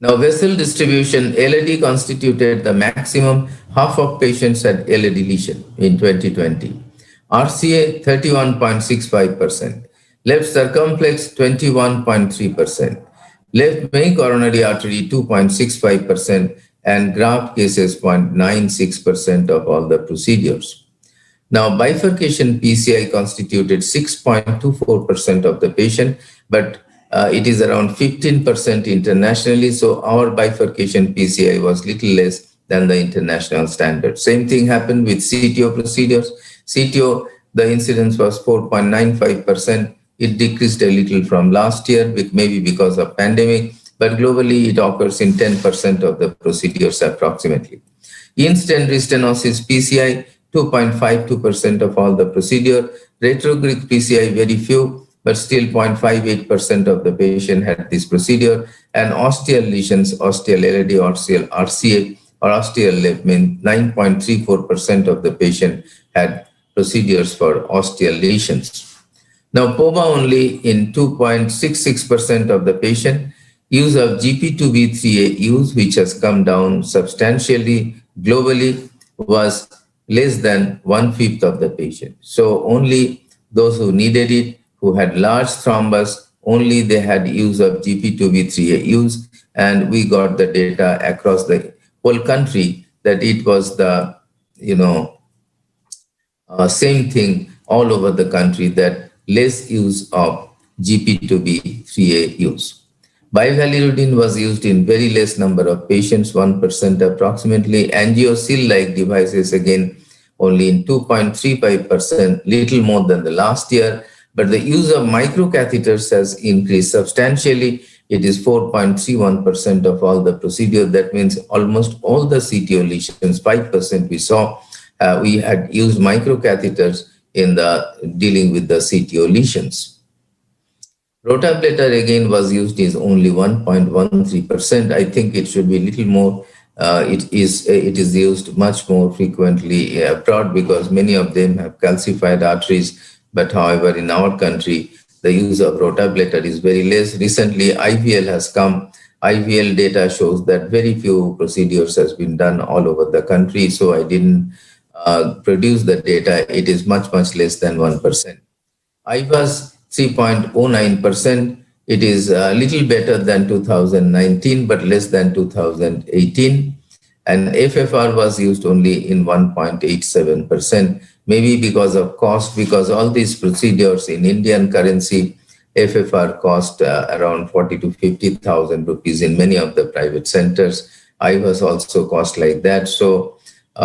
[SPEAKER 11] Now, vessel distribution, LAD constituted the maximum. Half of patients had LAD lesion in 2020. RCA, 31.65%. Left circumflex, 21.3%. Left main coronary artery, 2.65%. And graft cases, 0.96% of all the procedures. Now, bifurcation PCI constituted 6.24% of the patient, but it is around 15% internationally. So our bifurcation PCI was little less than the international standard. Same thing happened with CTO procedures. CTO, the incidence was 4.95%. It decreased a little from last year, maybe because of pandemic, but globally it occurs in 10% of the procedures approximately. In-stent restenosis PCI, 2.52% of all the procedure. Retrograde PCI, very few, but still 0.58% of the patient had this procedure. And osteal lesions, osteal LAD, osteal RCA, or osteal left main, 9.34% of the patient had procedures for osteal lesions. Now, POBA only in 2.66% of the patient. Use of GP2B3A use, which has come down substantially globally, was less than 1/5 of the patient. So only those who needed it, who had large thrombus, only they had use of GP2B3A use, and we got the data across the whole country that it was the, same thing all over the country, that less use of GP to be 3A use. Bivalirudin was used in very less number of patients, 1% approximately. Angio-seal-like devices, again, only in 2.35%, little more than the last year. But the use of microcatheters has increased substantially. It is 4.31% of all the procedure. That means almost all the CTO lesions, 5% we saw, we had used microcatheters in the dealing with the CTO lesions. Rotablator again was used is only 1.13%. I think it should be a little more. It is used much more frequently abroad because many of them have calcified arteries. But however, in our country, the use of rotablator is very less. Recently, IVL has come. IVL data shows that very few procedures has been done all over the country. So I didn't produce the data. It is much less than 1%. IVAS 3.09%. It is a little better than 2019, but less than 2018. And FFR was used only in 1.87%, maybe because of cost, because all these procedures in Indian currency, FFR cost around 40 to 50,000 rupees in many of the private centers. IVAS also cost like that. So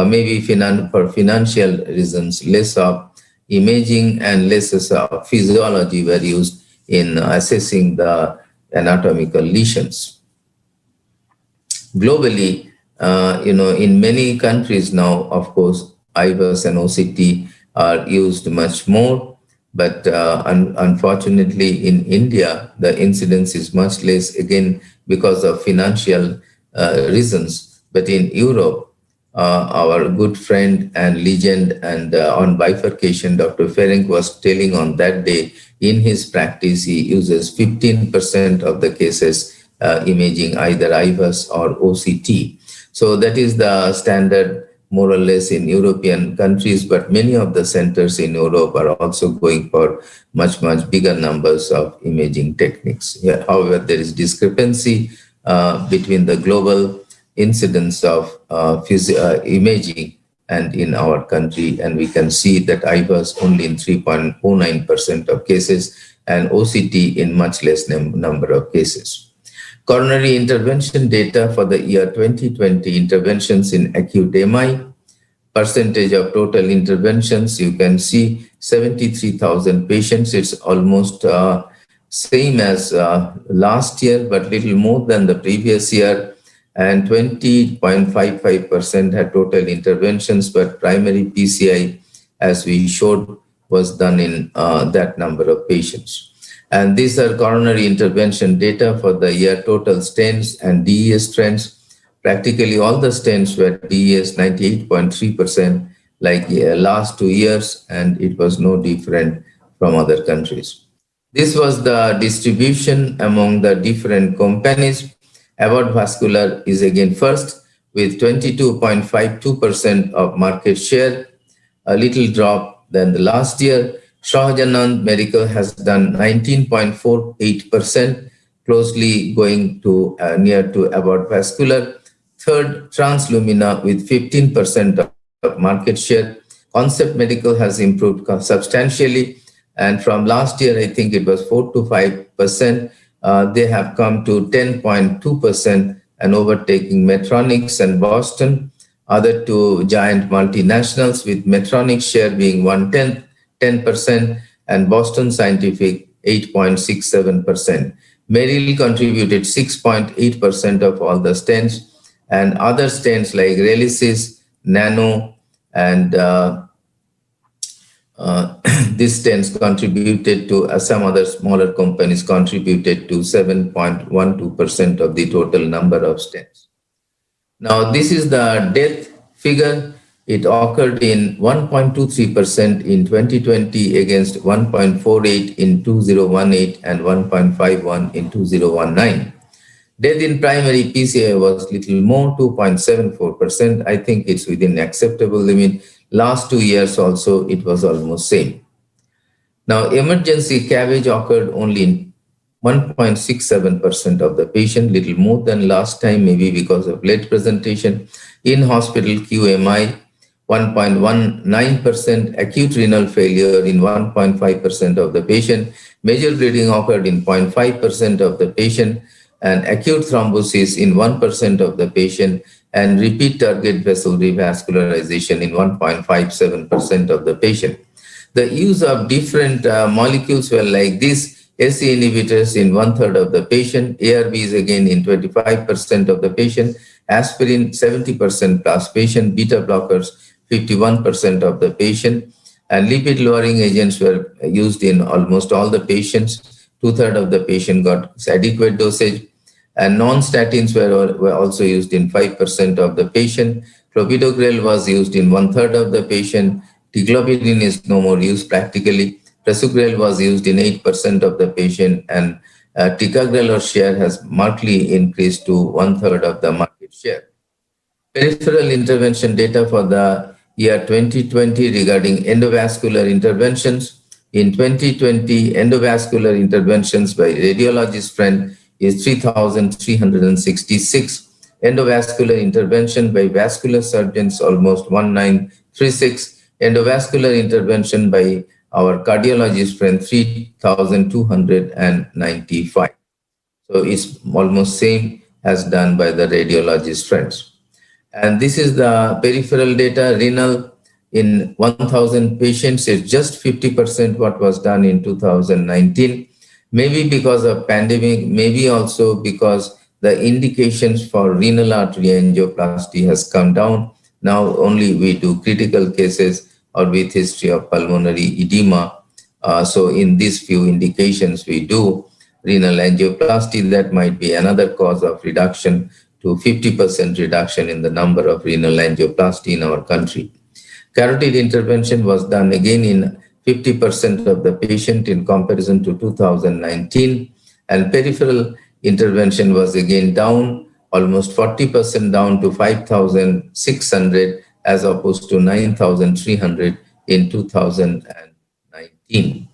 [SPEAKER 11] maybe for financial reasons, less of imaging and less of physiology were used in assessing the anatomical lesions. Globally, in many countries now, of course, IVAS and OCT are used much more, but unfortunately in India, the incidence is much less, again, because of financial reasons. But in Europe, our good friend and legend and on bifurcation, Dr. Ferenc was telling on that day, in his practice, he uses 15% of the cases imaging either IVAS or OCT. So that is the standard more or less in European countries, but many of the centers in Europe are also going for much bigger numbers of imaging techniques. Yeah, however, there is discrepancy between the global incidence of imaging and in our country, and we can see that IVAS only in 3.09% of cases and OCT in much less number of cases. Coronary intervention data for the year 2020, interventions in acute MI, percentage of total interventions, you can see 73,000 patients. It's almost same as last year, but little more than the previous year. And 20.55% had total interventions, but primary PCI, as we showed, was done in that number of patients. And these are coronary intervention data for the year, total stents and DES trends. Practically all the stents were DES 98.3% like last 2 years, and it was no different from other countries. This was the distribution among the different companies. Abbott Vascular is again first with 22.52% of market share, a little drop than the last year. Shahjahan Medical has done 19.48%, closely going to near to Abbott Vascular. Third, Translumina with 15% of market share. Concept Medical has improved substantially, and from last year, I think it was 4 to 5%. They have come to 10.2% and overtaking Medtronic and Boston, other two giant multinationals, with Medtronic share being 10%, and Boston Scientific 8.67%. Merrill contributed 6.8% of all the stents, and other stents like Relicis, Nano, and these stents contributed to, some other smaller companies contributed to 7.12% of the total number of stents. Now, this is the death figure. It occurred in 1.23% in 2020 against 1.48 in 2018 and 1.51 in 2019. Death in primary PCI was little more, 2.74%. I think it's within acceptable limit. Last 2 years also, it was almost same. Now, emergency CABG occurred only in 1.67% of the patient, little more than last time, maybe because of late presentation. In hospital QMI 1.19%, acute renal failure in 1.5% of the patient, major bleeding occurred in 0.5% of the patient, and acute thrombosis in 1% of the patient, and repeat target vessel revascularization in 1.57% of the patient. The use of different molecules were like this: SC inhibitors in 1/3 of the patient, ARBs again in 25% of the patient, aspirin 70% plus patient, beta blockers 51% of the patient, and lipid lowering agents were used in almost all the patients. 2/3 of the patient got adequate dosage, and non-statins were also used in 5% of the patient. Clopidogrel was used in 1/3 of the patient. Tiglobidine is no more used practically. Prasugrel was used in 8% of the patient, and ticagrelor share has markedly increased to 1/3 of the market share. Peripheral intervention data for the year 2020 regarding endovascular interventions. In 2020, endovascular interventions by radiologist friend is 3,366. Endovascular intervention by vascular surgeons almost 1936. Endovascular intervention by our cardiologist friend 3,295. So it's almost same as done by the radiologist friends. And this is the peripheral data. Renal in 1,000 patients is just 50% what was done in 2019. Maybe because of pandemic, maybe also because the indications for renal artery angioplasty has come down. Now only we do critical cases or with history of pulmonary edema. So in these few indications we do renal angioplasty. That might be another cause of reduction to 50% reduction in the number of renal angioplasty in our country. Carotid intervention was done again in 50% of the patient in comparison to 2019, and peripheral intervention was again down, almost 40% down to 5,600 as opposed to 9,300 in 2019.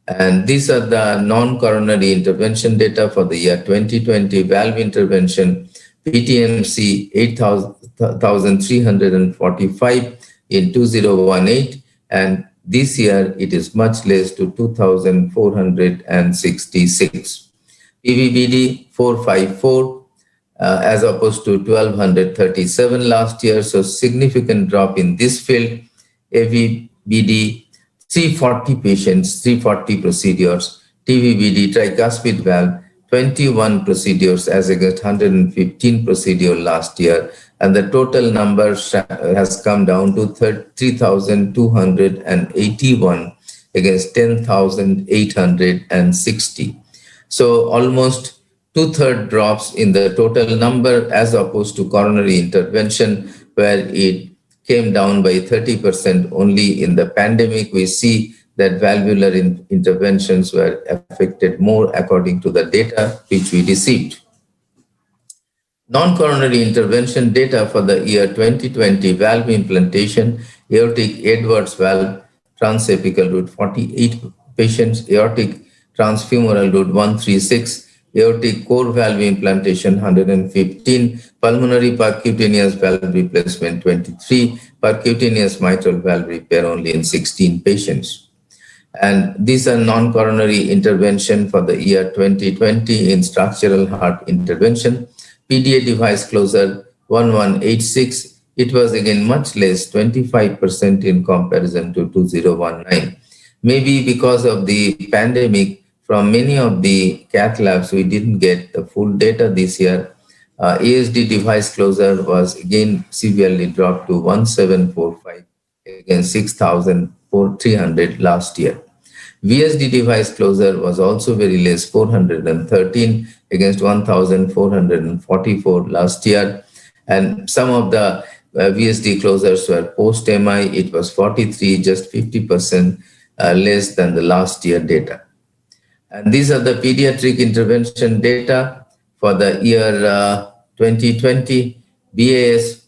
[SPEAKER 11] And these are the non-coronary intervention data for the year 2020. Valve intervention, PTMC 8,345 in 2018, and this year it is much less to 2,466. PVBD 454 as opposed to 1,237 last year, so significant drop in this field. AVBD 340 patients, 340 procedures. TVBD tricuspid valve 21 procedures as against 115 procedures last year, and the total number has come down to 3,281 against 10,860. So almost 2/3 drops in the total number as opposed to coronary intervention, where it came down by 30% only. In the pandemic. We see that valvular interventions were affected more according to the data which we received. Non-coronary intervention data for the year 2020: valve implantation, aortic Edwards valve, transapical route 48 patients, aortic transfemoral route 136, aortic core valve implantation 115, pulmonary percutaneous valve replacement 23, percutaneous mitral valve repair only in 16 patients. And these are non-coronary intervention for the year 2020 in structural heart intervention. PDA device closure 1186. It was again much less, 25% in comparison to 2019. Maybe because of the pandemic, from many of the cath labs, we didn't get the full data this year. ASD device closure was again severely dropped to 1745 against 6,300 last year. VSD device closure was also very less, 413 against 1,444 last year. And some of the VSD closures were post-MI. It was 43, just 50% less than the last year data. And these are the pediatric intervention data for the year 2020. BAS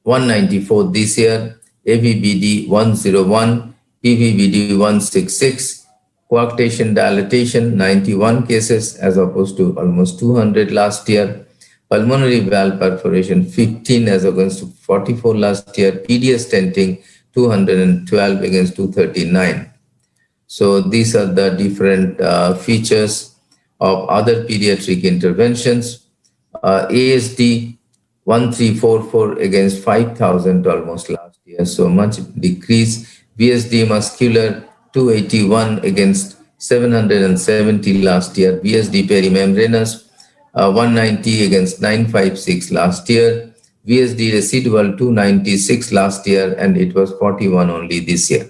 [SPEAKER 11] 194 this year, AVBD 101, PVBD 166, coarctation dilatation 91 cases as opposed to almost 200 last year, pulmonary valve perforation 15 as against 44 last year, PDS stenting 212 against 239. So these are the different features of other pediatric interventions. ASD 1344 against 5,000 almost last year, so much decrease. VSD muscular 281 against 770 last year. VSD perimembranous 190 against 956 last year. VSD residual 296 last year, and it was 41 only this year.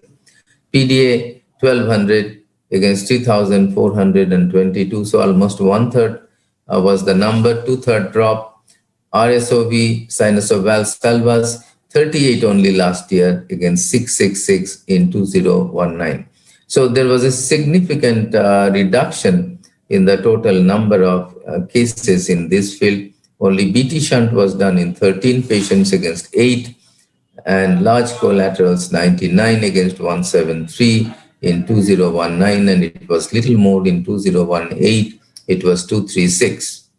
[SPEAKER 11] PDA 1200 against 3,422, so almost 1/3 was the number, 2/3 drop. RSOV sinus of Valsalva's 38 only last year against 666 in 2019. So there was a significant reduction in the total number of cases in this field. Only BT shunt was done in 13 patients against 8, and large collaterals 99 against 173 in 2019, and it was little more in 2018, it was 236.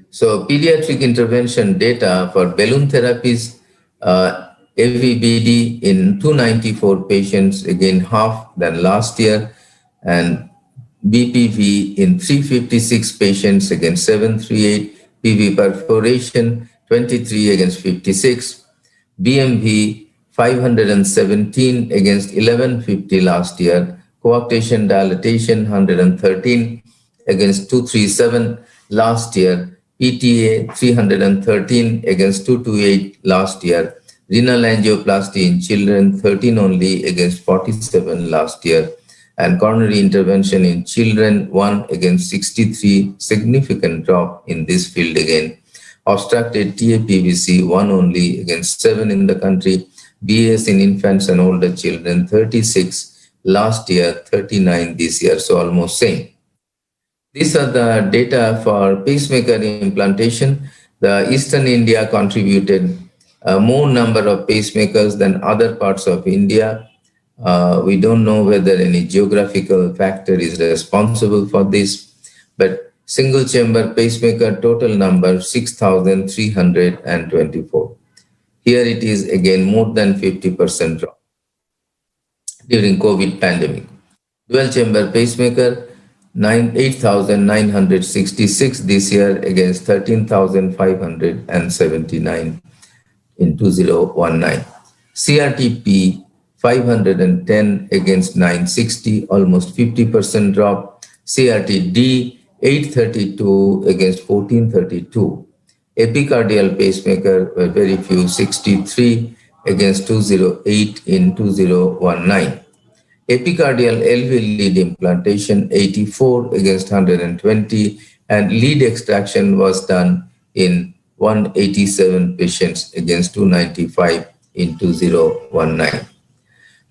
[SPEAKER 11] So pediatric intervention data for balloon therapies, AVBD in 294 patients, again half than last year, and BPV in 356 patients against 738, PV perforation 23 against 56, BMV 517 against 1150 last year, coarctation dilatation 113 against 237 last year, PTA 313 against 228 last year, renal angioplasty in children 13 only against 47 last year, and coronary intervention in children 1 against 63, significant drop in this field again. Obstructed TAPVC 1 only against 7 in the country, BAS in infants and older children 36 last year, 39 this year, so almost same. These are the data for pacemaker implantation. The Eastern India contributed more number of pacemakers than other parts of India. We don't know whether any geographical factor is responsible for this, but single chamber pacemaker total number 6,324. Here it is again more than 50% drop during COVID pandemic. Dual chamber pacemaker 8,966 this year against 13,579 in 2019. CRTP 510 against 960, almost 50% drop. CRTD 832 against 1432. Epicardial pacemaker were very few, 63 against 208 in 2019. Epicardial LV lead implantation 84 against 120, and lead extraction was done in 187 patients against 295 in 2019.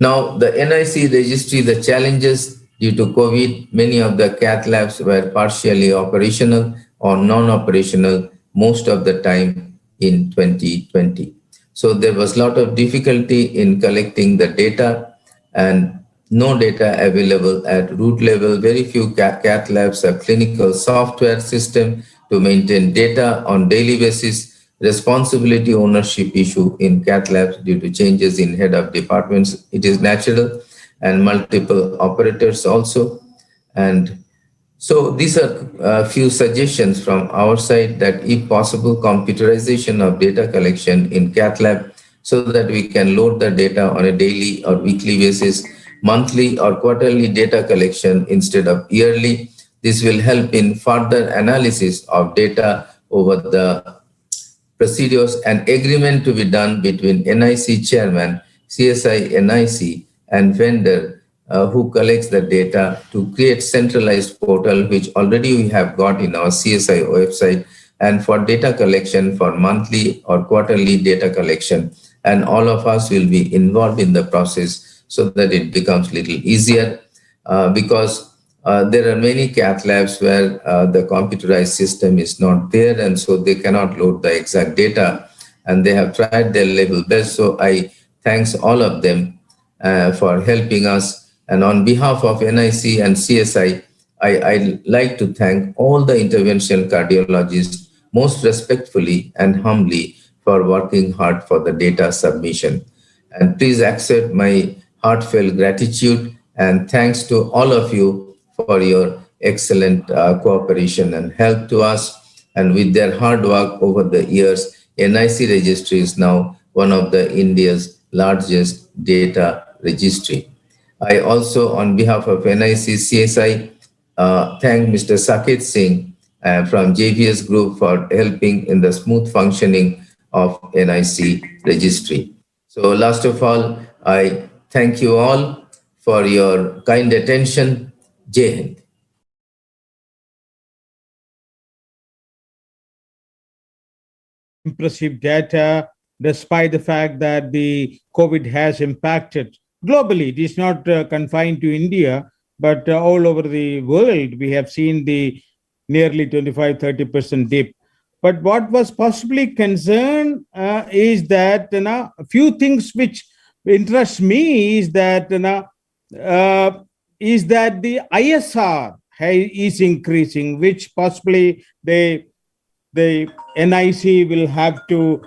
[SPEAKER 11] Now, the NIC registry, the challenges due to COVID, many of the cath labs were partially operational or non-operational most of the time in 2020. So there was a lot of difficulty in collecting the data, and no data available at root level. Very few cath labs have clinical software system to maintain data on daily basis. Responsibility ownership issue in cath labs due to changes in head of departments. It is natural, and multiple operators also. And so these are a few suggestions from our side that if possible, computerization of data collection in cath lab so that we can load the data on a daily or weekly basis, monthly or quarterly data collection instead of yearly. This will help in further analysis of data over the procedures, and agreement to be done between NIC chairman, CSI NIC, and vendor who collects the data to create centralized portal, which already we have got in our CSI website, and for data collection for monthly or quarterly data collection. And all of us will be involved in the process so that it becomes a little easier because there are many cath labs where the computerized system is not there, and so they cannot load the exact data, and they have tried their level best. So I thanks all of them for helping us. And on behalf of NIC and CSI, I'd like to thank all the interventional cardiologists most respectfully and humbly for working hard for the data submission. And please accept my heartfelt gratitude and thanks to all of you for your excellent cooperation and help to us. And with their hard work over the years, NIC registry is now one of the India's largest data registry. I also, on behalf of NIC CSI, thank Mr. Saket Singh from JVS Group for helping in the smooth functioning of NIC registry. So last of all, I thank you all for your kind attention. Jai Hind.
[SPEAKER 17] Impressive data, despite the fact that the COVID has impacted globally. It is not confined to India, but all over the world, we have seen the nearly 25-30% dip. But what was possibly concerned is that a few things which interest me is that the ISR is increasing, which possibly the NIC will have to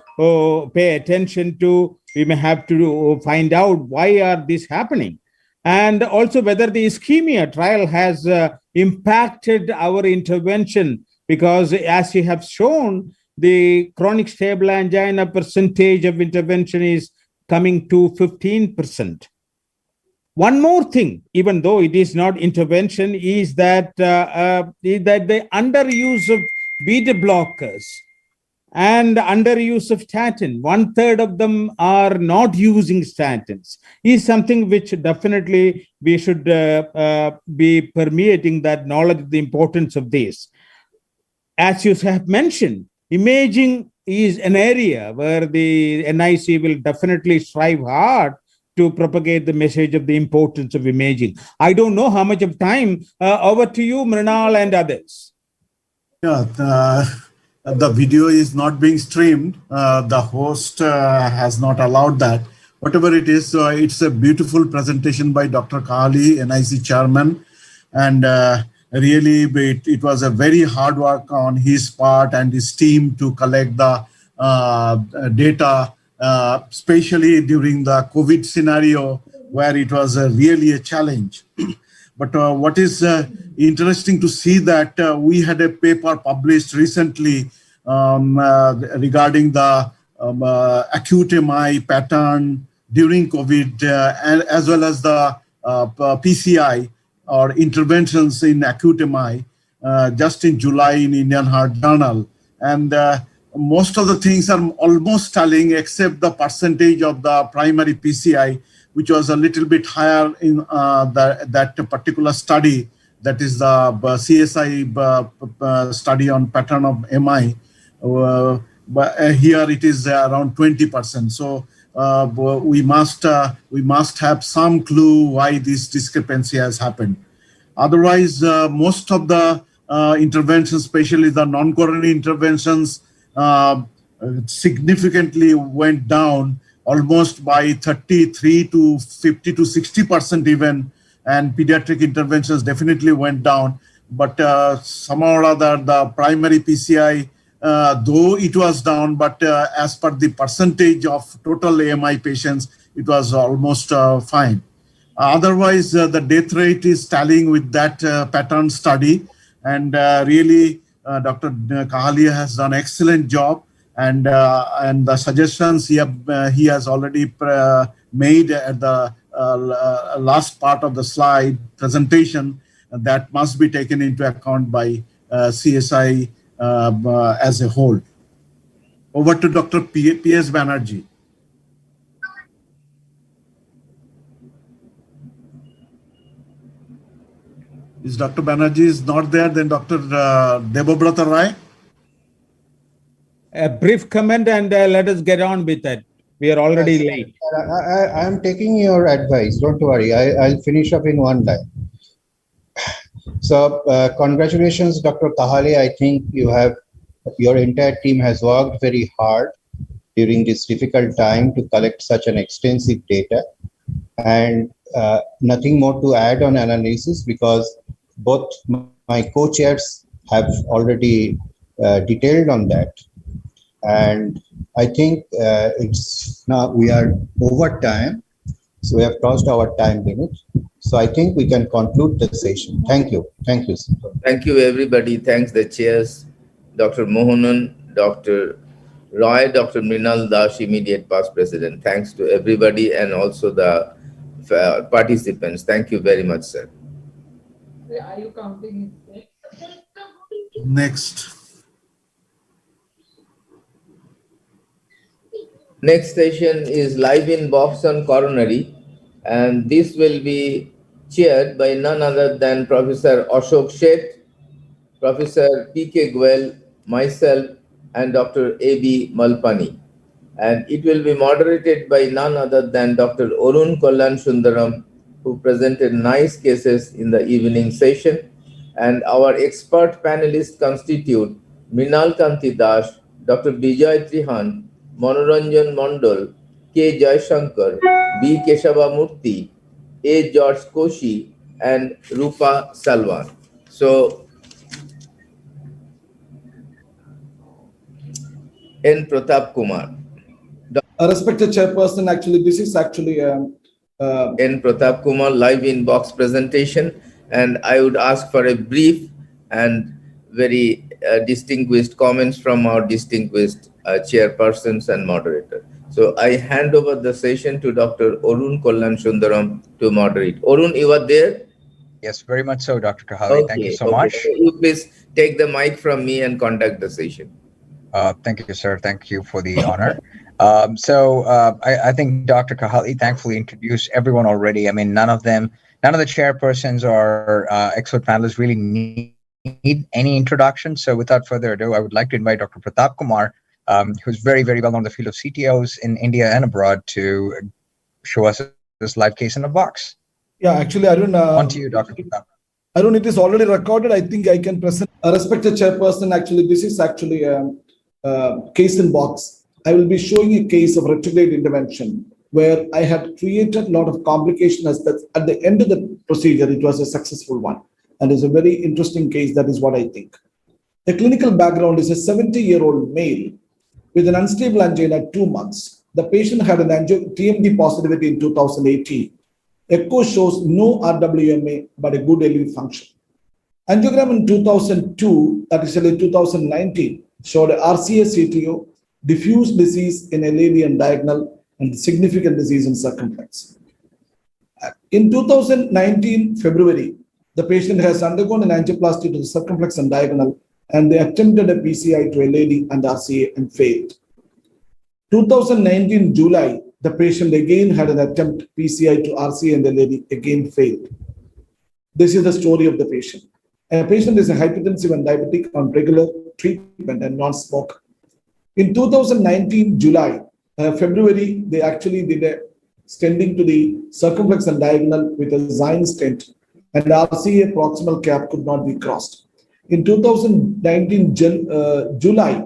[SPEAKER 17] pay attention to. We may have to find out why are this happening, and also whether the ischemia trial has impacted our intervention, because as you have shown, the chronic stable angina percentage of intervention is coming to 15%. One more thing, even though it is not intervention, is that the underuse of beta blockers and underuse of statin, 1/3 of them are not using statins, is something which definitely we should be permeating that knowledge, the importance of this. As you have mentioned, imaging is an area where the NIC will definitely strive hard to propagate the message of the importance of imaging. I don't know how much of time. Over to you, Mrinal and others.
[SPEAKER 23] Yeah, the video is not being streamed. The host has not allowed that. Whatever it is, it's a beautiful presentation by Dr. Kahali, NIC chairman. And really, it was a very hard work on his part and his team to collect the data, especially during the COVID scenario, where it was really a challenge. But what is interesting to see that we had a paper published recently regarding the acute MI pattern during COVID, and as well as the PCI or interventions in acute MI just in July in Indian Heart Journal. And most of the things are almost telling, except the percentage of the primary PCI, which was a little bit higher in that particular study, that is the CSI study on pattern of MI. But here it is around 20%. So we must have some clue why this discrepancy has happened. Otherwise, most of the interventions, especially the non-coronary interventions, significantly went down, almost by 33 to 50 to 60% even, and pediatric interventions definitely went down. But somehow or other, the primary PCI, though it was down, but as per the percentage of total AMI patients, it was almost fine. Otherwise, the death rate is tallying with that pattern study. And really, Dr. Kahali has done an excellent job. And the suggestions he has already made at the last part of the slide presentation, that must be taken into account by CSI as a whole. Over to Dr. P.S. Banerjee. Is Dr. Banerjee is not there, then Dr. Debabrata Rai?
[SPEAKER 17] A brief comment and let us get on with it. We are already late.
[SPEAKER 16] I am taking your advice. Don't worry. I'll finish up in one line. So congratulations, Dr. Kahali. I think your entire team has worked very hard during this difficult time to collect such an extensive data. And nothing more to add on analysis, because both my co-chairs have already detailed on that. And I think it's now we are over time. So we have crossed our time limit. So I think we can conclude the session. Thank you. Thank you.
[SPEAKER 11] Thank you, everybody. Thanks the chairs, Dr. Mohanan, Dr. Roy, Dr. Mrinal Das, immediate past president. Thanks to everybody and also the participants. Thank you very much, sir.
[SPEAKER 7] Are you counting it?
[SPEAKER 23] Next.
[SPEAKER 11] Next session is live in box on coronary, and this will be chaired by none other than Professor Ashok Sheth, Professor P.K. Goel, myself, and Dr. A.B. Malpani. And it will be moderated by none other than Dr. Arun Kollan Sundaram, who presented nice cases in the evening session. And our expert panelists constitute Mrinal Kanti Das, Dr. Bijay Trihan, Manoranjan Mondol, K. Jaishankar, B. Keshava Murthy, A. George Koshi, and Rupa Salwan. So, N. Pratap Kumar.
[SPEAKER 19] Respected Chairperson, actually, this is actually
[SPEAKER 11] N. Pratap Kumar live in box presentation, and I would ask for a brief and very distinguished comments from our distinguished chairpersons and moderator. So I hand over the session to Dr. Arun Kollan Sundaram to moderate. Arun, you are there?
[SPEAKER 21] Yes, very much so, Dr. Kahali. Thank you so much.
[SPEAKER 11] You please take the mic from me and conduct the session.
[SPEAKER 21] Thank you, sir. Thank you for the honor. I think Dr. Kahali thankfully introduced everyone already. I mean, none of the chairpersons or expert panelists really need any introduction. So without further ado, I would like to invite Dr. Pratap Kumar, who's very, very well known in the field of CTOs in India and abroad, to show us this live case in a box.
[SPEAKER 19] Yeah, actually, Arun.
[SPEAKER 21] On to you, Dr. Pratap.
[SPEAKER 19] Arun, it is already recorded. I think I can present. Respected Chairperson, actually, this is actually a case in box. I will be showing a case of retrograde intervention where I had created a lot of complications as that at the end of the procedure, it was a successful one. And it's a very interesting case. That is what I think. The clinical background is a 70-year-old male with an unstable angina at 2 months. The patient had an TMD positivity in 2018. Echo shows no RWMA, but a good LV function. Angiogram in 2002, that is in 2019, showed a RCA CTO, diffuse disease in LAD and diagonal, and significant disease in circumflex. In 2019, February, the patient has undergone an angioplasty to the circumflex and diagonal, and they attempted a PCI to LAD and RCA and failed. 2019, July, the patient again had an attempt PCI to RCA and LAD, again failed. This is the story of the patient. A patient is a hypertensive and diabetic on regular treatment and non-smoker. In 2019, February, they actually did a stenting to the circumflex and diagonal with a Zyme stent, and RCA proximal cap could not be crossed. In 2019, July,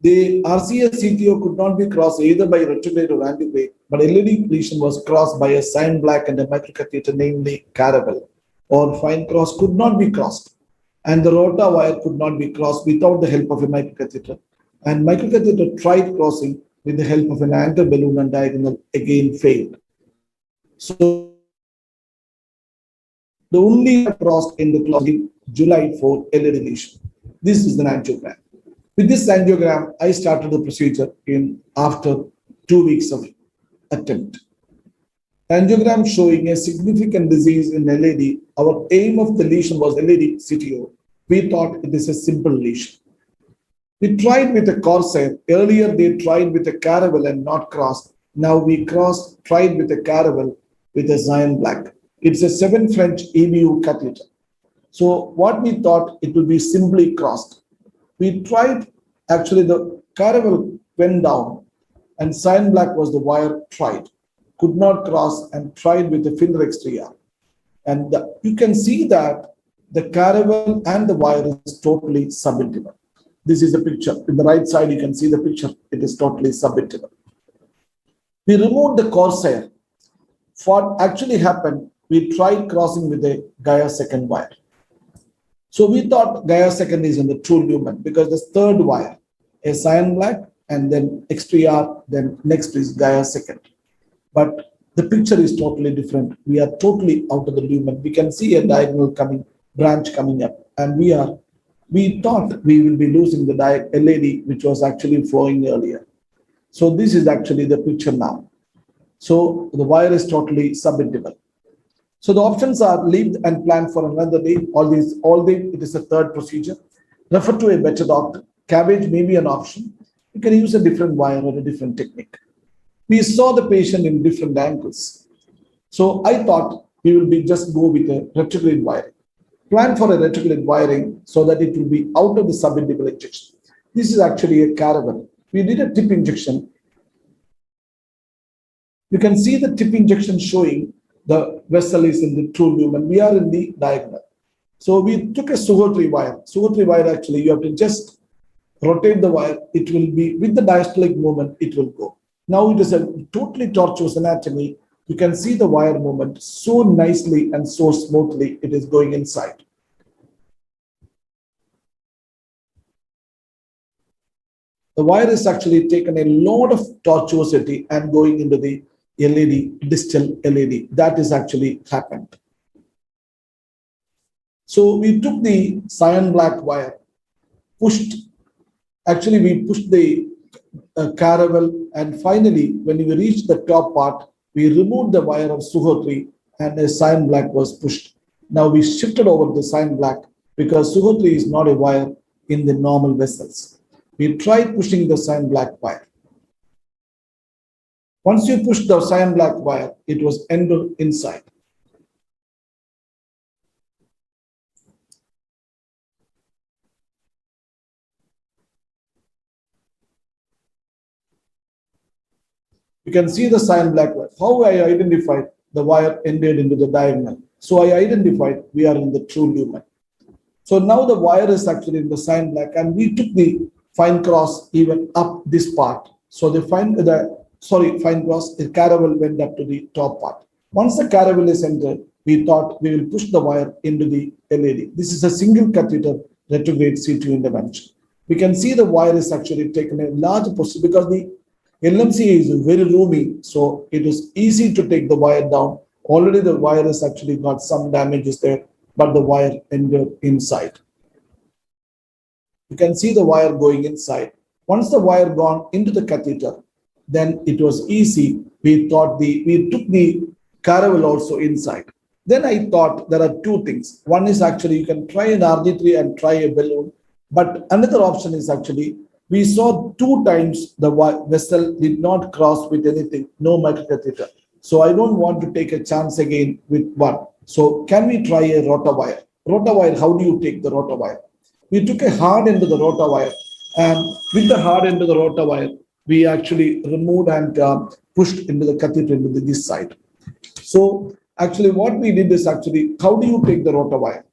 [SPEAKER 19] the RCA CTO could not be crossed either by retrograde or antegrade, but LAD lesion was crossed by a cyan black and a microcatheter, namely Caravel, or fine cross could not be crossed, and the rota wire could not be crossed without the help of a microcatheter. And microcatheter tried crossing with the help of an anchor balloon and diagonal, again failed. So the only crossed in the closing July 4 LAD lesion. This is the angiogram. With this angiogram, I started the procedure after 2 weeks of attempt. Angiogram showing a significant disease in LAD. Our aim of the lesion was LAD CTO. We thought it is a simple lesion. We tried with a Corsair. Earlier, they tried with a Caravel and not crossed. Now we tried with a Caravel with a Zyme Black. It's a 7 French EBU catheter. So what we thought, it would be simply crossed. We tried, actually the Caravel went down and Zyme Black was the wire tried. Could not cross and tried with the Finrex 3R. And you can see that the Caravel and the wire is totally subintimal. This is the picture. In the right side, you can see the picture. It is totally subintimal. We removed the Corsair. What actually happened, we tried crossing with a Gaia second wire. So we thought Gaia second is in the true lumen because the third wire is cyan black and then XPR, then next is Gaia second. But the picture is totally different. We are totally out of the lumen. We can see a diagonal branch coming up, and we thought we will be losing the LED, which was actually flowing earlier. So this is actually the picture now. So the wire is totally subintimal. So the options are leave and plan for another day. It is a third procedure. Refer to a better doctor. Cabbage may be an option. You can use a different wire or a different technique. We saw the patient in different angles. So I thought we will just go with a retrograde wiring. Plan for a retrograde wiring so that it will be out of the subintimal injection. This is actually a caravan. We did a tip injection. You can see the tip injection showing the vessel is in the true lumen. We are in the diagonal. So we took a Suho3 wire. Suho3 wire, actually, you have to just rotate the wire. It will be, with the diastolic movement, it will go. Now it is a totally tortuous anatomy. You can see the wire movement so nicely and so smoothly it is going inside. The wire is actually taken a lot of tortuosity and going into the LED, distal LED. That is actually happened. So we took the cyan black wire, we pushed the caravel, and finally, when we reached the top part, we removed the wire of Suho3 and the cyan black was pushed. Now we shifted over the cyan black because Suho3 is not a wire in the normal vessels. We tried pushing the cyan black wire. Once you push the cyan black wire, it was entered inside. You can see the cyan black wire. How I identified the wire ended into the diagonal. So I identified we are in the true lumen. So now the wire is actually in the cyan black, and we took the fine cross even up this part. So the fine cross, the caravel went up to the top part. Once the caravel is entered, we thought we will push the wire into the LED. This is a single catheter retrograde C2 intervention. We can see the wire is actually taken a large portion because the LMC is very roomy, so it is easy to take the wire down. Already the wire has actually got some damages there, but the wire entered inside. You can see the wire going inside. Once the wire gone into the catheter, then it was easy. We took the caravel also inside. Then I thought there are two things. One is actually you can try an RG3 and try a balloon, but another option is actually we saw 2 times the vessel did not cross with anything, no microcatheter. So I don't want to take a chance again with one. So can we try a rotawire? Rotawire, how do you take the rotawire? We took a hard end of the rotawire, and with the hard end of the rotawire, we actually removed and pushed into the catheter into this side. So actually what we did is actually, how do you take the rotawire?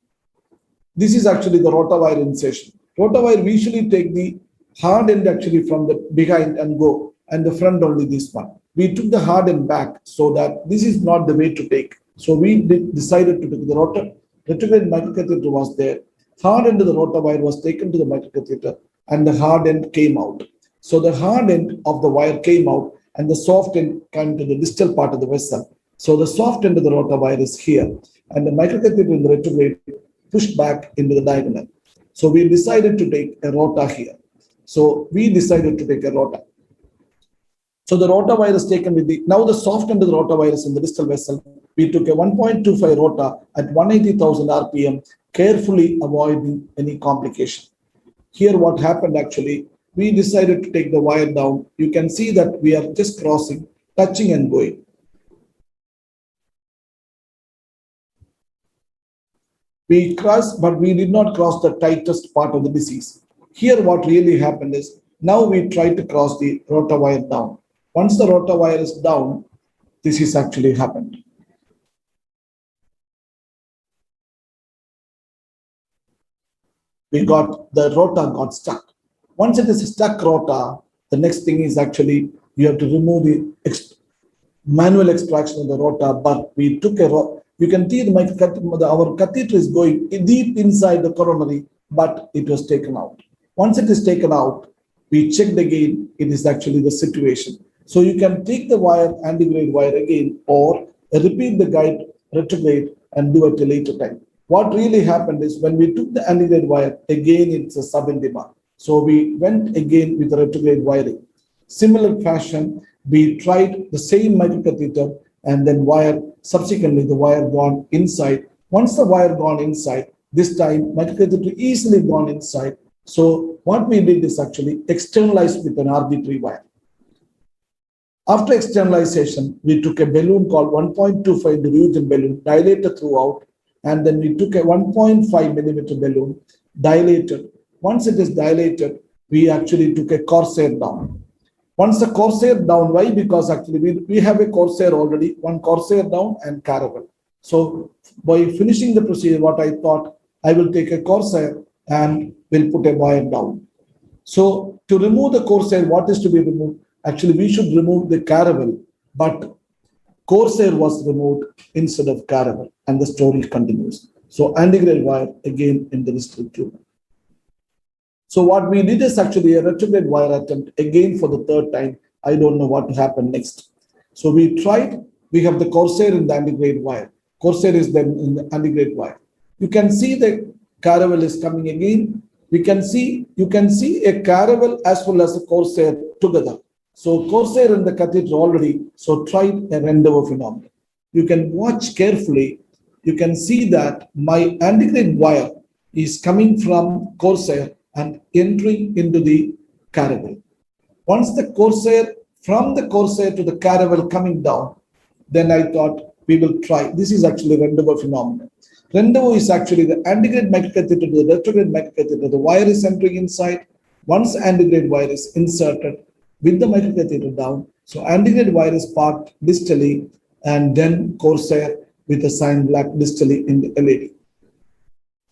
[SPEAKER 19] This is actually the rotawire insertion. Rotawire, we usually take the hard end actually from the behind and go, and the front only this one. We took the hard end back so that this is not the way to take. So we decided to take the retrograde microcatheter was there. Hard end of the rotawire was taken to the microcatheter and the hard end came out. So the hard end of the wire came out and the soft end came to the distal part of the vessel. So the soft end of the rotawire is here and the microcatheter in the retrograde pushed back into the diagonal. So we decided to take a rota here. So we decided to take a rota. So the rotawire is taken with now the soft end of the rotawire is in the distal vessel. We took a 1.25 rota at 180,000 RPM, carefully avoiding any complication. Here what happened actually, we decided to take the wire down. You can see that we are just crossing, touching and going. We crossed, but we did not cross the tightest part of the disease. Here what really happened is, now we try to cross the rotawire down. Once the rotawire is down, this is actually happened. The rota got stuck. Once it is stuck rota, the next thing is actually you have to remove the manual extraction of the rota, but we You can see our catheter is going deep inside the coronary, but it was taken out. Once it is taken out, we checked again, it is actually the situation. So you can take the wire, antegrade wire again, or repeat the guide retrograde and do it at a later time. What really happened is when we took the antegrade wire, again it's a sub-intima. So we went again with the retrograde wiring. Similar fashion, we tried the same microcatheter and then subsequently the wire gone inside. Once the wire gone inside, this time microcatheter easily gone inside. So what we did is actually externalized with an RG3 wire. After externalization, we took a balloon called 1.25 Nuygen balloon, dilated throughout, and then we took a 1.5 millimeter balloon, dilated. Once it is dilated, we actually took a corsair down. Once the corsair down, why? Because actually we have a corsair already, one corsair down and caravel. So by finishing the procedure, what I thought, I will take a corsair and will put a wire down. So to remove the corsair, what is to be removed? Actually, we should remove the caravel, but corsair was removed instead of caravel, and the story continues. So antegrade wire again in the distal tumor. So what we did is actually a retrograde wire attempt again for the third time. I don't know what happened next. So we tried, we have the corsair in the antegrade wire. Corsair is then in the antegrade wire. You can see the caravel is coming again. You can see a caravel as well as a corsair together. So corsair in the catheter already, so tried a Rendeau phenomenon. You can watch carefully. You can see that my antegrade wire is coming from corsair and entering into the caravel. Once the corsair, from the corsair to the caravel coming down, then I thought we will try. This is actually Rendeau phenomenon. Rendeau is actually the antegrade microcatheter to the retrograde microcatheter. The wire is entering inside. Once antegrade wire is inserted with the microcatheter down, so antegrade wire is parked distally and then corsair with a cyan black distally in the LAD.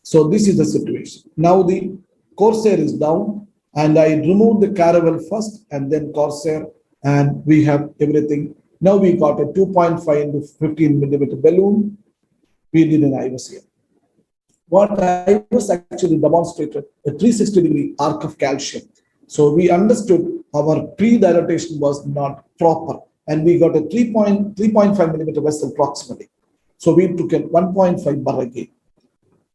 [SPEAKER 19] So this is the situation. Now the corsair is down and I removed the caravel first and then corsair, and we have everything. Now we got a 2.5 into 15 millimeter balloon. We did an IVS here. What I was actually demonstrated a 360-degree arc of calcium. So we understood our pre-dilatation was not proper, and we got a 3.5 millimeter vessel proximally. So we took a 1.5 bar again,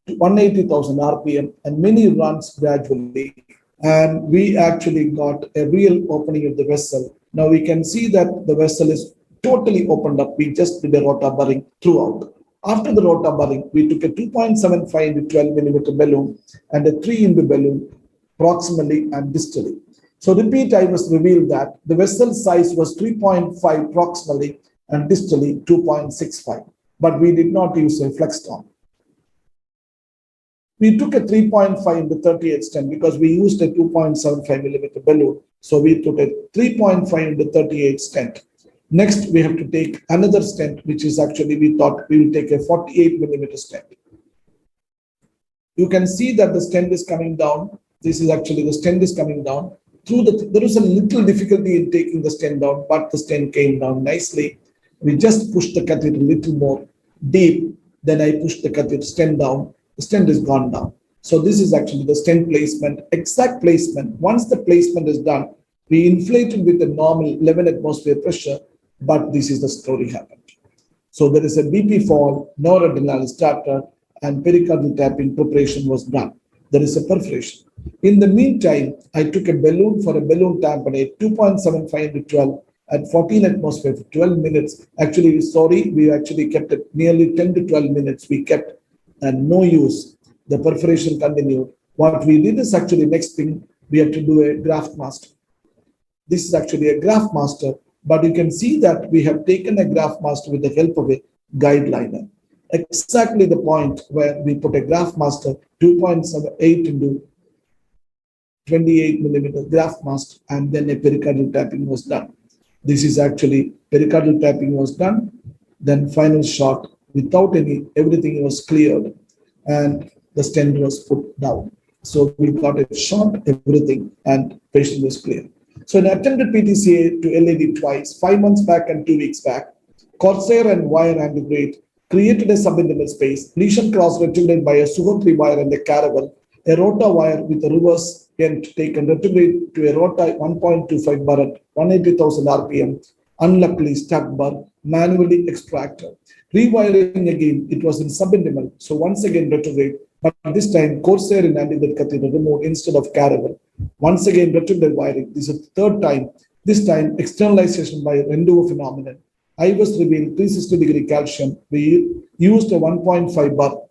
[SPEAKER 19] 180,000 RPM, and many runs gradually, and we actually got a real opening of the vessel. Now we can see that the vessel is totally opened up. We just did a rota burring throughout. After the rota burring, we took a 2.75 into 12 millimeter balloon and a 3 imbe balloon proximally and distally. So repeat IVS revealed that the vessel size was 3.5 proximally and distally 2.65, but we did not use a flextron. We took a 3.5 into 38 stent because we used a 2.75 millimeter balloon. So we took a 3.5 into 38 stent. Next, we have to take another stent, which is actually, we thought we will take a 48 millimeter stent. You can see that the stent is coming down. This is actually the stent is coming down. There was a little difficulty in taking the stent down, but the stent came down nicely. We just pushed the catheter a little more deep. Then I pushed the catheter stent down. The stent is gone down. So this is actually the stent placement, exact placement. Once the placement is done, we inflated with a normal 11 atmosphere pressure, but this is the story happened. So there is a BP fall, noradrenaline started, and pericardial tapping preparation was done. There is a perforation. In the meantime, I took a balloon for a balloon tamponade, 2.75 into 12 at 14 atmosphere for 12 minutes. Actually, sorry, we actually kept it nearly 10 to 12 minutes. We kept and no use. The perforation continued. What we did is actually next thing, we have to do a graft master. This is actually a graft master, but you can see that we have taken a graft master with the help of a guide liner. Exactly the point where we put a graft master, 2.78 into 28 millimeter graft master, and then a pericardial tapping was done. This is actually pericardial tapping was done, then final shot without everything was cleared, and the stent was put down. So we got a shot, everything, and patient was clear. So an attempted PTCA to LAD twice, 5 months back and 2 weeks back, corsair and wire antegrade created a subintimal space, lesion cross retrograde by a SUO3 wire and a caravel, a rota wire with a reverse end taken retrograde to a rota 1.25 bar at 180,000 RPM, unluckily stuck bar, manually extracted. Rewiring again, it was in subintimal, so once again retrograde, but this time Corsair in anti-death catheter removed instead of caravel. Once again retrograde wiring, this is the third time, this time externalization by Renduo phenomenon. I was revealed 360-degree calcium. We used a 1.5 bar,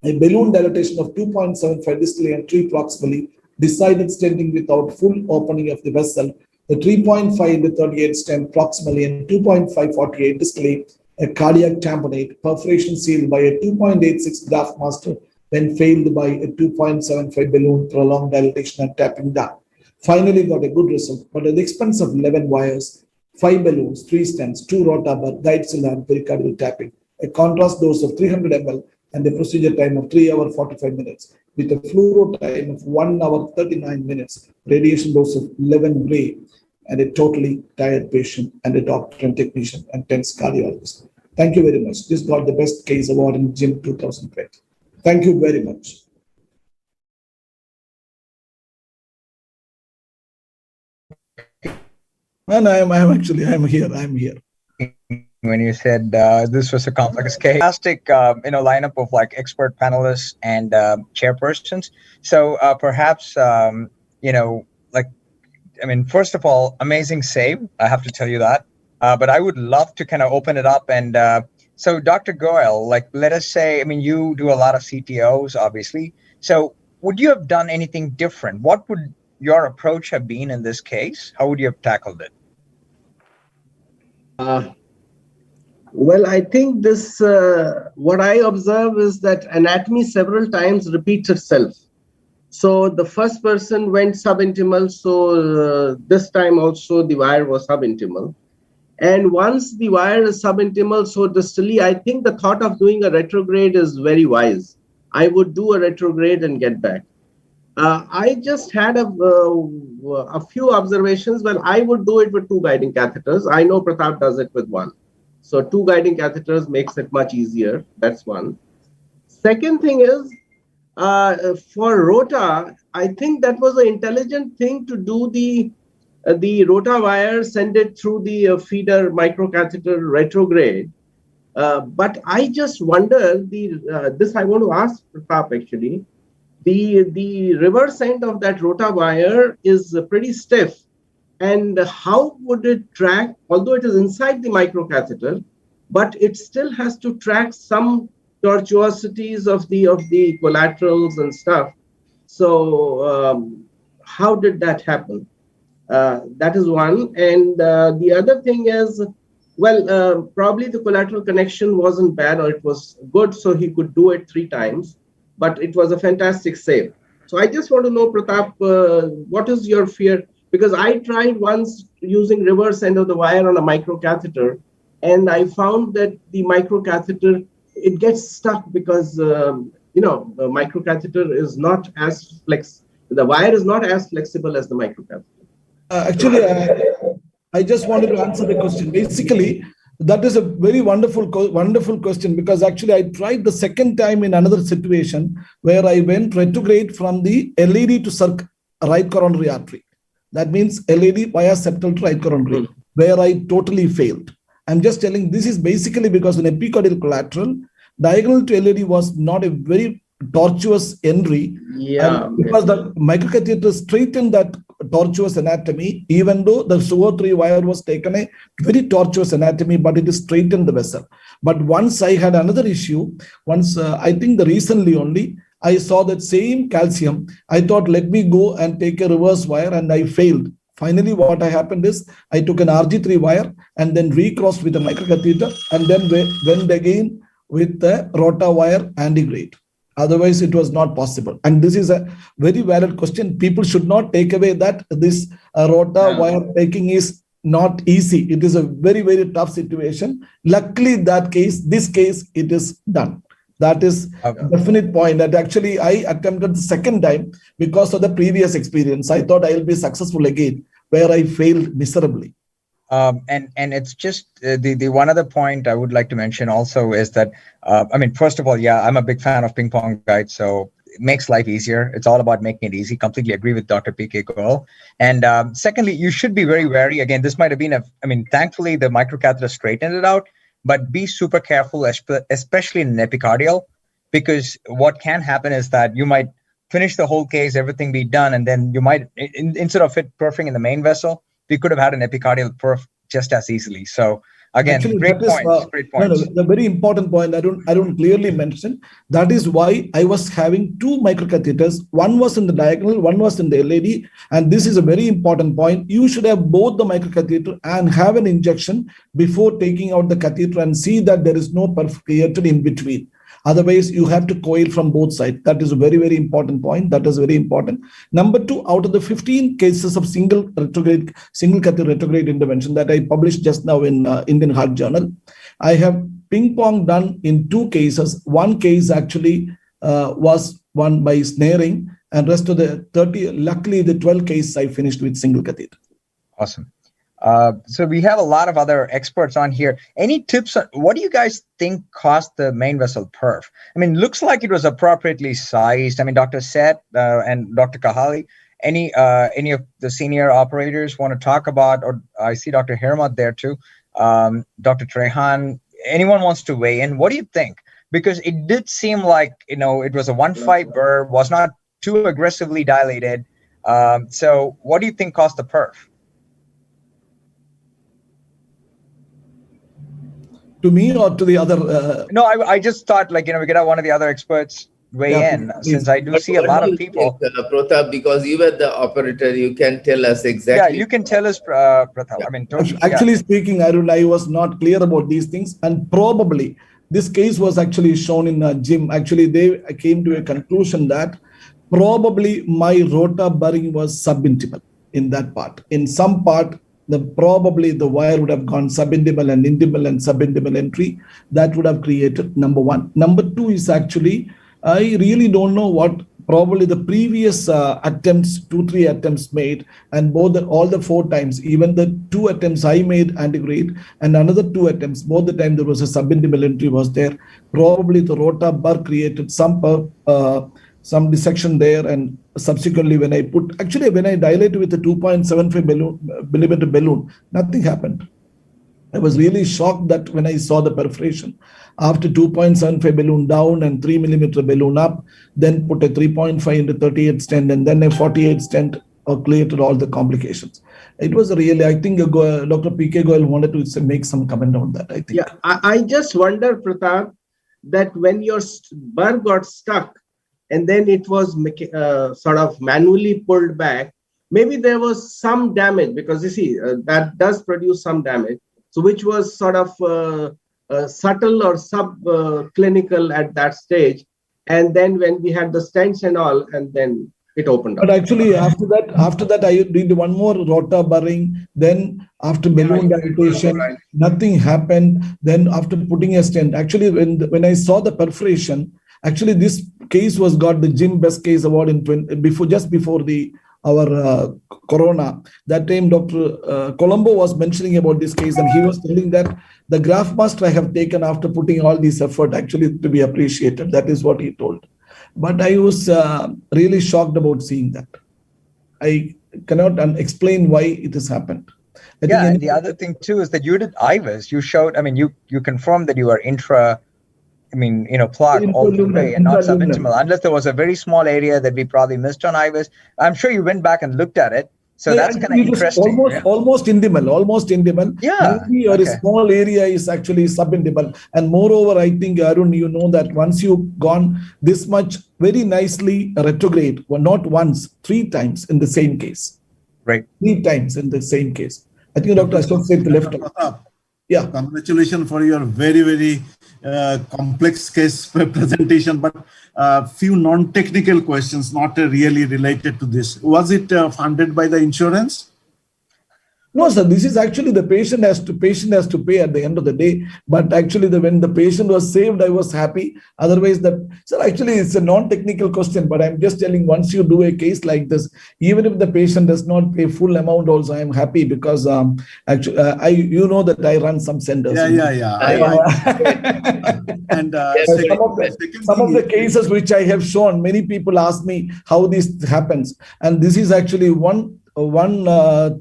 [SPEAKER 19] a balloon dilatation of 2.75 distally and 3 proximally, decided stenting without full opening of the vessel, the 3.5 into 38 stent proximally and 2.548 distally, a cardiac tamponade, perforation sealed by a 2.86 graft master when failed by a 2.75 balloon, prolonged dilatation and tapping down. Finally got a good result, but at the expense of 11 wires, 5 balloons, 3 stents, 2 rota bar, guide cylinder and pericardial tapping, a contrast dose of 300 ml and a procedure time of 3 hours 45 minutes with a fluoro time of 1 hour 39 minutes, radiation dose of 11 gray, and a totally tired patient and a doctor and technician and 10 cardiologists. Thank you very much. This got the best case award in GIM 2020. Thank you very much. And I'm here.
[SPEAKER 21] When you said this was a complex case, fantastic, lineup of like expert panelists and chairpersons. So perhaps, first of all, amazing save. I have to tell you that. But I would love to kind of open it up. And so Dr. Goel, let us say, you do a lot of CTOs, obviously. So would you have done anything different? What would your approach have been in this case? How would you have tackled it?
[SPEAKER 4] Well, I think this, what I observe is that anatomy several times repeats itself. So the first person went subintimal, so this time also the wire was subintimal. And once the wire is subintimal, so distally, I think the thought of doing a retrograde is very wise. I would do a retrograde and get back. I just had a few observations. Well, I would do it with 2 guiding catheters. I know Pratap does it with 1. So 2 guiding catheters makes it much easier. That's one. Second thing is, for rota, I think that was an intelligent thing to do the rota wire, send it through the feeder microcatheter retrograde. But I just wonder, this I want to ask Pratap actually, the reverse end of that rota wire is pretty stiff. And how would it track, although it is inside the microcatheter, but it still has to track some tortuosities of the collaterals and stuff. So how did that happen? That is one. And the other thing is, well, probably the collateral connection wasn't bad or it was good, so he could do it 3 times, but it was a fantastic save. So I just want to know, Pratap, what is your fear? Because I tried once using reverse end of the wire on a microcatheter, and I found that the microcatheter, it gets stuck because, the microcatheter is not as the wire is not as flexible as the microcatheter.
[SPEAKER 19] Actually, I just wanted to answer the question. Basically, that is a very wonderful question, because actually I tried the second time in another situation where I went retrograde from the LAD to right coronary artery. That means LAD via septal to right coronary, where I totally failed. I'm just telling, this is basically because an epicardial collateral, diagonal to LAD was not a very tortuous entry.
[SPEAKER 4] Yeah.
[SPEAKER 19] Because the microcatheter straightened that tortuous anatomy, even though the SUO3 wire was taken a very tortuous anatomy, but it straightened the vessel. But once I had another issue, I think recently only, I saw that same calcium. I thought, let me go and take a reverse wire, and I failed. Finally, what happened is I took an RG3 wire and then recrossed with a microcatheter and then went again with the rota wire antigrade. Otherwise, it was not possible. And this is a very valid question. People should not take away that this rota wire taking is not easy. It is a very, very tough situation. Luckily, this case, it is done. That is a definite point that actually I attempted the second time because of the previous experience. I thought I will be successful again, where I failed miserably.
[SPEAKER 21] And it's just the one other point I would like to mention also is that I mean, first of all, yeah, I'm a big fan of ping pong guides, so it makes life easier. It's all about making it easy. Completely agree with Dr. PK Goel. And secondly, you should be very wary. Again, this might have been I mean, thankfully the microcatheter straightened it out, but be super careful, especially in an epicardial, because what can happen is that you might finish the whole case, everything be done, and then you might, instead of it perfing in the main vessel, we could have had an epicardial perf just as easily. So again,
[SPEAKER 19] actually,
[SPEAKER 21] great
[SPEAKER 19] that is,
[SPEAKER 21] points. Great
[SPEAKER 19] no,
[SPEAKER 21] points.
[SPEAKER 19] the very important point I don't clearly mention. That is why I was having two microcatheters. One was in the diagonal, one was in the LAD, and this is a very important point. You should have both the microcatheter and have an injection before taking out the catheter and see that there is no perf created in between. Otherwise, you have to coil from both sides. That is a very, very important point. That is very important. Number two, out of the 15 cases of single catheter retrograde intervention that I published just now in Indian Heart Journal, I have ping pong done in 2 cases. One case actually was won by snaring, and rest of the 30, luckily the 12 cases I finished with single catheter.
[SPEAKER 21] Awesome. So we have a lot of other experts on here. Any tips on what do you guys think caused the main vessel perf? I mean, looks like it was appropriately sized. I mean, Dr. Seth and Dr. Kahali, any of the senior operators want to talk about, or I see Dr. Hermat there too, Dr. Trehan, anyone wants to weigh in? What do you think? Because it did seem like, it was a 1.5 burr, was not too aggressively dilated. So what do you think caused the perf?
[SPEAKER 19] To me or to the other?
[SPEAKER 21] No, I just thought, like, we could have one of the other experts weigh in, since I do see a lot of people.
[SPEAKER 11] Pratap, because you were the operator, you can tell us exactly.
[SPEAKER 21] Yeah, you can tell us, Pratap. I mean, totally,
[SPEAKER 19] actually speaking, Arun, I was not clear about these things, and probably this case was actually shown in a gym. Actually, they came to a conclusion that probably my rota burring was subintimal in that part. In some part, probably the wire would have gone subintimal and intimal and subintimal entry. That would have created number one. Number two is actually, I really don't know what probably the previous attempts, 2-3 attempts made, and all the 4 times, even the 2 attempts I made antegrade, and another 2 attempts, both the time there was a subintimal entry was there. Probably the rota burr created some dissection there, and subsequently when I dilated with the 2.75 millimeter balloon, nothing happened. I was really shocked that when I saw the perforation, after 2.75 balloon down and 3 millimeter balloon up, then put a 3.5 into 38 stent and then a 48 stent, created all the complications. It was really, I think Dr. PK Goel wanted to make some comment on that, I think.
[SPEAKER 4] Yeah, I just wonder, Pratap, that when your burr got stuck, and then it was sort of manually pulled back, maybe there was some damage, because you see, that does produce some damage. So which was sort of subtle or subclinical at that stage. And then when we had the stents and all, and then it opened up.
[SPEAKER 19] But actually, after that, I did one more rota burring. Then after balloon dilatation, nothing happened. Then after putting a stent, actually, when I saw the perforation, actually this case got the Jim Best Case Award just before our corona. That time, Dr. Colombo was mentioning about this case, and he was telling that the graph master I have taken after putting all this effort actually to be appreciated. That is what he told. But I was really shocked about seeing that. I cannot explain why it has happened.
[SPEAKER 21] And the other thing too is that you did IVUS. You showed, I mean, you confirmed that you are plaque all the way and not subintimal, unless there was a very small area that we probably missed on IVUS. I'm sure you went back and looked at it. So that's kind of interesting.
[SPEAKER 19] Almost intimal.
[SPEAKER 21] Yeah.
[SPEAKER 19] Maybe a small area is actually subintimal. And moreover, I think, Arun, you know that once you've gone this much very nicely retrograde, not once, 3 times in the same case.
[SPEAKER 21] Right.
[SPEAKER 19] 3 times in the same case. I think Dr. Ashok said the left.
[SPEAKER 23] Yeah. Congratulations for your very, very complex case presentation, but few non-technical questions, not really related to this. Was it funded by the insurance?
[SPEAKER 19] No, sir. This is actually the patient has to pay at the end of the day. But actually, when the patient was saved, I was happy. Otherwise, sir, actually, it's a non-technical question. But I'm just telling, once you do a case like this, even if the patient does not pay full amount, also I'm happy because actually, that I run some centers. And some of the cases which I have shown, many people ask me how this happens, and this is actually one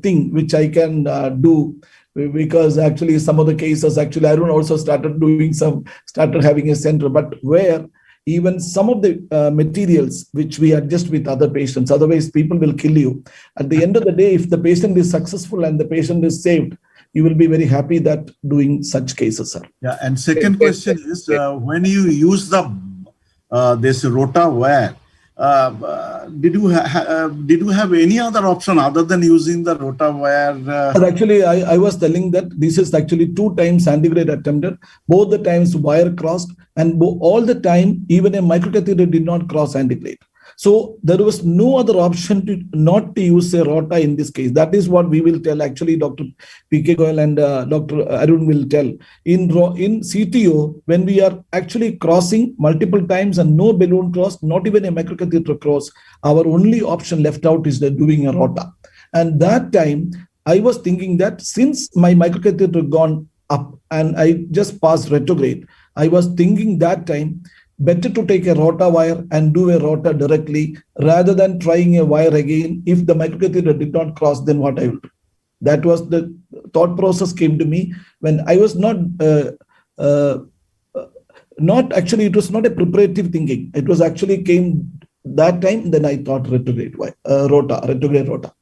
[SPEAKER 19] thing which I can do, because actually some of the cases, actually Arun also started having a center, but where even some of the materials which we adjust with other patients, otherwise people will kill you. At the end of the day, if the patient is successful and the patient is saved, you will be very happy that doing such cases, sir.
[SPEAKER 23] Yeah, and second question is, when you use this rota wire, did you have any other option other than using the rota wire?
[SPEAKER 19] Actually, I was telling that this is actually 2 times antegrade attempted. Both the times wire crossed, and all the time even a microcatheter did not cross antegrade. So there was no other option not to use a rota in this case. That is what we will tell. Actually, Dr. P.K. Goyal and Dr. Arun will tell. In CTO, when we are actually crossing multiple times and no balloon cross, not even a microcatheter cross, our only option left out is doing a rota. And that time, I was thinking that since my microcatheter gone up and I just passed retrograde, I was thinking that time, better to take a rota wire and do a rota directly rather than trying a wire again. If the microcatheter did not cross, then what I will do? That was the thought process came to me when I was not actually, it was not a preparative thinking. It was actually came that time, then I thought retrograde rota.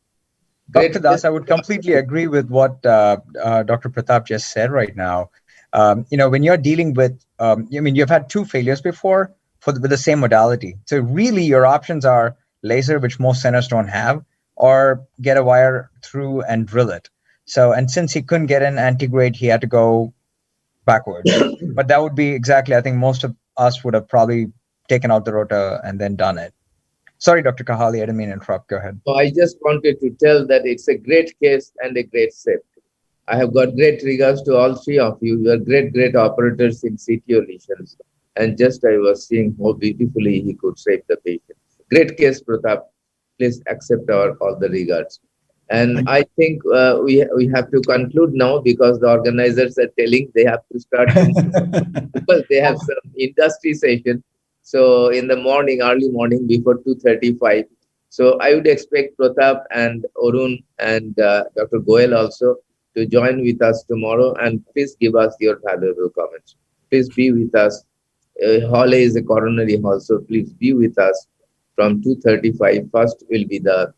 [SPEAKER 21] Dr. Das, I would completely agree with what Dr. Pratap just said right now. When you're dealing with, you've had 2 failures before with the same modality. So really your options are laser, which most centers don't have, or get a wire through and drill it. So, and since he couldn't get an antegrade, he had to go backwards. But that would be exactly, I think most of us would have probably taken out the rota and then done it. Sorry, Dr. Kahali, I didn't mean to interrupt. Go ahead.
[SPEAKER 11] So I just wanted to tell that it's a great case and a great safety. I have got great regards to all 3 of you. You are great operators in CTO lesions. And just I was seeing how beautifully he could save the patient. Great case, Pratap. Please accept all the regards. And I think we have to conclude now because the organizers are telling they have to start because they have some industry session. So in the morning, early morning before 2:35. So I would expect Pratap and Arun and Dr. Goyal also to join with us tomorrow, and please give us your valuable comments. Please be with us. Hall A is a coronary hall, so please be with us from 2:35. First will be the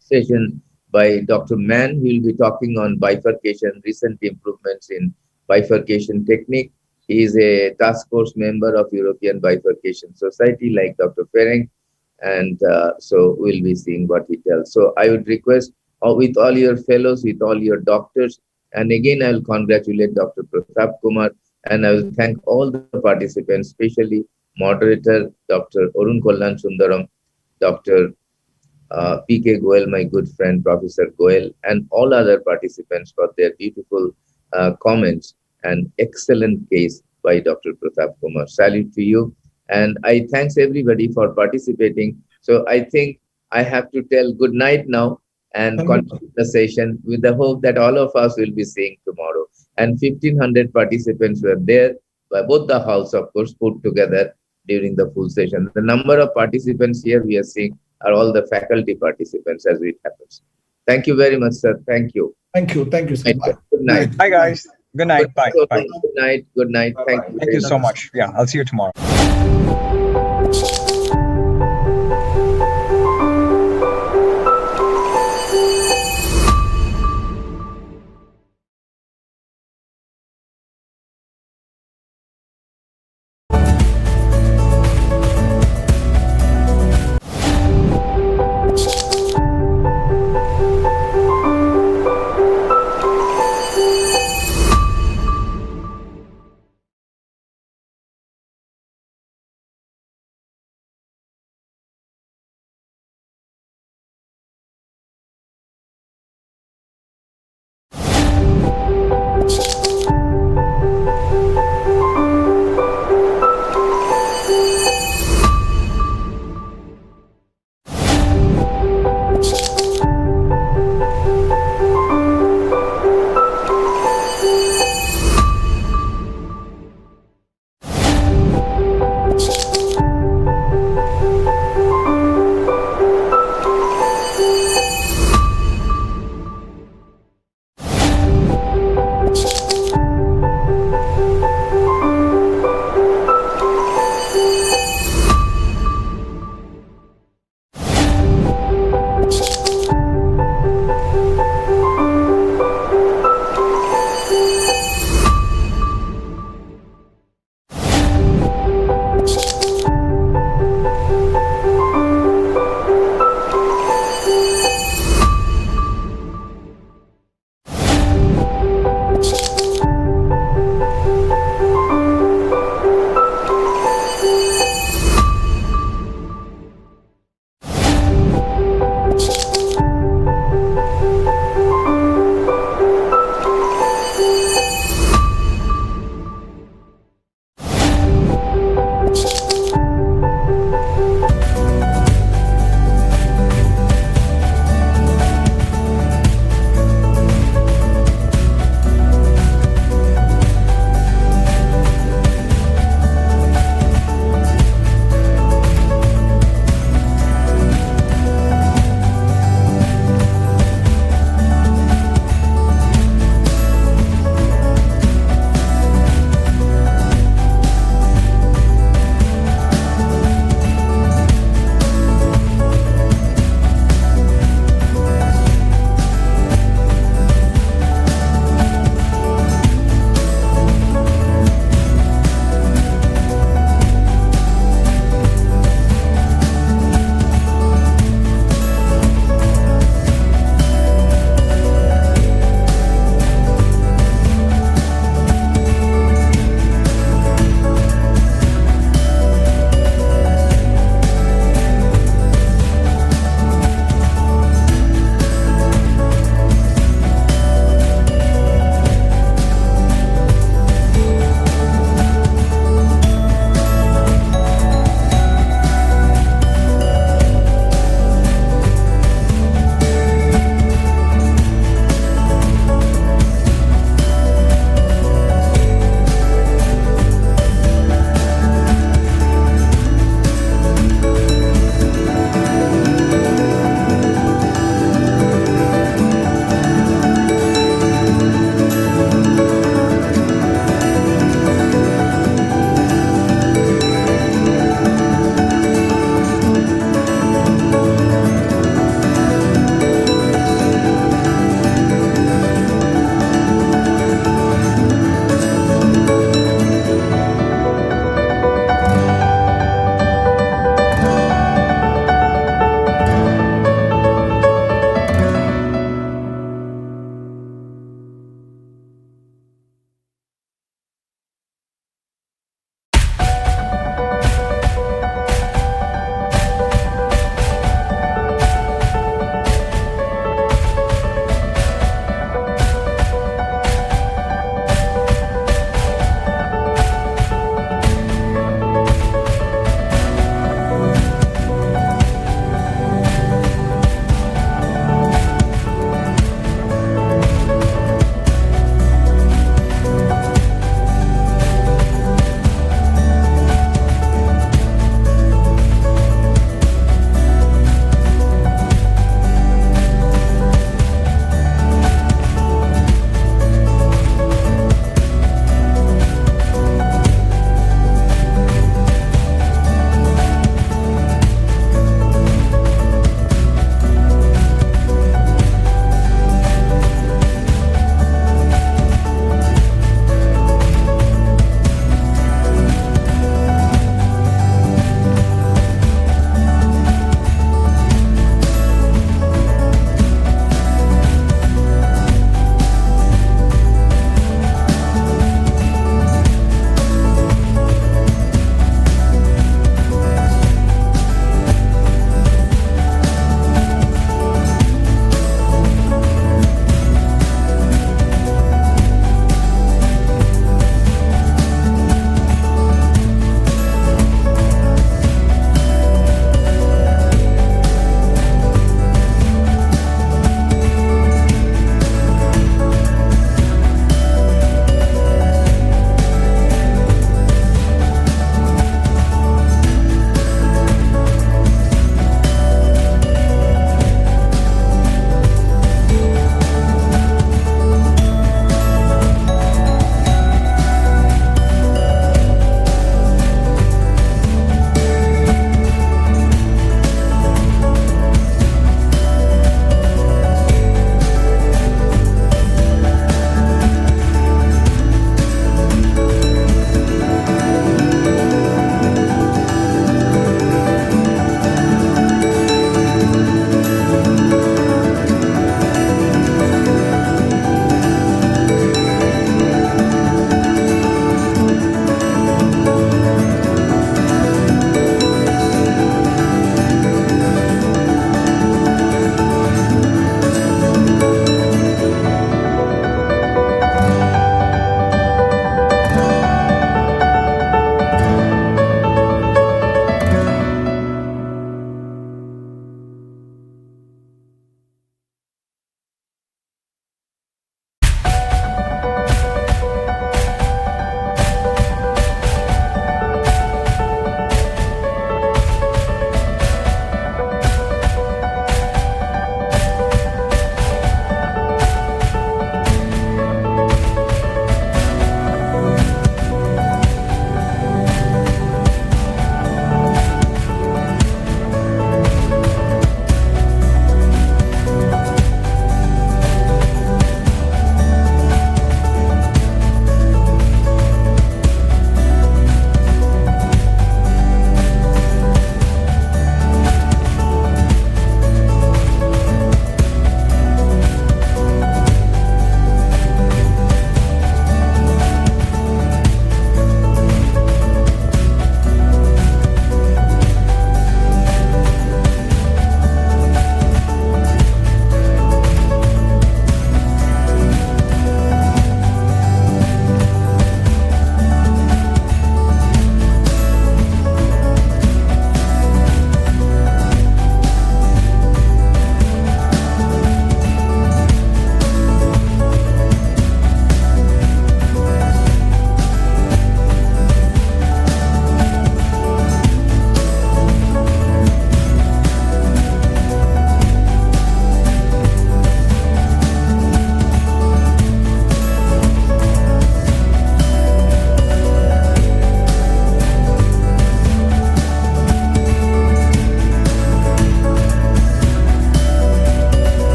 [SPEAKER 11] session by Dr. Mann, who will be talking on bifurcation, recent improvements in bifurcation technique. He is a task force member of European Bifurcation Society like Dr. Ferenc, and so we'll be seeing what he tells. So I would request with all your fellows, with all your doctors, and again I will congratulate Dr. Pratap Kumar, and I will thank all the participants, especially moderator Dr. Arun Kollan Sundaram, Dr. P.K. Goyal, my good friend Professor Goyal, and all other participants for their beautiful comments and excellent case by Dr. Pratap Kumar. Salute to you, and I thanks everybody for participating. So I think I have to tell good night now and continue the session with the hope that all of us will be seeing tomorrow. And 1,500 participants were there by both the halls, of course, put together during the full session. The number of participants here we are seeing are all the faculty participants as it happens. Thank you very much, sir. Thank you.
[SPEAKER 19] Thank you, sir.
[SPEAKER 11] Good night.
[SPEAKER 21] Bye, guys. Good night. Bye.
[SPEAKER 11] Good night. Good night. Thank you.
[SPEAKER 21] Thank you so much. Yeah, I'll see you tomorrow.